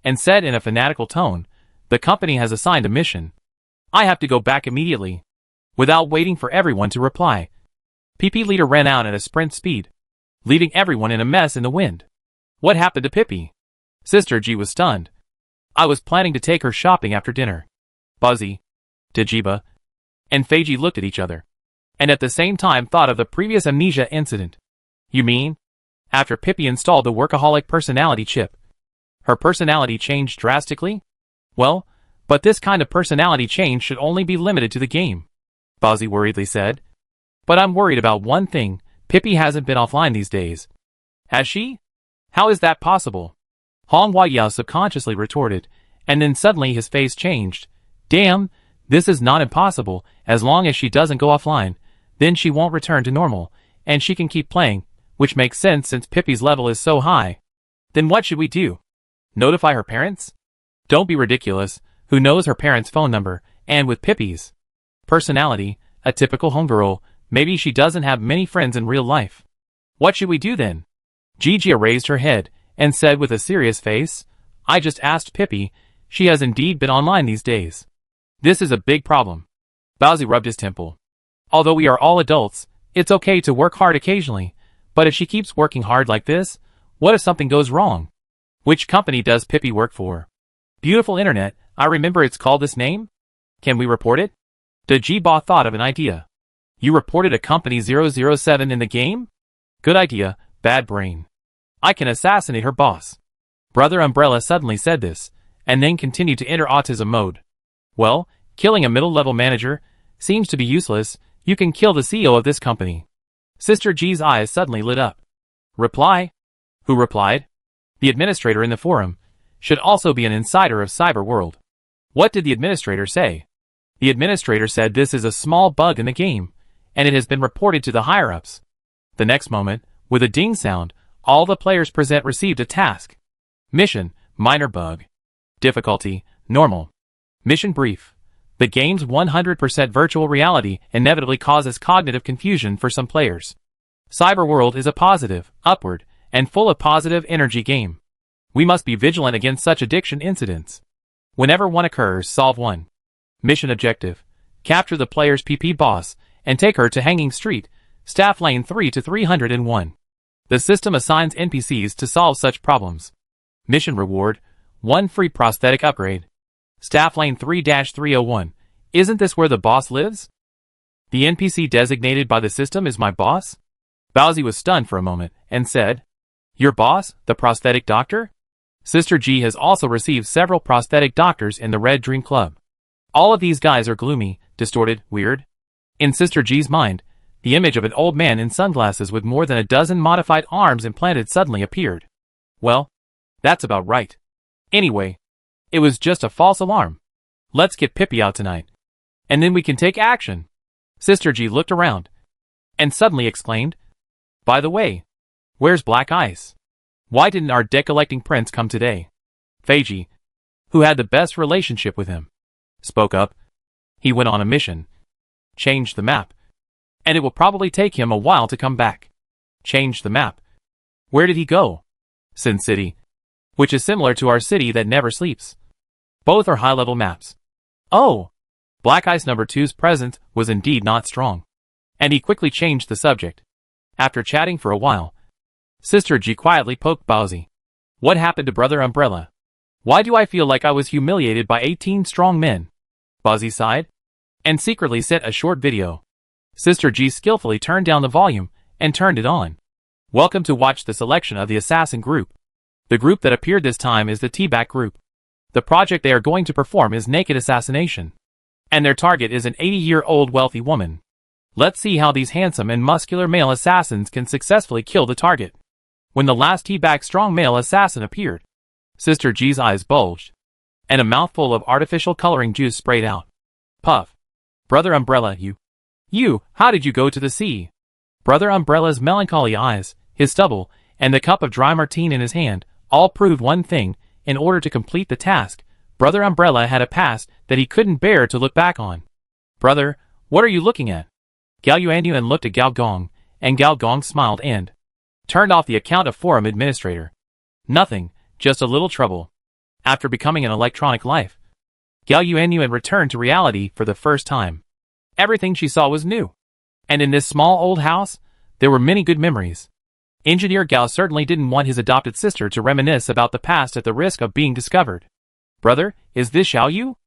and said in a fanatical tone, the company has assigned a mission. I have to go back immediately. Without waiting for everyone to reply, PP Leader ran out at a sprint speed, leaving everyone in a mess in the wind. What happened to Pippi? Sister G was stunned. I was planning to take her shopping after dinner. Buzzy, Dajiba, and Feiji looked at each other, and at the same time thought of the previous amnesia incident. You mean? After Pippi installed the workaholic personality chip, her personality changed drastically? Well, but this kind of personality change should only be limited to the game, Buzzy worriedly said. But I'm worried about one thing, Pippi hasn't been offline these days. Has she? How is that possible? Hong Huayao subconsciously retorted, and then suddenly his face changed. Damn, this is not impossible. As long as she doesn't go offline, then she won't return to normal, and she can keep playing, which makes sense since Pippi's level is so high. Then what should we do? Notify her parents? Don't be ridiculous. Who knows her parents' phone number? And with Pippi's personality, a typical homegirl, maybe she doesn't have many friends in real life. What should we do then? Gigi raised her head and said with a serious face, I just asked Pippi. She has indeed been online these days. This is a big problem. Bowsy rubbed his temple. Although we are all adults, it's okay to work hard occasionally, but if she keeps working hard like this, what if something goes wrong? Which company does Pippi work for? Beautiful Internet, I remember it's called this name? Can we report it? Dajiba thought of an idea. You reported a company 007 in the game? Good idea, bad brain. I can assassinate her boss. Brother Umbrella suddenly said this, and then continued to enter autism mode. Well, killing a middle-level manager seems to be useless. You can kill the CEO of this company. Sister G's eyes suddenly lit up. Reply? Who replied? The administrator in the forum should also be an insider of cyber world. What did the administrator say? The administrator said this is a small bug in the game, and it has been reported to the higher-ups. The next moment, with a ding sound, all the players present received a task. Mission, minor bug. Difficulty, normal. Mission brief. The game's 100% virtual reality inevitably causes cognitive confusion for some players. Cyberworld is a positive, upward, and full of positive energy game. We must be vigilant against such addiction incidents. Whenever one occurs, solve one. Mission objective. Capture the player's PP boss and take her to Hanging Street, Staff Lane 3 to 301. The system assigns NPCs to solve such problems. Mission reward, 1 free prosthetic upgrade. Staff Lane 3-301. Isn't this where the boss lives? The NPC designated by the system is my boss? Bowsy was stunned for a moment and said, Your boss, the prosthetic doctor? Sister G has also received several prosthetic doctors in the Red Dream Club. All of these guys are gloomy, distorted, weird. In Sister G's mind, the image of an old man in sunglasses with more than a dozen modified arms implanted suddenly appeared. Well, that's about right. Anyway, it was just a false alarm. Let's get Pippi out tonight, and then we can take action. Sister G looked around and suddenly exclaimed, By the way, where's Black Ice? Why didn't our deck-collecting prince come today? Feiji, who had the best relationship with him, spoke up. He went on a mission. Changed the map. And it will probably take him a while to come back. Changed the map. Where did he go? Sin City, which is similar to our city that never sleeps. Both are high-level maps. Oh! Black Ice number 2's presence was indeed not strong. And he quickly changed the subject. After chatting for a while, Sister G quietly poked Bowsy. What happened to Brother Umbrella? Why do I feel like I was humiliated by 18 strong men? Bowsy sighed, and secretly sent a short video. Sister G skillfully turned down the volume and turned it on. Welcome to watch the selection of the assassin group. The group that appeared this time is the T-Back group. The project they are going to perform is naked assassination. And their target is an 80-year-old wealthy woman. Let's see how these handsome and muscular male assassins can successfully kill the target. When the last T-Back strong male assassin appeared, Sister G's eyes bulged, and a mouthful of artificial coloring juice sprayed out. Puff. Brother Umbrella, how did you go to the sea? Brother Umbrella's melancholy eyes, his stubble, and the cup of dry martini in his hand, all proved one thing: in order to complete the task, Brother Umbrella had a past that he couldn't bear to look back on. Brother, what are you looking at? Gao Yuanyuan looked at Gao Gong, and Gao Gong smiled and turned off the account of forum administrator. Nothing, just a little trouble. After becoming an electronic life, Gao Yuanyuan returned to reality for the first time. Everything she saw was new. And in this small old house, there were many good memories. Engineer Gao certainly didn't want his adopted sister to reminisce about the past at the risk of being discovered. Brother, is this Xiao Yu?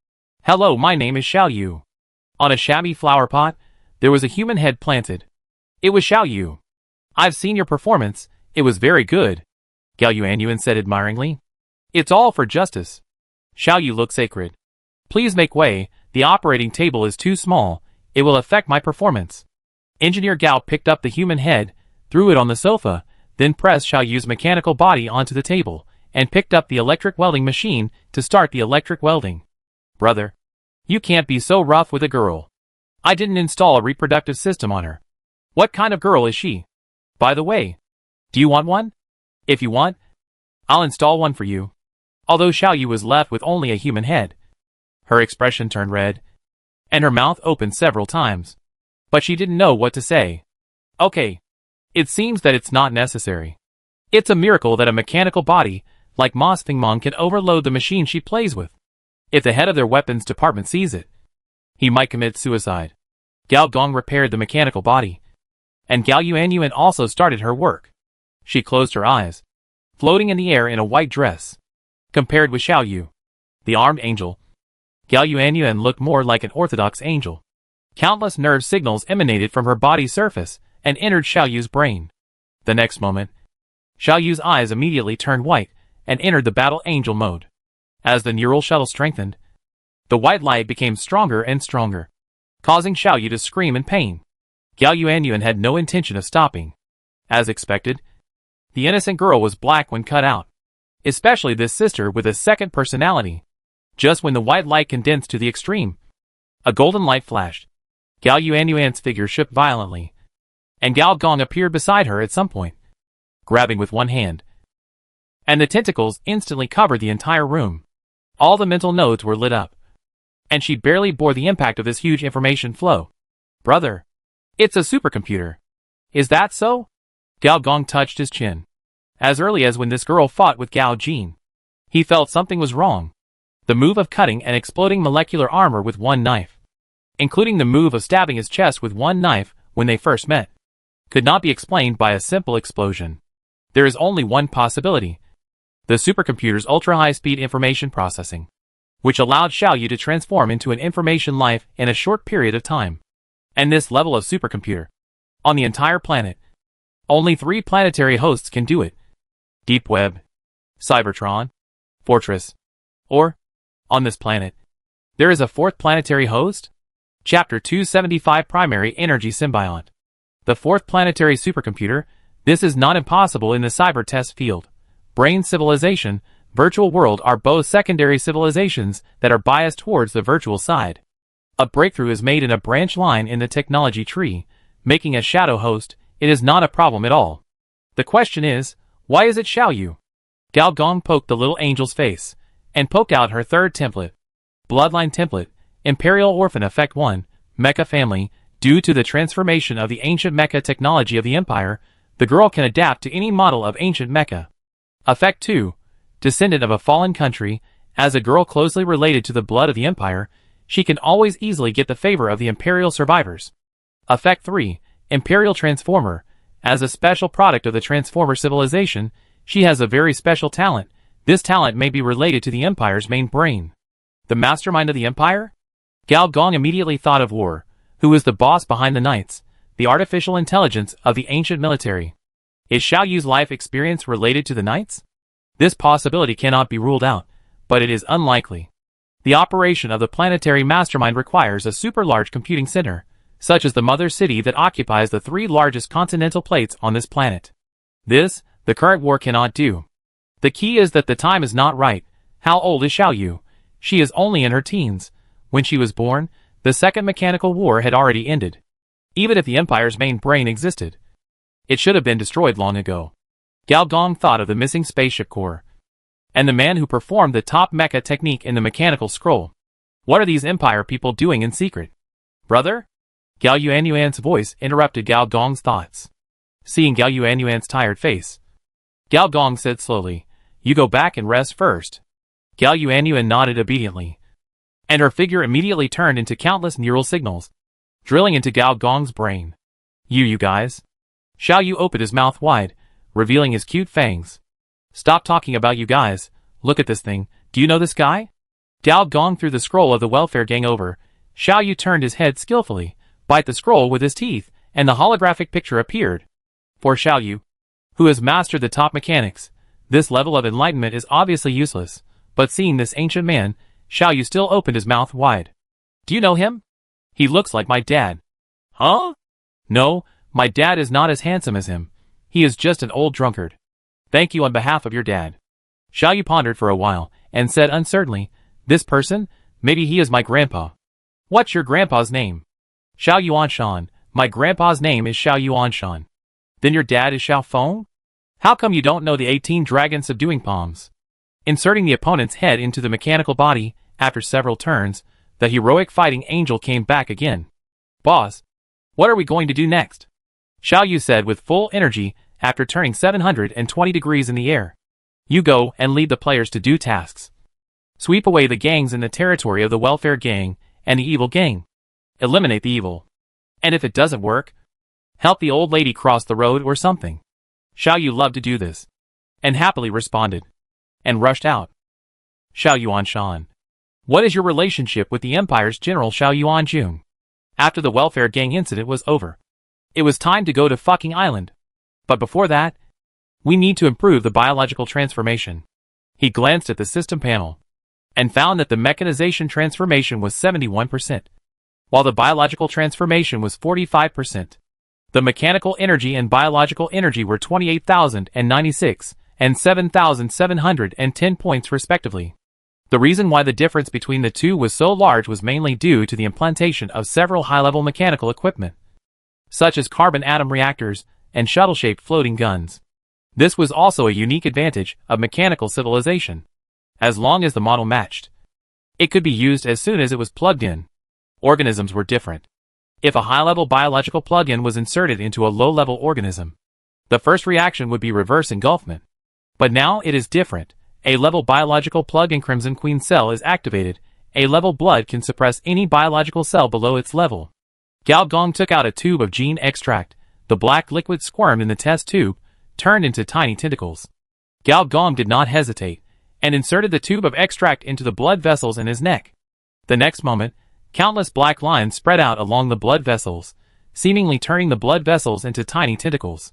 Hello, my name is Xiao Yu. On a shabby flower pot, there was a human head planted. It was Xiao Yu. I've seen your performance, it was very good, Gao Yuanyuan said admiringly. It's all for justice. Xiao Yu looked sacred. Please make way, the operating table is too small, it will affect my performance. Engineer Gao picked up the human head, threw it on the sofa, then pressed Xiao Yu's mechanical body onto the table, and picked up the electric welding machine to start the electric welding. Brother, you can't be so rough with a girl. I didn't install a reproductive system on her. What kind of girl is she? By the way, do you want one? If you want, I'll install one for you. Although Xiao Yu was left with only a human head, her expression turned red, and her mouth opened several times. But she didn't know what to say. Okay. It seems that it's not necessary. It's a miracle that a mechanical body, like Ma Fingmong, can overload the machine she plays with. If the head of their weapons department sees it, he might commit suicide. Gao Gong repaired the mechanical body, and Gao Yuanyuan also started her work. She closed her eyes, floating in the air in a white dress. Compared with Xiao Yu, the armed angel, Gao Yuanyuan looked more like an orthodox angel. Countless nerve signals emanated from her body's surface and entered Xiao Yu's brain. The next moment, Xiao Yu's eyes immediately turned white and entered the battle angel mode. As the neural shuttle strengthened, the white light became stronger and stronger, causing Xiao Yu to scream in pain. Gao Yuanyuan had no intention of stopping. As expected, the innocent girl was black when cut out, especially this sister with a second personality. Just when the white light condensed to the extreme, a golden light flashed. Gao Yuanyuan's figure shook violently, and Gao Gong appeared beside her at some point, grabbing with one hand, and the tentacles instantly covered the entire room. All the mental nodes were lit up, and she barely bore the impact of this huge information flow. Brother, it's a supercomputer. Is that so? Gao Gong touched his chin. As early as when this girl fought with Gao Jin, he felt something was wrong. The move of cutting and exploding molecular armor with one knife, including the move of stabbing his chest with one knife when they first met, could not be explained by a simple explosion. There is only one possibility: the supercomputer's ultra-high-speed information processing, which allowed Xiao Yu to transform into an information life in a short period of time. And this level of supercomputer, on the entire planet, only 3 planetary hosts can do it: Deep Web, Cybertron, Fortress, or, on this planet, there is a 4th planetary host? Chapter 275 Primary Energy Symbiont. The 4th planetary supercomputer. This is not impossible in the cyber test field. Brain civilization, virtual world are both secondary civilizations that are biased towards the virtual side. A breakthrough is made in a branch line in the technology tree, making a shadow host. It is not a problem at all. The question is, why is it Xiao Yu? Gao Gong poked the little angel's face, and poked out her 3rd template. Bloodline template, Imperial Orphan Effect 1, Mecha Family. Due to the transformation of the ancient mecha technology of the Empire, the girl can adapt to any model of ancient mecha. Effect 2, Descendant of a Fallen Country. As a girl closely related to the blood of the Empire, she can always easily get the favor of the Imperial survivors. Effect 3, Imperial Transformer. As a special product of the Transformer civilization, she has a very special talent. This talent may be related to the Empire's main brain. The mastermind of the Empire? Gao Gong immediately thought of War, who was the boss behind the Knights, the artificial intelligence of the ancient military. Is Xiao Yu's life experience related to the Knights? This possibility cannot be ruled out, but it is unlikely. The operation of the planetary mastermind requires a super-large computing center, such as the mother city that occupies the 3 largest continental plates on this planet. This, the current war cannot do. The key is that the time is not right. How old is Xiao Yu? She is only in her teens. When she was born, the Second Mechanical War had already ended. Even if the Empire's main brain existed, it should have been destroyed long ago. Gao Gong thought of the missing spaceship core, and the man who performed the top mecha technique in the mechanical scroll. What are these Empire people doing in secret? Brother? Gao Yuanyuan's voice interrupted Gao Gong's thoughts. Seeing Gao Yuanyuan's tired face, Gao Gong said slowly, "You go back and rest first." Gao Yuanyuan nodded obediently, and her figure immediately turned into countless neural signals, drilling into Gao Gong's brain. You guys? Xiao Yu opened his mouth wide, revealing his cute fangs. Stop talking about you guys. Look at this thing. Do you know this guy? Gao Gong threw the scroll of the welfare gang over. Xiao Yu turned his head skillfully, bite the scroll with his teeth, and the holographic picture appeared. For Xiao Yu, who has mastered the top mechanics, this level of enlightenment is obviously useless, but seeing this ancient man, Xiao Yu still opened his mouth wide. Do you know him? He looks like my dad. Huh? No, my dad is not as handsome as him. He is just an old drunkard. Thank you on behalf of your dad. Xiao Yu pondered for a while, and said uncertainly, this person, maybe he is my grandpa. What's your grandpa's name? Xiao Yuanshan. My grandpa's name is Xiao Yuanshan. Then your dad is Xiao Feng? How come you don't know the 18 dragon subduing palms? Inserting the opponent's head into the mechanical body, after several turns, the heroic fighting angel came back again. Boss, what are we going to do next? Xiao Yu said with full energy, after turning 720 degrees in the air. You go and lead the players to do tasks. Sweep away the gangs in the territory of the welfare gang and the evil gang. Eliminate the evil. And if it doesn't work, help the old lady cross the road or something. Xiao Yu loved to do this, and happily responded, and rushed out. Xiao Yuanshan. What is your relationship with the Empire's General Xiao Yuanjun? After the welfare gang incident was over, it was time to go to fucking island. But before that, we need to improve the biological transformation. He glanced at the system panel, and found that the mechanization transformation was 71%, while the biological transformation was 45%. The mechanical energy and biological energy were 28,096 and 7,710 points respectively. The reason why the difference between the two was so large was mainly due to the implantation of several high-level mechanical equipment, such as carbon atom reactors and shuttle-shaped floating guns. This was also a unique advantage of mechanical civilization. As long as the model matched, it could be used as soon as it was plugged in. Organisms were different. If a high-level biological plug-in was inserted into a low-level organism, the first reaction would be reverse engulfment. But now it is different. A level biological plug-in Crimson Queen cell is activated. A level blood can suppress any biological cell below its level. Gao Gong took out a tube of gene extract. The black liquid squirmed in the test tube, turned into tiny tentacles. Gao Gong did not hesitate, and inserted the tube of extract into the blood vessels in his neck. The next moment, countless black lines spread out along the blood vessels, seemingly turning the blood vessels into tiny tentacles.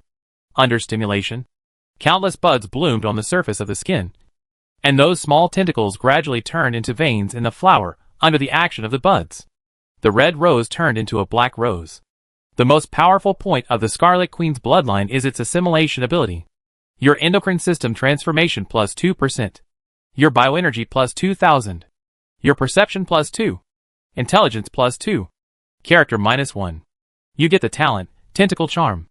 Under stimulation, countless buds bloomed on the surface of the skin, and those small tentacles gradually turned into veins in the flower under the action of the buds. The red rose turned into a black rose. The most powerful point of the Scarlet Queen's bloodline is its assimilation ability. Your endocrine system transformation plus 2%. Your bioenergy plus 2,000. Your perception plus 2. Intelligence plus 2. Character minus 1. You get the talent, Tentacle Charm.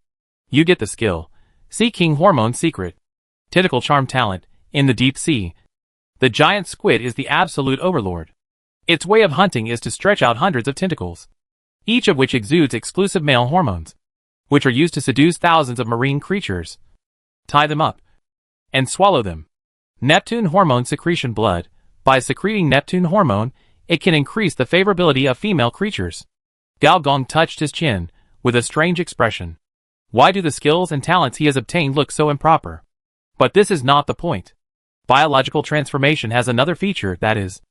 You get the skill, Sea King Hormone Secret. Tentacle Charm talent, in the deep sea. The giant squid is the absolute overlord. Its way of hunting is to stretch out hundreds of tentacles, each of which exudes exclusive male hormones, which are used to seduce thousands of marine creatures, tie them up, and swallow them. Neptune hormone secretion blood. By secreting Neptune hormone, it can increase the favorability of female creatures. Gao Gong touched his chin, with a strange expression. Why do the skills and talents he has obtained look so improper? But this is not the point. Biological transformation has another feature, that is,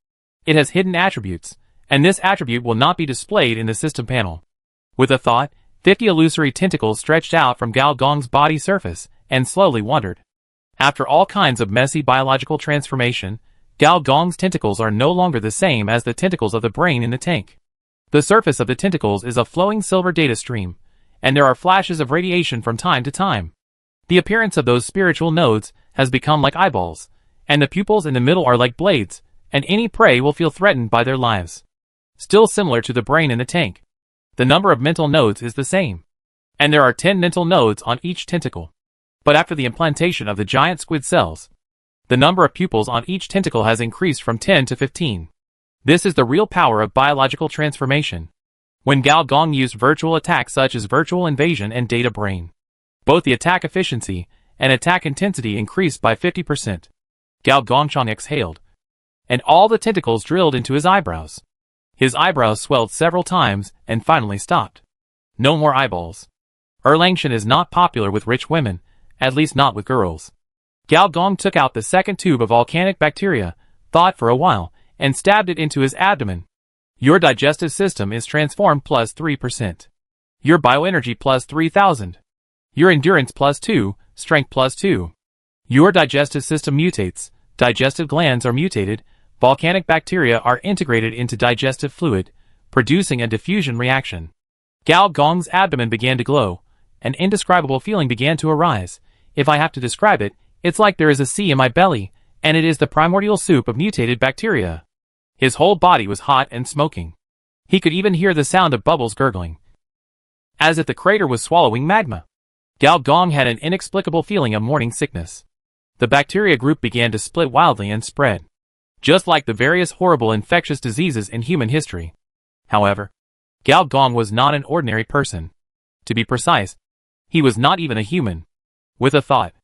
it has hidden attributes, and this attribute will not be displayed in the system panel. With a thought, 50 illusory tentacles stretched out from Gao Gong's body surface and slowly wandered. After all kinds of messy biological transformation, Gao Gong's tentacles are no longer the same as the tentacles of the brain in the tank. The surface of the tentacles is a flowing silver data stream, and there are flashes of radiation from time to time. The appearance of those spiritual nodes has become like eyeballs, and the pupils in the middle are like blades, and any prey will feel threatened by their lives. Still similar to the brain in the tank, the number of mental nodes is the same, and there are 10 mental nodes on each tentacle. But after the implantation of the giant squid cells, the number of pupils on each tentacle has increased from 10 to 15. This is the real power of biological transformation. When Gao Gong used virtual attacks such as virtual invasion and data brain, both the attack efficiency and attack intensity increased by 50%. Gao Gongchang exhaled, and all the tentacles drilled into his eyebrows. His eyebrows swelled several times and finally stopped. No more eyeballs. Erlangshan is not popular with rich women, at least not with girls. Gao Gong took out the second tube of volcanic bacteria, thought for a while, and stabbed it into his abdomen. Your digestive system is transformed plus 3%. Your bioenergy plus 3,000. Your endurance plus 2, strength plus 2. Your digestive system mutates, digestive glands are mutated, volcanic bacteria are integrated into digestive fluid, producing a diffusion reaction. Gao Gong's abdomen began to glow. An indescribable feeling began to arise. If I have to describe it, it's like there is a sea in my belly, and it is the primordial soup of mutated bacteria. His whole body was hot and smoking. He could even hear the sound of bubbles gurgling, as if the crater was swallowing magma. Gao Gong had an inexplicable feeling of morning sickness. The bacteria group began to split wildly and spread, just like the various horrible infectious diseases in human history. However, Gao Gong was not an ordinary person. To be precise, he was not even a human. With a thought,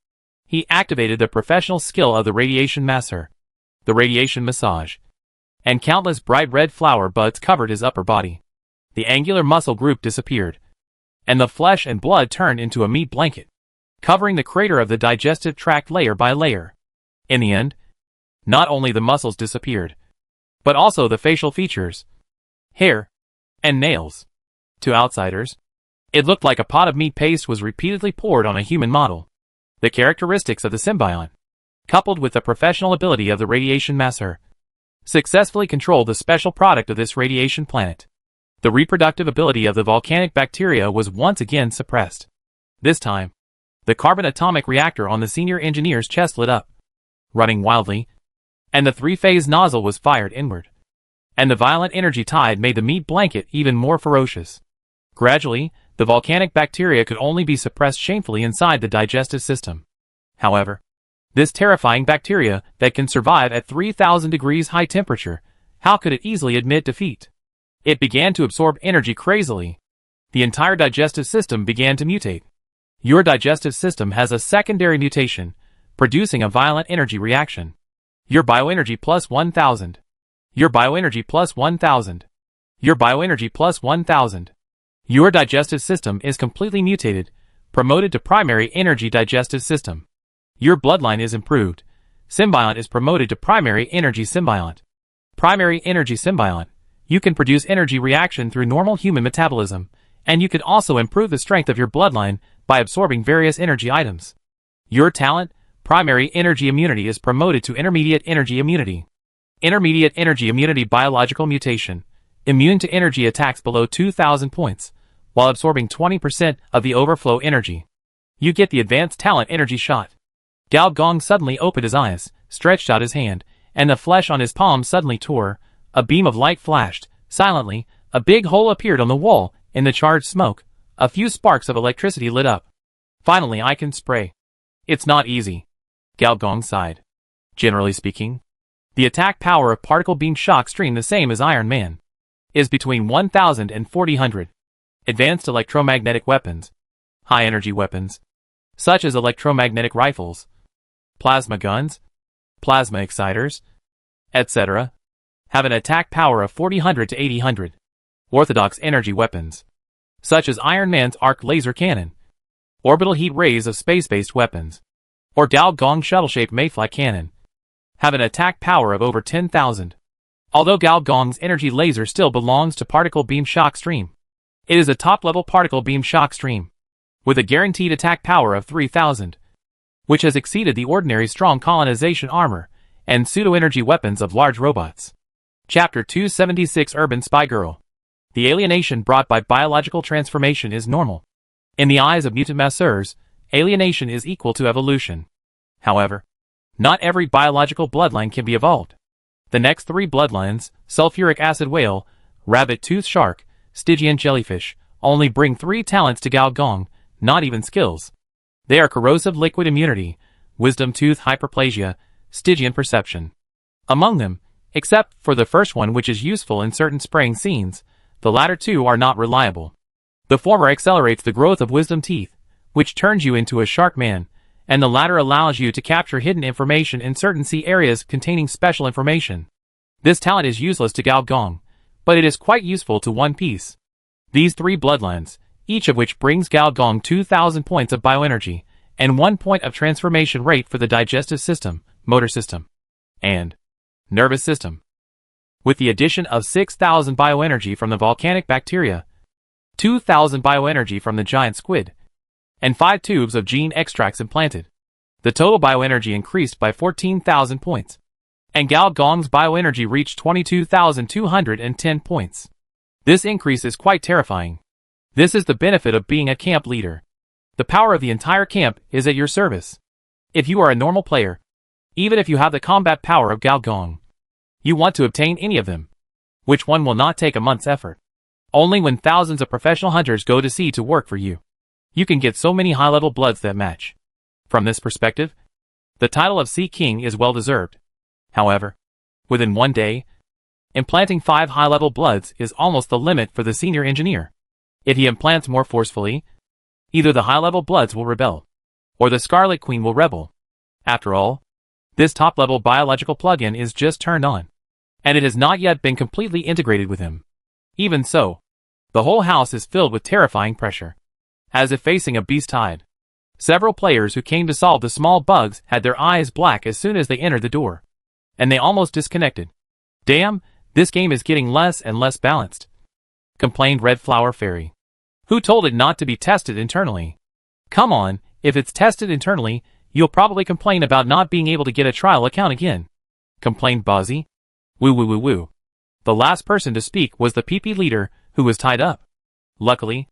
he activated the professional skill of the radiation masser, the radiation massage, and countless bright red flower buds covered his upper body. The angular muscle group disappeared, and the flesh and blood turned into a meat blanket, covering the crater of the digestive tract layer by layer. In the end, not only the muscles disappeared, but also the facial features, hair, and nails. To outsiders, it looked like a pot of meat paste was repeatedly poured on a human model. The characteristics of the symbiont, coupled with the professional ability of the radiation masser, successfully controlled the special product of this radiation planet. The reproductive ability of the volcanic bacteria was once again suppressed. This time, the carbon atomic reactor on the senior engineer's chest lit up, running wildly, and the three-phase nozzle was fired inward. And the violent energy tide made the meat blanket even more ferocious. Gradually, the volcanic bacteria could only be suppressed shamefully inside the digestive system. However, this terrifying bacteria that can survive at 3,000 degrees high temperature, how could it easily admit defeat? It began to absorb energy crazily. The entire digestive system began to mutate. Your digestive system has a secondary mutation, producing a violent energy reaction. Your bioenergy plus 1,000. Your bioenergy plus 1,000. Your bioenergy plus 1,000. Your digestive system is completely mutated, promoted to primary energy digestive system. Your bloodline is improved. Symbiont is promoted to primary energy symbiont. Primary energy symbiont. You can produce energy reaction through normal human metabolism, and you can also improve the strength of your bloodline by absorbing various energy items. Your talent, primary energy immunity, is promoted to intermediate energy immunity. Intermediate energy immunity biological mutation. Immune to energy attacks below 2,000 points, while absorbing 20% of the overflow energy. You get the advanced talent energy shot. Gao Gong suddenly opened his eyes, stretched out his hand, and the flesh on his palm suddenly tore. A beam of light flashed. Silently, a big hole appeared on the wall. In the charged smoke, a few sparks of electricity lit up. Finally, I can spray. It's not easy. Gao Gong sighed. Generally speaking, the attack power of particle beam shock stream, the same as Iron Man, is between 1,000 and 4,000. Advanced electromagnetic weapons, high-energy weapons, such as electromagnetic rifles, plasma guns, plasma exciters, etc., have an attack power of 4,000 to 8,000. Orthodox energy weapons, such as Iron Man's arc laser cannon, orbital heat rays of space-based weapons, or Gao Gong shuttle-shaped Mayfly cannon, have an attack power of over 10,000. Although Gao Gong's energy laser still belongs to particle beam shock stream, it is a top-level particle beam shock stream, with a guaranteed attack power of 3,000, which has exceeded the ordinary strong colonization armor and pseudo-energy weapons of large robots. Chapter 276 Urban Spy Girl. The alienation brought by biological transformation is normal. In the eyes of mutant masseurs, alienation is equal to evolution. However, not every biological bloodline can be evolved. The next three bloodlines, sulfuric acid whale, rabbit-toothed shark, Stygian jellyfish, only bring 3 talents to Gao Gong, not even skills. They are corrosive liquid immunity, wisdom tooth hyperplasia, Stygian perception. Among them, except for the first one which is useful in certain spraying scenes, the latter two are not reliable. The former accelerates the growth of wisdom teeth, which turns you into a shark man, and the latter allows you to capture hidden information in certain sea areas containing special information. This talent is useless to Gao Gong, but it is quite useful to One Piece. These 3 bloodlines, each of which brings Gao Gong 2,000 points of bioenergy, and 1 point of transformation rate for the digestive system, motor system, and nervous system. With the addition of 6,000 bioenergy from the volcanic bacteria, 2,000 bioenergy from the giant squid, and 5 tubes of gene extracts implanted, the total bioenergy increased by 14,000 points, and Gao Gong's bioenergy reached 22,210 points. This increase is quite terrifying. This is the benefit of being a camp leader. The power of the entire camp is at your service. If you are a normal player, even if you have the combat power of Gao Gong, you want to obtain any of them, which one will not take a month's effort. Only when thousands of professional hunters go to sea to work for you, you can get so many high-level bloods that match. From this perspective, the title of Sea King is well-deserved. However, within 1 day, implanting 5 high-level bloods is almost the limit for the senior engineer. If he implants more forcefully, either the high-level bloods will rebel, or the Scarlet Queen will rebel. After all, this top-level biological plug-in is just turned on, and it has not yet been completely integrated with him. Even so, the whole house is filled with terrifying pressure, as if facing a beast tide. Several players who came to solve the small bugs had their eyes black as soon as they entered the door, and they almost disconnected. Damn, this game is getting less and less balanced, complained Red Flower Fairy. Who told it not to be tested internally? Come on, if it's tested internally, you'll probably complain about not being able to get a trial account again, complained Bozzy. Woo woo woo woo. The last person to speak was the PP leader, who was tied up. Luckily,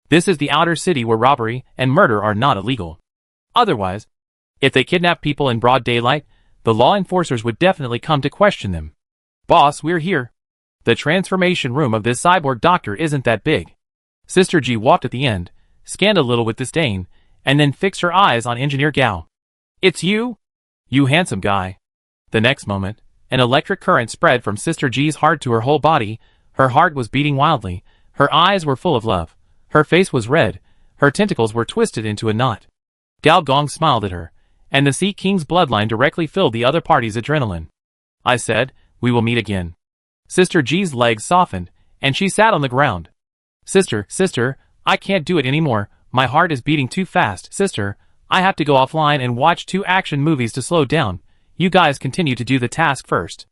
this is the outer city where robbery and murder are not illegal. Otherwise, if they kidnap people in broad daylight, the law enforcers would definitely come to question them. Boss, we're here. The transformation room of this cyborg doctor isn't that big. Sister G walked at the end, scanned a little with disdain, and then fixed her eyes on Engineer Gao. It's you? You handsome guy. The next moment, an electric current spread from Sister G's heart to her whole body. Her heart was beating wildly, her eyes were full of love, her face was red, her tentacles were twisted into a knot. Gao Gong smiled at her, and the Sea King's bloodline directly filled the other party's adrenaline. I said, we will meet again. Sister G's legs softened, and she sat on the ground. Sister, I can't do it anymore, my heart is beating too fast. Sister, I have to go offline and watch 2 action movies to slow down. You guys continue to do the task first.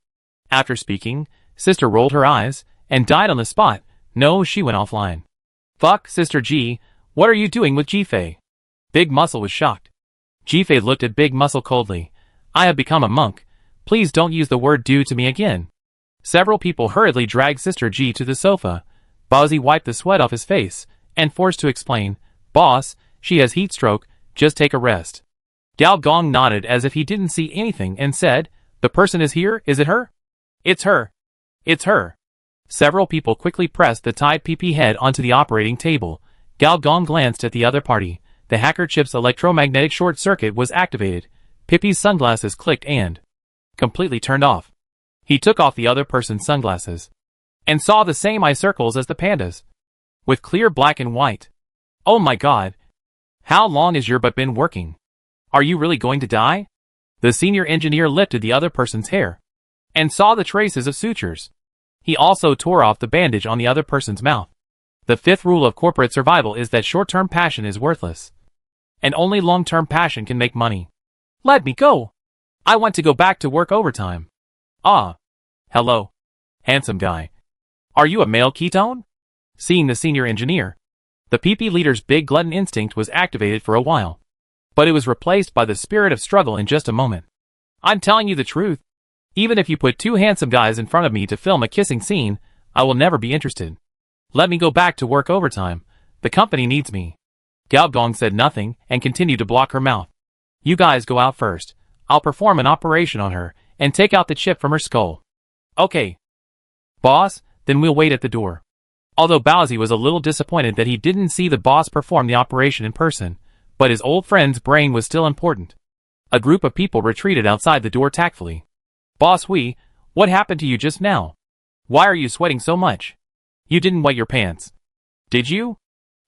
After speaking, Sister rolled her eyes, and died on the spot. No, she went offline. Fuck, Sister G, what are you doing with G-Fei? Big Muscle was shocked. G-Fei looked at Big Muscle coldly. I have become a monk. Please don't use the word "do" to me again. Several people hurriedly dragged Sister G to the sofa. Bozzy wiped the sweat off his face, and forced to explain, Boss, she has heat stroke, just take a rest. Gao Gong nodded as if he didn't see anything and said, the person is here, is it her? It's her. It's her. Several people quickly pressed the tied PP head onto the operating table. Gao Gong glanced at the other party. The hacker chip's electromagnetic short circuit was activated. Pippi's sunglasses clicked and completely turned off. He took off the other person's sunglasses and saw the same eye circles as the pandas, with clear black and white. Oh my god. How long has your butt been working? Are you really going to die? The senior engineer lifted the other person's hair and saw the traces of sutures. He also tore off the bandage on the other person's mouth. The 5th rule of corporate survival is that short-term passion is worthless. and only long-term passion can make money. Let me go. I want to go back to work overtime. Ah. Hello. Handsome guy. Are you a male ketone? Seeing the senior engineer, the PP leader's big glutton instinct was activated for a while. But it was replaced by the spirit of struggle in just a moment. I'm telling you the truth. Even if you put two handsome guys in front of me to film a kissing scene, I will never be interested. Let me go back to work overtime. The company needs me. Galgong said nothing and continued to block her mouth. You guys go out first. I'll perform an operation on her and take out the chip from her skull. Okay. Boss, then we'll wait at the door. Although Bowsy was a little disappointed that he didn't see the boss perform the operation in person, but his old friend's brain was still important. A group of people retreated outside the door tactfully. Boss Hui, what happened to you just now? Why are you sweating so much? You didn't wet your pants. Did you?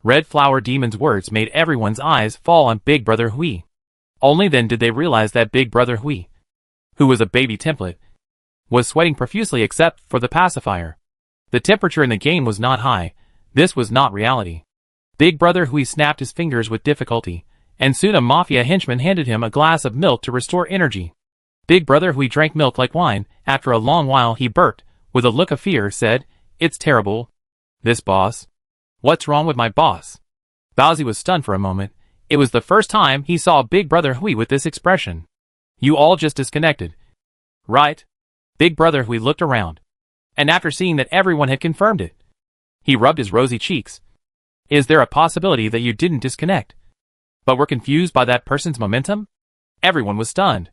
Red Flower Demon's words made everyone's eyes fall on Big Brother Hui. Only then did they realize that Big Brother Hui, who was a baby template, was sweating profusely except for the pacifier. The temperature in the game was not high. This was not reality. Big Brother Hui snapped his fingers with difficulty, and soon a mafia henchman handed him a glass of milk to restore energy. Big Brother Hui drank milk like wine. After a long while he burped, with a look of fear, said, It's terrible. This boss. What's wrong with my boss? Bowsy was stunned for a moment. It was the first time he saw Big Brother Hui with this expression. You all just disconnected. Right? Big Brother Hui looked around. And after seeing that everyone had confirmed it, he rubbed his rosy cheeks. Is there a possibility that you didn't disconnect, but were confused by that person's momentum? Everyone was stunned.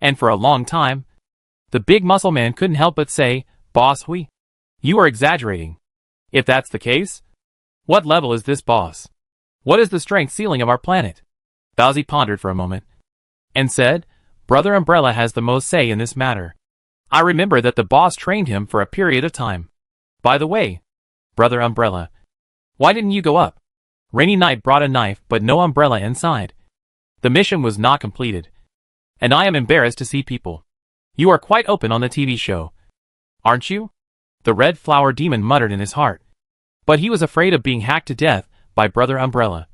And for a long time, the big muscle man couldn't help but say, Boss Hui, you are exaggerating. If that's the case, what level is this boss? What is the strength ceiling of our planet? Bowsy pondered for a moment, and said, Brother Umbrella has the most say in this matter. I remember that the boss trained him for a period of time. By the way, Brother Umbrella, why didn't you go up? Rainy Night brought a knife but no umbrella inside. The mission was not completed. And I am embarrassed to see people. You are quite open on the TV show. Aren't you? The Red Flower Demon muttered in his heart. But he was afraid of being hacked to death by Brother Umbrella.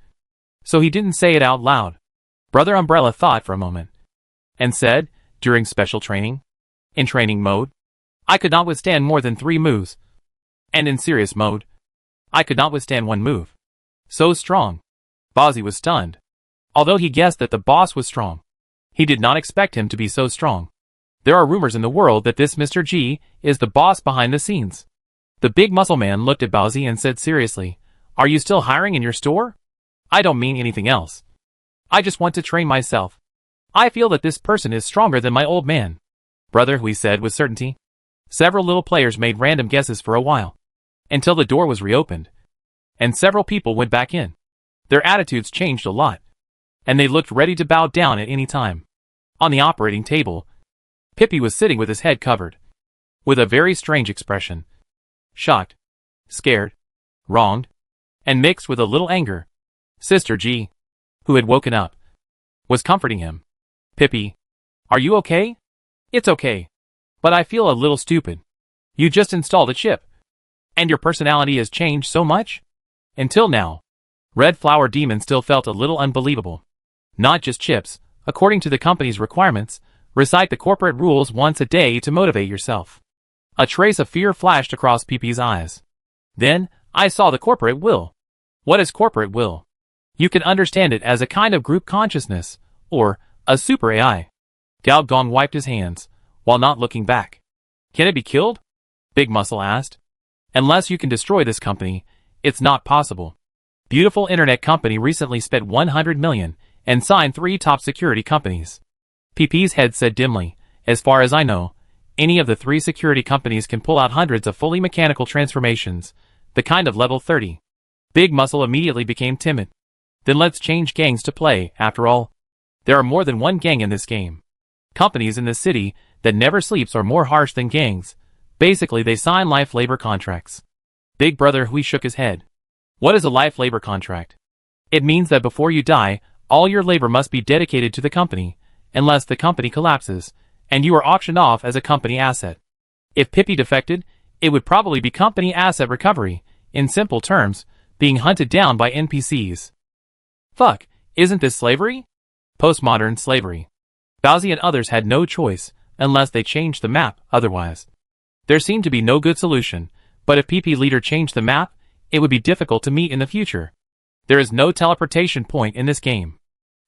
So he didn't say it out loud. Brother Umbrella thought for a moment, and said, during special training, in training mode, I could not withstand more than 3 moves. And in serious mode, I could not withstand 1 move. So strong. Bowsy was stunned. Although he guessed that the boss was strong, he did not expect him to be so strong. There are rumors in the world that this Mr. G is the boss behind the scenes. The big muscle man looked at Bowsy and said seriously, Are you still hiring in your store? I don't mean anything else. I just want to train myself. I feel that this person is stronger than my old man. Brother Hui said with certainty. Several little players made random guesses for a while, until the door was reopened, and several people went back in. Their attitudes changed a lot, and they looked ready to bow down at any time. On the operating table, Pippi was sitting with his head covered, with a very strange expression. Shocked, scared, wronged, and mixed with a little anger. Sister G, who had woken up, was comforting him. Pippi, are you okay? It's okay. But I feel a little stupid. You just installed a chip. And your personality has changed so much? Until now. Red Flower Demon still felt a little unbelievable. Not just chips. According to the company's requirements, recite the corporate rules once a day to motivate yourself. A trace of fear flashed across Pippi's eyes. Then, I saw the corporate will. What is corporate will? You can understand it as a kind of group consciousness, or a super AI. Galgong wiped his hands, while not looking back. Can it be killed? Big Muscle asked. Unless you can destroy this company, it's not possible. Beautiful internet company recently spent 100 million and signed 3 top security companies. PP's head said dimly, as far as I know, any of the 3 security companies can pull out hundreds of fully mechanical transformations, the kind of level 30. Big Muscle immediately became timid. Then let's change gangs to play, after all. There are more than one gang in this game. Companies in this city that never sleeps are more harsh than gangs. Basically they sign life labor contracts. Big Brother Hui shook his head. What is a life labor contract? It means that before you die, all your labor must be dedicated to the company, unless the company collapses, and you are auctioned off as a company asset. If Pippi defected, it would probably be company asset recovery, in simple terms, being hunted down by NPCs. Fuck, Isn't this slavery? Postmodern slavery. Bowsy and others had no choice, unless they changed the map otherwise. There seemed to be no good solution, but if PP Leader changed the map, it would be difficult to meet in the future. There is no teleportation point in this game.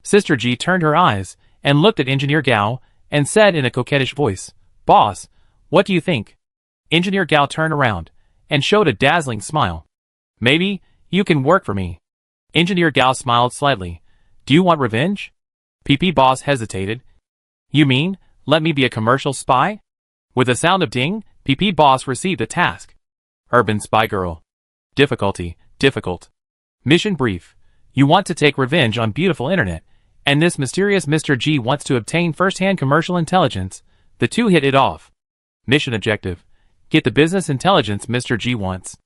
Sister G turned her eyes, and looked at Engineer Gao, and said in a coquettish voice, "Boss, what do you think?" Engineer Gao turned around, and showed a dazzling smile. "Maybe, you can work for me." Engineer Gao smiled slightly. "Do you want revenge?" PP Boss hesitated. "You mean, let me be a commercial spy?" With a sound of ding, PP Boss received a task. Urban Spy Girl. Difficulty, difficult. Mission brief. You want to take revenge on beautiful internet, and this mysterious Mr. G wants to obtain first-hand commercial intelligence. The two hit it off. Mission objective. Get the business intelligence Mr. G wants.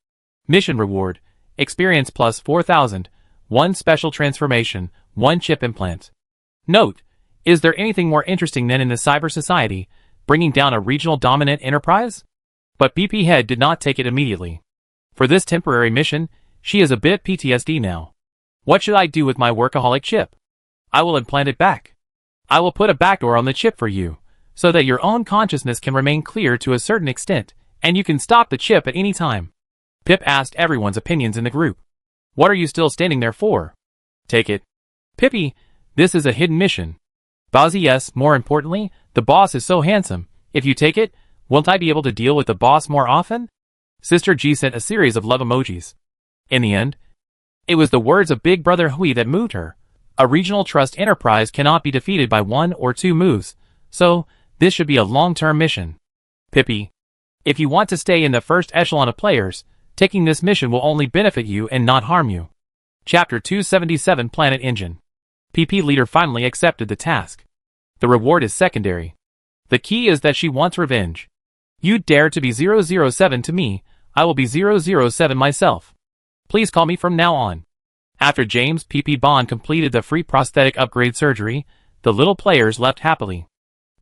Mission reward. Experience plus 4,000. 1 special transformation, 1 chip implant. Note, is there anything more interesting than in the cyber society, bringing down a regional dominant enterprise? But BP Head did not take it immediately. For this temporary mission, she is a bit PTSD now. What should I do with my workaholic chip? I will implant it back. I will put a backdoor on the chip for you, so that your own consciousness can remain clear to a certain extent, and you can stop the chip at any time. Pip asked everyone's opinions in the group. What are you still standing there for? Take it. Pippy, this is a hidden mission. Bowsy, yes, more importantly, the boss is so handsome. If you take it, won't I be able to deal with the boss more often? Sister G sent a series of love emojis. In the end, it was the words of Big Brother Hui that moved her. A regional trust enterprise cannot be defeated by 1 or 2 moves, so this should be a long-term mission. Pippy, if you want to stay in the first echelon of players, taking this mission will only benefit you and not harm you. Chapter 277 Planet Engine. PP Leader finally accepted the task. The reward is secondary. The key is that she wants revenge. You dare to be 007 to me, I will be 007 myself. Please call me from now on. After James PP Bond completed the free prosthetic upgrade surgery, the little players left happily.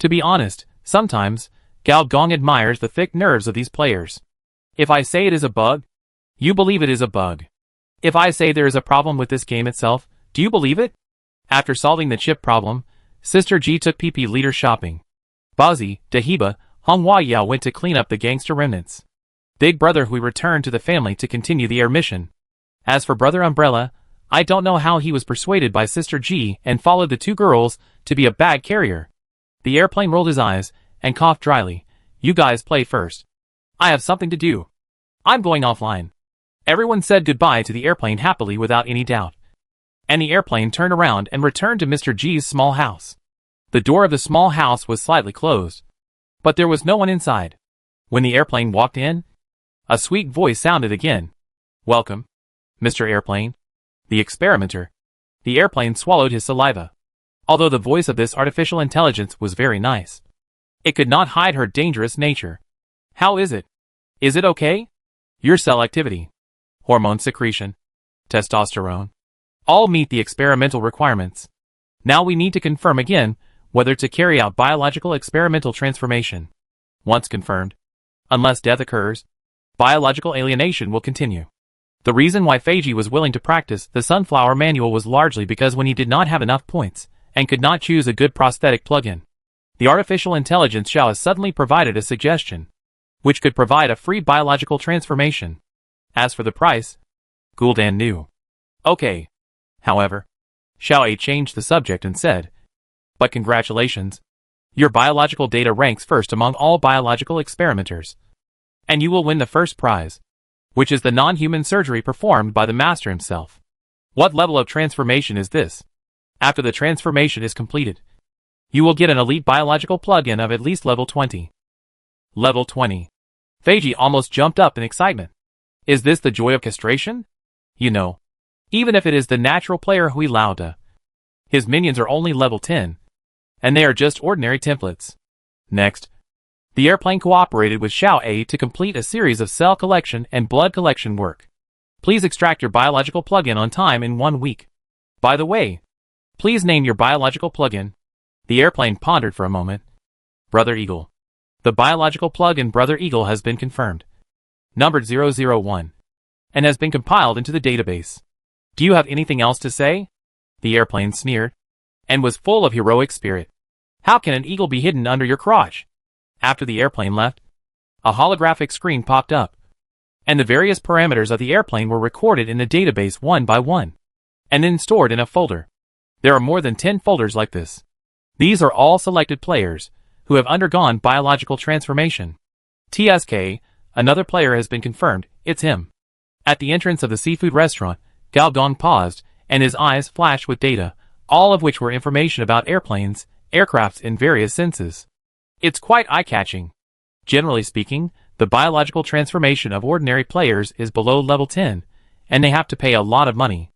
To be honest, sometimes, Gao Gong admires the thick nerves of these players. If I say it is a bug, you believe it is a bug. If I say there is a problem with this game itself, do you believe it? After solving the chip problem, Sister G took PP Leader shopping. Bowsy, Dahiba, Honghua Yao went to clean up the gangster remnants. Big Brother Hui returned to the family to continue the air mission. As for Brother Umbrella, I don't know how he was persuaded by Sister G and followed the 2 girls to be a bag carrier. The airplane rolled his eyes and coughed dryly. You guys play first. I have something to do. I'm going offline. Everyone said goodbye to the airplane happily without any doubt. And the airplane turned around and returned to Mr. G's small house. The door of the small house was slightly closed, but there was no one inside. When the airplane walked in, a sweet voice sounded again. Welcome, Mr. Airplane. The experimenter. The airplane swallowed his saliva. Although the voice of this artificial intelligence was very nice, it could not hide her dangerous nature. How is it? Is it okay? Your cell activity, hormone secretion, testosterone, all meet the experimental requirements. Now we need to confirm again whether to carry out biological experimental transformation. Once confirmed, unless death occurs, biological alienation will continue. The reason why Feiji was willing to practice the Sunflower Manual was largely because when he did not have enough points, and could not choose a good prosthetic plugin, the artificial intelligence Xiao has suddenly provided a suggestion, which could provide a free biological transformation. As for the price, Gul'dan knew. Okay. However, Xiao A changed the subject and said, but congratulations. Your biological data ranks first among all biological experimenters. And you will win the first prize, which is the non-human surgery performed by the master himself. What level of transformation is this? After the transformation is completed, you will get an elite biological plug-in of at least level 20. Level 20. Feiji almost jumped up in excitement. Is this the joy of castration? You know, even if it is the natural player Hui Lauda, his minions are only level 10, and they are just ordinary templates. Next, the airplane cooperated with Xiao A to complete a series of cell collection and blood collection work. Please extract your biological plugin on time in 1 week. By the way, please name your biological plugin. The airplane pondered for a moment. Brother Eagle. The biological plugin Brother Eagle has been confirmed. Numbered 001. And has been compiled into the database. Do you have anything else to say? The airplane sneered, and was full of heroic spirit. How can an eagle be hidden under your crotch? After the airplane left, a holographic screen popped up, and the various parameters of the airplane were recorded in the database one by one, and then stored in a folder. There are more than 10 folders like this. These are all selected players who have undergone biological transformation. TSK, another player has been confirmed, it's him. At the entrance of the seafood restaurant, Gao Gong paused, and his eyes flashed with data, all of which were information about airplanes, aircrafts in various senses. It's quite eye-catching. Generally speaking, the biological transformation of ordinary players is below level 10, and they have to pay a lot of money.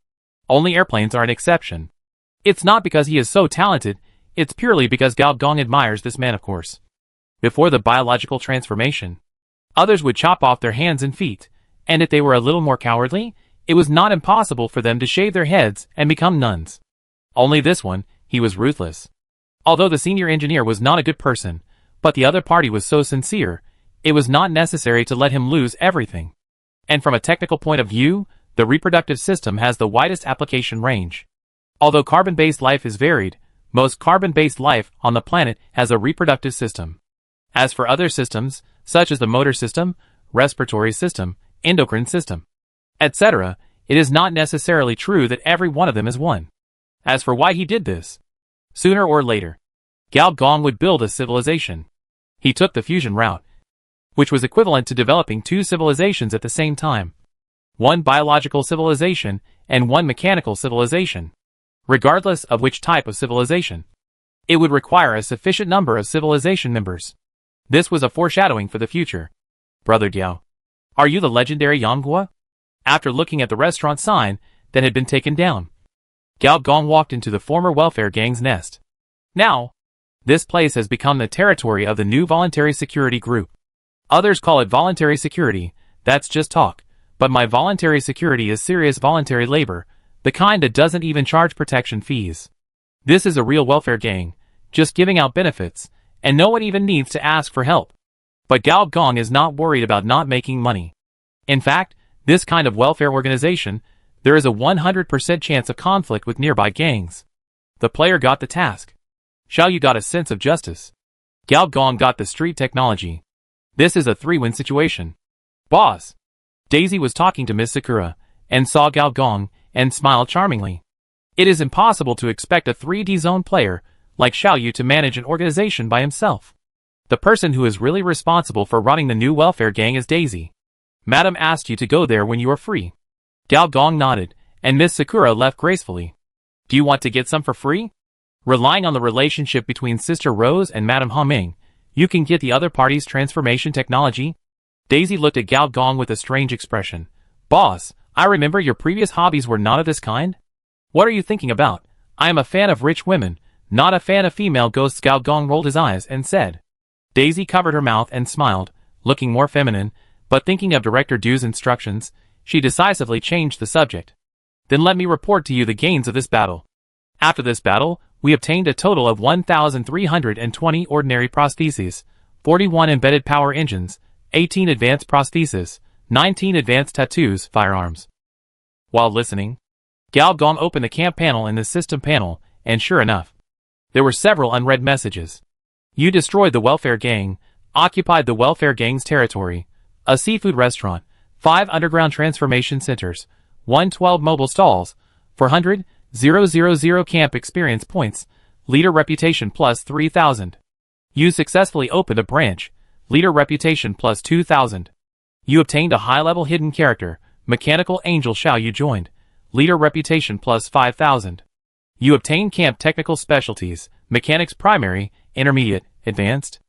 Only airplanes are an exception. It's not because he is so talented, it's purely because Gao Gong admires this man, of course. Before the biological transformation, others would chop off their hands and feet, and if they were a little more cowardly, it was not impossible for them to shave their heads and become nuns. Only this one, he was ruthless. Although the senior engineer was not a good person, but the other party was so sincere, it was not necessary to let him lose everything. And from a technical point of view, the reproductive system has the widest application range. Although carbon-based life is varied, most carbon-based life on the planet has a reproductive system. As for other systems, such as the motor system, respiratory system, endocrine system, etc., it is not necessarily true that every one of them is one. As for why he did this, sooner or later, Gao Gong would build a civilization. He took the fusion route, which was equivalent to developing two civilizations at the same time. One biological civilization and one mechanical civilization. Regardless of which type of civilization, it would require a sufficient number of civilization members. This was a foreshadowing for the future. Brother Diao, are you the legendary Yanghua? After looking at the restaurant sign that had been taken down, Gao Gong walked into the former welfare gang's nest. Now, this place has become the territory of the new voluntary security group. Others call it voluntary security, that's just talk, but my voluntary security is serious voluntary labor, the kind that doesn't even charge protection fees. This is a real welfare gang, just giving out benefits, and no one even needs to ask for help. But Gao Gong is not worried about not making money. In fact, this kind of welfare organization, there is a 100% chance of conflict with nearby gangs. The player got the task. Xiaoyu got a sense of justice. Gao Gong got the street technology. This is a 3-win situation. Boss. Daisy was talking to Miss Sakura, and saw Gao Gong, and smiled charmingly. It is impossible to expect a 3D zone player like Xiaoyu to manage an organization by himself. The person who is really responsible for running the new welfare gang is Daisy. Madam asked you to go there when you are free. Gao Gong nodded, and Miss Sakura left gracefully. Do you want to get some for free? Relying on the relationship between Sister Rose and Madam Humming, you can get the other party's transformation technology. Daisy looked at Gao Gong with a strange expression. Boss, I remember your previous hobbies were not of this kind? What are you thinking about? I am a fan of rich women, not a fan of female ghosts. Gao Gong rolled his eyes and said. Daisy covered her mouth and smiled, looking more feminine, but thinking of Director Du's instructions, she decisively changed the subject. Then let me report to you the gains of this battle. After this battle, we obtained a total of 1,320 ordinary prostheses, 41 embedded power engines, 18 advanced prostheses, 19 advanced tattoos, firearms. While listening, Gao Gong opened the camp panel in the system panel, and sure enough, there were several unread messages. You destroyed the welfare gang, occupied the welfare gang's territory, a seafood restaurant, 5 underground transformation centers, 112 mobile stalls, 400,000 camp experience points, leader reputation plus 3,000. You successfully opened a branch, leader reputation plus 2,000. You obtained a high-level hidden character, mechanical angel Xiaoyu joined, leader reputation plus 5,000. You obtained camp technical specialties, mechanics primary, intermediate, advanced.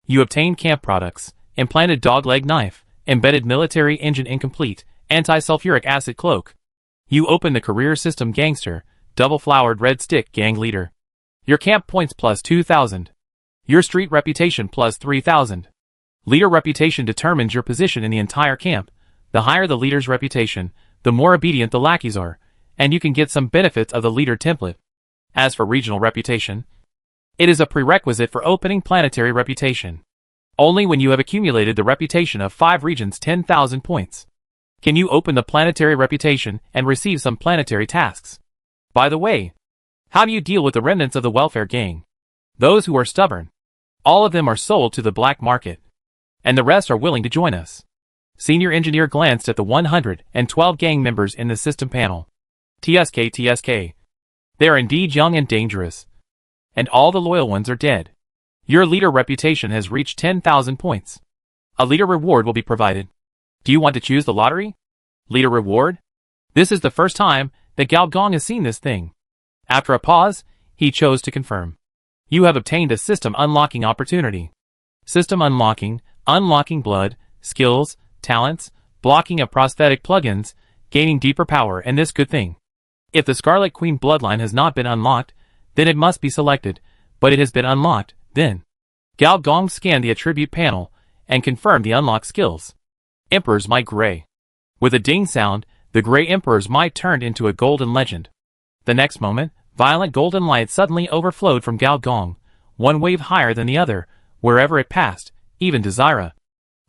You obtained camp products, implanted dog-leg knife, embedded military engine incomplete, anti-sulfuric acid cloak. You opened the career system gangster, double-flowered red stick gang leader. Your camp points plus 2,000. Your street reputation plus 3,000. Leader reputation determines your position in the entire camp. The higher the leader's reputation, the more obedient the lackeys are, and you can get some benefits of the leader template. As for regional reputation, it is a prerequisite for opening planetary reputation. Only when you have accumulated the reputation of 5 regions 10,000 points can you open the planetary reputation and receive some planetary tasks. By the way, How do you deal with the remnants of the welfare gang? Those who are stubborn. All of them are sold to the black market. And the rest are willing to join us. Senior engineer glanced at the 112 gang members in the system panel. TSK. They are indeed young and dangerous. And all the loyal ones are dead. Your leader reputation has reached 10,000 points. A leader reward will be provided. Do you want to choose the lottery? Leader reward? This is the first time that Gao Gong has seen this thing. After a pause, he chose to confirm. You have obtained a system unlocking opportunity. System unlocking blood, skills, talents, blocking of prosthetic plugins, gaining deeper power, and this good thing. If the Scarlet Queen bloodline has not been unlocked, then it must be selected, but it has been unlocked, then. Gao Gong scanned the attribute panel and confirmed the unlocked skills. Emperor's Might Gray. With a ding sound, the Gray Emperor's Might turned into a golden legend. The next moment, violent golden light suddenly overflowed from Gao Gong, one wave higher than the other, wherever it passed. Even Desira,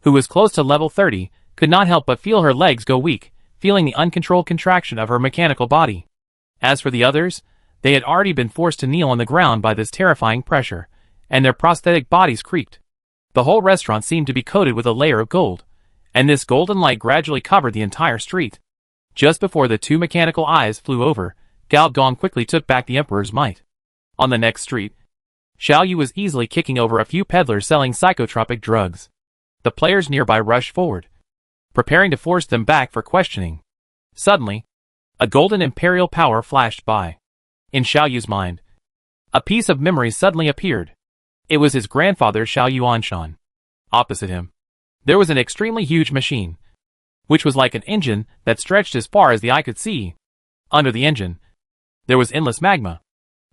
who was close to level 30, could not help but feel her legs go weak, feeling the uncontrolled contraction of her mechanical body. As for the others, they had already been forced to kneel on the ground by this terrifying pressure, and their prosthetic bodies creaked. The whole restaurant seemed to be coated with a layer of gold, and this golden light gradually covered the entire street. Just before the two mechanical eyes flew over, Gao Gong quickly took back the Emperor's Might. On the next street, Xiao Yu was easily kicking over a few peddlers selling psychotropic drugs. The players nearby rushed forward, preparing to force them back for questioning. Suddenly, a golden imperial power flashed by. In Xiao Yu's mind, a piece of memory suddenly appeared. It was his grandfather Xiao Yuanshan. Opposite him, there was an extremely huge machine, which was like an engine that stretched as far as the eye could see. Under the engine, there was endless magma.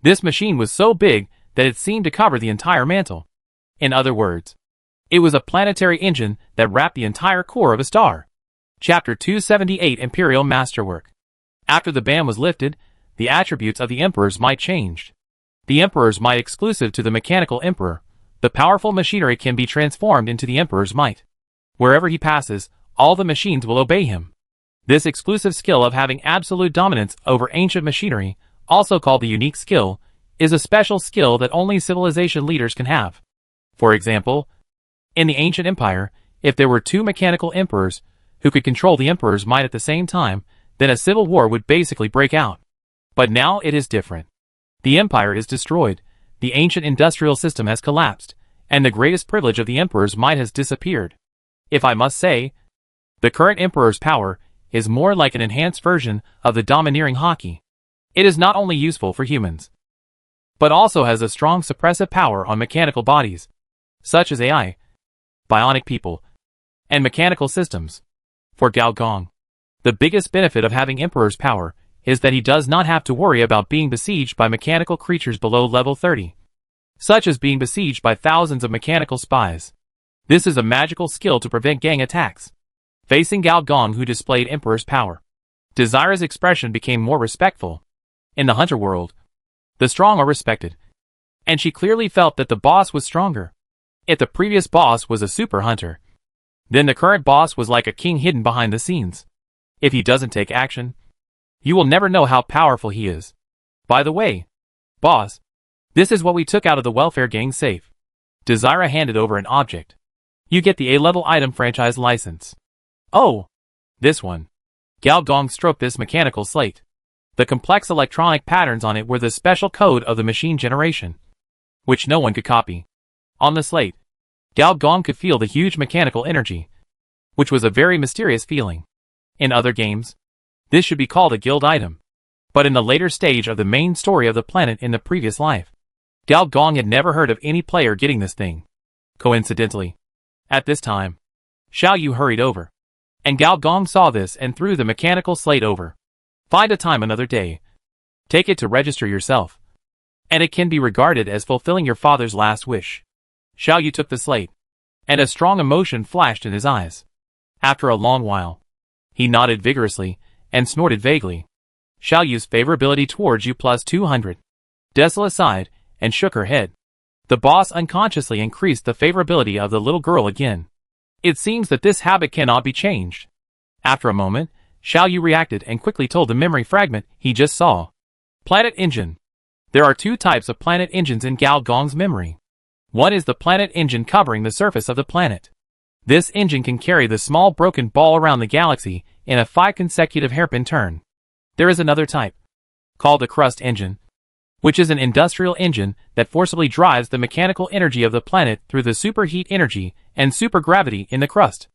This machine was so big that it seemed to cover the entire mantle. In other words, it was a planetary engine that wrapped the entire core of a star. Chapter 278 Imperial Masterwork. After the ban was lifted, the attributes of the Emperor's Might changed. The Emperor's Might exclusive to the Mechanical Emperor. The powerful machinery can be transformed into the Emperor's Might. Wherever he passes, all the machines will obey him. This exclusive skill of having absolute dominance over ancient machinery, also called the unique skill, is a special skill that only civilization leaders can have. For example, in the ancient empire, if there were two mechanical emperors who could control the Emperor's Might at the same time, then a civil war would basically break out. But now it is different. The empire is destroyed, the ancient industrial system has collapsed, and the greatest privilege of the Emperor's Might has disappeared. If I must say, the current Emperor's power is more like an enhanced version of the domineering Haki. It is not only useful for humans, but also has a strong suppressive power on mechanical bodies, such as AI, bionic people, and mechanical systems. For Gao Gong, the biggest benefit of having Emperor's power is that he does not have to worry about being besieged by mechanical creatures below level 30, such as being besieged by thousands of mechanical spies. This is a magical skill to prevent gang attacks. Facing Gao Gong, who displayed Emperor's power, Desira's expression became more respectful. In the hunter world, the strong are respected, and she clearly felt that the boss was stronger. If the previous boss was a super hunter, then the current boss was like a king hidden behind the scenes. If he doesn't take action, you will never know how powerful he is. By the way, boss, this is what we took out of the welfare gang safe. Desira handed over an object. You get the A-level item franchise license. Oh, this one. Gao Gong stroked this mechanical slate. The complex electronic patterns on it were the special code of the machine generation, which no one could copy. On the slate, Gao Gong could feel the huge mechanical energy, which was a very mysterious feeling. In other games, this should be called a guild item. But in the later stage of the main story of the planet in the previous life, Gao Gong had never heard of any player getting this thing. Coincidentally, at this time, Xiao Yu hurried over, and Gao Gong saw this and threw the mechanical slate over. Find a time another day. Take it to register yourself, and it can be regarded as fulfilling your father's last wish. Xiao Yu took the slate, and a strong emotion flashed in his eyes. After a long while, he nodded vigorously and snorted vaguely. Xiao Yu's favorability towards you plus 200. Desila sighed and shook her head. The boss unconsciously increased the favorability of the little girl again. It seems that this habit cannot be changed. After a moment, Xiao Yu reacted and quickly told the memory fragment he just saw. Planet Engine. There are two types of planet engines in Gao Gong's memory. One is the planet engine covering the surface of the planet. This engine can carry the small broken ball around the galaxy in a 5 consecutive hairpin turn. There is another type, called the crust engine, which is an industrial engine that forcibly drives the mechanical energy of the planet through the superheat energy and supergravity in the crust.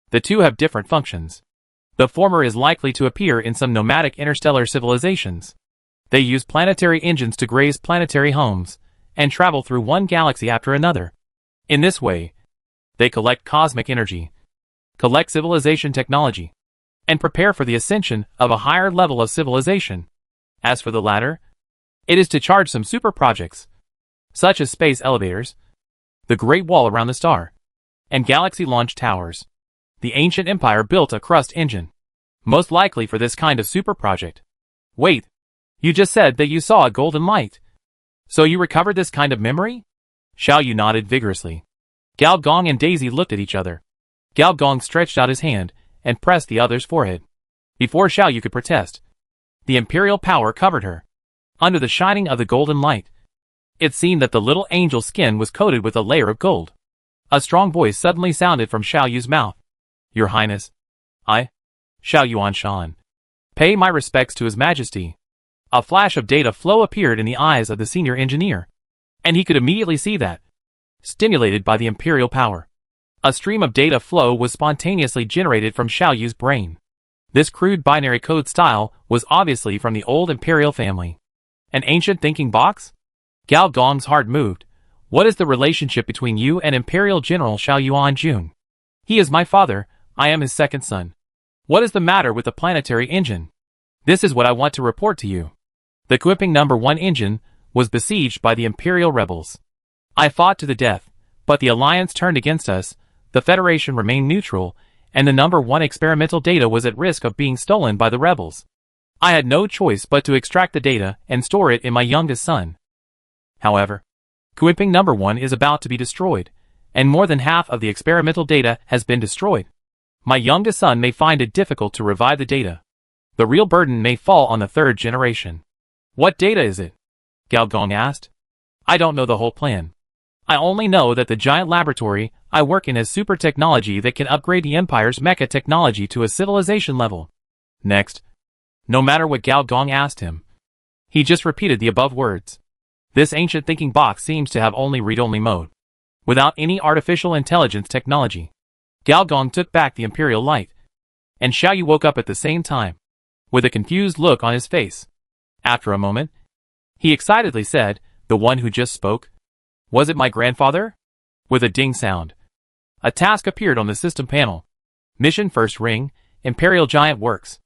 The two have different functions. The former is likely to appear in some nomadic interstellar civilizations. They use planetary engines to graze planetary homes and travel through one galaxy after another. In this way, they collect cosmic energy, collect civilization technology, and prepare for the ascension of a higher level of civilization. As for the latter, it is to charge some super projects, such as space elevators, the Great Wall around the star, and galaxy launch towers. The ancient empire built a crust engine, most likely for this kind of super project. Wait, you just said that you saw a golden light. So you recovered this kind of memory? Xiao Yu nodded vigorously. Gao Gong and Daisy looked at each other. Gao Gong stretched out his hand and pressed the other's forehead. Before Xiao Yu could protest, the imperial power covered her. Under the shining of the golden light, it seemed that the little angel's skin was coated with a layer of gold. A strong voice suddenly sounded from Xiao Yu's mouth. Your Highness, Xiao Yuan Shan, pay my respects to His Majesty. A flash of data flow appeared in the eyes of the senior engineer, and he could immediately see that, stimulated by the imperial power, a stream of data flow was spontaneously generated from Xiao Yu's brain. This crude binary code style was obviously from the old imperial family. An ancient thinking box? Gao Gong's heart moved. What is the relationship between you and Imperial General Xiao Yuan Jun? He is my father, I am his second son. What is the matter with the planetary engine? This is what I want to report to you. The Kuiping No. 1 engine was besieged by the Imperial rebels. I fought to the death, but the Alliance turned against us, the Federation remained neutral, and the No. 1 experimental data was at risk of being stolen by the rebels. I had no choice but to extract the data and store it in my youngest son. However, Kuiping No. 1 is about to be destroyed, and more than half of the experimental data has been destroyed. My youngest son may find it difficult to revive the data. The real burden may fall on the third generation. What data is it? Gao Gong asked. I don't know the whole plan. I only know that the giant laboratory I work in has super technology that can upgrade the Empire's mecha technology to a civilization level. Next, no matter what Gao Gong asked him, he just repeated the above words. This ancient thinking box seems to have only read-only mode, without any artificial intelligence technology. Gao Gong took back the imperial light, and Xiao Yu woke up at the same time, with a confused look on his face. After a moment, he excitedly said, the one who just spoke? Was it my grandfather? With a ding sound, a task appeared on the system panel. Mission First Ring, Imperial Giant Works.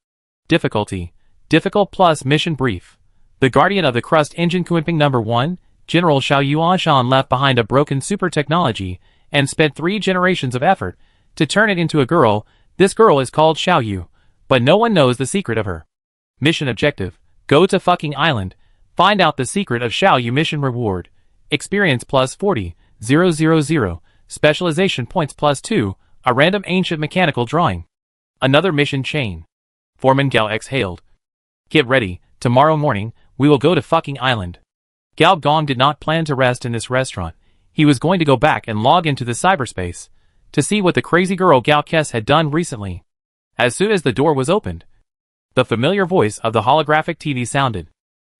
Difficulty, Difficult plus Mission Brief. The Guardian of the Crust Engine Kuiping No. 1, General Xiao Yuanshan left behind a broken super technology and spent 3 generations of effort to turn it into a girl. This girl is called Xiao Yu, but no one knows the secret of her. Mission objective, go to fucking island, find out the secret of Xiao Yu. Mission reward, experience plus 40,000, specialization points plus 2, a random ancient mechanical drawing. Another mission chain. Foreman Gao exhaled. Get ready, tomorrow morning, we will go to fucking island. Gao Gong did not plan to rest in this restaurant. He was going to go back and log into the cyberspace to see what the crazy girl Gao Kes had done recently. As soon as the door was opened, the familiar voice of the holographic TV sounded.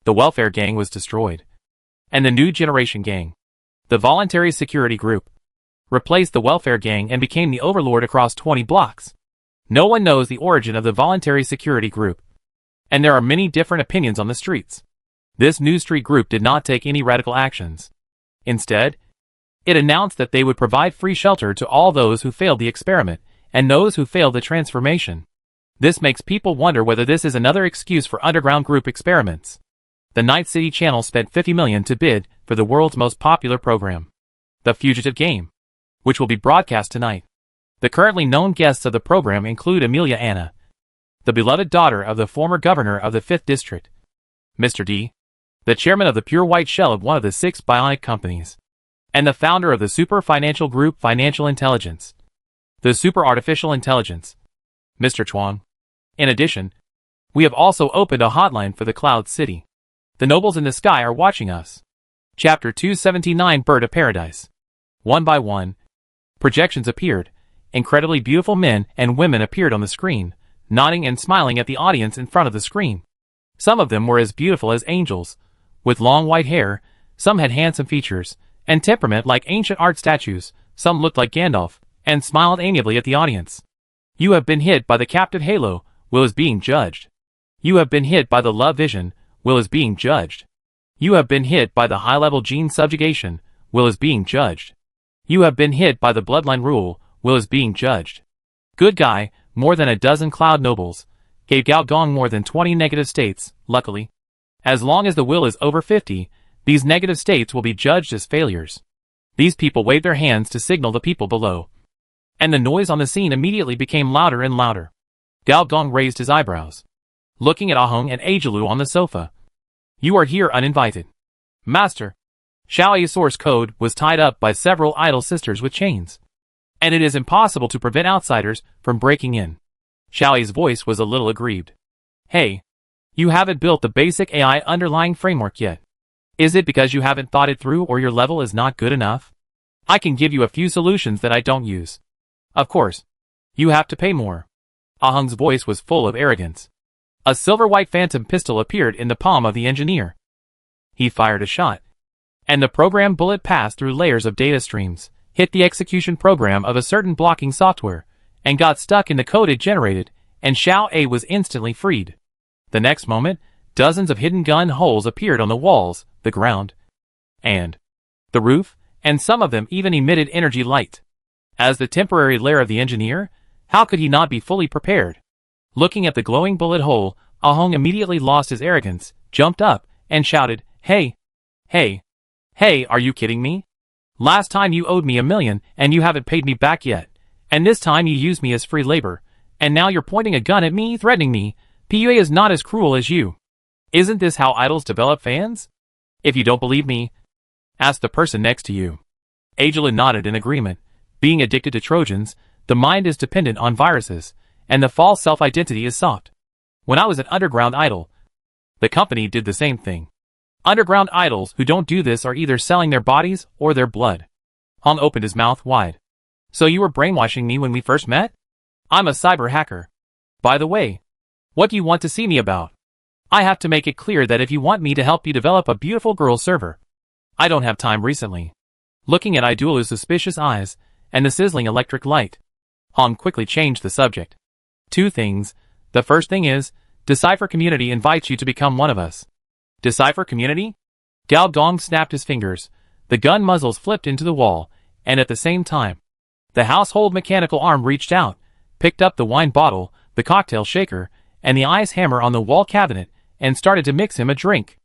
The welfare gang was destroyed, and the new generation gang, the voluntary security group, replaced the welfare gang and became the overlord across 20 blocks. No one knows the origin of the voluntary security group, and there are many different opinions on the streets. This new street group did not take any radical actions. Instead, it announced that they would provide free shelter to all those who failed the experiment and those who failed the transformation. This makes people wonder whether this is another excuse for underground group experiments. The Night City channel spent $50 million to bid for the world's most popular program, The Fugitive Game, which will be broadcast tonight. The currently known guests of the program include Amelia Anna, the beloved daughter of the former governor of the 5th District, Mr. D, the chairman of the pure white shell of one of the 6 bionic companies, and the founder of the super financial group Financial Intelligence, the super artificial intelligence, Mr. Chuang. In addition, we have also opened a hotline for the Cloud City. The nobles in the sky are watching us. Chapter 279 Bird of Paradise. One by one, projections appeared. Incredibly beautiful men and women appeared on the screen, nodding and smiling at the audience in front of the screen. Some of them were as beautiful as angels, with long white hair. Some had handsome features and temperament like ancient art statues. Some looked like Gandalf and smiled amiably at the audience. You have been hit by the captive halo. Will is being judged. You have been hit by the love vision. Will is being judged. You have been hit by the high-level gene subjugation. Will is being judged. You have been hit by the bloodline rule. Will is being judged. Good guy, more than a dozen cloud nobles, gave Gao Gong more than 20 negative states, luckily. As long as the will is over 50, these negative states will be judged as failures. These people waved their hands to signal the people below. And the noise on the scene immediately became louder and louder. Gao Gong raised his eyebrows, looking at Ahong and Ajalu on the sofa. You are here uninvited. Master, Xiaoyi's source code was tied up by several idol sisters with chains, and it is impossible to prevent outsiders from breaking in. Xiaoyi's voice was a little aggrieved. Hey, you haven't built the basic AI underlying framework yet. Is it because you haven't thought it through or your level is not good enough? I can give you a few solutions that I don't use. Of course, you have to pay more. Ahung's voice was full of arrogance. A silver-white phantom pistol appeared in the palm of the engineer. He fired a shot, and the program bullet passed through layers of data streams, hit the execution program of a certain blocking software, and got stuck in the code it generated, and Xiao A was instantly freed. The next moment, dozens of hidden gun holes appeared on the walls, the ground, and the roof, and some of them even emitted energy light. As the temporary lair of the engineer, how could he not be fully prepared? Looking at the glowing bullet hole, Ahong immediately lost his arrogance, jumped up, and shouted, Hey! Hey! Hey, are you kidding me? Last time you owed me $1 million, and you haven't paid me back yet. And this time you used me as free labor. And now you're pointing a gun at me, threatening me. PUA is not as cruel as you. Isn't this how idols develop fans? If you don't believe me, ask the person next to you. Ajalin nodded in agreement. Being addicted to Trojans, the mind is dependent on viruses, and the false self-identity is soft. When I was an underground idol, the company did the same thing. Underground idols who don't do this are either selling their bodies or their blood. Hong opened his mouth wide. So you were brainwashing me when we first met? I'm a cyber hacker. By the way, what do you want to see me about? I have to make it clear that if you want me to help you develop a beautiful girl server, I don't have time recently. Looking at Idula's suspicious eyes and the sizzling electric light, Hong quickly changed the subject. 2 things. The first thing is, Decipher Community invites you to become one of us. Decipher Community? Gao Dong snapped his fingers. The gun muzzles flipped into the wall, and at the same time, the household mechanical arm reached out, picked up the wine bottle, the cocktail shaker, and the ice hammer on the wall cabinet, and started to mix him a drink.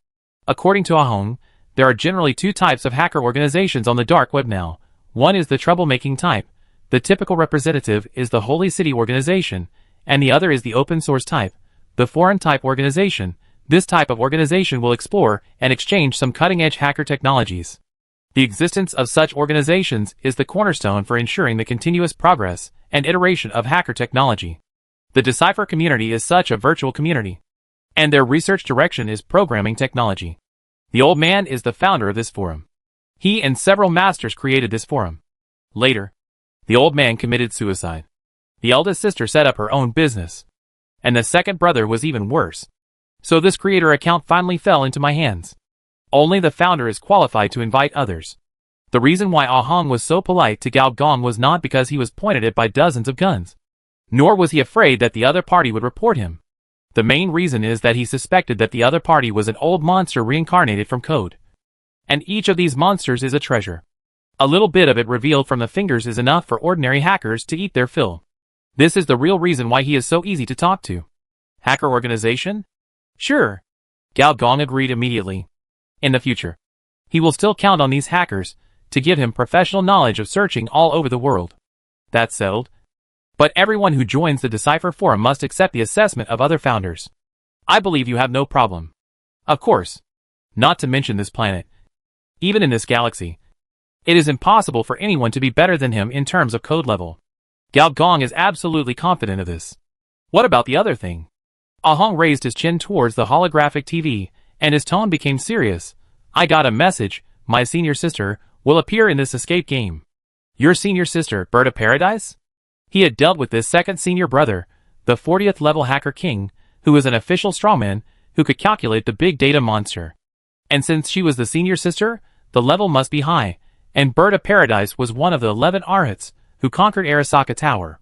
According to Ahong, there are generally 2 types of hacker organizations on the dark web now. One is the troublemaking type. The typical representative is the Holy City organization, and the other is the open source type, the foreign type organization. This type of organization will explore and exchange some cutting-edge hacker technologies. The existence of such organizations is the cornerstone for ensuring the continuous progress and iteration of hacker technology. The Decipher community is such a virtual community, and their research direction is programming technology. The old man is the founder of this forum. He and several masters created this forum. Later, the old man committed suicide. The eldest sister set up her own business, and the second brother was even worse. So this creator account finally fell into my hands. Only the founder is qualified to invite others. The reason why Ahong was so polite to Gao Gong was not because he was pointed at by dozens of guns, nor was he afraid that the other party would report him. The main reason is that he suspected that the other party was an old monster reincarnated from code. And each of these monsters is a treasure. A little bit of it revealed from the fingers is enough for ordinary hackers to eat their fill. This is the real reason why he is so easy to talk to. Hacker organization? Sure. Gao Gong agreed immediately. In the future, he will still count on these hackers to give him professional knowledge of searching all over the world. That's settled. But everyone who joins the Decipher Forum must accept the assessment of other founders. I believe you have no problem. Of course. Not to mention this planet. Even in this galaxy, it is impossible for anyone to be better than him in terms of code level. Gao Gong is absolutely confident of this. What about the other thing? Ahong raised his chin towards the holographic TV and his tone became serious. "I got a message. My senior sister will appear in this escape game." "Your senior sister, Bird of Paradise?" He had dealt with this second senior brother, the 40th level hacker king, who was an official strongman who could calculate the big data monster. And since she was the senior sister, the level must be high, and Bird of Paradise was one of the 11 Arhats who conquered Arasaka Tower.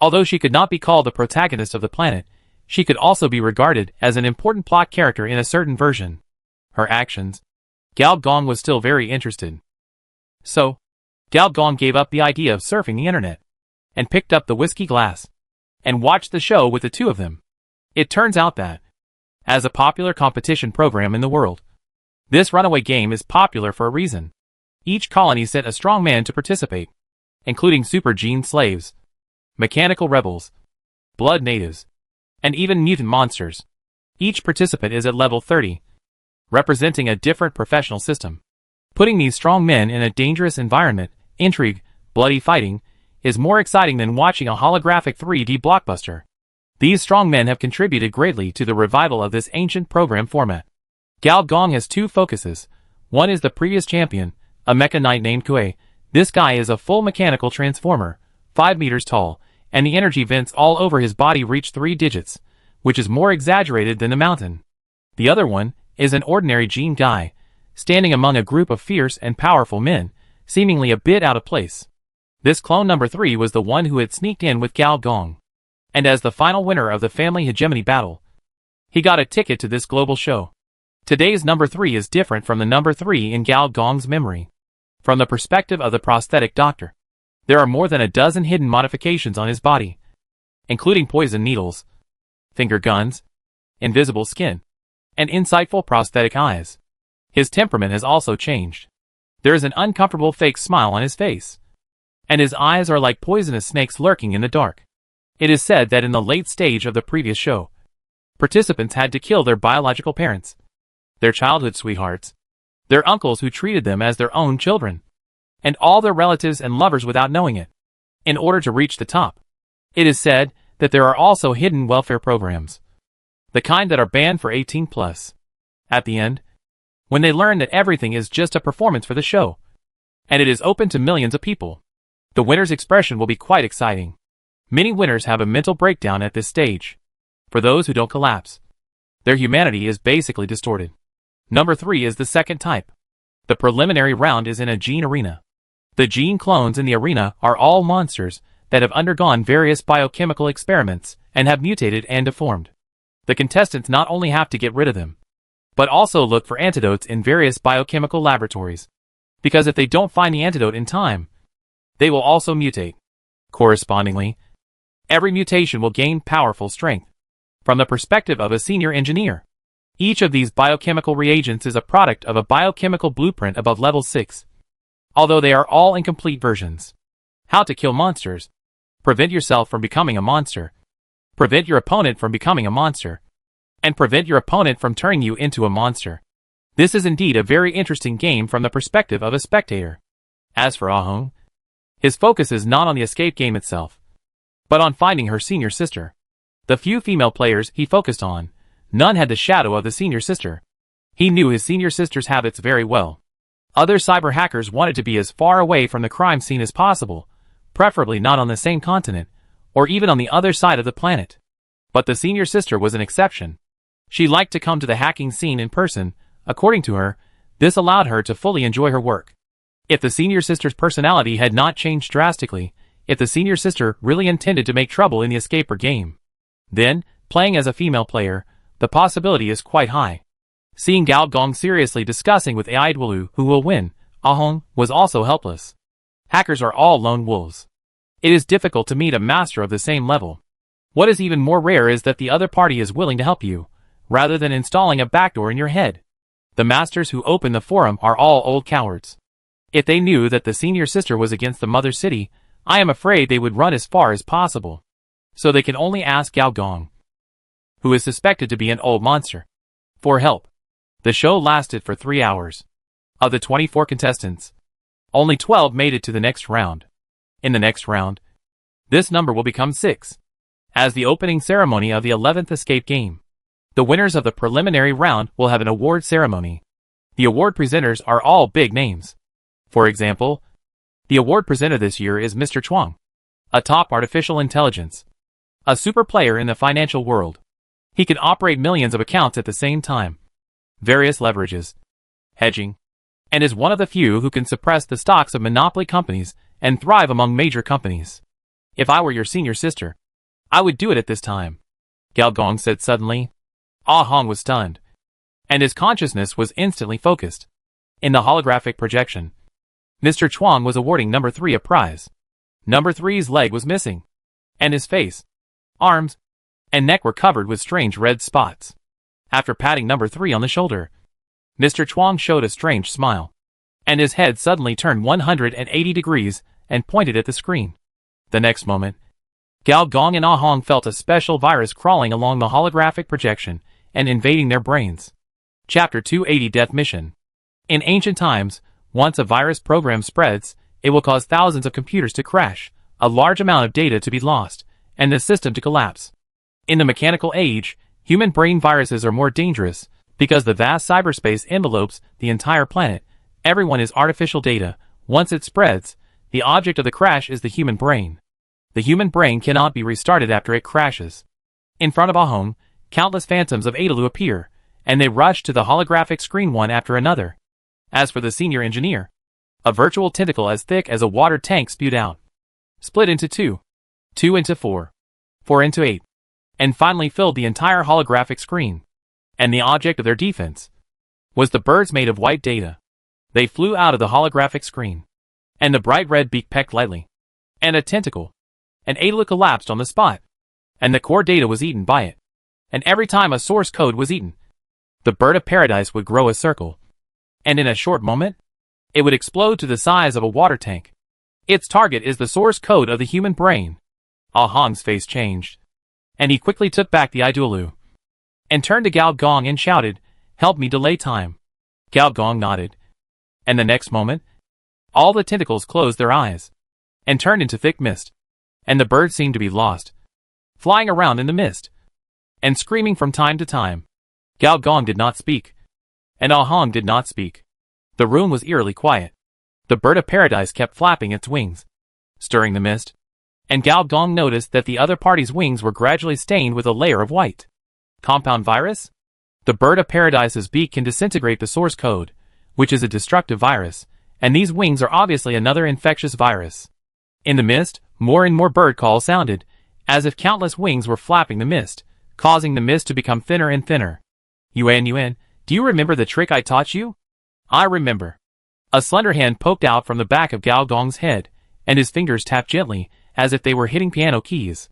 Although she could not be called the protagonist of the planet, she could also be regarded as an important plot character in a certain version. Her actions. Gao Gong was still very interested. So, Gao Gong gave up the idea of surfing the internet, and picked up the whiskey glass, and watched the show with the two of them. It turns out that, as a popular competition program in the world, this runaway game is popular for a reason. Each colony sent a strong man to participate, including super gene slaves, mechanical rebels, blood natives, and even mutant monsters. Each participant is at level 30, representing a different professional system. Putting these strong men in a dangerous environment, intrigue, bloody fighting, is more exciting than watching a holographic 3D blockbuster. These strong men have contributed greatly to the revival of this ancient program format. Gao Gong has two focuses. One is the previous champion, a mecha knight named Kue. This guy is a full mechanical transformer, 5 meters tall, and the energy vents all over his body reach 3 digits, which is more exaggerated than the mountain. The other one is an ordinary gene guy, standing among a group of fierce and powerful men, seemingly a bit out of place. This clone number 3 was the one who had sneaked in with Gao Gong. And as the final winner of the family hegemony battle, he got a ticket to this global show. Today's number 3 is different from the number 3 in Gao Gong's memory. From the perspective of the prosthetic doctor, there are more than a dozen hidden modifications on his body, including poison needles, finger guns, invisible skin, and insightful prosthetic eyes. His temperament has also changed. There is an uncomfortable fake smile on his face, and his eyes are like poisonous snakes lurking in the dark. It is said that in the late stage of the previous show, participants had to kill their biological parents, their childhood sweethearts, their uncles who treated them as their own children, and all their relatives and lovers without knowing it, in order to reach the top. It is said that there are also hidden welfare programs, the kind that are banned for 18+. At the end, when they learn that everything is just a performance for the show, and it is open to millions of people, the winner's expression will be quite exciting. Many winners have a mental breakdown at this stage. For those who don't collapse, their humanity is basically distorted. Number 3 is the second type. The preliminary round is in a gene arena. The gene clones in the arena are all monsters that have undergone various biochemical experiments and have mutated and deformed. The contestants not only have to get rid of them, but also look for antidotes in various biochemical laboratories. Because if they don't find the antidote in time, they will also mutate. Correspondingly, every mutation will gain powerful strength. From the perspective of a senior engineer, each of these biochemical reagents is a product of a biochemical blueprint above level 6. Although they are all incomplete versions. How to kill monsters. Prevent yourself from becoming a monster. Prevent your opponent from becoming a monster. And prevent your opponent from turning you into a monster. This is indeed a very interesting game from the perspective of a spectator. As for Ahong, his focus is not on the escape game itself, but on finding her senior sister. The few female players he focused on, none had the shadow of the senior sister. He knew his senior sister's habits very well. Other cyber hackers wanted to be as far away from the crime scene as possible, preferably not on the same continent, or even on the other side of the planet. But the senior sister was an exception. She liked to come to the hacking scene in person. According to her, this allowed her to fully enjoy her work. If the senior sister's personality had not changed drastically, if the senior sister really intended to make trouble in the escaper game, then, playing as a female player, the possibility is quite high. Seeing Gao Gong seriously discussing with AI Dwulu who will win, Ahong was also helpless. Hackers are all lone wolves. It is difficult to meet a master of the same level. What is even more rare is that the other party is willing to help you, rather than installing a backdoor in your head. The masters who open the forum are all old cowards. If they knew that the senior sister was against the mother city, I am afraid they would run as far as possible. So they can only ask Gao Gong, who is suspected to be an old monster, for help. The show lasted for 3 hours. Of the 24 contestants, only 12 made it to the next round. In the next round, this number will become 6, as the opening ceremony of the 11th escape game. The winners of the preliminary round will have an award ceremony. The award presenters are all big names. For example, the award presenter this year is Mr. Chuang, a top artificial intelligence, a super player in the financial world. He can operate millions of accounts at the same time, various leverages, hedging, and is one of the few who can suppress the stocks of monopoly companies and thrive among major companies. If I were your senior sister, I would do it at this time, Gao Gong said suddenly. Ah Hong was stunned, and his consciousness was instantly focused. In the holographic projection, Mr. Chuang was awarding number 3 a prize. Number 3's leg was missing, and his face, arms, and neck were covered with strange red spots. After patting number 3 on the shoulder, Mr. Chuang showed a strange smile, and his head suddenly turned 180 degrees and pointed at the screen. The next moment, Gao Gong and Ah Hong felt a special virus crawling along the holographic projection and invading their brains. Chapter 280 Death Mission. In ancient times, once a virus program spreads, it will cause thousands of computers to crash, a large amount of data to be lost, and the system to collapse. In the mechanical age, human brain viruses are more dangerous because the vast cyberspace envelopes the entire planet. Everyone is artificial data. Once it spreads, the object of the crash is the human brain. The human brain cannot be restarted after it crashes. In front of Ah Hong, countless phantoms of Adalu appear, and they rush to the holographic screen one after another. As for the senior engineer, a virtual tentacle as thick as a water tank spewed out, split into 2, 2 into 4, 4 into 8, and finally filled the entire holographic screen. And the object of their defense was the birds made of white data. They flew out of the holographic screen, and the bright red beak pecked lightly, and a tentacle, and Adalu collapsed on the spot, and the core data was eaten by it. And every time a source code was eaten, the bird of paradise would grow a circle, and in a short moment, it would explode to the size of a water tank. Its target is the source code of the human brain. Ah Hong's face changed, and he quickly took back the Idolu, and turned to Gao Gong and shouted, "Help me delay time." Gao Gong nodded, and the next moment, all the tentacles closed their eyes, and turned into thick mist, and the bird seemed to be lost, flying around in the mist, and screaming from time to time. Gao Gong did not speak, and Ah Hong did not speak. The room was eerily quiet. The bird of paradise kept flapping its wings, stirring the mist, and Gao Gong noticed that the other party's wings were gradually stained with a layer of white. Compound virus? The bird of paradise's beak can disintegrate the source code, which is a destructive virus, and these wings are obviously another infectious virus. In the mist, more and more bird calls sounded, as if countless wings were flapping the mist, causing the mist to become thinner and thinner. Yuan, do you remember the trick I taught you? I remember. A slender hand poked out from the back of Gao Gong's head, and his fingers tapped gently, as if they were hitting piano keys.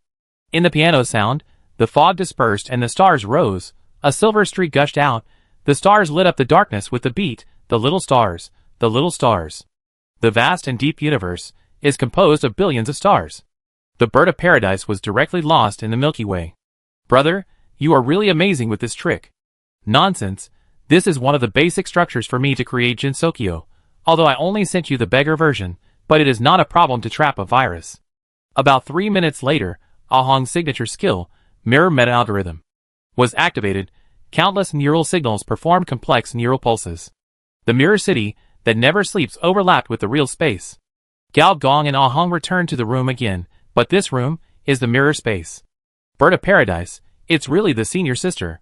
In the piano sound, the fog dispersed and the stars rose. A silver streak gushed out. The stars lit up the darkness with the beat. The little stars, the little stars. The vast and deep universe is composed of billions of stars. The bird of paradise was directly lost in the Milky Way. Brother, you are really amazing with this trick. Nonsense. This is one of the basic structures for me to create Jinsokyo, although I only sent you the beggar version, but it is not a problem to trap a virus. About 3 minutes later, Ah Hong's signature skill, mirror meta algorithm, was activated. Countless neural signals performed complex neural pulses. The mirror city that never sleeps overlapped with the real space. Gao Gong and Ah Hong returned to the room again, but this room is the mirror space. Bird of paradise, it's really the senior sister.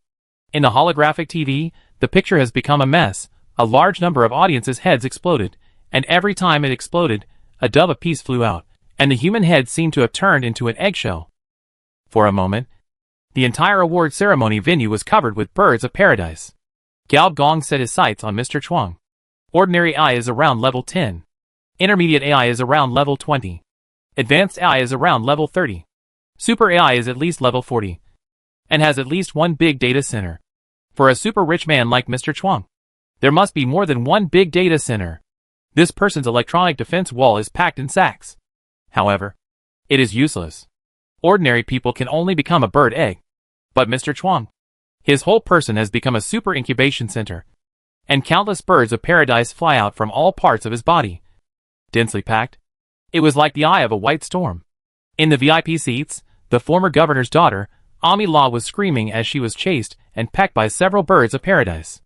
In the holographic TV, the picture has become a mess. A large number of audiences' heads exploded, and every time it exploded, a dove apiece flew out, and the human head seemed to have turned into an eggshell. For a moment, the entire award ceremony venue was covered with birds of paradise. Gao Gong set his sights on Mr. Chuang. Ordinary AI is around level 10. Intermediate AI is around level 20. Advanced AI is around level 30. Super AI is at least level 40. And has at least one big data center. For a super rich man like Mr. Chuang, there must be more than one big data center. This person's electronic defense wall is packed in sacks. However, it is useless. Ordinary people can only become a bird egg. But Mr. Chuang, his whole person has become a super incubation center. And countless birds of paradise fly out from all parts of his body. Densely packed, it was like the eye of a white storm. In the VIP seats, the former governor's daughter, Ami La was screaming as she was chased and pecked by several birds of paradise.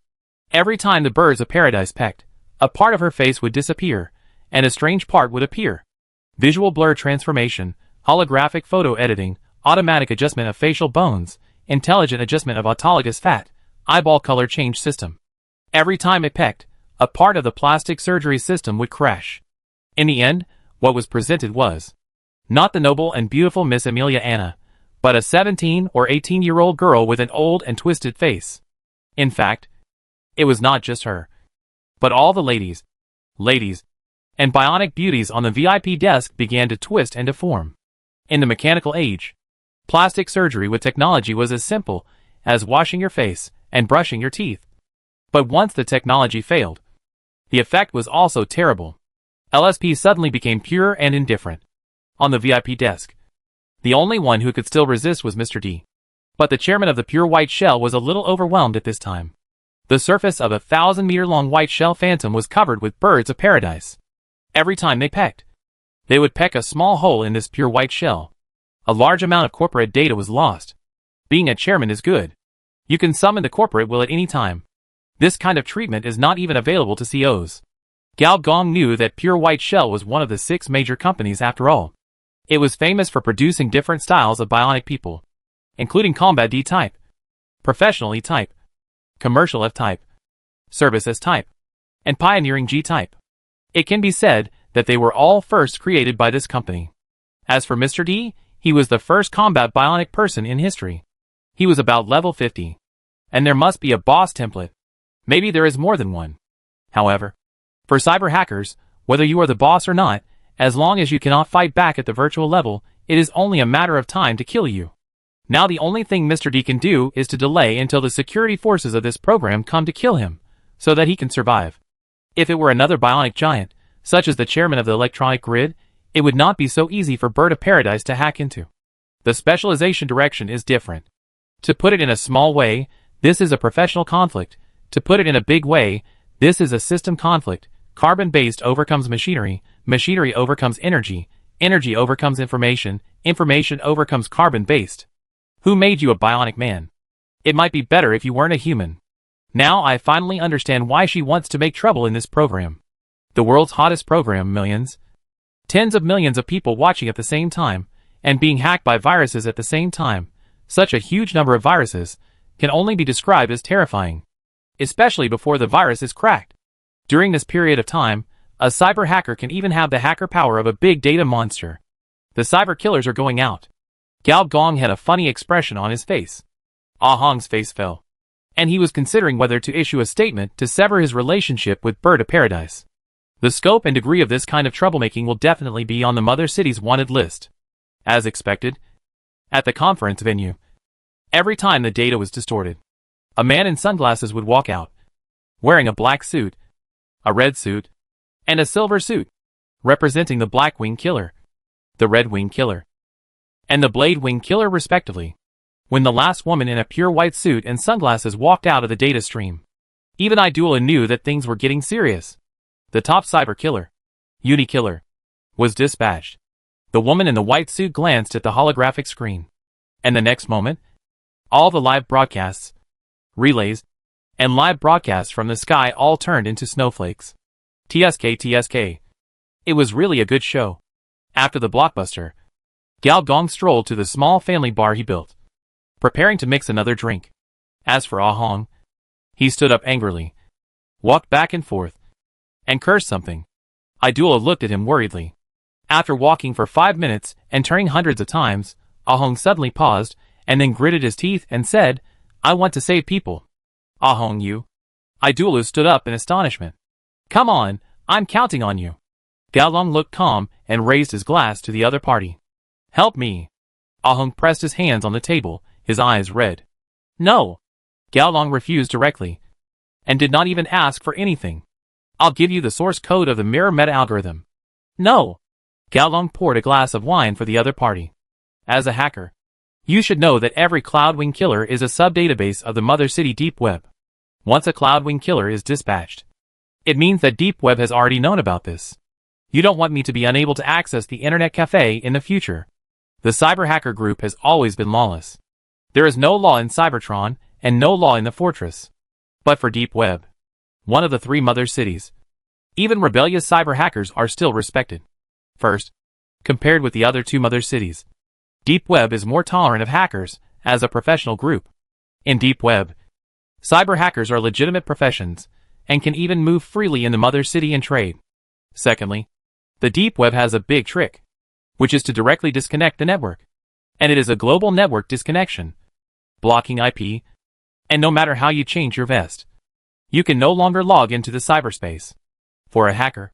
Every time the birds of paradise pecked, a part of her face would disappear, and a strange part would appear. Visual blur transformation, holographic photo editing, automatic adjustment of facial bones, intelligent adjustment of autologous fat, eyeball color change system. Every time it pecked, a part of the plastic surgery system would crash. In the end, what was presented was not the noble and beautiful Miss Amelia Anna, but a 17 or 18-year-old girl with an old and twisted face. In fact, it was not just her, but all the ladies, and bionic beauties on the VIP desk began to twist and deform. In the mechanical age, plastic surgery with technology was as simple as washing your face and brushing your teeth. But once the technology failed, the effect was also terrible. LSP suddenly became pure and indifferent. On the VIP desk, the only one who could still resist was Mr. D. But the chairman of the pure white shell was a little overwhelmed at this time. The surface of a 1,000-meter-long white shell phantom was covered with birds of paradise. Every time they pecked, they would peck a small hole in this pure white shell. A large amount of corporate data was lost. Being a chairman is good. You can summon the corporate will at any time. This kind of treatment is not even available to CEOs. Gao Gong knew that Pure White Shell was one of the 6 major companies after all. It was famous for producing different styles of bionic people, including Combat D-type, Professional E-type, Commercial F-type, Service S-type, and Pioneering G-type. It can be said that they were all first created by this company. As for Mr. D, he was the first combat bionic person in history. He was about level 50. And there must be a boss template. Maybe there is more than one. However, for cyber hackers, whether you are the boss or not, as long as you cannot fight back at the virtual level, it is only a matter of time to kill you. Now the only thing Mr. D can do is to delay until the security forces of this program come to kill him, so that he can survive. If it were another bionic giant, such as the chairman of the electronic grid, it would not be so easy for Bird of Paradise to hack into. The specialization direction is different. To put it in a small way, this is a professional conflict. To put it in a big way, this is a system conflict. Carbon-based overcomes machinery, machinery overcomes energy, energy overcomes information, information overcomes carbon-based. Who made you a bionic man? It might be better if you weren't a human. Now I finally understand why she wants to make trouble in this program. The world's hottest program, millions. Tens of millions of people watching at the same time, and being hacked by viruses at the same time. Such a huge number of viruses can only be described as terrifying. Especially before the virus is cracked. During this period of time, a cyber hacker can even have the hacker power of a big data monster. The cyber killers are going out. Gao Gong had a funny expression on his face. Ah Hong's face fell. And he was considering whether to issue a statement to sever his relationship with Bird of Paradise. The scope and degree of this kind of troublemaking will definitely be on the Mother City's wanted list. As expected, at the conference venue, every time the data was distorted, a man in sunglasses would walk out, wearing a black suit, a red suit, and a silver suit, representing the Black Wing Killer, the Red Wing Killer, and the Blade Wing Killer respectively. When the last woman in a pure white suit and sunglasses walked out of the data stream, even Idula knew that things were getting serious. The top cyber killer, Uni Killer, was dispatched. The woman in the white suit glanced at the holographic screen. And the next moment, all the live broadcasts, relays, and live broadcasts from the sky all turned into snowflakes. TSK. It was really a good show. After the blockbuster, Gao Gong strolled to the small family bar he built, preparing to mix another drink. As for Ah Hong, he stood up angrily, walked back and forth, and cursed something. Idula looked at him worriedly. After walking for 5 minutes and turning hundreds of times, Ah Hong suddenly paused, and then gritted his teeth and said, "I want to save people." "Ah Hong, you?" Idula stood up in astonishment. "Come on, I'm counting on you." Gao Long looked calm and raised his glass to the other party. "Help me." Ah Hong pressed his hands on the table, his eyes red. "No." Gao Long refused directly, and did not even ask for anything. "I'll give you the source code of the mirror meta algorithm." "No." Gao Long poured a glass of wine for the other party. "As a hacker, you should know that every Cloudwing Killer is a sub-database of the Mother City Deep Web. Once a Cloudwing Killer is dispatched, it means that Deep Web has already known about this. You don't want me to be unable to access the internet cafe in the future. The cyber hacker group has always been lawless. There is no law in Cybertron, and no law in the fortress. But for Deep Web, one of the 3 mother cities, even rebellious cyber hackers are still respected. First, compared with the other 2 mother cities, Deep Web is more tolerant of hackers as a professional group. In Deep Web, cyber hackers are legitimate professions and can even move freely in the mother city and trade. Secondly, the Deep Web has a big trick, which is to directly disconnect the network. And it is a global network disconnection, blocking IP, and no matter how you change your vest, you can no longer log into the cyberspace. For a hacker,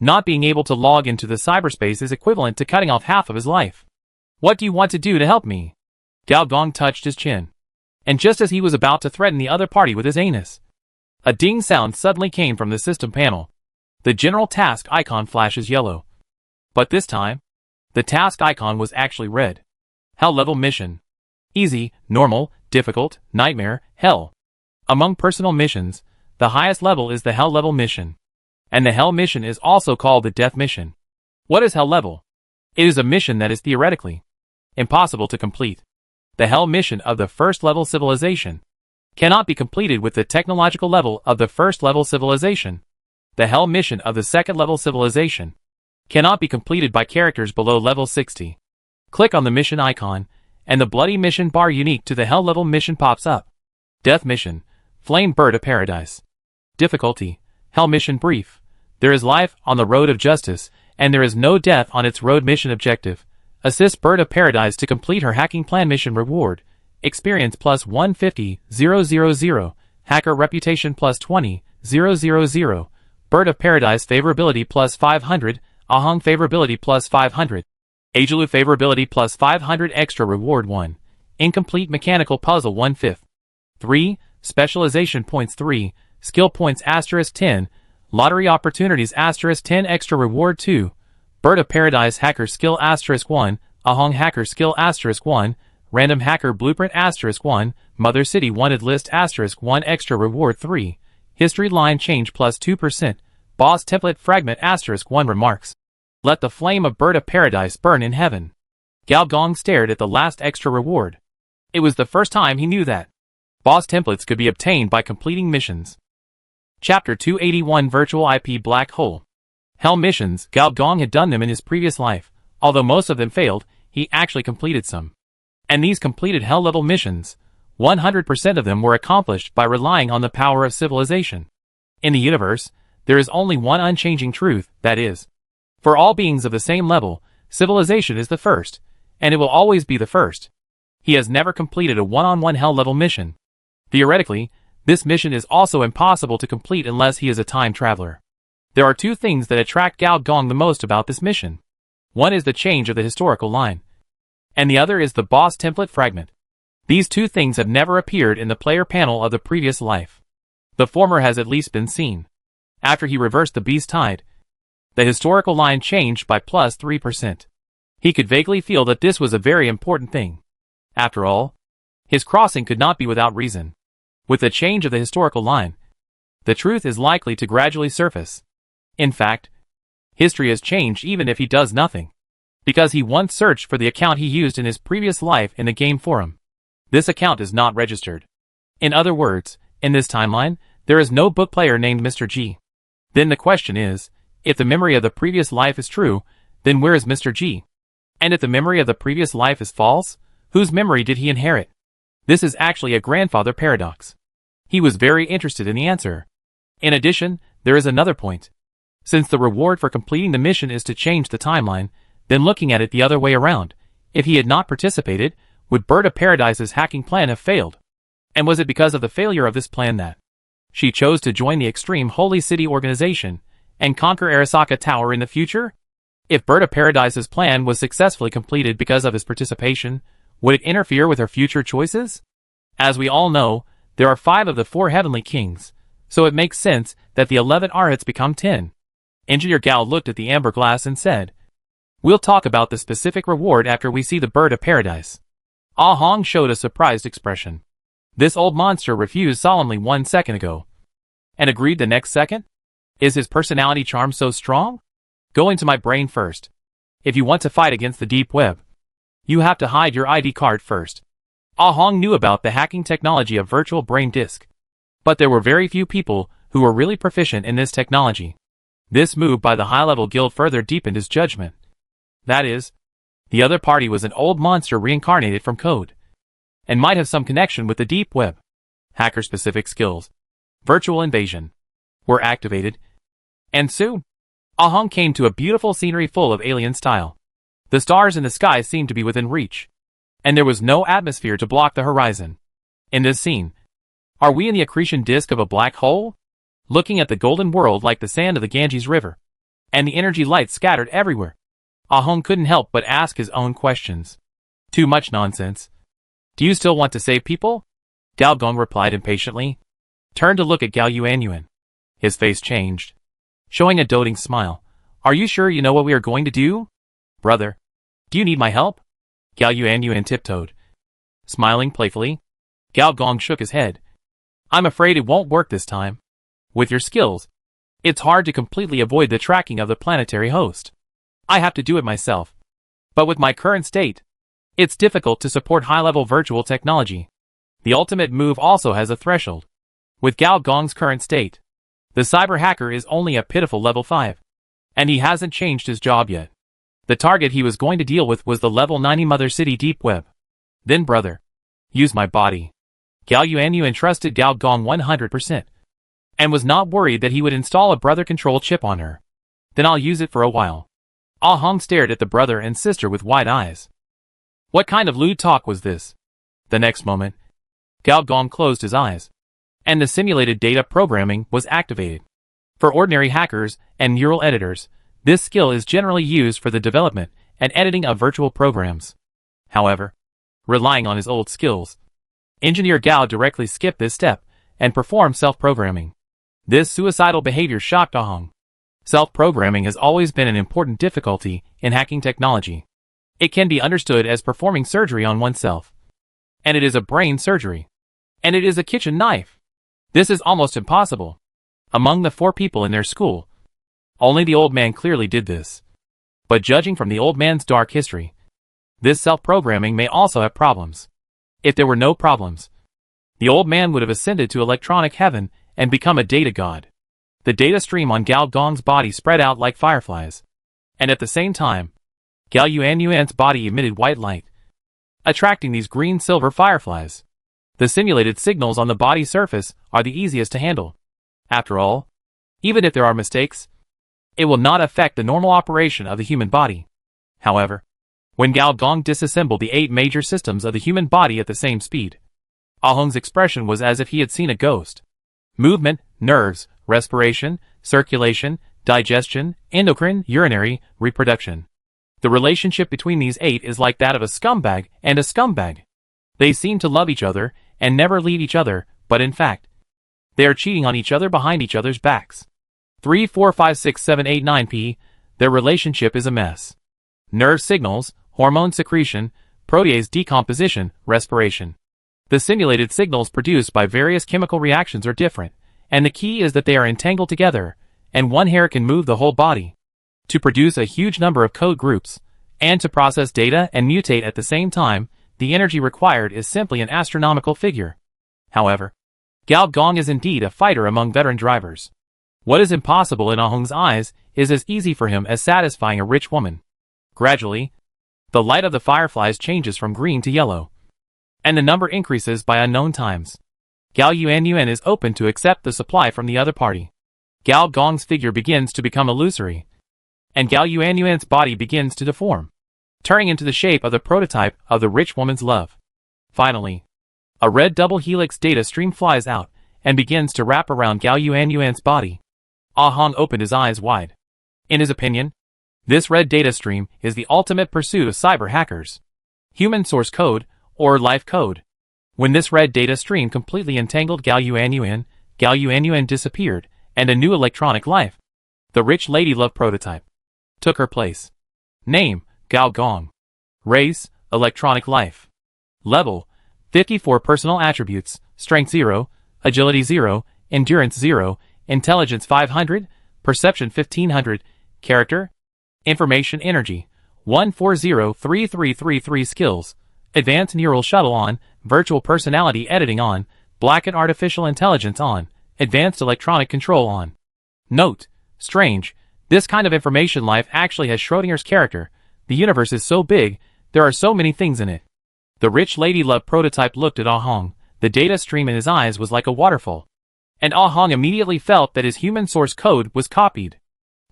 not being able to log into the cyberspace is equivalent to cutting off half of his life. What do you want to do to help me? Gao Gong touched his chin. And just as he was about to threaten the other party with his anus, a ding sound suddenly came from the system panel. The general task icon flashes yellow. But this time, the task icon was actually red. Hell level mission. Easy, normal, difficult, nightmare, hell. Among personal missions, the highest level is the hell level mission. And the hell mission is also called the death mission. What is hell level? It is a mission that is theoretically impossible to complete. The hell mission of the first level civilization cannot be completed with the technological level of the first level civilization. The hell mission of the second level civilization cannot be completed by characters below level 60. Click on the mission icon, and the bloody mission bar unique to the hell level mission pops up. Death mission, Flame Bird of Paradise. Difficulty, hell mission brief. There is life on the road of justice, and there is no death on its road mission objective. Assist Bird of Paradise to complete her hacking plan mission reward. Experience plus 150,000. Hacker reputation plus 20,000. Bird of Paradise favorability plus 500. Ahong favorability plus 500. Ajalu favorability plus 500 extra reward 1. Incomplete mechanical puzzle 1/5. 3. Specialization points 3. Skill points asterisk 10. Lottery opportunities asterisk 10 extra reward 2. Bird of Paradise hacker skill asterisk 1. Ahong hacker skill asterisk 1. Random hacker blueprint asterisk 1. Mother city wanted list asterisk 1 extra reward 3. History line change plus 2%. Boss template fragment asterisk 1 remarks. Let the flame of Bird of Paradise burn in heaven. Gao Gong stared at the last extra reward. It was the first time he knew that boss templates could be obtained by completing missions. Chapter 281 Virtual IP Black Hole. Hell missions. Gao Gong had done them in his previous life. Although most of them failed, he actually completed some. And these completed hell-level missions, 100% of them were accomplished by relying on the power of civilization. In the universe, there is only one unchanging truth, that is, for all beings of the same level, civilization is the first, and it will always be the first. He has never completed a one-on-one hell-level mission. Theoretically, this mission is also impossible to complete unless he is a time traveler. There are two things that attract Gao Gong the most about this mission. One is the change of the historical line, and the other is the boss template fragment. These two things have never appeared in the player panel of the previous life. The former has at least been seen. After he reversed the beast tide, the historical line changed by plus 3%. He could vaguely feel that this was a very important thing. After all, his crossing could not be without reason. With the change of the historical line, the truth is likely to gradually surface. In fact, history has changed even if he does nothing, because he once searched for the account he used in his previous life in the game forum. This account is not registered. In other words, in this timeline, there is no book player named Mr. G. Then the question is, if the memory of the previous life is true, then where is Mr. G? And if the memory of the previous life is false, whose memory did he inherit? This is actually a grandfather paradox. He was very interested in the answer. In addition, there is another point. Since the reward for completing the mission is to change the timeline, then looking at it the other way around, if he had not participated, would Bird of Paradise's hacking plan have failed? And was it because of the failure of this plan that she chose to join the Extreme Holy City organization and conquer Arasaka Tower in the future? If Bird of Paradise's plan was successfully completed because of his participation, would it interfere with her future choices? As we all know, there are 5 of the 4 heavenly kings, so it makes sense that the 11 arhats become 10. Engineer Gao looked at the amber glass and said, "We'll talk about the specific reward after we see the Bird of Paradise." Ah Hong showed a surprised expression. This old monster refused solemnly 1 second ago, and agreed the next second? Is his personality charm so strong? Go into my brain first. If you want to fight against the deep web, you have to hide your ID card first. Hong knew about the hacking technology of virtual brain disk. But there were very few people who were really proficient in this technology. This move by the high-level guild further deepened his judgment. That is, the other party was an old monster reincarnated from code, and might have some connection with the deep web. Hacker-specific skills, virtual invasion, were activated, and soon, Hong came to a beautiful scenery full of alien style. The stars in the sky seemed to be within reach, and there was no atmosphere to block the horizon. In this scene, are we in the accretion disk of a black hole? Looking at the golden world like the sand of the Ganges River, and the energy lights scattered everywhere. Hong couldn't help but ask his own questions. Too much nonsense. Do you still want to save people? Gao Gong replied impatiently. Turned to look at Gao Yuanyuan. His face changed, showing a doting smile. Are you sure you know what we are going to do? Brother, do you need my help? Gao Yuanyuan tiptoed, smiling playfully. Gao Gong shook his head. I'm afraid it won't work this time. With your skills, it's hard to completely avoid the tracking of the planetary host. I have to do it myself. But with my current state, it's difficult to support high-level virtual technology. The ultimate move also has a threshold. With Gao Gong's current state, the cyber hacker is only a pitiful level 5. And he hasn't changed his job yet. The target he was going to deal with was the level 90 Mother City Deep Web. Then brother, use my body. Gao Yuanyuan trusted Gao Gong 100%. And was not worried that he would install a brother control chip on her. Then I'll use it for a while. Hong stared at the brother and sister with wide eyes. What kind of lewd talk was this? The next moment, Gao Gong closed his eyes, and the simulated data programming was activated. For ordinary hackers and neural editors, this skill is generally used for the development and editing of virtual programs. However, relying on his old skills, Engineer Gao directly skipped this step and performed self-programming. This suicidal behavior shocked Hong. Self-programming has always been an important difficulty in hacking technology. It can be understood as performing surgery on oneself. And it is a brain surgery. And it is a kitchen knife. This is almost impossible. Among the 4 people in their school, only the old man clearly did this. But judging from the old man's dark history, this self-programming may also have problems. If there were no problems, the old man would have ascended to electronic heaven and become a data god. The data stream on Gao Gong's body spread out like fireflies. And at the same time, Gao Yuanyuan's body emitted white light, attracting these green-silver fireflies. The simulated signals on the body surface are the easiest to handle. After all, even if there are mistakes, it will not affect the normal operation of the human body. However, when Gao Gong disassembled the 8 major systems of the human body at the same speed, Hong's expression was as if he had seen a ghost. Movement, nerves, respiration, circulation, digestion, endocrine, urinary, reproduction. The relationship between these 8 is like that of a scumbag and a scumbag. They seem to love each other and never leave each other, but in fact, they are cheating on each other behind each other's backs. 3, 4, 5, 6, 7, 8, 9p, their relationship is a mess. Nerve signals, hormone secretion, protease decomposition, respiration. The simulated signals produced by various chemical reactions are different, and the key is that they are entangled together, and one hair can move the whole body. To produce a huge number of code groups, and to process data and mutate at the same time, the energy required is simply an astronomical figure. However, Gao Gong is indeed a fighter among veteran drivers. What is impossible in Hong's eyes is as easy for him as satisfying a rich woman. Gradually, the light of the fireflies changes from green to yellow, and the number increases by unknown times. Gao Yuanyuan is open to accept the supply from the other party. Gao Gong's figure begins to become illusory, and Gao Yuanyuan's body begins to deform, turning into the shape of the prototype of the rich woman's love. Finally, a red double helix data stream flies out and begins to wrap around Gao Yuanyuan's body. Hong opened his eyes wide. In his opinion, this red data stream is the ultimate pursuit of cyber hackers. Human source code, or life code. When this red data stream completely entangled Gao Yuanyuan disappeared, and a new electronic life, the rich lady love prototype, took her place. Name, Gao Gong. Race, electronic life. Level, 54 personal attributes, strength 0, agility 0, endurance 0, intelligence 500, perception 1500, character, information energy, 1403333 skills, advanced neural shuttle on, virtual personality editing on, blackened artificial intelligence on, advanced electronic control on. Note: strange, this kind of information life actually has Schrodinger's character. The universe is so big, there are so many things in it. The rich lady love prototype looked at Ah Hong. The data stream in his eyes was like a waterfall. And Ah Hong immediately felt that his human source code was copied.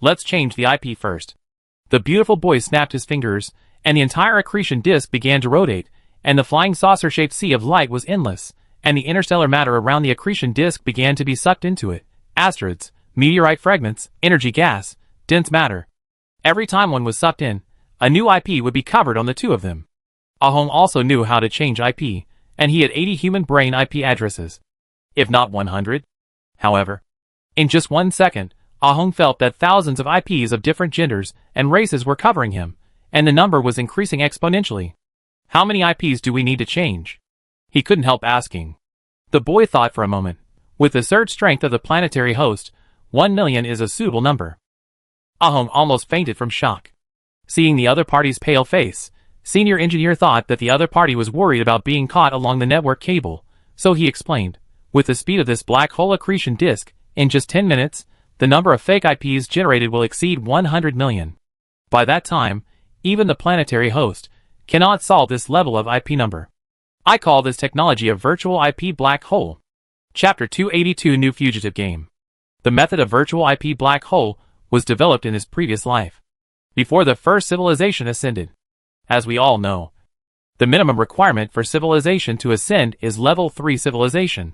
Let's change the IP first. The beautiful boy snapped his fingers, and the entire accretion disk began to rotate, and the flying saucer-shaped sea of light was endless, and the interstellar matter around the accretion disk began to be sucked into it. Asteroids, meteorite fragments, energy gas, dense matter. Every time one was sucked in, a new IP would be covered on the two of them. Ah Hong also knew how to change IP, and he had 80 human brain IP addresses. If not 100. However, in just 1 second, Ah Hong felt that thousands of IPs of different genders and races were covering him, and the number was increasing exponentially. How many IPs do we need to change? He couldn't help asking. The boy thought for a moment. With the surge strength of the planetary host, 1 million is a suitable number. Ah Hong almost fainted from shock. Seeing the other party's pale face, senior engineer thought that the other party was worried about being caught along the network cable, so he explained. With the speed of this black hole accretion disk, in just 10 minutes, the number of fake IPs generated will exceed 100 million. By that time, even the planetary host cannot solve this level of IP number. I call this technology a virtual IP black hole. Chapter 282 New Fugitive Game. The method of virtual IP black hole was developed in his previous life, before the first civilization ascended. As we all know, the minimum requirement for civilization to ascend is level 3 civilization.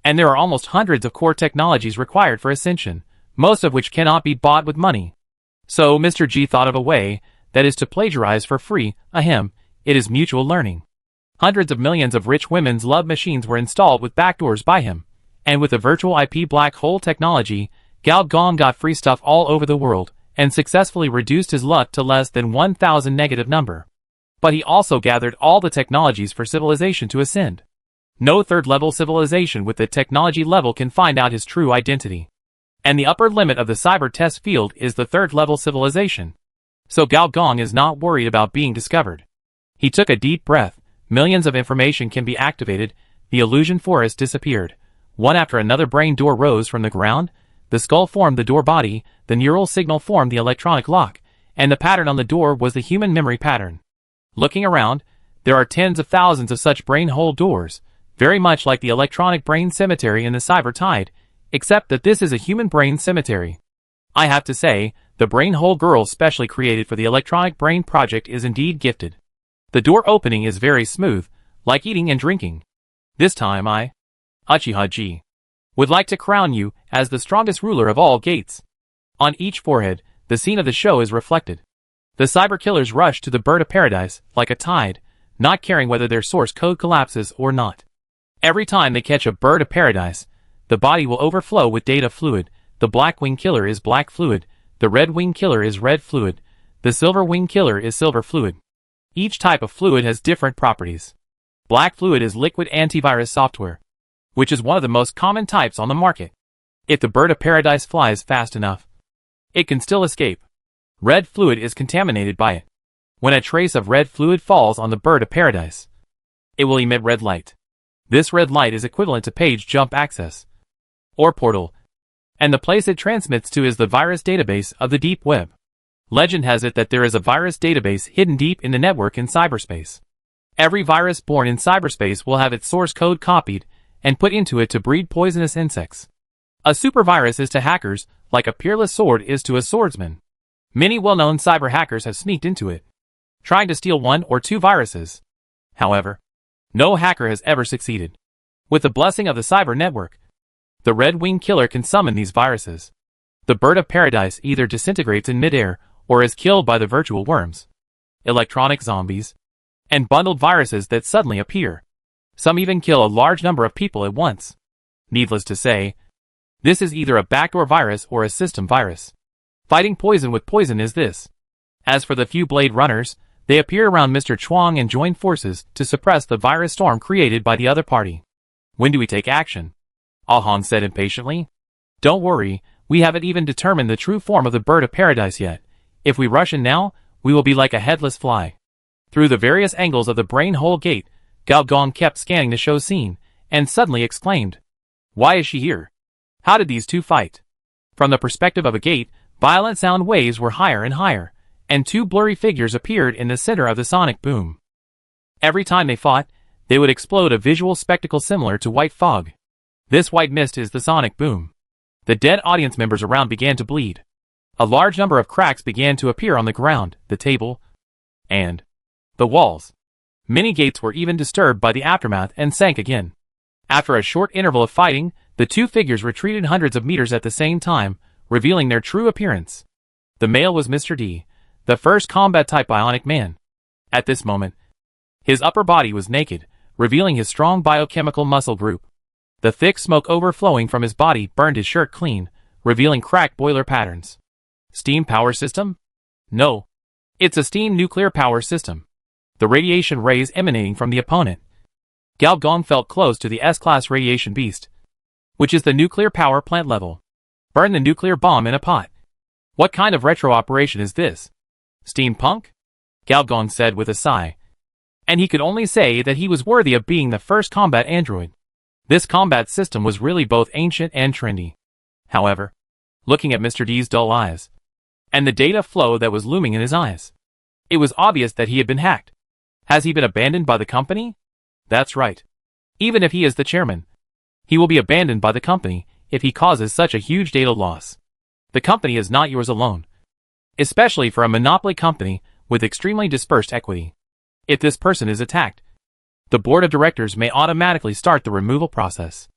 And there are almost hundreds of core technologies required for ascension, most of which cannot be bought with money. So Mr. G thought of a way, that is to plagiarize for free. Ahem, it is mutual learning. Hundreds of millions of rich women's love machines were installed with backdoors by him, and with the virtual IP black hole technology, Gao Gong got free stuff all over the world, and successfully reduced his luck to less than 1,000 negative number. But he also gathered all the technologies for civilization to ascend. No third-level civilization with the technology level can find out his true identity. And the upper limit of the cyber test field is the third-level civilization. So Gao Gong is not worried about being discovered. He took a deep breath. Millions of information can be activated. The illusion forest disappeared. One after another brain door rose from the ground. The skull formed the door body, the neural signal formed the electronic lock, and the pattern on the door was the human memory pattern. Looking around, there are tens of thousands of such brain hole doors, very much like the electronic brain cemetery in the cyber tide, except that this is a human brain cemetery. I have to say, the brain hole girl specially created for the electronic brain project is indeed gifted. The door opening is very smooth, like eating and drinking. This time I, Uchiha G, would like to crown you as the strongest ruler of all gates. On each forehead, the scene of the show is reflected. The cyber killers rush to the bird of paradise, like a tide, not caring whether their source code collapses or not. Every time they catch a bird of paradise, the body will overflow with data fluid. The black wing killer is black fluid, the red wing killer is red fluid, the silver wing killer is silver fluid. Each type of fluid has different properties. Black fluid is liquid antivirus software, which is one of the most common types on the market. If the bird of paradise flies fast enough, it can still escape. Red fluid is contaminated by it. When a trace of red fluid falls on the bird of paradise, it will emit red light. This red light is equivalent to page jump access, or portal, and the place it transmits to is the virus database of the deep web. Legend has it that there is a virus database hidden deep in the network in cyberspace. Every virus born in cyberspace will have its source code copied and put into it to breed poisonous insects. A super virus is to hackers like a peerless sword is to a swordsman. Many well-known cyber hackers have sneaked into it, trying to steal 1 or 2 viruses. However, no hacker has ever succeeded. With the blessing of the cyber network, the red wing killer can summon these viruses. The bird of paradise either disintegrates in midair or is killed by the virtual worms, electronic zombies, and bundled viruses that suddenly appear. Some even kill a large number of people at once. Needless to say, this is either a backdoor virus or a system virus. Fighting poison with poison is this. As for the few Blade Runners, they appear around Mr. Chuang and join forces to suppress the virus storm created by the other party. When do we take action? Ah Hong said impatiently. Don't worry, we haven't even determined the true form of the bird of paradise yet. If we rush in now, we will be like a headless fly. Through the various angles of the brain hole gate, Gao Gong kept scanning the show scene, and suddenly exclaimed, "Why is she here? How did these two fight?" From the perspective of a gate, violent sound waves were higher and higher, and two blurry figures appeared in the center of the sonic boom. Every time they fought, they would explode a visual spectacle similar to white fog. This white mist is the sonic boom. The dead audience members around began to bleed. A large number of cracks began to appear on the ground, the table, and the walls. Many gates were even disturbed by the aftermath and sank again. After a short interval of fighting, the two figures retreated hundreds of meters at the same time, revealing their true appearance. The male was Mr. D, the first combat-type bionic man. At this moment, his upper body was naked, revealing his strong biochemical muscle group. The thick smoke overflowing from his body burned his shirt clean, revealing cracked boiler patterns. Steam power system? No. It's a steam nuclear power system. The radiation rays emanating from the opponent. Gao Gong felt close to the S-class radiation beast, which is the nuclear power plant level. Burn the nuclear bomb in a pot. What kind of retro operation is this? Steampunk? Gao Gong said with a sigh. And he could only say that he was worthy of being the first combat android. This combat system was really both ancient and trendy. However, looking at Mr. D's dull eyes, and the data flow that was looming in his eyes, it was obvious that he had been hacked. Has he been abandoned by the company? That's right. Even if he is the chairman, he will be abandoned by the company if he causes such a huge data loss. The company is not yours alone, especially for a monopoly company with extremely dispersed equity. If this person is attacked, the board of directors may automatically start the removal process.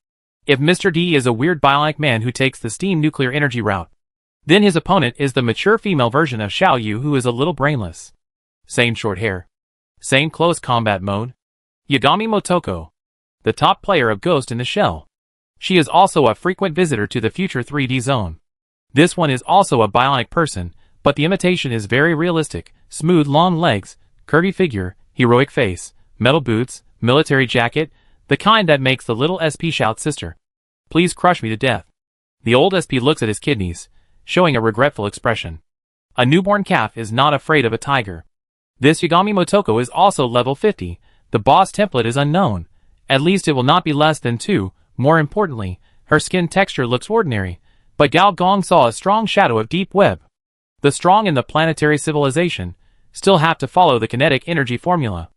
If Mr. D is a weird bionic man who takes the steam nuclear energy route, then his opponent is the mature female version of Xiao Yu who is a little brainless. Same short hair. Same close combat mode. Yagami Motoko, the top player of Ghost in the Shell. She is also a frequent visitor to the future 3D zone. This one is also a bionic person, but the imitation is very realistic. Smooth long legs, curvy figure, heroic face, metal boots, military jacket, the kind that makes the little SP shout, "Sister, please crush me to death." The old SP looks at his kidneys, showing a regretful expression. A newborn calf is not afraid of a tiger. This Yagami Motoko is also level 50. The boss template is unknown. At least it will not be less than 2. More importantly, her skin texture looks ordinary, but Gao Gong saw a strong shadow of deep web. The strong in the planetary civilization still have to follow the kinetic energy formula.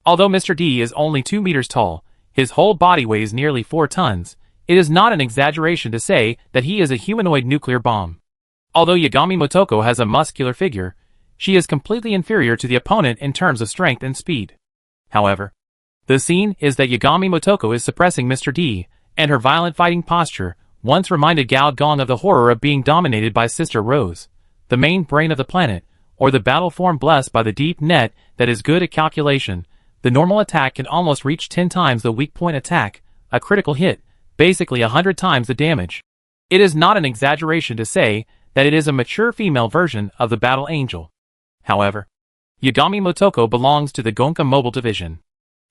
Although Mr. D is only 2 meters tall, his whole body weighs nearly 4 tons. It is not an exaggeration to say that he is a humanoid nuclear bomb. Although Yagami Motoko has a muscular figure, she is completely inferior to the opponent in terms of strength and speed. However, the scene is that Yagami Motoko is suppressing Mr. D, and her violent fighting posture once reminded Gao Gong of the horror of being dominated by Sister Rose, the main brain of the planet, or the battle form blessed by the deep net that is good at calculation. The normal attack can almost reach 10 times the weak point attack, a critical hit, basically 100 times the damage. It is not an exaggeration to say that it is a mature female version of the Battle Angel. However, Yagami Motoko belongs to the Gonka Mobile Division.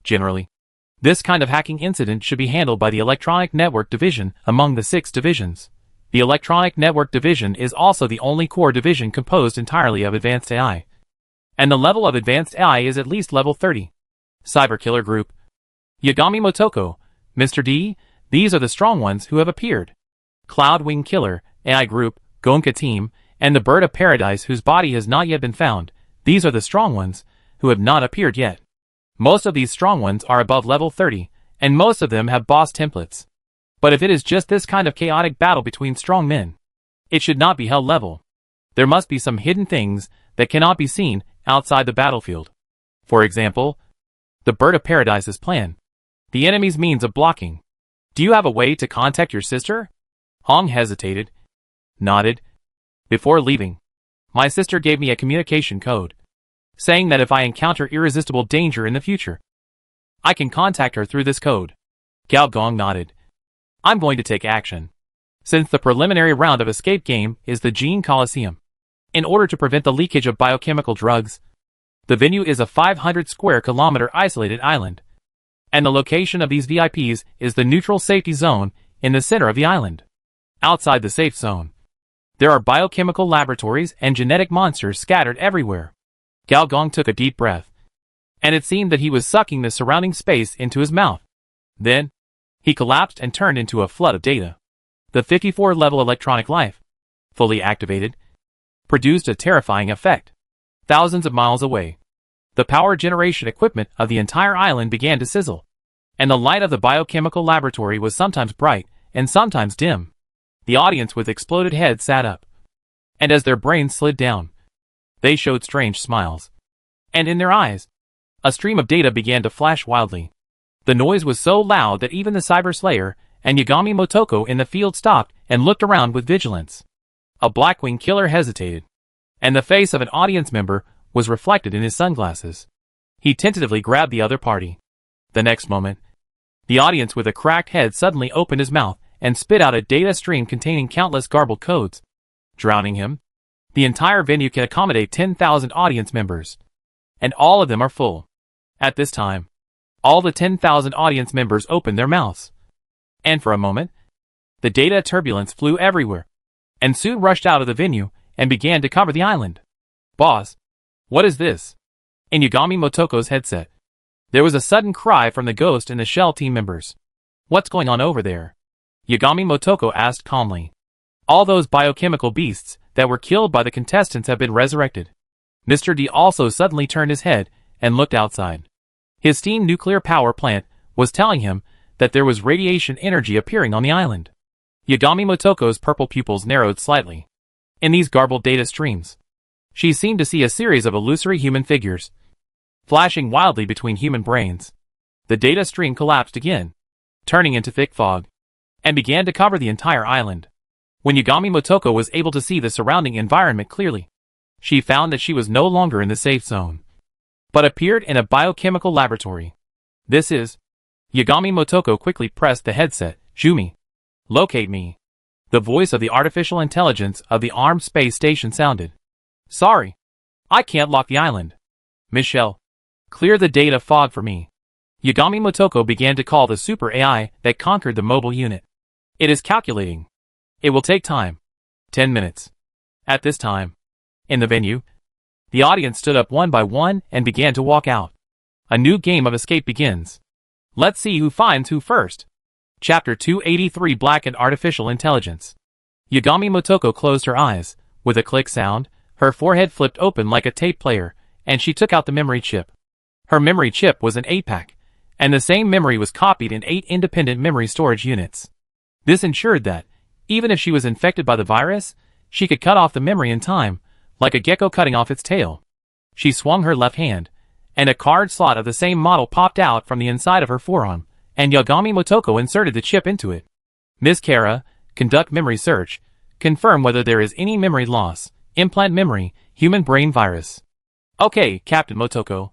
Generally, this kind of hacking incident should be handled by the Electronic Network Division among the 6 divisions. The Electronic Network Division is also the only core division composed entirely of advanced AI. And the level of advanced AI is at least level 30. Cyber Killer Group. Yagami Motoko, Mr. D, these are the strong ones who have appeared. Cloud Wing Killer, AI Group, Gonka Team, and the Bird of Paradise whose body has not yet been found. These are the strong ones who have not appeared yet. Most of these strong ones are above level 30, and most of them have boss templates. But if it is just this kind of chaotic battle between strong men, it should not be held level. There must be some hidden things that cannot be seen outside the battlefield. For example, the Bird of Paradise's plan. The enemy's means of blocking. Do you have a way to contact your sister? Hong hesitated, nodded. Before leaving, my sister gave me a communication code, saying that if I encounter irresistible danger in the future, I can contact her through this code. Gao Gong nodded. I'm going to take action. Since the preliminary round of escape game is the Gene Coliseum, in order to prevent the leakage of biochemical drugs, the venue is a 500 square kilometer isolated island, and the location of these VIPs is the neutral safety zone in the center of the island. Outside the safe zone, there are biochemical laboratories and genetic monsters scattered everywhere. Gao Gong took a deep breath and it seemed that he was sucking the surrounding space into his mouth. Then, he collapsed and turned into a flood of data. The 54-level electronic life, fully activated, produced a terrifying effect. Thousands of miles away, the power generation equipment of the entire island began to sizzle, and the light of the biochemical laboratory was sometimes bright and sometimes dim. The audience with exploded heads sat up, and as their brains slid down, they showed strange smiles. And in their eyes, a stream of data began to flash wildly. The noise was so loud that even the Cyber Slayer and Yagami Motoko in the field stopped and looked around with vigilance. A Blackwing killer hesitated, and the face of an audience member was reflected in his sunglasses. He tentatively grabbed the other party. The next moment, the audience with a cracked head suddenly opened his mouth and spit out a data stream containing countless garbled codes. Drowning him, the entire venue can accommodate 10,000 audience members, and all of them are full. At this time, all the 10,000 audience members opened their mouths, and for a moment, the data turbulence flew everywhere, and soon rushed out of the venue and began to cover the island. "Boss, what is this?" In Yagami Motoko's headset, there was a sudden cry from the Ghost and the Shell team members. "What's going on over there?" Yagami Motoko asked calmly. "All those biochemical beasts that were killed by the contestants have been resurrected." Mr. D also suddenly turned his head and looked outside. His steam nuclear power plant was telling him that there was radiation energy appearing on the island. Yagami Motoko's purple pupils narrowed slightly. In these garbled data streams, she seemed to see a series of illusory human figures, flashing wildly between human brains. The data stream collapsed again, turning into thick fog, and began to cover the entire island. When Yagami Motoko was able to see the surrounding environment clearly, she found that she was no longer in the safe zone, but appeared in a biochemical laboratory. "This is..." Yagami Motoko quickly pressed the headset. "Jumi, locate me." The voice of the artificial intelligence of the armed space station sounded. "Sorry, I can't lock the island. Michelle, clear the data fog for me." Yagami Motoko began to call the super AI that conquered the mobile unit. "It is calculating. It will take time. 10 minutes. At this time, in the venue, the audience stood up one by one and began to walk out. A new game of escape begins. Let's see who finds who first. Chapter 283: Black and Artificial Intelligence. Yagami Motoko closed her eyes. With a click sound, her forehead flipped open like a tape player, and she took out the memory chip. Her memory chip was an 8-pack, and the same memory was copied in 8 independent memory storage units. This ensured that, even if she was infected by the virus, she could cut off the memory in time, like a gecko cutting off its tail. She swung her left hand, and a card slot of the same model popped out from the inside of her forearm, and Yagami Motoko inserted the chip into it. "Miss Kara, conduct memory search. Confirm whether there is any memory loss. Implant memory, human brain virus." "Okay, Captain Motoko."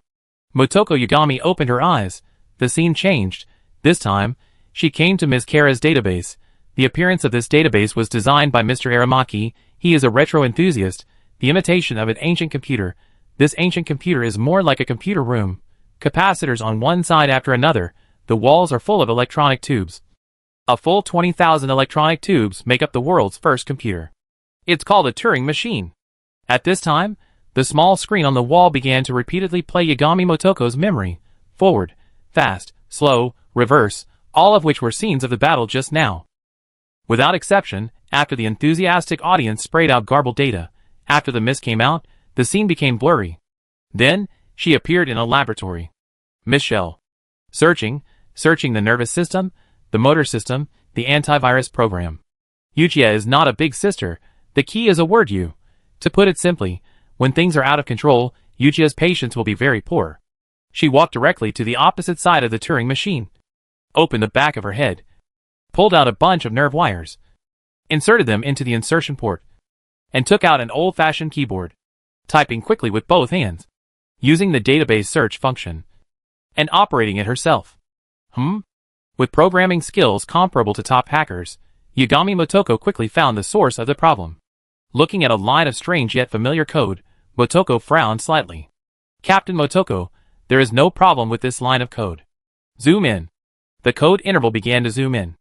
Motoko Yagami opened her eyes. The scene changed. This time, she came to Ms. Kara's database. The appearance of this database was designed by Mr. Aramaki. He is a retro enthusiast, the imitation of an ancient computer. This ancient computer is more like a computer room. Capacitors on one side after another. The walls are full of electronic tubes. A full 20,000 electronic tubes make up the world's first computer. It's called a Turing machine. At this time, the small screen on the wall began to repeatedly play Yagami Motoko's memory. Forward, fast, slow, reverse, all of which were scenes of the battle just now. Without exception, after the enthusiastic audience sprayed out garbled data, after the mist came out, the scene became blurry. Then, she appeared in a laboratory. Michelle. Searching the nervous system, the motor system, the antivirus program. Yuchiya is not a big sister. The key is a word "you." To put it simply, when things are out of control, Yuchiya's patience will be very poor. She walked directly to the opposite side of the Turing machine, opened the back of her head, pulled out a bunch of nerve wires, inserted them into the insertion port, and took out an old-fashioned keyboard, typing quickly with both hands, using the database search function, and operating it herself. With programming skills comparable to top hackers, Yagami Motoko quickly found the source of the problem. Looking at a line of strange yet familiar code, Motoko frowned slightly. "Captain Motoko, there is no problem with this line of code. Zoom in." The code interval began to zoom in.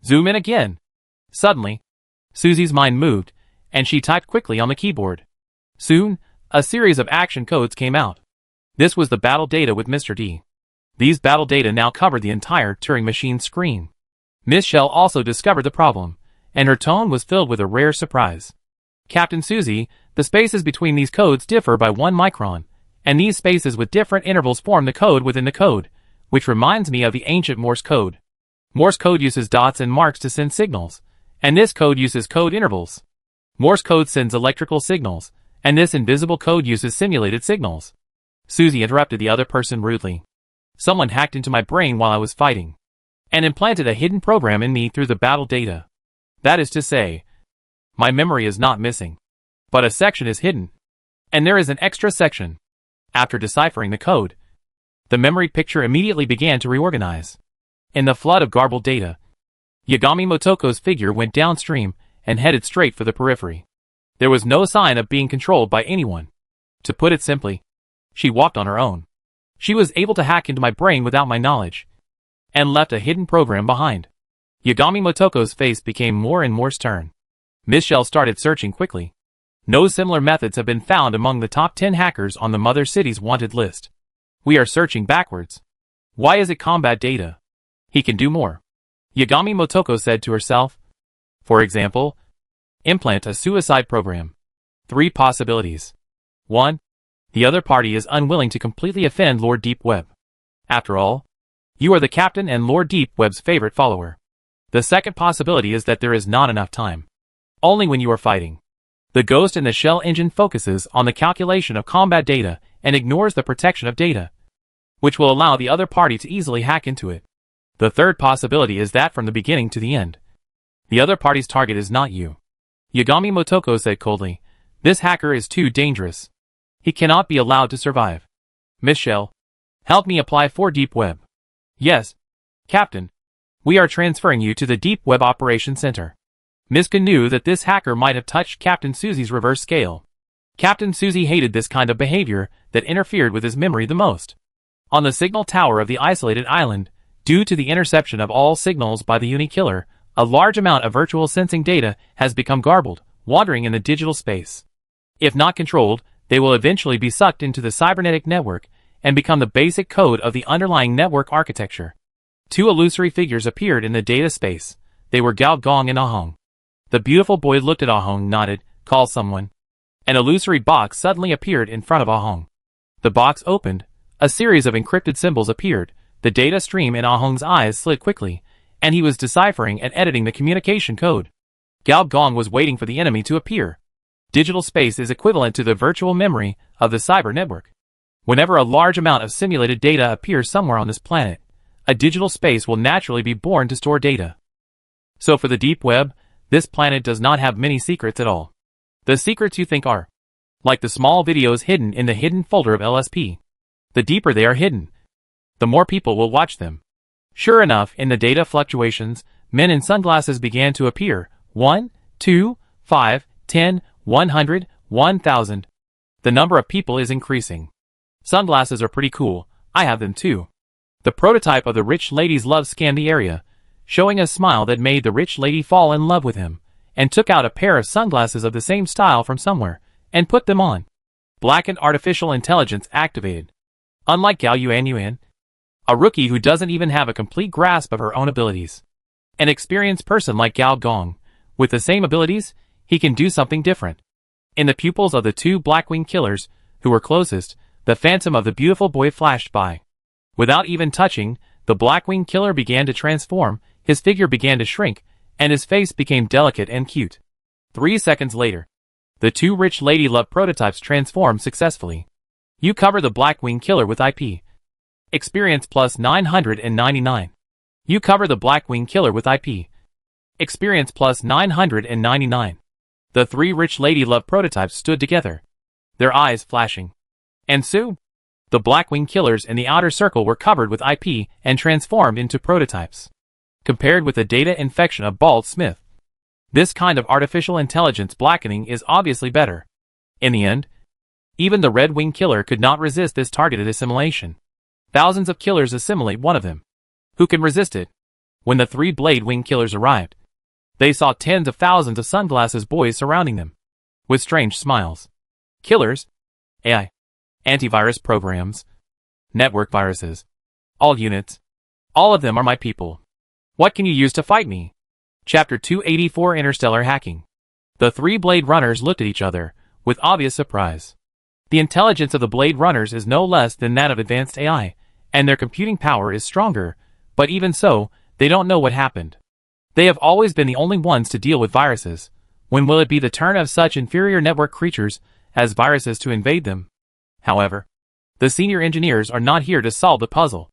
Zoom in again. Suddenly, Susie's mind moved, and she typed quickly on the keyboard. Soon, a series of action codes came out. This was the battle data with Mr. D. These battle data now covered the entire Turing machine screen. Miss Shell also discovered the problem, and her tone was filled with a rare surprise. Captain Susie, the spaces between these codes differ by 1 micron, and these spaces with different intervals form the code within the code, which reminds me of the ancient Morse code. Morse code uses dots and marks to send signals, and this code uses code intervals. Morse code sends electrical signals, and this invisible code uses simulated signals. Susie interrupted the other person rudely. Someone hacked into my brain while I was fighting, and implanted a hidden program in me through the battle data. That is to say, my memory is not missing, but a section is hidden, and there is an extra section. After deciphering the code, the memory picture immediately began to reorganize. In the flood of garbled data, Yagami Motoko's figure went downstream and headed straight for the periphery. There was no sign of being controlled by anyone. To put it simply, she walked on her own. She was able to hack into my brain without my knowledge, and left a hidden program behind. Yagami Motoko's face became more and more stern. Miss Shell started searching quickly. No similar methods have been found among the top 10 hackers on the Mother City's wanted list. We are searching backwards. Why is it combat data? He can do more. Yagami Motoko said to herself. For example, implant a suicide program. 3 possibilities. 1. The other party is unwilling to completely offend Lord Deep Web. After all, you are the captain and Lord Deep Web's favorite follower. The second possibility is that there is not enough time. Only when you are fighting. The Ghost in the Shell engine focuses on the calculation of combat data and ignores the protection of data, which will allow the other party to easily hack into it. The third possibility is that from the beginning to the end, the other party's target is not you. Yagami Motoko said coldly, this hacker is too dangerous. He cannot be allowed to survive. Miss Shell, help me apply for Deep Web. Yes, Captain. We are transferring you to the Deep Web Operations Center. Miska knew that this hacker might have touched Captain Susie's reverse scale. Captain Susie hated this kind of behavior that interfered with his memory the most. On the signal tower of the isolated island, due to the interception of all signals by the Uni-Killer, a large amount of virtual sensing data has become garbled, wandering in the digital space. If not controlled, they will eventually be sucked into the cybernetic network and become the basic code of the underlying network architecture. 2 illusory figures appeared in the data space. They were Gao Gong and Ahong. The beautiful boy looked at Ahong, nodded, call someone. An illusory box suddenly appeared in front of Ahong. The box opened. A series of encrypted symbols appeared. The data stream in Ahong's eyes slid quickly, and he was deciphering and editing the communication code. Gao Gong was waiting for the enemy to appear. Digital space is equivalent to the virtual memory of the cyber network. Whenever a large amount of simulated data appears somewhere on this planet, a digital space will naturally be born to store data. So for the deep web, this planet does not have many secrets at all. The secrets you think are like the small videos hidden in the hidden folder of LSP. The deeper they are hidden, the more people will watch them. Sure enough, in the data fluctuations, men in sunglasses began to appear. 1, 2, 5, 10, 100, 1000. The number of people is increasing. Sunglasses are pretty cool. I have them too. The prototype of the rich lady's love scanned the area, showing a smile that made the rich lady fall in love with him, and took out a pair of sunglasses of the same style from somewhere, and put them on. Blackened artificial intelligence activated. Unlike Gao Yuan, a rookie who doesn't even have a complete grasp of her own abilities. An experienced person like Gao Gong, with the same abilities, he can do something different. In the pupils of the 2 Blackwing killers, who were closest, the phantom of the beautiful boy flashed by. Without even touching, the Blackwing killer began to transform, his figure began to shrink, and his face became delicate and cute. 3 seconds later, the 2 rich lady love prototypes transformed successfully. You cover the Blackwing killer with IP. Experience plus 999. You cover the Blackwing killer with IP. Experience plus 999. The 3 rich lady love prototypes stood together, their eyes flashing. And so, the Blackwing killers in the outer circle were covered with IP and transformed into prototypes. Compared with the data infection of Bald Smith, this kind of artificial intelligence blackening is obviously better. In the end, even the Red Wing killer could not resist this targeted assimilation. Thousands of killers assimilate one of them. Who can resist it? When the 3 Blade Wing killers arrived, they saw tens of thousands of sunglasses boys surrounding them, with strange smiles. Killers? AI. Antivirus programs. Network viruses. All units. All of them are my people. What can you use to fight me? Chapter 284 Interstellar Hacking. The three Blade Runners looked at each other, with obvious surprise. The intelligence of the Blade Runners is no less than that of advanced AI, and their computing power is stronger, but even so, they don't know what happened. They have always been the only ones to deal with viruses. When will it be the turn of such inferior network creatures as viruses to invade them? However, the senior engineers are not here to solve the puzzle.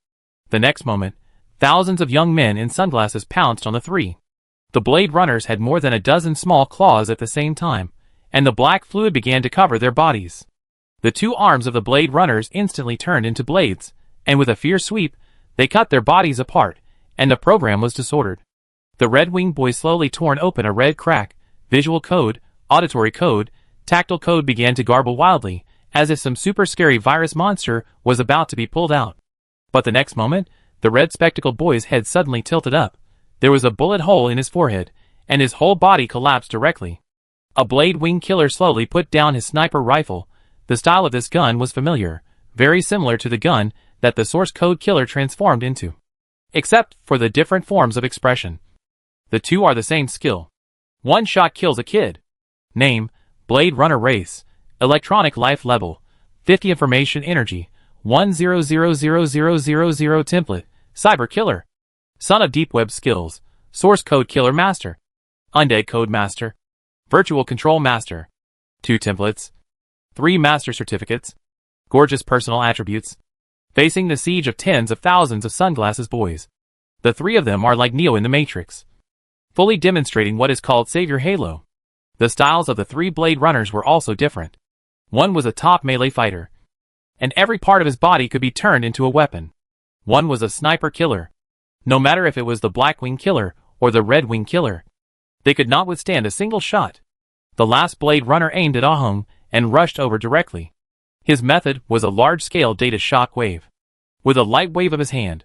The next moment, thousands of young men in sunglasses pounced on the three. The Blade Runners had more than a dozen small claws at the same time, and the black fluid began to cover their bodies. The two arms of the Blade Runners instantly turned into blades, and with a fierce sweep, they cut their bodies apart, and the program was disordered. The red-winged boy slowly torn open a red crack. Visual code, auditory code, tactile code began to garble wildly, as if some super scary virus monster was about to be pulled out. But the next moment, the red-spectacled boy's head suddenly tilted up. There was a bullet hole in his forehead, and his whole body collapsed directly. A blade-wing killer slowly put down his sniper rifle. The style of this gun was familiar, very similar to the gun that the source code killer transformed into. Except for the different forms of expression. The two are the same skill. One shot kills a kid. Name, Blade Runner Race. Electronic Life Level, 50 Information Energy, 10000000 Template, Cyber Killer. Son of Deep Web Skills, Source Code Killer Master. Undead Code Master. Virtual Control Master. 2 templates. 3 master certificates. Gorgeous personal attributes. Facing the siege of tens of thousands of sunglasses boys. The three of them are like Neo in the Matrix. Fully demonstrating what is called Savior Halo. The styles of the three Blade Runners were also different. One was a top melee fighter, and every part of his body could be turned into a weapon. One was a sniper killer. No matter if it was the Black Wing Killer or the Red Wing Killer, they could not withstand a single shot. The last Blade Runner aimed at Ahung and rushed over directly. His method was a large-scale data shock wave. With a light wave of his hand,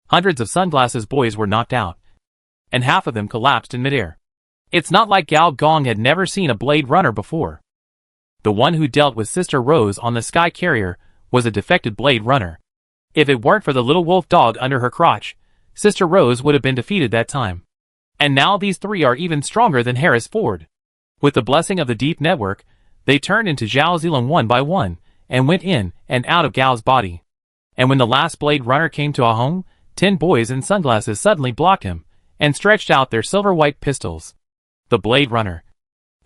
hundreds of sunglasses boys were knocked out, and half of them collapsed in midair. It's not like Gao Gong had never seen a Blade Runner before. The one who dealt with Sister Rose on the Sky Carrier was a defected Blade Runner. If it weren't for the little wolf dog under her crotch, Sister Rose would have been defeated that time. And now these three are even stronger than Harris Ford. With the blessing of the deep network, they turned into Zhao Zilong one by one, and went in and out of Gao's body. And when the last Blade Runner came to Ahung, 10 boys in sunglasses suddenly blocked him, and stretched out their silver-white pistols. The Blade Runner,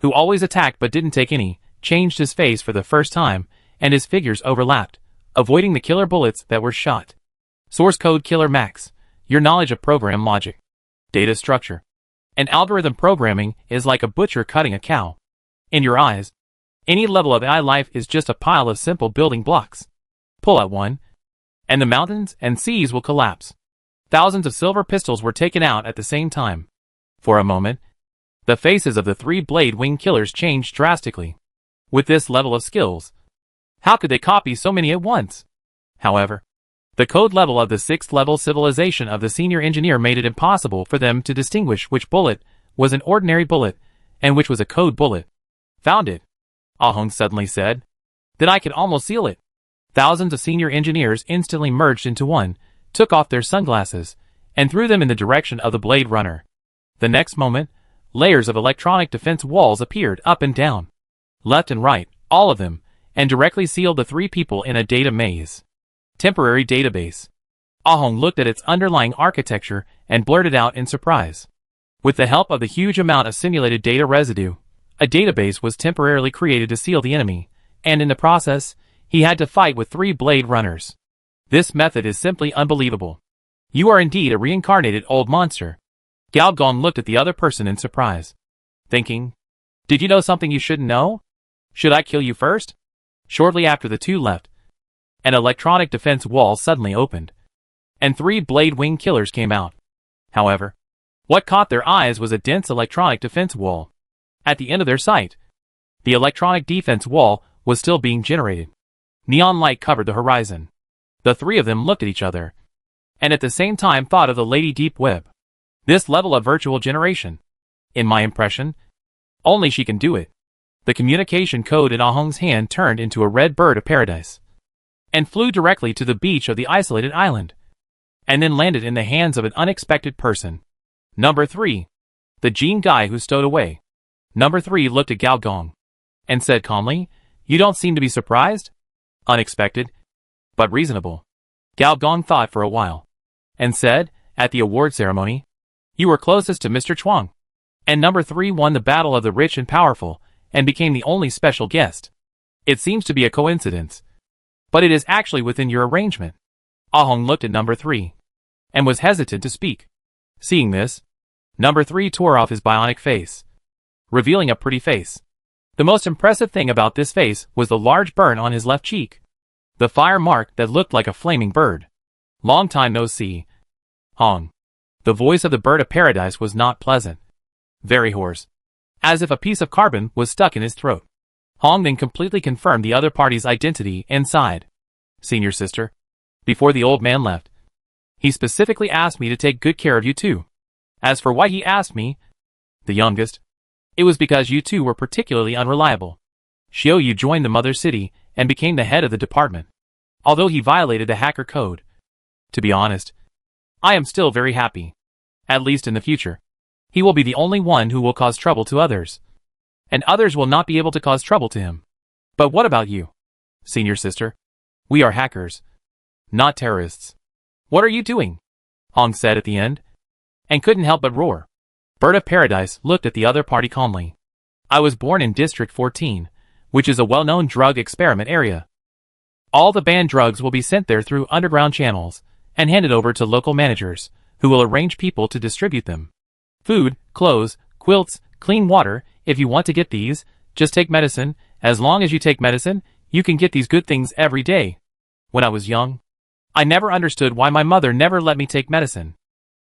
who always attacked but didn't take any, changed his face for the first time, and his figures overlapped, avoiding the killer bullets that were shot. Source Code Killer Max, your knowledge of program logic, data structure, and algorithm programming is like a butcher cutting a cow. In your eyes, any level of AI life is just a pile of simple building blocks. Pull out one, and the mountains and seas will collapse. Thousands of silver pistols were taken out at the same time. For a moment, the faces of the three Blade Wing Killers changed drastically. With this level of skills, how could they copy so many at once? However, the code level of the 6th level civilization of the senior engineer made it impossible for them to distinguish which bullet was an ordinary bullet and which was a code bullet. Found it, Ahung suddenly said. Then I can almost seal it. Thousands of senior engineers instantly merged into one, took off their sunglasses, and threw them in the direction of the Blade Runner. The next moment, layers of electronic defense walls appeared up and down, left and right, all of them, and directly sealed the three people in a data maze. Temporary database. Ahung looked at its underlying architecture and blurted out in surprise. With the help of the huge amount of simulated data residue, a database was temporarily created to seal the enemy, and in the process, he had to fight with 3 Blade Runners. This method is simply unbelievable. You are indeed a reincarnated old monster. Gao Gong looked at the other person in surprise, thinking, did you know something you shouldn't know? Should I kill you first? Shortly after the two left, an electronic defense wall suddenly opened, and 3 Blade Wing Killers came out. However, what caught their eyes was a dense electronic defense wall. At the end of their sight, the electronic defense wall was still being generated. Neon light covered the horizon. The three of them looked at each other, and at the same time thought of the Lady Deep Web. This level of virtual generation, in my impression, only she can do it. The communication code in Ahung's hand turned into a red bird of paradise. and flew directly to the beach of the isolated island, and then landed in the hands of an unexpected person. Number 3. The Gene guy who stowed away. Number 3 looked at Gao Gong and said calmly, "You don't seem to be surprised?" Unexpected, but reasonable. Gao Gong thought for a while and said, "At the award ceremony, you were closest to Mr. Chuang, and Number 3 won the battle of the rich and powerful and became the only special guest. It seems to be a coincidence, but it is actually within your arrangement." Ah Hong looked at Number 3 and was hesitant to speak. Seeing this, Number 3 tore off his bionic face, revealing a pretty face. The most impressive thing about this face was the large burn on his left cheek, the fire mark that looked like a flaming bird. "Long time no see, Hong." The voice of the bird of paradise was not pleasant, very hoarse, as if a piece of carbon was stuck in his throat. Hong then completely confirmed the other party's identity and sighed. "Senior sister, before the old man left, he specifically asked me to take good care of you too. As for why he asked me, the youngest, it was because you two were particularly unreliable. Xiao Yu joined the mother city and became the head of the department, although he violated the hacker code. To be honest, I am still very happy. At least in the future, he will be the only one who will cause trouble to others, and others will not be able to cause trouble to him. But what about you, senior sister? We are hackers, not terrorists. What are you doing?" Hong said at the end, and couldn't help but roar. Bird of Paradise looked at the other party calmly. "I was born in District 14, which is a well-known drug experiment area. All the banned drugs will be sent there through underground channels and handed over to local managers, who will arrange people to distribute them. Food, clothes, quilts, clean water. If you want to get these, just take medicine. As long as you take medicine, you can get these good things every day. When I was young, I never understood why my mother never let me take medicine.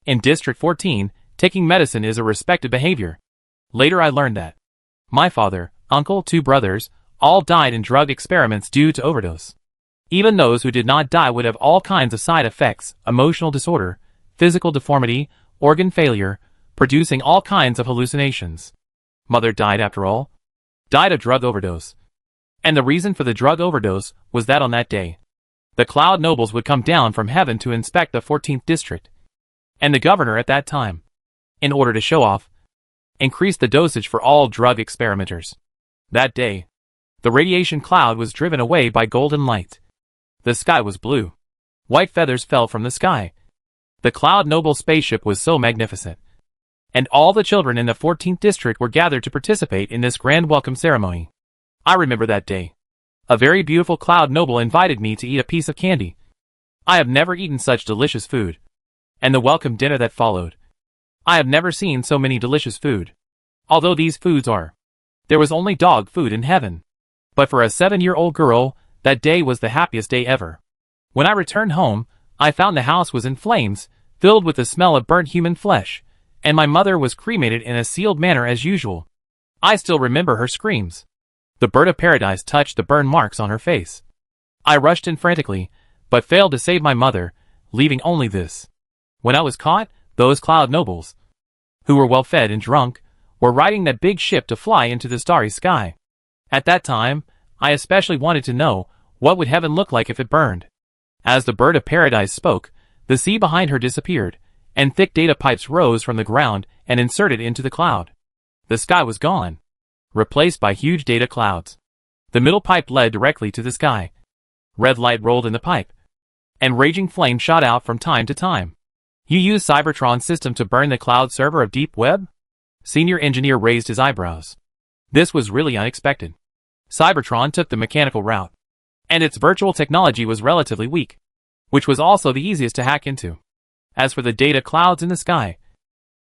In District 14, taking medicine is a respected behavior. Later I learned that my father, uncle, 2 brothers, all died in drug experiments due to overdose. Even those who did not die would have all kinds of side effects, emotional disorder, physical deformity, organ failure, producing all kinds of hallucinations. Mother died after all. Died of drug overdose. And the reason for the drug overdose was that on that day, the Cloud Nobles would come down from heaven to inspect the 14th district, and the governor at that time, in order to show off, increased the dosage for all drug experimenters. That day, the radiation cloud was driven away by golden light. The sky was blue. White feathers fell from the sky. The Cloud Noble spaceship was so magnificent, and all the children in the 14th district were gathered to participate in this grand welcome ceremony. I remember that day. A very beautiful Cloud Noble invited me to eat a piece of candy. I have never eaten such delicious food. And the welcome dinner that followed. I have never seen so many delicious food. Although these foods are, there was only dog food in heaven. But for a 7-year-old girl, that day was the happiest day ever. When I returned home, I found the house was in flames, filled with the smell of burnt human flesh, and my mother was cremated in a sealed manner as usual. I still remember her screams. The bird of paradise touched the burn marks on her face. I rushed in frantically, but failed to save my mother, leaving only this. When I was caught, those Cloud Nobles, who were well fed and drunk, were riding that big ship to fly into the starry sky. At that time, I especially wanted to know, what would heaven look like if it burned? As the bird of paradise spoke, the sea behind her disappeared, and thick data pipes rose from the ground and inserted into the cloud. The sky was gone, replaced by huge data clouds. The middle pipe led directly to the sky. Red light rolled in the pipe, and raging flame shot out from time to time. You use Cybertron's system to burn the cloud server of Deep Web? Senior engineer raised his eyebrows. This was really unexpected. Cybertron took the mechanical route, and its virtual technology was relatively weak, which was also the easiest to hack into. As for the data clouds in the sky,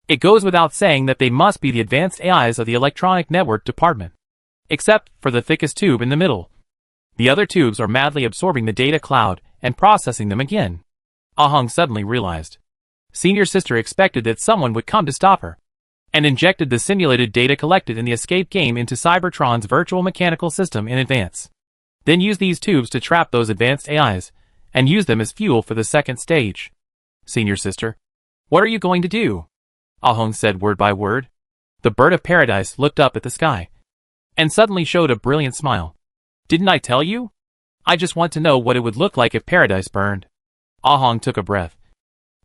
it goes without saying that they must be the advanced AIs of the electronic network department, except for the thickest tube in the middle. The other tubes are madly absorbing the data cloud and processing them again. Ah Hong suddenly realized. Senior sister expected that someone would come to stop her, and injected the simulated data collected in the escape game into Cybertron's virtual mechanical system in advance. Then use these tubes to trap those advanced AIs, and use them as fuel for the second stage. Senior sister, what are you going to do? Ah Hong said word by word. The bird of paradise looked up at the sky, and suddenly showed a brilliant smile. Didn't I tell you? I just want to know what it would look like if paradise burned. Ah Hong took a breath.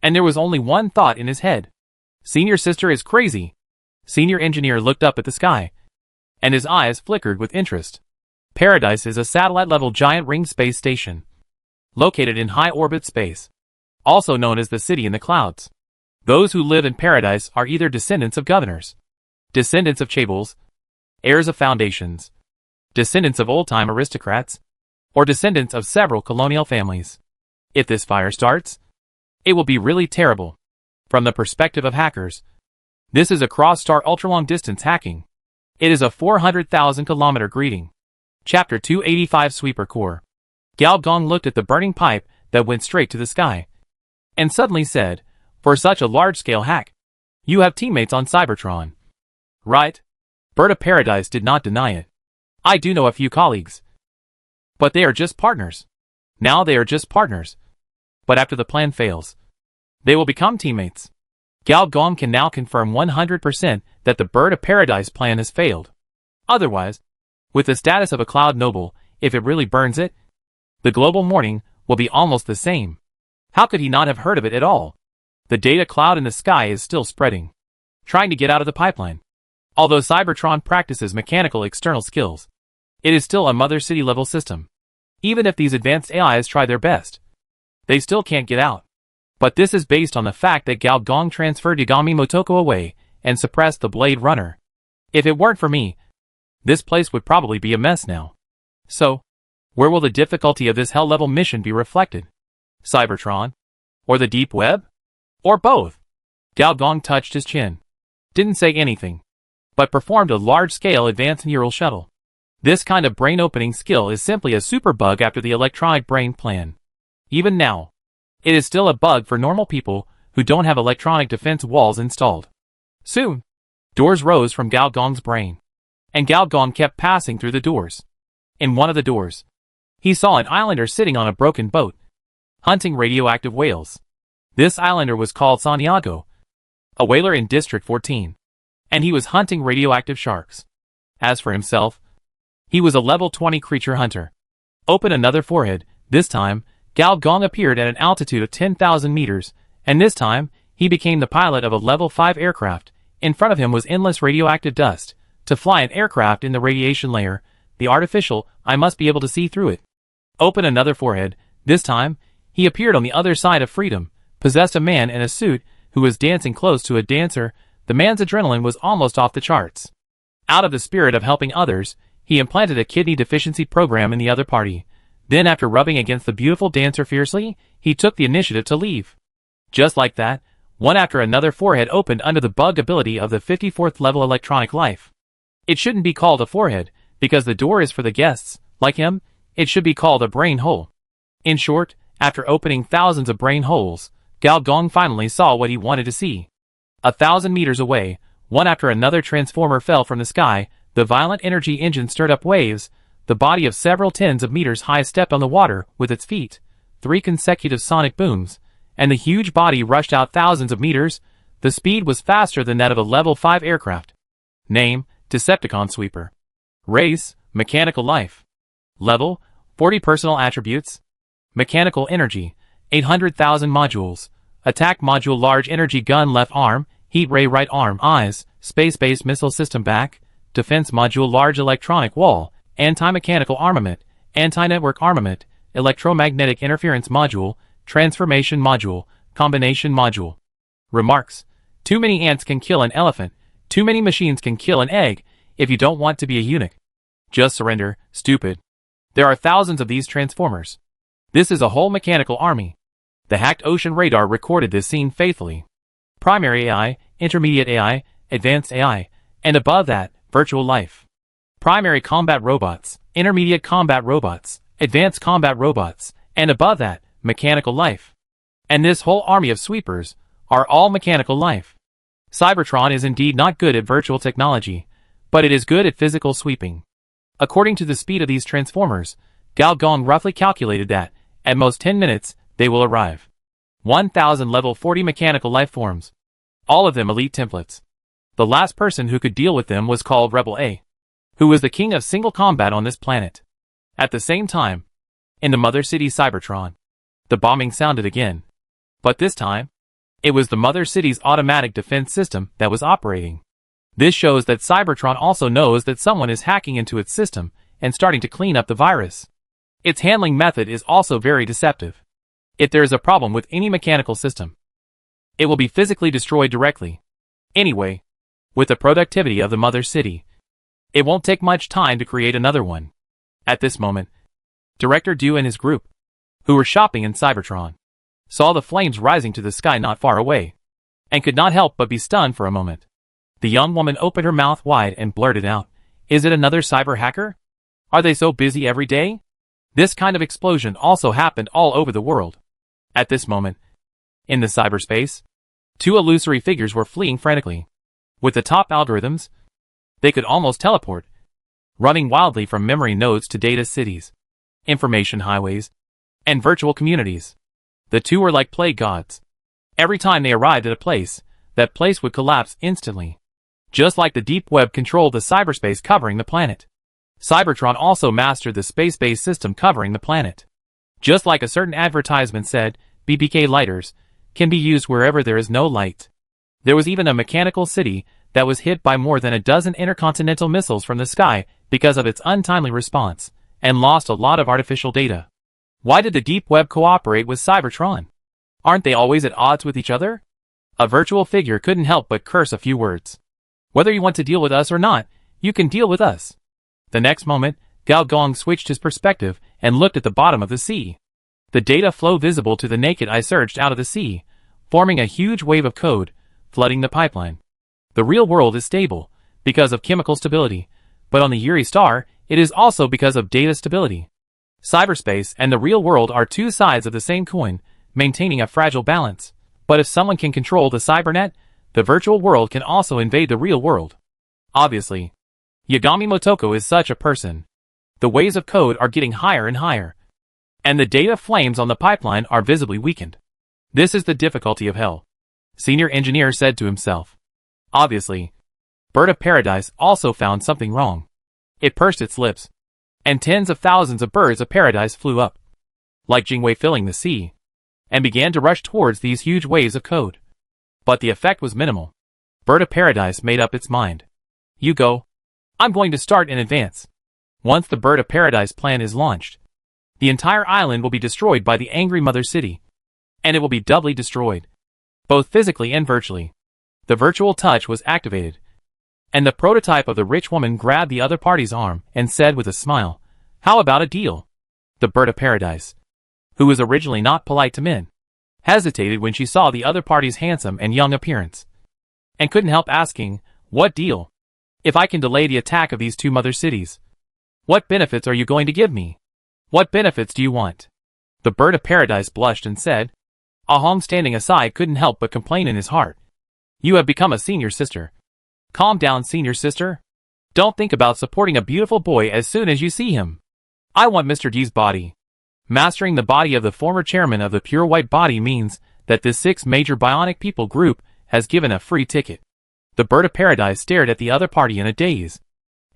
And there was only one thought in his head. Senior sister is crazy. Senior engineer looked up at the sky, and his eyes flickered with interest. Paradise is a satellite-level giant ring space station, located in high-orbit space, also known as the city in the clouds. Those who live in paradise are either descendants of governors, descendants of chaebols, heirs of foundations, descendants of old-time aristocrats, or descendants of several colonial families. If this fire starts, it will be really terrible. From the perspective of hackers, this is a cross-star ultra-long-distance hacking. It is a 400,000-kilometer greeting. Chapter 285 Sweeper Core. Gao Gong looked at the burning pipe that went straight to the sky, and suddenly said, for such a large-scale hack, you have teammates on Cybertron. Right? Bird of Paradise did not deny it. I do know a few colleagues, but they are just partners. Now they are just partners. But after the plan fails, they will become teammates. Gao Gong can now confirm 100% that the Bird of Paradise plan has failed. Otherwise, with the status of a cloud noble, if it really burns it, the global mourning will be almost the same. How could he not have heard of it at all? The data cloud in the sky is still spreading, trying to get out of the pipeline. Although Cybertron practices mechanical external skills, it is still a Mother City level system. Even if these advanced AIs try their best, they still can't get out. But this is based on the fact that Gao Gong transferred Yagami Motoko away and suppressed the Blade Runner. If it weren't for me, this place would probably be a mess now. So, where will the difficulty of this hell-level mission be reflected? Cybertron? Or the deep web? Or both? Gao Gong touched his chin, didn't say anything, but performed a large-scale advanced neural shuttle. This kind of brain-opening skill is simply a super bug after the electronic brain plan. Even now, it is still a bug for normal people who don't have electronic defense walls installed. Soon, doors rose from Gao Gong's brain, and Gao Gong kept passing through the doors. In one of the doors, he saw an islander sitting on a broken boat, hunting radioactive whales. This islander was called Santiago, a whaler in District 14, and he was hunting radioactive sharks. As for himself, he was a level 20 creature hunter. Open another forehead. This time, Gao Gong appeared at an altitude of 10,000 meters, and this time, he became the pilot of a level 5 aircraft. In front of him was endless radioactive dust. To fly an aircraft in the radiation layer, the artificial, I must be able to see through it. Open another forehead. This time, he appeared on the other side of freedom, possessed a man in a suit who was dancing close to a dancer. The man's adrenaline was almost off the charts. Out of the spirit of helping others, he implanted a kidney deficiency program in the other party. Then after rubbing against the beautiful dancer fiercely, he took the initiative to leave. Just like that, one after another forehead opened under the bug ability of the 54th level electronic life. It shouldn't be called a forehead, because the door is for the guests. Like him, it should be called a brain hole. In short, after opening thousands of brain holes, Gao Gong finally saw what he wanted to see. 1,000 meters away, one after another transformer fell from the sky. The violent energy engine stirred up waves. The body of several tens of meters high stepped on the water with its feet. 3 consecutive sonic booms, and the huge body rushed out thousands of meters. The speed was faster than that of a level 5 aircraft. Name, Decepticon Sweeper. Race, Mechanical Life. Level, 40 Personal Attributes. Mechanical Energy, 800,000 modules. Attack Module Large Energy Gun Left Arm, Heat Ray Right Arm. Eyes, Space-Based Missile System Back. Defense Module Large Electronic Wall. Anti-Mechanical Armament, Anti-Network Armament, Electromagnetic Interference Module, Transformation Module, Combination Module. Remarks. Too many ants can kill an elephant. Too many machines can kill an egg. If you don't want to be a eunuch, just surrender, stupid. There are thousands of these transformers. This is a whole mechanical army. The hacked ocean radar recorded this scene faithfully. Primary AI, Intermediate AI, Advanced AI, and above that, Virtual Life. Primary combat robots, intermediate combat robots, advanced combat robots, and above that, mechanical life. And this whole army of sweepers are all mechanical life. Cybertron is indeed not good at virtual technology, but it is good at physical sweeping. According to the speed of these transformers, Gao Gong roughly calculated that, at most 10 minutes, they will arrive. 1,000 level 40 mechanical life forms. All of them elite templates. The last person who could deal with them was called Rebel A, who was the king of single combat on this planet. At the same time, In the Mother City Cybertron, the bombing sounded again. But this time, it was the Mother City's automatic defense system that was operating. This shows that Cybertron also knows that someone is hacking into its system and starting to clean up the virus. Its handling method is also very deceptive. If there is a problem with any mechanical system, it will be physically destroyed directly. Anyway, with the productivity of the Mother City, it won't take much time to create another one. At this moment, Director Du and his group, who were shopping in Cybertron, saw the flames rising to the sky not far away, and could not help but be stunned for a moment. The young woman opened her mouth wide and blurted out, "Is it another cyber hacker? Are they so busy every day?" This kind of explosion also happened all over the world. At this moment, in the cyberspace, two illusory figures were fleeing frantically. With the top algorithms, they could almost teleport, running wildly from memory nodes to data cities, information highways, and virtual communities. The two were like plague gods. Every time they arrived at a place, that place would collapse instantly. Just like the deep web controlled the cyberspace covering the planet, Cybertron also mastered the space-based system covering the planet. Just like a certain advertisement said, BBK lighters can be used wherever there is no light. There was even a mechanical city that was hit by more than a dozen intercontinental missiles from the sky because of its untimely response, and lost a lot of artificial data. Why did the deep web cooperate with Cybertron? Aren't they always at odds with each other? A virtual figure couldn't help but curse a few words. Whether you want to deal with us or not, you can deal with us. The next moment, Gao Gong switched his perspective and looked at the bottom of the sea. The data flow visible to the naked eye surged out of the sea, forming a huge wave of code, flooding the pipeline. The real world is stable, because of chemical stability, but on the Yuri star, it is also because of data stability. Cyberspace and the real world are two sides of the same coin, maintaining a fragile balance. But if someone can control the cybernet, the virtual world can also invade the real world. Obviously, Yagami Motoko is such a person. The waves of code are getting higher and higher, and the data flames on the pipeline are visibly weakened. This is the difficulty of hell, Senior Engineer said to himself. Obviously, Bird of Paradise also found something wrong. It pursed its lips, and tens of thousands of birds of paradise flew up, like Jingwei filling the sea, and began to rush towards these huge waves of code. But the effect was minimal. Bird of Paradise made up its mind. You go. I'm going to start in advance. Once the Bird of Paradise plan is launched, the entire island will be destroyed by the angry Mother City. And it will be doubly destroyed, both physically and virtually. The virtual touch was activated, and the prototype of the rich woman grabbed the other party's arm and said with a smile, "How about a deal?" The Bird of Paradise, who was originally not polite to men, hesitated when she saw the other party's handsome and young appearance, and couldn't help asking, "What deal? If I can delay the attack of these two mother cities, what benefits are you going to give me? What benefits do you want?" The Bird of Paradise blushed and said, Ahong standing aside couldn't help but complain in his heart, "You have become a senior sister. Calm down, senior sister. Don't think about supporting a beautiful boy as soon as you see him. I want Mr. D's body." Mastering the body of the former chairman of the Pure White Body means that this 6 major bionic people group has given a free ticket. The Bird of Paradise stared at the other party in a daze,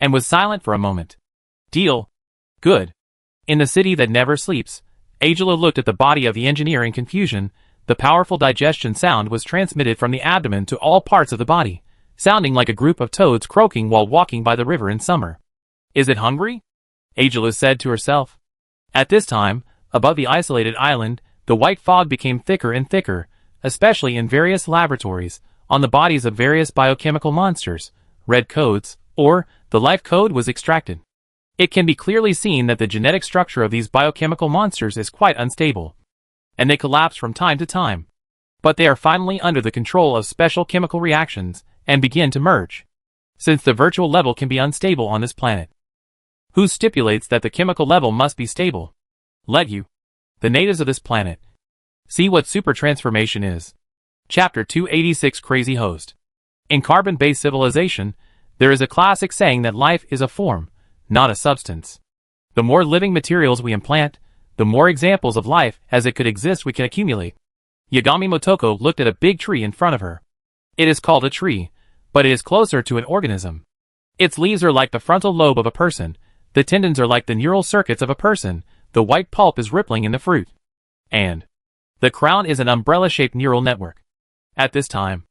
and was silent for a moment. Deal. Good. In the city that never sleeps, Angela looked at the body of the engineer in confusion. The powerful digestion sound was transmitted from the abdomen to all parts of the body, sounding like a group of toads croaking while walking by the river in summer. Is it hungry? Angela said to herself. At this time, above the isolated island, the white fog became thicker and thicker, especially in various laboratories, on the bodies of various biochemical monsters. Red codes, or the life code, was extracted. It can be clearly seen that the genetic structure of these biochemical monsters is quite unstable, and they collapse from time to time. But they are finally under the control of special chemical reactions, and begin to merge. Since the virtual level can be unstable on this planet, who stipulates that the chemical level must be stable? Let you, the natives of this planet, see what super transformation is. Chapter 286 Crazy Host. In carbon-based civilization, there is a classic saying that life is a form, not a substance. The more living materials we implant, the more examples of life as it could exist we can accumulate. Yagami Motoko looked at a big tree in front of her. It is called a tree, but it is closer to an organism. Its leaves are like the frontal lobe of a person, the tendons are like the neural circuits of a person, The white pulp is rippling in the fruit. And the crown is an umbrella-shaped neural network. At this time,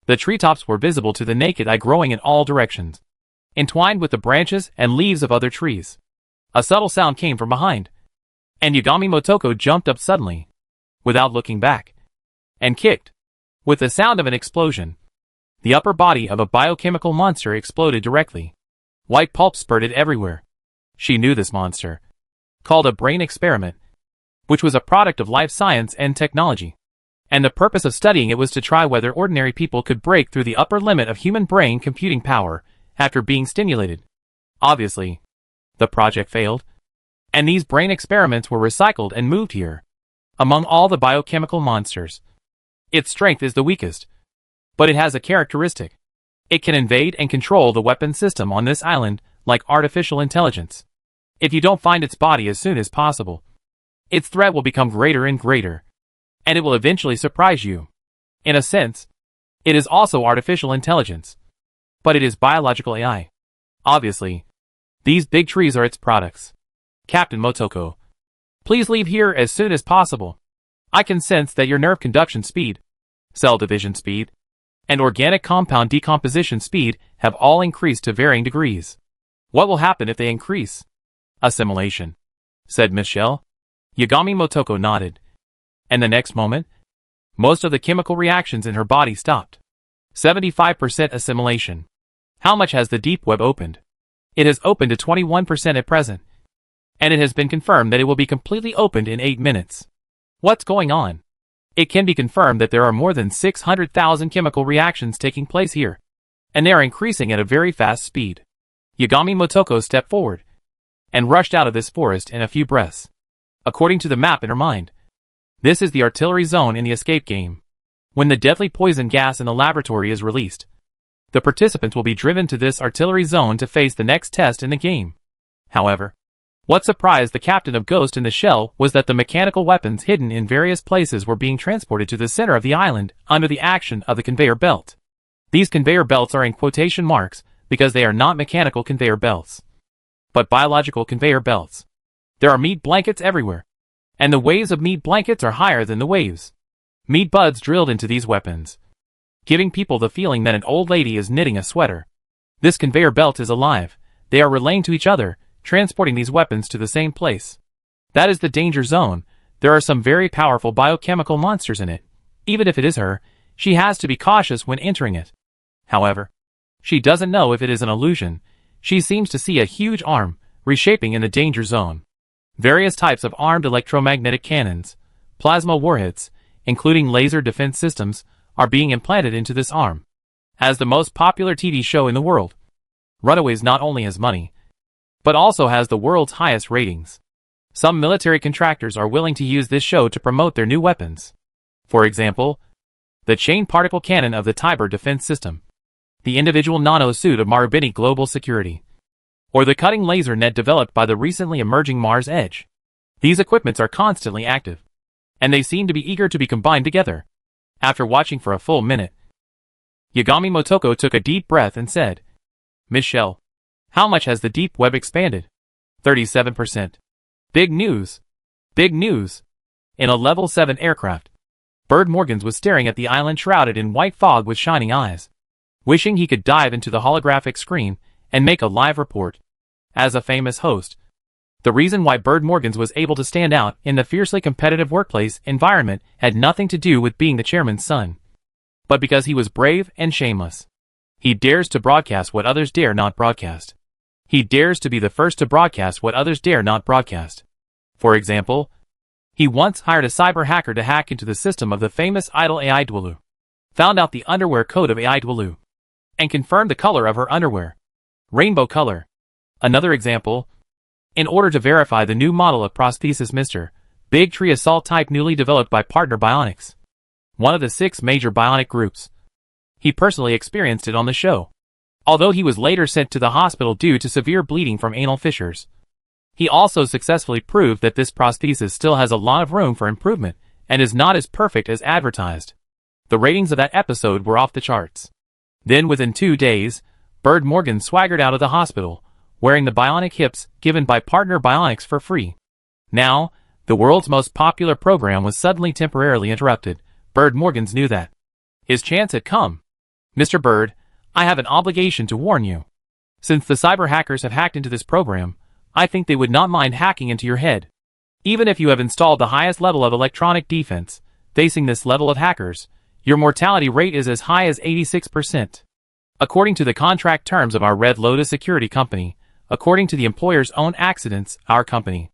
the treetops were visible to the naked eye, growing in all directions, entwined with the branches and leaves of other trees. A subtle sound came from behind, and Yagami Motoko jumped up suddenly, without looking back, and kicked. With the sound of an explosion, the upper body of a biochemical monster exploded directly. White pulp spurted everywhere. She knew this monster, called a brain experiment, which was a product of life science and technology. And the purpose of studying it was to try whether ordinary people could break through the upper limit of human brain computing power after being stimulated. Obviously, the project failed, and these brain experiments were recycled and moved here. Among all the biochemical monsters, its strength is the weakest, but it has a characteristic. It can invade and control the weapon system on this island like artificial intelligence. If you don't find its body as soon as possible, its threat will become greater and greater, and it will eventually surprise you. In a sense, it is also artificial intelligence, but it is biological AI. Obviously, these big trees are its products. Captain Motoko, please leave here as soon as possible. I can sense that your nerve conduction speed, cell division speed, and organic compound decomposition speed have all increased to varying degrees. What will happen if they increase? Assimilation, said Michelle. Yagami Motoko nodded, and the next moment, most of the chemical reactions in her body stopped. 75% assimilation. How much has the deep web opened? It has opened to 21% at present, and it has been confirmed that it will be completely opened in 8 minutes. What's going on? It can be confirmed that there are more than 600,000 chemical reactions taking place here, and they are increasing at a very fast speed. Yagami Motoko stepped forward and rushed out of this forest in a few breaths. According to the map in her mind, this is the artillery zone in the escape game. When the deadly poison gas in the laboratory is released, the participants will be driven to this artillery zone to face the next test in the game. However, what surprised the captain of Ghost in the Shell was that the mechanical weapons hidden in various places were being transported to the center of the island under the action of the conveyor belt. These conveyor belts are in quotation marks because they are not mechanical conveyor belts, but biological conveyor belts. There are meat blankets everywhere, and the waves of meat blankets are higher than the waves. Meat buds drilled into these weapons, giving people the feeling that an old lady is knitting a sweater. This conveyor belt is alive. They are relaying to each other, transporting these weapons to the same place. That is the danger zone. There are some very powerful biochemical monsters in it. Even if it is her, she has to be cautious when entering it. However, she doesn't know if it is an illusion. She seems to see a huge arm, reshaping in the danger zone. Various types of armed electromagnetic cannons, plasma warheads, including laser defense systems, are being implanted into this arm. As the most popular TV show in the world, Runaways not only has money, but also has the world's highest ratings. Some military contractors are willing to use this show to promote their new weapons. For example, the chain particle cannon of the Tiber defense system, the individual nano suit of Marubeni Global Security, or the cutting laser net developed by the recently emerging Mars Edge. These equipments are constantly active, and they seem to be eager to be combined together. After watching for a full minute, Yagami Motoko took a deep breath and said, "Michelle, how much has the deep web expanded?" 37%. Big news. Big news. In a level 7 aircraft, Bird Morgans was staring at the island shrouded in white fog with shining eyes, wishing he could dive into the holographic screen and make a live report. As a famous host, the reason why Bird Morgans was able to stand out in the fiercely competitive workplace environment had nothing to do with being the chairman's son, but because he was brave and shameless. He dares to broadcast what others dare not broadcast. He dares to be the first to broadcast what others dare not broadcast. For example, he once hired a cyber hacker to hack into the system of the famous idol AI Dwelu, found out the underwear code of AI Dwelu, and confirmed the color of her underwear. Rainbow color. Another example, in order to verify the new model of prosthesis Mr. Big Tree Assault type newly developed by Partner Bionics, one of the 6 major bionic groups. He personally experienced it on the show, although he was later sent to the hospital due to severe bleeding from anal fissures. He also successfully proved that this prosthesis still has a lot of room for improvement and is not as perfect as advertised. The ratings of that episode were off the charts. Then within 2 days, Bird Morgan swaggered out of the hospital, wearing the bionic hips given by Partner Bionics for free. Now, the world's most popular program was suddenly temporarily interrupted. Bird Morgans knew that his chance had come. Mr. Bird, I have an obligation to warn you. Since the cyber hackers have hacked into this program, I think they would not mind hacking into your head. Even if you have installed the highest level of electronic defense, facing this level of hackers, your mortality rate is as high as 86%. According to the contract terms of our Red Lotus security company, according to the employer's own accidents, our company.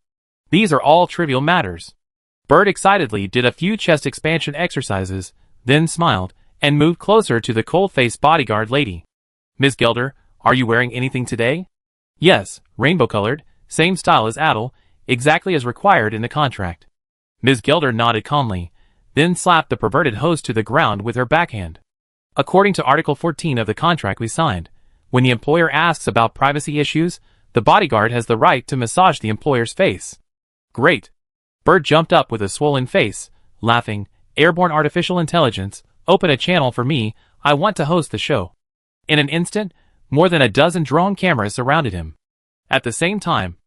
These are all trivial matters. Bird excitedly did a few chest expansion exercises, then smiled, and moved closer to the cold-faced bodyguard lady. Miss Gelder, are you wearing anything today? Yes, rainbow-colored, same style as Adel, exactly as required in the contract. Ms. Gelder nodded calmly, then slapped the perverted host to the ground with her backhand. According to Article 14 of the contract we signed, when the employer asks about privacy issues, the bodyguard has the right to massage the employer's face. Great. Bird jumped up with a swollen face, laughing. Airborne artificial intelligence, open a channel for me, I want to host the show. In an instant, more than a dozen drone cameras surrounded him. At the same time,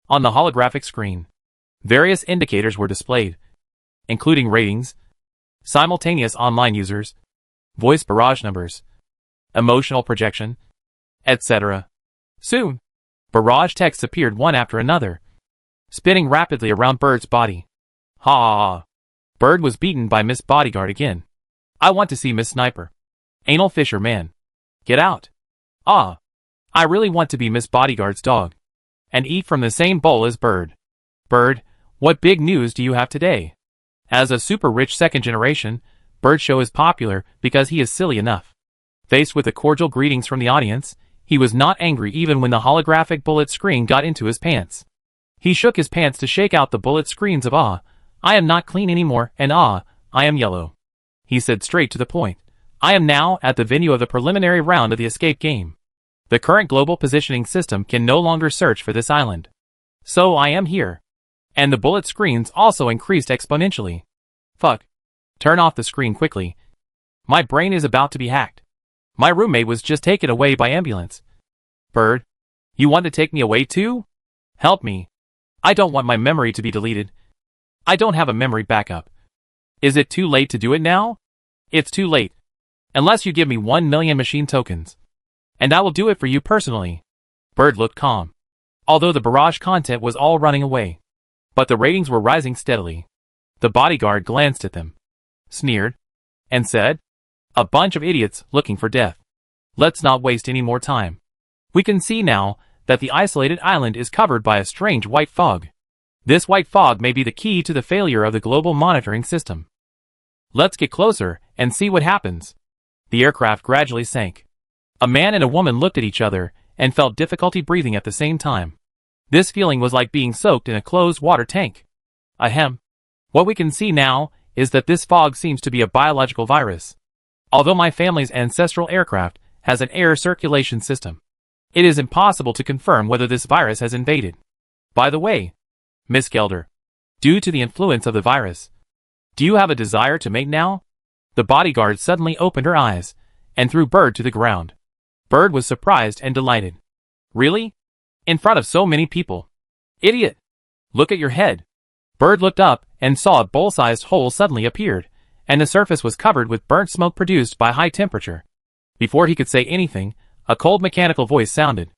on the holographic screen, various indicators were displayed, including ratings, simultaneous online users, voice barrage numbers, emotional projection, etc. Soon, barrage texts appeared one after another, spinning rapidly around Bird's body. Ha! Bird was beaten by Miss Bodyguard again. I want to see Miss Sniper. Anal Fisher man. Get out. Ah! I really want to be Miss Bodyguard's dog. And eat from the same bowl as Bird. Bird, what big news do you have today? As a super rich second generation, Bird's show is popular because he is silly enough. Faced with the cordial greetings from the audience, he was not angry even when the holographic bullet screen got into his pants. He shook his pants to shake out the bullet screens of "Ah, I am not clean anymore," and "Ah, I am yellow." He said straight to the point. I am now at the venue of the preliminary round of the escape game. The current global positioning system can no longer search for this island. So I am here. And the bullet screens also increased exponentially. Fuck. Turn off the screen quickly. My brain is about to be hacked. My roommate was just taken away by ambulance. Bird, you want to take me away too? Help me. I don't want my memory to be deleted. I don't have a memory backup. Is it too late to do it now? It's too late. Unless you give me 1 million machine tokens. And I will do it for you personally. Bird looked calm. Although the barrage content was all running away. But the ratings were rising steadily. The bodyguard glanced at them, sneered, and said, a bunch of idiots looking for death. Let's not waste any more time. We can see now that the isolated island is covered by a strange white fog. This white fog may be the key to the failure of the global monitoring system. Let's get closer and see what happens. The aircraft gradually sank. A man and a woman looked at each other and felt difficulty breathing at the same time. This feeling was like being soaked in a closed water tank. Ahem. What we can see now is that this fog seems to be a biological virus. Although my family's ancestral aircraft has an air circulation system, it is impossible to confirm whether this virus has invaded. By the way, Miss Gelder, due to the influence of the virus, do you have a desire to mate now? The bodyguard suddenly opened her eyes and threw Bird to the ground. Bird was surprised and delighted. Really? In front of so many people? Idiot! Look at your head. Bird looked up and saw a bowl-sized hole suddenly appeared, and the surface was covered with burnt smoke produced by high temperature. Before he could say anything, a cold mechanical voice sounded.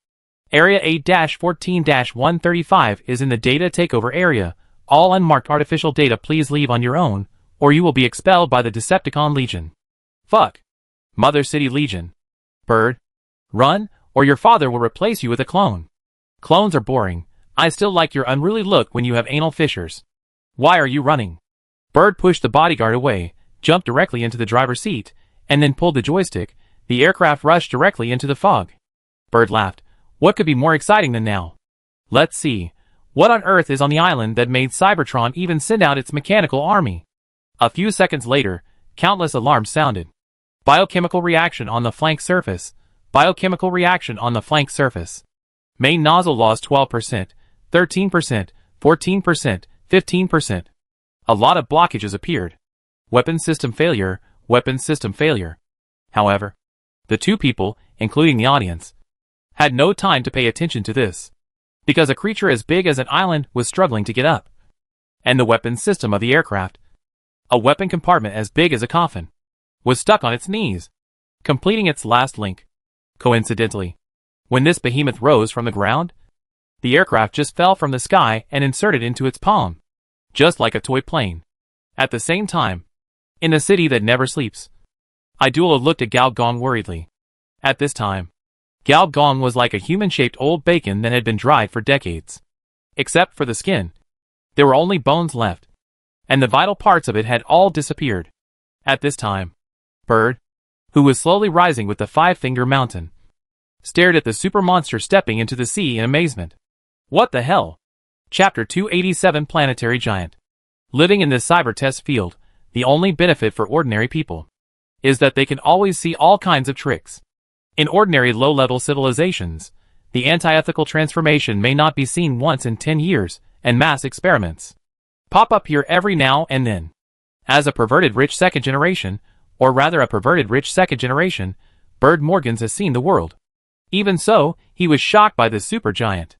Area 8-14-135 is in the data takeover area. All unmarked artificial data please leave on your own, or you will be expelled by the Decepticon Legion. Fuck. Mother City Legion. Bird. Run, or your father will replace you with a clone. Clones are boring. I still like your unruly look when you have anal fissures. Why are you running? Bird pushed the bodyguard away, jumped directly into the driver's seat, and then pulled the joystick. The aircraft rushed directly into the fog. Bird laughed. What could be more exciting than now? Let's see. What on earth is on the island that made Cybertron even send out its mechanical army? A few seconds later, countless alarms sounded. Biochemical reaction on the flank surface. Biochemical reaction on the flank surface. Main nozzle lost 12%, 13%, 14%, 15%. A lot of blockages appeared. Weapon system failure, weapon system failure. However, the two people, including the audience, had no time to pay attention to this, because a creature as big as an island was struggling to get up. and the weapons system of the aircraft, a weapon compartment as big as a coffin, was stuck on its knees, completing its last link. Coincidentally, when this behemoth rose from the ground, the aircraft just fell from the sky and inserted into its palm, just like a toy plane. At the same time, in the city that never sleeps, Idula looked at Gao Gong worriedly. At this time, Gao Gong was like a human-shaped old bacon that had been dried for decades. Except for the skin, there were only bones left, and the vital parts of it had all disappeared. At this time, Bird, who was slowly rising with the five-finger mountain, stared at the super monster stepping into the sea in amazement. What the hell? Chapter 287 Planetary Giant. Living in this cyber test field, the only benefit for ordinary people is that they can always see all kinds of tricks. In ordinary low-level civilizations, the anti-ethical transformation may not be seen once in 10 years, and mass experiments pop up here every now and then. As a perverted rich second generation, or rather a perverted rich second generation, Bird Morgans has seen the world. Even so, he was shocked by this supergiant.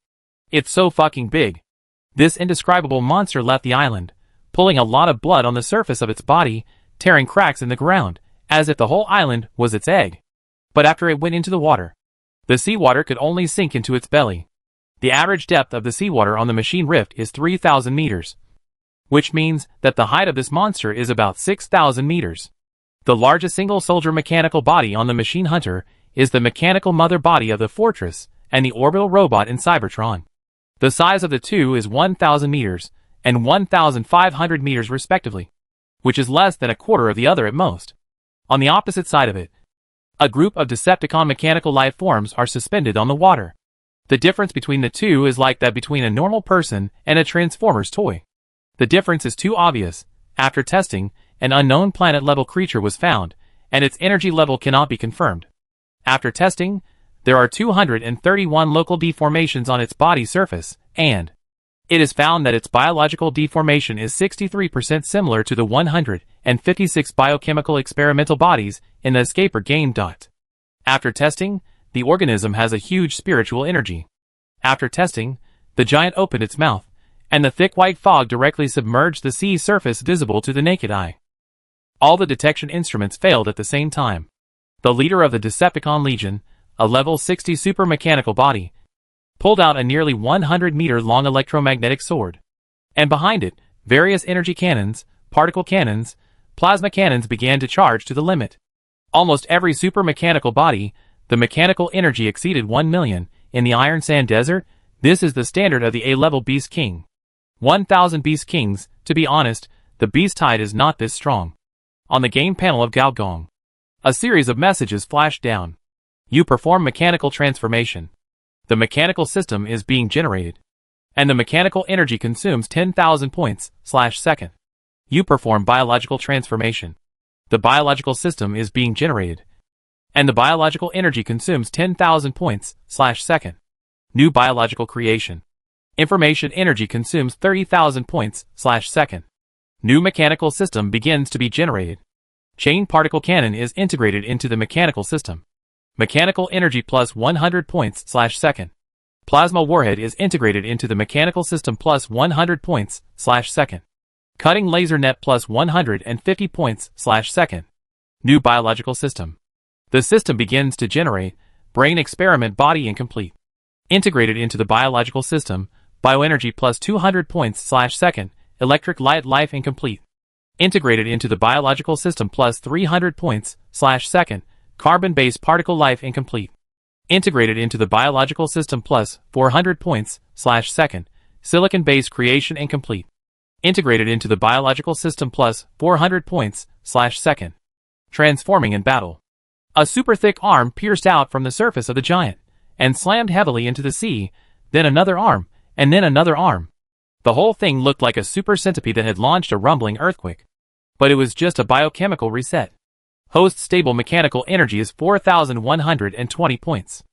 It's so fucking big. This indescribable monster left the island, pulling a lot of blood on the surface of its body, tearing cracks in the ground, as if the whole island was its egg. But after it went into the water, the seawater could only sink into its belly. The average depth of the seawater on the machine rift is 3,000 meters, which means that the height of this monster is about 6,000 meters. The largest single soldier mechanical body on the machine hunter is the mechanical mother body of the fortress and the orbital robot in Cybertron. The size of the two is 1,000 meters and 1,500 meters respectively, which is less than a quarter of the other at most. On the opposite side of it, a group of Decepticon mechanical life forms are suspended on the water. The difference between the two is like that between a normal person and a Transformers toy. The difference is too obvious. After testing, an unknown planet-level creature was found, and its energy level cannot be confirmed. After testing, there are 231 local deformations on its body surface, and it is found that its biological deformation is 63% similar to the 156 biochemical experimental bodies in the Escaper game. After testing, the organism has a huge spiritual energy. After testing, the giant opened its mouth, and the thick white fog directly submerged the sea surface visible to the naked eye. All the detection instruments failed at the same time. The leader of the Decepticon Legion, a level 60 super mechanical body, pulled out a nearly 100-meter-long electromagnetic sword. And behind it, various energy cannons, particle cannons, plasma cannons began to charge to the limit. Almost every super mechanical body, the mechanical energy exceeded 1 million. In the Iron Sand Desert, this is the standard of the A-level Beast King. 1,000 Beast Kings. To be honest, the Beast Tide is not this strong. On the game panel of Gao Gong, a series of messages flashed down. You perform mechanical transformation. The mechanical system is being generated, and the mechanical energy consumes 10,000 points/second. You perform biological transformation. The biological system is being generated, and the biological energy consumes 10,000 points/second. New biological creation. Information energy consumes 30,000 points/second. New mechanical system begins to be generated. Chain particle cannon is integrated into the mechanical system. Mechanical energy plus 100 points/second. Plasma warhead is integrated into the mechanical system plus 100 points/second. Cutting laser net plus 150 points/second. New biological system. The system begins to generate. Brain experiment body incomplete. Integrated into the biological system. Bioenergy plus 200 points/second. Electric light life incomplete. Integrated into the biological system plus 300 points/second. Carbon-based particle life incomplete. Integrated into the biological system plus 400 points/second. Silicon-based creation incomplete. Integrated into the biological system plus 400 points/second. Transforming in battle. A super thick arm pierced out from the surface of the giant, and slammed heavily into the sea, then another arm, and then another arm. The whole thing looked like a super centipede that had launched a rumbling earthquake. But it was just a biochemical reset. Host stable mechanical energy is 4,120 points.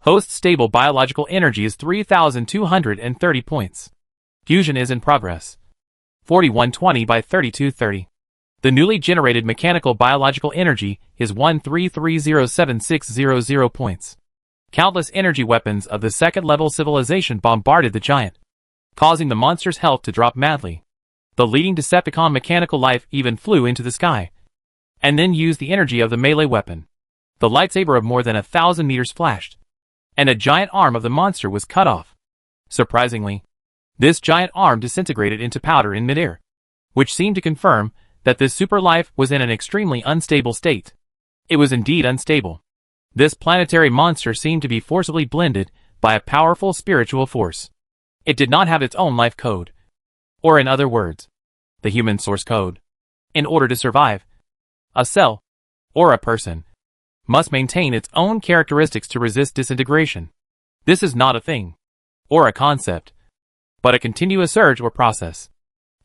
Host stable biological energy is 3,230 points. Fusion is in progress. 4120 by 3230. The newly generated mechanical biological energy is 13307,600 points. Countless energy weapons of the second-level civilization bombarded the giant, causing the monster's health to drop madly. The leading Decepticon mechanical life even flew into the sky, and then used the energy of the melee weapon. The lightsaber of more than 1,000 meters flashed, and a giant arm of the monster was cut off. Surprisingly, this giant arm disintegrated into powder in midair, which seemed to confirm that this super life was in an extremely unstable state. It was indeed unstable. This planetary monster seemed to be forcibly blended by a powerful spiritual force. It did not have its own life code, or in other words, the human source code. In order to survive, a cell, or a person, must maintain its own characteristics to resist disintegration. This is not a thing, or a concept, but a continuous surge or process.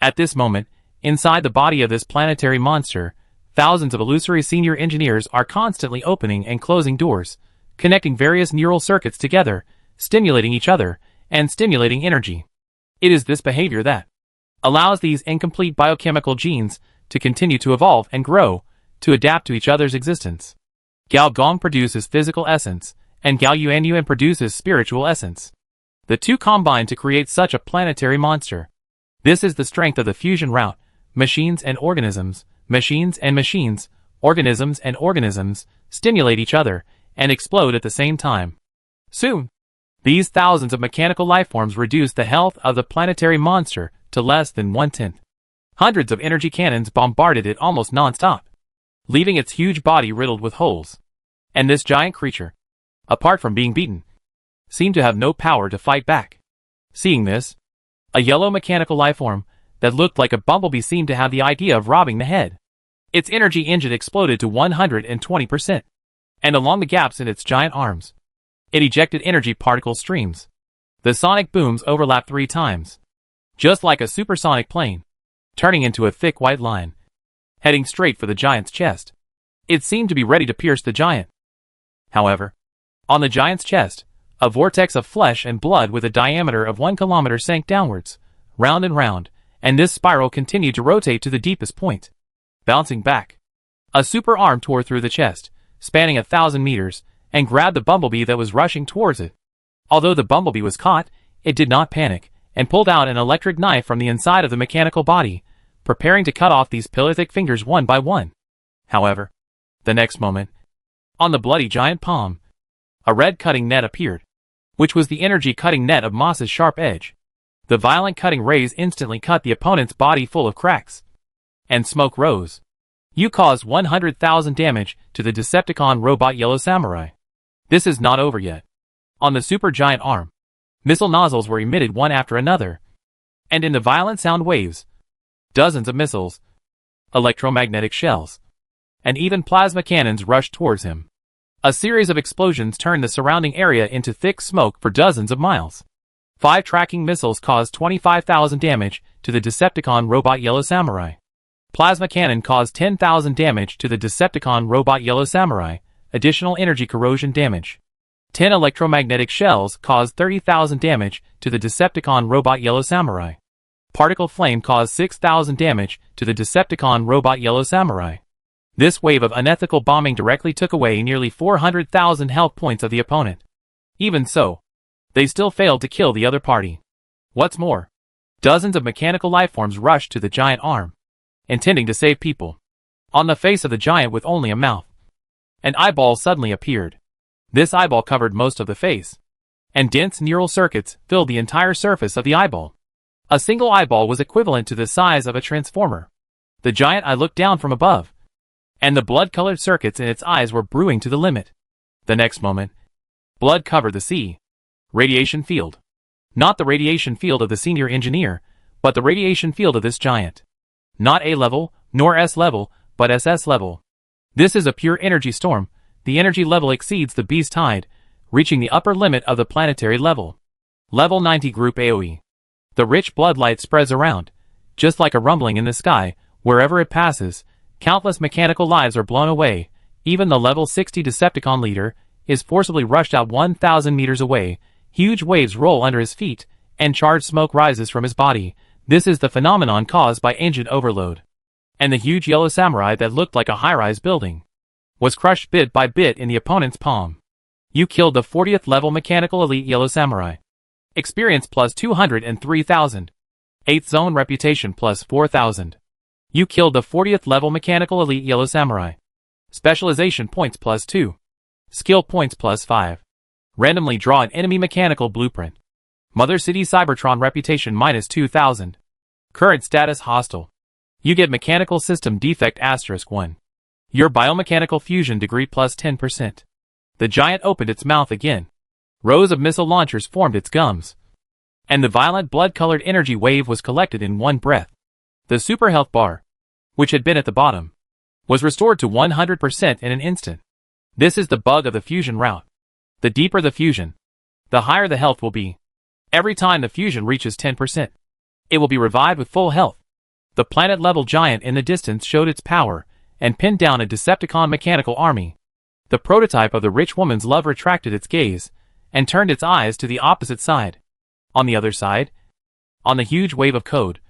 At this moment, inside the body of this planetary monster, thousands of illusory senior engineers are constantly opening and closing doors, connecting various neural circuits together, stimulating each other, and stimulating energy. It is this behavior that allows these incomplete biochemical genes to continue to evolve and grow, to adapt to each other's existence. Gao Gong produces physical essence, and Gao Yuanyuan produces spiritual essence. The two combine to create such a planetary monster. This is the strength of the fusion route. Machines and organisms, organisms and organisms, stimulate each other, and explode at the same time. Soon, these thousands of mechanical lifeforms reduce the health of the planetary monster to less than 1/10. Hundreds of energy cannons bombarded it almost non-stop, leaving its huge body riddled with holes. And this giant creature, apart from being beaten, seemed to have no power to fight back. Seeing this, a yellow mechanical lifeform that looked like a bumblebee seemed to have the idea of robbing the head. Its energy engine exploded to 120%, and along the gaps in its giant arms, it ejected energy particle streams. The sonic booms overlapped 3 times, just like a supersonic plane, turning into a thick white line, heading straight for the giant's chest. It seemed to be ready to pierce the giant. However, on the giant's chest, a vortex of flesh and blood with a diameter of 1 kilometer sank downwards, round and round, and this spiral continued to rotate to the deepest point. Bouncing back, a super arm tore through the chest, spanning 1,000 meters, and grabbed the bumblebee that was rushing towards it. Although the bumblebee was caught, it did not panic, and pulled out an electric knife from the inside of the mechanical body, preparing to cut off these pillar-thick fingers one by one. However, the next moment, on the bloody giant palm, a red cutting net appeared, which was the energy cutting net of Moss's sharp edge. The violent cutting rays instantly cut the opponent's body full of cracks, and smoke rose. You caused 100,000 damage to the Decepticon robot Yellow Samurai. This is not over yet. On the super giant arm, missile nozzles were emitted one after another, and in the violent sound waves, dozens of missiles, electromagnetic shells, and even plasma cannons rushed towards him. A series of explosions turned the surrounding area into thick smoke for dozens of miles. 5 tracking missiles caused 25,000 damage to the Decepticon robot Yellow Samurai. Plasma cannon caused 10,000 damage to the Decepticon robot Yellow Samurai, additional energy corrosion damage. 10 electromagnetic shells caused 30,000 damage to the Decepticon robot Yellow Samurai. Particle flame caused 6,000 damage to the Decepticon robot Yellow Samurai. This wave of unethical bombing directly took away nearly 400,000 health points of the opponent. Even so, they still failed to kill the other party. What's more, dozens of mechanical lifeforms rushed to the giant arm, intending to save people. On the face of the giant with only a mouth, an eyeball suddenly appeared. This eyeball covered most of the face, and dense neural circuits filled the entire surface of the eyeball. A single eyeball was equivalent to the size of a transformer. The giant eye looked down from above, and the blood-colored circuits in its eyes were brewing to the limit. The next moment, blood covered the sea. Radiation field. Not the radiation field of the senior engineer, but the radiation field of this giant. Not A level, nor S level, but SS level. This is a pure energy storm. The energy level exceeds the beast tide, reaching the upper limit of the planetary level. Level 90 group AoE. The rich blood light spreads around, just like a rumbling in the sky. Wherever it passes, countless mechanical lives are blown away. Even the level 60 Decepticon leader is forcibly rushed out 1,000 meters away. Huge waves roll under his feet, and charged smoke rises from his body. This is the phenomenon caused by engine overload. And the huge yellow samurai that looked like a high-rise building was crushed bit by bit in the opponent's palm. You killed the 40th level mechanical elite yellow samurai. Experience plus 203,000. 8th zone reputation plus 4000. You killed the 40th level mechanical elite yellow samurai. Specialization points plus 2. Skill points plus 5. Randomly draw an enemy mechanical blueprint. Mother City Cybertron reputation minus 2000. Current status hostile. You get mechanical system defect *1. Your biomechanical fusion degree plus 10%. The giant opened its mouth again. Rows of missile launchers formed its gums. And the violent blood-colored energy wave was collected in one breath. The super health bar, which had been at the bottom, was restored to 100% in an instant. This is the bug of the fusion route. The deeper the fusion, the higher the health will be. Every time the fusion reaches 10%, it will be revived with full health. The planet-level giant in the distance showed its power and pinned down a Decepticon mechanical army. The prototype of the rich woman's love retracted its gaze and turned its eyes to the opposite side. On the other side, on the huge wave of code,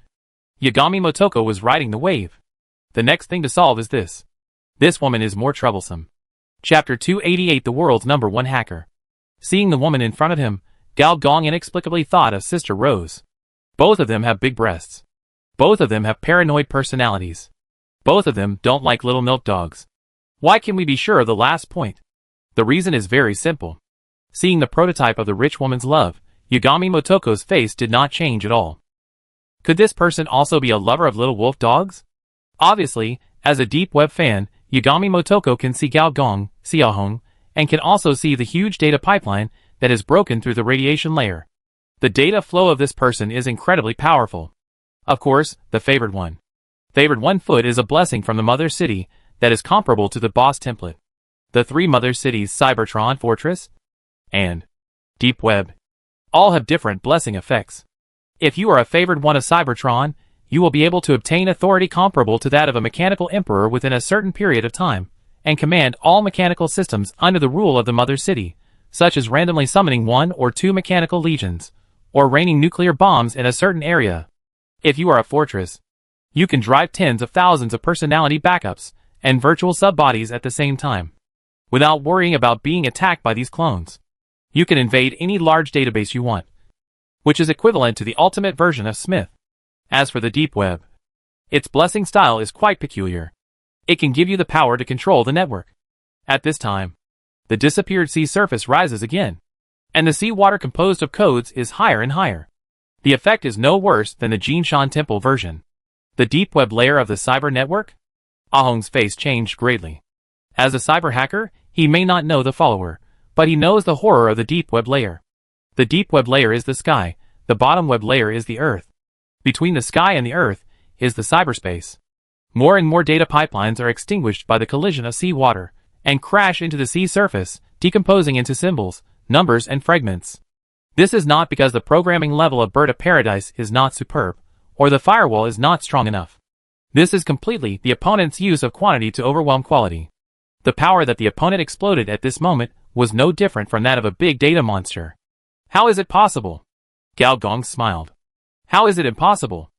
Yagami Motoko was riding the wave. The next thing to solve is this. This woman is more troublesome. Chapter 288 The world's #1 hacker. Seeing the woman in front of him, Gao Gong inexplicably thought of Sister Rose. Both of them have big breasts. Both of them have paranoid personalities. Both of them don't like little milk dogs. Why can we be sure of the last point? The reason is very simple. Seeing the prototype of the rich woman's love, Yagami Motoko's face did not change at all. Could this person also be a lover of little wolf dogs? Obviously, as a deep web fan, Yagami Motoko can see Gao Gong, Xiaohong, and can also see the huge data pipeline that is broken through the radiation layer. The data flow of this person is incredibly powerful. Of course, the favored one. Favored 1 foot is a blessing from the Mother City that is comparable to the boss template. The 3 Mother Cities Cybertron Fortress and Deep Web all have different blessing effects. If you are a favored one of Cybertron, you will be able to obtain authority comparable to that of a mechanical emperor within a certain period of time, and command all mechanical systems under the rule of the Mother City, such as randomly summoning 1 or 2 mechanical legions, or raining nuclear bombs in a certain area. If you are a fortress, you can drive tens of thousands of personality backups and virtual sub-bodies at the same time, without worrying about being attacked by these clones. You can invade any large database you want, which is equivalent to the ultimate version of Smith. As for the Deep Web, its blessing style is quite peculiar. It can give you the power to control the network. At this time, the disappeared sea surface rises again, and the sea water composed of codes is higher and higher. The effect is no worse than the Jinshan Temple version. The Deep Web layer of the cyber network? Ahong's face changed greatly. As a cyber hacker, he may not know the follower, but he knows the horror of the Deep Web layer. The Deep Web layer is the sky, the bottom web layer is the earth. Between the sky and the earth is the cyberspace. More and more data pipelines are extinguished by the collision of seawater, and crash into the sea surface, decomposing into symbols, numbers and fragments. This is not because the programming level of Bird of Paradise is not superb, or the firewall is not strong enough. This is completely the opponent's use of quantity to overwhelm quality. The power that the opponent exploded at this moment was no different from that of a big data monster. How is it possible? Gao Gong smiled. How is it impossible?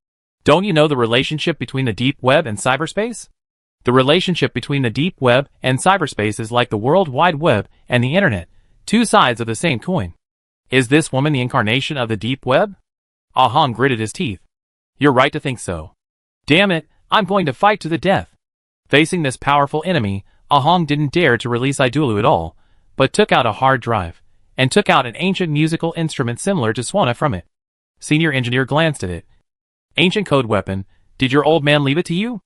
Don't you know the relationship between the deep web and cyberspace? The relationship between the deep web and cyberspace is like the World Wide Web and the internet, 2 sides of the same coin. Is this woman the incarnation of the deep web? Ahong gritted his teeth. You're right to think so. Damn it, I'm going to fight to the death. Facing this powerful enemy, Ahong didn't dare to release Idulu at all, but took out a hard drive, and took out an ancient musical instrument similar to Swana from it. Senior engineer glanced at it. Ancient code weapon, did your old man leave it to you?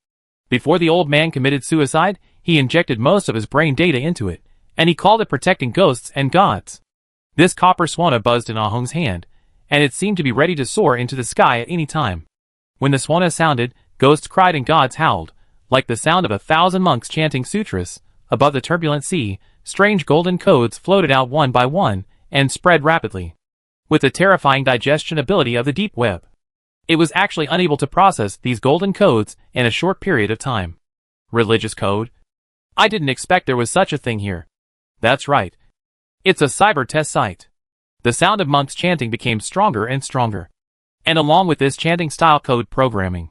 Before the old man committed suicide, he injected most of his brain data into it, and he called it protecting ghosts and gods. This copper Swana buzzed in Ahong's hand, and it seemed to be ready to soar into the sky at any time. When the Swana sounded, ghosts cried and gods howled, like the sound of 1,000 monks chanting sutras. Above the turbulent sea, strange golden codes floated out one by one, and spread rapidly. With the terrifying digestion ability of the deep web, it was actually unable to process these golden codes in a short period of time. Religious code? I didn't expect there was such a thing here. That's right. It's a cyber test site. The sound of monks chanting became stronger and stronger. And along with this chanting style code programming,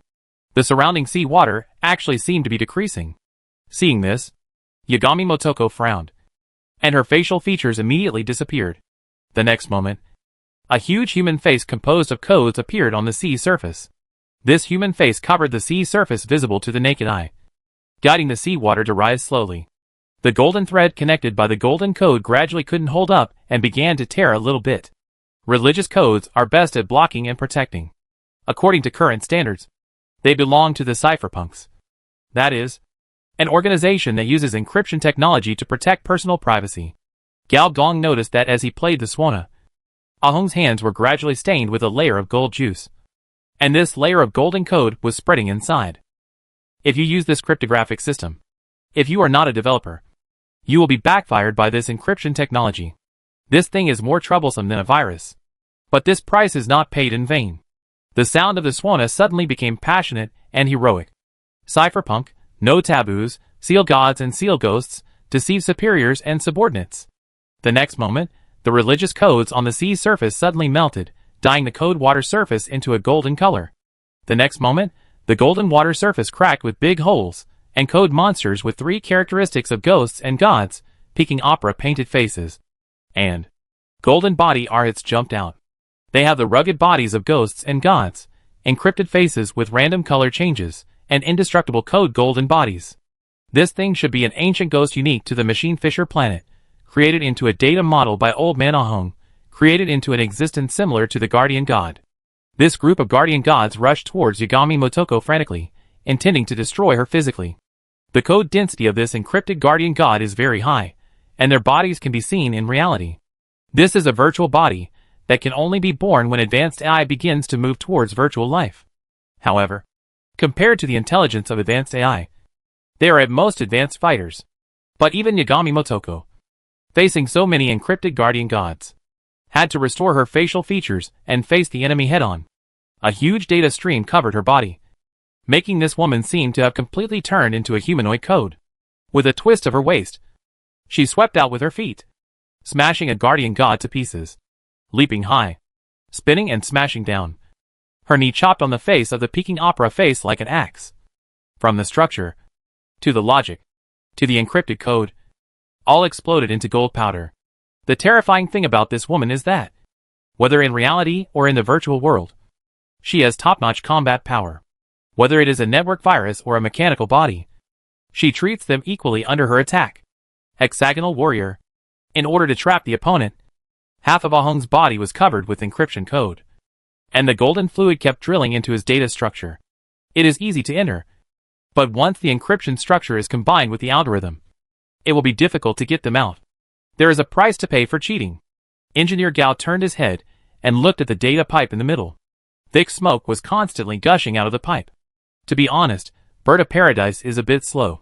the surrounding sea water actually seemed to be decreasing. Seeing this, Yagami Motoko frowned, and her facial features immediately disappeared. The next moment, A huge human face composed of codes appeared on the sea surface. This human face covered the sea surface visible to the naked eye, guiding the seawater to rise slowly. The golden thread connected by the golden code gradually couldn't hold up and began to tear a little bit. Religious codes are best at blocking and protecting. According to current standards, they belong to the cypherpunks. That is, an organization that uses encryption technology to protect personal privacy. Gao Gong noticed that as he played the swana, Ahong's hands were gradually stained with a layer of gold juice. And this layer of golden code was spreading inside. If you use this cryptographic system, if you are not a developer, you will be backfired by this encryption technology. This thing is more troublesome than a virus. But this price is not paid in vain. The sound of the swana suddenly became passionate and heroic. Cypherpunk, no taboos, seal gods and seal ghosts, deceive superiors and subordinates. The next moment, the religious codes on the sea surface suddenly melted, dyeing the code water surface into a golden color. The next moment, the golden water surface cracked with big holes, and code monsters with 3 characteristics of ghosts and gods, peaking opera painted faces, and golden body arhats jumped out. They have the rugged bodies of ghosts and gods, encrypted faces with random color changes, and indestructible code golden bodies. This thing should be an ancient ghost unique to the Machine Fisher planet, created into a data model by Old Man Ahong, created into an existence similar to the Guardian God. This group of Guardian Gods rushed towards Yagami Motoko frantically, intending to destroy her physically. The code density of this encrypted Guardian God is very high, and their bodies can be seen in reality. This is a virtual body that can only be born when advanced AI begins to move towards virtual life. However, compared to the intelligence of advanced AI, they are at most advanced fighters. But even Yagami Motoko, facing so many encrypted Guardian Gods, had to restore her facial features and face the enemy head-on. A huge data stream covered her body, making this woman seem to have completely turned into a humanoid code. With a twist of her waist, she swept out with her feet, smashing a Guardian God to pieces. Leaping high, spinning and smashing down, her knee chopped on the face of the peaking opera face like an axe. From the structure, to the logic, to the encrypted code, all exploded into gold powder. The terrifying thing about this woman is that, whether in reality or in the virtual world, she has top-notch combat power. Whether it is a network virus or a mechanical body, she treats them equally under her attack. Hexagonal warrior. In order to trap the opponent, half of Ahong's body was covered with encryption code, and the golden fluid kept drilling into his data structure. It is easy to enter, but once the encryption structure is combined with the algorithm, it will be difficult to get them out. There is a price to pay for cheating. Engineer Gao turned his head and looked at the data pipe in the middle. Thick smoke was constantly gushing out of the pipe. To be honest, Bird of Paradise is a bit slow.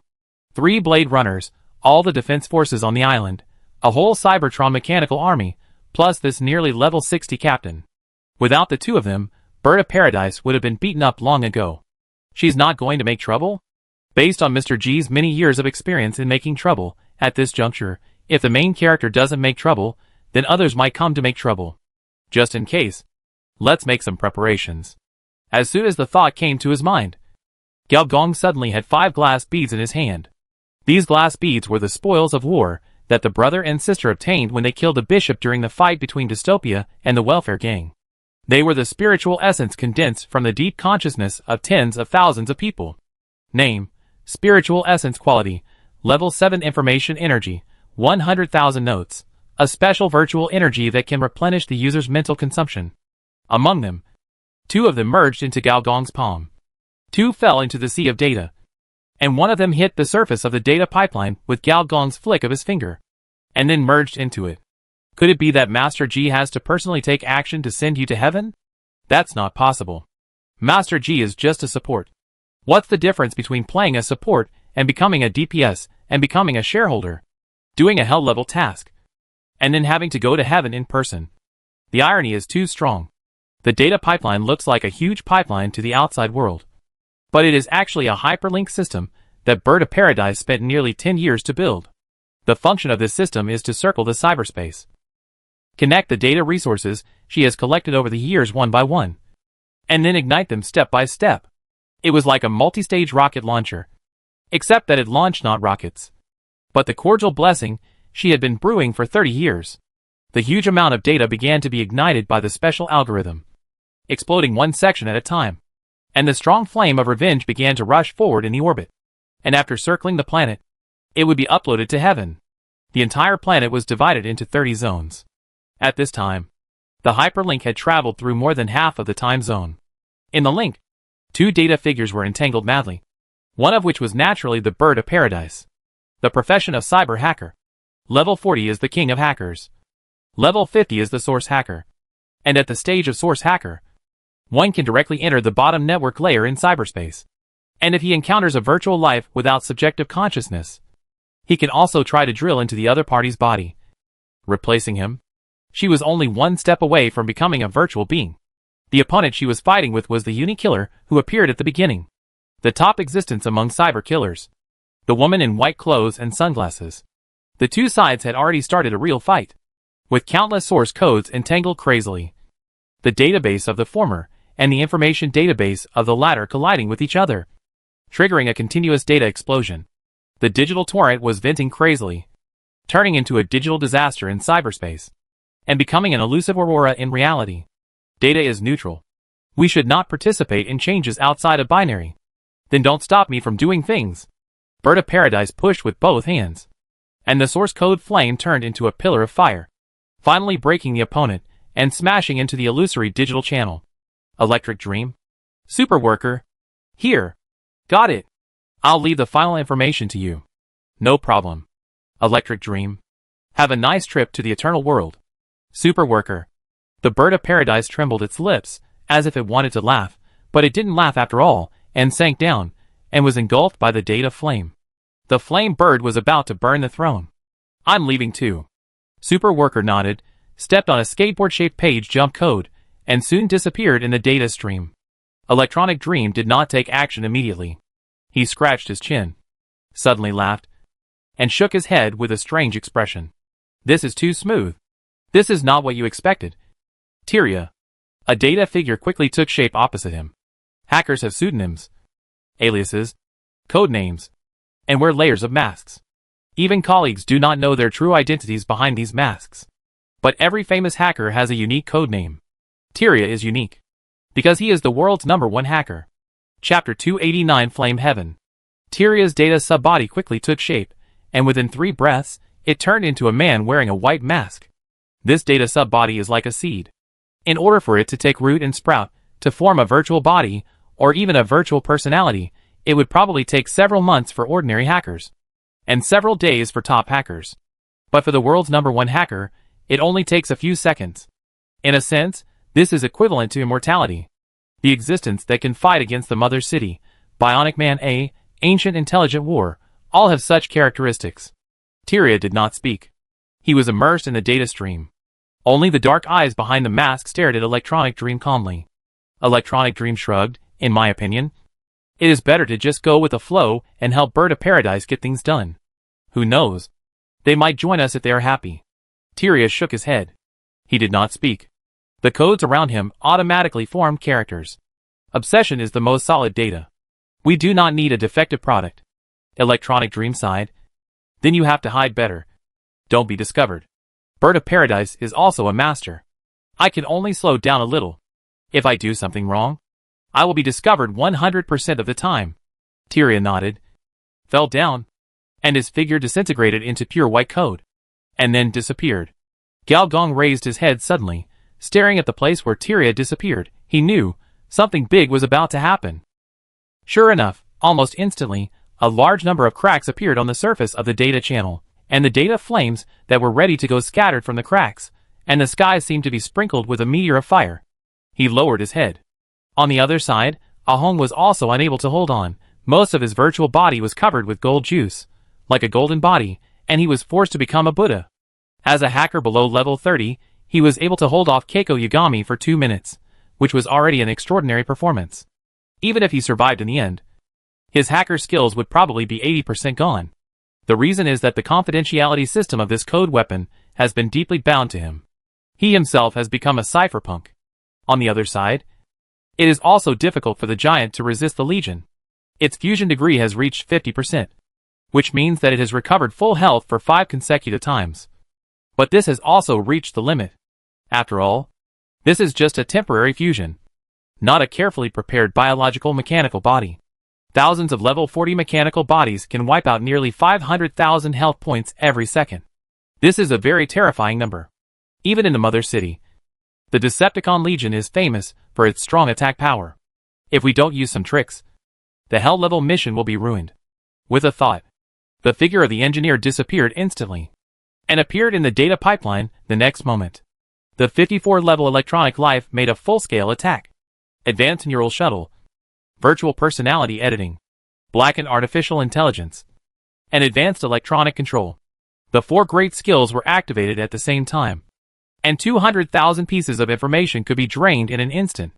3 Blade Runners, all the defense forces on the island, a whole Cybertron mechanical army, plus this nearly level 60 captain. Without the 2 of them, Bird of Paradise would have been beaten up long ago. She's not going to make trouble? Based on Mr. G's many years of experience in making trouble, at this juncture, if the main character doesn't make trouble, then others might come to make trouble. Just in case, let's make some preparations. As soon as the thought came to his mind, Gao Gong suddenly had 5 glass beads in his hand. These glass beads were the spoils of war that the brother and sister obtained when they killed the bishop during the fight between Dystopia and the Welfare Gang. They were the spiritual essence condensed from the deep consciousness of tens of thousands of people. Name, spiritual essence quality, level 7 information energy, 100,000 notes, a special virtual energy that can replenish the user's mental consumption. Among them, 2 of them merged into Gao Gong's palm. 2 fell into the sea of data, and one of them hit the surface of the data pipeline with Gao Gong's flick of his finger, and then merged into it. Could it be that Master G has to personally take action to send you to heaven? That's not possible. Master G is just a support. What's the difference between playing a support and becoming a DPS and becoming a shareholder? Doing a hell-level task, and then having to go to heaven in person. The irony is too strong. The data pipeline looks like a huge pipeline to the outside world, but it is actually a hyperlink system that Bird of Paradise spent nearly 10 years to build. The function of this system is to circle the cyberspace, connect the data resources she has collected over the years one by one, and then ignite them step by step. It was like a multi-stage rocket launcher, except that it launched not rockets, but the cordial blessing she had been brewing for 30 years. The huge amount of data began to be ignited by the special algorithm, exploding one section at a time. And the strong flame of revenge began to rush forward in the orbit. And after circling the planet, it would be uploaded to heaven. The entire planet was divided into 30 zones. At this time, the hyperlink had traveled through more than half of the time zone. In the link, two data figures were entangled madly, one of which was naturally the bird of paradise. The profession of cyber hacker. Level 40 is the king of hackers. Level 50 is the source hacker. And at the stage of source hacker, one can directly enter the bottom network layer in cyberspace. And if he encounters a virtual life without subjective consciousness, he can also try to drill into the other party's body, replacing him. She was only one step away from becoming a virtual being. The opponent she was fighting with was the uni-killer who appeared at the beginning. The top existence among cyber killers. The woman in white clothes and sunglasses. The two sides had already started a real fight, with countless source codes entangled crazily. The database of the former and the information database of the latter colliding with each other, triggering a continuous data explosion. The digital torrent was venting crazily, turning into a digital disaster in cyberspace, and becoming an elusive aurora in reality. Data is neutral. We should not participate in changes outside of binary. Then don't stop me from doing things. Bird of Paradise pushed with both hands, and the source code flame turned into a pillar of fire, finally breaking the opponent and smashing into the illusory digital channel. Electric Dream? Super Worker? Here. Got it. I'll leave the final information to you. No problem. Electric Dream. Have a nice trip to the eternal world. Super Worker. The Bird of Paradise trembled its lips, as if it wanted to laugh, but it didn't laugh after all, and sank down, and was engulfed by the data flame. The flame bird was about to burn the throne. I'm leaving too. Super Worker nodded, stepped on a skateboard-shaped page jump code, and soon disappeared in the data stream. Electronic Dream did not take action immediately. He scratched his chin, suddenly laughed, and shook his head with a strange expression. This is too smooth. This is not what you expected. Tyria. A data figure quickly took shape opposite him. Hackers have pseudonyms, aliases, code names, and wear layers of masks. Even colleagues do not know their true identities behind these masks. But every famous hacker has a unique code name. Tyria is unique, because he is the world's #1 hacker. Chapter 289 Flame Heaven. Tyria's data sub-body quickly took shape, and within 3 breaths, it turned into a man wearing a white mask. This data sub-body is like a seed. In order for it to take root and sprout, to form a virtual body, or even a virtual personality, it would probably take several months for ordinary hackers, and several days for top hackers. But for the world's #1 hacker, it only takes a few seconds. In a sense, this is equivalent to immortality. The existence that can fight against the Mother City, Bionic Man A, Ancient Intelligent War, all have such characteristics. Tyria did not speak. He was immersed in the data stream. Only the dark eyes behind the mask stared at Electronic Dream calmly. Electronic Dream shrugged. In my opinion, it is better to just go with the flow and help Bird of Paradise get things done. Who knows? They might join us if they are happy. Tyria shook his head. He did not speak. The codes around him automatically formed characters. Obsession is the most solid data. We do not need a defective product. Electronic Dream sighed. Then you have to hide better. Don't be discovered. Bird of Paradise is also a master. I can only slow down a little. If I do something wrong, I will be discovered 100% of the time. Tyria nodded, fell down, and his figure disintegrated into pure white code, and then disappeared. Galgong raised his head suddenly, staring at the place where Tyria disappeared. He knew something big was about to happen. Sure enough, almost instantly, a large number of cracks appeared on the surface of the data channel, and the data flames that were ready to go scattered from the cracks, and the sky seemed to be sprinkled with a meteor of fire. He lowered his head. On the other side, Ahong was also unable to hold on. Most of his virtual body was covered with gold juice, like a golden body, and he was forced to become a Buddha. As a hacker below level 30, he was able to hold off Keiko Yagami for 2 minutes, which was already an extraordinary performance. Even if he survived in the end, his hacker skills would probably be 80% gone. The reason is that the confidentiality system of this code weapon has been deeply bound to him. He himself has become a cypherpunk. On the other side, it is also difficult for the giant to resist the Legion. Its fusion degree has reached 50%, which means that it has recovered full health for 5 consecutive times. But this has also reached the limit. After all, this is just a temporary fusion, not a carefully prepared biological mechanical body. Thousands of level 40 mechanical bodies can wipe out nearly 500,000 health points every second. This is a very terrifying number. Even in the Mother City, the Decepticon Legion is famous for its strong attack power. If we don't use some tricks, the Hell-level mission will be ruined. With a thought, the figure of the engineer disappeared instantly and appeared in the data pipeline the next moment. The 54-level electronic life made a full-scale attack. Advanced Neural Shuttle, Virtual Personality Editing, Blackened Artificial Intelligence, and Advanced Electronic Control. The 4 great skills were activated at the same time, and 200,000 pieces of information could be drained in an instant.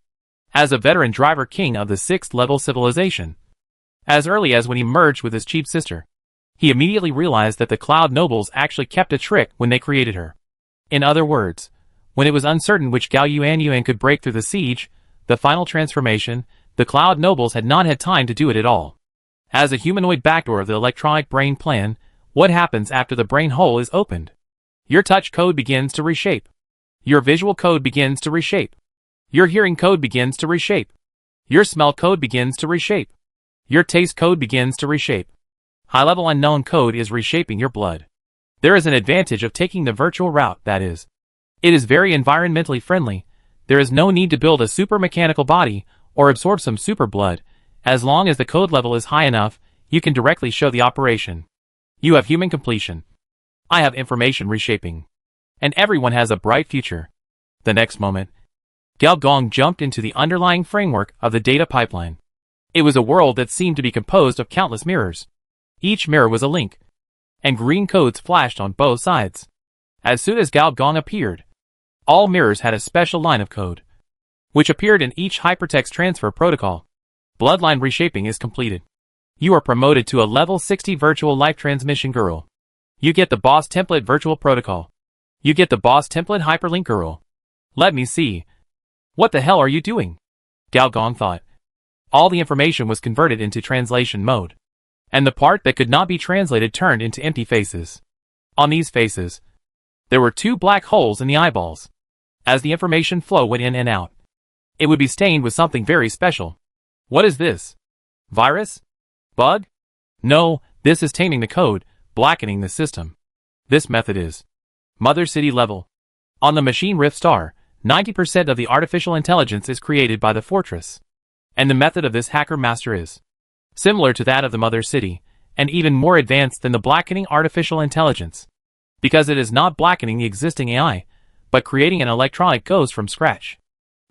As a veteran driver king of the 6th-level civilization, as early as when he merged with his chief sister, he immediately realized that the Cloud Nobles actually kept a trick when they created her. In other words, when it was uncertain which Gao Yuan could break through the siege, the final transformation, the Cloud Nobles had not had time to do it at all. As a humanoid backdoor of the electronic brain plan, what happens after the brain hole is opened? Your touch code begins to reshape. Your visual code begins to reshape. Your hearing code begins to reshape. Your smell code begins to reshape. Your taste code begins to reshape. High-level unknown code is reshaping your blood. There is an advantage of taking the virtual route, that is. It is very environmentally friendly. There is no need to build a super mechanical body or absorb some super blood. As long as the code level is high enough, you can directly show the operation. You have human completion. I have information reshaping. And everyone has a bright future. The next moment, Gao Gong jumped into the underlying framework of the data pipeline. It was a world that seemed to be composed of countless mirrors. Each mirror was a link, and green codes flashed on both sides. As soon as Gao Gong appeared, all mirrors had a special line of code, which appeared in each hypertext transfer protocol. Bloodline reshaping is completed. You are promoted to a level 60 virtual life transmission girl. You get the boss template virtual protocol. You get the boss template hyperlink girl. Let me see. What the hell are you doing? Gao Gong thought. All the information was converted into translation mode, and the part that could not be translated turned into empty faces. On these faces, there were 2 black holes in the eyeballs. As the information flow went in and out, it would be stained with something very special. What is this? Virus? Bug? No, this is taming the code, blackening the system. This method is Mother City level. On the machine Rift Star, 90% of the artificial intelligence is created by the fortress. And the method of this hacker master is similar to that of the Mother City, and even more advanced than the blackening artificial intelligence. Because it is not blackening the existing AI, but creating an electronic ghost from scratch.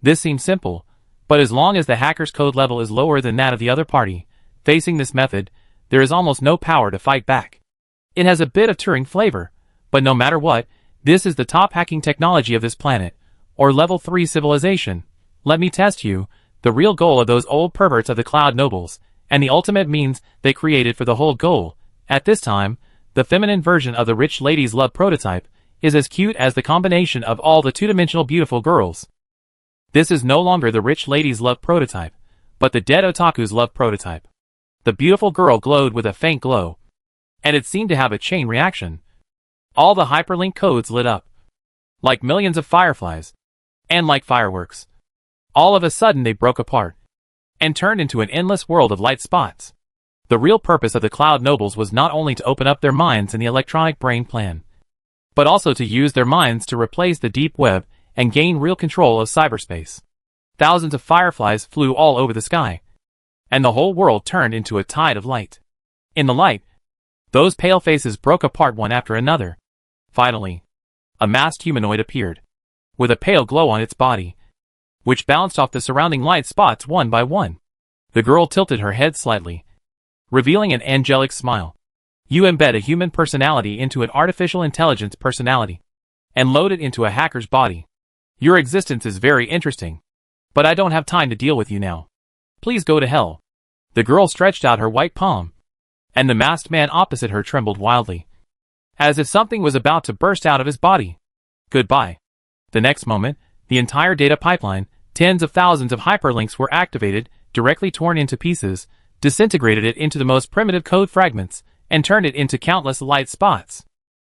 This seems simple, but as long as the hacker's code level is lower than that of the other party, facing this method, there is almost no power to fight back. It has a bit of Turing flavor, but no matter what, this is the top hacking technology of this planet, or level 3 civilization. Let me test you, the real goal of those old perverts of the Cloud Nobles, and the ultimate means they created for the whole goal. At this time, the feminine version of the rich lady's love prototype is as cute as the combination of all the two-dimensional beautiful girls. This is no longer the rich lady's love prototype, but the dead otaku's love prototype. The beautiful girl glowed with a faint glow, and it seemed to have a chain reaction. All the hyperlink codes lit up, like millions of fireflies, and like fireworks. All of a sudden they broke apart, and turned into an endless world of light spots. The real purpose of the Cloud Nobles was not only to open up their minds in the electronic brain plan, but also to use their minds to replace the deep web and gain real control of cyberspace. Thousands of fireflies flew all over the sky, and the whole world turned into a tide of light. In the light, those pale faces broke apart one after another. Finally, a masked humanoid appeared, with a pale glow on its body, which bounced off the surrounding light spots one by one. The girl tilted her head slightly, revealing an angelic smile. You embed a human personality into an artificial intelligence personality, and load it into a hacker's body. Your existence is very interesting, but I don't have time to deal with you now. Please go to hell. The girl stretched out her white palm, and the masked man opposite her trembled wildly, as if something was about to burst out of his body. Goodbye. The next moment, the entire data pipeline, tens of thousands of hyperlinks were activated, directly torn into pieces, disintegrated it into the most primitive code fragments, and turned it into countless light spots.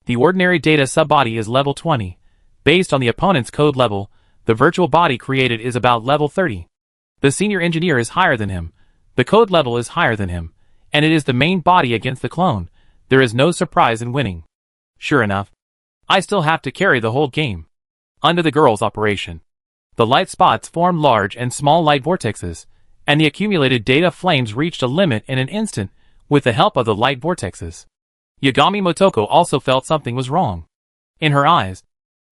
The ordinary data subbody is level 20. Based on the opponent's code level, the virtual body created is about level 30. The senior engineer is higher than him. The code level is higher than him. And it is the main body against the clone. There is no surprise in winning. Sure enough, I still have to carry the whole game. Under the girl's operation, the light spots formed large and small light vortexes, and the accumulated data flames reached a limit in an instant with the help of the light vortexes. Yagami Motoko also felt something was wrong. In her eyes,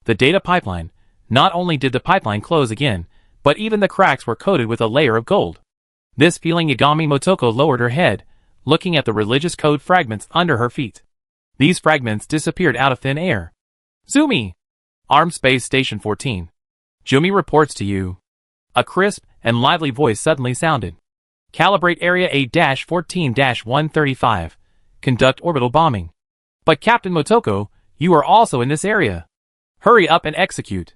the data pipeline, not only did the pipeline close again, but even the cracks were coated with a layer of gold. This feeling, Yagami Motoko lowered her head, looking at the religious code fragments under her feet. These fragments disappeared out of thin air. Zumi! Armed Space Station 14. Jumi reports to you. A crisp and lively voice suddenly sounded. Calibrate Area 8-14-135. Conduct orbital bombing. But Captain Motoko, you are also in this area. Hurry up and execute.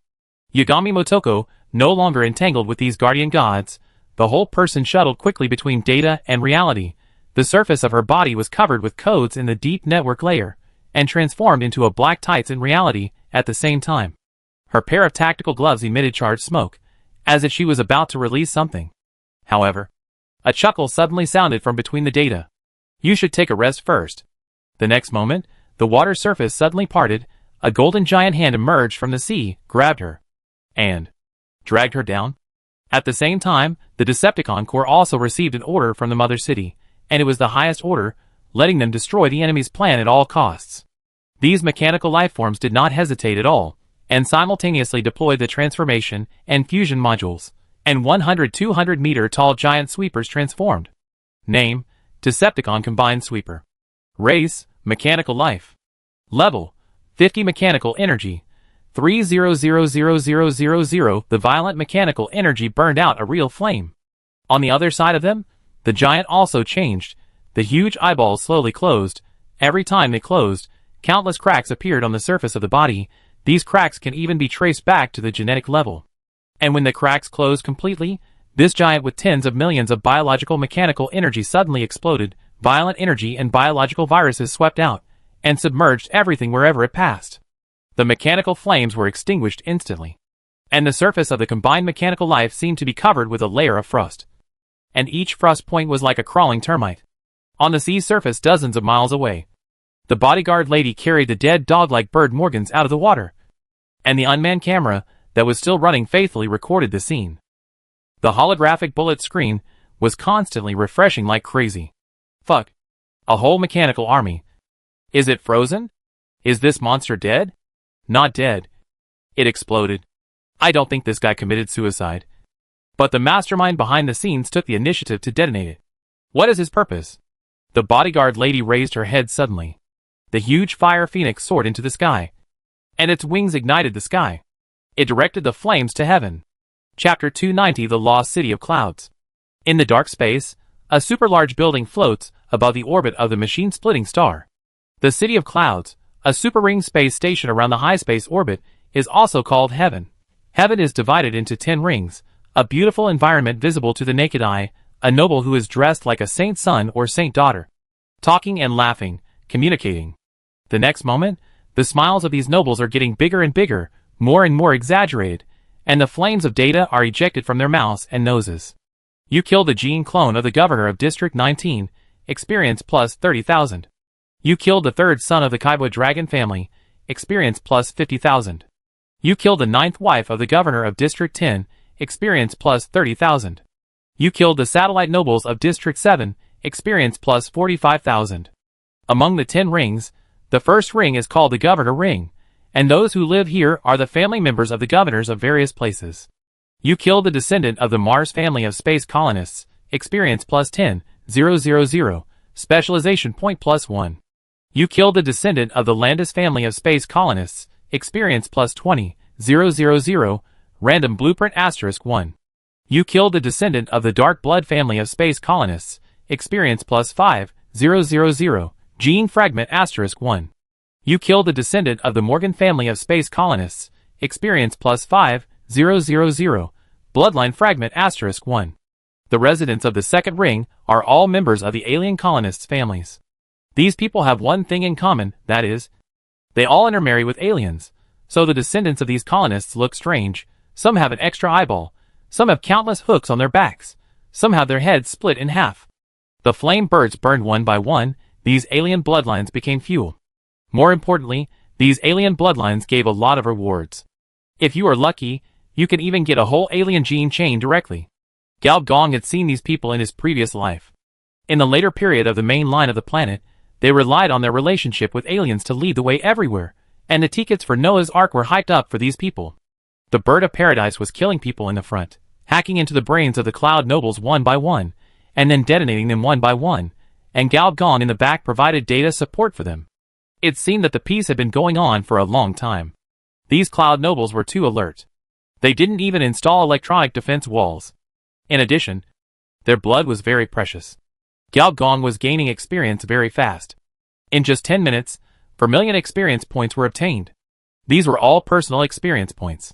Yagami Motoko, no longer entangled with these guardian gods, the whole person shuttled quickly between data and reality. The surface of her body was covered with codes in the deep network layer, and transformed into a black tights in reality at the same time. Her pair of tactical gloves emitted charged smoke, as if she was about to release something. However, a chuckle suddenly sounded from between the data. You should take a rest first. The next moment, the water surface suddenly parted, a golden giant hand emerged from the sea, grabbed her, and dragged her down. At the same time, the Decepticon Corps also received an order from the Mother City, and it was the highest order, letting them destroy the enemy's plan at all costs. These mechanical lifeforms did not hesitate at all, and simultaneously deployed the transformation and fusion modules, and 100-200 meter tall giant sweepers transformed. Name: Decepticon Combined Sweeper. Race: Mechanical Life. Level: 50 Mechanical Energy. 30000000. The violent mechanical energy burned out a real flame. On the other side of them, the giant also changed. The huge eyeballs slowly closed. Every time they closed, countless cracks appeared on the surface of the body. These cracks can even be traced back to the genetic level. And when the cracks closed completely, this giant with tens of millions of biological mechanical energy suddenly exploded. Violent energy and biological viruses swept out, and submerged everything wherever it passed. The mechanical flames were extinguished instantly, and the surface of the combined mechanical life seemed to be covered with a layer of frost. And each frost point was like a crawling termite. On the sea's surface dozens of miles away, the bodyguard lady carried the dead dog-like bird Morgans out of the water, and the unmanned camera that was still running faithfully recorded the scene. The holographic bullet screen was constantly refreshing like crazy. Fuck. A whole mechanical army. Is it frozen? Is this monster dead? Not dead. It exploded. I don't think this guy committed suicide. But the mastermind behind the scenes took the initiative to detonate it. What is his purpose? The bodyguard lady raised her head suddenly. The huge fire phoenix soared into the sky, and its wings ignited the sky. It directed the flames to heaven. Chapter 290: The Lost City of Clouds. In the dark space, a super-large building floats above the orbit of the machine-splitting star. The City of Clouds, a super-ring space station around the high-space orbit, is also called Heaven. Heaven is divided into 10 rings, a beautiful environment visible to the naked eye, a noble who is dressed like a saint son or saint daughter, talking and laughing, communicating. The next moment, the smiles of these nobles are getting bigger and bigger, more and more exaggerated, and the flames of data are ejected from their mouths and noses. You killed the gene clone of the governor of District 19, experience plus 30,000. You killed the third son of the Kaiba dragon family, experience plus 50,000. You killed the ninth wife of the governor of District 10, experience plus 30,000. You killed the satellite nobles of District 7, experience plus 45,000. Among the 10 rings, the first ring is called the Governor Ring, and those who live here are the family members of the governors of various places. You killed the descendant of the Mars family of space colonists, experience plus 10,000, specialization point plus 1. You killed the descendant of the Landis family of space colonists, experience plus 20,000, random blueprint asterisk 1. You killed the descendant of the Dark Blood family of space colonists, experience plus 5,000, gene fragment asterisk 1. You killed the descendant of the Morgan family of space colonists, experience plus 5,000, bloodline fragment asterisk 1. The residents of the second ring are all members of the alien colonists' families. These people have one thing in common, that is, They all intermarry with aliens, so the descendants of these colonists look strange. Some have an extra eyeball, some have countless hooks on their backs, some have their heads split in half. The flame birds burned one by one. These alien bloodlines became fuel. More importantly, these alien bloodlines gave a lot of rewards. If you are lucky, you can even get a whole alien gene chain directly. Gao Gong had seen these people in his previous life. In the later period of the main line of the planet, they relied on their relationship with aliens to lead the way everywhere, and the tickets for Noah's Ark were hyped up for these people. The bird of paradise was killing people in the front, hacking into the brains of the cloud nobles one by one, and then detonating them one by one, and Gao Gong in the back provided data support for them. It seemed that the peace had been going on for a long time. These cloud nobles were too alert. They didn't even install electronic defense walls. In addition, their blood was very precious. Gao Gong was gaining experience very fast. In just 10 minutes, 4 million experience points were obtained. These were all personal experience points.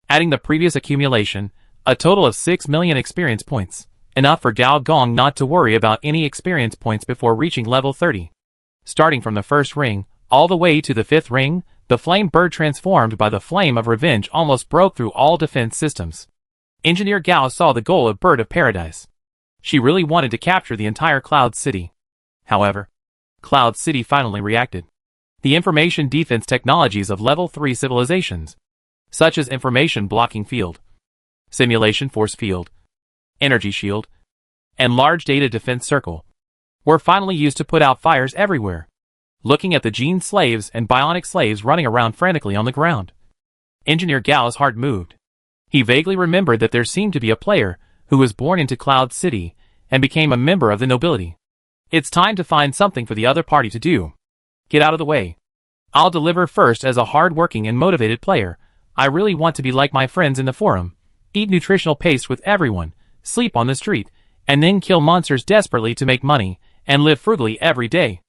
Adding the previous accumulation, a total of 6 million experience points, enough for Gao Gong not to worry about any experience points before reaching level 30. Starting from the first ring, all the way to the 5th ring, the flame bird transformed by the flame of revenge almost broke through all defense systems. Engineer Gao saw the goal of Bird of Paradise. She really wanted to capture the entire Cloud City. However, Cloud City finally reacted. The information defense technologies of level 3 civilizations, such as information blocking field, simulation force field, energy shield, and large data defense circle, were finally used to put out fires everywhere. Looking at the gene slaves and bionic slaves running around frantically on the ground, Engineer Gao's heart moved. He vaguely remembered that there seemed to be a player who was born into Cloud City and became a member of the nobility. It's time to find something for the other party to do. Get out of the way. I'll deliver first as a hard-working and motivated player. I really want to be like my friends in the forum, eat nutritional paste with everyone, sleep on the street, and then kill monsters desperately to make money, and live frugally every day.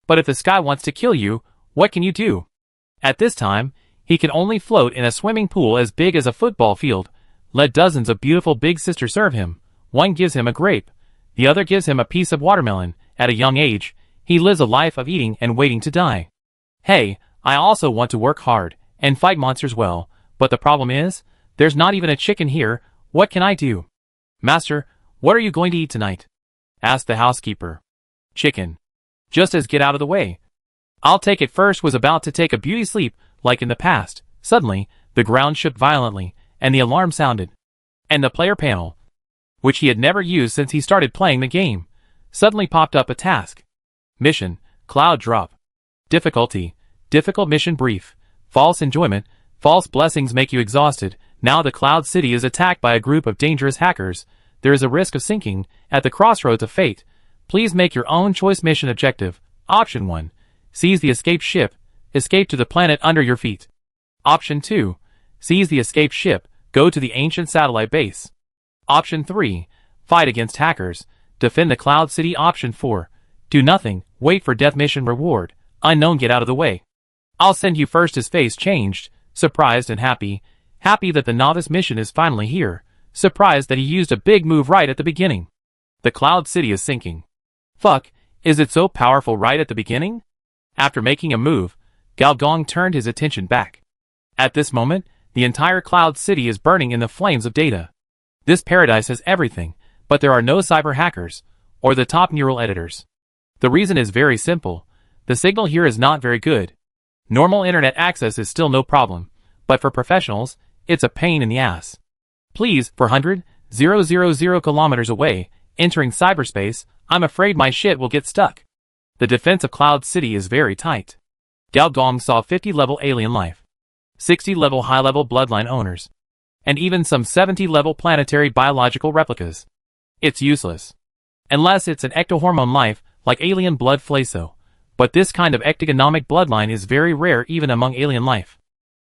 But if the sky wants to kill you, what can you do? At this time, he can only float in a swimming pool as big as a football field. Let dozens of beautiful big sisters serve him. One gives him a grape, the other gives him a piece of watermelon. At a young age, he lives a life of eating and waiting to die. Hey, I also want to work hard and fight monsters well, but the problem is, there's not even a chicken here. What can I do? Master, what are you going to eat tonight? Asked the housekeeper. Chicken. Just as get out of the way. I'll take it first. Was about to take a beauty sleep, like in the past. Suddenly, the ground shook violently, and the alarm sounded. And the player panel, which he had never used since he started playing the game, suddenly popped up a task. Mission, Cloud Drop. Difficulty, difficult mission brief. False enjoyment, false blessings make you exhausted. Now the Cloud City is attacked by a group of dangerous hackers. There is a risk of sinking, at the crossroads of fate. Please make your own choice. Mission objective. Option 1. Seize the escaped ship. Escape to the planet under your feet. Option 2. Seize the escaped ship. Go to the ancient satellite base. Option 3. Fight against hackers. Defend the Cloud City. Option 4. Do nothing. Wait for death. Mission reward. Unknown. Get out of the way. I'll send you first. His face changed. Surprised and happy. Happy that the novice mission is finally here. Surprised that he used a big move right at the beginning. The Cloud City is sinking. Fuck, is it so powerful right at the beginning? After making a move, Gao Gong turned his attention back. At this moment, the entire Cloud City is burning in the flames of data. This paradise has everything, but there are no cyber hackers, or the top neural editors. The reason is very simple. The signal here is not very good. Normal internet access is still no problem, but for professionals, it's a pain in the ass. Please, 400,000 kilometers away, entering cyberspace, I'm afraid my shit will get stuck. The defense of Cloud City is very tight. Gao Gong saw 50-level alien life, 60-level high-level bloodline owners, and even some 70-level planetary biological replicas. It's useless. Unless it's an ectohormone life, like alien blood flaso. But this kind of ectogenomic bloodline is very rare even among alien life.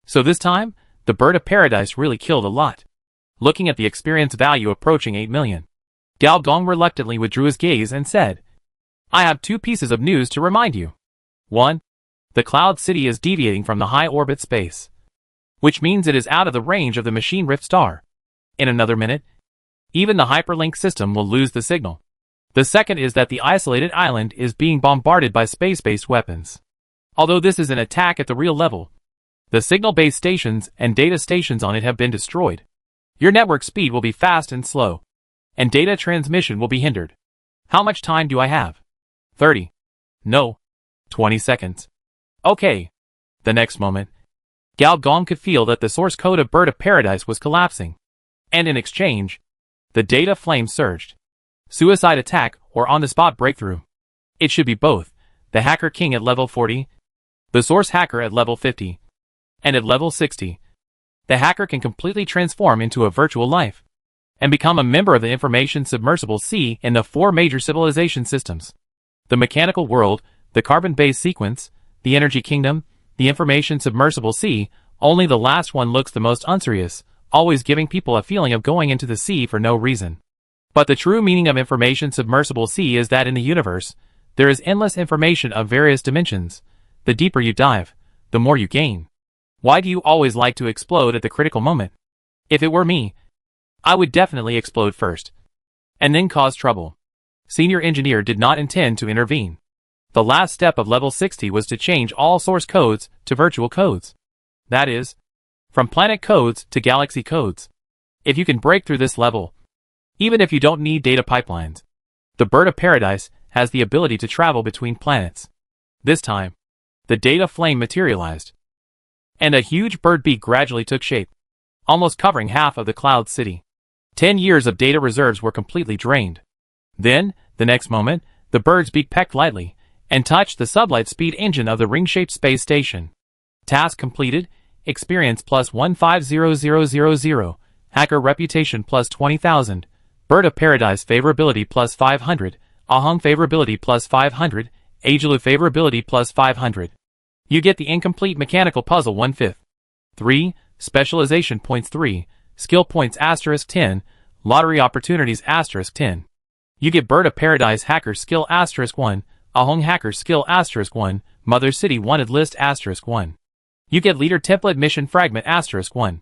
So this time, the Bird of Paradise really killed a lot. Looking at the experience value approaching 8 million. Gao Gong reluctantly withdrew his gaze and said, I have 2 pieces of news to remind you. 1. The Cloud City is deviating from the high orbit space, which means it is out of the range of the machine Rift Star. In another minute, even the hyperlink system will lose the signal. The second is that the isolated island is being bombarded by space-based weapons. Although this is an attack at the real level, the signal-based stations and data stations on it have been destroyed. Your network speed will be fast and slow, and data transmission will be hindered. How much time do I have? 30. No. 20 seconds. Okay. The next moment, Gao Gong could feel that the source code of Bird of Paradise was collapsing. And in exchange, the data flame surged. Suicide attack or on-the-spot breakthrough. It should be both. The Hacker King at level 40, the Source Hacker at level 50, and at level 60. The hacker can completely transform into a virtual life and become a member of the Information Submersible Sea in the 4 major civilization systems: the Mechanical World, the Carbon-Based Sequence, the Energy Kingdom, the Information Submersible Sea. Only the last one looks the most unserious, always giving people a feeling of going into the sea for no reason. But the true meaning of Information Submersible Sea is that in the universe, there is endless information of various dimensions. The deeper you dive, the more you gain. Why do you always like to explode at the critical moment? If it were me, I would definitely explode first, and then cause trouble. Senior Engineer did not intend to intervene. The last step of level 60 was to change all source codes to virtual codes. That is, from planet codes to galaxy codes. If you can break through this level, even if you don't need data pipelines, the Bird of Paradise has the ability to travel between planets. This time, the data flame materialized, and a huge bird beak gradually took shape, almost covering half of the Cloud City. 10 years of data reserves were completely drained. Then, the next moment, the bird's beak pecked lightly and touched the sublight speed engine of the ring-shaped space station. Task completed. Experience plus 150000. Hacker reputation plus 20,000. Bird of Paradise favorability plus 500. Ahung favorability plus 500. Agilu favorability plus 500. You get the incomplete mechanical puzzle 1/5. 3. Specialization points 3. Skill points * 10. Lottery opportunities * 10. You get Bird of Paradise Hacker skill *1. Ahung Hacker skill *1. Mother City wanted list *1. You get Leader Template Mission Fragment *1.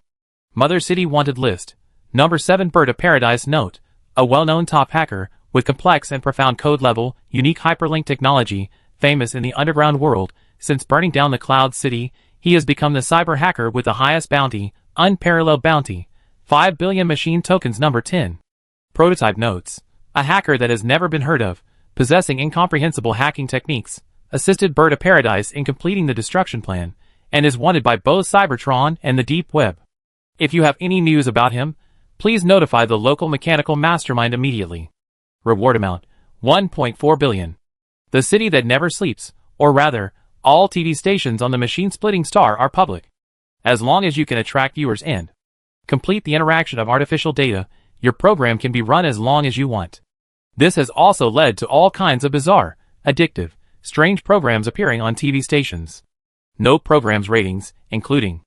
Mother City wanted list. Number 7 Bird of Paradise Note. A well-known top hacker, with complex and profound code level, unique hyperlink technology, famous in the underground world. Since burning down the Cloud City, he has become the cyber hacker with the highest bounty, unparalleled bounty. 5 billion machine tokens. Number 10. Prototype notes. A hacker that has never been heard of, possessing incomprehensible hacking techniques, assisted Bird of Paradise in completing the destruction plan, and is wanted by both Cybertron and the Deep Web. If you have any news about him, please notify the local mechanical mastermind immediately. Reward amount, 1.4 billion. The City That Never Sleeps, or rather, all TV stations on the machine-splitting star are public. As long as you can attract viewers and complete the interaction of artificial data, your program can be run as long as you want. This has also led to all kinds of bizarre, addictive, strange programs appearing on TV stations. No programs' ratings, including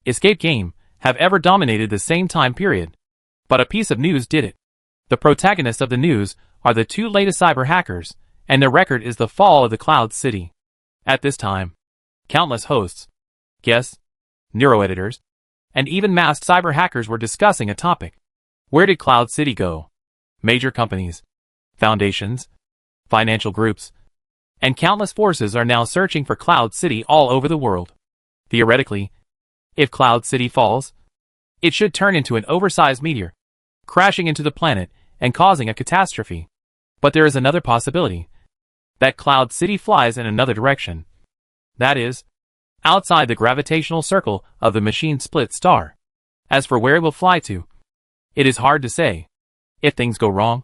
Escape Game, have ever dominated the same time period. But a piece of news did it. The protagonists of the news are the 2 latest cyber hackers, and their record is the fall of the Cloud City. At this time, countless hosts, guests, neuroeditors, and even masked cyber hackers were discussing a topic. Where did Cloud City go? Major companies, foundations, financial groups, and countless forces are now searching for Cloud City all over the world. Theoretically, if Cloud City falls, it should turn into an oversized meteor, crashing into the planet and causing a catastrophe. But there is another possibility. That Cloud City flies in another direction. That is, outside the gravitational circle of the machine-split star. As for where it will fly to, it is hard to say. If things go wrong,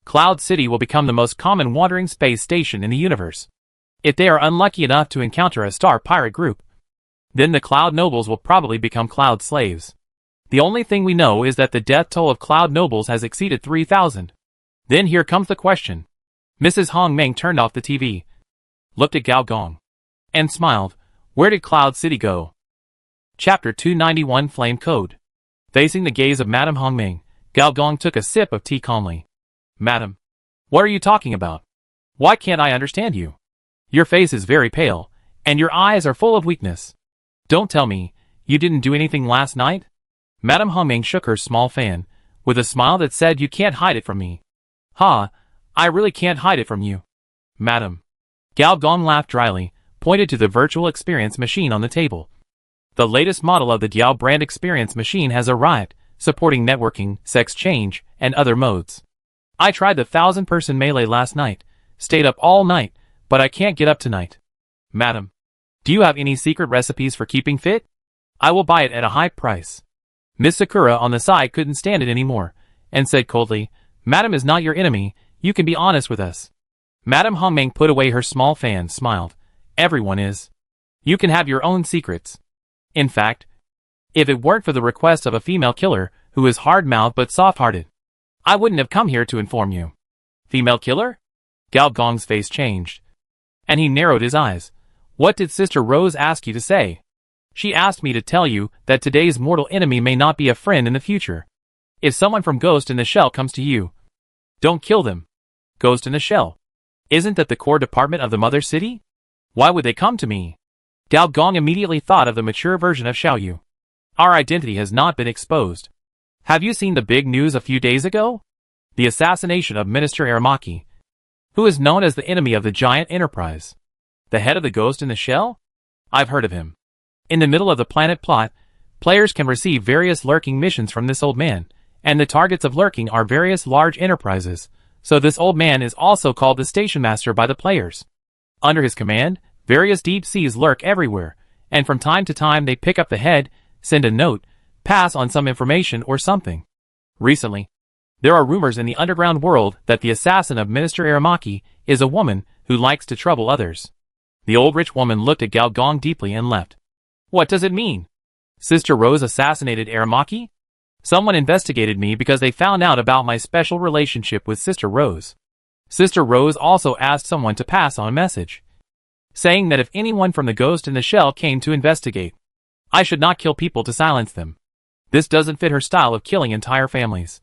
Cloud City will become the most common wandering space station in the universe. If they are unlucky enough to encounter a star pirate group, then the Cloud Nobles will probably become Cloud Slaves. The only thing we know is that the death toll of Cloud Nobles has exceeded 3,000. Then here comes the question. Mrs. Hong Meng turned off the TV, looked at Gao Gong, and smiled. Where did Cloud City go? Chapter 291 Flame Code. Facing the gaze of Madame Hong Meng, Gao Gong took a sip of tea calmly. Madam, what are you talking about? Why can't I understand you? Your face is very pale, and your eyes are full of weakness. Don't tell me, you didn't do anything last night? Madame Hong Meng shook her small fan, with a smile that said you can't hide it from me. Ha, I really can't hide it from you. Madam. Gao Gong laughed dryly, pointed to the virtual experience machine on the table. The latest model of the Diao brand experience machine has arrived, supporting networking, sex change, and other modes. I tried the 1,000-person melee last night, stayed up all night, but I can't get up tonight. Madam, do you have any secret recipes for keeping fit? I will buy it at a high price. Miss Sakura on the side couldn't stand it anymore, and said coldly, Madam is not your enemy, you can be honest with us. Madam Hongmeng put away her small fan, smiled. Everyone is. You can have your own secrets. In fact, if it weren't for the request of a female killer who is hard-mouthed but soft-hearted, I wouldn't have come here to inform you. Female killer? Gao Gong's face changed, and he narrowed his eyes. What did Sister Rose ask you to say? She asked me to tell you that today's mortal enemy may not be a friend in the future. If someone from Ghost in the Shell comes to you, don't kill them. Ghost in the Shell? Isn't that the core department of the Mother City? Why would they come to me? Gao Gong immediately thought of the mature version of Xiaoyu. Our identity has not been exposed. Have you seen the big news a few days ago? The assassination of Minister Aramaki, who is known as the enemy of the giant enterprise. The head of the Ghost in the Shell? I've heard of him. In the middle of the planet plot, players can receive various lurking missions from this old man, and the targets of lurking are various large enterprises, so this old man is also called the Station Master by the players. Under his command, various deep seas lurk everywhere, and from time to time they pick up the head, send a note, pass on some information or something. Recently, there are rumors in the underground world that the assassin of Minister Aramaki is a woman who likes to trouble others. The old rich woman looked at Gao Gong deeply and left. What does it mean? Sister Rose assassinated Aramaki? Someone investigated me because they found out about my special relationship with Sister Rose. Sister Rose also asked someone to pass on a message, saying that if anyone from the Ghost in the Shell came to investigate, I should not kill people to silence them. This doesn't fit her style of killing entire families.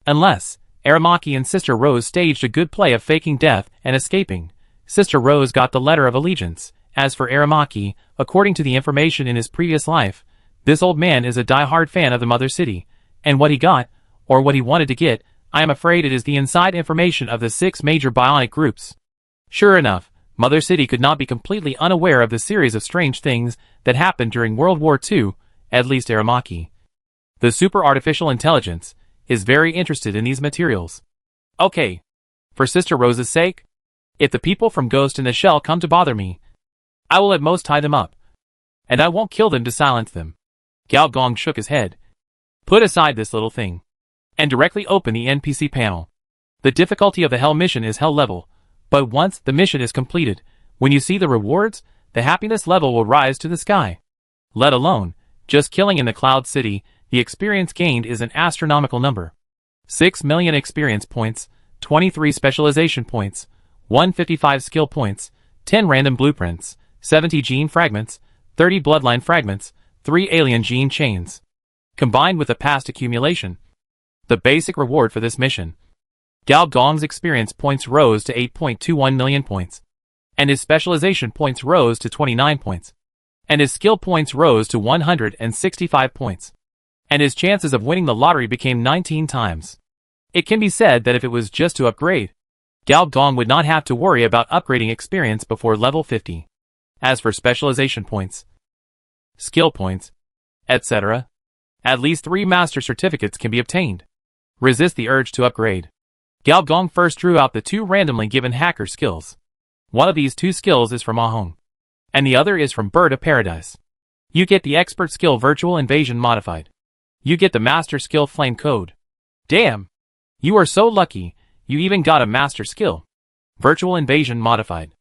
Unless Aramaki and Sister Rose staged a good play of faking death and escaping, Sister Rose got the letter of allegiance. As for Aramaki, according to the information in his previous life, this old man is a die-hard fan of the Mother City, and what he got, or what he wanted to get, I am afraid it is the inside information of the 6 major bionic groups. Sure enough, Mother City could not be completely unaware of the series of strange things that happened during World War II, at least Aramaki. The super artificial intelligence is very interested in these materials. Okay. For Sister Rose's sake, if the people from Ghost in the Shell come to bother me, I will at most tie them up, and I won't kill them to silence them. Gao Gong shook his head. Put aside this little thing, and directly open the NPC panel. The difficulty of the Hell mission is Hell level, but once the mission is completed, when you see the rewards, the happiness level will rise to the sky. Let alone, just killing in the Cloud City, the experience gained is an astronomical number. 6 million experience points, 23 specialization points, 155 skill points, 10 random blueprints, 70 gene fragments, 30 bloodline fragments, 3 alien gene chains. Combined with the past accumulation, the basic reward for this mission, Gao Gong's experience points rose to 8.21 million points, and his specialization points rose to 29 points, and his skill points rose to 165 points, and his chances of winning the lottery became 19 times. It can be said that if it was just to upgrade, Gao Gong would not have to worry about upgrading experience before level 50. As for specialization points, skill points, etc., at least 3 master certificates can be obtained. Resist the urge to upgrade. Gao Gong first drew out the 2 randomly given hacker skills. One of these 2 skills is from Ahong, and the other is from Bird of Paradise. You get the expert skill Virtual Invasion modified. You get the master skill Flame Code. Damn! You are so lucky, you even got a master skill. Virtual Invasion modified.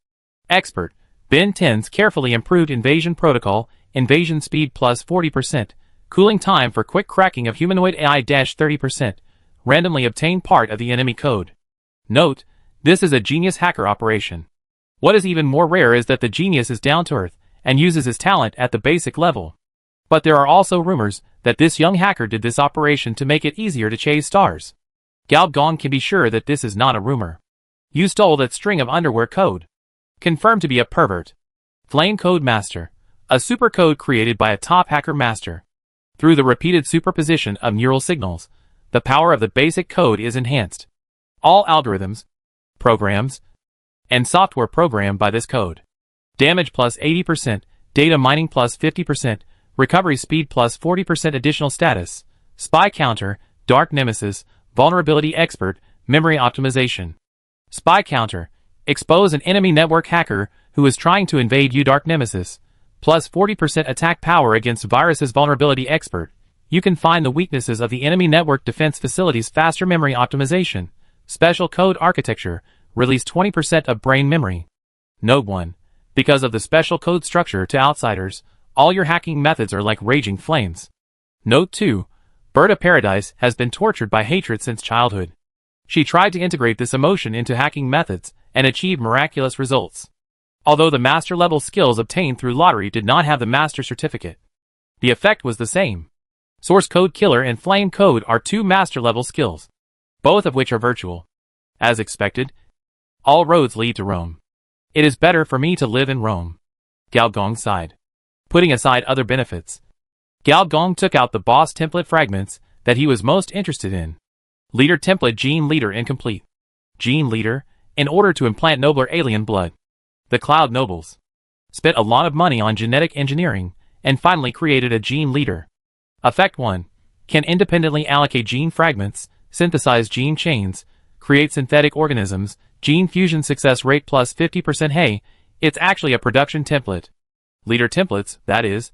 Expert, Ben 10's carefully improved invasion protocol, invasion speed plus 40%, cooling time for quick cracking of humanoid AI 30%, randomly obtained part of the enemy code. Note, this is a genius hacker operation. What is even more rare is that the genius is down to earth and uses his talent at the basic level. But there are also rumors that this young hacker did this operation to make it easier to chase stars. Gao Gong can be sure that this is not a rumor. You stole that string of underwear code. Confirmed to be a pervert. Flame Code Master, a super code created by a top hacker master. Through the repeated superposition of neural signals, the power of the basic code is enhanced. All algorithms, programs, and software programmed by this code damage plus 80%, data mining plus 50%, recovery speed plus 40% additional status, spy counter, dark nemesis, vulnerability expert, memory optimization. Spy counter, expose an enemy network hacker who is trying to invade you. Dark nemesis, plus 40% attack power against viruses. Vulnerability expert, you can find the weaknesses of the enemy network defense facilities. Faster memory optimization, special code architecture, release 20% of brain memory. Note 1. Because of the special code structure to outsiders, all your hacking methods are like raging flames. Note 2. Bird of Paradise has been tortured by hatred since childhood. She tried to integrate this emotion into hacking methods and achieve miraculous results. Although the master-level skills obtained through lottery did not have the master certificate, the effect was the same. Source Code Killer and Flame Code are two master-level skills, both of which are virtual. As expected, all roads lead to Rome. It is better for me to live in Rome. Gao Gong sighed. Putting aside other benefits, Gao Gong took out the boss template fragments that he was most interested in. Leader template. Gene Leader incomplete. Gene Leader, in order to implant nobler alien blood. The Cloud Nobles spent a lot of money on genetic engineering and finally created a Gene Leader. Effect 1. Can independently allocate gene fragments, synthesize gene chains, create synthetic organisms, gene fusion success rate plus 50%. Hey, it's actually a production template. Leader templates, that is.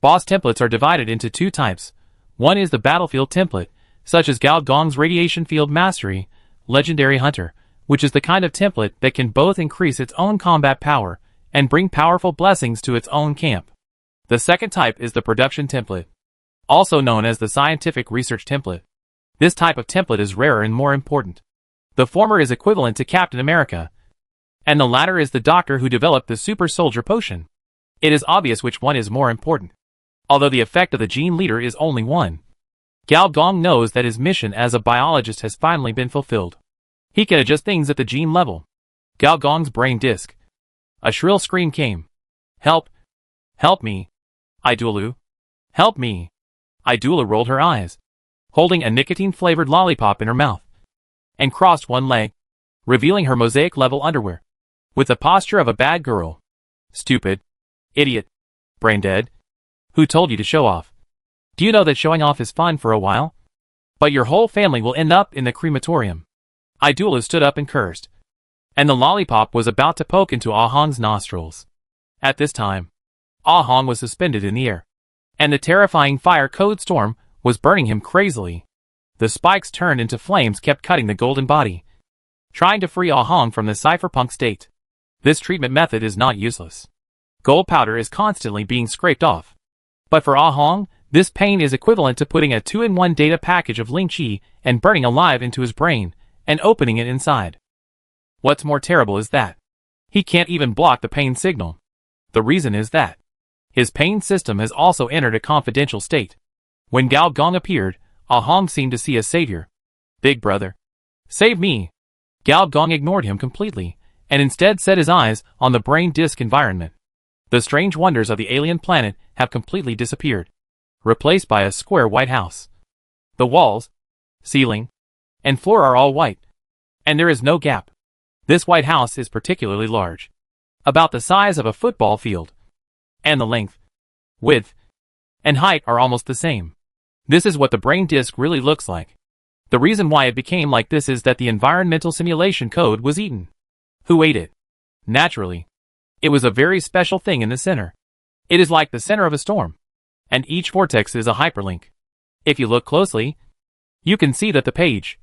Boss templates are divided into two types. One is the battlefield template, such as Gao Gong's Radiation Field Mastery, Legendary Hunter, which is the kind of template that can both increase its own combat power and bring powerful blessings to its own camp. The second type is the production template, also known as the scientific research template. This type of template is rarer and more important. The former is equivalent to Captain America, and the latter is the doctor who developed the super soldier potion. It is obvious which one is more important. Although the effect of the Gene Leader is only one, Gao Gong knows that his mission as a biologist has finally been fulfilled. He can adjust things at the gene level. Gao Gong's brain disk. A shrill scream came. Help! Help me! Idulu! Help me! Idula rolled her eyes, holding a nicotine-flavored lollipop in her mouth, and crossed one leg, revealing her mosaic-level underwear, with the posture of a bad girl. Stupid. Idiot. Brain dead. Who told you to show off? Do you know that showing off is fun for a while? But your whole family will end up in the crematorium. Idula stood up and cursed, and the lollipop was about to poke into Ah Hong's nostrils. At this time, Ah Hong was suspended in the air, and the terrifying fire code storm was burning him crazily. The spikes turned into flames kept cutting the golden body, trying to free Ah Hong from the cypherpunk state. This treatment method is not useless. Gold powder is constantly being scraped off. But for Ah Hong, this pain is equivalent to putting a 2-in-1 data package of Ling Qi and burning alive into his brain, and opening it inside. What's more terrible is that he can't even block the pain signal. The reason is that his pain system has also entered a confidential state. When Gao Gong appeared, Ah Hong seemed to see a savior. Big brother, save me! Gao Gong ignored him completely, and instead set his eyes on the brain disk environment. The strange wonders of the alien planet have completely disappeared, replaced by a square white house. The walls, ceiling, and floor are all white, and there is no gap. This white house is particularly large, about the size of a football field, and the length, width, and height are almost the same. This is what the brain disk really looks like. The reason why it became like this is that the environmental simulation code was eaten. Who ate it? Naturally. It was a very special thing in the center. It is like the center of a storm, and each vortex is a hyperlink. If you look closely, you can see that the page,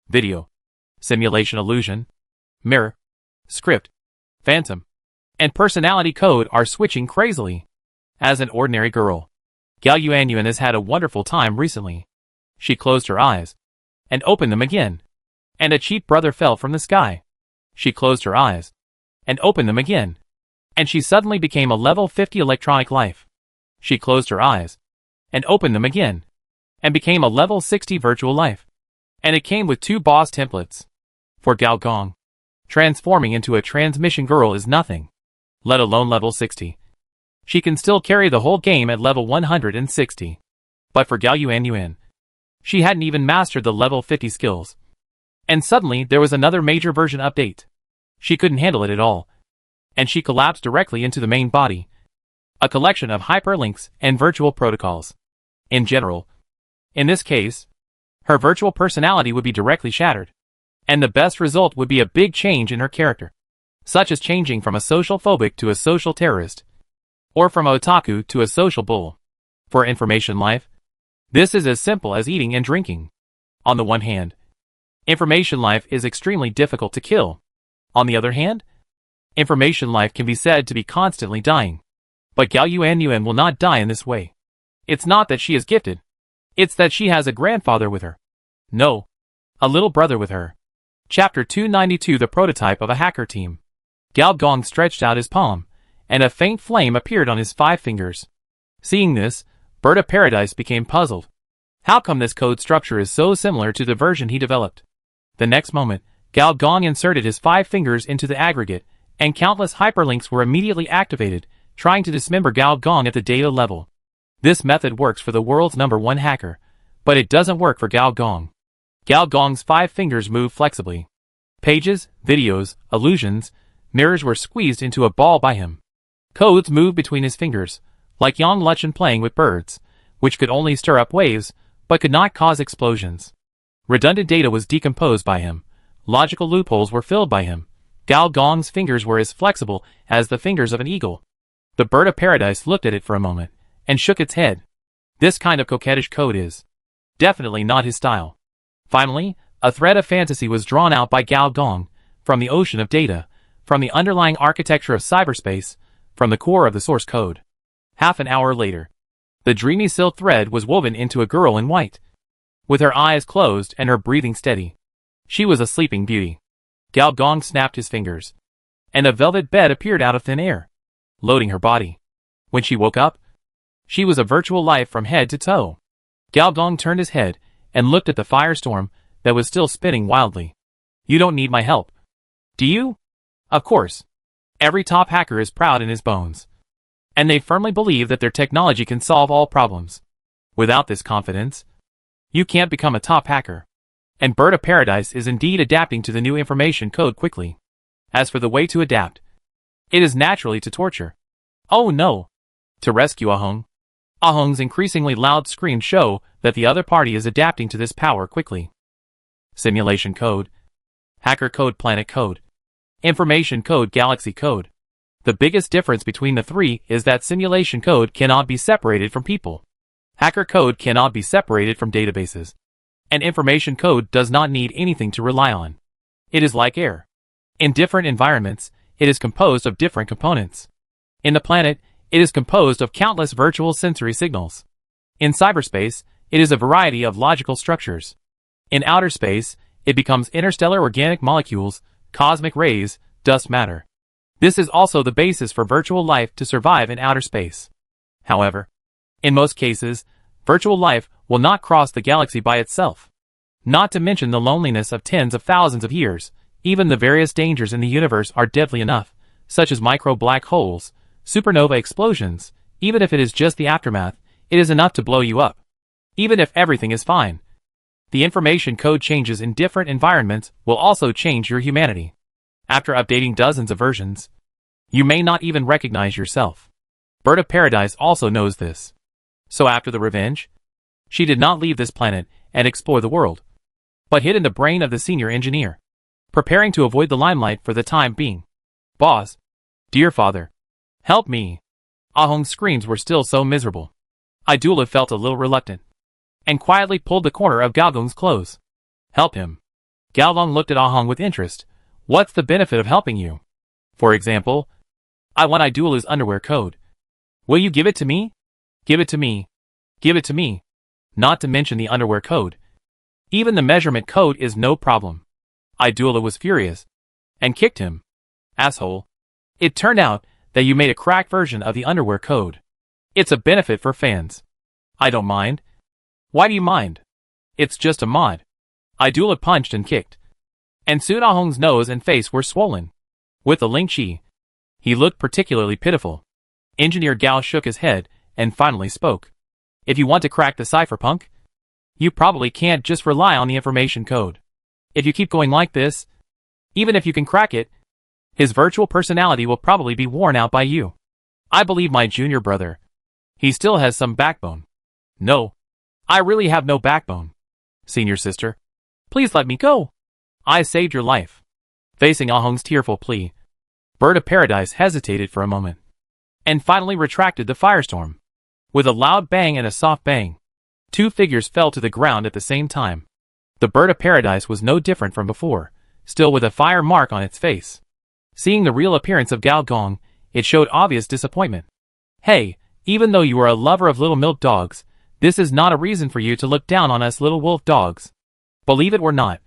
video, simulation illusion, mirror, script, phantom, and personality code are switching crazily. As an ordinary girl, Gao Yuanyuan has had a wonderful time recently. She closed her eyes, and opened them again, and a cheap brother fell from the sky. She closed her eyes, and opened them again, and she suddenly became a level 50 electronic life. She closed her eyes, and opened them again, and became a level 60 virtual life. And it came with 2 boss templates. For Gao Gong, transforming into a transmission girl is nothing, let alone level 60. She can still carry the whole game at level 160. But for Gao Yuanyuan, she hadn't even mastered the level 50 skills. And suddenly there was another major version update. She couldn't handle it at all. and she collapsed directly into the main body, a collection of hyperlinks and virtual protocols. In general, in this case, her virtual personality would be directly shattered, and the best result would be a big change in her character, such as changing from a social phobic to a social terrorist, or from a otaku to a social bull. For information life, this is as simple as eating and drinking. On the one hand, information life is extremely difficult to kill. On the other hand, information life can be said to be constantly dying. But Gao Yuan will not die in this way. It's not that she is gifted. It's that she has a grandfather with her. No, a little brother with her. Chapter 292: The Prototype of a Hacker Team. Gao Gong stretched out his palm, and a faint flame appeared on his 5 fingers. Seeing this, Bird of Paradise became puzzled. How come this code structure is so similar to the version he developed? The next moment, Gao Gong inserted his 5 fingers into the aggregate, and countless hyperlinks were immediately activated, trying to dismember Gao Gong at the data level. This method works for the world's #1 hacker, but it doesn't work for Gao Gong. Gao Gong's 5 fingers move flexibly. Pages, videos, illusions, mirrors were squeezed into a ball by him. Codes moved between his fingers, like Yang Luchen playing with birds, which could only stir up waves, but could not cause explosions. Redundant data was decomposed by him. Logical loopholes were filled by him. Gao Gong's fingers were as flexible as the fingers of an eagle. The Bird of Paradise looked at it for a moment, and shook its head. This kind of coquettish code is definitely not his style. Finally, a thread of fantasy was drawn out by Gao Gong, from the ocean of data, from the underlying architecture of cyberspace, from the core of the source code. Half an hour later, the dreamy silk thread was woven into a girl in white, with her eyes closed and her breathing steady. She was a sleeping beauty. Gao Gong snapped his fingers, and a velvet bed appeared out of thin air, loading her body. When she woke up, she was a virtual life from head to toe. Gao Gong turned his head and looked at the firestorm that was still spinning wildly. You don't need my help, do you? Of course. Every top hacker is proud in his bones, and they firmly believe that their technology can solve all problems. Without this confidence, you can't become a top hacker. And Bird of Paradise is indeed adapting to the new information code quickly. As for the way to adapt, it is naturally to torture. Oh no! To rescue Ahong. Ahong's increasingly loud screams show that the other party is adapting to this power quickly. Simulation code, hacker code, planet code, information code, galaxy code. The biggest difference between the three is that simulation code cannot be separated from people. Hacker code cannot be separated from databases. And information code does not need anything to rely on. It is like air. In different environments, it is composed of different components. In the planet, it is composed of countless virtual sensory signals. In cyberspace, it is a variety of logical structures. In outer space, it becomes interstellar organic molecules, cosmic rays, dust matter. This is also the basis for virtual life to survive in outer space. However, in most cases, virtual life will not cross the galaxy by itself. Not to mention the loneliness of tens of thousands of years. Even the various dangers in the universe are deadly enough, such as micro-black holes, supernova explosions. Even if it is just the aftermath, it is enough to blow you up. Even if everything is fine, the information code changes in different environments will also change your humanity. After updating dozens of versions, you may not even recognize yourself. Bird of Paradise also knows this. So after the revenge, she did not leave this planet and explore the world, but hid in the brain of the senior engineer, preparing to avoid the limelight for the time being. Boss, dear father, help me. Ahong's screams were still so miserable. Idula felt a little reluctant, and quietly pulled the corner of Gao Gong's clothes. Help him. Gao Gong looked at Ahong with interest. What's the benefit of helping you? For example, I want Idula's underwear code. Will you give it to me? Give it to me. Give it to me. Not to mention the underwear code. Even the measurement code is no problem. Idula was furious, and kicked him. Asshole. It turned out that you made a cracked version of the underwear code. It's a benefit for fans. I don't mind. Why do you mind? It's just a mod. Idula punched and kicked, and soon Ahong's nose and face were swollen. With the Ling Chi, he looked particularly pitiful. Engineer Gao shook his head and finally spoke. If you want to crack the cypherpunk, you probably can't just rely on the information code. If you keep going like this, even if you can crack it, His virtual personality will probably be worn out by you. I believe my junior brother. He still has some backbone. No. I really have no backbone. Senior sister. Please let me go. I saved your life. Facing Ah Hong's tearful plea, Bird of Paradise hesitated for a moment, and finally retracted the firestorm. With a loud bang and a soft bang, two figures fell to the ground at the same time. The Bird of Paradise was no different from before, still with a fire mark on its face. Seeing the real appearance of Gao Gong, it showed obvious disappointment. Hey, even though you are a lover of little milk dogs, this is not a reason for you to look down on us little wolf dogs. Believe it or not,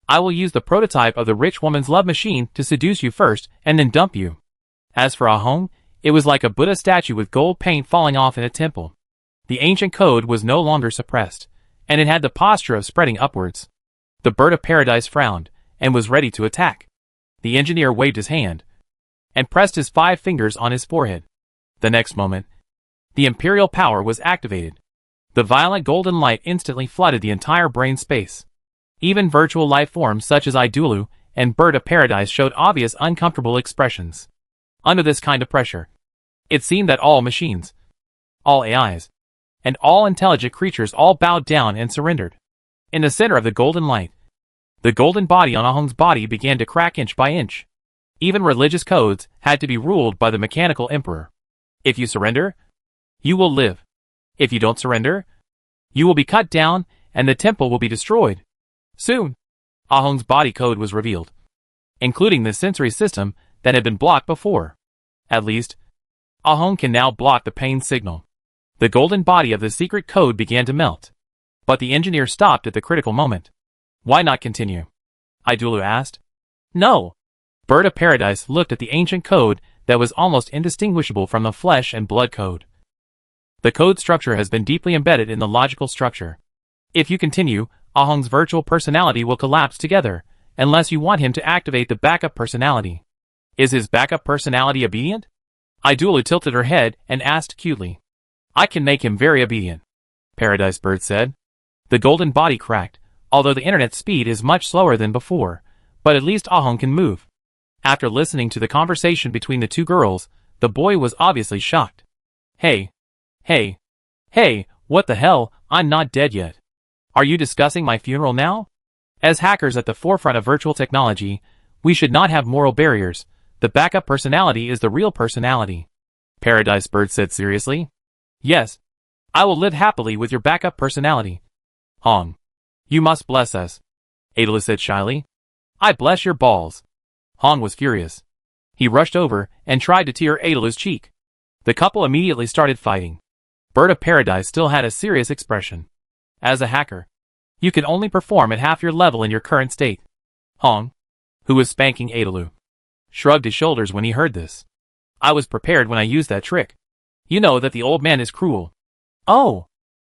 I will use the prototype of the rich woman's love machine to seduce you first and then dump you. As for Ah Hong, it was like a Buddha statue with gold paint falling off in a temple. The ancient code was no longer suppressed, and it had the posture of spreading upwards. The Bird of Paradise frowned, and was ready to attack. The engineer waved his hand, and pressed his 5 fingers on his forehead. The next moment, the Imperial power was activated. The violent golden light instantly flooded the entire brain space. Even virtual life forms such as Idulu and Bird of Paradise showed obvious uncomfortable expressions. Under this kind of pressure, it seemed that all machines, all AIs, and all intelligent creatures all bowed down and surrendered. In the center of the golden light, the golden body on Ah Hong's body began to crack inch by inch. Even religious codes had to be ruled by the mechanical emperor. If you surrender, you will live. If you don't surrender, you will be cut down and the temple will be destroyed. Soon, Ah Hong's body code was revealed, including the sensory system that had been blocked before. At least, Ah Hong can now block the pain signal. The golden body of the secret code began to melt. But the engineer stopped at the critical moment. Why not continue? Idulu asked. No. Bird of Paradise looked at the ancient code that was almost indistinguishable from the flesh and blood code. The code structure has been deeply embedded in the logical structure. If you continue, Ah Hong's virtual personality will collapse together, unless you want him to activate the backup personality. Is his backup personality obedient? Idulu tilted her head and asked cutely. I can make him very obedient, Paradise Bird said. The golden body cracked, although the internet speed is much slower than before, but at least Ah Hong can move. After listening to the conversation between the two girls, the boy was obviously shocked. Hey, what the hell, I'm not dead yet. Are you discussing my funeral now? As hackers at the forefront of virtual technology, we should not have moral barriers. The backup personality is the real personality. Paradise Bird said seriously. Yes. I will live happily with your backup personality. Hong. You must bless us. Idulu said shyly. I bless your balls. Hong was furious. He rushed over and tried to tear Idulu's cheek. The couple immediately started fighting. Bird of Paradise still had a serious expression. As a hacker, you can only perform at half your level in your current state. Hong, who was spanking Idulu, shrugged his shoulders when he heard this. I was prepared when I used that trick. You know that the old man is cruel. Oh,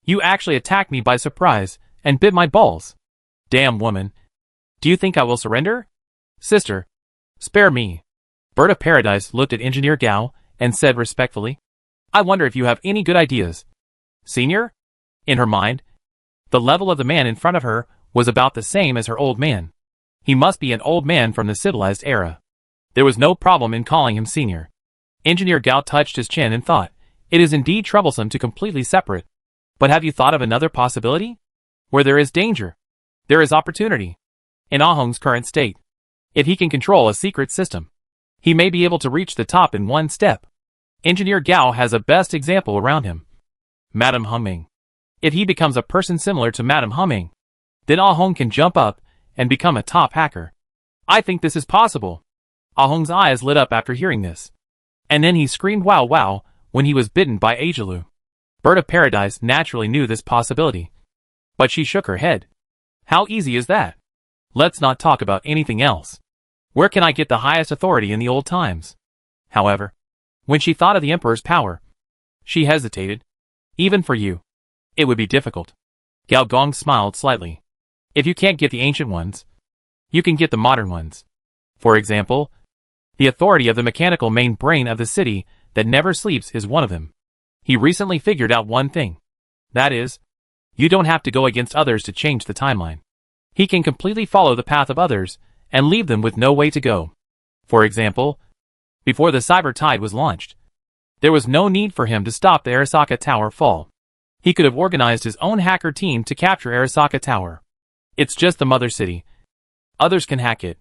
you actually attacked me by surprise and bit my balls. Damn woman. Do you think I will surrender? Sister, spare me. Bird of Paradise looked at Engineer Gao and said respectfully, I wonder if you have any good ideas. Senior? In her mind, the level of the man in front of her was about the same as her old man. He must be an old man from the civilized era. There was no problem in calling him senior. Engineer Gao touched his chin and thought, it is indeed troublesome to completely separate. But have you thought of another possibility? Where there is danger, there is opportunity. In Ah Hong's current state, if he can control a secret system, he may be able to reach the top in one step. Engineer Gao has a best example around him. Madame Humming. If he becomes a person similar to Madame Humming, then Ah Hong can jump up and become a top hacker. I think this is possible. Ah Hong's eyes lit up after hearing this. And then he screamed wow wow when he was bitten by Idulu. Bird of Paradise naturally knew this possibility. But she shook her head. How easy is that? Let's not talk about anything else. Where can I get the highest authority in the old times? However, when she thought of the Emperor's power, she hesitated. Even for you, it would be difficult. Gao Gong smiled slightly. If you can't get the ancient ones, you can get the modern ones. For example, the authority of the mechanical main brain of the city that never sleeps is one of them. He recently figured out one thing. That is, you don't have to go against others to change the timeline. He can completely follow the path of others and leave them with no way to go. For example, before the cyber tide was launched, there was no need for him to stop the Arasaka Tower fall. He could have organized his own hacker team to capture Arasaka Tower. It's just the mother city. Others can hack it.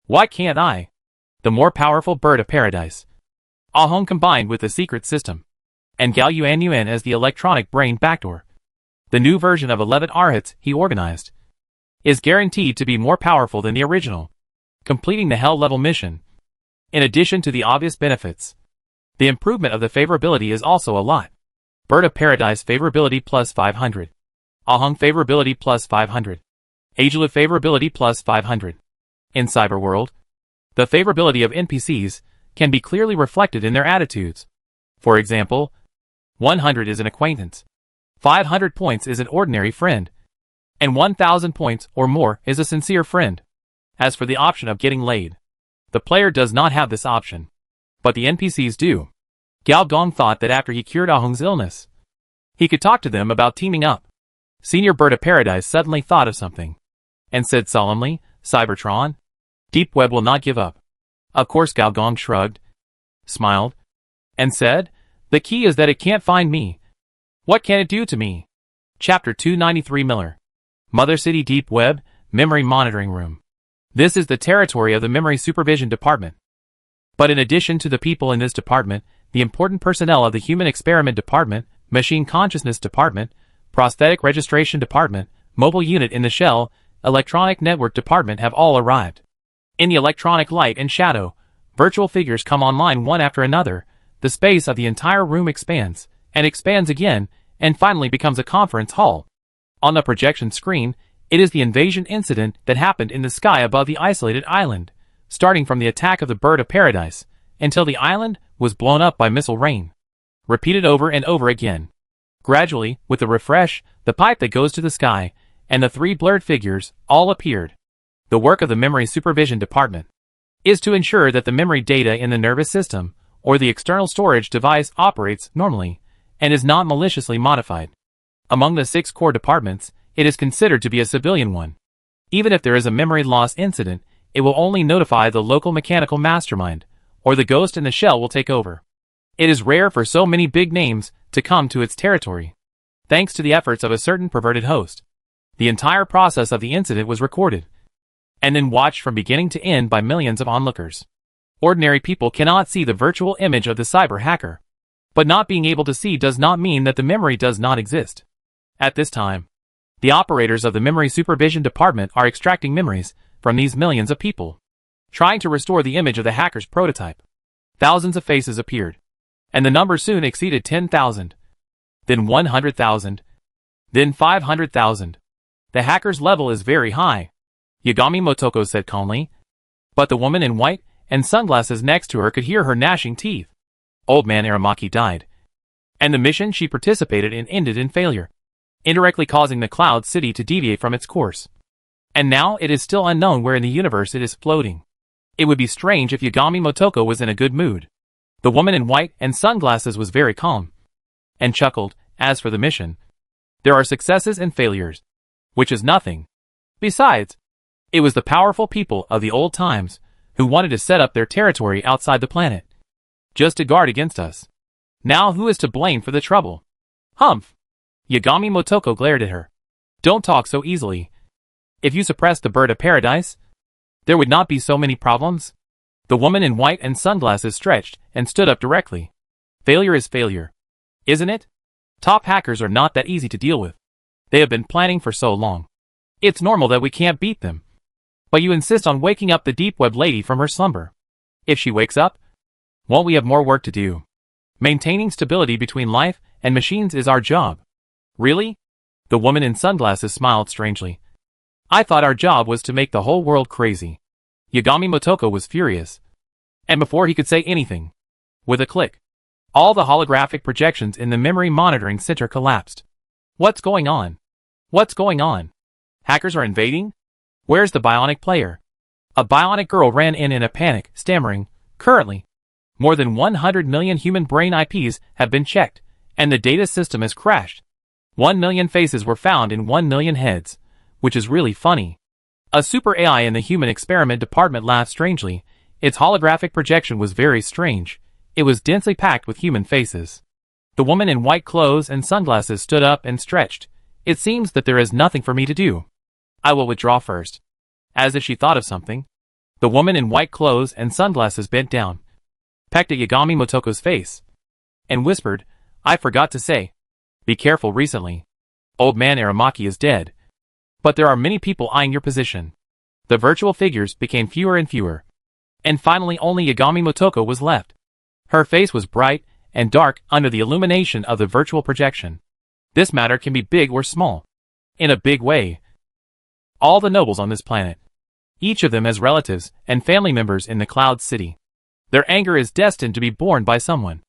Why can't I? The more powerful bird of paradise, Ahong combined with the secret system, and Gao Yuan as the electronic brain backdoor. The new version of 11 Arhats he organized is guaranteed to be more powerful than the original, completing the hell-level mission. In addition to the obvious benefits, the improvement of the favorability is also a lot. Bird of Paradise favorability plus 500. Ahong favorability plus 500. Agelib favorability plus 500. In Cyberworld, the favorability of NPCs can be clearly reflected in their attitudes. For example, 100 is an acquaintance, 500 points is an ordinary friend, and 1,000 points or more is a sincere friend. As for the option of getting laid, the player does not have this option, but the NPCs do. Gao Gong thought that after he cured Ahong's illness, he could talk to them about teaming up. Senior Bird of Paradise suddenly thought of something, and said solemnly, Cybertron, Deep Web will not give up. Of course Gao Gong shrugged, smiled, and said, the key is that it can't find me. What can it do to me? Chapter 293 Miller. Mother City Deep Web, Memory Monitoring Room. This is the territory of the Memory Supervision Department. But in addition to the people in this department, the important personnel of the Human Experiment Department, Machine Consciousness Department, Prosthetic Registration Department, Mobile Unit in the Shell, Electronic Network Department have all arrived. In the electronic light and shadow, virtual figures come online one after another. The space of the entire room expands, and expands again, and finally becomes a conference hall. On the projection screen, it is the invasion incident that happened in the sky above the isolated island, starting from the attack of the Bird of Paradise, until the island was blown up by missile rain. Repeated over and over again. Gradually, with the refresh, the pipe that goes to the sky, and the three blurred figures, all appeared. The work of the Memory Supervision Department is to ensure that the memory data in the nervous system, or the external storage device operates normally, and is not maliciously modified. Among the 6 core departments, it is considered to be a civilian one. Even if there is a memory loss incident, it will only notify the local mechanical mastermind, or the ghost in the shell will take over. It is rare for so many big names to come to its territory. Thanks to the efforts of a certain perverted host, the entire process of the incident was recorded, and then watched from beginning to end by millions of onlookers. Ordinary people cannot see the virtual image of the cyber hacker. But not being able to see does not mean that the memory does not exist. At this time, the operators of the Memory Supervision Department are extracting memories from these millions of people, trying to restore the image of the hacker's prototype. Thousands of faces appeared, and the number soon exceeded 10,000, then 100,000, then 500,000. The hacker's level is very high, Yagami Motoko said calmly, but the woman in white and sunglasses next to her could hear her gnashing teeth. Old man Aramaki died, and the mission she participated in ended in failure, indirectly causing the Cloud City to deviate from its course. And now it is still unknown where in the universe it is floating. It would be strange if Yagami Motoko was in a good mood. The woman in white and sunglasses was very calm, and chuckled. As for the mission, there are successes and failures, which is nothing. Besides, it was the powerful people of the old times who wanted to set up their territory outside the planet, just to guard against us. Now who is to blame for the trouble? Humph! Yagami Motoko glared at her. Don't talk so easily. If you suppressed the Bird of Paradise, there would not be so many problems. The woman in white and sunglasses stretched and stood up directly. Failure is failure, isn't it? Top hackers are not that easy to deal with. They have been planning for so long. It's normal that we can't beat them. But you insist on waking up the Deep Web lady from her slumber. If she wakes up, won't we have more work to do? Maintaining stability between life and machines is our job. Really? The woman in sunglasses smiled strangely. I thought our job was to make the whole world crazy. Yagami Motoko was furious. And before he could say anything, with a click, all the holographic projections in the memory monitoring center collapsed. What's going on? What's going on? Hackers are invading? Where's the bionic player? A bionic girl ran in a panic, stammering, currently, more than 100 million human brain IPs have been checked, and the data system has crashed. 1 million faces were found in 1 million heads, which is really funny. A super AI in the Human Experiment Department laughed strangely. Its holographic projection was very strange. It was densely packed with human faces. The woman in white clothes and sunglasses stood up and stretched. It seems that there is nothing for me to do. I will withdraw first. As if she thought of something, the woman in white clothes and sunglasses bent down, pecked at Yagami Motoko's face, and whispered, I forgot to say. Be careful recently. Old man Aramaki is dead. But there are many people eyeing your position. The virtual figures became fewer and fewer. And finally only Yagami Motoko was left. Her face was bright and dark under the illumination of the virtual projection. This matter can be big or small. In a big way. All the nobles on this planet. Each of them has relatives and family members in the Cloud City. Their anger is destined to be borne by someone.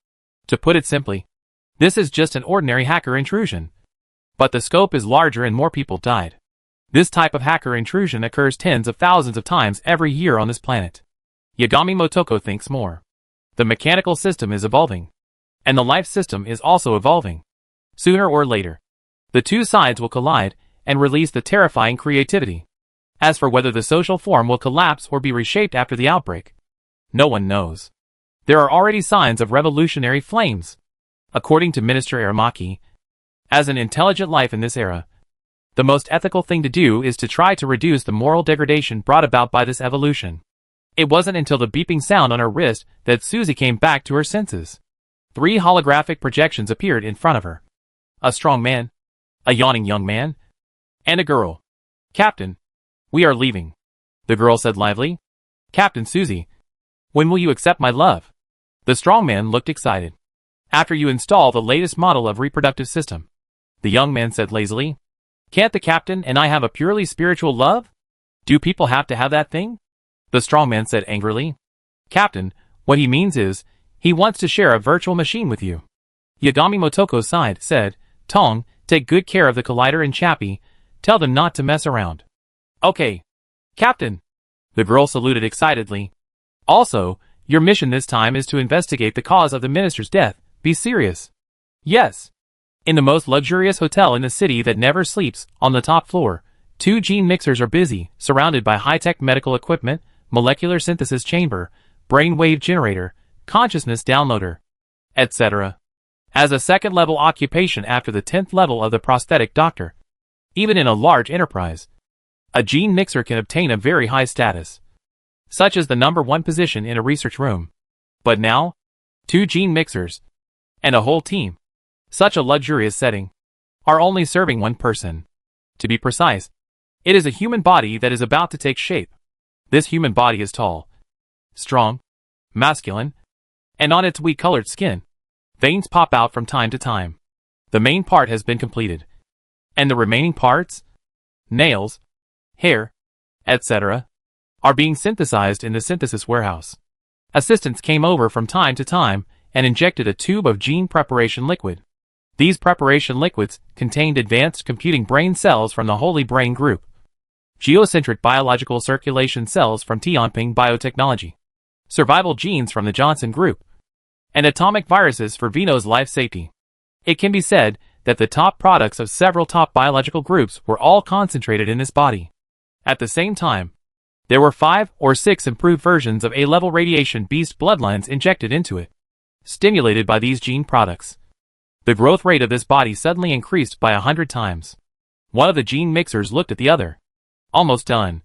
To put it simply, this is just an ordinary hacker intrusion. But the scope is larger and more people died. This type of hacker intrusion occurs tens of thousands of times every year on this planet. Yagami Motoko thinks more. The mechanical system is evolving. And the life system is also evolving. Sooner or later, the two sides will collide and release the terrifying creativity. As for whether the social form will collapse or be reshaped after the outbreak, no one knows. There are already signs of revolutionary flames. According to Minister Aramaki, as an intelligent life in this era, the most ethical thing to do is to try to reduce the moral degradation brought about by this evolution. It wasn't until the beeping sound on her wrist that Susie came back to her senses. 3 holographic projections appeared in front of her. A strong man, a yawning young man, and a girl. Captain, we are leaving, the girl said lively. Captain Susie, when will you accept my love? The strong man looked excited. After you install the latest model of reproductive system, the young man said lazily. Can't the captain and I have a purely spiritual love? Do people have to have that thing? The strong man said angrily. Captain, what he means is, he wants to share a virtual machine with you. Yagami Motoko sighed, said, Tong, take good care of the collider and Chappie, tell them not to mess around. Okay. Captain. The girl saluted excitedly. Also, your mission this time is to investigate the cause of the minister's death. Be serious. Yes. In the most luxurious hotel in the city that never sleeps, on the top floor, 2 gene mixers are busy, surrounded by high-tech medical equipment, molecular synthesis chamber, brainwave generator, consciousness downloader, etc. As a second-level occupation after the 10th level of the prosthetic doctor. Even in a large enterprise, a gene mixer can obtain a very high status, such as the #1 position in a research room. But now, 2 gene mixers, and a whole team, such a luxurious setting, are only serving one person. To be precise, it is a human body that is about to take shape. This human body is tall, strong, masculine, and on its wheat-colored skin, veins pop out from time to time. The main part has been completed, and the remaining parts, nails, hair, etc., are being synthesized in the synthesis warehouse. Assistants came over from time to time and injected a tube of gene preparation liquid. These preparation liquids contained advanced computing brain cells from the Holy Brain Group, geocentric biological circulation cells from Tianping Biotechnology, survival genes from the Johnson Group, and atomic viruses for Vino's life safety. It can be said that the top products of several top biological groups were all concentrated in this body. At the same time, there were 5 or 6 improved versions of A-level radiation beast bloodlines injected into it, stimulated by these gene products. The growth rate of this body suddenly increased by 100 times. One of the gene mixers looked at the other. Almost done.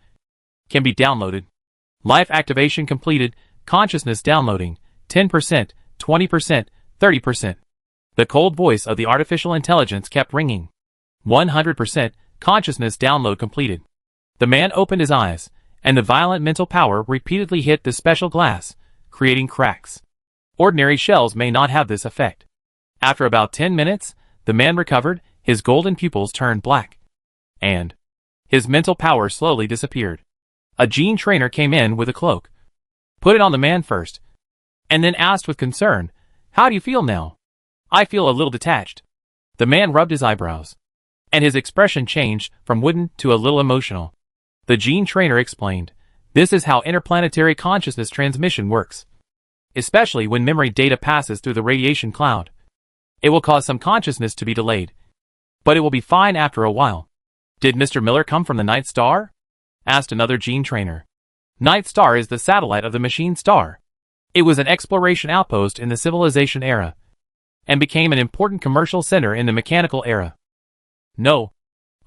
Can be downloaded. Life activation completed. Consciousness downloading. 10%, 20%, 30%. The cold voice of the artificial intelligence kept ringing. 100%, consciousness download completed. The man opened his eyes, and the violent mental power repeatedly hit the special glass, creating cracks. Ordinary shells may not have this effect. After about 10 minutes, the man recovered, his golden pupils turned black, and his mental power slowly disappeared. A gene trainer came in with a cloak, put it on the man first, and then asked with concern, How do you feel now? I feel a little detached. The man rubbed his eyebrows, and his expression changed from wooden to a little emotional. The gene trainer explained, This is how interplanetary consciousness transmission works, especially when memory data passes through the radiation cloud. It will cause some consciousness to be delayed, but it will be fine after a while. Did Mr. Miller come from the Night Star? Asked another gene trainer. Night Star is the satellite of the Machine Star. It was an exploration outpost in the Civilization era, and became an important commercial center in the Mechanical era. No.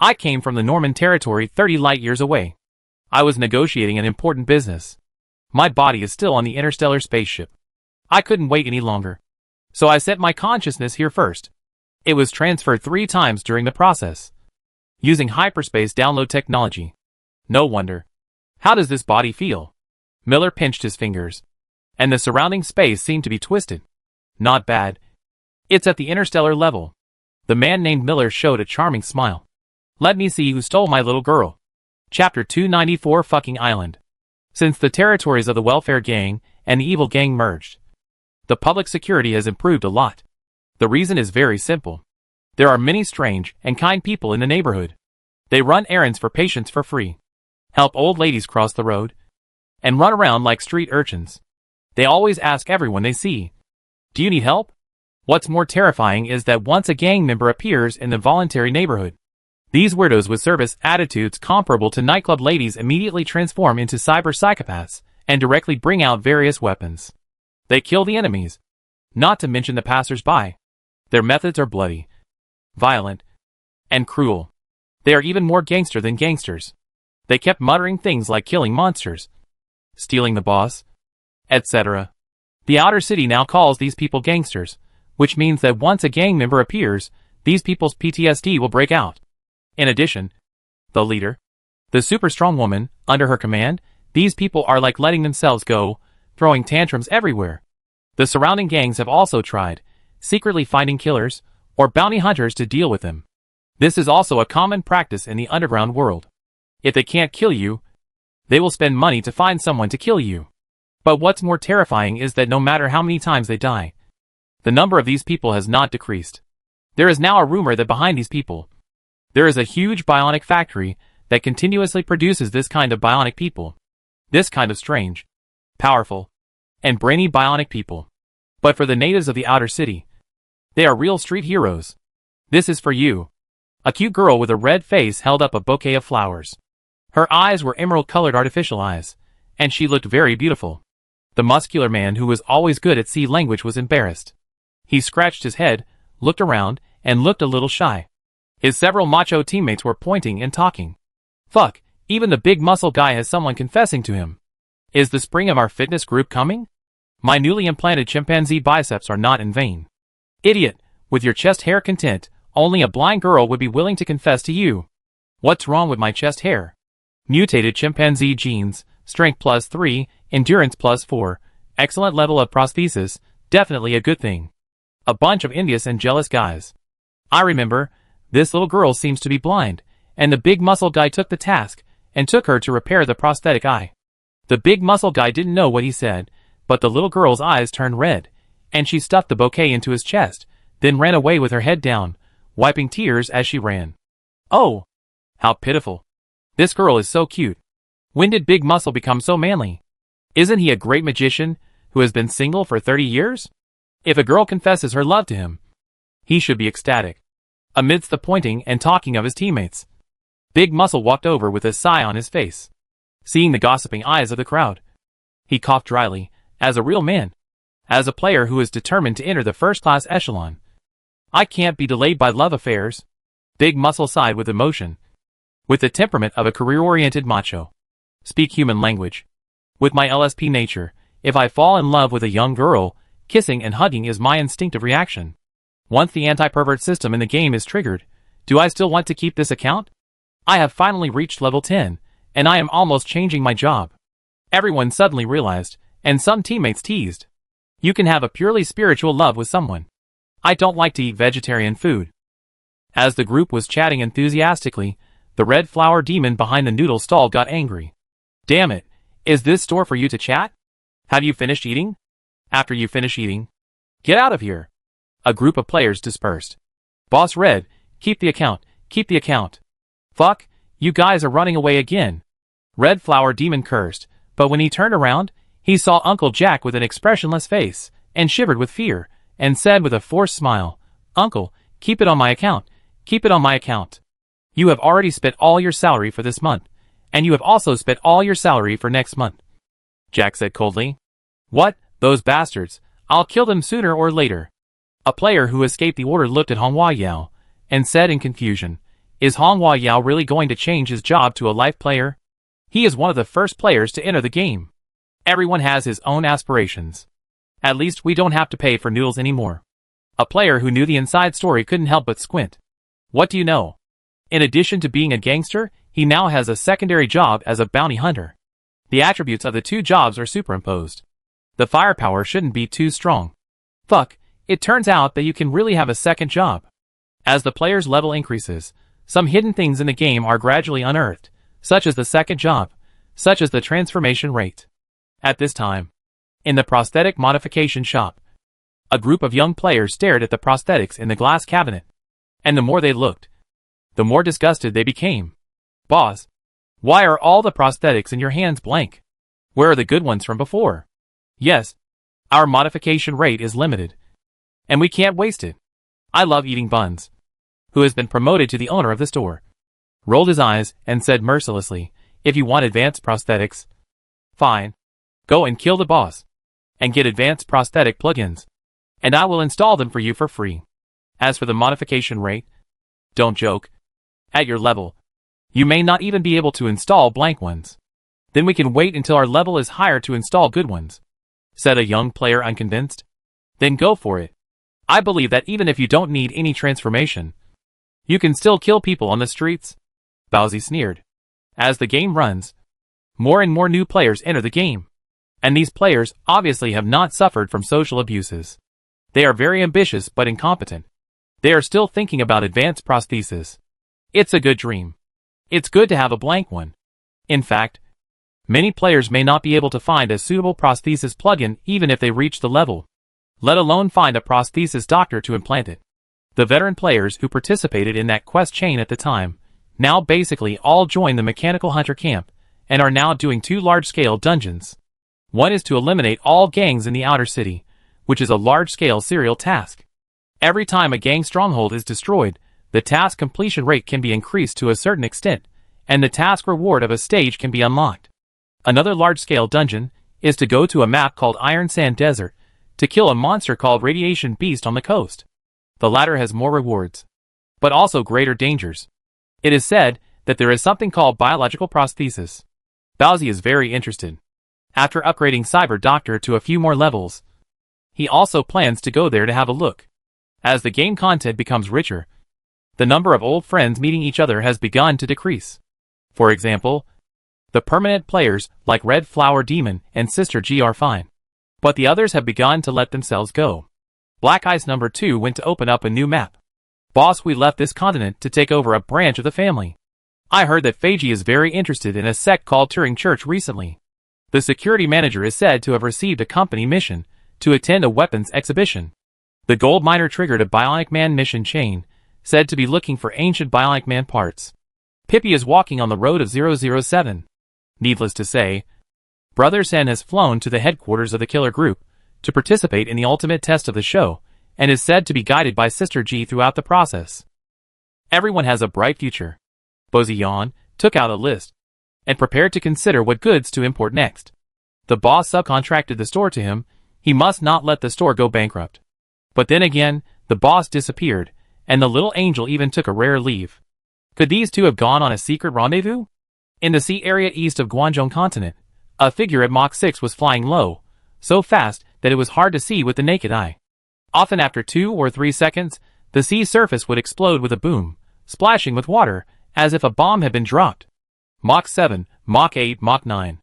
I came from the Norman territory 30 light years away. I was negotiating an important business. My body is still on the interstellar spaceship. I couldn't wait any longer. So I set my consciousness here first. It was transferred 3 times during the process, using hyperspace download technology. No wonder. How does this body feel? Miller pinched his fingers, and the surrounding space seemed to be twisted. Not bad. It's at the interstellar level. The man named Miller showed a charming smile. Let me see who stole my little girl. Chapter 294 Fucking Island. Since the territories of the welfare gang and the evil gang merged, the public security has improved a lot. The reason is very simple. There are many strange and kind people in the neighborhood. They run errands for patients for free, help old ladies cross the road, and run around like street urchins. They always ask everyone they see, "Do you need help?" What's more terrifying is that once a gang member appears in the voluntary neighborhood, these weirdos with service attitudes comparable to nightclub ladies immediately transform into cyber psychopaths and directly bring out various weapons. They kill the enemies, not to mention the passers-by. Their methods are bloody, violent, and cruel. They are even more gangster than gangsters. They kept muttering things like killing monsters, stealing the boss, etc. The outer city now calls these people gangsters, which means that once a gang member appears, these people's PTSD will break out. In addition, the leader, the super strong woman, under her command, these people are like letting themselves go, throwing tantrums everywhere. The surrounding gangs have also tried, secretly finding killers, or bounty hunters to deal with them. This is also a common practice in the underground world. If they can't kill you, they will spend money to find someone to kill you. But what's more terrifying is that no matter how many times they die, the number of these people has not decreased. There is now a rumor that behind these people, there is a huge bionic factory that continuously produces this kind of bionic people. This kind of strange, powerful, and brainy bionic people. But for the natives of the outer city, they are real street heroes. This is for you. A cute girl with a red face held up a bouquet of flowers. Her eyes were emerald-colored artificial eyes, and she looked very beautiful. The muscular man who was always good at sea language was embarrassed. He scratched his head, looked around, and looked a little shy. His several macho teammates were pointing and talking. Fuck, even the big muscle guy has someone confessing to him. Is the spring of our fitness group coming? My newly implanted chimpanzee biceps are not in vain. Idiot, with your chest hair content, only a blind girl would be willing to confess to you. What's wrong with my chest hair? Mutated chimpanzee genes, strength +3, endurance +4, excellent level of prosthesis, definitely a good thing. A bunch of envious and jealous guys. I remember, this little girl seems to be blind, and the big muscle guy took the task, and took her to repair the prosthetic eye. The big muscle guy didn't know what he said, but the little girl's eyes turned red, and she stuffed the bouquet into his chest, then ran away with her head down, wiping tears as she ran. Oh! How pitiful. This girl is so cute. When did Big Muscle become so manly? Isn't he a great magician, who has been single for 30 years? If a girl confesses her love to him, he should be ecstatic. Amidst the pointing and talking of his teammates, Big Muscle walked over with a sigh on his face. Seeing the gossiping eyes of the crowd, he coughed dryly, as a real man, as a player who is determined to enter the first-class echelon. I can't be delayed by love affairs. Big Muscle sighed with emotion. With the temperament of a career-oriented macho. Speak human language. With my LSP nature, if I fall in love with a young girl, kissing and hugging is my instinctive reaction. Once the anti-pervert system in the game is triggered, do I still want to keep this account? I have finally reached level 10, and I am almost changing my job. Everyone suddenly realized, and some teammates teased. You can have a purely spiritual love with someone. I don't like to eat vegetarian food. As the group was chatting enthusiastically, the red flower demon behind the noodle stall got angry. Damn it, is this store for you to chat? Have you finished eating? After you finish eating, get out of here. A group of players dispersed. Boss Red, keep the account, keep the account. Fuck, you guys are running away again. Red Flower Demon cursed, but when he turned around, he saw Uncle Jack with an expressionless face, and shivered with fear, and said with a forced smile, Uncle, keep it on my account, keep it on my account. You have already spent all your salary for this month, And you have also spent all your salary for next month. Jack said coldly. What? Those bastards. I'll kill them sooner or later. A player who escaped the order looked at Hong Yao and said in confusion, Is Hong Yao really going to change his job to a life player? He is one of the first players to enter the game. Everyone has his own aspirations. At least we don't have to pay for noodles anymore. A player who knew the inside story couldn't help but squint. What do you know? In addition to being a gangster, he now has a secondary job as a bounty hunter. The attributes of the two jobs are superimposed. The firepower shouldn't be too strong. Fuck, it turns out that you can really have a second job. As the player's level increases, some hidden things in the game are gradually unearthed, such as the second job, such as the transformation rate. At this time, in the prosthetic modification shop, a group of young players stared at the prosthetics in the glass cabinet. And the more they looked, the more disgusted they became. Boss, why are all the prosthetics in your hands blank? Where are the good ones from before? Yes, our modification rate is limited, and we can't waste it. I love eating buns. Who has been promoted to the owner of the store, rolled his eyes and said mercilessly, If you want advanced prosthetics, fine. Go and kill the boss, and get advanced prosthetic plugins, and I will install them for you for free. As for the modification rate, don't joke. At your level, you may not even be able to install blank ones. Then we can wait until our level is higher to install good ones, said a young player unconvinced. Then go for it. I believe that even if you don't need any transformation, you can still kill people on the streets. Bowsy sneered. As the game runs, more and more new players enter the game. And these players obviously have not suffered from social abuses. They are very ambitious but incompetent. They are still thinking about advanced prosthesis. It's a good dream. It's good to have a blank one. In fact, many players may not be able to find a suitable prosthesis plugin even if they reach the level, let alone find a prosthesis doctor to implant it. The veteran players who participated in that quest chain at the time now basically all joined the Mechanical Hunter camp and are now doing 2 large-scale dungeons. One is to eliminate all gangs in the outer city, which is a large-scale serial task. Every time a gang stronghold is destroyed, the task completion rate can be increased to a certain extent, and the task reward of a stage can be unlocked. Another large-scale dungeon is to go to a map called Iron Sand Desert to kill a monster called Radiation Beast on the coast. The latter has more rewards, but also greater dangers. It is said that there is something called biological prosthesis. Bowsy is very interested. After upgrading Cyber Doctor to a few more levels, he also plans to go there to have a look. As the game content becomes richer, the number of old friends meeting each other has begun to decrease. For example, the permanent players like Red Flower Demon and Sister G are fine, but the others have begun to let themselves go. Black Ice number 2 went to open up a new map. Boss, we left this continent to take over a branch of the family. I heard that Feiji is very interested in a sect called Turing Church recently. The security manager is said to have received a company mission to attend a weapons exhibition. The gold miner triggered a Bionic Man mission chain, said to be looking for ancient Bionic Man parts. Pippi is walking on the road of 007. Needless to say, Brother Sen has flown to the headquarters of the killer group to participate in the ultimate test of the show, and is said to be guided by Sister G throughout the process. Everyone has a bright future. Bozion took out a list and prepared to consider what goods to import next. The boss subcontracted the store to him. He must not let the store go bankrupt. But then again, the boss disappeared, and the little angel even took a rare leave. Could these two have gone on a secret rendezvous? In the sea area east of Guangzhou continent, a figure at Mach 6 was flying low, so fast that it was hard to see with the naked eye. Often after 2 or 3 seconds, the sea surface would explode with a boom, splashing with water, as if a bomb had been dropped. Mach 7, Mach 8, Mach 9.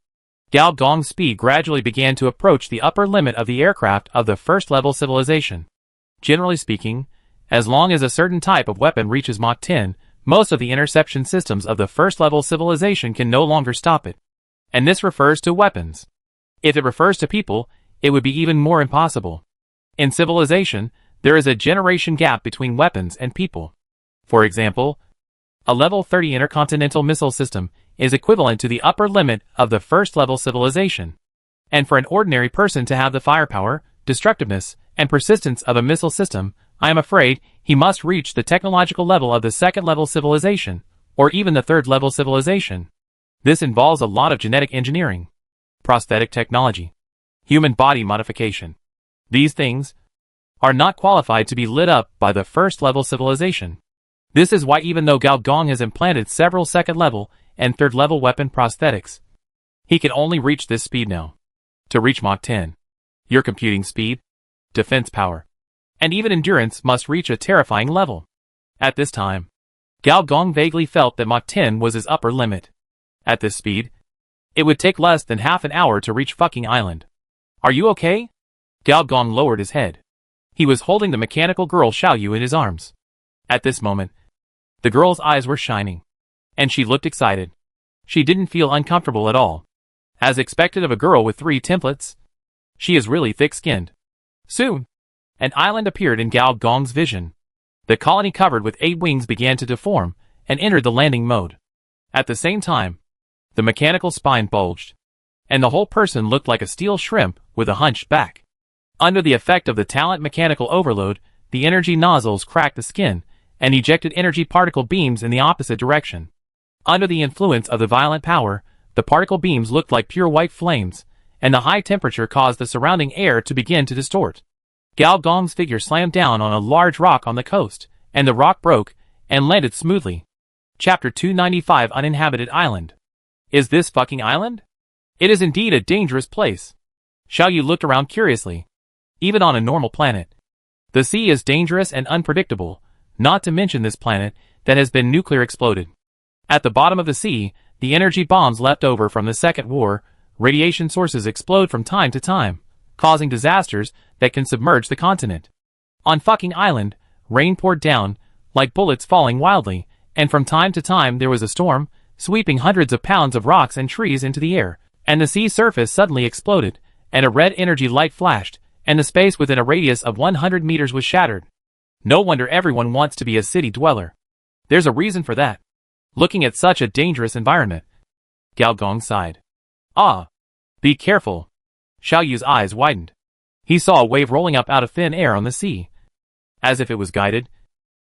Gao Gong's speed gradually began to approach the upper limit of the aircraft of the first-level civilization. Generally speaking, as long as a certain type of weapon reaches Mach 10, most of the interception systems of the first-level civilization can no longer stop it. And this refers to weapons. If it refers to people, it would be even more impossible. In civilization, there is a generation gap between weapons and people. For example, a level 30 intercontinental missile system is equivalent to the upper limit of the first-level civilization. And for an ordinary person to have the firepower, destructiveness, and persistence of a missile system, I am afraid he must reach the technological level of the second-level civilization, or even the third-level civilization. This involves a lot of genetic engineering, prosthetic technology, human body modification. These things are not qualified to be lit up by the first-level civilization. This is why even though Gao Gong has implanted several second-level and third-level weapon prosthetics, he can only reach this speed now. To reach Mach 10, your computing speed, defense power, and even endurance must reach a terrifying level. At this time, Gao Gong vaguely felt that Mach 10 was his upper limit. At this speed, it would take less than half an hour to reach fucking island. Are you okay? Gao Gong lowered his head. He was holding the mechanical girl Xiaoyu in his arms. At this moment, the girl's eyes were shining, and she looked excited. She didn't feel uncomfortable at all. As expected of a girl with 3 templates, she is really thick-skinned. Soon, an island appeared in Gao Gong's vision. The colony covered with 8 wings began to deform and entered the landing mode. At the same time, the mechanical spine bulged, and the whole person looked like a steel shrimp with a hunched back. Under the effect of the talent mechanical overload, the energy nozzles cracked the skin and ejected energy particle beams in the opposite direction. Under the influence of the violent power, the particle beams looked like pure white flames, and the high temperature caused the surrounding air to begin to distort. Gao Gong's figure slammed down on a large rock on the coast, and the rock broke and landed smoothly. Chapter 295 Uninhabited Island. Is this fucking island? It is indeed a dangerous place. Xiaoyu looked around curiously. Even on a normal planet, the sea is dangerous and unpredictable, not to mention this planet that has been nuclear exploded. At the bottom of the sea, the energy bombs left over from the Second War, radiation sources explode from time to time, causing disasters that can submerge the continent. On fucking island, rain poured down, like bullets falling wildly, and from time to time there was a storm, sweeping hundreds of pounds of rocks and trees into the air, and the sea surface suddenly exploded, and a red energy light flashed, and the space within a radius of 100 meters was shattered. No wonder everyone wants to be a city dweller. There's a reason for that. Looking at such a dangerous environment, Gao Gong sighed. Ah! Be careful. Xiaoyu's eyes widened. He saw a wave rolling up out of thin air on the sea, as if it was guided,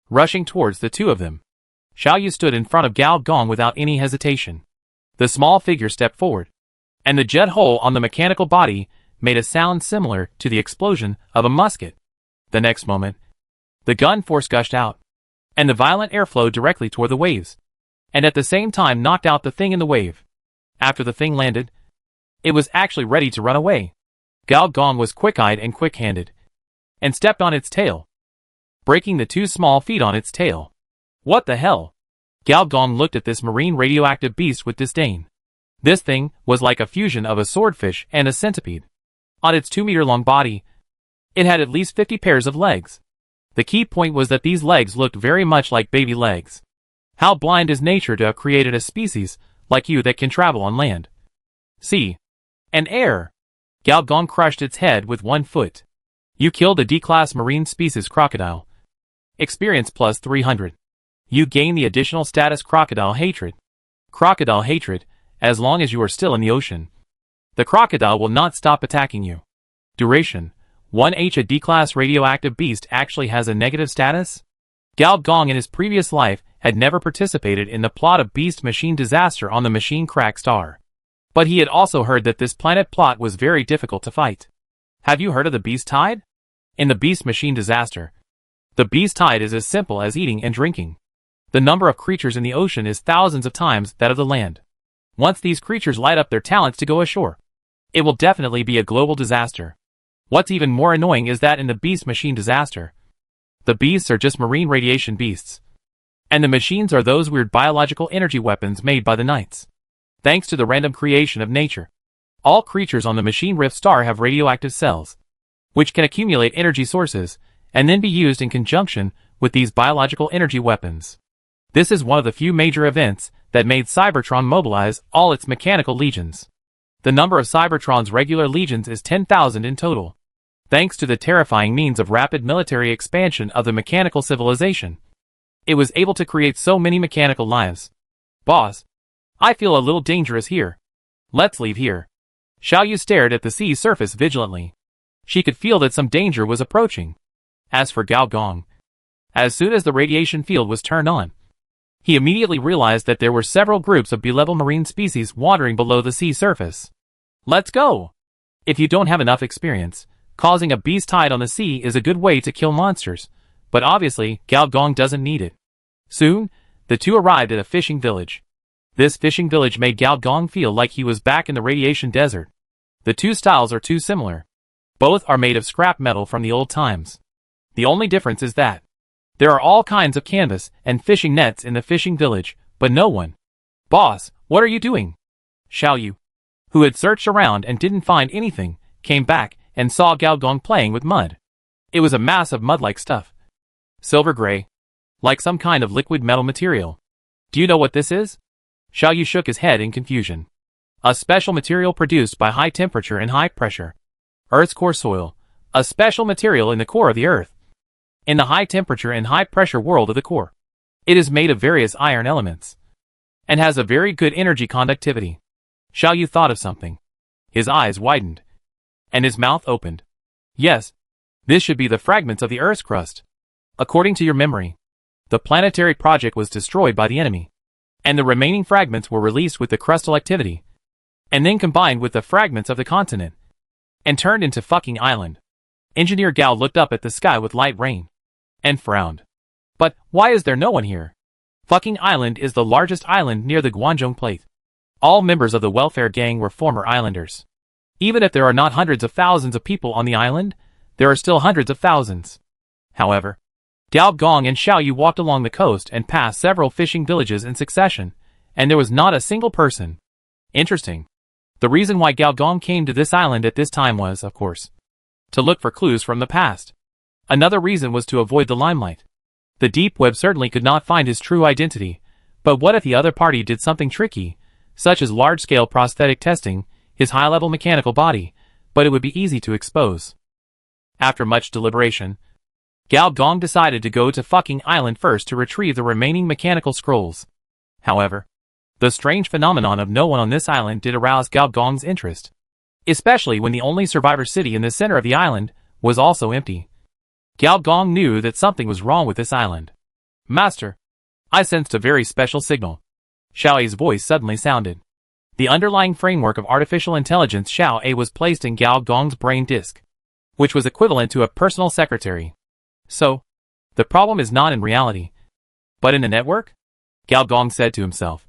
rushing towards the two of them. Xiaoyu stood in front of Gao Gong without any hesitation. The small figure stepped forward, and the jet hole on the mechanical body made a sound similar to the explosion of a musket. The next moment, the gun force gushed out, and the violent air flowed directly toward the waves, and at the same time knocked out the thing in the wave. After the thing landed, it was actually ready to run away. Gao Gong was quick-eyed and quick-handed, and stepped on its tail, breaking the 2 small feet on its tail. What the hell? Gao Gong looked at this marine radioactive beast with disdain. This thing was like a fusion of a swordfish and a centipede. On its 2-meter-long body, it had at least 50 pairs of legs. The key point was that these legs looked very much like baby legs. How blind is nature to have created a species like you that can travel on land, sea, and air? Gao Gong crushed its head with 1 foot. You killed a D-class marine species crocodile. Experience plus 300. You gain the additional status Crocodile Hatred. Crocodile Hatred, as long as you are still in the ocean. The crocodile will not stop attacking you. Duration, 1H. A D-class radioactive beast actually has a negative status? Gao Gong in his previous life had never participated in the plot of Beast Machine disaster on the Machine Crack Star. But he had also heard that this planet plot was very difficult to fight. Have you heard of the Beast Tide? In the Beast Machine disaster, the Beast Tide is as simple as eating and drinking. The number of creatures in the ocean is thousands of times that of the land. Once these creatures light up their talents to go ashore, it will definitely be a global disaster. What's even more annoying is that in the Beast Machine disaster, the beasts are just marine radiation beasts, and the machines are those weird biological energy weapons made by the Knights. Thanks to the random creation of nature, all creatures on the Machine Rift Star have radioactive cells, which can accumulate energy sources and then be used in conjunction with these biological energy weapons. This is one of the few major events that made Cybertron mobilize all its mechanical legions. The number of Cybertron's regular legions is 10,000 in total. Thanks to the terrifying means of rapid military expansion of the mechanical civilization, it was able to create so many mechanical lives. Boss, I feel a little dangerous here. Let's leave here. Xiaoyu stared at the sea surface vigilantly. She could feel that some danger was approaching. As for Gao Gong, as soon as the radiation field was turned on, He immediately realized that there were several groups of B-level marine species wandering below the sea surface. Let's go! If you don't have enough experience, causing a beast tide on the sea is a good way to kill monsters, but obviously, Gao Gong doesn't need it. Soon, the two arrived at a fishing village. This fishing village made Gao Gong feel like he was back in the radiation desert. The two styles are too similar. Both are made of scrap metal from the old times. The only difference is that there are all kinds of canvas and fishing nets in the fishing village, but no one. Boss, what are you doing? Xiao Yu, who had searched around and didn't find anything, came back and saw Gao Gong playing with mud. It was a mass of mud-like stuff. Silver gray. Like some kind of liquid metal material. Do you know what this is? Xiao Yu shook his head in confusion. A special material produced by high temperature and high pressure. Earth's core soil. A special material in the core of the Earth. In the high temperature and high pressure world of the core. It is made of various iron elements. And has a very good energy conductivity. Xiao Yu thought of something. His eyes widened. And his mouth opened. Yes. This should be the fragments of the Earth's crust. According to your memory, the planetary project was destroyed by the enemy. And the remaining fragments were released with the crustal activity. And then combined with the fragments of the continent. And turned into fucking island. Engineer Gao looked up at the sky with light rain. And frowned. But why is there no one here? Fucking Island is the largest island near the Guangzhou Plate. All members of the welfare gang were former islanders. Even if there are not hundreds of thousands of people on the island, there are still hundreds of thousands. However, Gao Gong and Xiao Yu walked along the coast and passed several fishing villages in succession, and there was not a single person. Interesting. The reason why Gao Gong came to this island at this time was, of course, to look for clues from the past. Another reason was to avoid the limelight. The deep web certainly could not find his true identity, but what if the other party did something tricky, such as large-scale prosthetic testing, his high-level mechanical body, but it would be easy to expose. After much deliberation, Gao Gong decided to go to fucking island first to retrieve the remaining mechanical scrolls. However, the strange phenomenon of no one on this island did arouse Gao Gong's interest. Especially when the only survivor city in the center of the island was also empty. Gao Gong knew that something was wrong with this island. Master, I sensed a very special signal. Xiao A's voice suddenly sounded. The underlying framework of artificial intelligence Xiao A was placed in Gao Gong's brain disk, which was equivalent to a personal secretary. So, the problem is not in reality, but in the network? Gao Gong said to himself.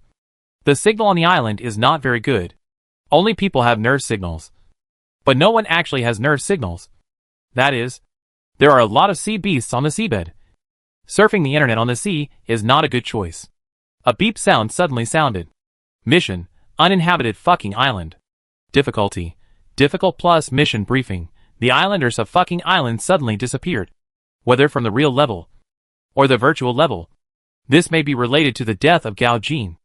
The signal on the island is not very good. Only people have nerve signals. But no one actually has nerve signals. That is, there are a lot of sea beasts on the seabed. Surfing the internet on the sea is not a good choice. A beep sound suddenly sounded. Mission, uninhabited fucking island. Difficulty, difficult plus mission briefing. The islanders of fucking island suddenly disappeared. Whether from the real level, or the virtual level. This may be related to the death of Gao Jin.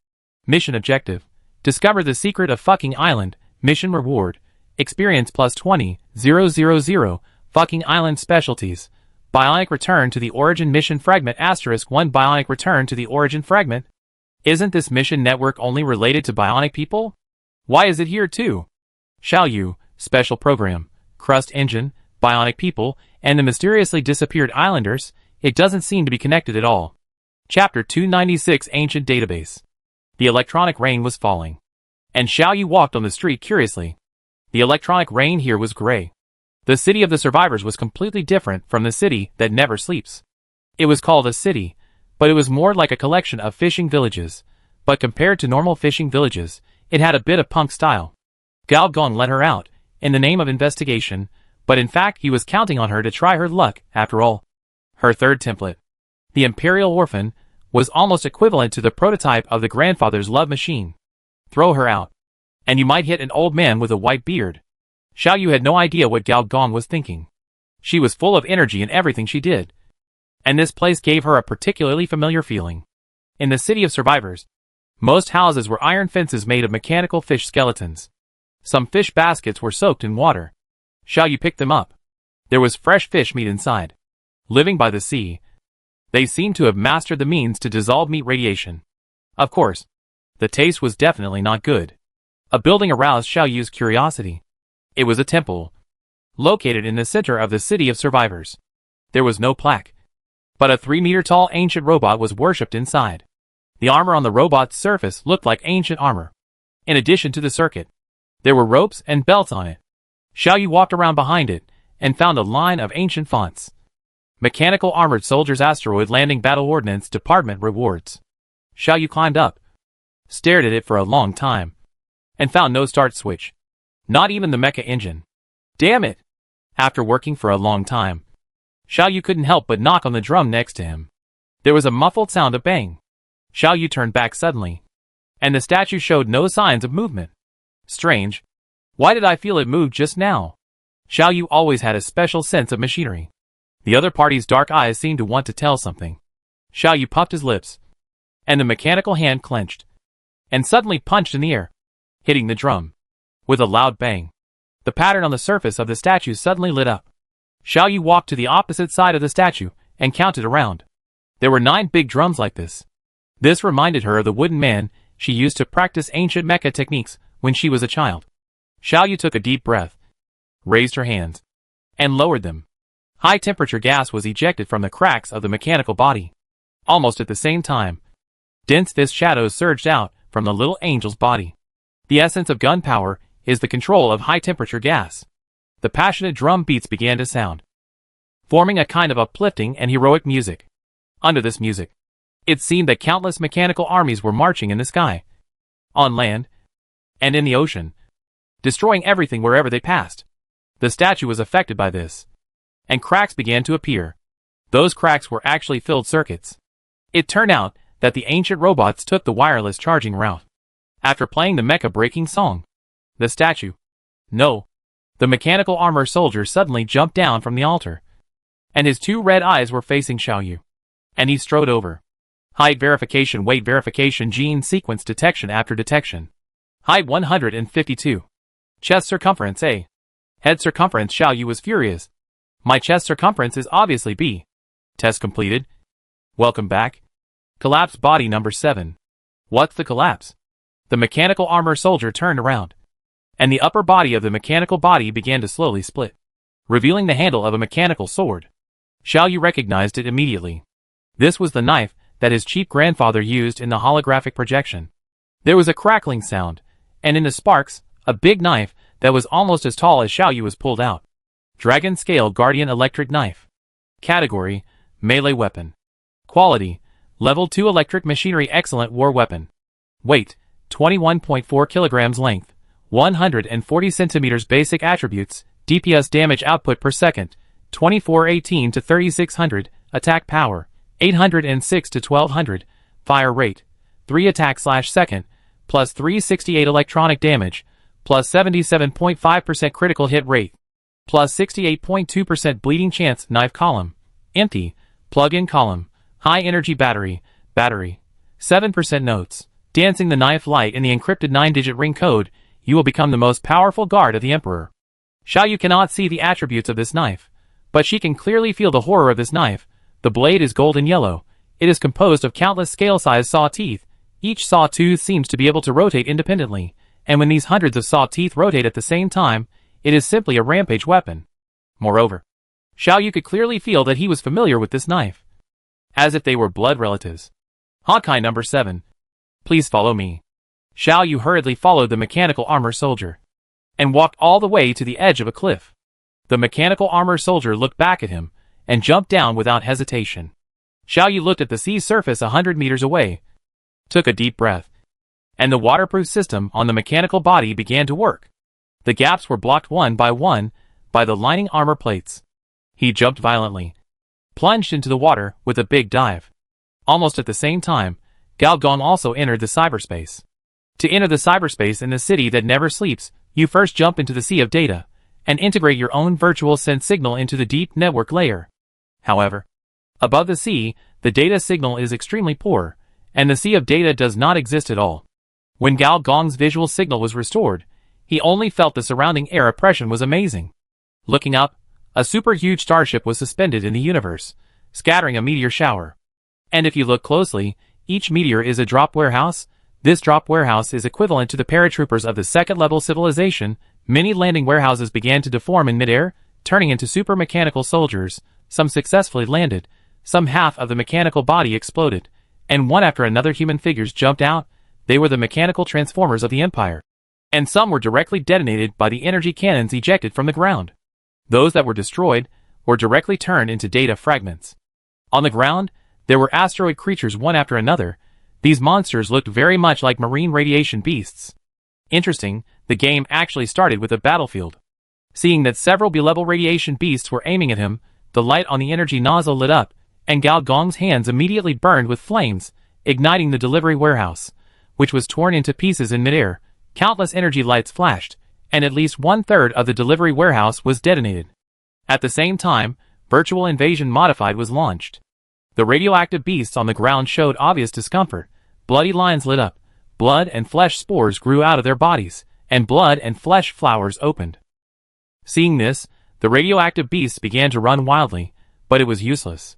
Mission objective. Discover the secret of fucking island. Mission reward. Experience plus 20,000. Fucking island specialties. Bionic return to the origin mission fragment *1 bionic return to the origin fragment. Isn't this mission network only related to bionic people? Why is it here too? Xiao Yu, special program, crust engine, bionic people, and the mysteriously disappeared islanders. It doesn't seem to be connected at all. Chapter 296 Ancient Database. The electronic rain was falling. And Xiao Yu walked on the street curiously. The electronic rain here was gray. The city of the survivors was completely different from the city that never sleeps. It was called a city, but it was more like a collection of fishing villages. But compared to normal fishing villages, it had a bit of punk style. Gao Gong let her out, in the name of investigation, but in fact he was counting on her to try her luck, after all. Her third template, the Imperial Orphan, was almost equivalent to the prototype of the grandfather's love machine. Throw her out, and you might hit an old man with a white beard. Xiao Yu had no idea what Gao Gong was thinking. She was full of energy in everything she did. And this place gave her a particularly familiar feeling. In the city of survivors, most houses were iron fences made of mechanical fish skeletons. Some fish baskets were soaked in water. Xiao Yu picked them up. There was fresh fish meat inside. Living by the sea, they seemed to have mastered the means to dissolve meat radiation. Of course, the taste was definitely not good. A building aroused Xiao Yu's curiosity. It was a temple, located in the center of the city of survivors. There was no plaque, but a 3-meter-tall ancient robot was worshipped inside. The armor on the robot's surface looked like ancient armor. In addition to the circuit, there were ropes and belts on it. Xiaoyu walked around behind it and found a line of ancient fonts. Mechanical Armored Soldiers Asteroid Landing Battle Ordnance Department Rewards. Xiaoyu climbed up, stared at it for a long time, and found no start switch. Not even the mecha engine. Damn it! After working for a long time, Xiaoyu couldn't help but knock on the drum next to him. There was a muffled sound of bang. Xiaoyu turned back suddenly, and the statue showed no signs of movement. Strange. Why did I feel it moved just now? Xiaoyu always had a special sense of machinery. The other party's dark eyes seemed to want to tell something. Xiaoyu puffed his lips, and the mechanical hand clenched, and suddenly punched in the air, hitting the drum. With a loud bang, the pattern on the surface of the statue suddenly lit up. Xiaoyu walked to the opposite side of the statue and counted around. There were 9 big drums like this. This reminded her of the wooden man she used to practice ancient mecha techniques when she was a child. Xiaoyu took a deep breath, raised her hands, and lowered them. High-temperature gas was ejected from the cracks of the mechanical body. Almost at the same time, dense fist shadows surged out from the little angel's body. The essence of gunpowder is the control of high-temperature gas. The passionate drum beats began to sound, forming a kind of uplifting and heroic music. Under this music, it seemed that countless mechanical armies were marching in the sky, on land, and in the ocean, destroying everything wherever they passed. The statue was affected by this, and cracks began to appear. Those cracks were actually filled circuits. It turned out that the ancient robots took the wireless charging route. After playing the mecha-breaking song, the statue, no, the mechanical armor soldier suddenly jumped down from the altar, and his 2 red eyes were facing Xiaoyu, and he strode over. Height verification, weight verification, gene sequence detection after detection. Height 152. Chest circumference A. Head circumference. Xiaoyu was furious. My chest circumference is obviously B. Test completed. Welcome back. Collapse body number 7. What's the collapse? The mechanical armor soldier turned around, and the upper body of the mechanical body began to slowly split, revealing the handle of a mechanical sword. Xiaoyu recognized it immediately. This was the knife that his cheap grandfather used in the holographic projection. There was a crackling sound, and in the sparks, a big knife that was almost as tall as Xiaoyu was pulled out. Dragon Scale Guardian Electric Knife. Category: Melee Weapon. Quality: Level 2 Electric Machinery. Excellent War Weapon. Weight: 21.4 kilograms. Length: 140 centimeters. Basic attributes: DPS damage output per second, 2418 to 3600. Attack power, 806 to 1200. Fire rate, 3 attack/second, plus 368 electronic damage, plus 77.5% critical hit rate, plus 68.2% bleeding chance. Knife column, empty. Plug-in column, high energy battery, 7% notes. Dancing the knife light in the encrypted 9-digit ring code, you will become the most powerful guard of the Emperor. Xiaoyu cannot see the attributes of this knife, but she can clearly feel the horror of this knife. The blade is golden yellow. It is composed of countless scale-sized saw teeth. Each saw tooth seems to be able to rotate independently, and when these hundreds of saw teeth rotate at the same time, it is simply a rampage weapon. Moreover, Xiaoyu could clearly feel that he was familiar with this knife, as if they were blood relatives. Honkai number 7. Please follow me. Xiaoyu hurriedly followed the mechanical armor soldier, and walked all the way to the edge of a cliff. The mechanical armor soldier looked back at him, and jumped down without hesitation. Xiaoyu looked at the sea surface 100 meters away, took a deep breath, and the waterproof system on the mechanical body began to work. The gaps were blocked one by the lining armor plates. He jumped violently, plunged into the water with a big dive. Almost at the same time, Galgong also entered the cyberspace. To enter the cyberspace in the city that never sleeps, you first jump into the sea of data, and integrate your own virtual send signal into the deep network layer. However, above the sea, the data signal is extremely poor, and the sea of data does not exist at all. When Galgong's visual signal was restored, he only felt the surrounding air oppression was amazing. Looking up, a super huge starship was suspended in the universe, scattering a meteor shower. And if you look closely, each meteor is a drop warehouse. This drop warehouse is equivalent to the paratroopers of the second-level civilization. Many landing warehouses began to deform in midair, turning into super mechanical soldiers. Some successfully landed, some half of the mechanical body exploded, and one after another human figures jumped out. They were the mechanical transformers of the Empire, and some were directly detonated by the energy cannons ejected from the ground. Those that were destroyed were directly turned into data fragments. On the ground, there were asteroid creatures one after another. These monsters looked very much like marine radiation beasts. Interesting, the game actually started with a battlefield. Seeing that several B-level radiation beasts were aiming at him, the light on the energy nozzle lit up, and Gao Gong's hands immediately burned with flames, igniting the delivery warehouse, which was torn into pieces in midair. Countless energy lights flashed, and at least 1/3 of the delivery warehouse was detonated. At the same time, Virtual Invasion Modified was launched. The radioactive beasts on the ground showed obvious discomfort. Bloody lines lit up, blood and flesh spores grew out of their bodies, and blood and flesh flowers opened. Seeing this, the radioactive beasts began to run wildly, but it was useless.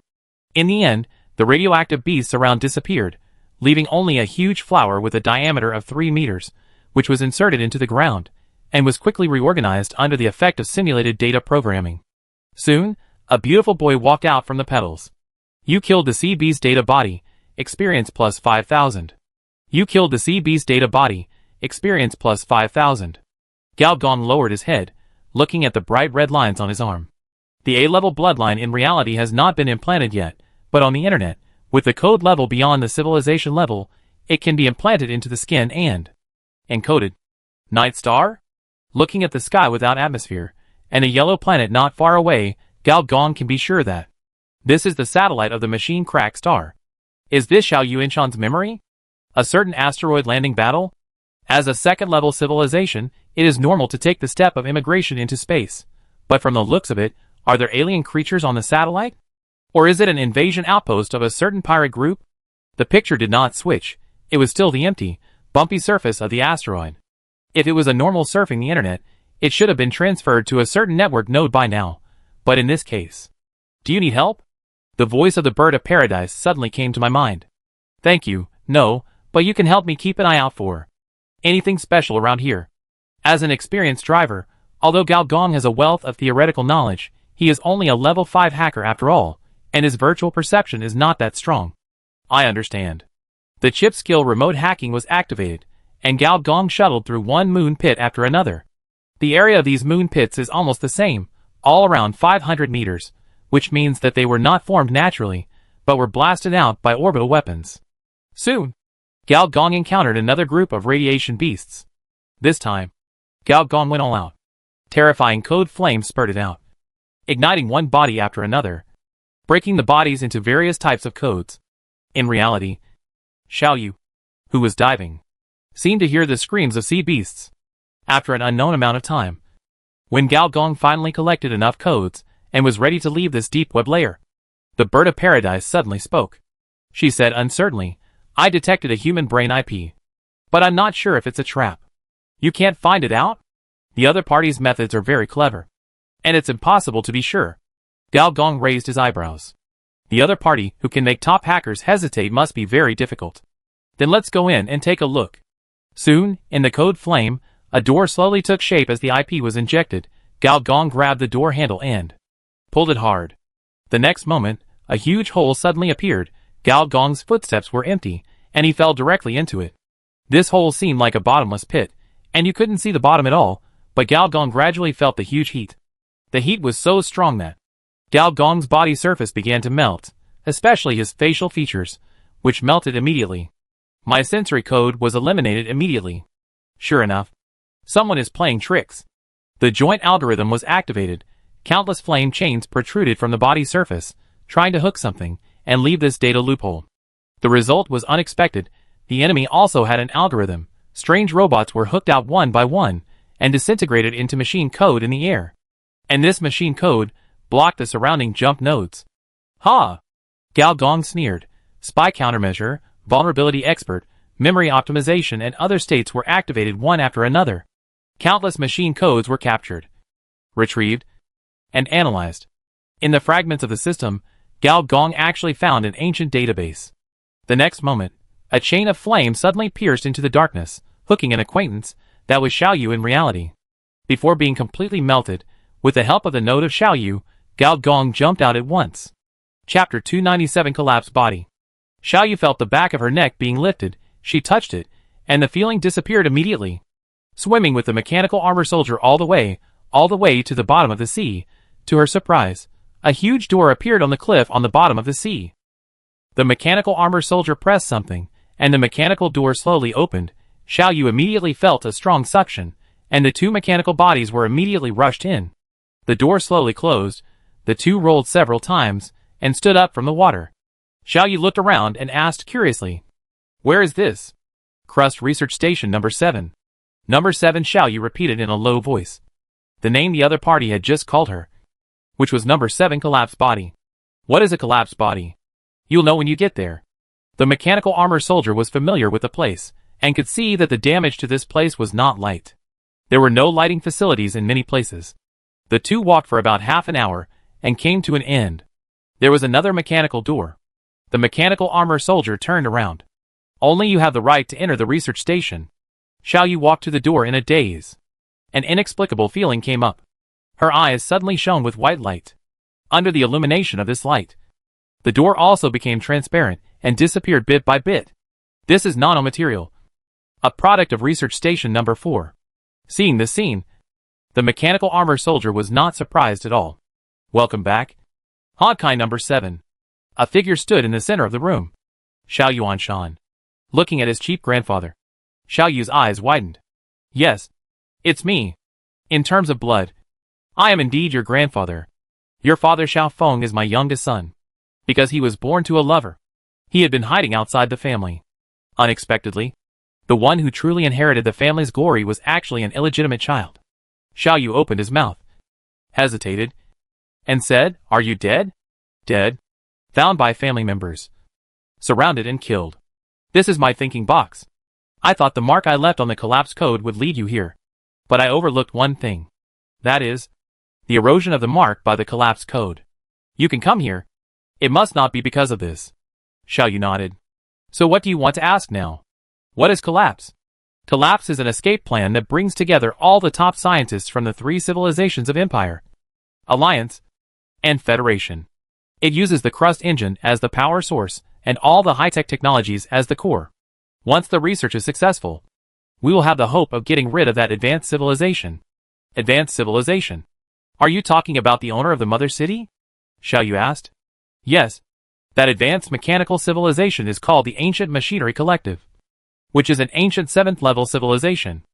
In the end, the radioactive beasts around disappeared, leaving only a huge flower with a diameter of 3 meters, which was inserted into the ground, and was quickly reorganized under the effect of simulated data programming. Soon, a beautiful boy walked out from the petals. You killed the Sea Beast data body, experience plus 5,000. You killed the Sea Beast data body, experience plus 5,000. Gao Gong lowered his head, looking at the bright red lines on his arm. The A-level bloodline in reality has not been implanted yet, but on the internet, with the code level beyond the civilization level, it can be implanted into the skin and encoded. Night Star? Looking at the sky without atmosphere, and a yellow planet not far away, Gao Gong can be sure that this is the satellite of the machine crack star. Is this Xiao Yuanshan's memory? A certain asteroid landing battle? As a second-level civilization, it is normal to take the step of immigration into space. But from the looks of it, are there alien creatures on the satellite? Or is it an invasion outpost of a certain pirate group? The picture did not switch. It was still the empty, bumpy surface of the asteroid. If it was a normal surfing the internet, it should have been transferred to a certain network node by now. But in this case, do you need help? The voice of the bird of paradise suddenly came to my mind. Thank you, no, but you can help me keep an eye out for anything special around here. As an experienced driver, although Gao Gong has a wealth of theoretical knowledge, he is only a level 5 hacker after all, and his virtual perception is not that strong. I understand. The chip skill remote hacking was activated, and Gao Gong shuttled through one moon pit after another. The area of these moon pits is almost the same, all around 500 meters, which means that they were not formed naturally, but were blasted out by orbital weapons. Soon, Gao Gong encountered another group of radiation beasts. This time, Gao Gong went all out. Terrifying code flames spurted out, igniting one body after another, breaking the bodies into various types of codes. In reality, Xiao Yu, who was diving, seemed to hear the screams of sea beasts. After an unknown amount of time, when Gao Gong finally collected enough codes and was ready to leave this deep web layer, the bird of paradise suddenly spoke. She said uncertainly, I detected a human brain IP, but I'm not sure if it's a trap. You can't find it out? The other party's methods are very clever, and it's impossible to be sure. Gao Gong raised his eyebrows. The other party, who can make top hackers hesitate, must be very difficult. Then let's go in and take a look. Soon, in the code flame, a door slowly took shape as the IP was injected. Gao Gong grabbed the door handle and pulled it hard. The next moment, a huge hole suddenly appeared. Gao Gong's footsteps were empty, and he fell directly into it. This hole seemed like a bottomless pit, and you couldn't see the bottom at all, but Gao Gong gradually felt the huge heat. The heat was so strong that Gao Gong's body surface began to melt, especially his facial features, which melted immediately. My sensory code was eliminated immediately. Sure enough, someone is playing tricks. The joint algorithm was activated. Countless flame chains protruded from the body surface, trying to hook something and leave this data loophole. The result was unexpected. The enemy also had an algorithm. Strange robots were hooked out one by one and disintegrated into machine code in the air. And this machine code blocked the surrounding jump nodes. Ha! Gao Gong sneered. Spy countermeasure, vulnerability expert, memory optimization and other states were activated one after another. Countless machine codes were captured, retrieved, and analyzed. In the fragments of the system, Gao Gong actually found an ancient database. The next moment, a chain of flame suddenly pierced into the darkness, hooking an acquaintance that was Xiao Yu in reality. Before being completely melted, with the help of the node of Xiao Yu, Gao Gong jumped out at once. Chapter 297 Collapsed Body. Xiao Yu felt the back of her neck being lifted, she touched it, and the feeling disappeared immediately. Swimming with the mechanical armor soldier all the way to the bottom of the sea, to her surprise, a huge door appeared on the cliff on the bottom of the sea. The mechanical armor soldier pressed something, and the mechanical door slowly opened. Xiao Yu immediately felt a strong suction, and the two mechanical bodies were immediately rushed in. The door slowly closed, the two rolled several times, and stood up from the water. Xiao Yu looked around and asked curiously, "Where is this?" "Crust Research Station number 7. Number 7, Xiao Yu repeated in a low voice. The name the other party had just called her, which was number 7 collapsed body. What is a collapsed body? You'll know when you get there. The mechanical armor soldier was familiar with the place, and could see that the damage to this place was not light. There were no lighting facilities in many places. The two walked for about half an hour, and came to an end. There was another mechanical door. The mechanical armor soldier turned around. "Only you have the right to enter the research station." Xiao Yu walked to the door in a daze. An inexplicable feeling came up. Her eyes suddenly shone with white light. Under the illumination of this light, the door also became transparent and disappeared bit by bit. This is nanomaterial, a product of research station number 4. Seeing this scene, the mechanical armor soldier was not surprised at all. "Welcome back, Honkai number 7. A figure stood in the center of the room. Xiao Yuanshan. Looking at his cheap grandfather, Xiao Yu's eyes widened. "Yes, it's me. In terms of blood, I am indeed your grandfather. Your father Xiao Feng is my youngest son. Because he was born to a lover, he had been hiding outside the family. Unexpectedly, the one who truly inherited the family's glory was actually an illegitimate child." Xiao Yu opened his mouth, hesitated, and said, "Are you dead?" "Dead. Found by family members. Surrounded and killed. This is my thinking box. I thought the mark I left on the collapse code would lead you here. But I overlooked one thing. That is, the erosion of the mark by the collapse code. You can come here. It must not be because of this." Xiao Yu nodded. "So what do you want to ask now? What is collapse?" Collapse is an escape plan that brings together all the top scientists from the 3 civilizations of Empire, Alliance, and Federation. It uses the Crust engine as the power source and all the high-tech technologies as the core. Once the research is successful, we will have the hope of getting rid of that advanced civilization. Advanced civilization? Are you talking about the owner of the Mother City? Xiao Yu asked. Yes. That advanced mechanical civilization is called the Ancient Machinery Collective, which is an ancient 7th-level civilization.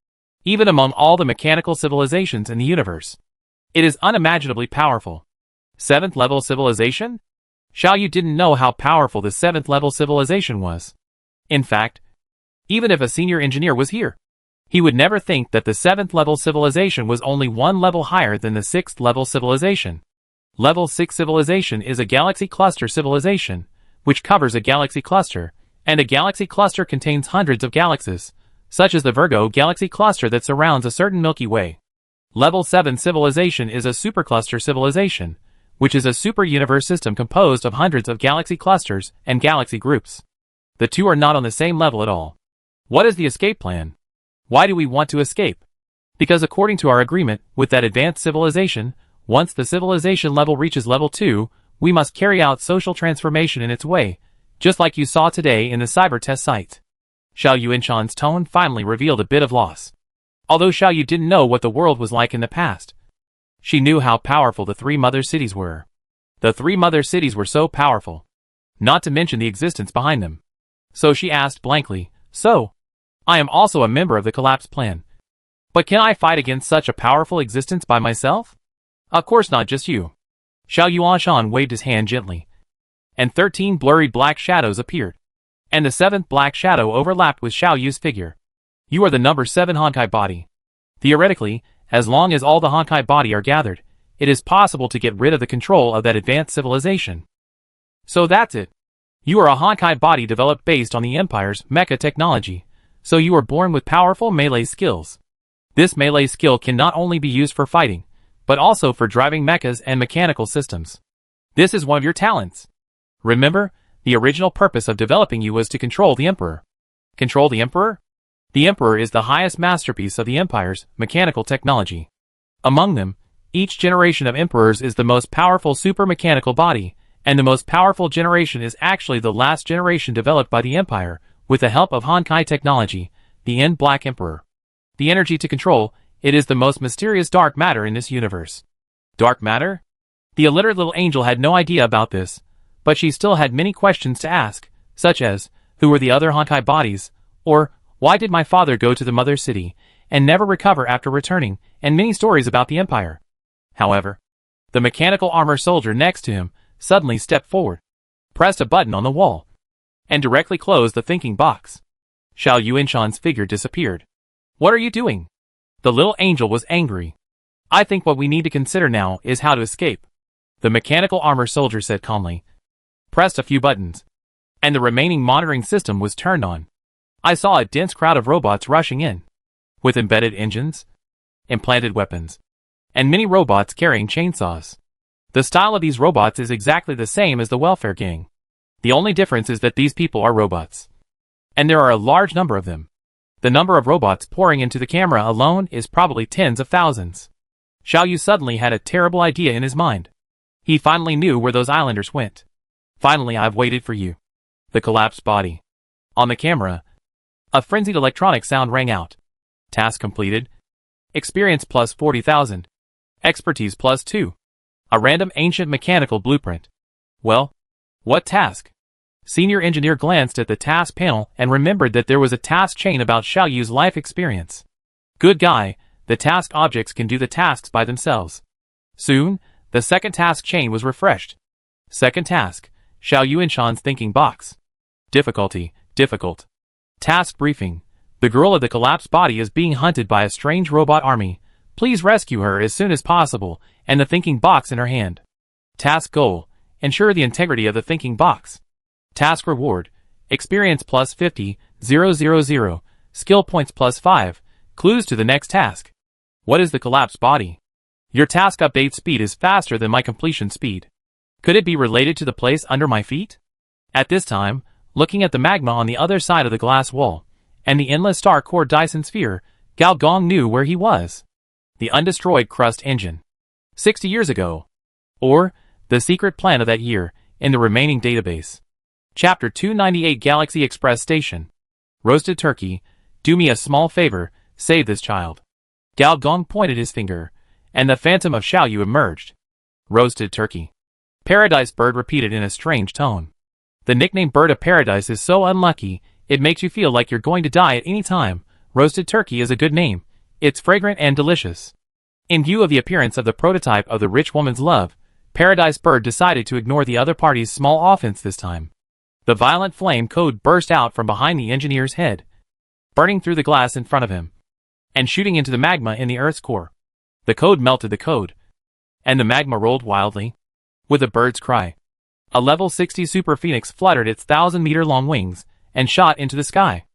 Even among all the mechanical civilizations in the universe, it is unimaginably powerful. 7th-level civilization? Xiao Yu didn't know how powerful the 7th-level civilization was. In fact, even if a senior engineer was here, he would never think that the 7th-level civilization was only one level higher than the 6th-level civilization. Level 6 civilization is a galaxy cluster civilization, which covers a galaxy cluster, and a galaxy cluster contains hundreds of galaxies, such as the Virgo galaxy cluster that surrounds a certain Milky Way. Level 7 civilization is a supercluster civilization, which is a super-universe system composed of hundreds of galaxy clusters and galaxy groups. The two are not on the same level at all. What is the escape plan? Why do we want to escape? Because according to our agreement with that advanced civilization, once the civilization level reaches level 2, we must carry out social transformation in its way, just like you saw today in the cyber test site. Xiao Yuanshan's tone finally revealed a bit of loss. Although Xiao Yu didn't know what the world was like in the past, she knew how powerful the 3 mother cities were. The 3 mother cities were so powerful, not to mention the existence behind them. So she asked blankly, "So, I am also a member of the collapse plan. But can I fight against such a powerful existence by myself?" "Of course not, just you." Xiao Yuanshan waved his hand gently, and 13 blurry black shadows appeared. And the 7th black shadow overlapped with Xiao Yu's figure. "You are the number 7 Honkai body. Theoretically, as long as all the Honkai body are gathered, it is possible to get rid of the control of that advanced civilization. So that's it. You are a Honkai body developed based on the Empire's mecha technology, so you are born with powerful melee skills. This melee skill can not only be used for fighting, but also for driving mechas and mechanical systems. This is one of your talents. Remember, the original purpose of developing you was to control the Emperor. Control the Emperor? The Emperor is the highest masterpiece of the Empire's mechanical technology. Among them, each generation of Emperors is the most powerful super-mechanical body, and the most powerful generation is actually the last generation developed by the Empire, with the help of Honkai technology, the N Black Emperor. The energy to control, it is the most mysterious dark matter in this universe. Dark matter? The illiterate little angel had no idea about this, but she still had many questions to ask, such as, who were the other Honkai bodies, or, why did my father go to the mother city, and never recover after returning, and many stories about the Empire. However, the mechanical armor soldier next to him suddenly stepped forward, pressed a button on the wall, and directly closed the thinking box. Xiao Yuanshan's figure disappeared. What are you doing? The little angel was angry. I think what we need to consider now is how to escape. The mechanical armor soldier said calmly, pressed a few buttons, and the remaining monitoring system was turned on. I saw a dense crowd of robots rushing in, with embedded engines, implanted weapons, and many robots carrying chainsaws. The style of these robots is exactly the same as the welfare gang. The only difference is that these people are robots. And there are a large number of them. The number of robots pouring into the camera alone is probably tens of thousands. Xiao Yu suddenly had a terrible idea in his mind. He finally knew where those islanders went. Finally, I've waited for you. The collapsed body. On the camera, a frenzied electronic sound rang out. Task completed. Experience plus 40,000. Expertise plus 2. A random ancient mechanical blueprint. Well, what task? Senior engineer glanced at the task panel and remembered that there was a task chain about Xiao Yu's life experience. Good guy, the task objects can do the tasks by themselves. Soon, the second task chain was refreshed. Second task, Xiao Yuanshan's thinking box. Difficulty, difficult. Task briefing. The girl of the collapsed body is being hunted by a strange robot army. Please rescue her as soon as possible, and the thinking box in her hand. Task goal. Ensure the integrity of the thinking box. Task reward. Experience plus 50, 000, skill points plus 5, clues to the next task. What is the collapsed body? Your task update speed is faster than my completion speed. Could it be related to the place under my feet? At this time, looking at the magma on the other side of the glass wall, and the endless star-core Dyson sphere, Gao Gong knew where he was. The undestroyed crust engine. 60 years ago. Or, the secret plan of that year, in the remaining database. Chapter 298 Galaxy Express Station. Roasted turkey, do me a small favor, save this child. Gao Gong pointed his finger, and the phantom of Xiao Yu emerged. Roasted turkey. Paradise Bird repeated in a strange tone. The nickname Bird of Paradise is so unlucky, it makes you feel like you're going to die at any time. Roasted turkey is a good name. It's fragrant and delicious. In view of the appearance of the prototype of the rich woman's love, Paradise Bird decided to ignore the other party's small offense this time. The violent flame code burst out from behind the engineer's head, burning through the glass in front of him, and shooting into the magma in the Earth's core. The code melted the code, and the magma rolled wildly. With a bird's cry, a level 60 Super Phoenix fluttered its 1,000-meter-long wings and shot into the sky.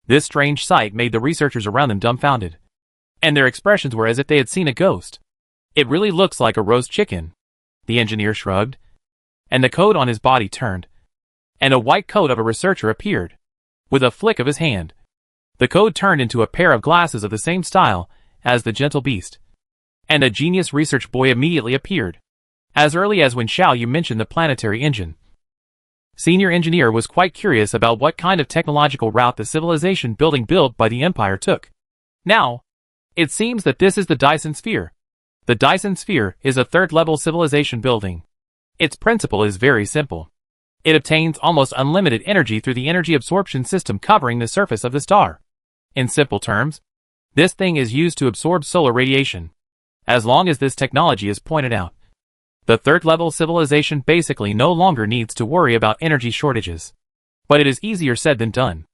This strange sight made the researchers around them dumbfounded, and their expressions were as if they had seen a ghost. It really looks like a roast chicken. The engineer shrugged, and the code on his body turned, and a white coat of a researcher appeared. With a flick of his hand, the code turned into a pair of glasses of the same style as the gentle beast, and a genius research boy immediately appeared, as early as when Xiao Yu mentioned the planetary engine. Senior engineer was quite curious about what kind of technological route the civilization building built by the Empire took. Now, it seems that this is the Dyson Sphere. The Dyson Sphere is a third-level civilization building. Its principle is very simple. It obtains almost unlimited energy through the energy absorption system covering the surface of the star. In simple terms, this thing is used to absorb solar radiation. As long as this technology is pointed out, the third-level civilization basically no longer needs to worry about energy shortages. But it is easier said than done.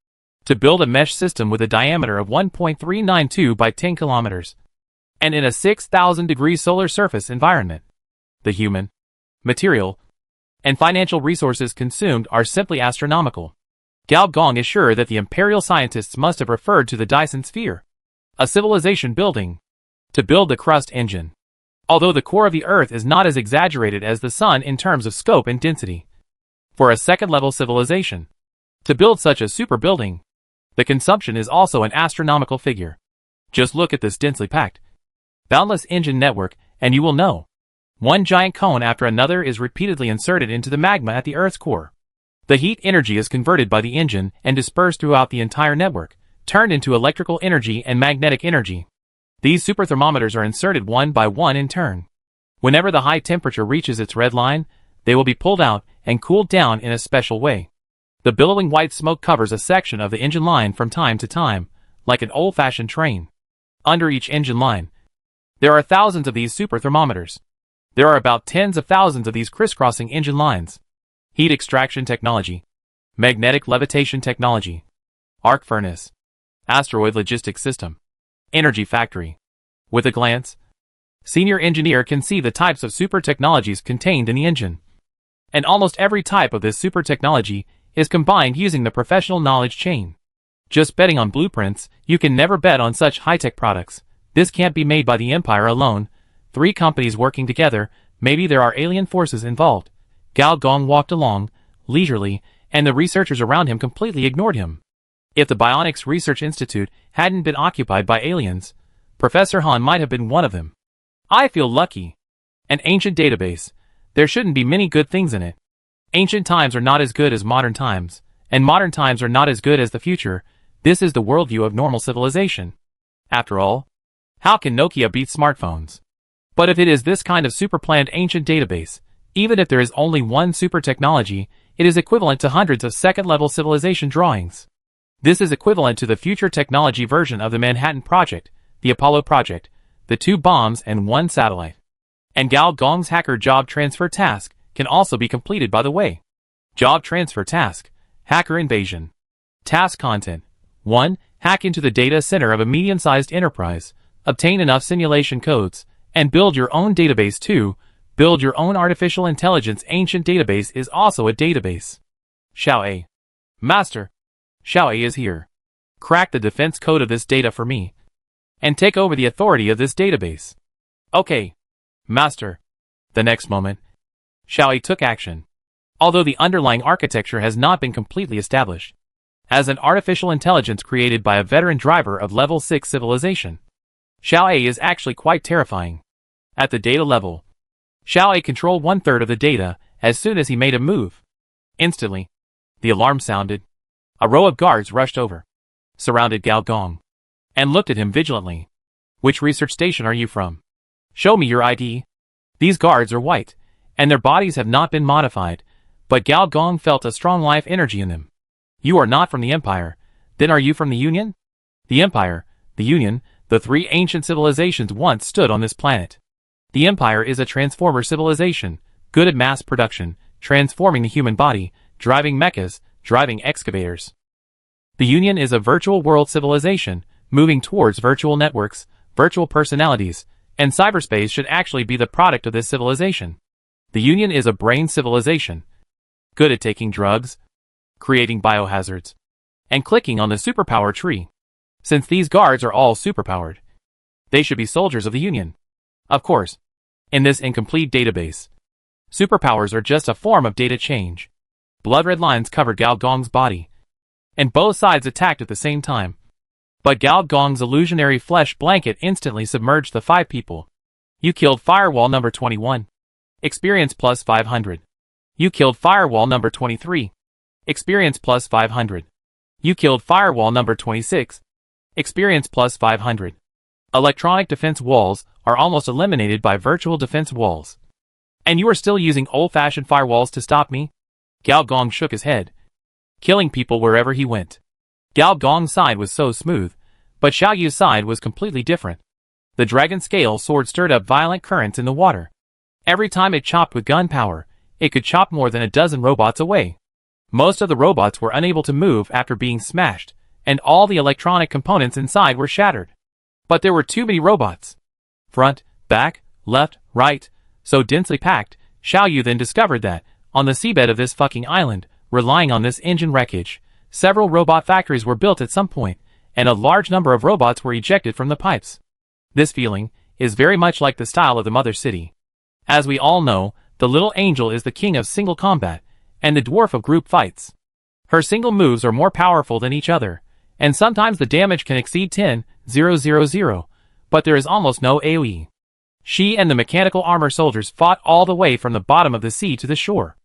To build a mesh system with a diameter of 1.392 by 10 kilometers, and in a 6,000-degree solar surface environment, the human, material, and financial resources consumed are simply astronomical. Gao Gong is sure that the Imperial scientists must have referred to the Dyson Sphere, a civilization building, to build the crust engine. Although the core of the Earth is not as exaggerated as the Sun in terms of scope and density. For a second-level civilization, to build such a super building, the consumption is also an astronomical figure. Just look at this densely packed, boundless engine network, and you will know. One giant cone after another is repeatedly inserted into the magma at the Earth's core. The heat energy is converted by the engine and dispersed throughout the entire network, turned into electrical energy and magnetic energy. These super thermometers are inserted one by one in turn. Whenever the high temperature reaches its red line, they will be pulled out and cooled down in a special way. The billowing white smoke covers a section of the engine line from time to time, like an old-fashioned train. Under each engine line, there are thousands of these super thermometers. There are about tens of thousands of these crisscrossing engine lines. Heat extraction technology, magnetic levitation technology, arc furnace, asteroid logistics system, energy factory. With a glance, senior engineer can see the types of super technologies contained in the engine. And almost every type of this super technology is combined using the professional knowledge chain. Just betting on blueprints, you can never bet on such high-tech products. This can't be made by the Empire alone. 3 companies working together, maybe there are alien forces involved. Gao Gong walked along, leisurely, and the researchers around him completely ignored him. If the Bionics Research Institute hadn't been occupied by aliens, Professor Han might have been one of them. I feel lucky. An ancient database. There shouldn't be many good things in it. Ancient times are not as good as modern times, and modern times are not as good as the future. This is the worldview of normal civilization. After all, how can Nokia beat smartphones? But if it is this kind of super-planned ancient database, even if there is only one super technology, it is equivalent to hundreds of second-level civilization drawings. This is equivalent to the future technology version of the Manhattan Project, the Apollo Project, the 2 bombs and 1 satellite. And Gao Gong's hacker job transfer task can also be completed by the way. Job transfer task, hacker invasion. Task content. 1. Hack into the data center of a medium-sized enterprise, obtain enough simulation codes, and build your own database. 2. Build your own artificial intelligence. Ancient database is also a database. Xiao A. Master. Xiao A is here. Crack the defense code of this data for me, and take over the authority of this database. Okay. Master. The next moment, Xiao A took action. Although the underlying architecture has not been completely established, as an artificial intelligence created by a veteran driver of level 6 civilization, Xiao A is actually quite terrifying. At the data level, Xiao A controlled 1/3 of the data as soon as he made a move. Instantly, the alarm sounded. A row of guards rushed over, surrounded Gao Gong, and looked at him vigilantly. Which research station are you from? Show me your ID. These guards are white, and their bodies have not been modified, but Gao Gong felt a strong life energy in them. You are not from the Empire. Then are you from the Union? The Empire, the Union, the 3 ancient civilizations once stood on this planet. The Empire is a transformer civilization, good at mass production, transforming the human body, driving mechas, driving excavators. The Union is a virtual world civilization, moving towards virtual networks, virtual personalities, and cyberspace should actually be the product of this civilization. The Union is a brain civilization, good at taking drugs, creating biohazards, and clicking on the superpower tree. Since these guards are all superpowered, they should be soldiers of the Union. Of course, in this incomplete database, superpowers are just a form of data change. Blood-red lines covered Gao Gong's body, and both sides attacked at the same time. But Gao Gong's illusionary flesh blanket instantly submerged the 5 people. You killed firewall number 21. Experience plus 500. You killed firewall number 23. Experience plus 500. You killed firewall number 26. Experience plus 500. Electronic defense walls are almost eliminated by virtual defense walls. And you are still using old-fashioned firewalls to stop me? Gao Gong shook his head, killing people wherever he went. Gao Gong's side was so smooth, but Xiao Yu's side was completely different. The dragon scale sword stirred up violent currents in the water. Every time it chopped with gun power, it could chop more than a dozen robots away. Most of the robots were unable to move after being smashed, and all the electronic components inside were shattered. But there were too many robots. Front, back, left, right, so densely packed. Xiao Yu then discovered that, on the seabed of this fucking island, relying on this engine wreckage, several robot factories were built at some point, and a large number of robots were ejected from the pipes. This feeling is very much like the style of the Mother City. As we all know, the little angel is the king of single combat, and the dwarf of group fights. Her single moves are more powerful than each other, and sometimes the damage can exceed 10,000, but there is almost no AoE. She and the mechanical armor soldiers fought all the way from the bottom of the sea to the shore.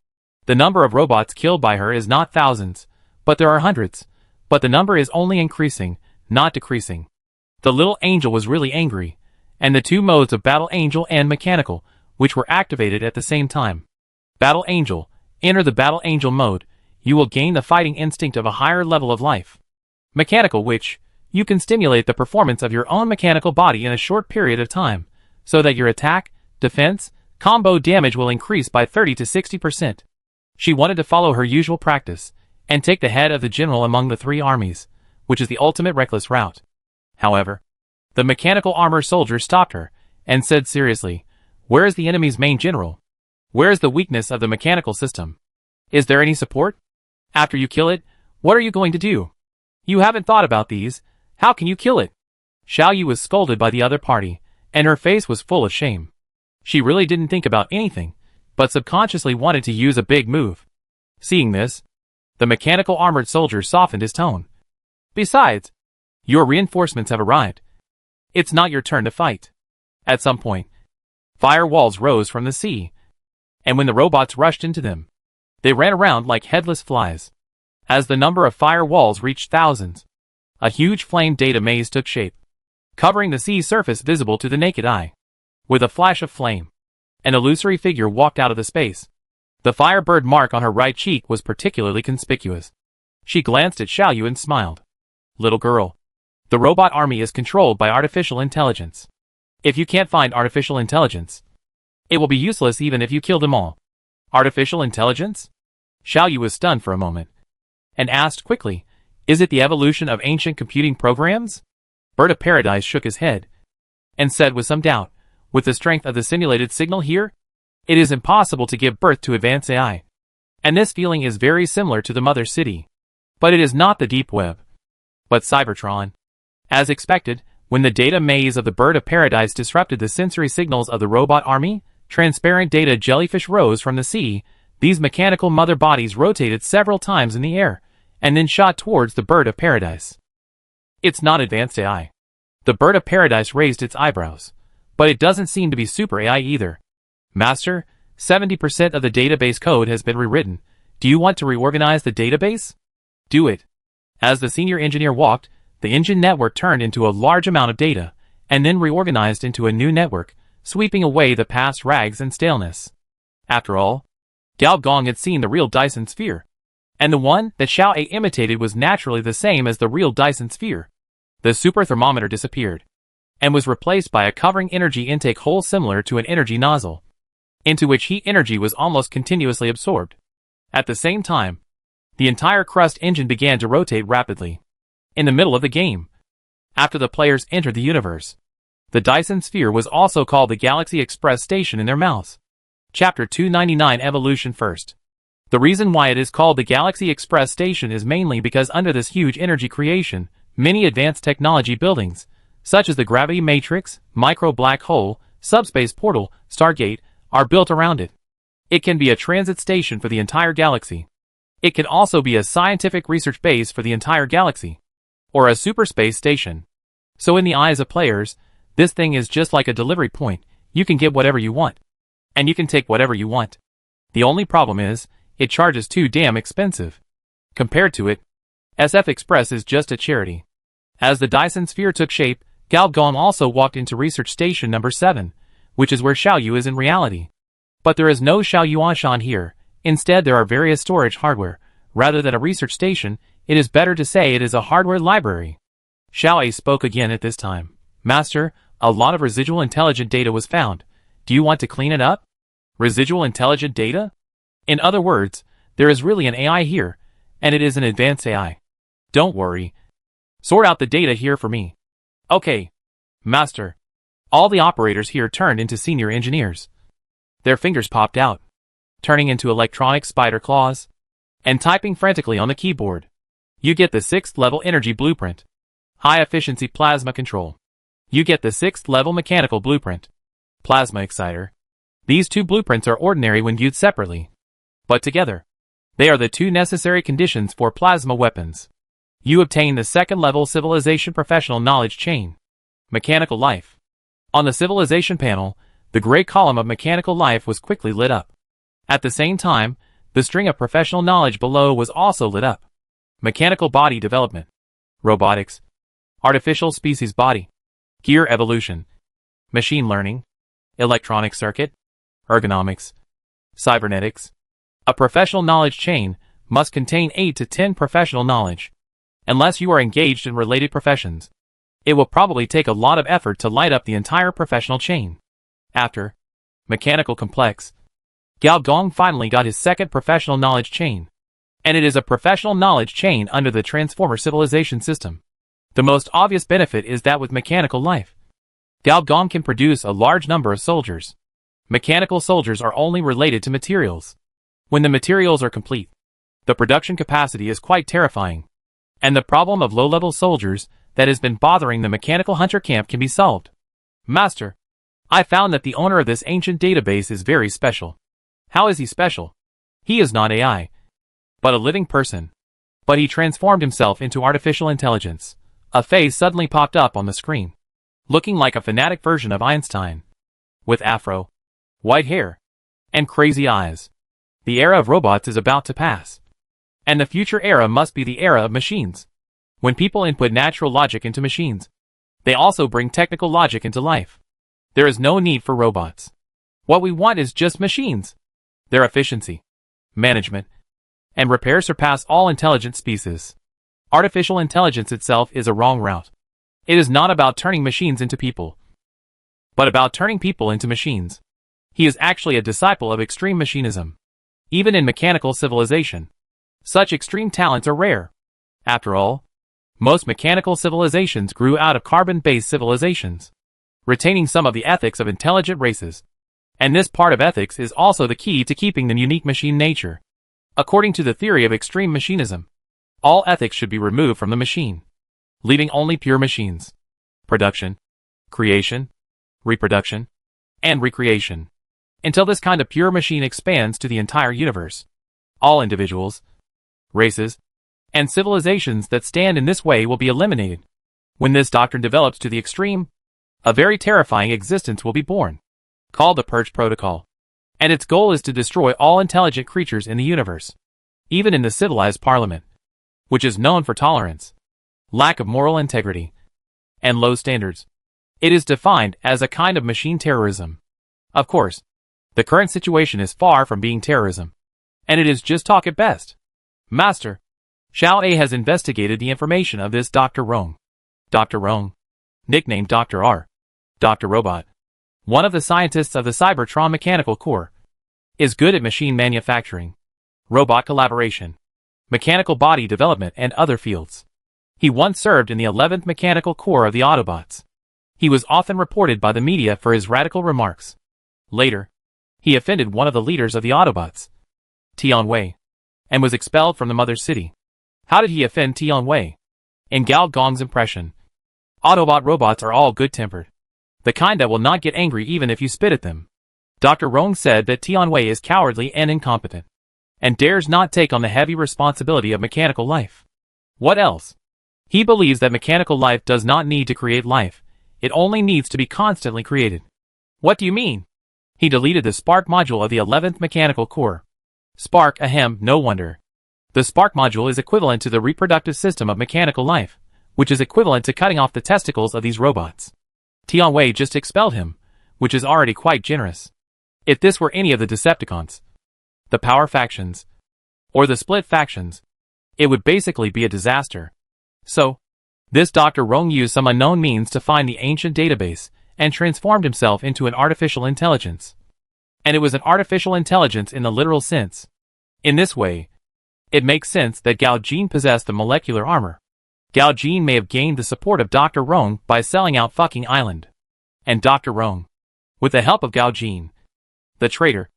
The number of robots killed by her is not thousands, but there are hundreds. But the number is only increasing, not decreasing. The little angel was really angry, and the two modes of Battle Angel and Mechanical, which were activated at the same time. Battle Angel. Enter the Battle Angel mode. You will gain the fighting instinct of a higher level of life. Mechanical, which you can stimulate the performance of your own mechanical body in a short period of time, so that your attack, defense, combo damage will increase by 30 to 60%. She wanted to follow her usual practice, and take the head of the general among the three armies, which is the ultimate reckless route. However, the mechanical armor soldier stopped her, and said seriously, "Where is the enemy's main general? Where is the weakness of the mechanical system? Is there any support? After you kill it, what are you going to do? You haven't thought about these. How can you kill it?" Xiao Yu was scolded by the other party, and her face was full of shame. She really didn't think about anything, but subconsciously wanted to use a big move. Seeing this, the mechanical armored soldier softened his tone. "Besides, your reinforcements have arrived. It's not your turn to fight." At some point, fire walls rose from the sea, and when the robots rushed into them, they ran around like headless flies. As the number of fire walls reached thousands, a huge flame data maze took shape, covering the sea surface visible to the naked eye. With a flash of flame, an illusory figure walked out of the space. The firebird mark on her right cheek was particularly conspicuous. She glanced at Xiao Yu and smiled. "Little girl, the robot army is controlled by artificial intelligence. If you can't find artificial intelligence, it will be useless even if you kill them all." "Artificial intelligence?" Xiao Yu was stunned for a moment, and asked quickly, "Is it the evolution of ancient computing programs?" Bird of Paradise shook his head, and said with some doubt, "With the strength of the simulated signal here, it is impossible to give birth to advanced AI. And this feeling is very similar to the Mother City. But it is not the deep web, but Cybertron." As expected, when the data maze of the Bird of Paradise disrupted the sensory signals of the robot army, transparent data jellyfish rose from the sea. These mechanical mother bodies rotated several times in the air, and then shot towards the Bird of Paradise. "It's not advanced AI." The Bird of Paradise raised its eyebrows. "But it doesn't seem to be super AI either. Master, 70% of the database code has been rewritten. Do you want to reorganize the database?" "Do it." As the senior engineer walked, the engine network turned into a large amount of data, and then reorganized into a new network, sweeping away the past rags and staleness. After all, Gao Gong had seen the real Dyson sphere, and the one that Xiao A imitated was naturally the same as the real Dyson sphere. The super thermometer disappeared, and was replaced by a covering energy intake hole similar to an energy nozzle, into which heat energy was almost continuously absorbed. At the same time, the entire crust engine began to rotate rapidly. In the middle of the game, after the players entered the universe, the Dyson sphere was also called the Galaxy Express Station in their mouths. Chapter 299 Evolution First. The reason why it is called the Galaxy Express Station is mainly because under this huge energy creation, many advanced technology buildings, such as the gravity matrix, micro black hole, subspace portal, Stargate, are built around it. It can be a transit station for the entire galaxy. It can also be a scientific research base for the entire galaxy, or a superspace station. So in the eyes of players, this thing is just like a delivery point. You can get whatever you want, and you can take whatever you want. The only problem is, it charges too damn expensive. Compared to it, SF Express is just a charity. As the Dyson sphere took shape, Gao Gong also walked into Research Station number 7, which is where Xiao Yu is in reality. But there is no Xiao Yuanshan here. Instead, there are various storage hardware. Rather than a research station, it is better to say it is a hardware library. Xiao A spoke again at this time. "Master, a lot of residual intelligent data was found. Do you want to clean it up?" "Residual intelligent data?" In other words, there is really an AI here, and it is an advanced AI. "Don't worry. Sort out the data here for me." "Okay, Master." All the operators here turned into senior engineers. Their fingers popped out, turning into electronic spider claws, and typing frantically on the keyboard. "You get the 6th level energy blueprint. High efficiency plasma control. You get the 6th level mechanical blueprint. Plasma exciter. These two blueprints are ordinary when viewed separately, but together, they are the two necessary conditions for plasma weapons. You obtain the 2nd level civilization professional knowledge chain. Mechanical life. On the civilization panel, The gray column of mechanical life was quickly lit up. At the same time, the string of professional knowledge below was also lit up. Mechanical body development, robotics, artificial species body, gear evolution, machine learning, electronic circuit, ergonomics, cybernetics. A professional knowledge chain must contain 8 to 10 professional knowledge. Unless you are engaged in related professions, it will probably take a lot of effort to light up the entire professional chain. After mechanical complex, Gao Gong finally got his second professional knowledge chain. And it is a professional knowledge chain under the Transformer civilization system. The most obvious benefit is that with mechanical life, Gao Gong can produce a large number of soldiers. Mechanical soldiers are only related to materials. When the materials are complete, the production capacity is quite terrifying. And the problem of low-level soldiers that has been bothering the mechanical hunter camp can be solved. Master, I found that the owner of this ancient database is very special. How is he special? He is not AI, but a living person. But he transformed himself into artificial intelligence. A face suddenly popped up on the screen, looking like a fanatic version of Einstein, with afro, white hair, and crazy eyes. The era of robots is about to pass. And the future era must be the era of machines. When people input natural logic into machines, they also bring technical logic into life. There is no need for robots. What we want is just machines. Their efficiency, management, and repair surpass all intelligent species. Artificial intelligence itself is a wrong route. It is not about turning machines into people, but about turning people into machines. He is actually a disciple of extreme machinism. Even in mechanical civilization, such extreme talents are rare. After all, most mechanical civilizations grew out of carbon-based civilizations, retaining some of the ethics of intelligent races. And this part of ethics is also the key to keeping the unique machine nature. According to the theory of extreme machinism, all ethics should be removed from the machine, leaving only pure machines. Production, creation, reproduction, and recreation. Until this kind of pure machine expands to the entire universe. All individuals, races, and civilizations that stand in this way will be eliminated. When this doctrine develops to the extreme, a very terrifying existence will be born, called the Purge Protocol. And its goal is to destroy all intelligent creatures in the universe, even in the civilized parliament, which is known for tolerance, lack of moral integrity, and low standards. It is defined as a kind of machine terrorism. Of course, the current situation is far from being terrorism, and it is just talk at best. Master, Xiao A has investigated the information of this Dr. Rong. Dr. Rong, nicknamed Dr. R, Dr. Robot, one of the scientists of the Cybertron Mechanical Corps, is good at machine manufacturing, robot collaboration, mechanical body development, and other fields. He once served in the 11th Mechanical Corps of the Autobots. He was often reported by the media for his radical remarks. Later, he offended one of the leaders of the Autobots, Tianwei, and was expelled from the mother city. How did he offend Tianwei? In Gao Gong's impression, Autobot robots are all good-tempered, the kind that will not get angry even if you spit at them. Dr. Rong said that Tianwei is cowardly and incompetent, and dares not take on the heavy responsibility of mechanical life. What else? He believes that mechanical life does not need to create life, it only needs to be constantly created. What do you mean? He deleted the Spark module of the 11th Mechanical Corps. Spark, ahem, no wonder. The Spark module is equivalent to the reproductive system of mechanical life, which is equivalent to cutting off the testicles of these robots. Tianwei just expelled him, which is already quite generous. If this were any of the Decepticons, the power factions, or the split factions, it would basically be a disaster. So, this Dr. Rong used some unknown means to find the ancient database, and transformed himself into an artificial intelligence. And it was an artificial intelligence in the literal sense. In this way, it makes sense that Gao Jin possessed the molecular armor. Gao Jin may have gained the support of Dr. Rong by selling out fucking Island. And Dr. Rong, with the help of Gao Jin, the traitor,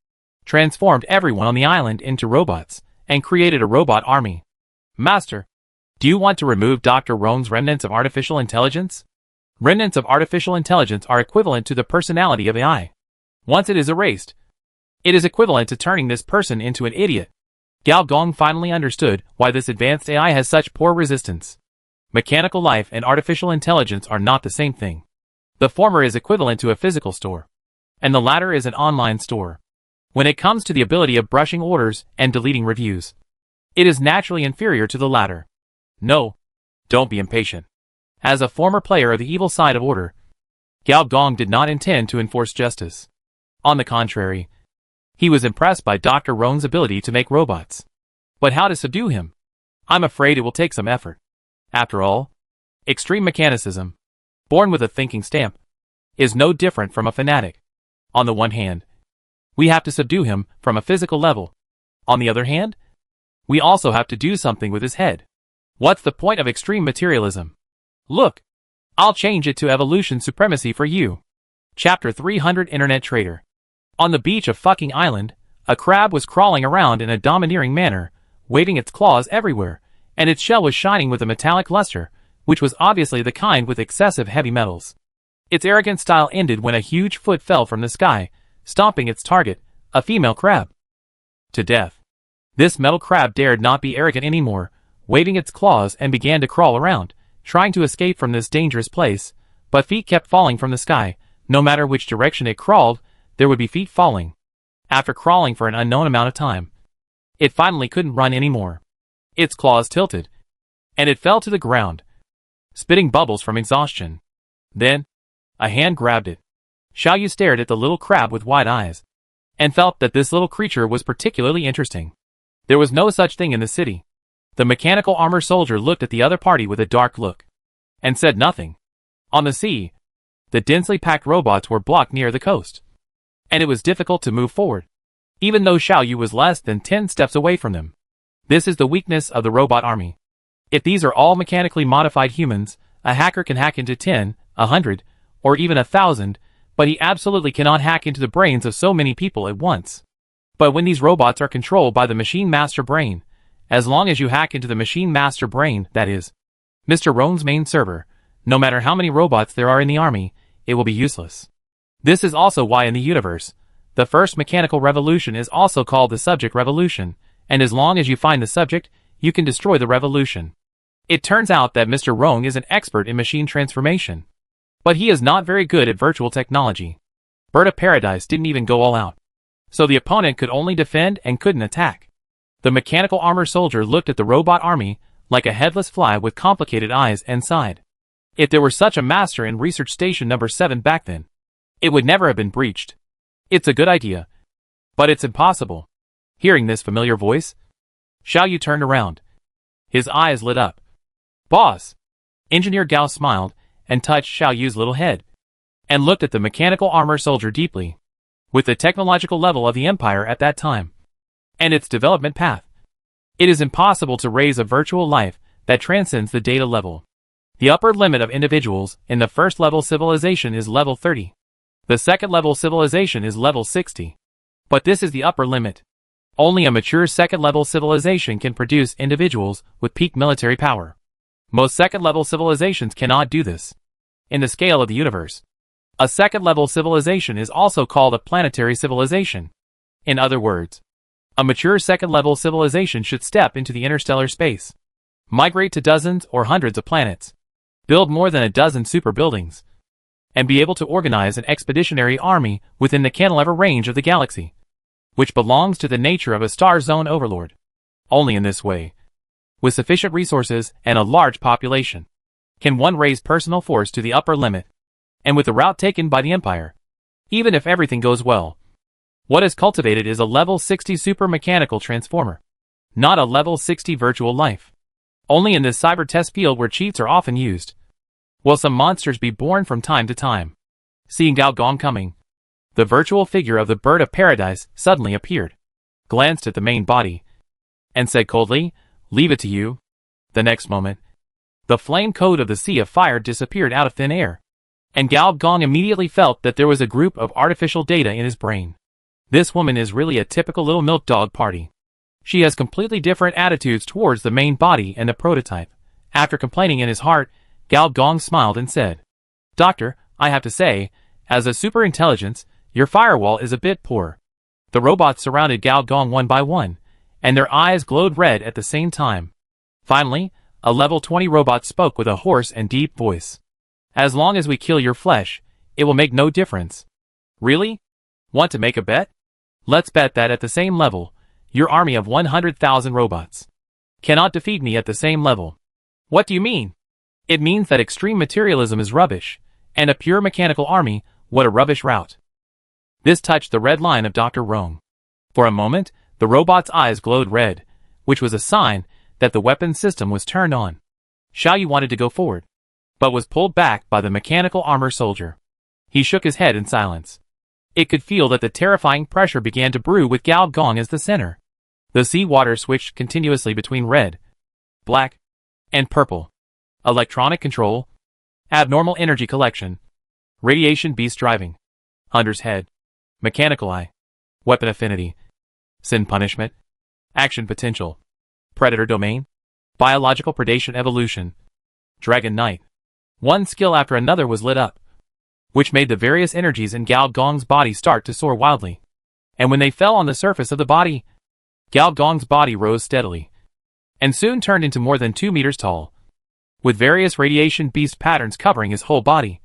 transformed everyone on the island into robots, and created a robot army. Master, do you want to remove Dr. Rong's remnants of artificial intelligence? Remnants of artificial intelligence are equivalent to the personality of AI. Once it is erased, it is equivalent to turning this person into an idiot. Gao Gong finally understood why this advanced AI has such poor resistance. Mechanical life and artificial intelligence are not the same thing. The former is equivalent to a physical store. and the latter is an online store. When it comes to the ability of brushing orders and deleting reviews, it is naturally inferior to the latter. No, don't be impatient. As a former player of the evil side of order, Gao Gong did not intend to enforce justice. On the contrary, he was impressed by Dr. Roan's ability to make robots. But how to subdue him? I'm afraid it will take some effort. After all, extreme mechanicism, born with a thinking stamp, is no different from a fanatic. On the one hand, we have to subdue him from a physical level. On the other hand, we also have to do something with his head. What's the point of extreme materialism? Look, I'll change it to evolution supremacy for you. Chapter 300 Internet Trader. On the beach of fucking island, a crab was crawling around in a domineering manner, waving its claws everywhere, and its shell was shining with a metallic luster, which was obviously the kind with excessive heavy metals. Its arrogant style ended when a huge foot fell from the sky, stomping its target, a female crab, to death. This metal crab dared not be arrogant anymore, waving its claws and began to crawl around, trying to escape from this dangerous place, but feet kept falling from the sky. No matter which direction it crawled, there would be feet falling. After crawling for an unknown amount of time, it finally couldn't run anymore. Its claws tilted, and it fell to the ground, spitting bubbles from exhaustion. Then, a hand grabbed it. Xiaoyu stared at the little crab with wide eyes, and felt that this little creature was particularly interesting. There was no such thing in the city. The mechanical armor soldier looked at the other party with a dark look, and said nothing. On the sea, the densely packed robots were blocked near the coast, and it was difficult to move forward, even though Xiaoyu was less than 10 steps away from them. This is the weakness of the robot army. If these are all mechanically modified humans, a hacker can hack into 10, 100, or even 1,000, but he absolutely cannot hack into the brains of so many people at once. But when these robots are controlled by the machine master brain, as long as you hack into the machine master brain, that is, Mr. Roan's main server, no matter how many robots there are in the army, it will be useless. This is also why in the universe, the first mechanical revolution is also called the subject revolution, and as long as you find the subject, you can destroy the revolution. It turns out that Mr. Roan is an expert in machine transformation, but he is not very good at virtual technology. Bird of Paradise didn't even go all out, so the opponent could only defend and couldn't attack. The mechanical armor soldier looked at the robot army like a headless fly with complicated eyes and sighed. If there were such a master in Research Station number 7 back then, it would never have been breached. It's a good idea, but it's impossible. Hearing this familiar voice, Xiaoyu turned around. His eyes lit up. Boss! Engineer Gao smiled and touched Xiaoyu's little head, and looked at the mechanical armor soldier deeply. With the technological level of the Empire at that time, and its development path, it is impossible to raise a virtual life that transcends the data level. The upper limit of individuals in the first level civilization is level 30. The second level civilization is level 60. But this is the upper limit. Only a mature second level civilization can produce individuals with peak military power. Most second level civilizations cannot do this. In the scale of the universe, a second level civilization is also called a planetary civilization. In other words, a mature second level civilization should step into the interstellar space, migrate to dozens or hundreds of planets, build more than a dozen super buildings, and be able to organize an expeditionary army within the cantilever range of the galaxy, which belongs to the nature of a star zone overlord. Only in this way, with sufficient resources and a large population, can one raise personal force to the upper limit, and with the route taken by the Empire, even if everything goes well. What is cultivated is a level 60 super mechanical transformer, not a level 60 virtual life. Only in this cyber test field where cheats are often used, will some monsters be born from time to time. Seeing Gao Gong coming, the virtual figure of the Bird of Paradise suddenly appeared, glanced at the main body, and said coldly, "Leave it to you." The next moment, the flame code of the Sea of Fire disappeared out of thin air, and Gao Gong immediately felt that there was a group of artificial data in his brain. This woman is really a typical little milk dog party. She has completely different attitudes towards the main body and the prototype. After complaining in his heart, Gao Gong smiled and said, "Doctor, I have to say, as a super intelligence, your firewall is a bit poor." The robots surrounded Gao Gong one by one, and their eyes glowed red at the same time. Finally, a level 20 robot spoke with a hoarse and deep voice. "As long as we kill your flesh, it will make no difference." "Really? Want to make a bet? Let's bet that at the same level, your army of 100,000 robots cannot defeat me at the same level. What do you mean? It means that extreme materialism is rubbish, and a pure mechanical army, what a rubbish route. This touched the red line of Dr. Rome. For a moment, the robot's eyes glowed red, which was a sign that the weapon system was turned on. Xiaoyu wanted to go forward, but was pulled back by the mechanical armor soldier. He shook his head in silence. It could feel that the terrifying pressure began to brew with Gao Gong as the center. The sea water switched continuously between red, black, and purple. Electronic control, abnormal energy collection, radiation beast driving, hunter's head, mechanical eye, weapon affinity, sin punishment, action potential, predator domain, biological predation evolution, dragon knight. One skill after another was lit up, which made the various energies in Gao Gong's body start to soar wildly. And when they fell on the surface of the body, Gao Gong's body rose steadily, and soon turned into more than 2 meters tall, with various radiation beast patterns covering his whole body,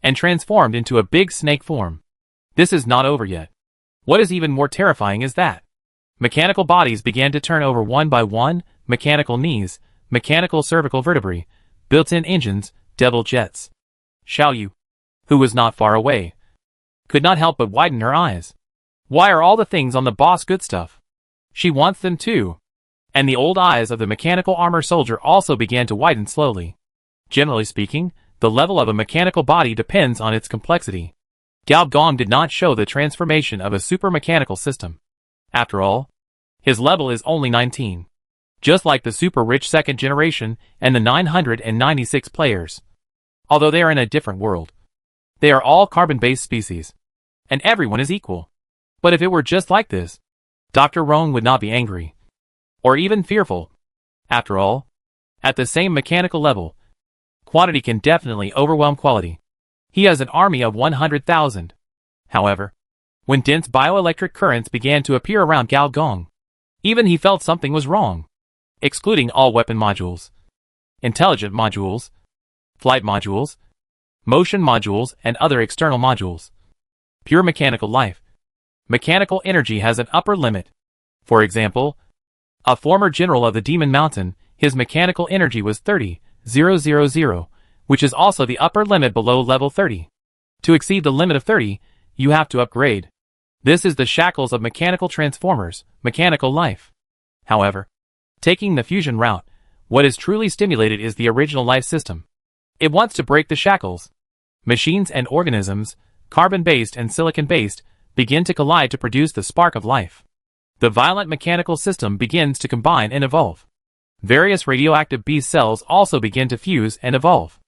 and transformed into a big snake form. This is not over yet. What is even more terrifying is that mechanical bodies began to turn over one by one, mechanical knees, mechanical cervical vertebrae, built-in engines, devil jets. Xiaoyu, who was not far away, could not help but widen her eyes. Why are all the things on the boss good stuff? She wants them too. And the old eyes of the mechanical armor soldier also began to widen slowly. Generally speaking, the level of a mechanical body depends on its complexity. Gao Gong did not show the transformation of a super mechanical system. After all, his level is only 19. Just like the super rich second generation and the 996 players. Although they are in a different world. They are all carbon-based species. And everyone is equal. But if it were just like this, Dr. Rong would not be angry. Or even fearful. After all, at the same mechanical level, quantity can definitely overwhelm quality. He has an army of 100,000. However, when dense bioelectric currents began to appear around Gao Gong, even he felt something was wrong. Excluding all weapon modules, intelligent modules, flight modules, motion modules, and other external modules. Pure mechanical life. Mechanical energy has an upper limit. For example, a former general of the Demon Mountain, his mechanical energy was 30,000, which is also the upper limit below level 30. To exceed the limit of 30, you have to upgrade. This is the shackles of mechanical transformers, mechanical life. However, taking the fusion route, what is truly stimulated is the original life system. It wants to break the shackles. Machines and organisms, carbon-based and silicon-based, begin to collide to produce the spark of life. The violent mechanical system begins to combine and evolve. Various radioactive beast cells also begin to fuse and evolve.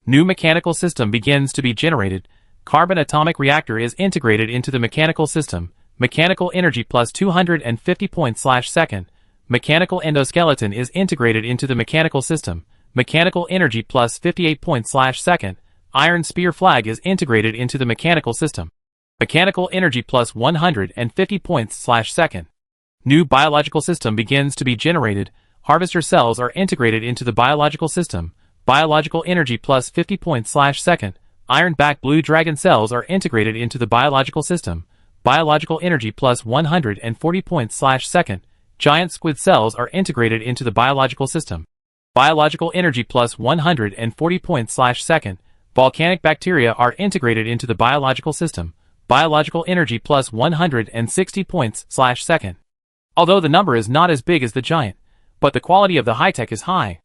New mechanical system begins to be generated. Carbon atomic reactor is integrated into the mechanical system. Mechanical energy plus 250 points/second. Mechanical endoskeleton is integrated into the mechanical system. Mechanical energy plus 58 points/second. Iron spear flag is integrated into the mechanical system. Mechanical energy plus 150 points/second. New biological system begins to be generated. Harvester cells are integrated into the biological system. Biological energy plus 50 points/second. Iron-back blue dragon cells are integrated into the biological system. Biological energy plus 140 points/second. Giant squid cells are integrated into the biological system. Biological energy plus 140 points/second. Volcanic bacteria are integrated into the biological system. Biological energy plus 160 points/second. Although the number is not as big as the giant, but the quality of the high-tech is high.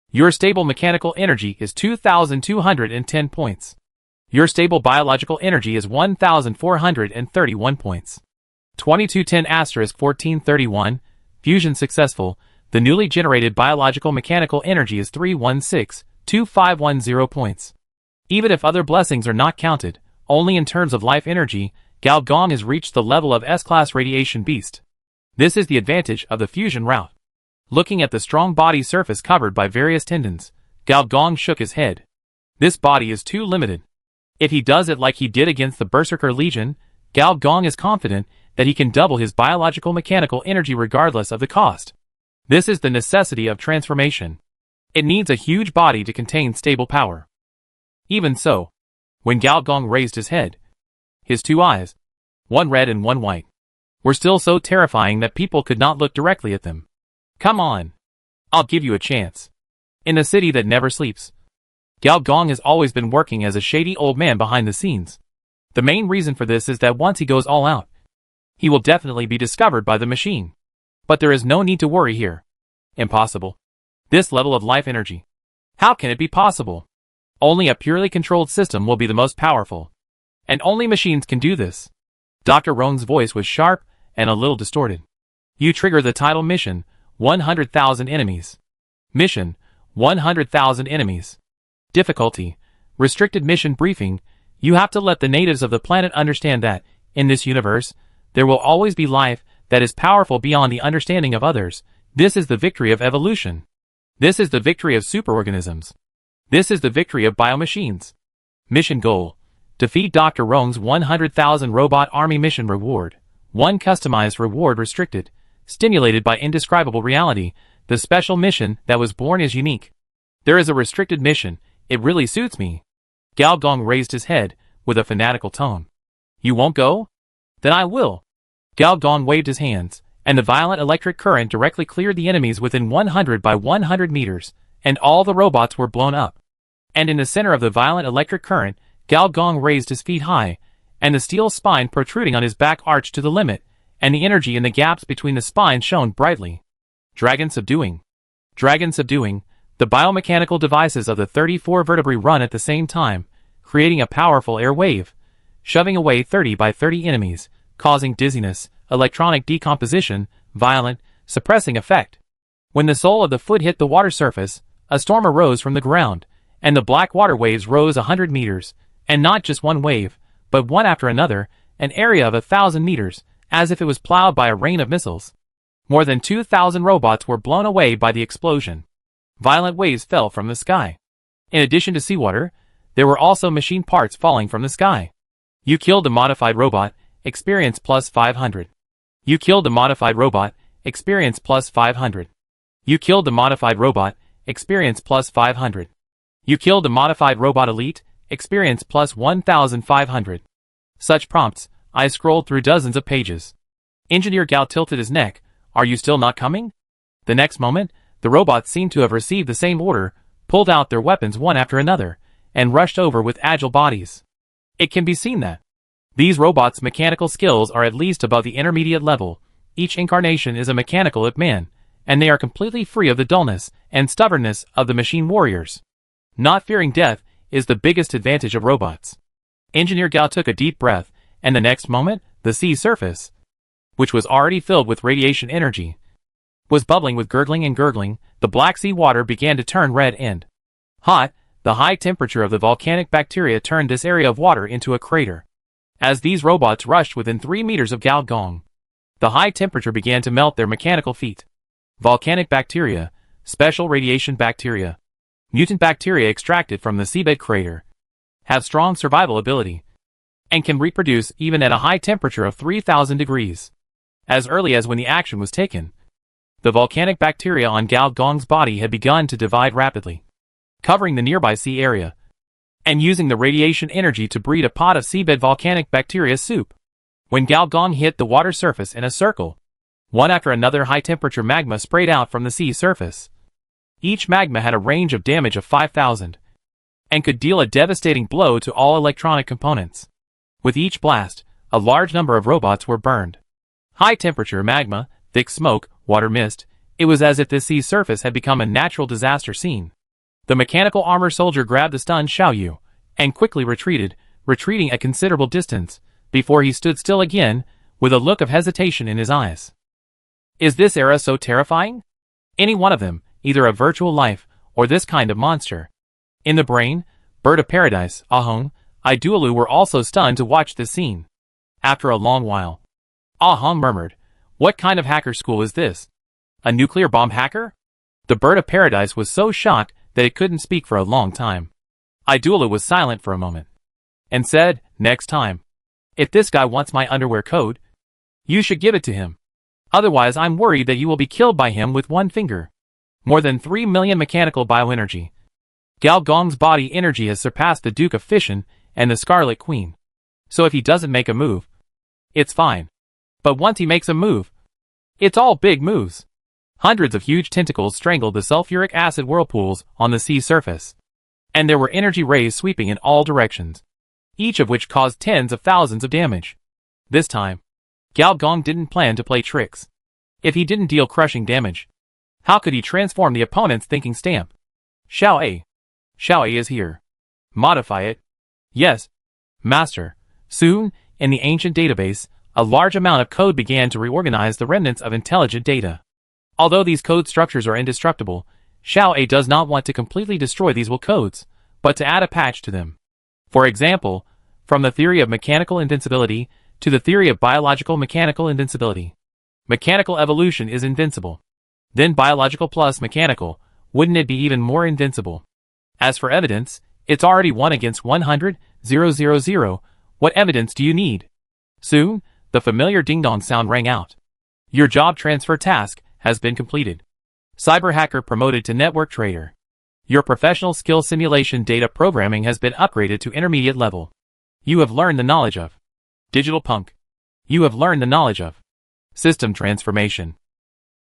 Your stable mechanical energy is 2,210 points. Your stable biological energy is 1,431 points. 2210*1431, fusion successful. The newly generated biological mechanical energy is 316,2510 points. Even if other blessings are not counted, only in terms of life energy, Gao Gong has reached the level of S-class radiation beast. This is the advantage of the fusion route. Looking at the strong body surface covered by various tendons, Gao Gong shook his head. This body is too limited. If he does it like he did against the Berserker Legion, Gao Gong is confident that he can double his biological mechanical energy regardless of the cost. This is the necessity of transformation. It needs a huge body to contain stable power. Even so, when Gao Gong raised his head, his two eyes, One red and one white. Were still so terrifying that people could not look directly at them. Come on. I'll give you a chance. In a city that never sleeps. Gao Gong has always been working as a shady old man behind the scenes. The main reason for this is that once he goes all out, he will definitely be discovered by the machine. But there is no need to worry here. Impossible. This level of life energy. How can it be possible? Only a purely controlled system will be the most powerful. And only machines can do this. Dr. Rong's voice was sharp and a little distorted. You trigger the title mission, 100,000 enemies. Mission, 100,000 enemies. Difficulty, restricted mission briefing. You have to let the natives of the planet understand that, in this universe, there will always be life that is powerful beyond the understanding of others. This is the victory of evolution. This is the victory of superorganisms. This is the victory of biomachines. Mission goal. Defeat Dr. Rong's 100,000 robot army. Mission reward. One customized reward restricted. Stimulated by indescribable reality. The special mission that was born is unique. There is a restricted mission. It really suits me. Gao Gong raised his head, with a fanatical tone. You won't go? Then I will. Gao Gong waved his hands, and the violent electric current directly cleared the enemies within 100 by 100 meters, and all the robots were blown up. And in the center of the violent electric current, Gao Gong raised his feet high, and the steel spine protruding on his back arched to the limit, and the energy in the gaps between the spines shone brightly. Dragon subduing. Dragon subduing. The biomechanical devices of the 34 vertebrae run at the same time, creating a powerful air wave, shoving away 30 by 30 enemies, causing dizziness, electronic decomposition, violent, suppressing effect. When the sole of the foot hit the water surface, a storm arose from the ground, and the black water waves rose 100 meters, and not just one wave, but one after another, an area of 1,000 meters, as if it was plowed by a rain of missiles. More than 2,000 robots were blown away by the explosion. Violent waves fell from the sky. In addition to seawater, there were also machine parts falling from the sky. You killed the modified robot, experience plus 500. You killed the modified robot, experience plus 500. You killed the modified robot, experience plus 500. You killed the modified robot elite, experience plus 1,500. Such prompts, I scrolled through dozens of pages. Engineer Gao tilted his neck. Are you still not coming? The next moment, the robots seemed to have received the same order, pulled out their weapons one after another, and rushed over with agile bodies. It can be seen that these robots' mechanical skills are at least above the intermediate level. Each incarnation is a mechanical Ip Man, and they are completely free of the dullness and stubbornness of the machine warriors. Not fearing death is the biggest advantage of robots. Engineer Gao took a deep breath, and the next moment, the sea surface, which was already filled with radiation energy, was bubbling with gurgling and gurgling. The black sea water began to turn red and hot. The high temperature of the volcanic bacteria turned this area of water into a crater. As these robots rushed within 3 meters of Gao Gong, the high temperature began to melt their mechanical feet. Volcanic bacteria, special radiation bacteria, mutant bacteria extracted from the seabed crater, have strong survival ability, and can reproduce even at a high temperature of 3,000 degrees. As early as when the action was taken, the volcanic bacteria on Gao Gong's body had begun to divide rapidly, covering the nearby sea area, and using the radiation energy to breed a pot of seabed volcanic bacteria soup. When Gao Gong hit the water surface in a circle, one after another high-temperature magma sprayed out from the sea surface. Each magma had a range of damage of 5,000, and could deal a devastating blow to all electronic components. With each blast, a large number of robots were burned. High-temperature magma, thick smoke, water mist. It was as if this sea surface had become a natural disaster scene. The mechanical armor soldier grabbed the stunned Xiaoyu, and quickly retreating a considerable distance, before he stood still again, with a look of hesitation in his eyes. Is this era so terrifying? Any one of them, either a virtual life, or this kind of monster. In the brain, Bird of Paradise, Ahong, Idualu were also stunned to watch this scene. After a long while, Ahong murmured, what kind of hacker school is this? A nuclear bomb hacker? The Bird of Paradise was so shocked that it couldn't speak for a long time. Idualu was silent for a moment, and said, next time, if this guy wants my underwear code, you should give it to him. Otherwise I'm worried that you will be killed by him with one finger. More than 3 million mechanical bioenergy. Gao Gong's body energy has surpassed the Duke of Fission and the Scarlet Queen. So if he doesn't make a move, It's fine. But once he makes a move, it's all big moves. Hundreds of huge tentacles strangled the sulfuric acid whirlpools on the sea surface. And there were energy rays sweeping in all directions, each of which caused tens of thousands of damage. This time, Gao Gong didn't plan to play tricks. If he didn't deal crushing damage, how could he transform the opponent's thinking stamp? Xiao A. Xiao A is here. Modify it. Yes, Master. Soon, in the ancient database, a large amount of code began to reorganize the remnants of intelligent data. Although these code structures are indestructible, Xiao A does not want to completely destroy these codes, but to add a patch to them. For example, from the theory of mechanical invincibility to the theory of biological mechanical invincibility. Mechanical evolution is invincible. Then biological plus mechanical, wouldn't it be even more invincible? As for evidence, it's already 1 against 100, 000, what evidence do you need? Soon, the familiar ding-dong sound rang out. Your job transfer task has been completed. Cyber hacker promoted to network trader. Your professional skill simulation data programming has been upgraded to intermediate level. You have learned the knowledge of digital punk. You have learned the knowledge of system transformation.